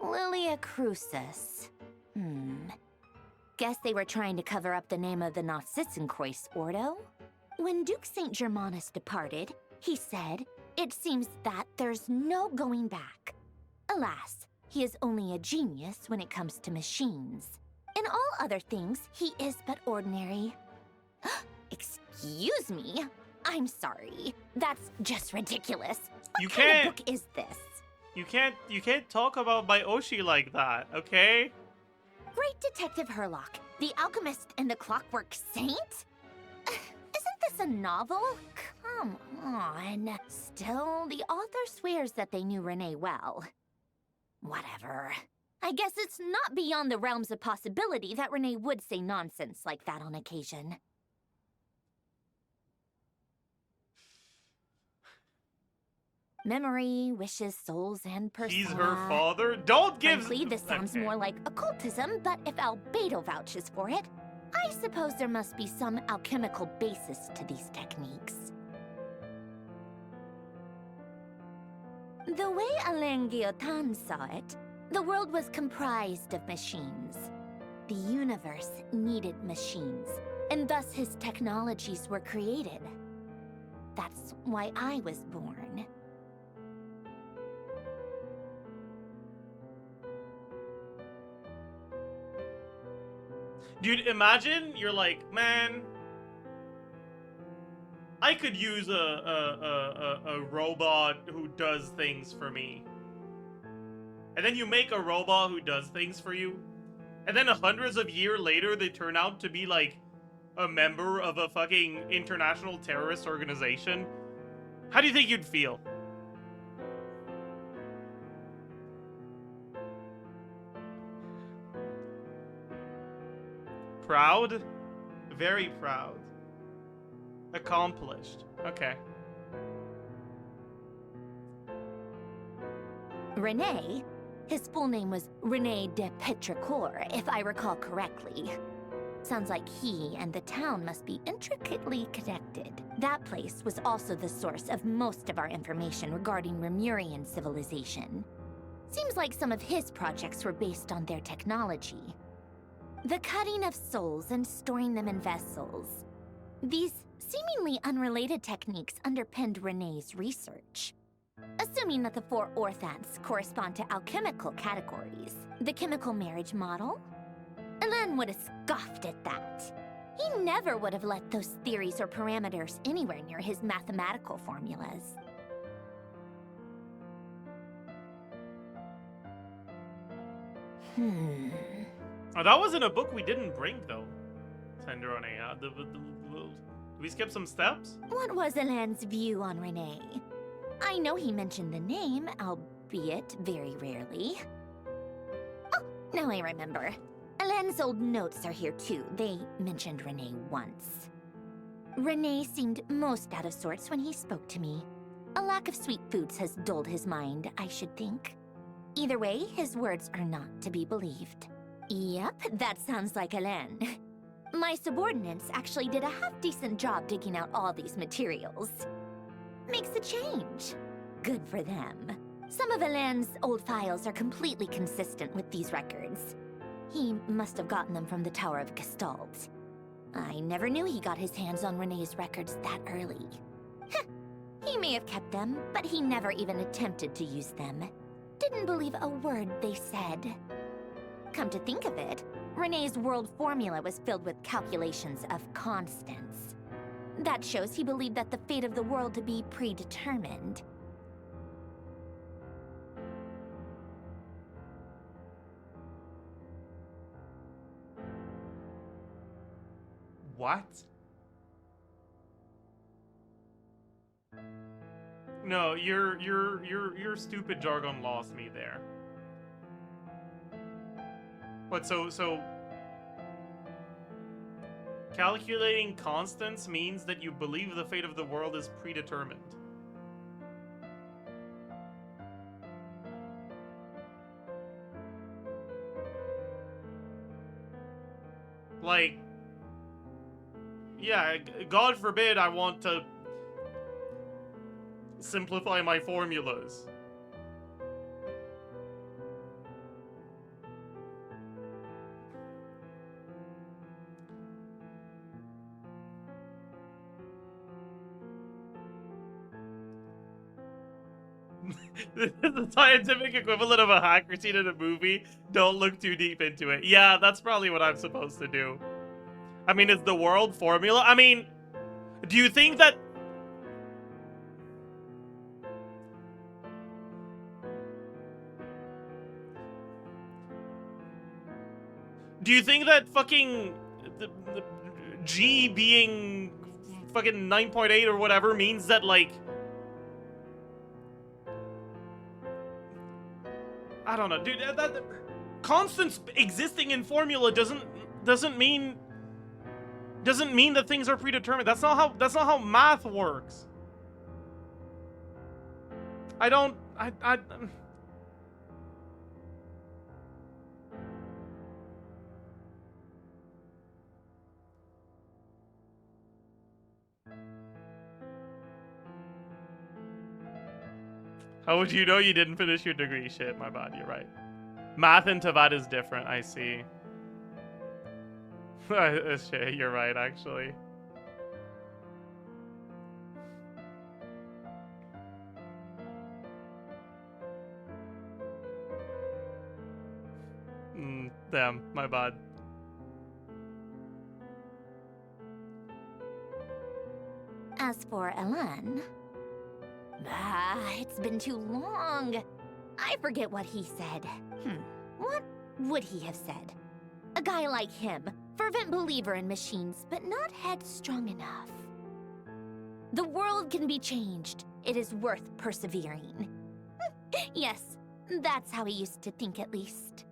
Lilia Crucis. Guess they were trying to cover up the name of the Narzissenkreuz Ordo? When Duke St. Germanus departed, he said, "It seems that there's no going back." Alas, he is only a genius when it comes to machines. In all other things, he is but ordinary. Excuse me? I'm sorry. That's just ridiculous. What kind of book is this? You can't talk about my Oshi like that, okay? Great Detective Herlock, the Alchemist and the Clockwork Saint? Isn't this a novel? Come on. Still, the author swears that they knew Renee well. Whatever. I guess it's not beyond the realms of possibility that Renee would say nonsense like that on occasion. Memory, wishes, souls, and persona. He's her father? Don't give... Frankly, this sounds more like occultism, but if albedo vouches for it, I suppose there must be some alchemical basis to these techniques. The way Alain Guillotin saw it, the world was comprised of machines. The universe needed machines, and thus his technologies were created. That's why I was born. Dude, imagine you're like, man, I could use a robot who does things for me. And then you make a robot who does things for you. And then hundreds of years later, they turn out to be like a member of a fucking international terrorist organization. How do you think you'd feel? Proud? Very proud. Accomplished. Okay. Renee? His full name was Rene de Petrichor, if I recall correctly. Sounds like he and the town must be intricately connected. That place was also the source of most of our information regarding Remurian civilization. Seems like some of his projects were based on their technology. The cutting of souls and storing them in vessels. These seemingly unrelated techniques underpinned Renee's research. Assuming that the four orthants correspond to alchemical categories. The chemical marriage model? Alain would have scoffed at that. He never would have let those theories or parameters anywhere near his mathematical formulas. Oh, that was in a book we didn't bring, though. Sandrone, did we skip some steps? What was Alain's view on Renee? I know he mentioned the name, albeit very rarely. Oh, now I remember. Alain's old notes are here too. They mentioned Renee once. Renee seemed most out of sorts when he spoke to me. A lack of sweet foods has dulled his mind, I should think. Either way, his words are not to be believed. Yep, that sounds like Alain. My subordinates actually did a half-decent job digging out all these materials. Makes a change. Good for them. Some of Alain's old files are completely consistent with these records. He must have gotten them from the Tower of Gestalt. I never knew he got his hands on Renee's records that early. He may have kept them, but he never even attempted to use them. Didn't believe a word they said. Come to think of it, Renee's world formula was filled with calculations of constants. That shows he believed that the fate of the world to be predetermined. What? No, your stupid jargon lost me there. What, so calculating constants means that you believe the fate of the world is predetermined. Like, yeah, God forbid I want to simplify my formulas. The scientific equivalent of a hacker scene in a movie. Don't look too deep into it. Yeah, that's probably what I'm supposed to do. I mean, is the world formula? I mean, do you think that... Do you think that fucking... the G being fucking 9.8 or whatever means that, like... I don't know, dude. That constants existing in formula doesn't mean that things are predetermined. That's not how math works. How would you know you didn't finish your degree? Shit, my bad, you're right. Math in Tavad is different, I see. Shit, you're right, actually. Damn, my bad. As for Elan... it's been too long. I forget what he said. What would he have said? A guy like him, fervent believer in machines, but not headstrong enough. The world can be changed. It is worth persevering. Yes, that's how he used to think at least.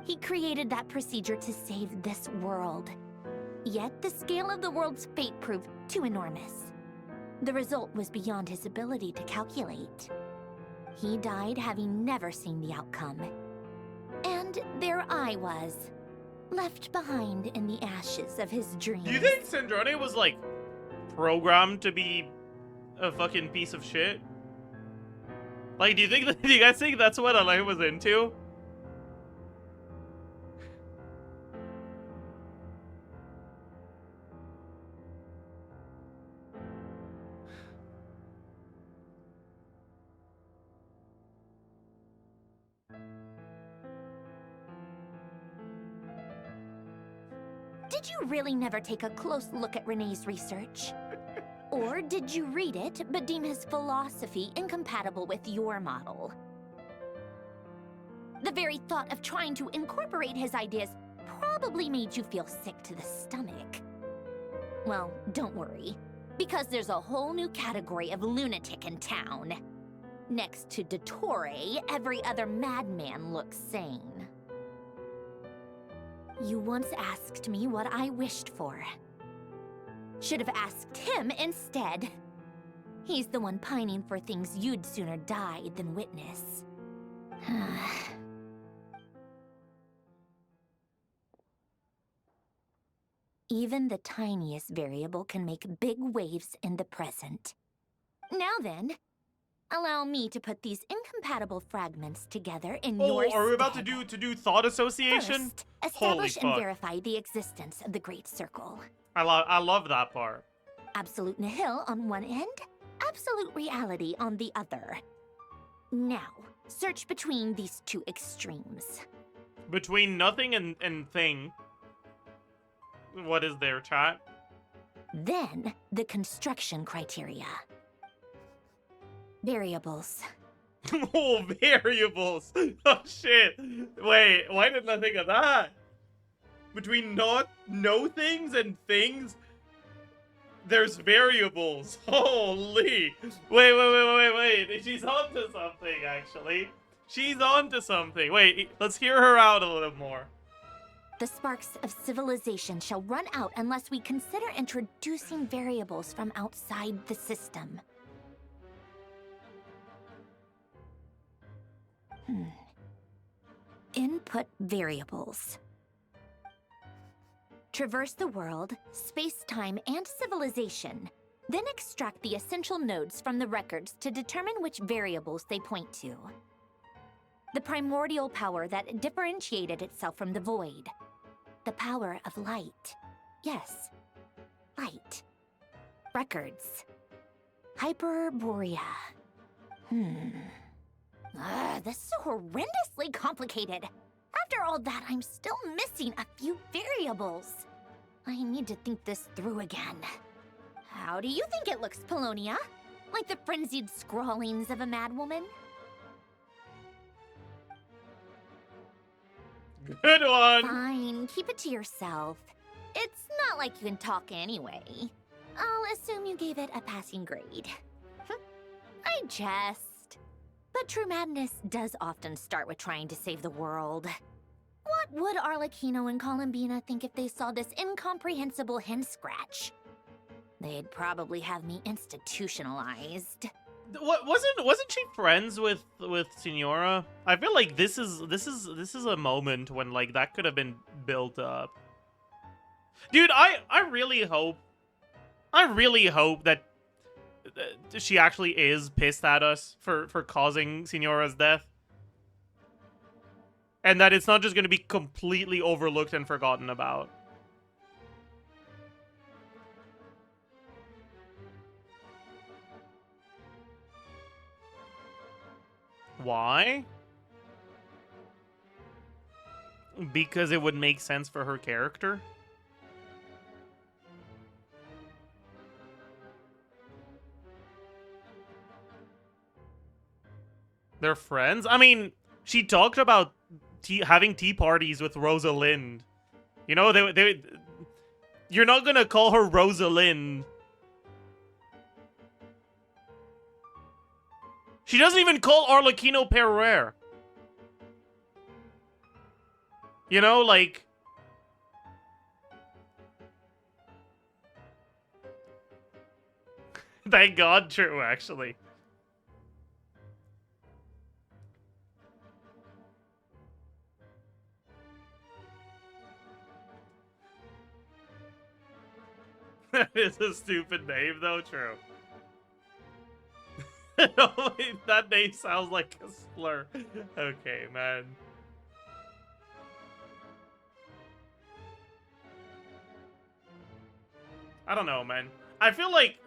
He created that procedure to save this world. Yet the scale of the world's fate proved too enormous. The result was beyond his ability to calculate. He died having never seen the outcome. And there I was, left behind in the ashes of his dreams. Do you think Sandrone was, like, programmed to be a fucking piece of shit? Like, do you guys think that's what Arle was into? Did you really never take a close look at Renee's research? Or did you read it, but deem his philosophy incompatible with your model? The very thought of trying to incorporate his ideas probably made you feel sick to the stomach. Well, don't worry, because there's a whole new category of lunatic in town. Next to dottore, every other madman looks sane. You once asked me what I wished for. Should have asked him instead. He's the one pining for things you'd sooner die than witness. Even the tiniest variable can make big waves in the present. Now then, allow me to put these incompatible fragments together in your are we about to do thought association? First, establish and verify the existence of the Great Circle. I love that part. Absolute nihil on one end, absolute reality on the other. Now, search between these two extremes. Between nothing and thing. What is there, chat? Then, the construction criteria. Variables. Oh, variables! Oh shit! Wait, why didn't I think of that? between not no things and things, there's variables. Holy. Wait. She's onto something, actually. She's onto something. Wait, let's hear her out a little more. The sparks of civilization shall run out unless we consider introducing variables from outside the system. Input variables. Traverse the world, space-time, and civilization. Then extract the essential nodes from the records to determine which variables they point to. The primordial power that differentiated itself from the void. The power of light. Yes, light. Records. Hyperborea. This is so horrendously complicated. After all that, I'm still missing a few variables. I need to think this through again. How do you think it looks, Polonia? Like the frenzied scrawlings of a madwoman? Good one! Fine, keep it to yourself. It's not like you can talk anyway. I'll assume you gave it a passing grade. I jest. But true madness does often start with trying to save the world. What would Arlecchino and Columbina think if they saw this incomprehensible hen scratch? They'd probably have me institutionalized. What wasn't she friends with Signora? I feel like this is a moment when like that could have been built up. Dude, I really hope that she actually is pissed at us for causing Signora's death. And that it's not just going to be completely overlooked and forgotten about. Why? Because it would make sense for her character? They're friends? I mean, she talked about having tea parties with Rosalind. You know, you're not gonna call her Rosalind. She doesn't even call Arlecchino Pereira. You know, like... Thank God, true, actually. That is a stupid name, though, true. No, wait, that name sounds like a slur. Okay, man. I don't know, man. I feel like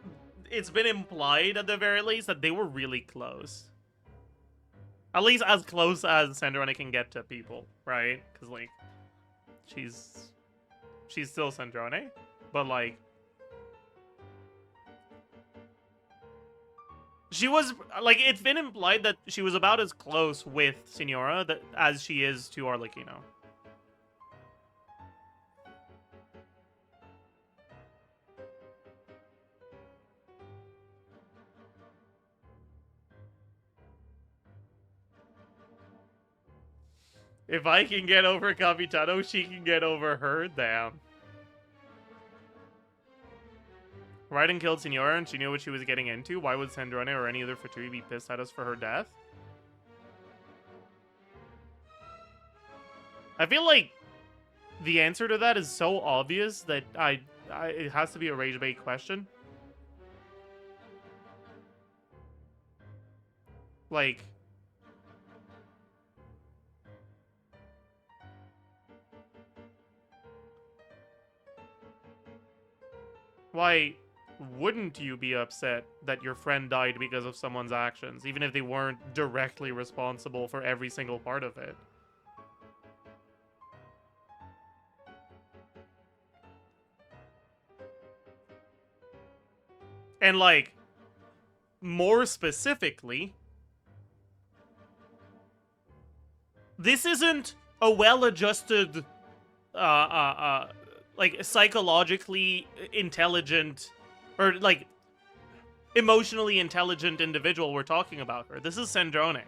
it's been implied at the very least that they were really close. At least as close as Sandrone can get to people, right? Because, like, she's still Sandrone, but, like, she was, like, it's been implied that she was about as close with Signora as she is to Arlecchino. If I can get over Capitano, she can get over her. Damn. Raiden killed Signora and she knew what she was getting into. Why would Sandrone or any other Fatui be pissed at us for her death? I feel like the answer to that is so obvious that it has to be a rage bait question. Like, why wouldn't you be upset that your friend died because of someone's actions, even if they weren't directly responsible for every single part of it? And, like, more specifically, this isn't a well-adjusted like psychologically intelligent, or like emotionally intelligent individual we're talking about her. This is Sandrone.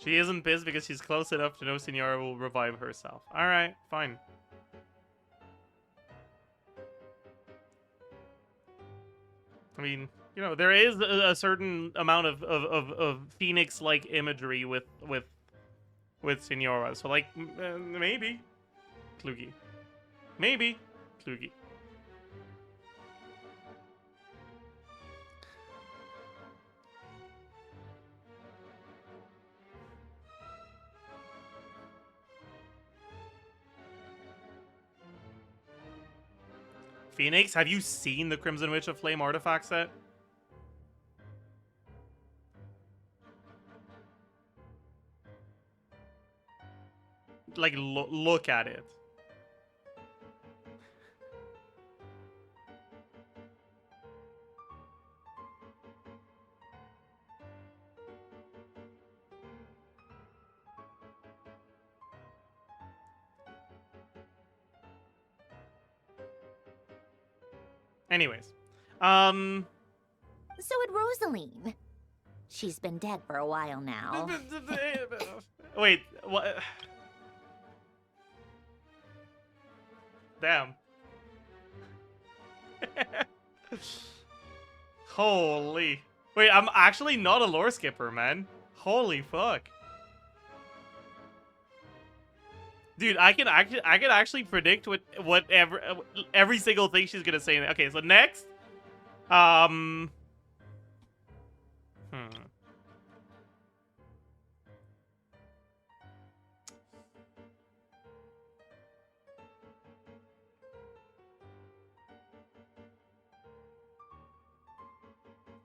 She isn't pissed because she's close enough to know Signora will revive herself. Alright, fine. I mean, you know, there is a certain amount of Phoenix-like imagery with Signora. So, like, maybe. Klugi. Maybe. Klugi. Phoenix, have you seen the Crimson Witch of Flame artifact set? Like, look at it. Anyways, So would Rosaline. She's been dead for a while now. Wait, what? Damn. Holy. Wait, I'm actually not a lore skipper, man. Holy fuck. Dude, I can actually predict whatever every single thing she's gonna say. Okay, so next,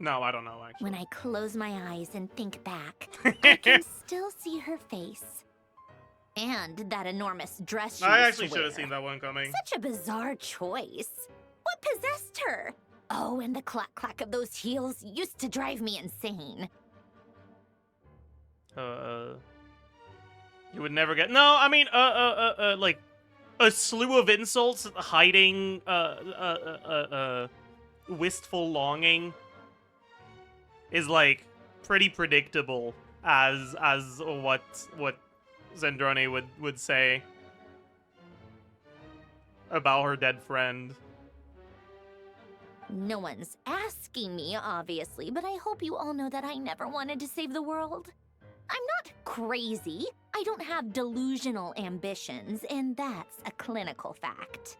No, I don't know, actually. When I close my eyes and think back, I can still see her face. And that enormous dress she I used actually to should have wear. seen that one coming. Such a bizarre choice. What possessed her? Oh, and the clack-clack of those heels used to drive me insane. You would never get... No, I mean, like, a slew of insults hiding, wistful longing is, like, pretty predictable as what Sandrone would say about her dead friend. No one's asking me, obviously, but I hope you all know that I never wanted to save the world. I'm not crazy. I don't have delusional ambitions, and that's a clinical fact.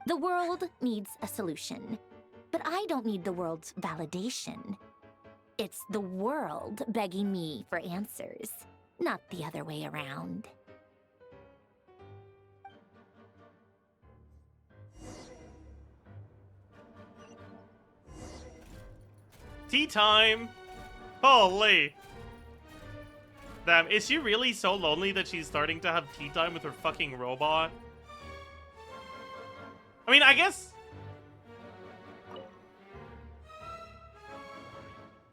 The world needs a solution, but I don't need the world's validation. It's the world begging me for answers, not the other way around. Tea time! Holy! Damn, is she really so lonely that she's starting to have tea time with her fucking robot? I mean, I guess...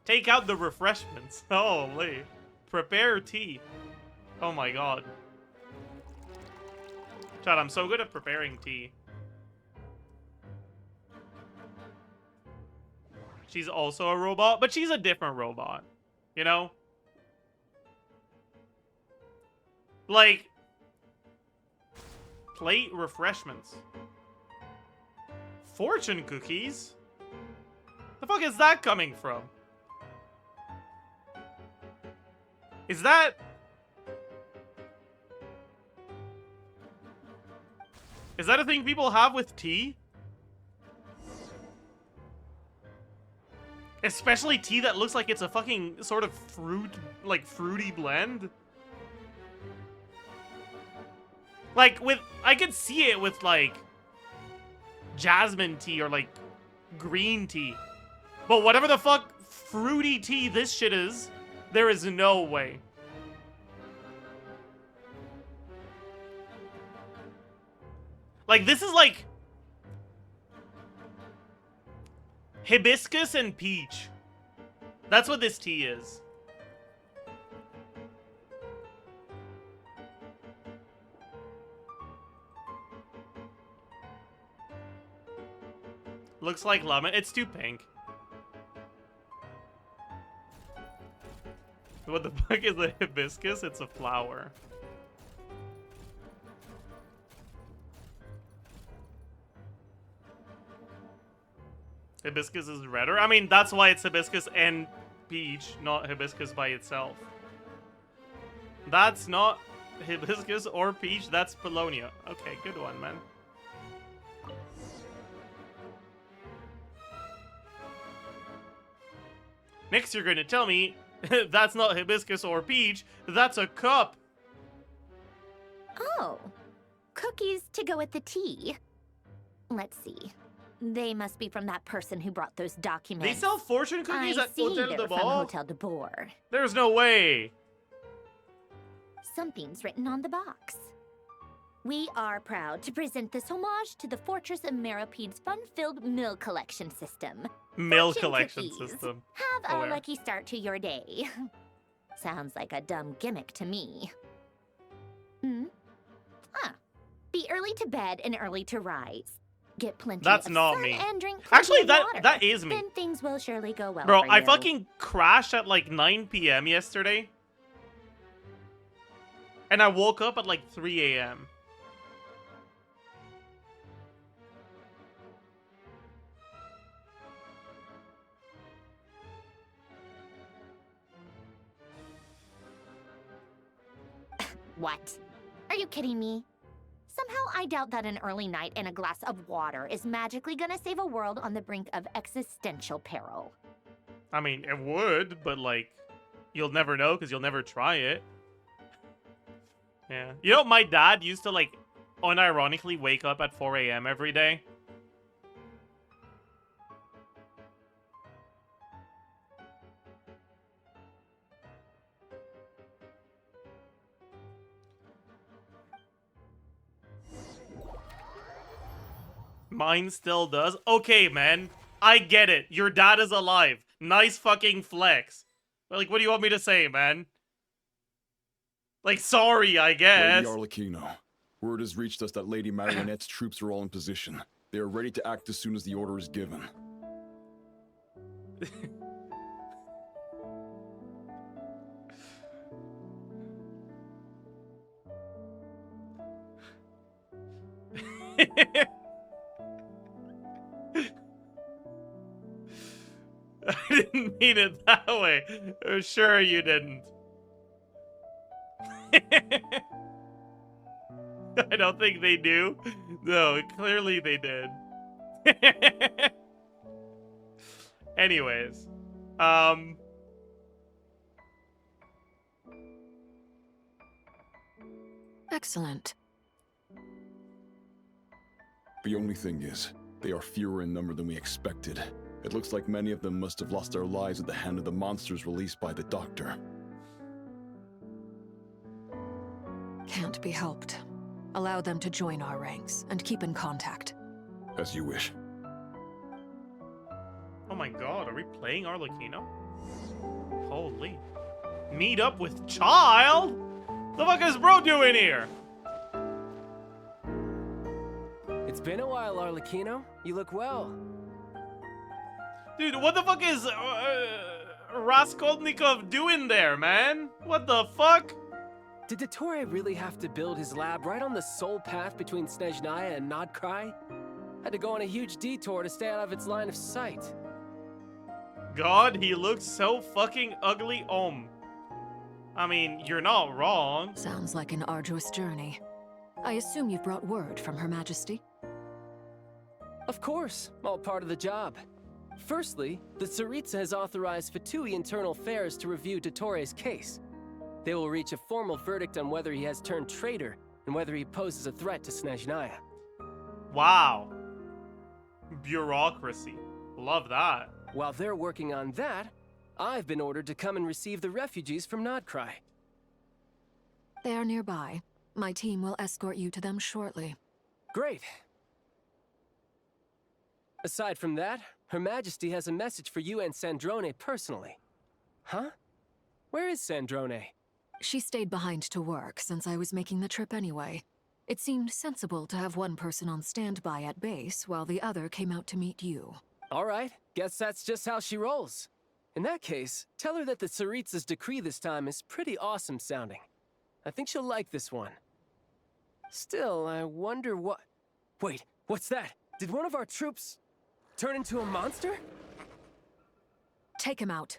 Take out the refreshments. Holy. Prepare tea. Oh my god. Chad, I'm so good at preparing tea. She's also a robot, but she's a different robot. You know? Like... Plate refreshments. Fortune cookies? The fuck is that coming from? Is that... Is that a thing people have with tea? Especially tea that looks like it's a fucking sort of fruity blend. Like, I could see it with, like, jasmine tea or, like, green tea. But whatever the fuck fruity tea this shit is, there is no way. Like, this is like hibiscus and peach. That's what this tea is. Looks like lemon. It's too pink. What the fuck is a hibiscus? It's a flower. Hibiscus is redder? I mean, that's why it's hibiscus and peach, not hibiscus by itself. That's not hibiscus or peach, that's Polonia. Okay, good one, man. Next, you're gonna tell me that's not hibiscus or peach, that's a cup. Oh, cookies to go with the tea. Let's see. They must be from that person who brought those documents. They sell fortune cookies at Hotel de from Bord? Hotel de Bord. There's no way. Something's written on the box. We are proud to present this homage to the Fortress of Maripede's fun-filled mill collection system. Mill Fortune collection cookies. system. Have a Where? lucky start to your day. Sounds like a dumb gimmick to me. Hmm? Huh. Be early to bed and early to rise. Get plenty That's of not sun me. and drink plenty Actually, of that water. that is me. Then things will surely go well Bro, for I you. fucking crashed at like 9 p.m. yesterday. And I woke up at like 3 a.m. What? Are you kidding me? Somehow I doubt that an early night and a glass of water is magically gonna save a world on the brink of existential peril. I mean, it would, but like, you'll never know because you'll never try it. Yeah. You know, my dad used to like, unironically wake up at 4 a.m. every day. Mine still does? Okay, man. I get it. Your dad is alive. Nice fucking flex. But, like, what do you want me to say, man? Like, sorry, I guess. Lady Arlecchino, word has reached us that Lady Marionette's troops are all in position. They are ready to act as soon as the order is given. I didn't mean it that way. Sure you didn't. I don't think they do. No, clearly they did. Anyways. Excellent. The only thing is, they are fewer in number than we expected. It looks like many of them must have lost their lives at the hand of the monsters released by the doctor. Can't be helped. Allow them to join our ranks and keep in contact. As you wish. Oh my god, are we playing Arlecchino? Holy. Meet up with child? The fuck is bro doing here? It's been a while, Arlecchino. You look well. Dude, what the fuck is Raskolnikov doing there, man? What the fuck? Did Dottore really have to build his lab right on the sole path between Snezhnaya and Krai? Had to go on a huge detour to stay out of its line of sight. God, he looks so fucking ugly. I mean, you're not wrong. Sounds like an arduous journey. I assume you've brought word from Her Majesty? Of course, all part of the job. Firstly, the Tsaritsa has authorized Fatui Internal Affairs to review Dottore's case. They will reach a formal verdict on whether he has turned traitor and whether he poses a threat to Snezhnaya. Wow. Bureaucracy. Love that. While they're working on that, I've been ordered to come and receive the refugees from Krai. They are nearby. My team will escort you to them shortly. Great. Aside from that, Her Majesty has a message for you and Sandrone personally. Huh? Where is Sandrone? She stayed behind to work since I was making the trip anyway. It seemed sensible to have one person on standby at base while the other came out to meet you. All right, guess that's just how she rolls. In that case, tell her that the Tsaritsa's decree this time is pretty awesome sounding. I think she'll like this one. Still, I wonder what... Wait, what's that? Did one of our troops turn into a monster? Take him out.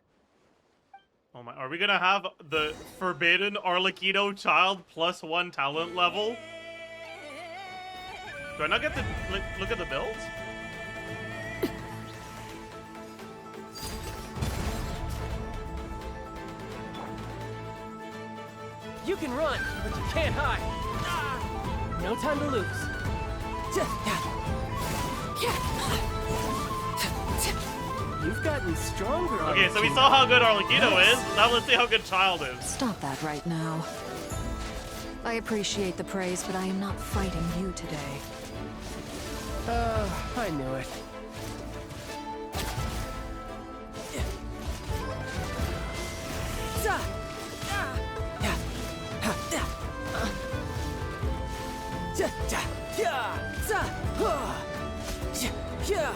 Oh my, are we gonna have the forbidden arlecchino child +1 talent level? Do I not get to look at the builds? You can run, but you can't hide. No time to lose. You've gotten stronger. Okay, so we saw how good Arlecchino is. Now let's see how good Child is. Stop that right now. I appreciate the praise, but I am not fighting you today. I knew it.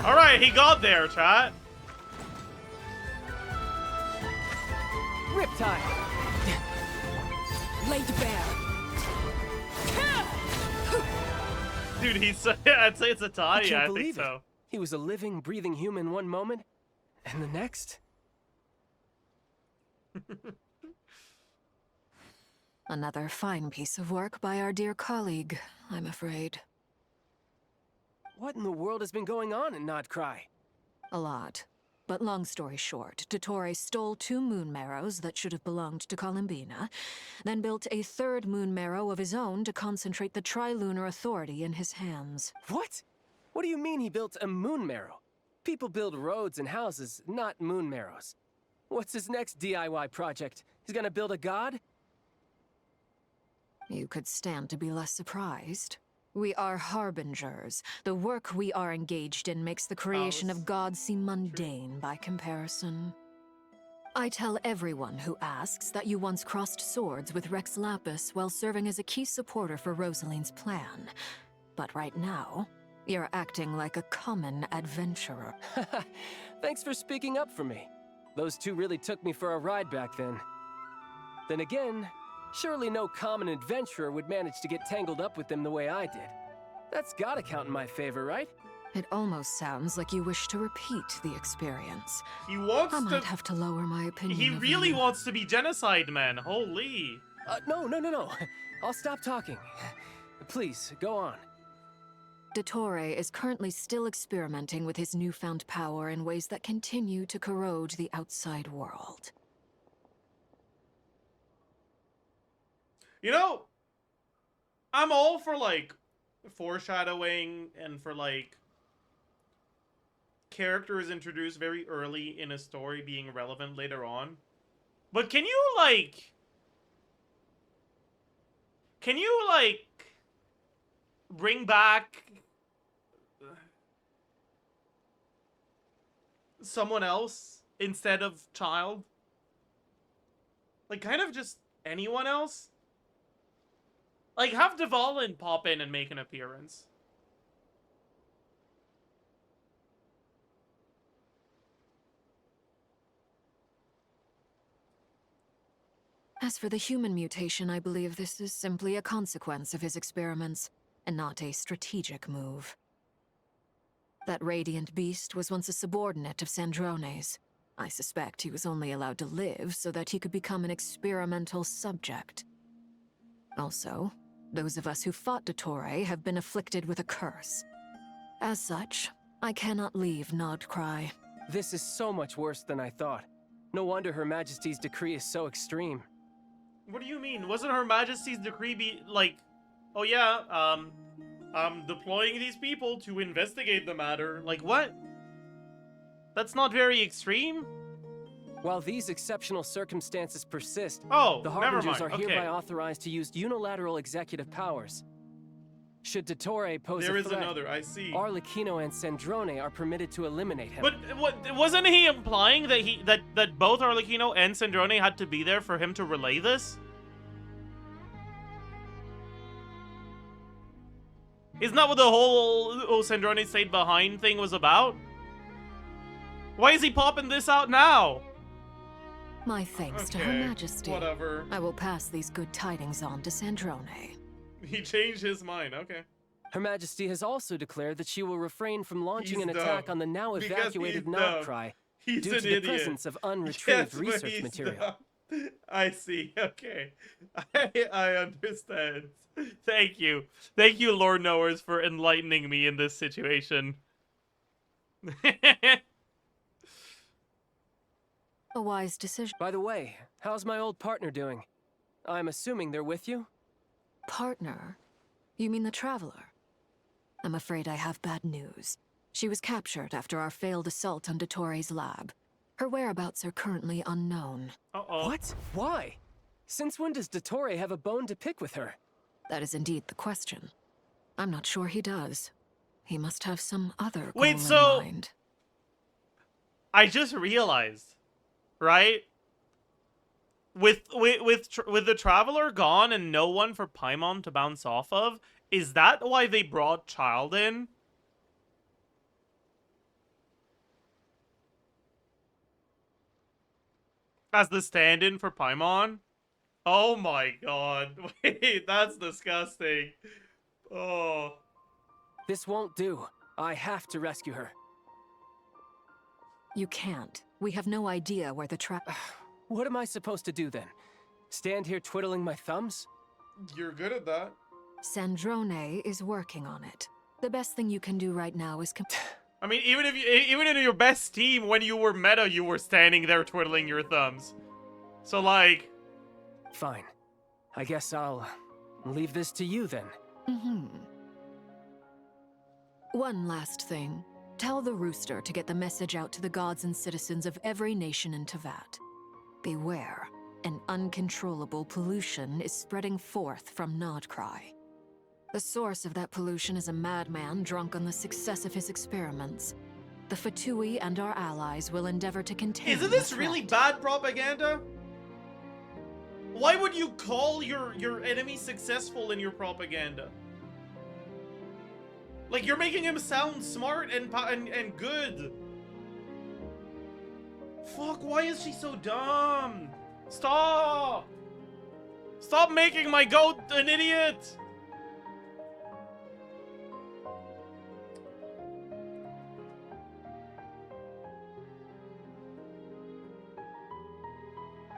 Alright, he got there, chat. Riptide. Laid to bear. Dude, he's I'd say it's a tie. Yeah, I think Believe so. it. He was a living, breathing human one moment, and the next... Another fine piece of work by our dear colleague, I'm afraid. What in the world has been going on in Krai? A lot. But long story short, Dottore stole 2 moon marrows that should have belonged to Columbina, then built a 3rd moon marrow of his own to concentrate the Trilunar authority in his hands. What? What do you mean he built a moon marrow? People build roads and houses, not moon marrows. What's his next DIY project? He's gonna build a god? You could stand to be less surprised. We are harbingers. The work we are engaged in makes the creation of gods seem mundane by comparison. I tell everyone who asks that you once crossed swords with Rex Lapis while serving as a key supporter for Rosaline's plan. But right now, you're acting like a common adventurer. Thanks for speaking up for me. Those 2 really took me for a ride back then. Then again, surely no common adventurer would manage to get tangled up with them the way I did. That's gotta count in my favor, right? It almost sounds like you wish to repeat the experience. He wants I might have to lower my opinion. He of really you. wants to be genocide, man. Holy. No. I'll stop talking. Please, go on. Dottore is currently still experimenting with his newfound power in ways that continue to corrode the outside world. You know, I'm all for, like, foreshadowing and for, like, characters introduced very early in a story being relevant later on. But can you, like, bring back someone else instead of Child? Like, kind of just anyone else? Like, have Dvalin pop in and make an appearance. As for the human mutation, I believe this is simply a consequence of his experiments, and not a strategic move. That radiant beast was once a subordinate of Sandrone's. I suspect he was only allowed to live so that he could become an experimental subject. Also, those of us who fought Dottore have been afflicted with a curse. As such, I cannot leave Krai. This is so much worse than I thought. No wonder Her Majesty's decree is so extreme. What do you mean? Wasn't Her Majesty's decree oh yeah, I'm deploying these people to investigate the matter. Like, what? That's not very extreme? While these exceptional circumstances persist, oh, the never Harbingers mind. are Okay. hereby authorized to use unilateral executive powers. Should Dottore pose There a is threat, another, I see. Arlecchino and Sandrone are permitted to eliminate him. But what, wasn't he implying that that both Arlecchino and Sandrone had to be there for him to relay this? Isn't that what the whole Sandrone stayed behind thing was about? Why is he popping this out now? My thanks to Her Majesty. Whatever. I will pass these good tidings on to Sandrone. He changed his mind, okay. Her Majesty has also declared that she will refrain from launching He's an attack dumb. on the now Because evacuated he's Krai He's due an to the idiot. presence of unretrieved Yes, but research he's material. dumb. I see, okay. I understand. Thank you. Thank you, Lord Knowers, for enlightening me in this situation. A wise decision. By the way, how's my old partner doing? I'm assuming they're with you? Partner? You mean the Traveler? I'm afraid I have bad news. She was captured after our failed assault on Dottore's lab. Her whereabouts are currently unknown. Uh-oh. What? Why? Since when does Dottore have a bone to pick with her? That is indeed the question. I'm not sure he does. He must have some other goal Wait, so in mind. I just realized, right? With the Traveler gone and no one for Paimon to bounce off of, is that why they brought Childe in? As the stand-in for Paimon? Oh my god. Wait, that's disgusting. Oh. This won't do. I have to rescue her. You can't. We have no idea where the What am I supposed to do then? Stand here twiddling my thumbs? You're good at that. Sandrone is working on it. The best thing you can do right now is I mean, even in your best team, when you were meta, you were standing there twiddling your thumbs. So, like... Fine. I guess I'll leave this to you then. One last thing. Tell the Rooster to get the message out to the gods and citizens of every nation in Teyvat. Beware. An uncontrollable pollution is spreading forth from Krai. The source of that pollution is a madman drunk on the success of his experiments. The Fatui and our allies will endeavor to contain Isn't this really bad propaganda? Why would you call your enemy successful in your propaganda? Like, you're making him sound smart and good. Fuck, why is she so dumb? Stop! Stop making my goat an idiot!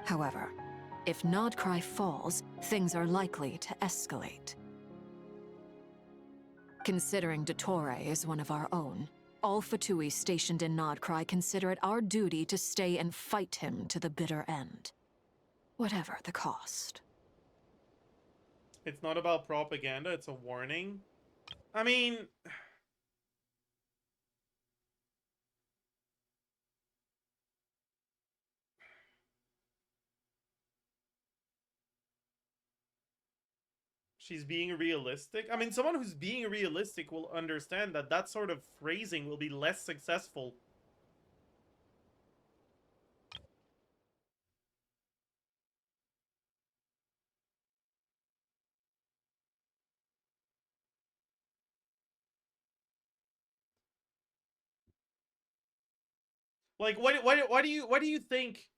However, if Krai falls, things are likely to escalate. Considering Dottore is one of our own, all Fatui stationed in Krai consider it our duty to stay and fight him to the bitter end. Whatever the cost. It's not about propaganda, it's a warning. I mean... She's being realistic. I mean, someone who's being realistic will understand that that sort of phrasing will be less successful. Like, why do you think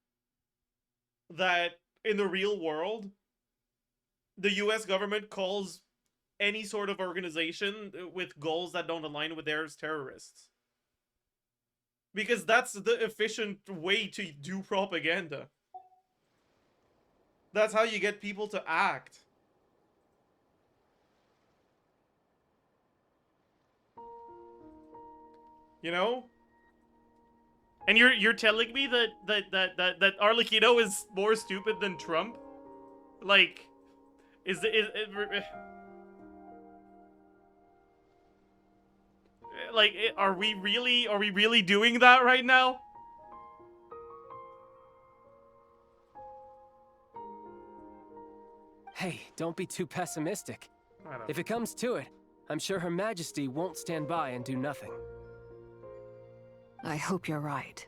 that in the real world the US government calls any sort of organization with goals that don't align with theirs terrorists? Because that's the efficient way to do propaganda. That's how you get people to act. You know? And you're telling me that Arlecchino is more stupid than Trump? Like, Like, are we really doing that right now? Hey, don't be too pessimistic. I don't If it comes to it, I'm sure Her Majesty won't stand by and do nothing. I hope you're right.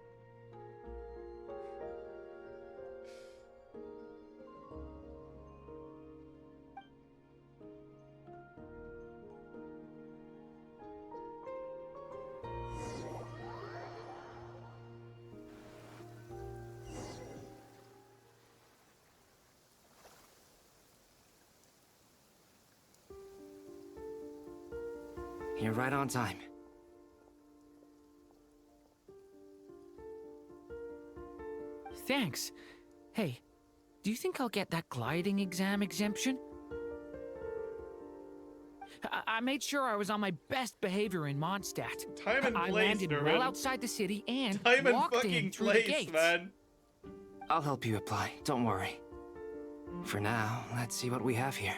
You're right on time. Thanks. Hey, do you think I'll get that gliding exam exemption? I made sure I was on my best behavior in Mondstadt. Time and I place, landed Durin. well outside the city and Time and walked in fucking through the place, gates. man. I'll help you apply, don't worry. For now, let's see what we have here.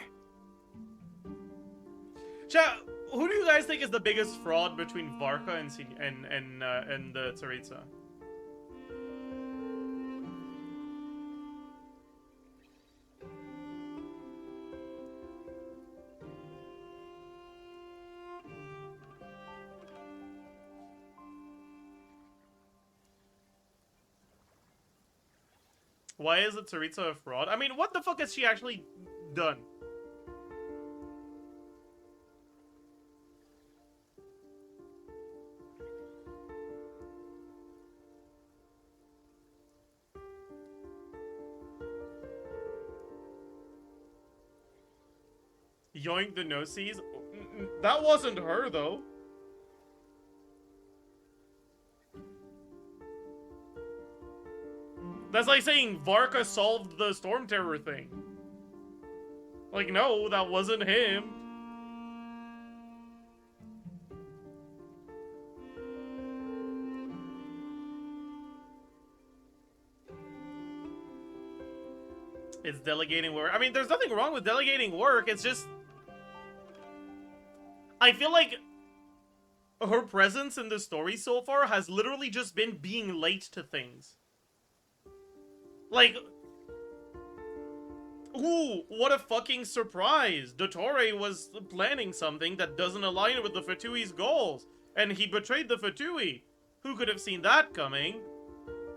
Chat, who do you guys think is the biggest fraud between Varka and Tsaritsa? Why is it Tsaritsa a fraud? I mean, what the fuck has she actually done? Yoink the no-sees? That wasn't her, though. That's like saying Varka solved the Storm Terror thing. Like, no, that wasn't him. It's delegating work. I mean, there's nothing wrong with delegating work. It's just... I feel like her presence in the story so far has literally just been being late to things. Like, ooh, what a fucking surprise. Dottore was planning something that doesn't align with the Fatui's goals, and he betrayed the Fatui. Who could have seen that coming?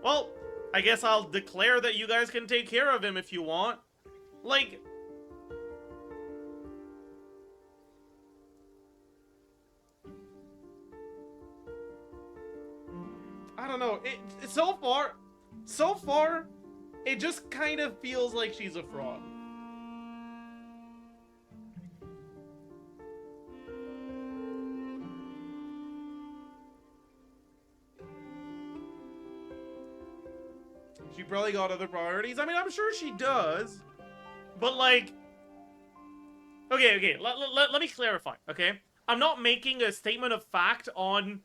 Well, I guess I'll declare that you guys can take care of him if you want. Like... I don't know. So far, it just kind of feels like she's a fraud. She probably got other priorities. I mean, I'm sure she does. But, like... Okay. Let me clarify, okay? I'm not making a statement of fact on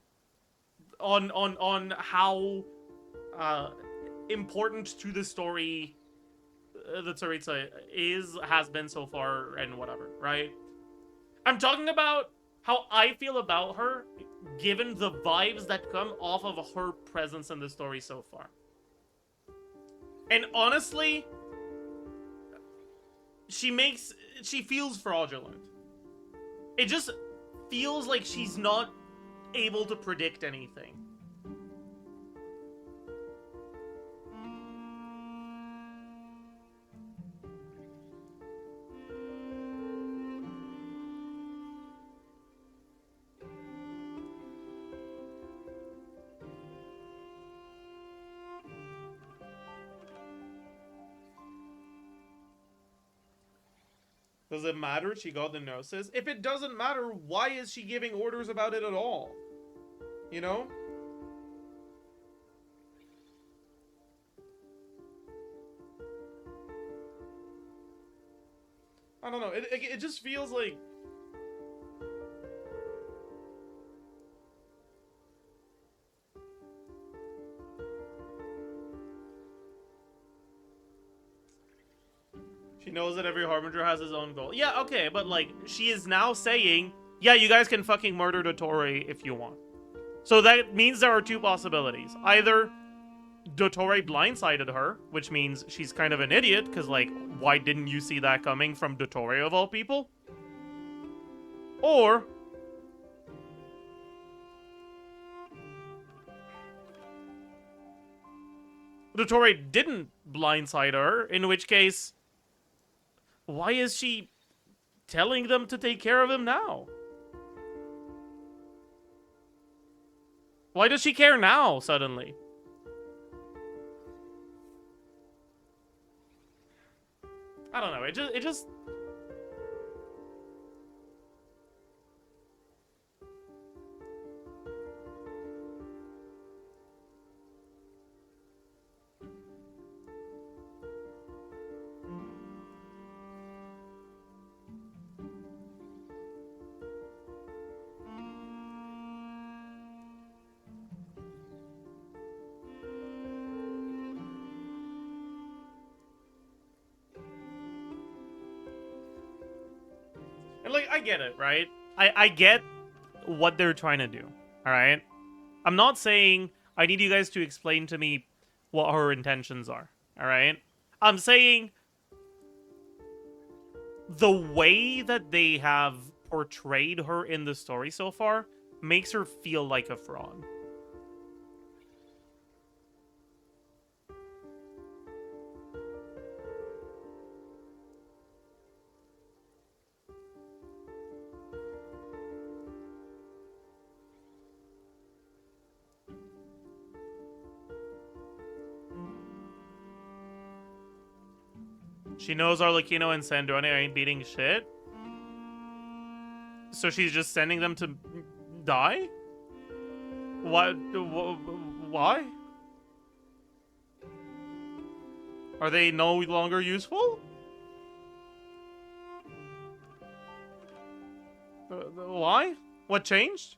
how important to the story the Tsaritsa has been so far and whatever, right? I'm talking about how I feel about her given the vibes that come off of her presence in the story so far. And honestly, she feels fraudulent. It just feels like she's not able to predict anything. Does it matter she got the gnosis? If it doesn't matter, why is she giving orders about it at all? You know? I don't know. It just feels like... She knows that every Harbinger has his own goal. Yeah, okay, but like, she is now saying yeah, you guys can fucking murder Dottore if you want. So that means there are two possibilities. Either Dottore blindsided her, which means she's kind of an idiot, because, like, why didn't you see that coming from Dottore of all people? Or Dottore didn't blindside her, in which case, why is she telling them to take care of him now? Why does she care now, suddenly? I don't know, it just... And, like, I get it, right? I get what they're trying to do, alright? I'm not saying I need you guys to explain to me what her intentions are, alright? I'm saying the way that they have portrayed her in the story so far makes her feel like a fraud. She knows Arlecchino and Sandrone ain't beating shit. So she's just sending them to die? What? Why? Are they no longer useful? Why? What changed?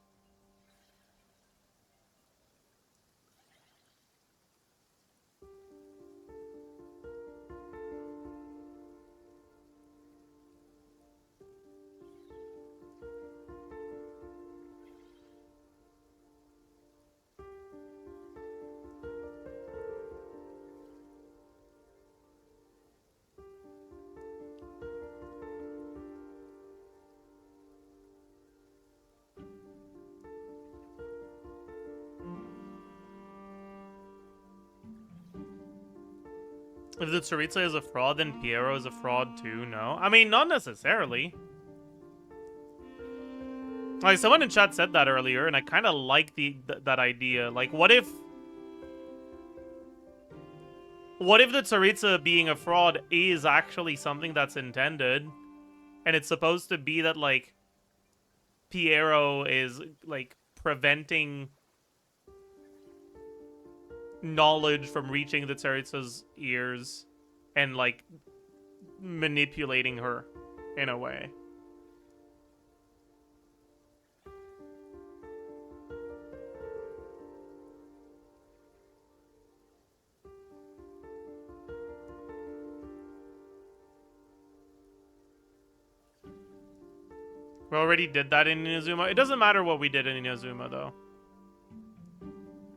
If the Tsaritsa is a fraud, then Piero is a fraud too, no? I mean, not necessarily. Like, someone in chat said that earlier, and I kind of like that idea. Like, what if the Tsaritsa being a fraud is actually something that's intended, and it's supposed to be that, like, Piero is, like, preventing knowledge from reaching the Tsaritsa's ears and, like, manipulating her in a way. We already did that in Inazuma. It doesn't matter what we did in Inazuma, though.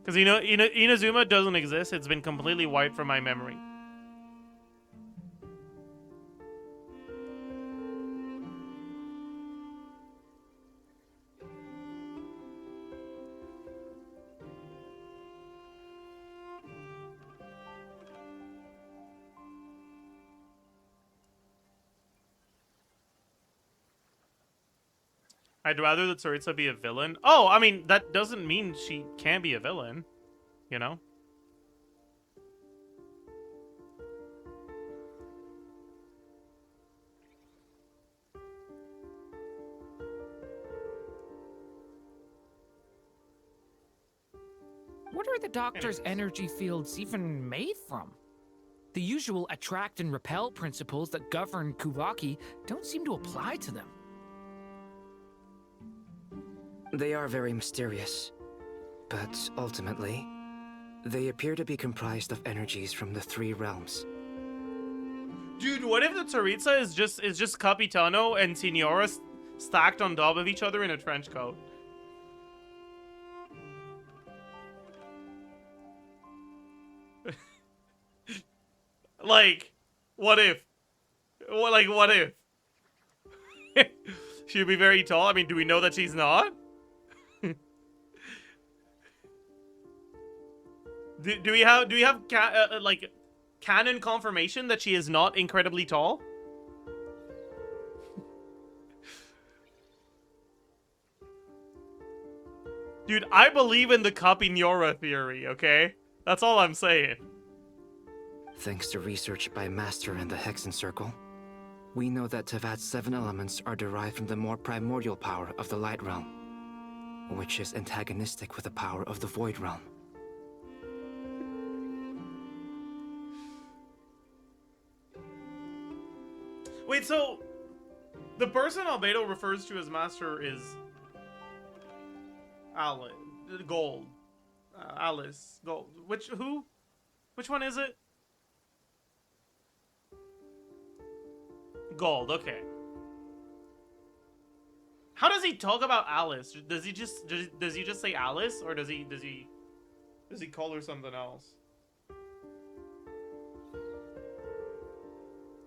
Because, you know, Inazuma doesn't exist. It's been completely wiped from my memory. I'd rather the Tsaritsa be a villain. Oh, I mean, that doesn't mean she can be a villain, you know? What are the doctor's energy fields even made from? The usual attract and repel principles that govern Kuvaki don't seem to apply to them. They are very mysterious, but ultimately, they appear to be comprised of energies from the three realms. Dude, what if the Tsaritsa is just Capitano and Signora stacked on top of each other in a trench coat. Like, what if? What if? She'd be very tall. I mean, do we know that she's not? do we have like canon confirmation that she is not incredibly tall? Dude, I believe in the Capinora theory, okay? That's all I'm saying. Thanks to research by Master and the Hexen Circle, we know that Tevat's 7 elements are derived from the more primordial power of the Light Realm, which is antagonistic with the power of the Void Realm. Wait, so the person albedo refers to as Master is Arle, Gold, Alice, Gold. Which one is it? Gold. Okay. How does he talk about Alice? Does he just say Alice, or does he call her something else?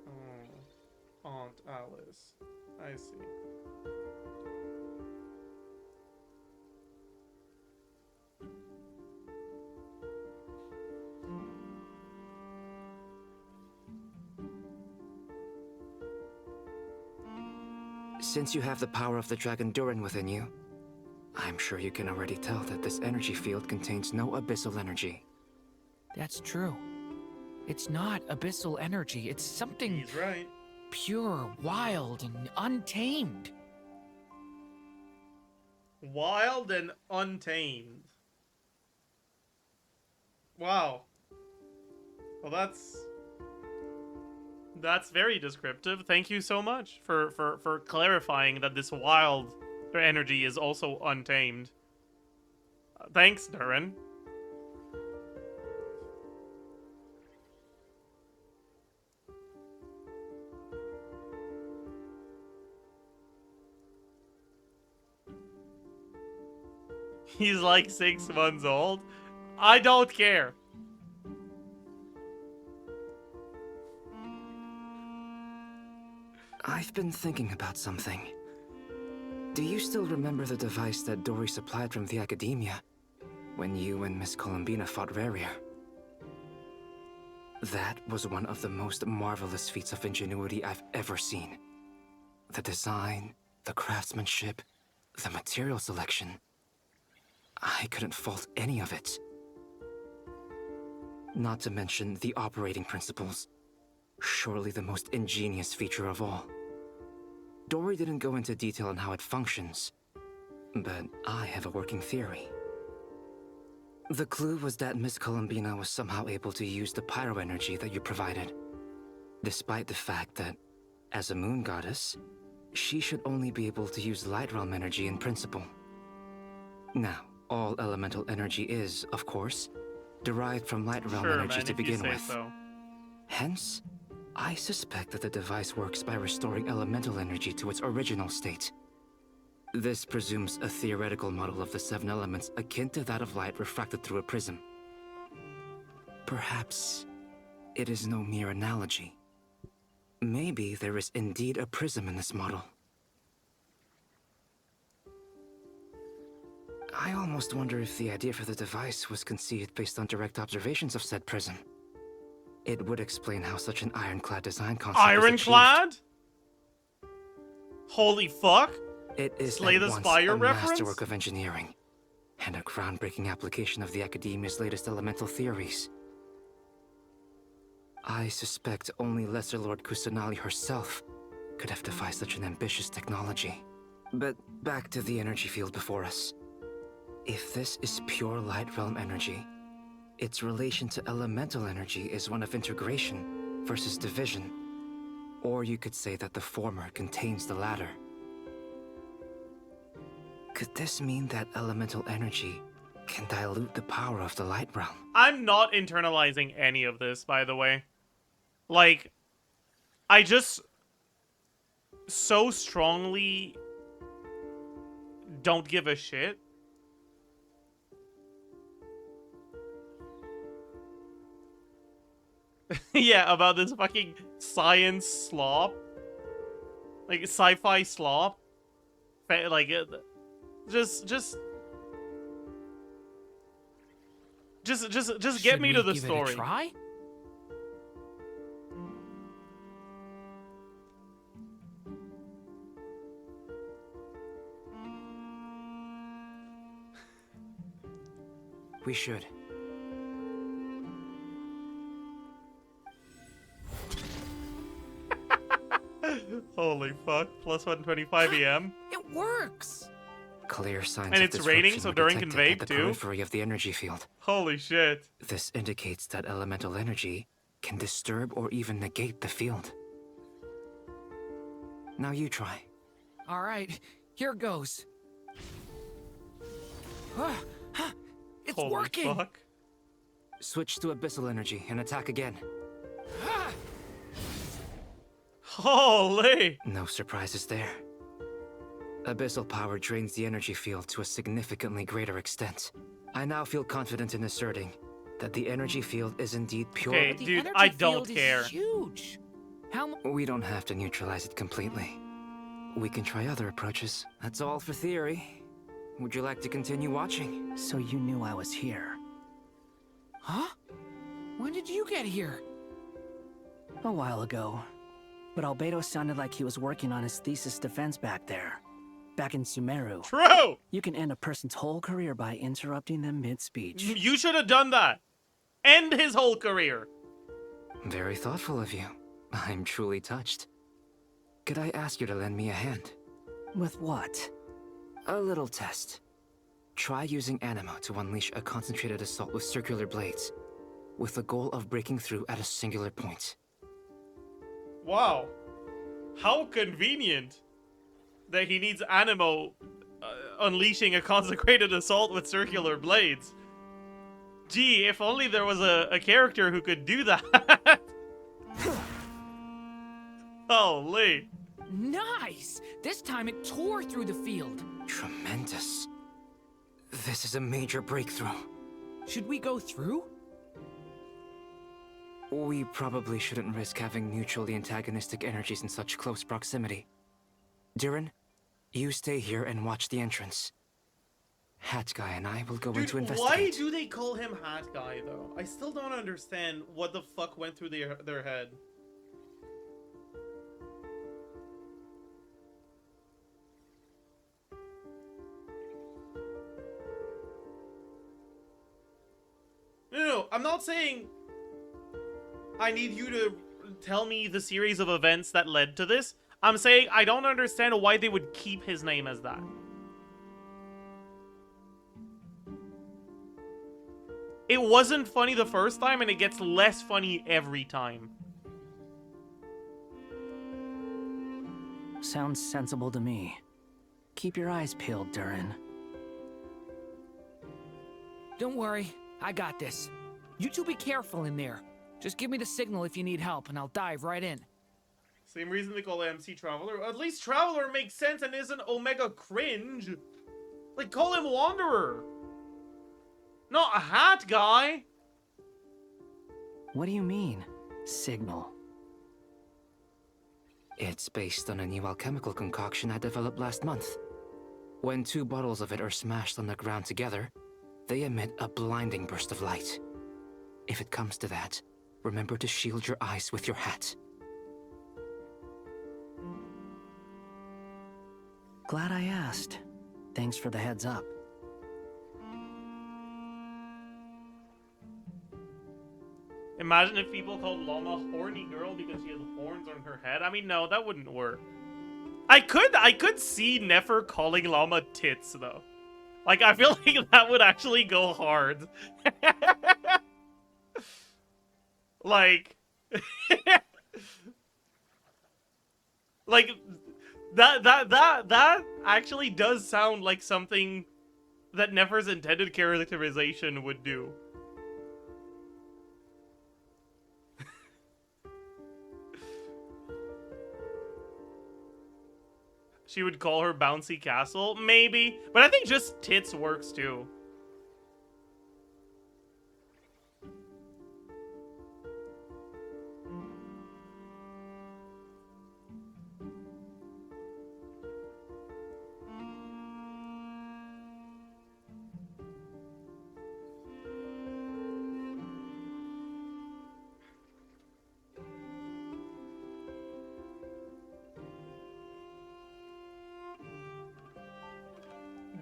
Oh, Aunt Alice. I see. Since you have the power of the dragon Durin within you, I'm sure you can already tell that this energy field contains no abyssal energy. That's true. It's not abyssal energy. It's something He's right. Pure, wild, and untamed. Wild and untamed. Wow. Well, that's very descriptive. Thank you so much for clarifying that this wild energy is also untamed. Thanks, Durin. He's like 6 months old. I don't care. I've been thinking about something. Do you still remember the device that Dori supplied from the academia when you and Miss Columbina fought Raria? That was one of the most marvelous feats of ingenuity I've ever seen. The design, the craftsmanship, the material selection. I couldn't fault any of it. Not to mention the operating principles. Surely the most ingenious feature of all. Dori didn't go into detail on how it functions, but I have a working theory. The clue was that Miss Columbina was somehow able to use the pyro energy that you provided, despite the fact that, as a moon goddess, she should only be able to use light realm energy in principle. Now, all elemental energy is, of course, derived from light realm energy to begin with. So. Hence, I suspect that the device works by restoring elemental energy to its original state. This presumes a theoretical model of the 7 elements akin to that of light refracted through a prism. Perhaps it is no mere analogy. Maybe there is indeed a prism in this model. I almost wonder if the idea for the device was conceived based on direct observations of said prism. It would explain how such an ironclad design concept Ironclad? Holy fuck! It is Slay the Spire a reference? masterwork of engineering, and a groundbreaking application of the Academia's latest elemental theories. I suspect only Lesser Lord Kusanali herself could have devised such an ambitious technology. But back to the energy field before us. If this is pure light realm energy, its relation to elemental energy is one of integration versus division. Or you could say that the former contains the latter. Could this mean that elemental energy can dilute the power of the light realm? I'm not internalizing any of this, by the way. Like, I just so strongly don't give a shit. Yeah, about this fucking science slop. Like, sci-fi slop. Like, just get me to the story. Should we give it a try? We should. Holy fuck. Plus 125 EM. It works! Clear signs And of it's raining, disruption so were Durin can detected vape at the too? periphery of the energy field. Holy shit. This indicates that elemental energy can disturb or even negate the field. Now you try. All right, here goes. It's Holy working! Fuck. Switch to abyssal energy and attack again. Holy! No surprises there. Abyssal power drains the energy field to a significantly greater extent. I now feel confident in asserting that the energy field is indeed pure. Okay, dude, I don't care. Huge. We don't have to neutralize it completely. We can try other approaches. That's all for theory. Would you like to continue watching? So you knew I was here. Huh? When did you get here? A while ago. But Albedo sounded like he was working on his thesis defense back there. Back in Sumeru. True! You can end a person's whole career by interrupting them mid-speech. You should have done that. End his whole career. Very thoughtful of you. I'm truly touched. Could I ask you to lend me a hand? With what? A little test. Try using Animo to unleash a concentrated assault with circular blades, with the goal of breaking through at a singular point. Wow. How convenient that he needs Animo unleashing a consecrated assault with circular blades. Gee, if only there was a character who could do that. Holy. Nice! This time it tore through the field. Tremendous. This is a major breakthrough. Should we go through? We probably shouldn't risk having mutually antagonistic energies in such close proximity. Durin, you stay here and watch the entrance. Hat Guy and I will go in to investigate. Why do they call him Hat Guy, though? I still don't understand what the fuck went through their head. No, I'm not saying I need you to tell me the series of events that led to this. I'm saying I don't understand why they would keep his name as that. It wasn't funny the first time, and it gets less funny every time. Sounds sensible to me. Keep your eyes peeled, Durin. Don't worry, I got this. You two be careful in there. Just give me the signal if you need help, and I'll dive right in. Same reason they call MC Traveler. At least Traveler makes sense and isn't Omega cringe. Like, call him Wanderer. Not a Hat Guy. What do you mean, signal? It's based on a new alchemical concoction I developed last month. When 2 bottles of it are smashed on the ground together, they emit a blinding burst of light. If it comes to that, remember to shield your eyes with your hat. Glad I asked. Thanks for the heads up. Imagine if people called Lauma horny girl because she has horns on her head. I mean, no, that wouldn't work. I could see Nefer calling Lauma tits, though. Like, I feel like that would actually go hard. Like... like, that actually does sound like something that Nefer's intended characterization would do. She would call her bouncy castle, maybe. But I think just tits works too.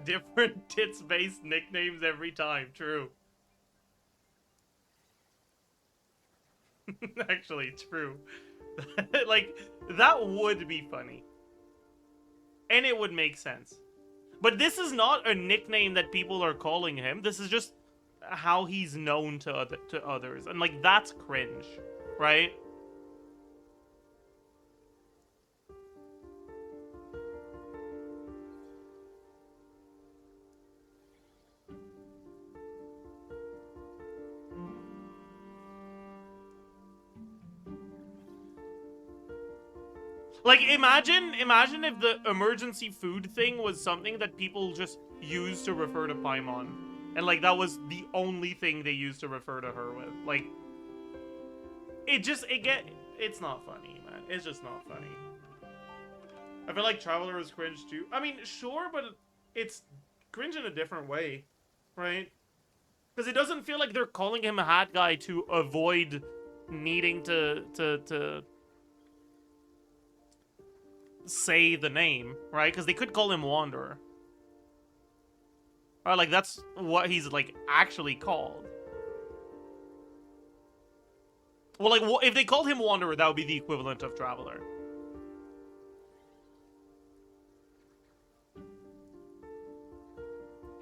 Different tits-based nicknames every time. True. Actually, true. Like, that would be funny. And it would make sense. But this is not a nickname that people are calling him. This is just how he's known to others. And, like, that's cringe. Right? Like, imagine if the emergency food thing was something that people just used to refer to Paimon. And, like, that was the only thing they used to refer to her with. Like, it's not funny, man. It's just not funny. I feel like Traveler is cringe too. I mean, sure, but it's cringe in a different way, right? Because it doesn't feel like they're calling him a hat guy to avoid needing to say the name, right? Because they could call him Wanderer. Or, like, that's what he's, like, actually called. Well, like, if they called him Wanderer, that would be the equivalent of Traveler.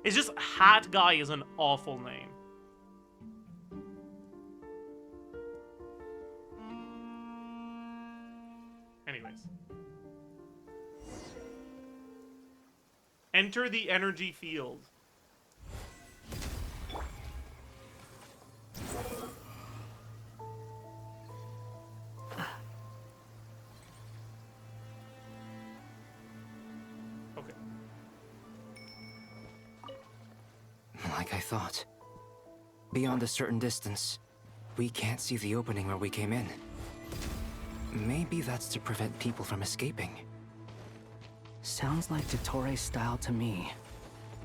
It's just Hat Guy is an awful name. Anyways. Enter the energy field. Okay. Like I thought. Beyond a certain distance, we can't see the opening where we came in. Maybe that's to prevent people from escaping. Sounds like Dottore's style to me.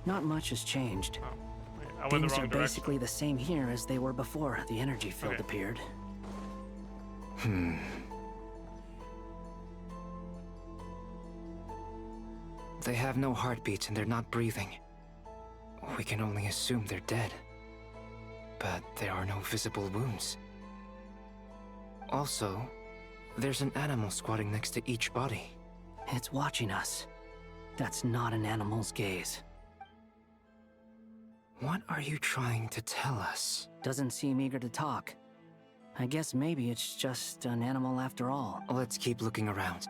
Not much has changed. I went the Things wrong are direction. basically the same here as they were before the energy field appeared. They have no heartbeats and they're not breathing. We can only assume they're dead. But there are no visible wounds. Also, there's an animal squatting next to each body. It's watching us. That's not an animal's gaze. What are you trying to tell us? Doesn't seem eager to talk. I guess maybe it's just an animal after all. Let's keep looking around.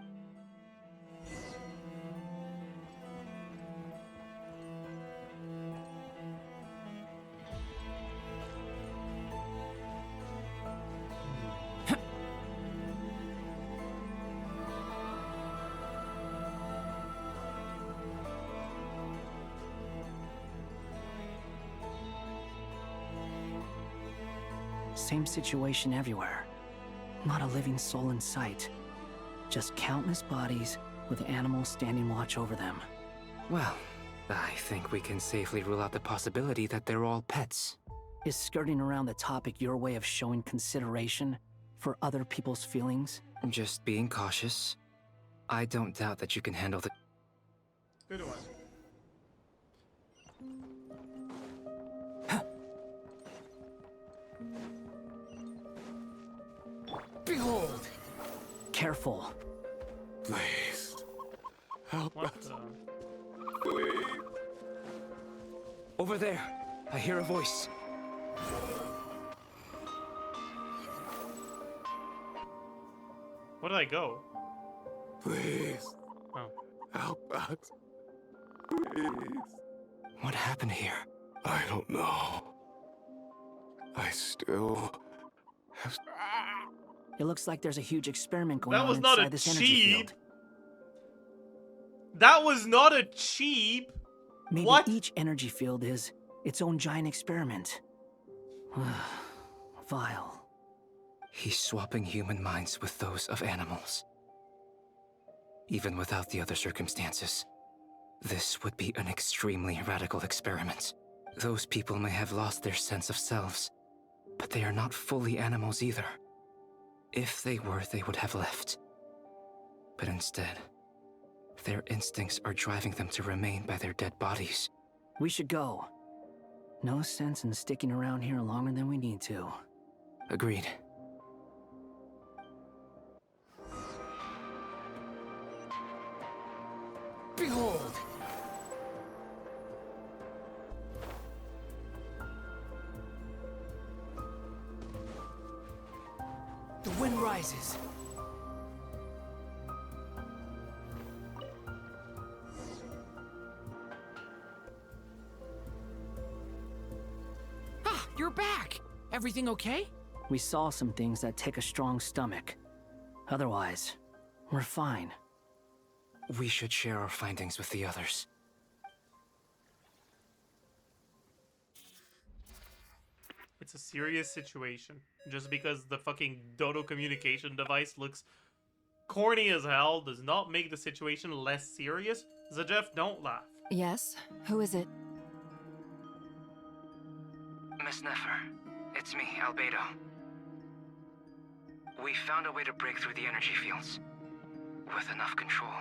Same situation everywhere. Not a living soul in sight. Just countless bodies with animals standing watch over them. Well, I think we can safely rule out the possibility that they're all pets. Is skirting around the topic your way of showing consideration for other people's feelings? Just being cautious. I don't doubt that you can handle the... Good one. Behold! Careful. Please. Help us. Please. Over there. I hear a voice. Where did I go? Please. Oh. Help us. Please. What happened here? I don't know. I still have... It looks like there's a huge experiment going That on was not inside a this energy cheat. field. That was not a cheap. Maybe What? each energy field is its own giant experiment. Vile. He's swapping human minds with those of animals. Even without the other circumstances, this would be an extremely radical experiment. Those people may have lost their sense of selves, but they are not fully animals either. If they were, they would have left. But instead, their instincts are driving them to remain by their dead bodies. We should go. No sense in sticking around here longer than we need to. Agreed. Behold! The wind rises. Ah, you're back! Everything okay? We saw some things that take a strong stomach. Otherwise, we're fine. We should share our findings with the others. It's a serious situation. Just because the fucking dodo communication device looks corny as hell does not make the situation less serious. Zajef, don't laugh. Yes? Who is it? Miss Nefer, it's me, Albedo. We found a way to break through the energy fields. With enough control,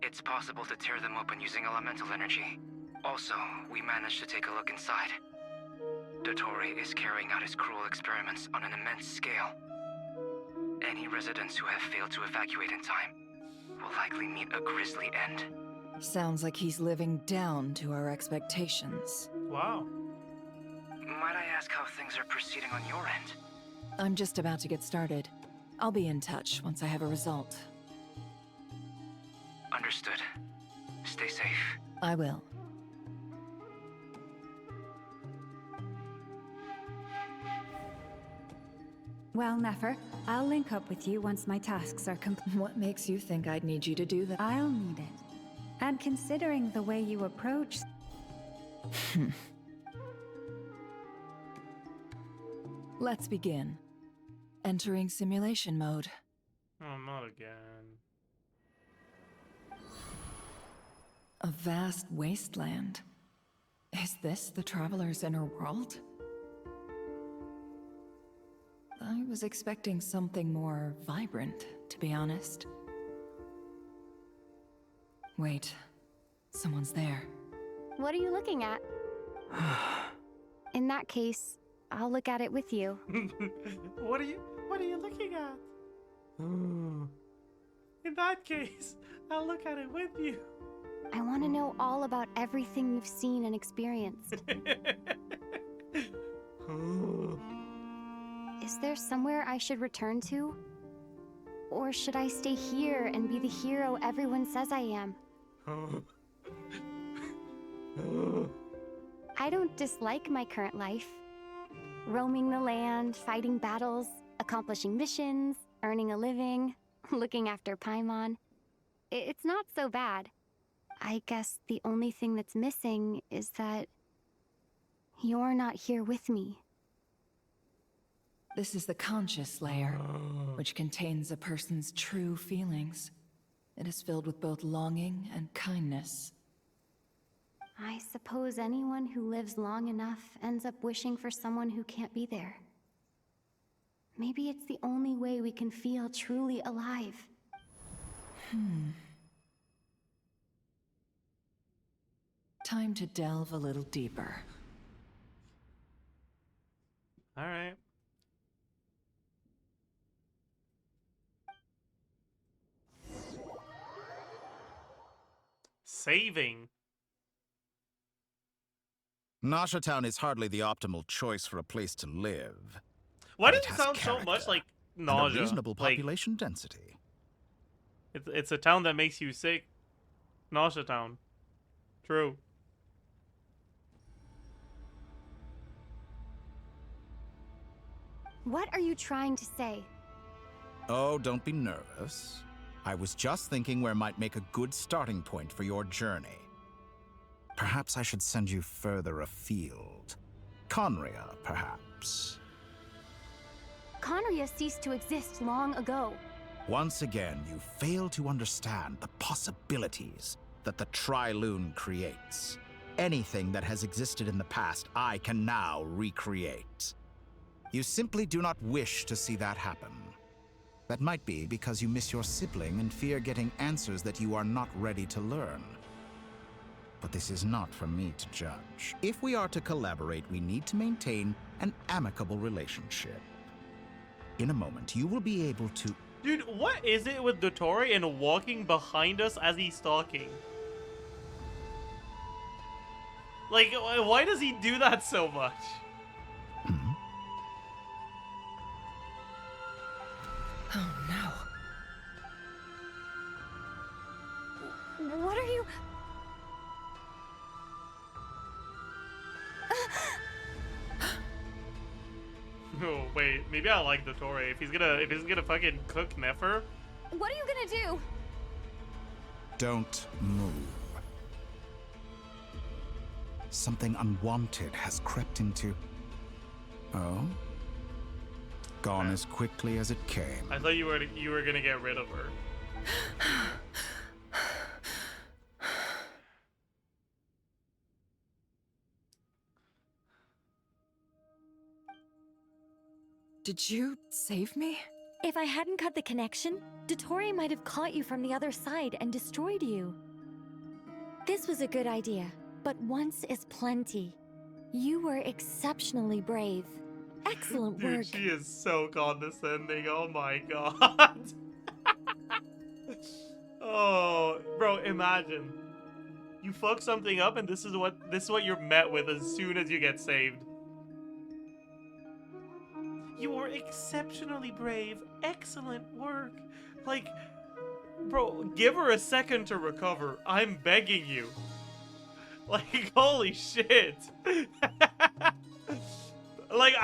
it's possible to tear them open using elemental energy. Also, we managed to take a look inside. Dottore is carrying out his cruel experiments on an immense scale. Any residents who have failed to evacuate in time will likely meet a grisly end. Sounds like he's living down to our expectations. Wow. Might I ask how things are proceeding on your end? I'm just about to get started. I'll be in touch once I have a result. Understood. Stay safe. I will. Well, Nefer, I'll link up with you once my tasks are complete. What makes you think I'd need you to do that? I'll need it. And considering the way you approach... Let's begin. Entering simulation mode. Oh, not again. A vast wasteland. Is this the traveler's inner world? I was expecting something more vibrant, to be honest. Wait, someone's there. What are you looking at? In that case, I'll look at it with you. What are you looking at? In that case, I'll look at it with you. I want to know all about everything you've seen and experienced. Is there somewhere I should return to? Or should I stay here and be the hero everyone says I am? I don't dislike my current life. Roaming the land, fighting battles, accomplishing missions, earning a living, looking after Paimon. It's not so bad. I guess the only thing that's missing is that you're not here with me. This is the conscious layer, which contains a person's true feelings. It is filled with both longing and kindness. I suppose anyone who lives long enough ends up wishing for someone who can't be there. Maybe it's the only way we can feel truly alive. Time to delve a little deeper. All right. Saving. Nasha Town is hardly the optimal choice for a place to live. Why but does it has sound so character much like and nausea? a reasonable Like, population density. it's a town that makes you sick. Nausea Town. True. What are you trying to say? Oh, don't be nervous. I was just thinking where might make a good starting point for your journey. Perhaps I should send you further afield. Conria, perhaps. Conria ceased to exist long ago. Once again, you fail to understand the possibilities that the Tri-Lune creates. Anything that has existed in the past, I can now recreate. You simply do not wish to see that happen. That might be because you miss your sibling and fear getting answers that you are not ready to learn. But this is not for me to judge. If we are to collaborate, we need to maintain an amicable relationship. In a moment, you will be able to... Dude, what is it with dottore and walking behind us as he's talking? Like, why does he do that so much? Oh no. What are you... Oh wait, maybe I like dottore. If he's gonna fucking cook Nefer. What are you gonna do? Don't move. Something unwanted has crept into... Oh? Gone as quickly as it came. I thought you were gonna get rid of her. Did you save me? If I hadn't cut the connection, dottore might have caught you from the other side and destroyed you. This was a good idea, but once is plenty. You were exceptionally brave. Excellent Dude, work. she is so condescending. Oh my god. Oh, bro, imagine. You fuck something up and this is what you're met with as soon as you get saved. You were exceptionally brave. Excellent work. Like, bro, give her a second to recover. I'm begging you. Like, holy shit. Like,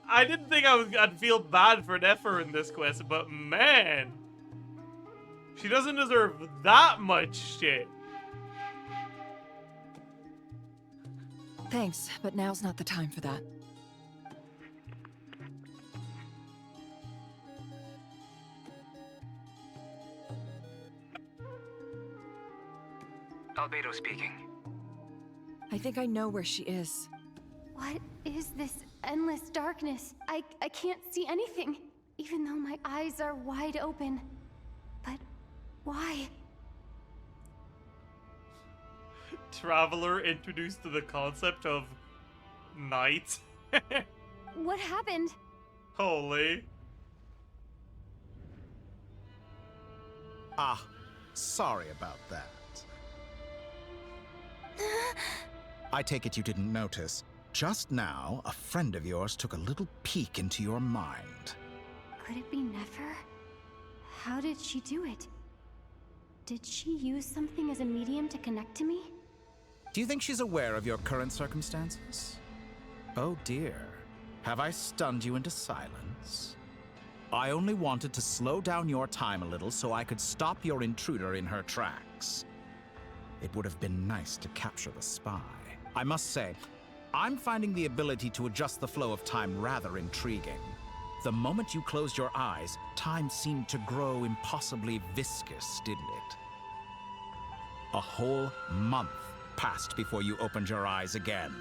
I didn't think I'd feel bad for Nefer in this quest, but man, she doesn't deserve that much shit. Thanks, but now's not the time for that. Albedo speaking. I think I know where she is. What is this endless darkness? I can't see anything, even though my eyes are wide open. But why? Traveler introduced to the concept of night. What happened? Holy. Ah, sorry about that. I take it you didn't notice. Just now, a friend of yours took a little peek into your mind. Could it be Nefer? How did she do it? Did she use something as a medium to connect to me? Do you think she's aware of your current circumstances? Oh dear. Have I stunned you into silence? I only wanted to slow down your time a little so I could stop your intruder in her tracks. It would have been nice to capture the spy. I must say, I'm finding the ability to adjust the flow of time rather intriguing. The moment you closed your eyes, time seemed to grow impossibly viscous, didn't it? A whole month passed before you opened your eyes again,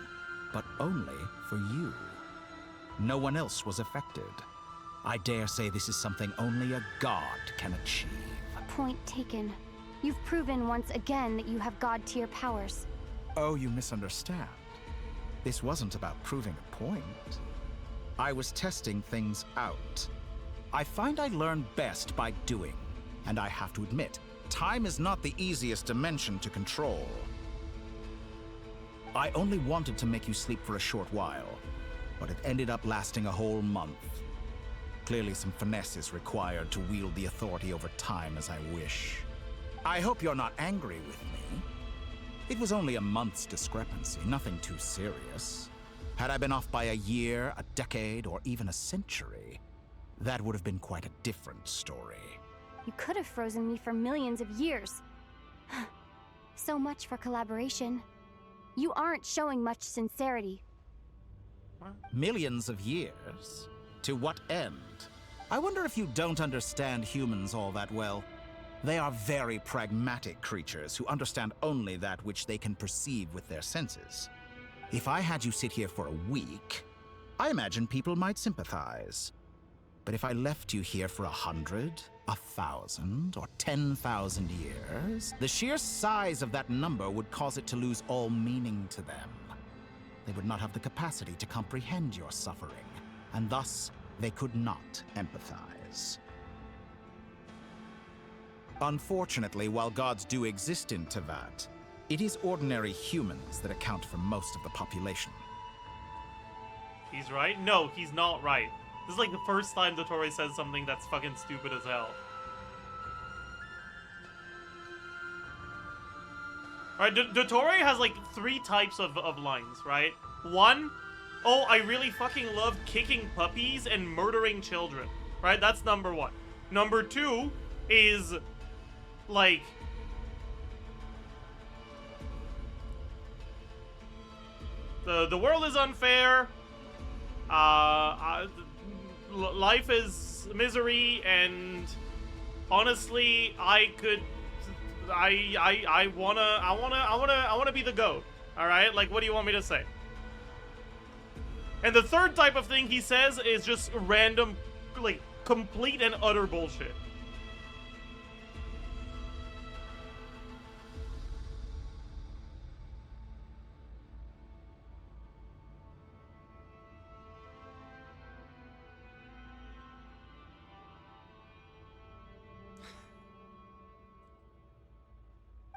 but only for you. No one else was affected. I dare say this is something only a god can achieve. Point taken. You've proven once again that you have god-tier powers. Oh, you misunderstand. This wasn't about proving a point. I was testing things out. I find I learn best by doing, and I have to admit, time is not the easiest dimension to control. I only wanted to make you sleep for a short while, but it ended up lasting a whole month. Clearly some finesse is required to wield the authority over time as I wish. I hope you're not angry with me. It was only a month's discrepancy, nothing too serious. Had I been off by a year, a decade, or even a century, that would have been quite a different story. You could have frozen me for millions of years. So much for collaboration. You aren't showing much sincerity. Millions of years? To what end? I wonder if you don't understand humans all that well. They are very pragmatic creatures who understand only that which they can perceive with their senses. If I had you sit here for a week, I imagine people might sympathize. But if I left you here for 100, 1,000, or 10,000 years, the sheer size of that number would cause it to lose all meaning to them. They would not have the capacity to comprehend your suffering, and thus they could not empathize. Unfortunately, while gods do exist in Teyvat, it is ordinary humans that account for most of the population. He's right? No, he's not right. This is like the first time Dottore says something that's fucking stupid as hell. Alright, Dottore has like 3 types of lines, right? 1, oh, I really fucking love kicking puppies and murdering children. Right? That's number 1. Number 2 is like... The world is unfair. Life is misery, and honestly, I wanna be the GOAT. All right, like, what do you want me to say? And the third type of thing he says is just random, like, complete and utter bullshit.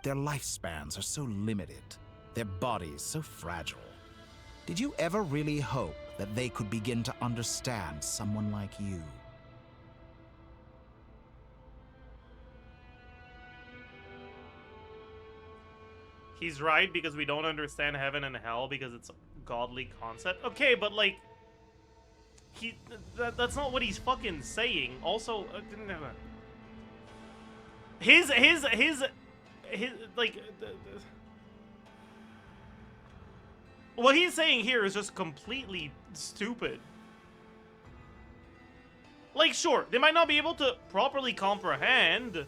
Their lifespans are so limited, their bodies so fragile. Did you ever really hope that they could begin to understand someone like you? He's right, because we don't understand heaven and hell because it's a godly concept. Okay, but like, that's not what he's fucking saying. Also, his like, what he's saying here is just completely stupid. Like, sure, they might not be able to properly comprehend,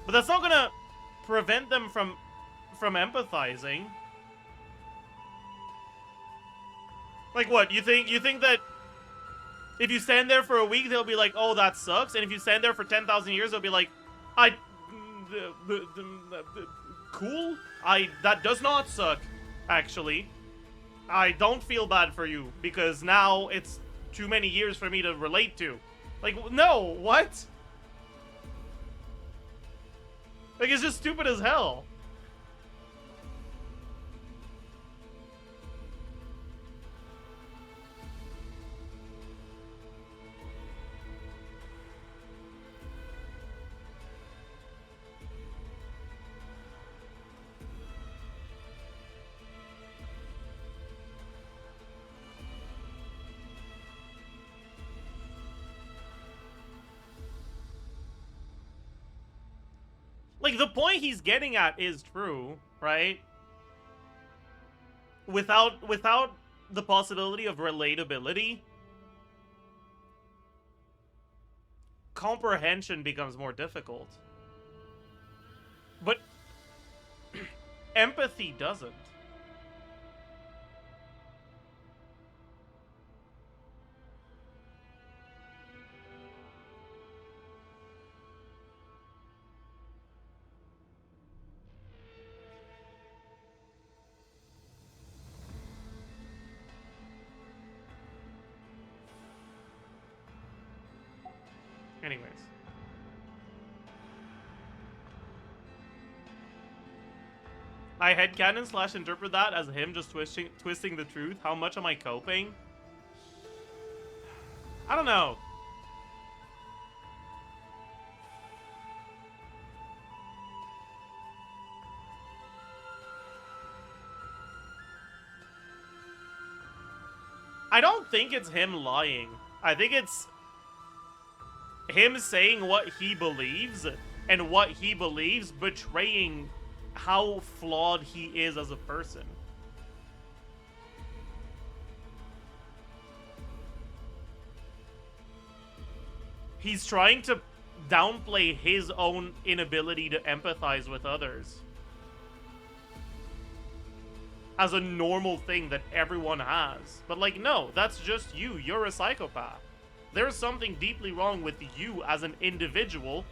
but that's not gonna prevent them from empathizing. Like, what, you think that if you stand there for a week, they'll be like, oh, that sucks, and if you stand there for 10,000 years, they'll be like, cool? That does not suck, actually. I don't feel bad for you, because now it's too many years for me to relate to. Like, no, what? Like, it's just stupid as hell. Like, the point he's getting at is true, right? Without the possibility of relatability, comprehension becomes more difficult. But empathy doesn't. Anyways. I headcanon / interpret that as him just twisting the truth. How much am I coping? I don't know. I don't think it's him lying. I think it's him saying what he believes and what he believes betraying how flawed he is as a person. He's trying to downplay his own inability to empathize with others as a normal thing that everyone has. But like, no, that's just you. You're a psychopath. There's something deeply wrong with you as an individual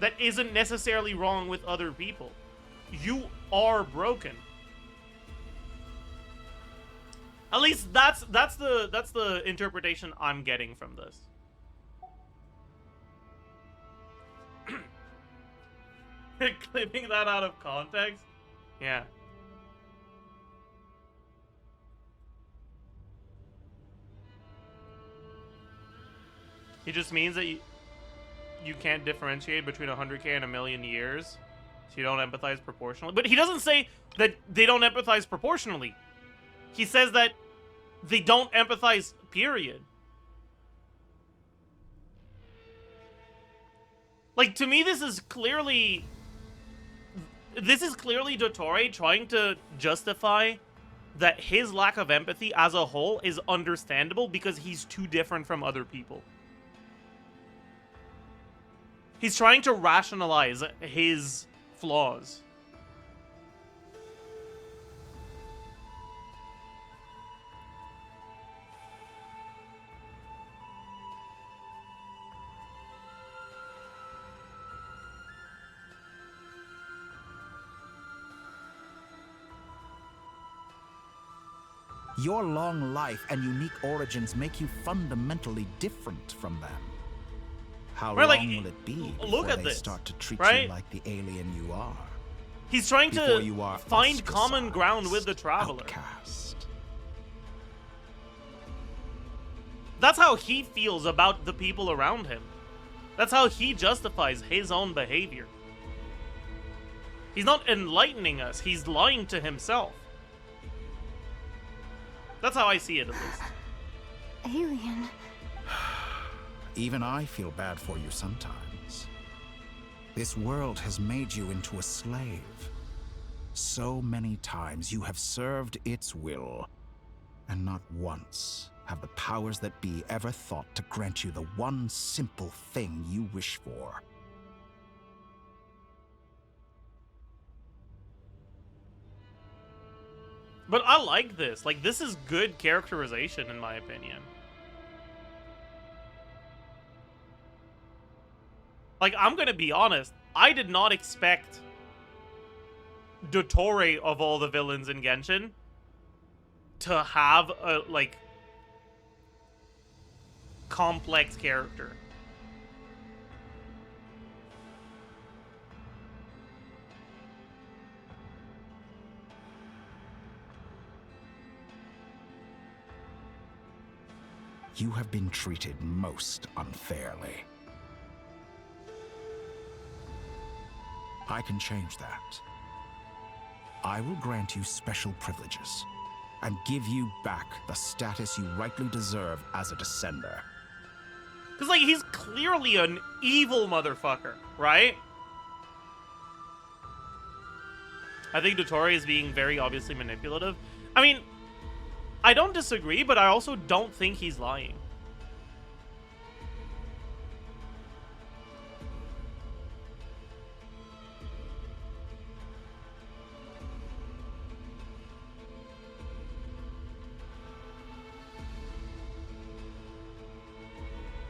that isn't necessarily wrong with other people. You are broken. At least that's the interpretation I'm getting from this. Clipping that out of context? Yeah. It just means that you can't differentiate between 100K and a million years. So you don't empathize proportionally. But he doesn't say that they don't empathize proportionally. He says that they don't empathize, period. Like, to me, this is clearly Dottore trying to justify that his lack of empathy as a whole is understandable because he's too different from other people. He's trying to rationalize his flaws. Your long life and unique origins make you fundamentally different from them. How Right, long like, will it be look before at they this, start to treat right? you like the alien you are? He's trying Before you to are find common ground with the traveler. outcast. That's how he feels about the people around him. That's how he justifies his own behavior. He's not enlightening us, he's lying to himself. That's how I see it, at least. Alien. Even I feel bad for you sometimes. This world has made you into a slave. So many times you have served its will, and not once have the powers that be ever thought to grant you the one simple thing you wish for. But I like this. Like, this is good characterization, in my opinion. Like, I'm gonna be honest. I did not expect Dottore, of all the villains in Genshin, to have a, like, complex character. You have been treated most unfairly. I can change that. I will grant you special privileges and give you back the status you rightly deserve as a descender. Because, like, he's clearly an evil motherfucker, right? I think Dottore is being very obviously manipulative. I mean, I don't disagree, but I also don't think he's lying.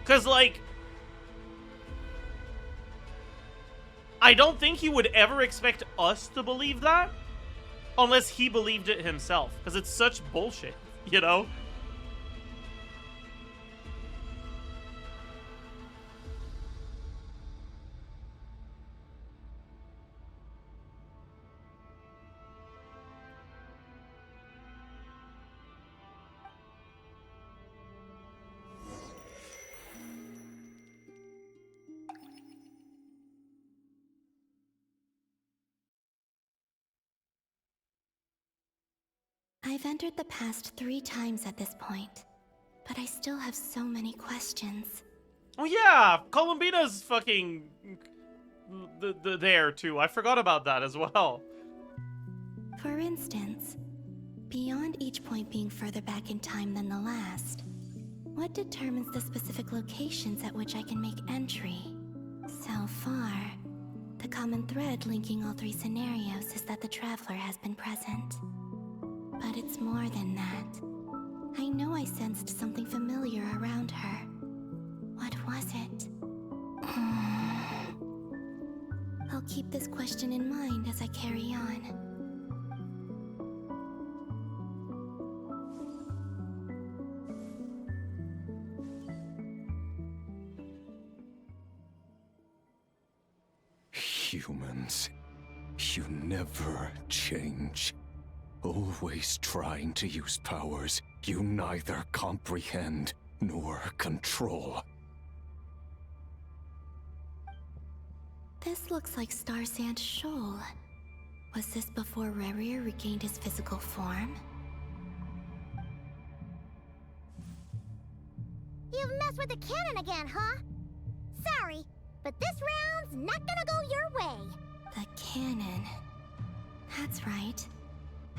Because, like, I don't think he would ever expect us to believe that unless he believed it himself. Because it's such bullshit, you know? I've entered the past 3 times at this point, but I still have so many questions. Oh yeah, Columbina's fucking there too. I forgot about that as well. For instance, beyond each point being further back in time than the last, what determines the specific locations at which I can make entry? So far, the common thread linking all three scenarios is that the traveler has been present. But it's more than that. I know I sensed something familiar around her. What was it? I'll keep this question in mind as I carry on. Humans, you never change. Always trying to use powers you neither comprehend nor control. This looks like Star Sand Shoal. Was this before Rerir regained his physical form? You've messed with the cannon again, huh? Sorry, but this round's not gonna go your way. The cannon. That's right.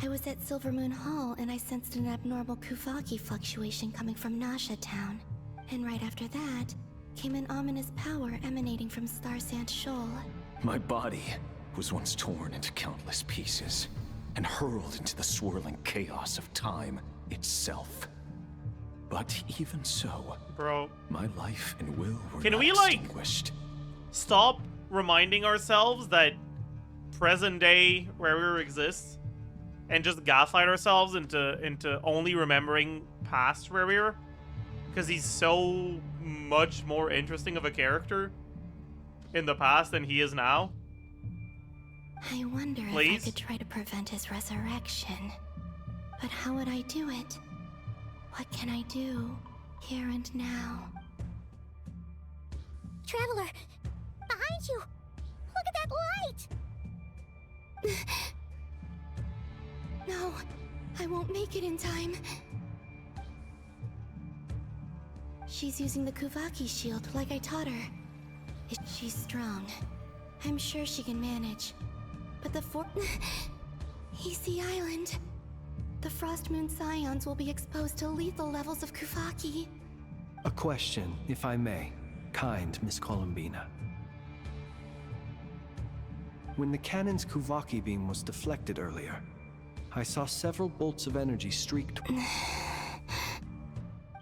I was at Silvermoon Hall and I sensed an abnormal Kuvaki fluctuation coming from Nasha Town. And right after that, came an ominous power emanating from Star Sand Shoal. My body was once torn into countless pieces and hurled into the swirling chaos of time itself. But even so, bro, my life and will were can not we like extinguished. stop reminding ourselves that present day Rerir exists and just gaslight ourselves into only remembering past Rerir? Because he's so much more interesting of a character in the past than he is now. I wonder if I could try to prevent his resurrection. But how would I do it? What can I do, here and now? Traveler, behind you! Look at that light! No, I won't make it in time. She's using the Kuvaki shield like I taught her. She's strong. I'm sure she can manage. But the Hiisi Island. The Frost Moon Scions will be exposed to lethal levels of Kuvaki. A question, if I may. Kind Miss Columbina. When the cannon's Kuvaki beam was deflected earlier, I saw several bolts of energy streaked.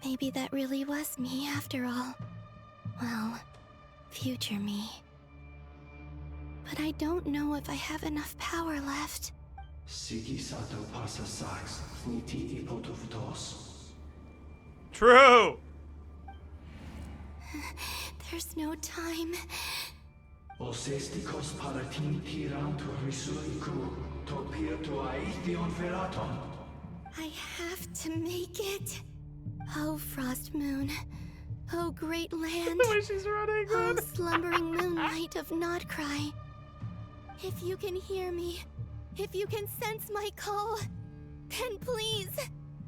Maybe that really was me after all. Well, future me. But I don't know if I have enough power left. True! There's no time. I have to make it. Oh, Frost Moon. Oh, great land. The way she's running. Oh, slumbering moonlight of Krai. If you can hear me, if you can sense my call, then please,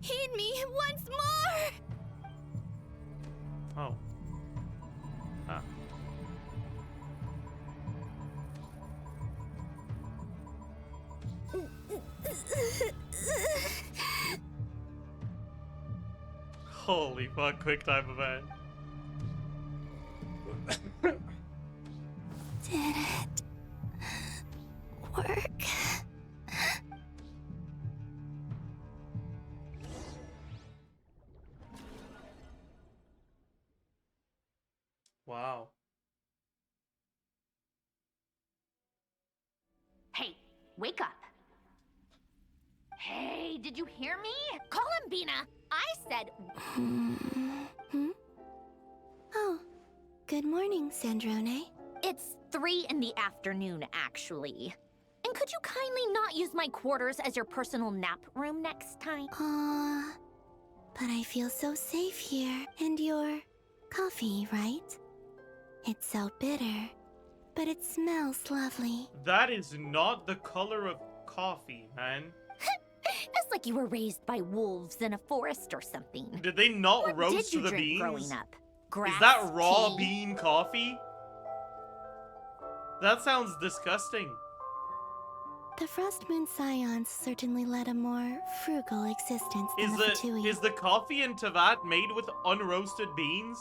heed me once more! Oh. Ah. Holy fuck, quick time event. Did it work? Wow. Hey, wake up. Hey, did you hear me? Columbina, I said... Oh, good morning, Sandrone. It's 3 in the afternoon, actually. And could you kindly not use my quarters as your personal nap room next time? But I feel so safe here. And your coffee, right? It's so bitter, but it smells lovely. That is not the color of coffee, man. It's like you were raised by wolves in a forest or something. Did they not what roast did you the drink beans? growing up? grass Is that raw tea. bean coffee? That sounds disgusting. The Frost Moon Scions certainly led a more frugal existence than the Fatui. Is the coffee in Tevat made with unroasted beans?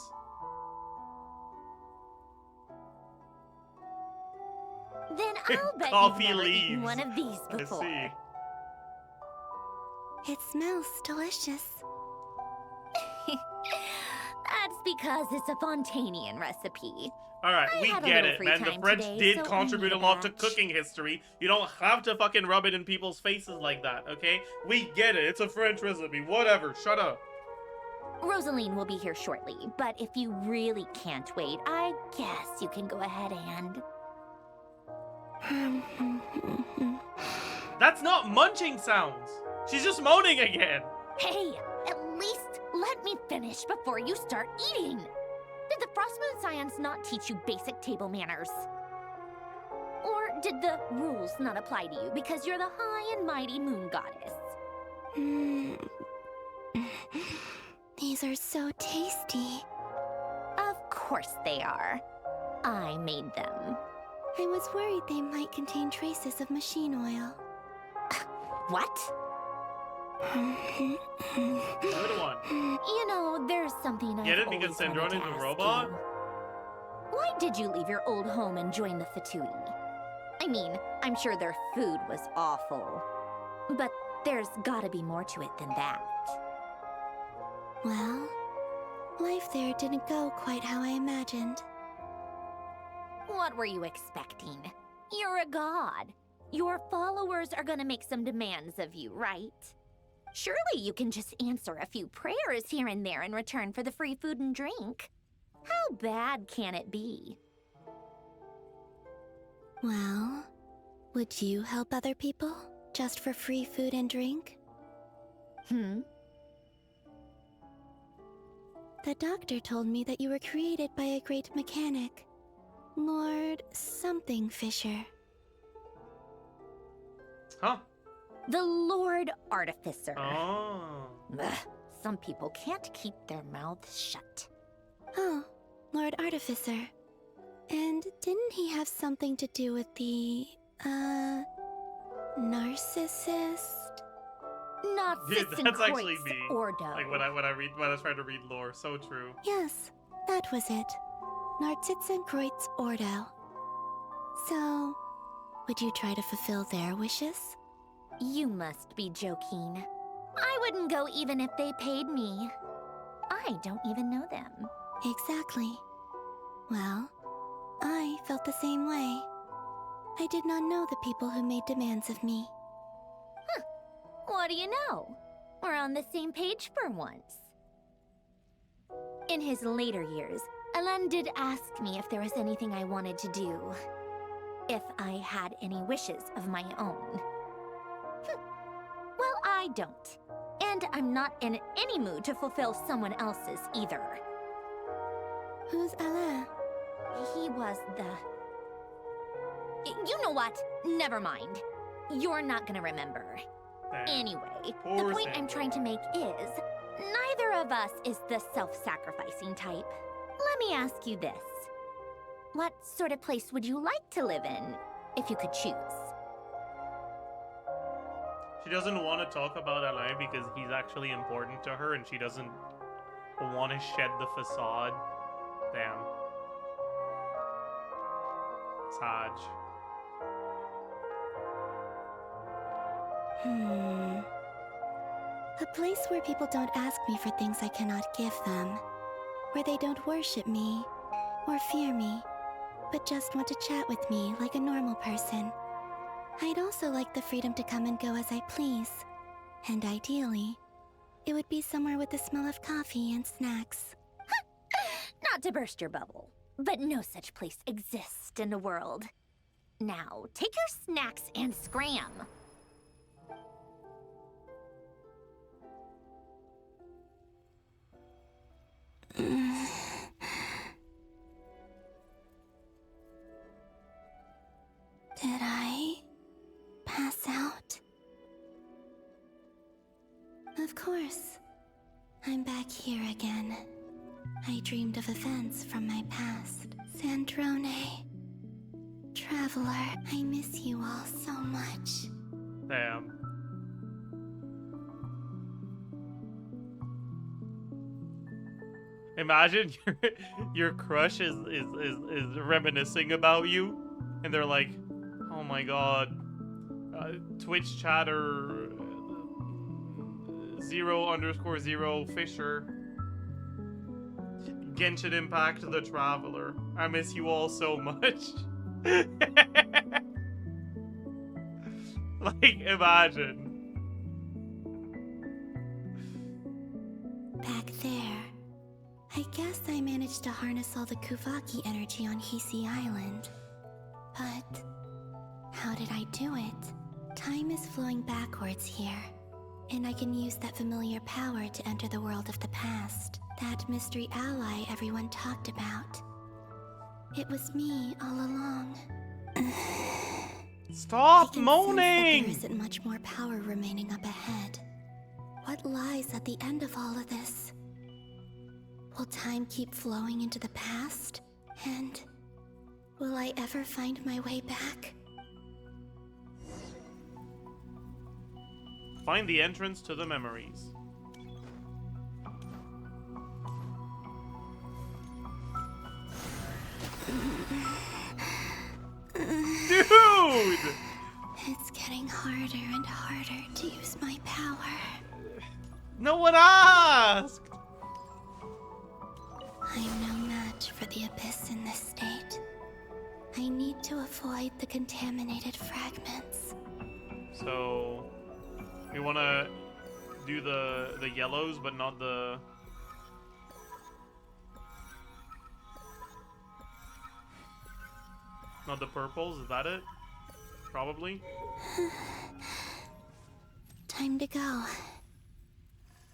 Then I'll bet Coffee you've never eaten leaves. one of these I before. see. It smells delicious. That's because it's a Fontanian recipe. Alright, I we had a get little it, free man. The time French today, did so I contribute a made a lot to batch. cooking history. You don't have to fucking rub it in people's faces like that, okay? We get it. It's a French recipe. Whatever. Shut up. Rosaline will be here shortly, but if you really can't wait, I guess you can go ahead and... That's not munching sounds. She's just moaning again. Hey, at least let me finish before you start eating. Did the Frost Moon Scions not teach you basic table manners? Or did the rules not apply to you because you're the high and mighty moon goddess? These are so tasty. Of course they are. I made them. I was worried they might contain traces of machine oil. What? Good one. You know, there's something Get I've it? Because always wanted Sandrone to is a ask robot? you. Why did you leave your old home and join the Fatui? I mean, I'm sure their food was awful. But there's gotta be more to it than that. Well, life there didn't go quite how I imagined. What were you expecting? You're a god. Your followers are gonna make some demands of you, right? Surely you can just answer a few prayers here and there in return for the free food and drink. How bad can it be? Well, would you help other people just for free food and drink? The doctor told me that you were created by a great mechanic, Lord something Fisher. Huh? The Lord Artificer. Oh. Ugh, some people can't keep their mouths shut. Oh, Lord Artificer. And didn't he have something to do with the, narcissist? Dude, that's actually me. Ordo. Like when I try to read lore, so true. Yes, that was it. Narzissenkreuz Ordo. So, would you try to fulfill their wishes? You must be joking. I wouldn't go even if they paid me. I don't even know them. Exactly. Well, I felt the same way. I did not know the people who made demands of me. Huh. What do you know? We're on the same page for once. In his later years, Alain did ask me if there was anything I wanted to do. If I had any wishes of my own. Well, I don't. And I'm not in any mood to fulfill someone else's either. Who's Alain? He was the... You know what? Never mind. You're not gonna remember. Anyway, the point I'm trying to make is, neither of us is the self-sacrificing type. Let me ask you this. What sort of place would you like to live in, if you could choose? She doesn't want to talk about Alain because he's actually important to her and she doesn't want to shed the facade. Damn. Saj. A place where people don't ask me for things I cannot give them. Where they don't worship me or fear me, but just want to chat with me like a normal person. I'd also like the freedom to come and go as I please. And ideally, it would be somewhere with the smell of coffee and snacks. Not to burst your bubble, but no such place exists in the world. Now, take your snacks and scram. Did I pass out? Of course. I'm back here again. I dreamed of events from my past. Sandrone. Traveler, I miss you all so much. Damn. Imagine your crush is reminiscing about you, and they're like, "Oh my god, Twitch chatter 0_0 Fisher, Genshin Impact the Traveler. I miss you all so much." Like, imagine. Back there, I guess I managed to harness all the Kuvaki energy on Hiisi Island. But how did I do it? Time is flowing backwards here, and I can use that familiar power to enter the world of the past. That mystery ally everyone talked about. It was me all along. Stop I moaning! there isn't much more power remaining up ahead. What lies at the end of all of this? Will time keep flowing into the past? And will I ever find my way back? Find the entrance to the memories. Dude! It's getting harder and harder to use my power. No one asked! I'm no match for the abyss in this state. I need to avoid the contaminated fragments. So, we want to do the yellows, but not the... Not the purples, is that it? Probably. Time to go.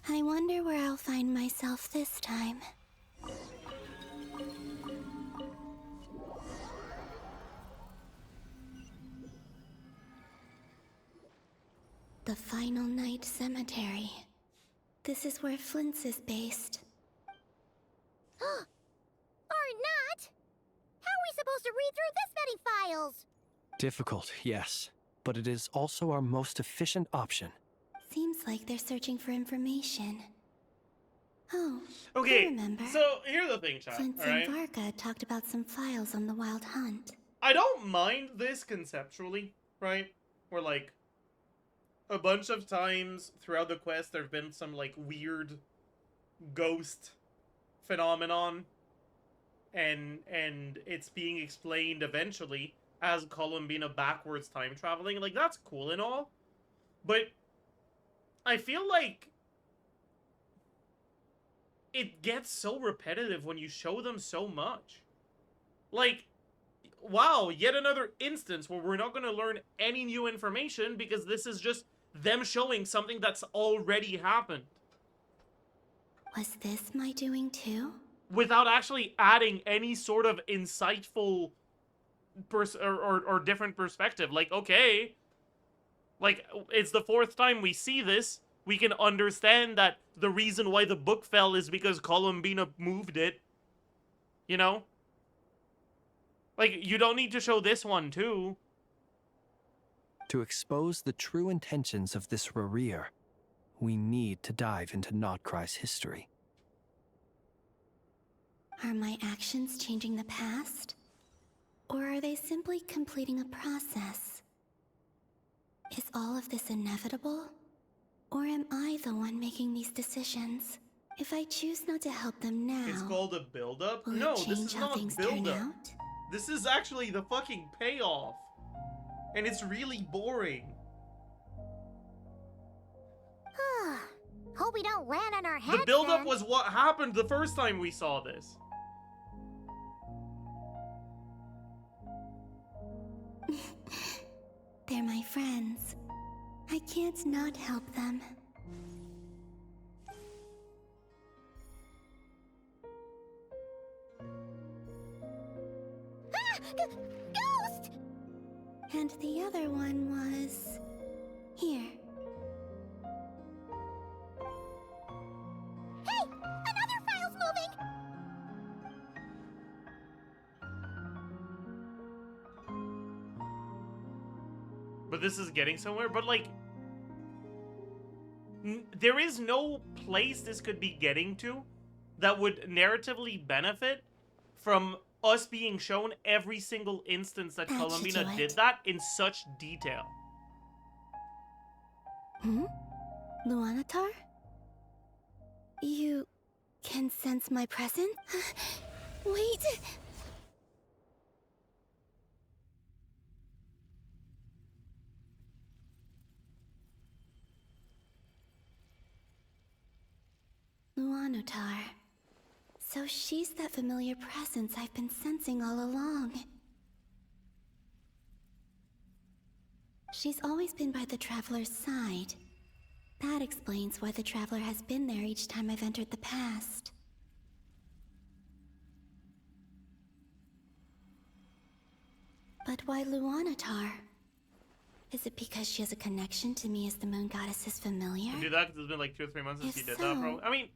I wonder where I'll find myself this time. The Final Night Cemetery. This is where Flins is based. Or not! How are we supposed to read through this many files? Difficult, yes, but it is also our most efficient option. Seems like they're searching for information. Oh, okay, I remember. So here's the thing, chat, Flint alright? and Varka talked about some files on the Wild Hunt. I don't mind this conceptually, right? Where, like, a bunch of times throughout the quest there have been some, like, weird ghost phenomenon, and it's being explained eventually as Columbina backwards time traveling. Like, that's cool and all, but I feel like it gets so repetitive when you show them so much. Like, wow, yet another instance where we're not going to learn any new information because this is just them showing something that's already happened. Was this my doing too? Without actually adding any sort of insightful or different perspective. Like, okay, like, it's the 4th time we see this. We can understand that the reason why the book fell is because Columbina moved it. You know? Like, you don't need to show this one, too. To expose the true intentions of this Rereer, we need to dive into Krai's history. Are my actions changing the past? Or are they simply completing a process? Is all of this inevitable? Or am I the one making these decisions? If I choose not to help them now... It's called a build-up? Will No, it this change is how not things turn build-up. out? This is actually the fucking payoff. And it's really boring. Hope we don't land on our heads. The build-up then. was what happened the first time we saw this. They're my friends. I can't not help them. Ghost! And the other one was... here. Hey! Another file's moving! but this is getting somewhere. But like, there is no place this could be getting to that would narratively benefit from us being shown every single instance that That should Columbina do it. did that in such detail. Luonnatar? You can sense my presence? Wait! Luonnatar. So she's that familiar presence I've been sensing all along. She's always been by the Traveler's side. That explains why the Traveler has been there each time I've entered the past. But why Luonnatar? Is it because she has a connection to me as the Moon Goddess's familiar? To do that, 'cause it's been like 2 or 3 months since If he did so, that, bro. I mean,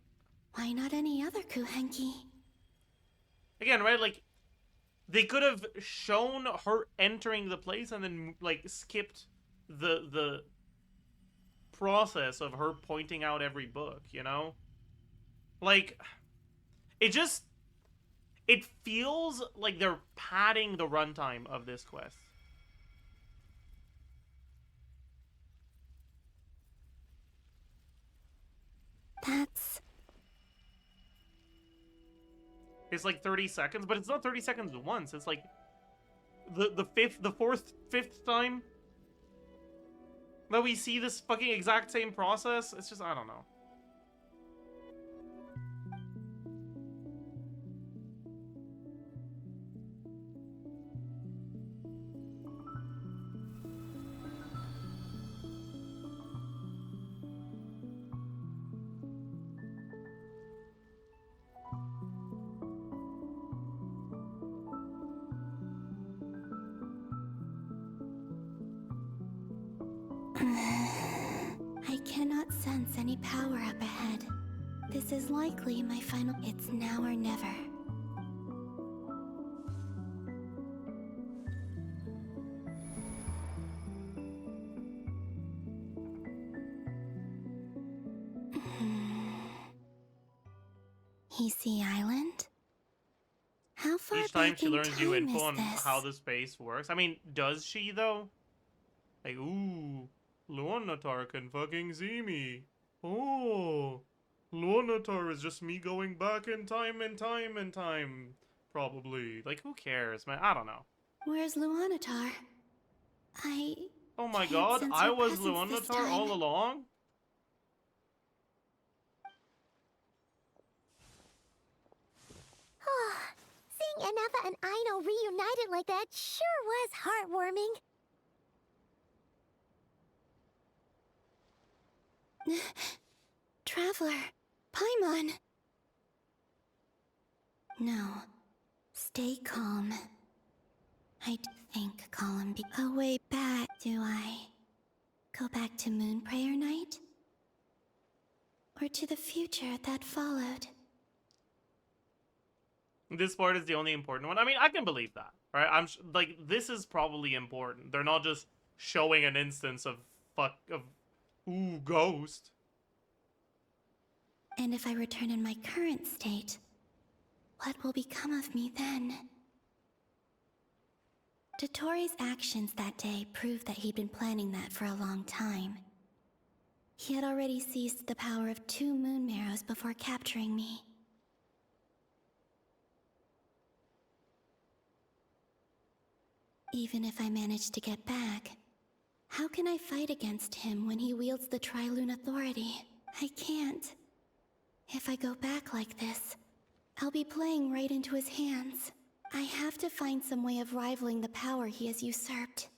why not any other Kuhenki? again, right? Like, they could have shown her entering the place and then like skipped the process of her pointing out every book, you know? Like, it feels like they're padding the runtime of this quest. That's... It's like 30 seconds, but it's not 30 seconds once. It's like the fifth time that we see this fucking exact same process. It's just, I don't know. I cannot sense any power up ahead. This is likely my final... It's now or never. Hiisi Island? How far Each time back she in learns new time info is on this? how the space works. I mean, does she though? Like, ooh, Luonnatar can fucking see me. Oh, Luonnatar is just me going back in time and time and time. Probably. Like, who cares, man? I don't know. Where's Luonnatar? Oh my can't god, sense I her was presence this Luonnatar all time. along? Seeing Ineffa and Aino reunited like that sure was heartwarming. Traveler, Paimon. No, stay calm. I think Column be a way back. Do I go back to Moon Prayer Night? Or to the future that followed? This part is the only important one. I mean, I can believe that, right? Like, this is probably important. They're not just showing an instance of ooh, ghost. And if I return in my current state, what will become of me then? Dottore's actions that day proved that he'd been planning that for a long time. He had already seized the power of 2 moon marrows before capturing me. Even if I manage to get back, how can I fight against him when he wields the Tri-Lune authority? I can't. If I go back like this, I'll be playing right into his hands. I have to find some way of rivaling the power he has usurped.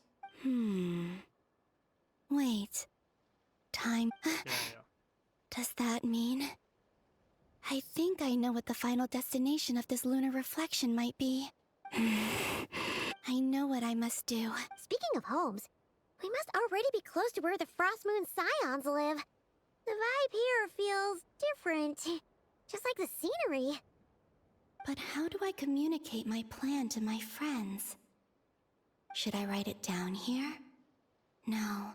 Wait. Time. Does that mean... I think I know what the final destination of this lunar reflection might be. I know what I must do. Speaking of homes, we must already be close to where the Frost Moon Scions live. The vibe here feels different, just like the scenery. But how do I communicate my plan to my friends? Should I write it down here? No,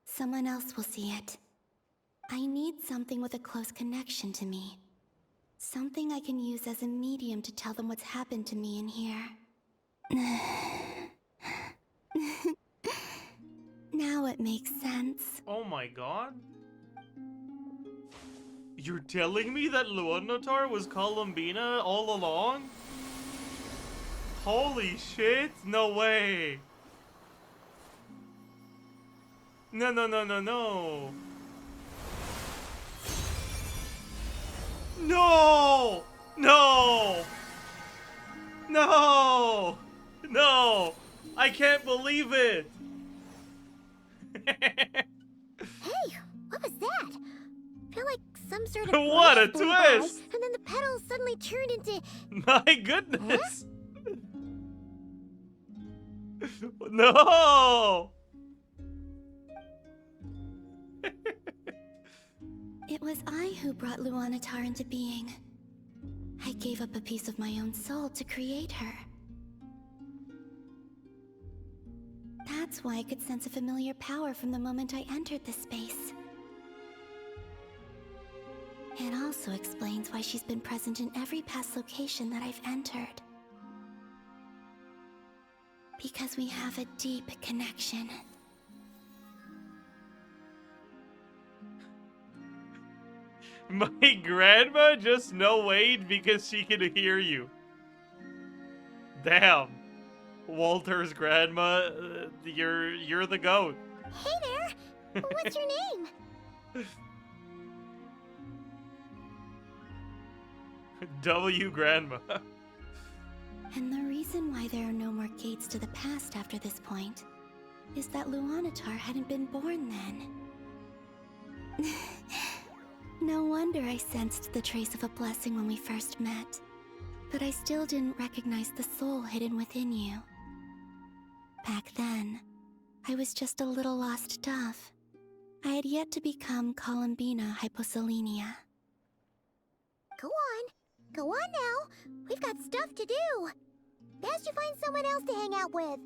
someone else will see it. I need something with a close connection to me. Something I can use as a medium to tell them what's happened to me in here. Now it makes sense. Oh my god. You're telling me that luonnatar was columbina all along? Holy shit, no way. No, no, no, no, no. No! No! No! No! I can't believe it! Hey, what was that? I feel like some sort of What a breeze blew by, twist! and then the petals suddenly turned into... My goodness! No! It was I who brought luonnatar into being. I gave up a piece of my own soul to create her. That's why I could sense a familiar power from the moment I entered this space. It also explains why she's been present in every past location that I've entered. Because we have a deep connection. My grandma just no wait because she can hear you. Damn. Walter's grandma, you're the goat. Hey there! What's your name? W grandma. And the reason why there are no more gates to the past after this point is that luonnatar hadn't been born then. No wonder I sensed the trace of a blessing when we first met, but I still didn't recognize the soul hidden within you. Back then, I was just a little lost dove. I had yet to become Columbina hyposelenia. Go on now. We've got stuff to do. Best you find someone else to hang out with.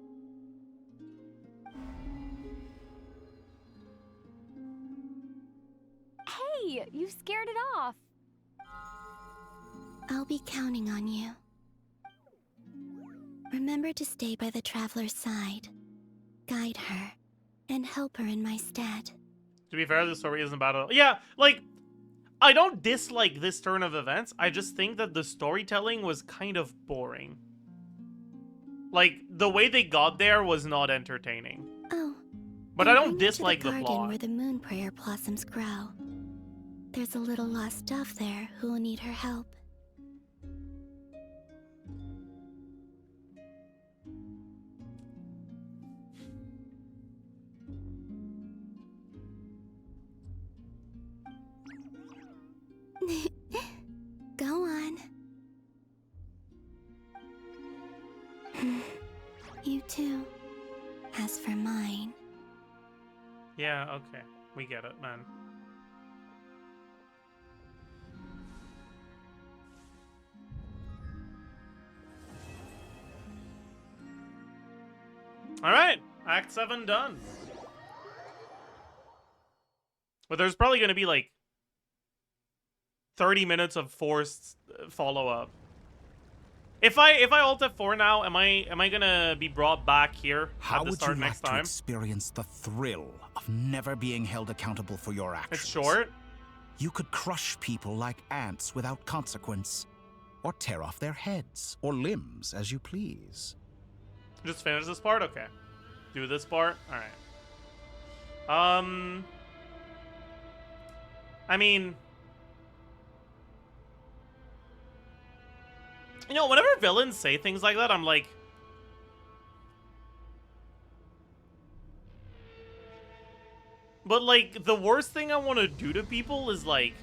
Hey, you scared it off. I'll be counting on you. Remember to stay by the traveler's side, guide her, and help her in my stead. To be fair, the story isn't about it. Yeah, like, I don't dislike this turn of events. I just think that the storytelling was kind of boring. Like, the way they got there was not entertaining. Oh. But I don't dislike the garden plot. Where the moon prayer blossoms grow. There's a little lost dove there who will need her help. Go on. You too. As for mine. Yeah, okay. We get it, man. Alright, Act 7 done. But there's probably gonna be like 30 minutes of forced follow-up. If I alt F4 now, am I gonna be brought back here at the start next time? How would you like to experience the thrill of never being held accountable for your actions? It's short. You could crush people like ants without consequence, or tear off their heads or limbs as you please. Just finish this part? Okay. Do this part? Alright. I mean... You know, whenever villains say things like that, I'm like... But, like, the worst thing I want to do to people is, like...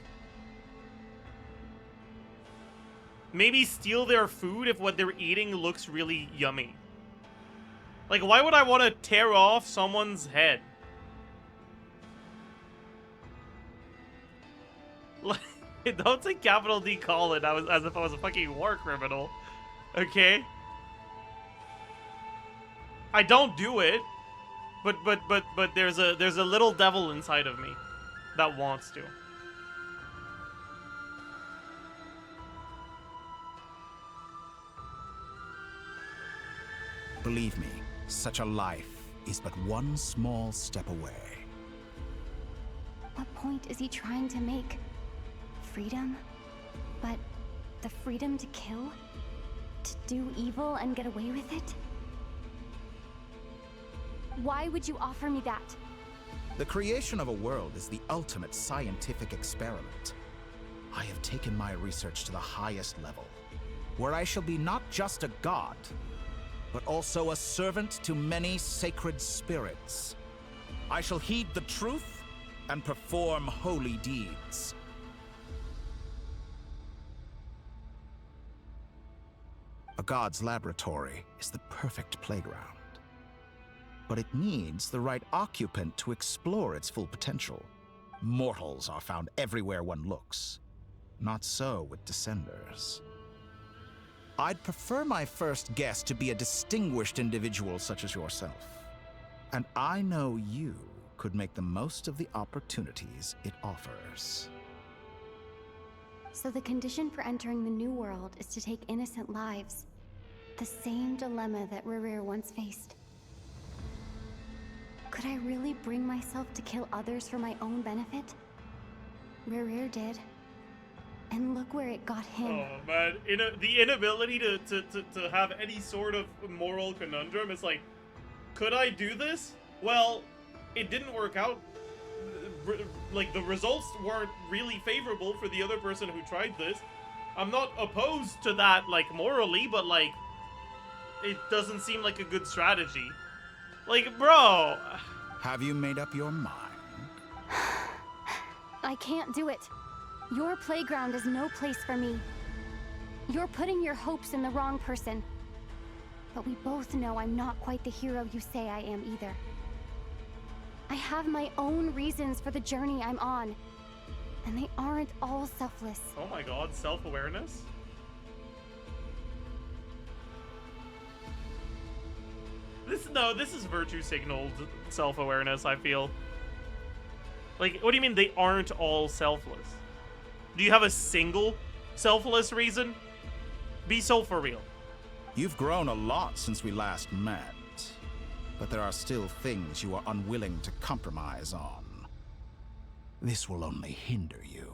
maybe steal their food if what they're eating looks really yummy. Like, why would I want to tear off someone's head? Like... Don't say capital D Colin as if I was a fucking war criminal. Okay? I don't do it. But there's a little devil inside of me that wants to. Believe me, such a life is but one small step away. What point is he trying to make? Freedom? But the freedom to kill? To do evil and get away with it? Why would you offer me that? The creation of a world is the ultimate scientific experiment. I have taken my research to the highest level, where I shall be not just a god, but also a servant to many sacred spirits. I shall heed the truth and perform holy deeds. A god's laboratory is the perfect playground. But it needs the right occupant to explore its full potential. Mortals are found everywhere one looks. Not so with descenders. I'd prefer my first guest to be a distinguished individual such as yourself. And I know you could make the most of the opportunities it offers. So the condition for entering the new world is to take innocent lives. The same dilemma that Rerir once faced. Could I really bring myself to kill others for my own benefit? Rerir did. And look where it got him. Oh man, the inability to have any sort of moral conundrum is like, could I do this? Well, it didn't work out. Like, the results weren't really favorable for the other person who tried this. I'm not opposed to that, like, morally, but like, it doesn't seem like a good strategy. Like, bro. Have you made up your mind? I can't do it. Your playground is no place for me. You're putting your hopes in the wrong person. But we both know I'm not quite the hero you say I am either. I have my own reasons for the journey I'm on. And they aren't all selfless. Oh my god, self-awareness? This is virtue signaled self-awareness, I feel. Like, what do you mean they aren't all selfless? Do you have a single selfless reason? Be so for real. You've grown a lot since we last met, but there are still things you are unwilling to compromise on. This will only hinder you.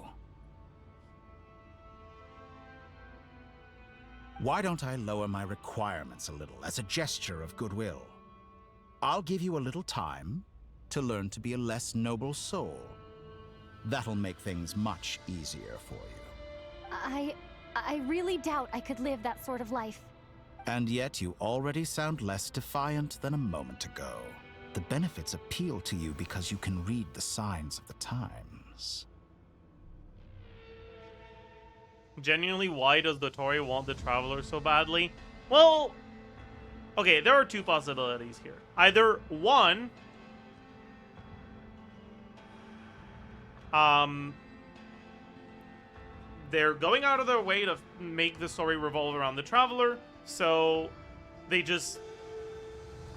Why don't I lower my requirements a little as a gesture of goodwill? I'll give you a little time to learn to be a less noble soul. That'll make things much easier for you. I really doubt I could live that sort of life. And yet you already sound less defiant than a moment ago. The benefits appeal to you because you can read the signs of the times. Genuinely, why does dottore want the traveler so badly? Well, okay, there are two possibilities here. Either one, they're going out of their way to make the story revolve around the traveler, so they just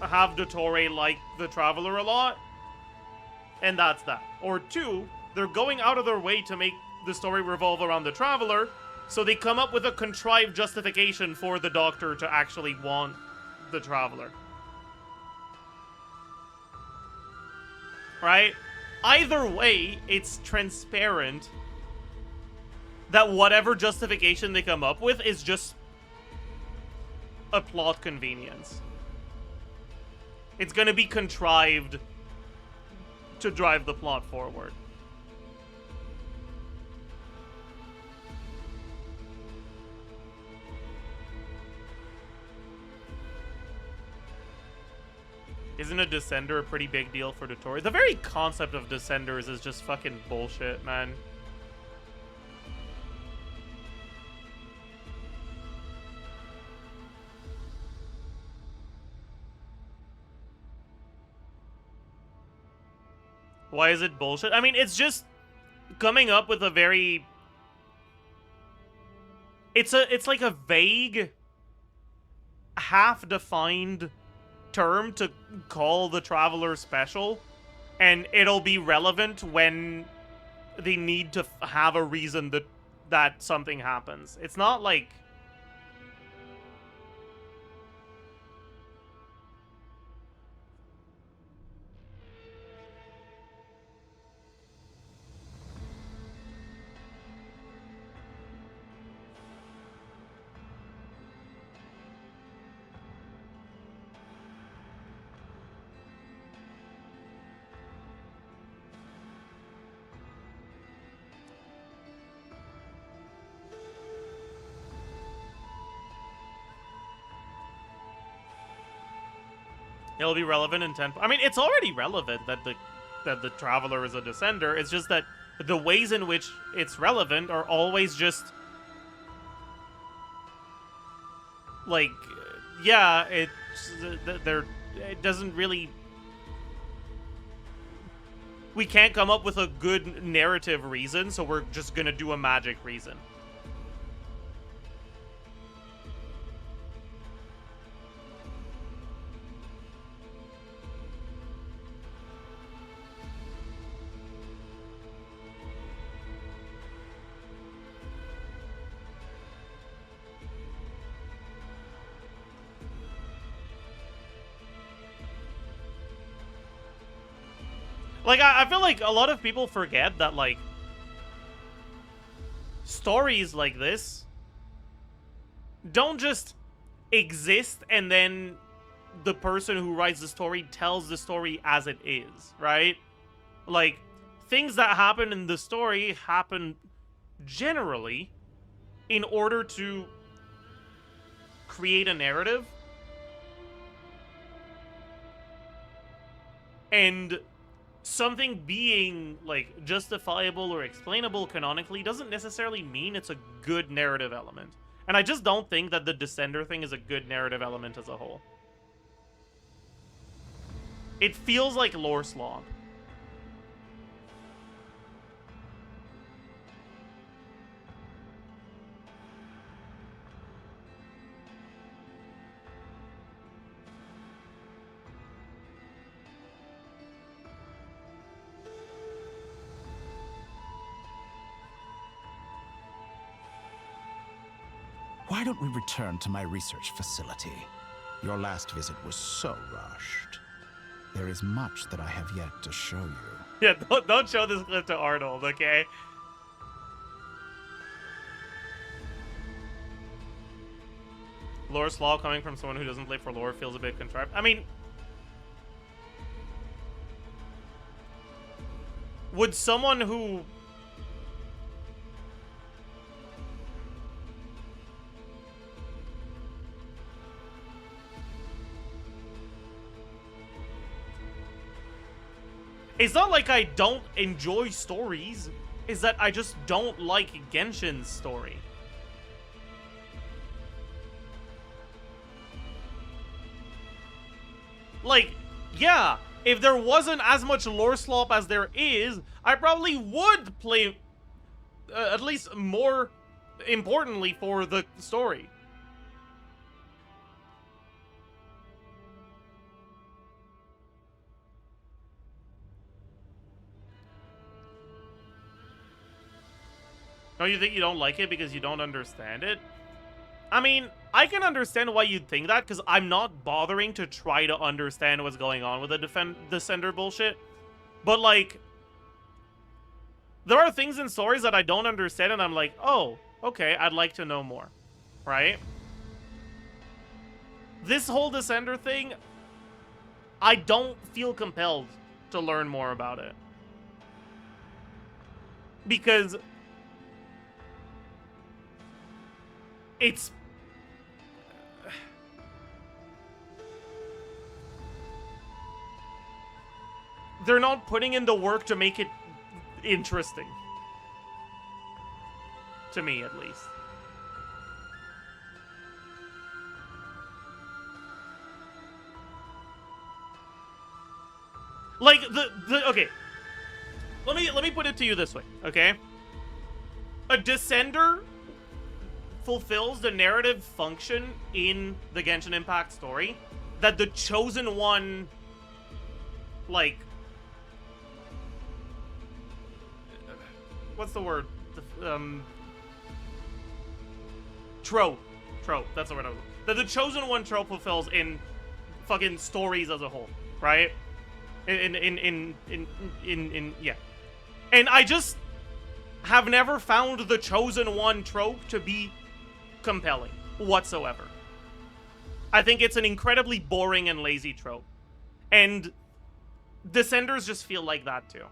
have dottore like the traveler a lot, and that's that. Or two, they're going out of their way to make the story revolve around the traveler, so they come up with a contrived justification for the doctor to actually want the traveler. Right? Either way, it's transparent that whatever justification they come up with is just a plot convenience. It's gonna be contrived to drive the plot forward. Isn't a descender a pretty big deal for dottore? The very concept of descenders is just fucking bullshit, man. Why is it bullshit? I mean, it's just coming up with a very... It's like a vague, half-defined term to call the Traveler special, and it'll be relevant when they need to have a reason that something happens. It's not like... It'll be relevant in 10... I mean, it's already relevant that the Traveler is a descender. It's just that the ways in which it's relevant are always just... like, yeah, it doesn't really... We can't come up with a good narrative reason, so we're just gonna do a magic reason. Like, I feel like a lot of people forget that, like, stories like this don't just exist and then the person who writes the story tells the story as it is, right? Like, things that happen in the story happen generally in order to create a narrative. And something being, like, justifiable or explainable canonically doesn't necessarily mean it's a good narrative element. And I just don't think that the Descender thing is a good narrative element as a whole. It feels like lore slog. Why don't we return to my research facility? Your last visit was so rushed. There is much that I have yet to show you. Yeah, don't show this clip to Arnold, okay? Lore slaw coming from someone who doesn't play for lore feels a bit contrived. I mean, would someone who... It's not like I don't enjoy stories. It's that I just don't like Genshin's story. Like, yeah, if there wasn't as much lore slop as there is, I probably would play, at least more importantly, for the story. Don't you think you don't like it because you don't understand it? I mean, I can understand why you'd think that, because I'm not bothering to try to understand what's going on with the Descender bullshit. But, like, there are things in stories that I don't understand, and I'm like, oh, okay, I'd like to know more. Right? This whole Descender thing, I don't feel compelled to learn more about it. Because it's... they're not putting in the work to make it interesting. To me, at least. Like, okay. Let me put it to you this way, okay? A Descender fulfills the narrative function in the Genshin Impact story that the chosen one, like, what's the word? Trope. That's the word. That the chosen one trope fulfills in fucking stories as a whole, right? Yeah. And I just have never found the chosen one trope to be compelling whatsoever. I think it's an incredibly boring and lazy trope. And Descenders just feel like that too.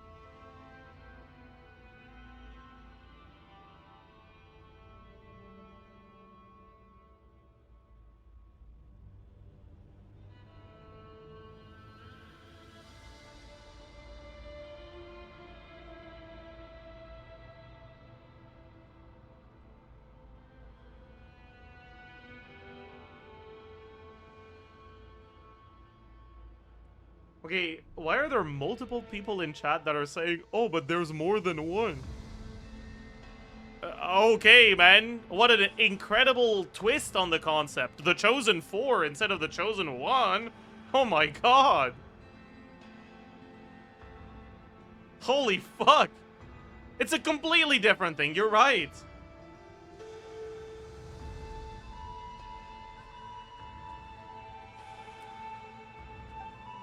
Okay, why are there multiple people in chat that are saying, oh, but there's more than one? Okay, man. What an incredible twist on the concept. The Chosen 4 instead of the Chosen 1. Oh my god. Holy fuck. It's a completely different thing. You're right.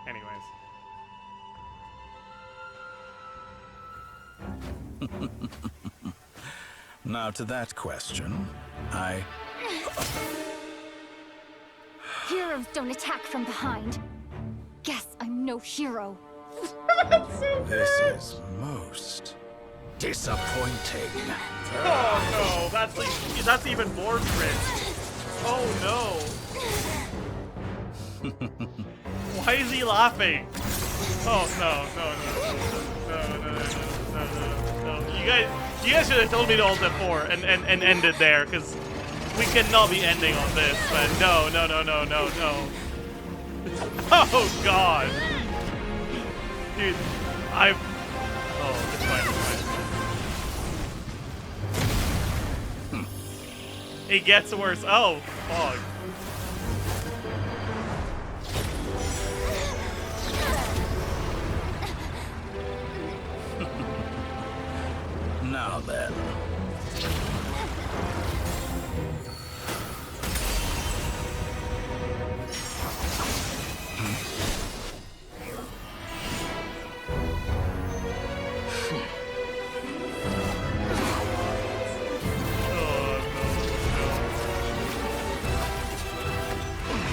Anyways. Now to that question, Heroes don't attack from behind. Guess I'm no hero. This is most disappointing. Oh no, that's even more cringe. Oh no. Why is he laughing? Oh no. You guys should have told me to ult F4 and end it there, because we cannot be ending on this, but no. Oh god. Dude, oh, it's fine. It gets worse. Oh, fuck. Now then.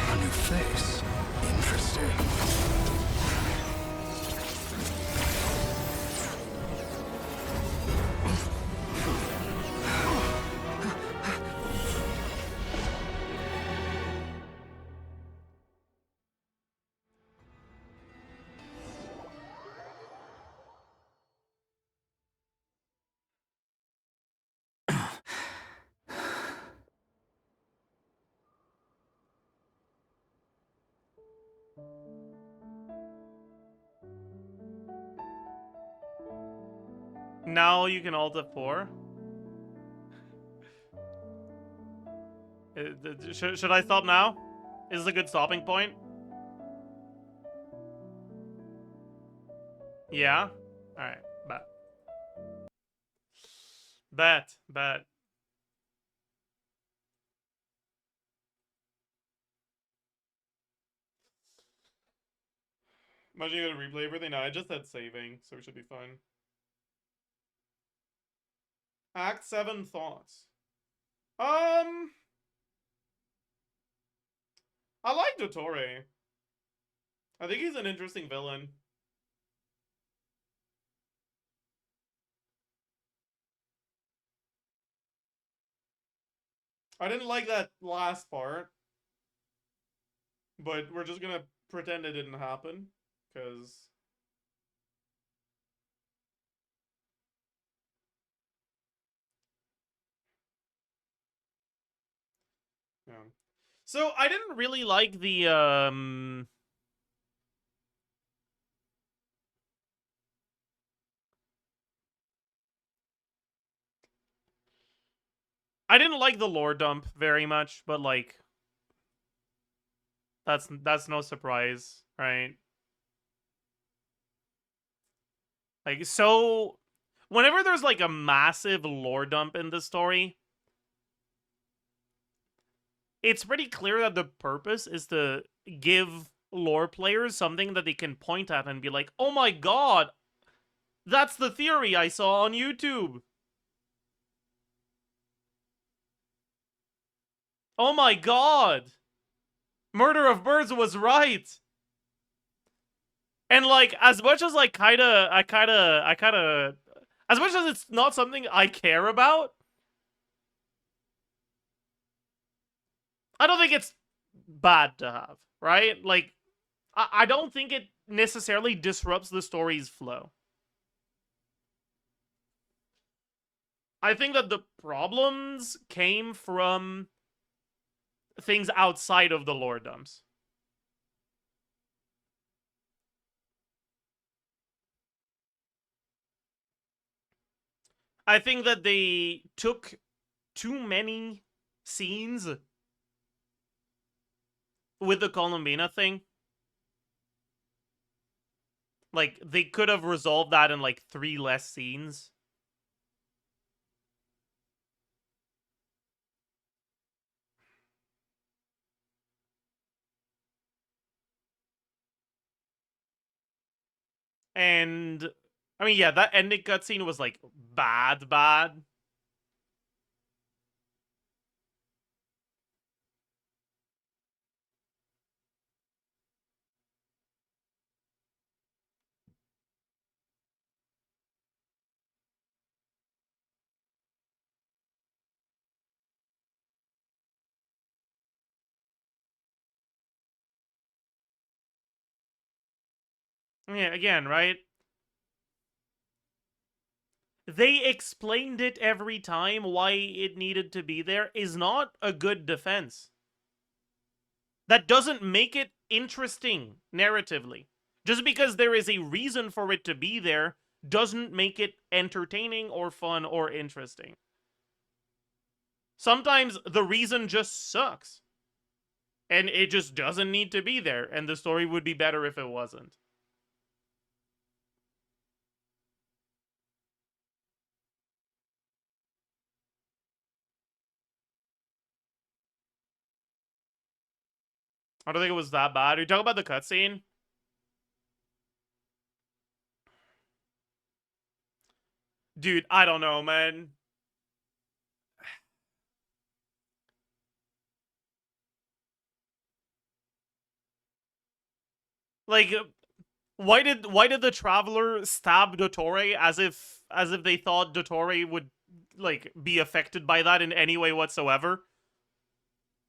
A new face. Interesting. Now you can alt F4. Should I stop now? Is this a good stopping point? Yeah? Alright, bet. Imagine you gotta replay everything. No, I just had saving, so it should be fine. Act 7 thoughts. I like Dottore. I think he's an interesting villain. I didn't like that last part, but we're just gonna pretend it didn't happen, because... Yeah. So, I didn't really like the, I didn't like the lore dump very much, but, like... That's no surprise, right? Like, so whenever there's like a massive lore dump in the story, it's pretty clear that the purpose is to give lore players something that they can point at and be like, "Oh my god, that's the theory I saw on YouTube. Oh my god, Murder of Birds was right." And like, as much as like as much as it's not something I care about, I don't think it's bad to have, right? Like, I don't think it necessarily disrupts the story's flow. I think that the problems came from things outside of the lore dumps. I think that they took too many scenes with the Columbina thing. Like, they could have resolved that in like 3 less scenes. And I mean, yeah, that ending cutscene was like bad. Yeah, again, right? They explained it every time why it needed to be there is not a good defense. That doesn't make it interesting narratively. Just because there is a reason for it to be there doesn't make it entertaining or fun or interesting. Sometimes the reason just sucks. And it just doesn't need to be there, and the story would be better if it wasn't. I don't think it was that bad. Are you talking about the cutscene? Dude, I don't know, man. Like, why did the traveler stab dottore as if they thought dottore would like be affected by that in any way whatsoever?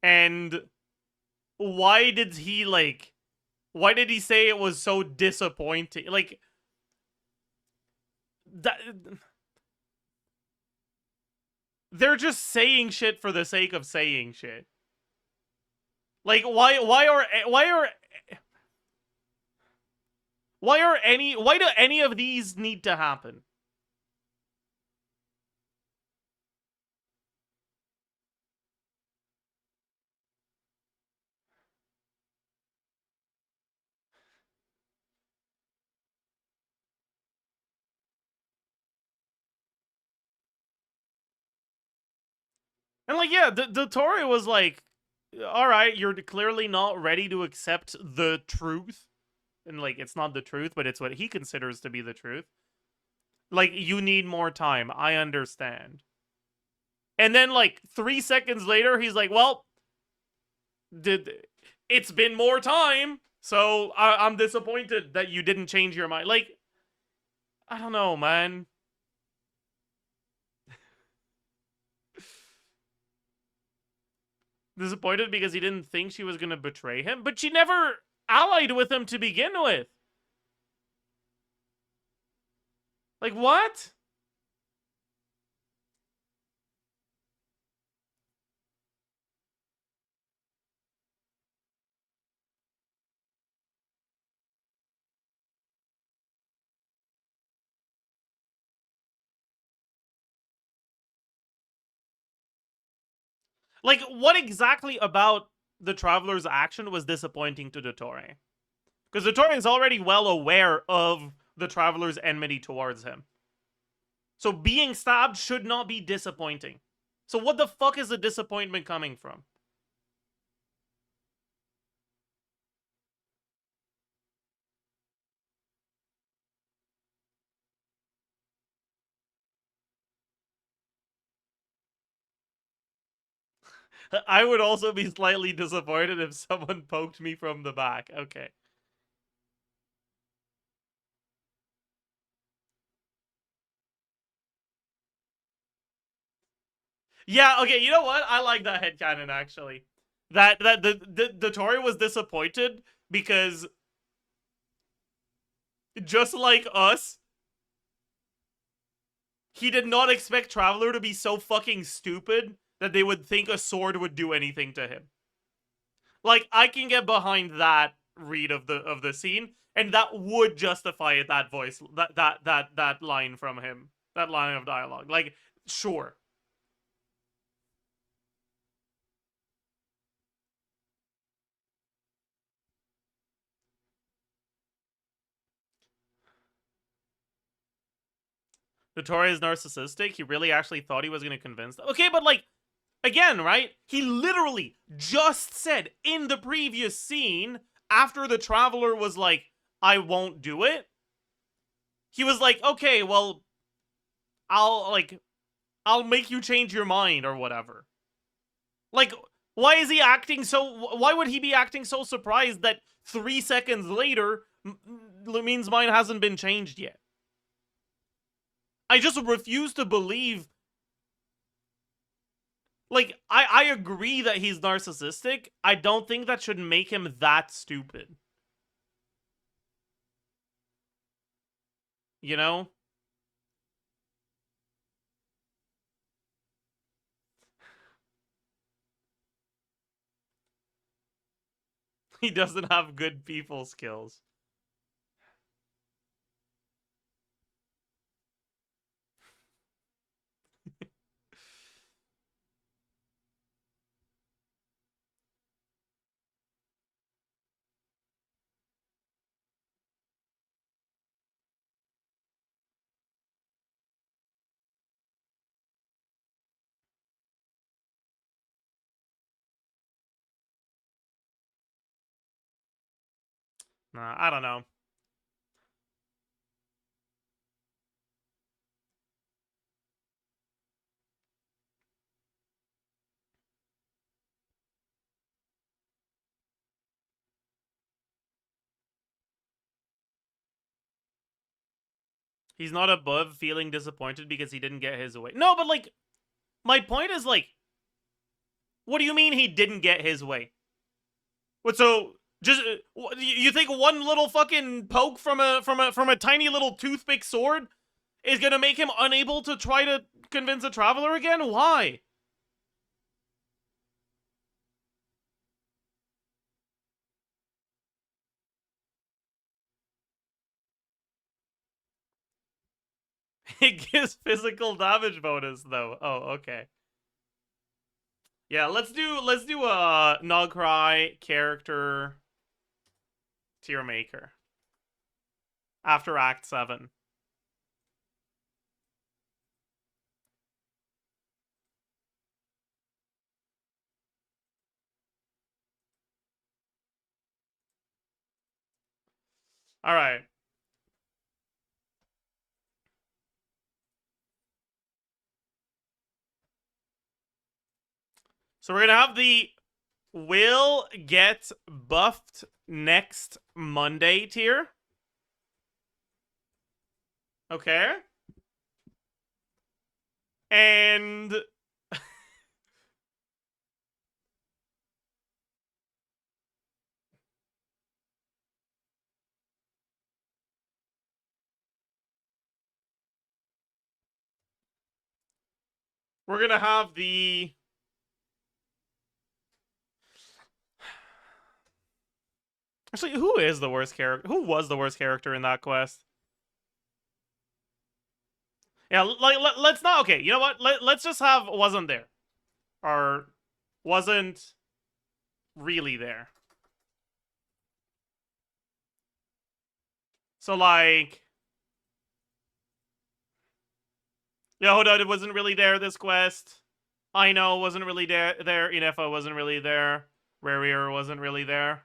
And why did he say it was so disappointing? Like, that, they're just saying shit for the sake of saying shit. Like, why do any of these need to happen? And like, yeah, the Tory was like, all right, you're clearly not ready to accept the truth. And like, it's not the truth, but it's what he considers to be the truth. Like, you need more time. I understand. And then like 3 seconds later, he's like, well, it's been more time, so I'm disappointed that you didn't change your mind. Like, I don't know, man. Disappointed because he didn't think she was gonna betray him, but she never allied with him to begin with. Like, what? Like, what exactly about the Traveler's action was disappointing to dottore. Because dottore is already well aware of the Traveler's enmity towards him. So being stabbed should not be disappointing. So what the fuck is the disappointment coming from? I would also be slightly disappointed if someone poked me from the back. Okay. Yeah, okay, you know what? I like that headcanon, actually. That the dottore was disappointed because just like us, he did not expect Traveler to be so fucking stupid that they would think a sword would do anything to him. Like, I can get behind that read of the scene, and that would justify it, that voice, that line from him. That line of dialogue. Like, sure. dottore is narcissistic. He really actually thought he was going to convince them. Okay, but like, again, right? He literally just said in the previous scene, after the Traveler was like, I won't do it, he was like, okay, well, I'll make you change your mind or whatever. Like, why is he acting so... Why would he be acting so surprised that 3 seconds later, Lumine's mind hasn't been changed yet? I just refuse to believe... Like, I agree that he's narcissistic. I don't think that should make him that stupid. You know? He doesn't have good people skills. Nah, I don't know. He's not above feeling disappointed because he didn't get his way. No, but like, my point is like, what do you mean he didn't get his way? What, so just you think one little fucking poke from a tiny little toothpick sword is gonna make him unable to try to convince a Traveler again? Why? It gives physical damage bonus though. Oh, okay. Yeah, let's do a Krai character tier maker after Act 7. All right. So we're gonna have the will get buffed next Monday tier. Okay. And we're gonna have the actually, who is the worst character? Who was the worst character in that quest? Yeah, like let's not. Okay, you know what? Let's just have wasn't there, or wasn't really there. So, like... Yehuda wasn't really there this quest. I know wasn't really there. Ineffa wasn't really there. Rarier wasn't really there.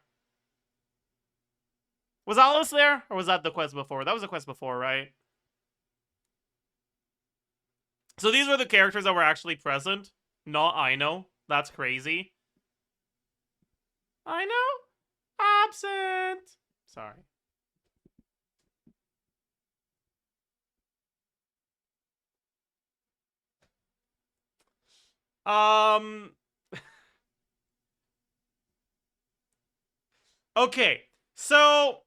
Was Alice there? Or was that the quest before? That was the quest before, right? So these were the characters that were actually present. Not I know. That's crazy. I know. Absent. Sorry. Okay. So,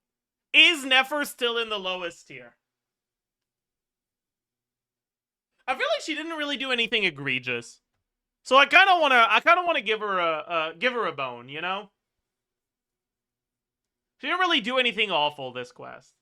is Nefer still in the lowest tier? I feel like she didn't really do anything egregious. So I kind of want to give her a bone, you know? She didn't really do anything awful this quest.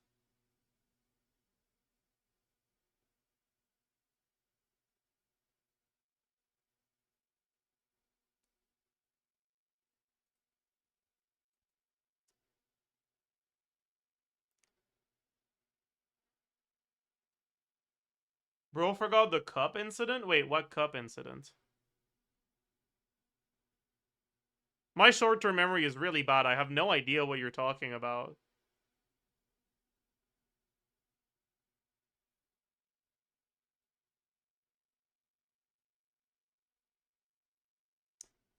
Bro forgot the cup incident? Wait, what cup incident? My short-term memory is really bad. I have no idea what you're talking about.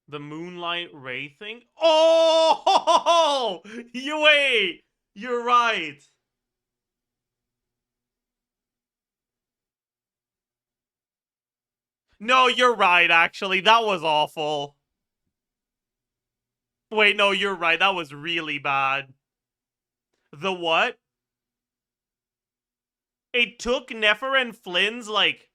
The moonlight ray thing? Oh! You wait! You're right. No, you're right, actually. That was awful. Wait, no, you're right. That was really bad. The what? It took Nefer and Flins, like,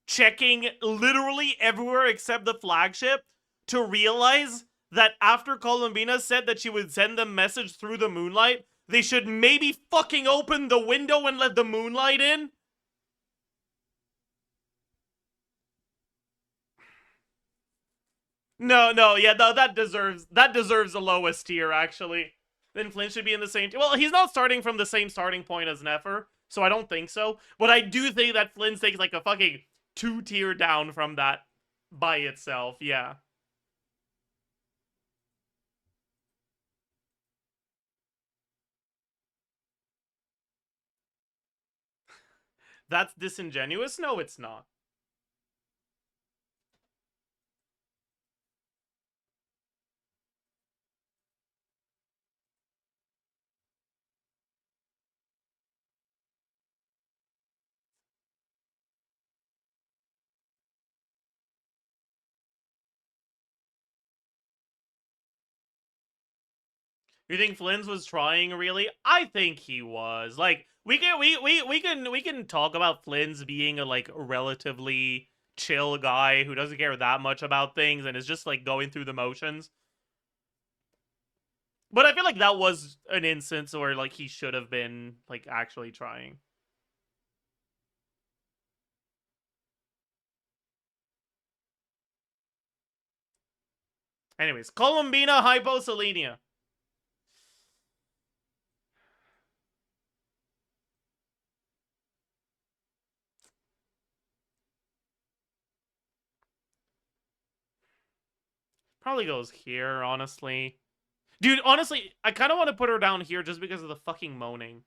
checking literally everywhere except the flagship to realize that after Columbina said that she would send them message through the moonlight, they should maybe fucking open the window and let the moonlight in. No, yeah, no, that deserves the lowest tier, actually. Then Flynn should be in the same tier. Well, he's not starting from the same starting point as Nefer, so I don't think so. But I do think that Flynn takes like a fucking 2-tier down from that by itself, yeah. That's disingenuous? No, it's not. You think Flynn's was trying really? I think he was. Like, we can talk about Flynn's being a like relatively chill guy who doesn't care that much about things and is just like going through the motions. But I feel like that was an instance where like he should have been like actually trying. Anyways, Columbina hyposelenia. Probably goes here, honestly. Dude, honestly, I kind of want to put her down here just because of the fucking moaning.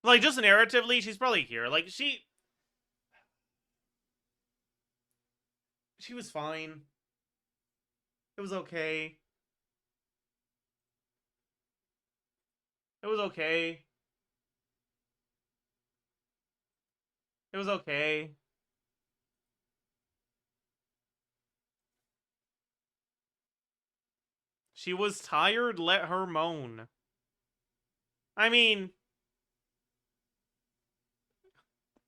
Like, just narratively, she's probably here. Like, she was fine. It was okay. It was okay. It was okay. She was tired, let her moan. I mean,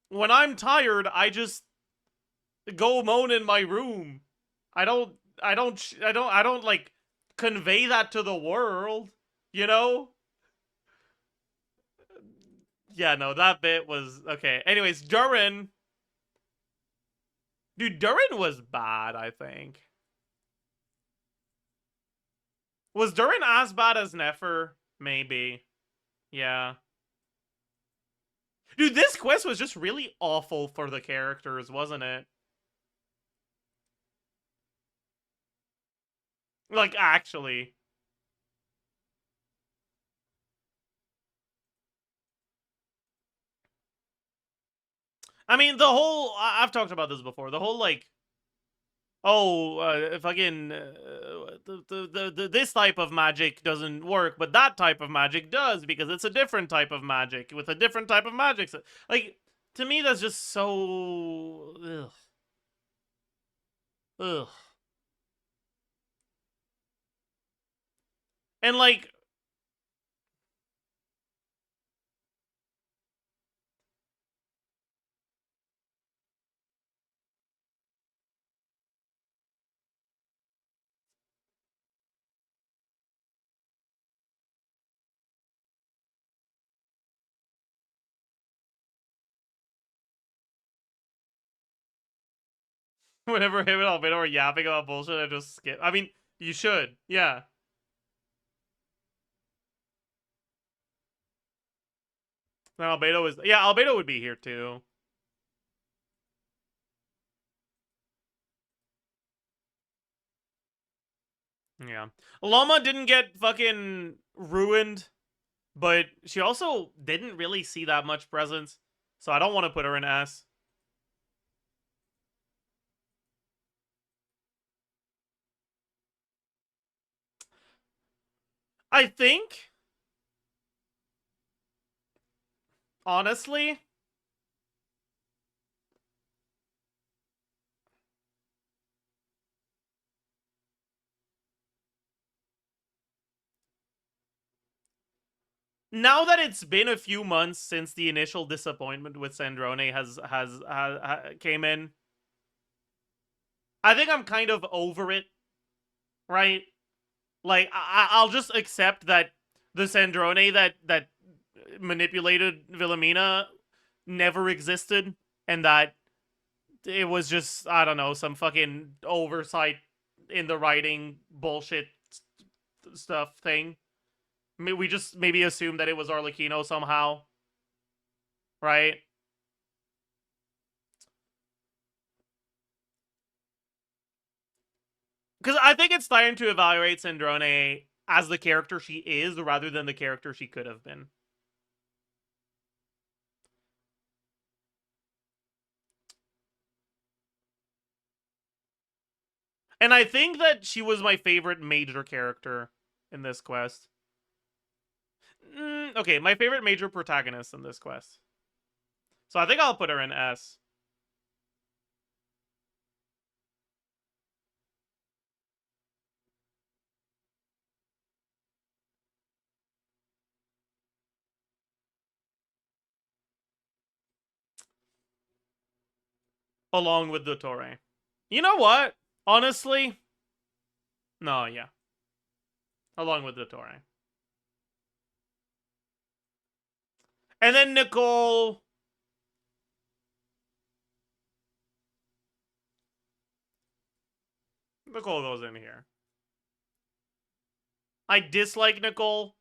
when I'm tired, I just go moan in my room. I don't like convey that to the world, you know? Yeah, no, that bit was okay. Anyways, Durin. Dude, Durin was bad, I think. Was Durin as bad as Nefer? Maybe. Yeah. Dude, this quest was just really awful for the characters, wasn't it? Like, actually. I mean, the whole... I've talked about this before. The whole, like... Oh, fucking... this type of magic doesn't work, but that type of magic does, because it's a different type of magic with a different type of magic. So, like, to me, that's just so... Ugh. Ugh. And, like... Whenever him and Albedo are yapping about bullshit, I just skip. I mean, you should. Yeah. Then Albedo is... Yeah, Albedo would be here, too. Yeah. Lauma didn't get fucking ruined, but she also didn't really see that much presence, so I don't want to put her in S. I think, honestly, now that it's been a few months since the initial disappointment with Sandrone has came in, I think I'm kind of over it, right? Like, I'll just accept that the Sandrone that manipulated Wilhelmina never existed, and that it was just, I don't know, some fucking oversight in the writing bullshit stuff thing. We just maybe assume that it was Arlecchino somehow, right? Because I think it's time to evaluate Sandrone as the character she is rather than the character she could have been. And I think that she was my favorite major character in this quest. Okay, my favorite major protagonist in this quest. So I think I'll put her in S. Along with dottore. You know what? Honestly, no, yeah. Along with dottore. And then Nicole. Nicole goes in here. I dislike Nicole,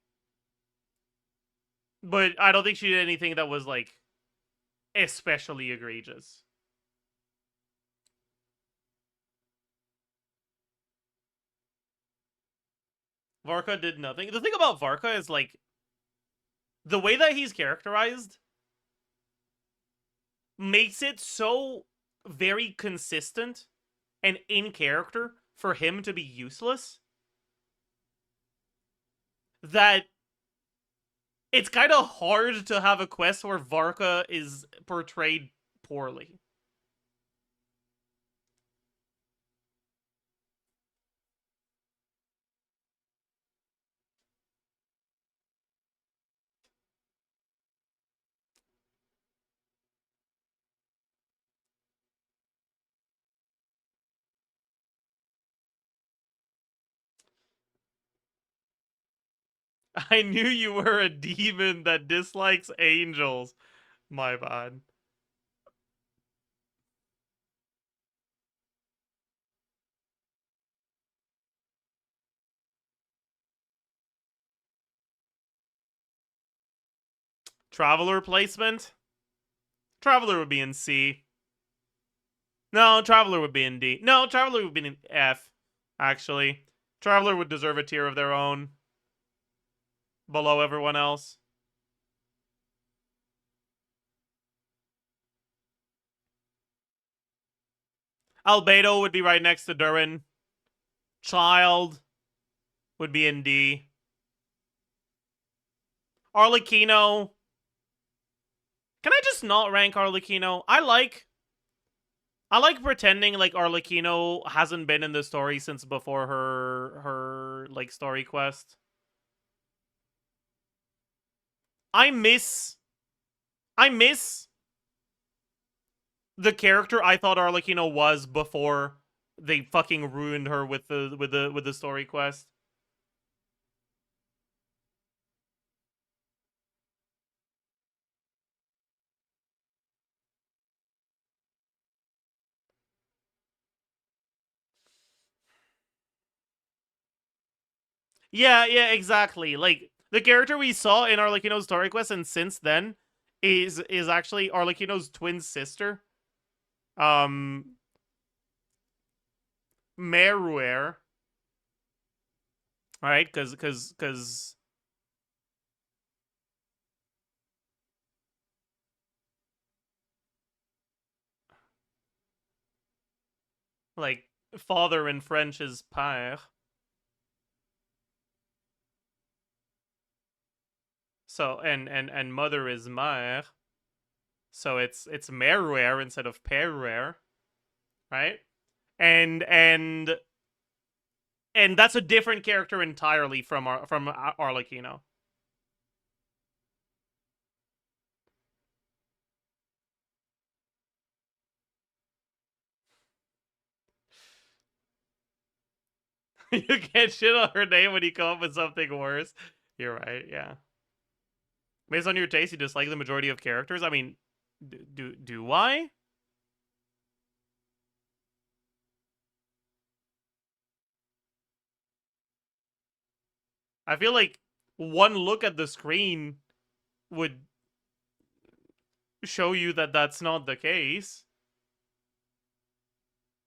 but I don't think she did anything that was, like, especially egregious. Varka did nothing. The thing about Varka is, like, the way that he's characterized makes it so very consistent and in character for him to be useless that it's kind of hard to have a quest where Varka is portrayed poorly. I knew you were a demon that dislikes angels. My bad. Traveler placement? Traveler would be in C. No, Traveler would be in D. No, Traveler would be in F, actually. Traveler would deserve a tier of their own. Below everyone else. Albedo would be right next to Durin. Childe would be in D. Arlecchino. Can I just not rank Arlecchino? I like pretending like Arlecchino hasn't been in the story since before her like story quest. I miss the character I thought Arlecchino was before they fucking ruined her with the story quest. Yeah, exactly. Like the character we saw in Arlecchino's story quest and since then is actually Arlecchino's twin sister. Meruer. Alright, cause like father in French is père. So and mother is mère. So it's Meruer instead of Peruer, right? And that's a different character entirely from Arlecchino. You can't shit on her name when you come up with something worse. You're right, yeah. Based on your taste, you dislike the majority of characters? I mean, do I? I feel like one look at the screen would show you that that's not the case.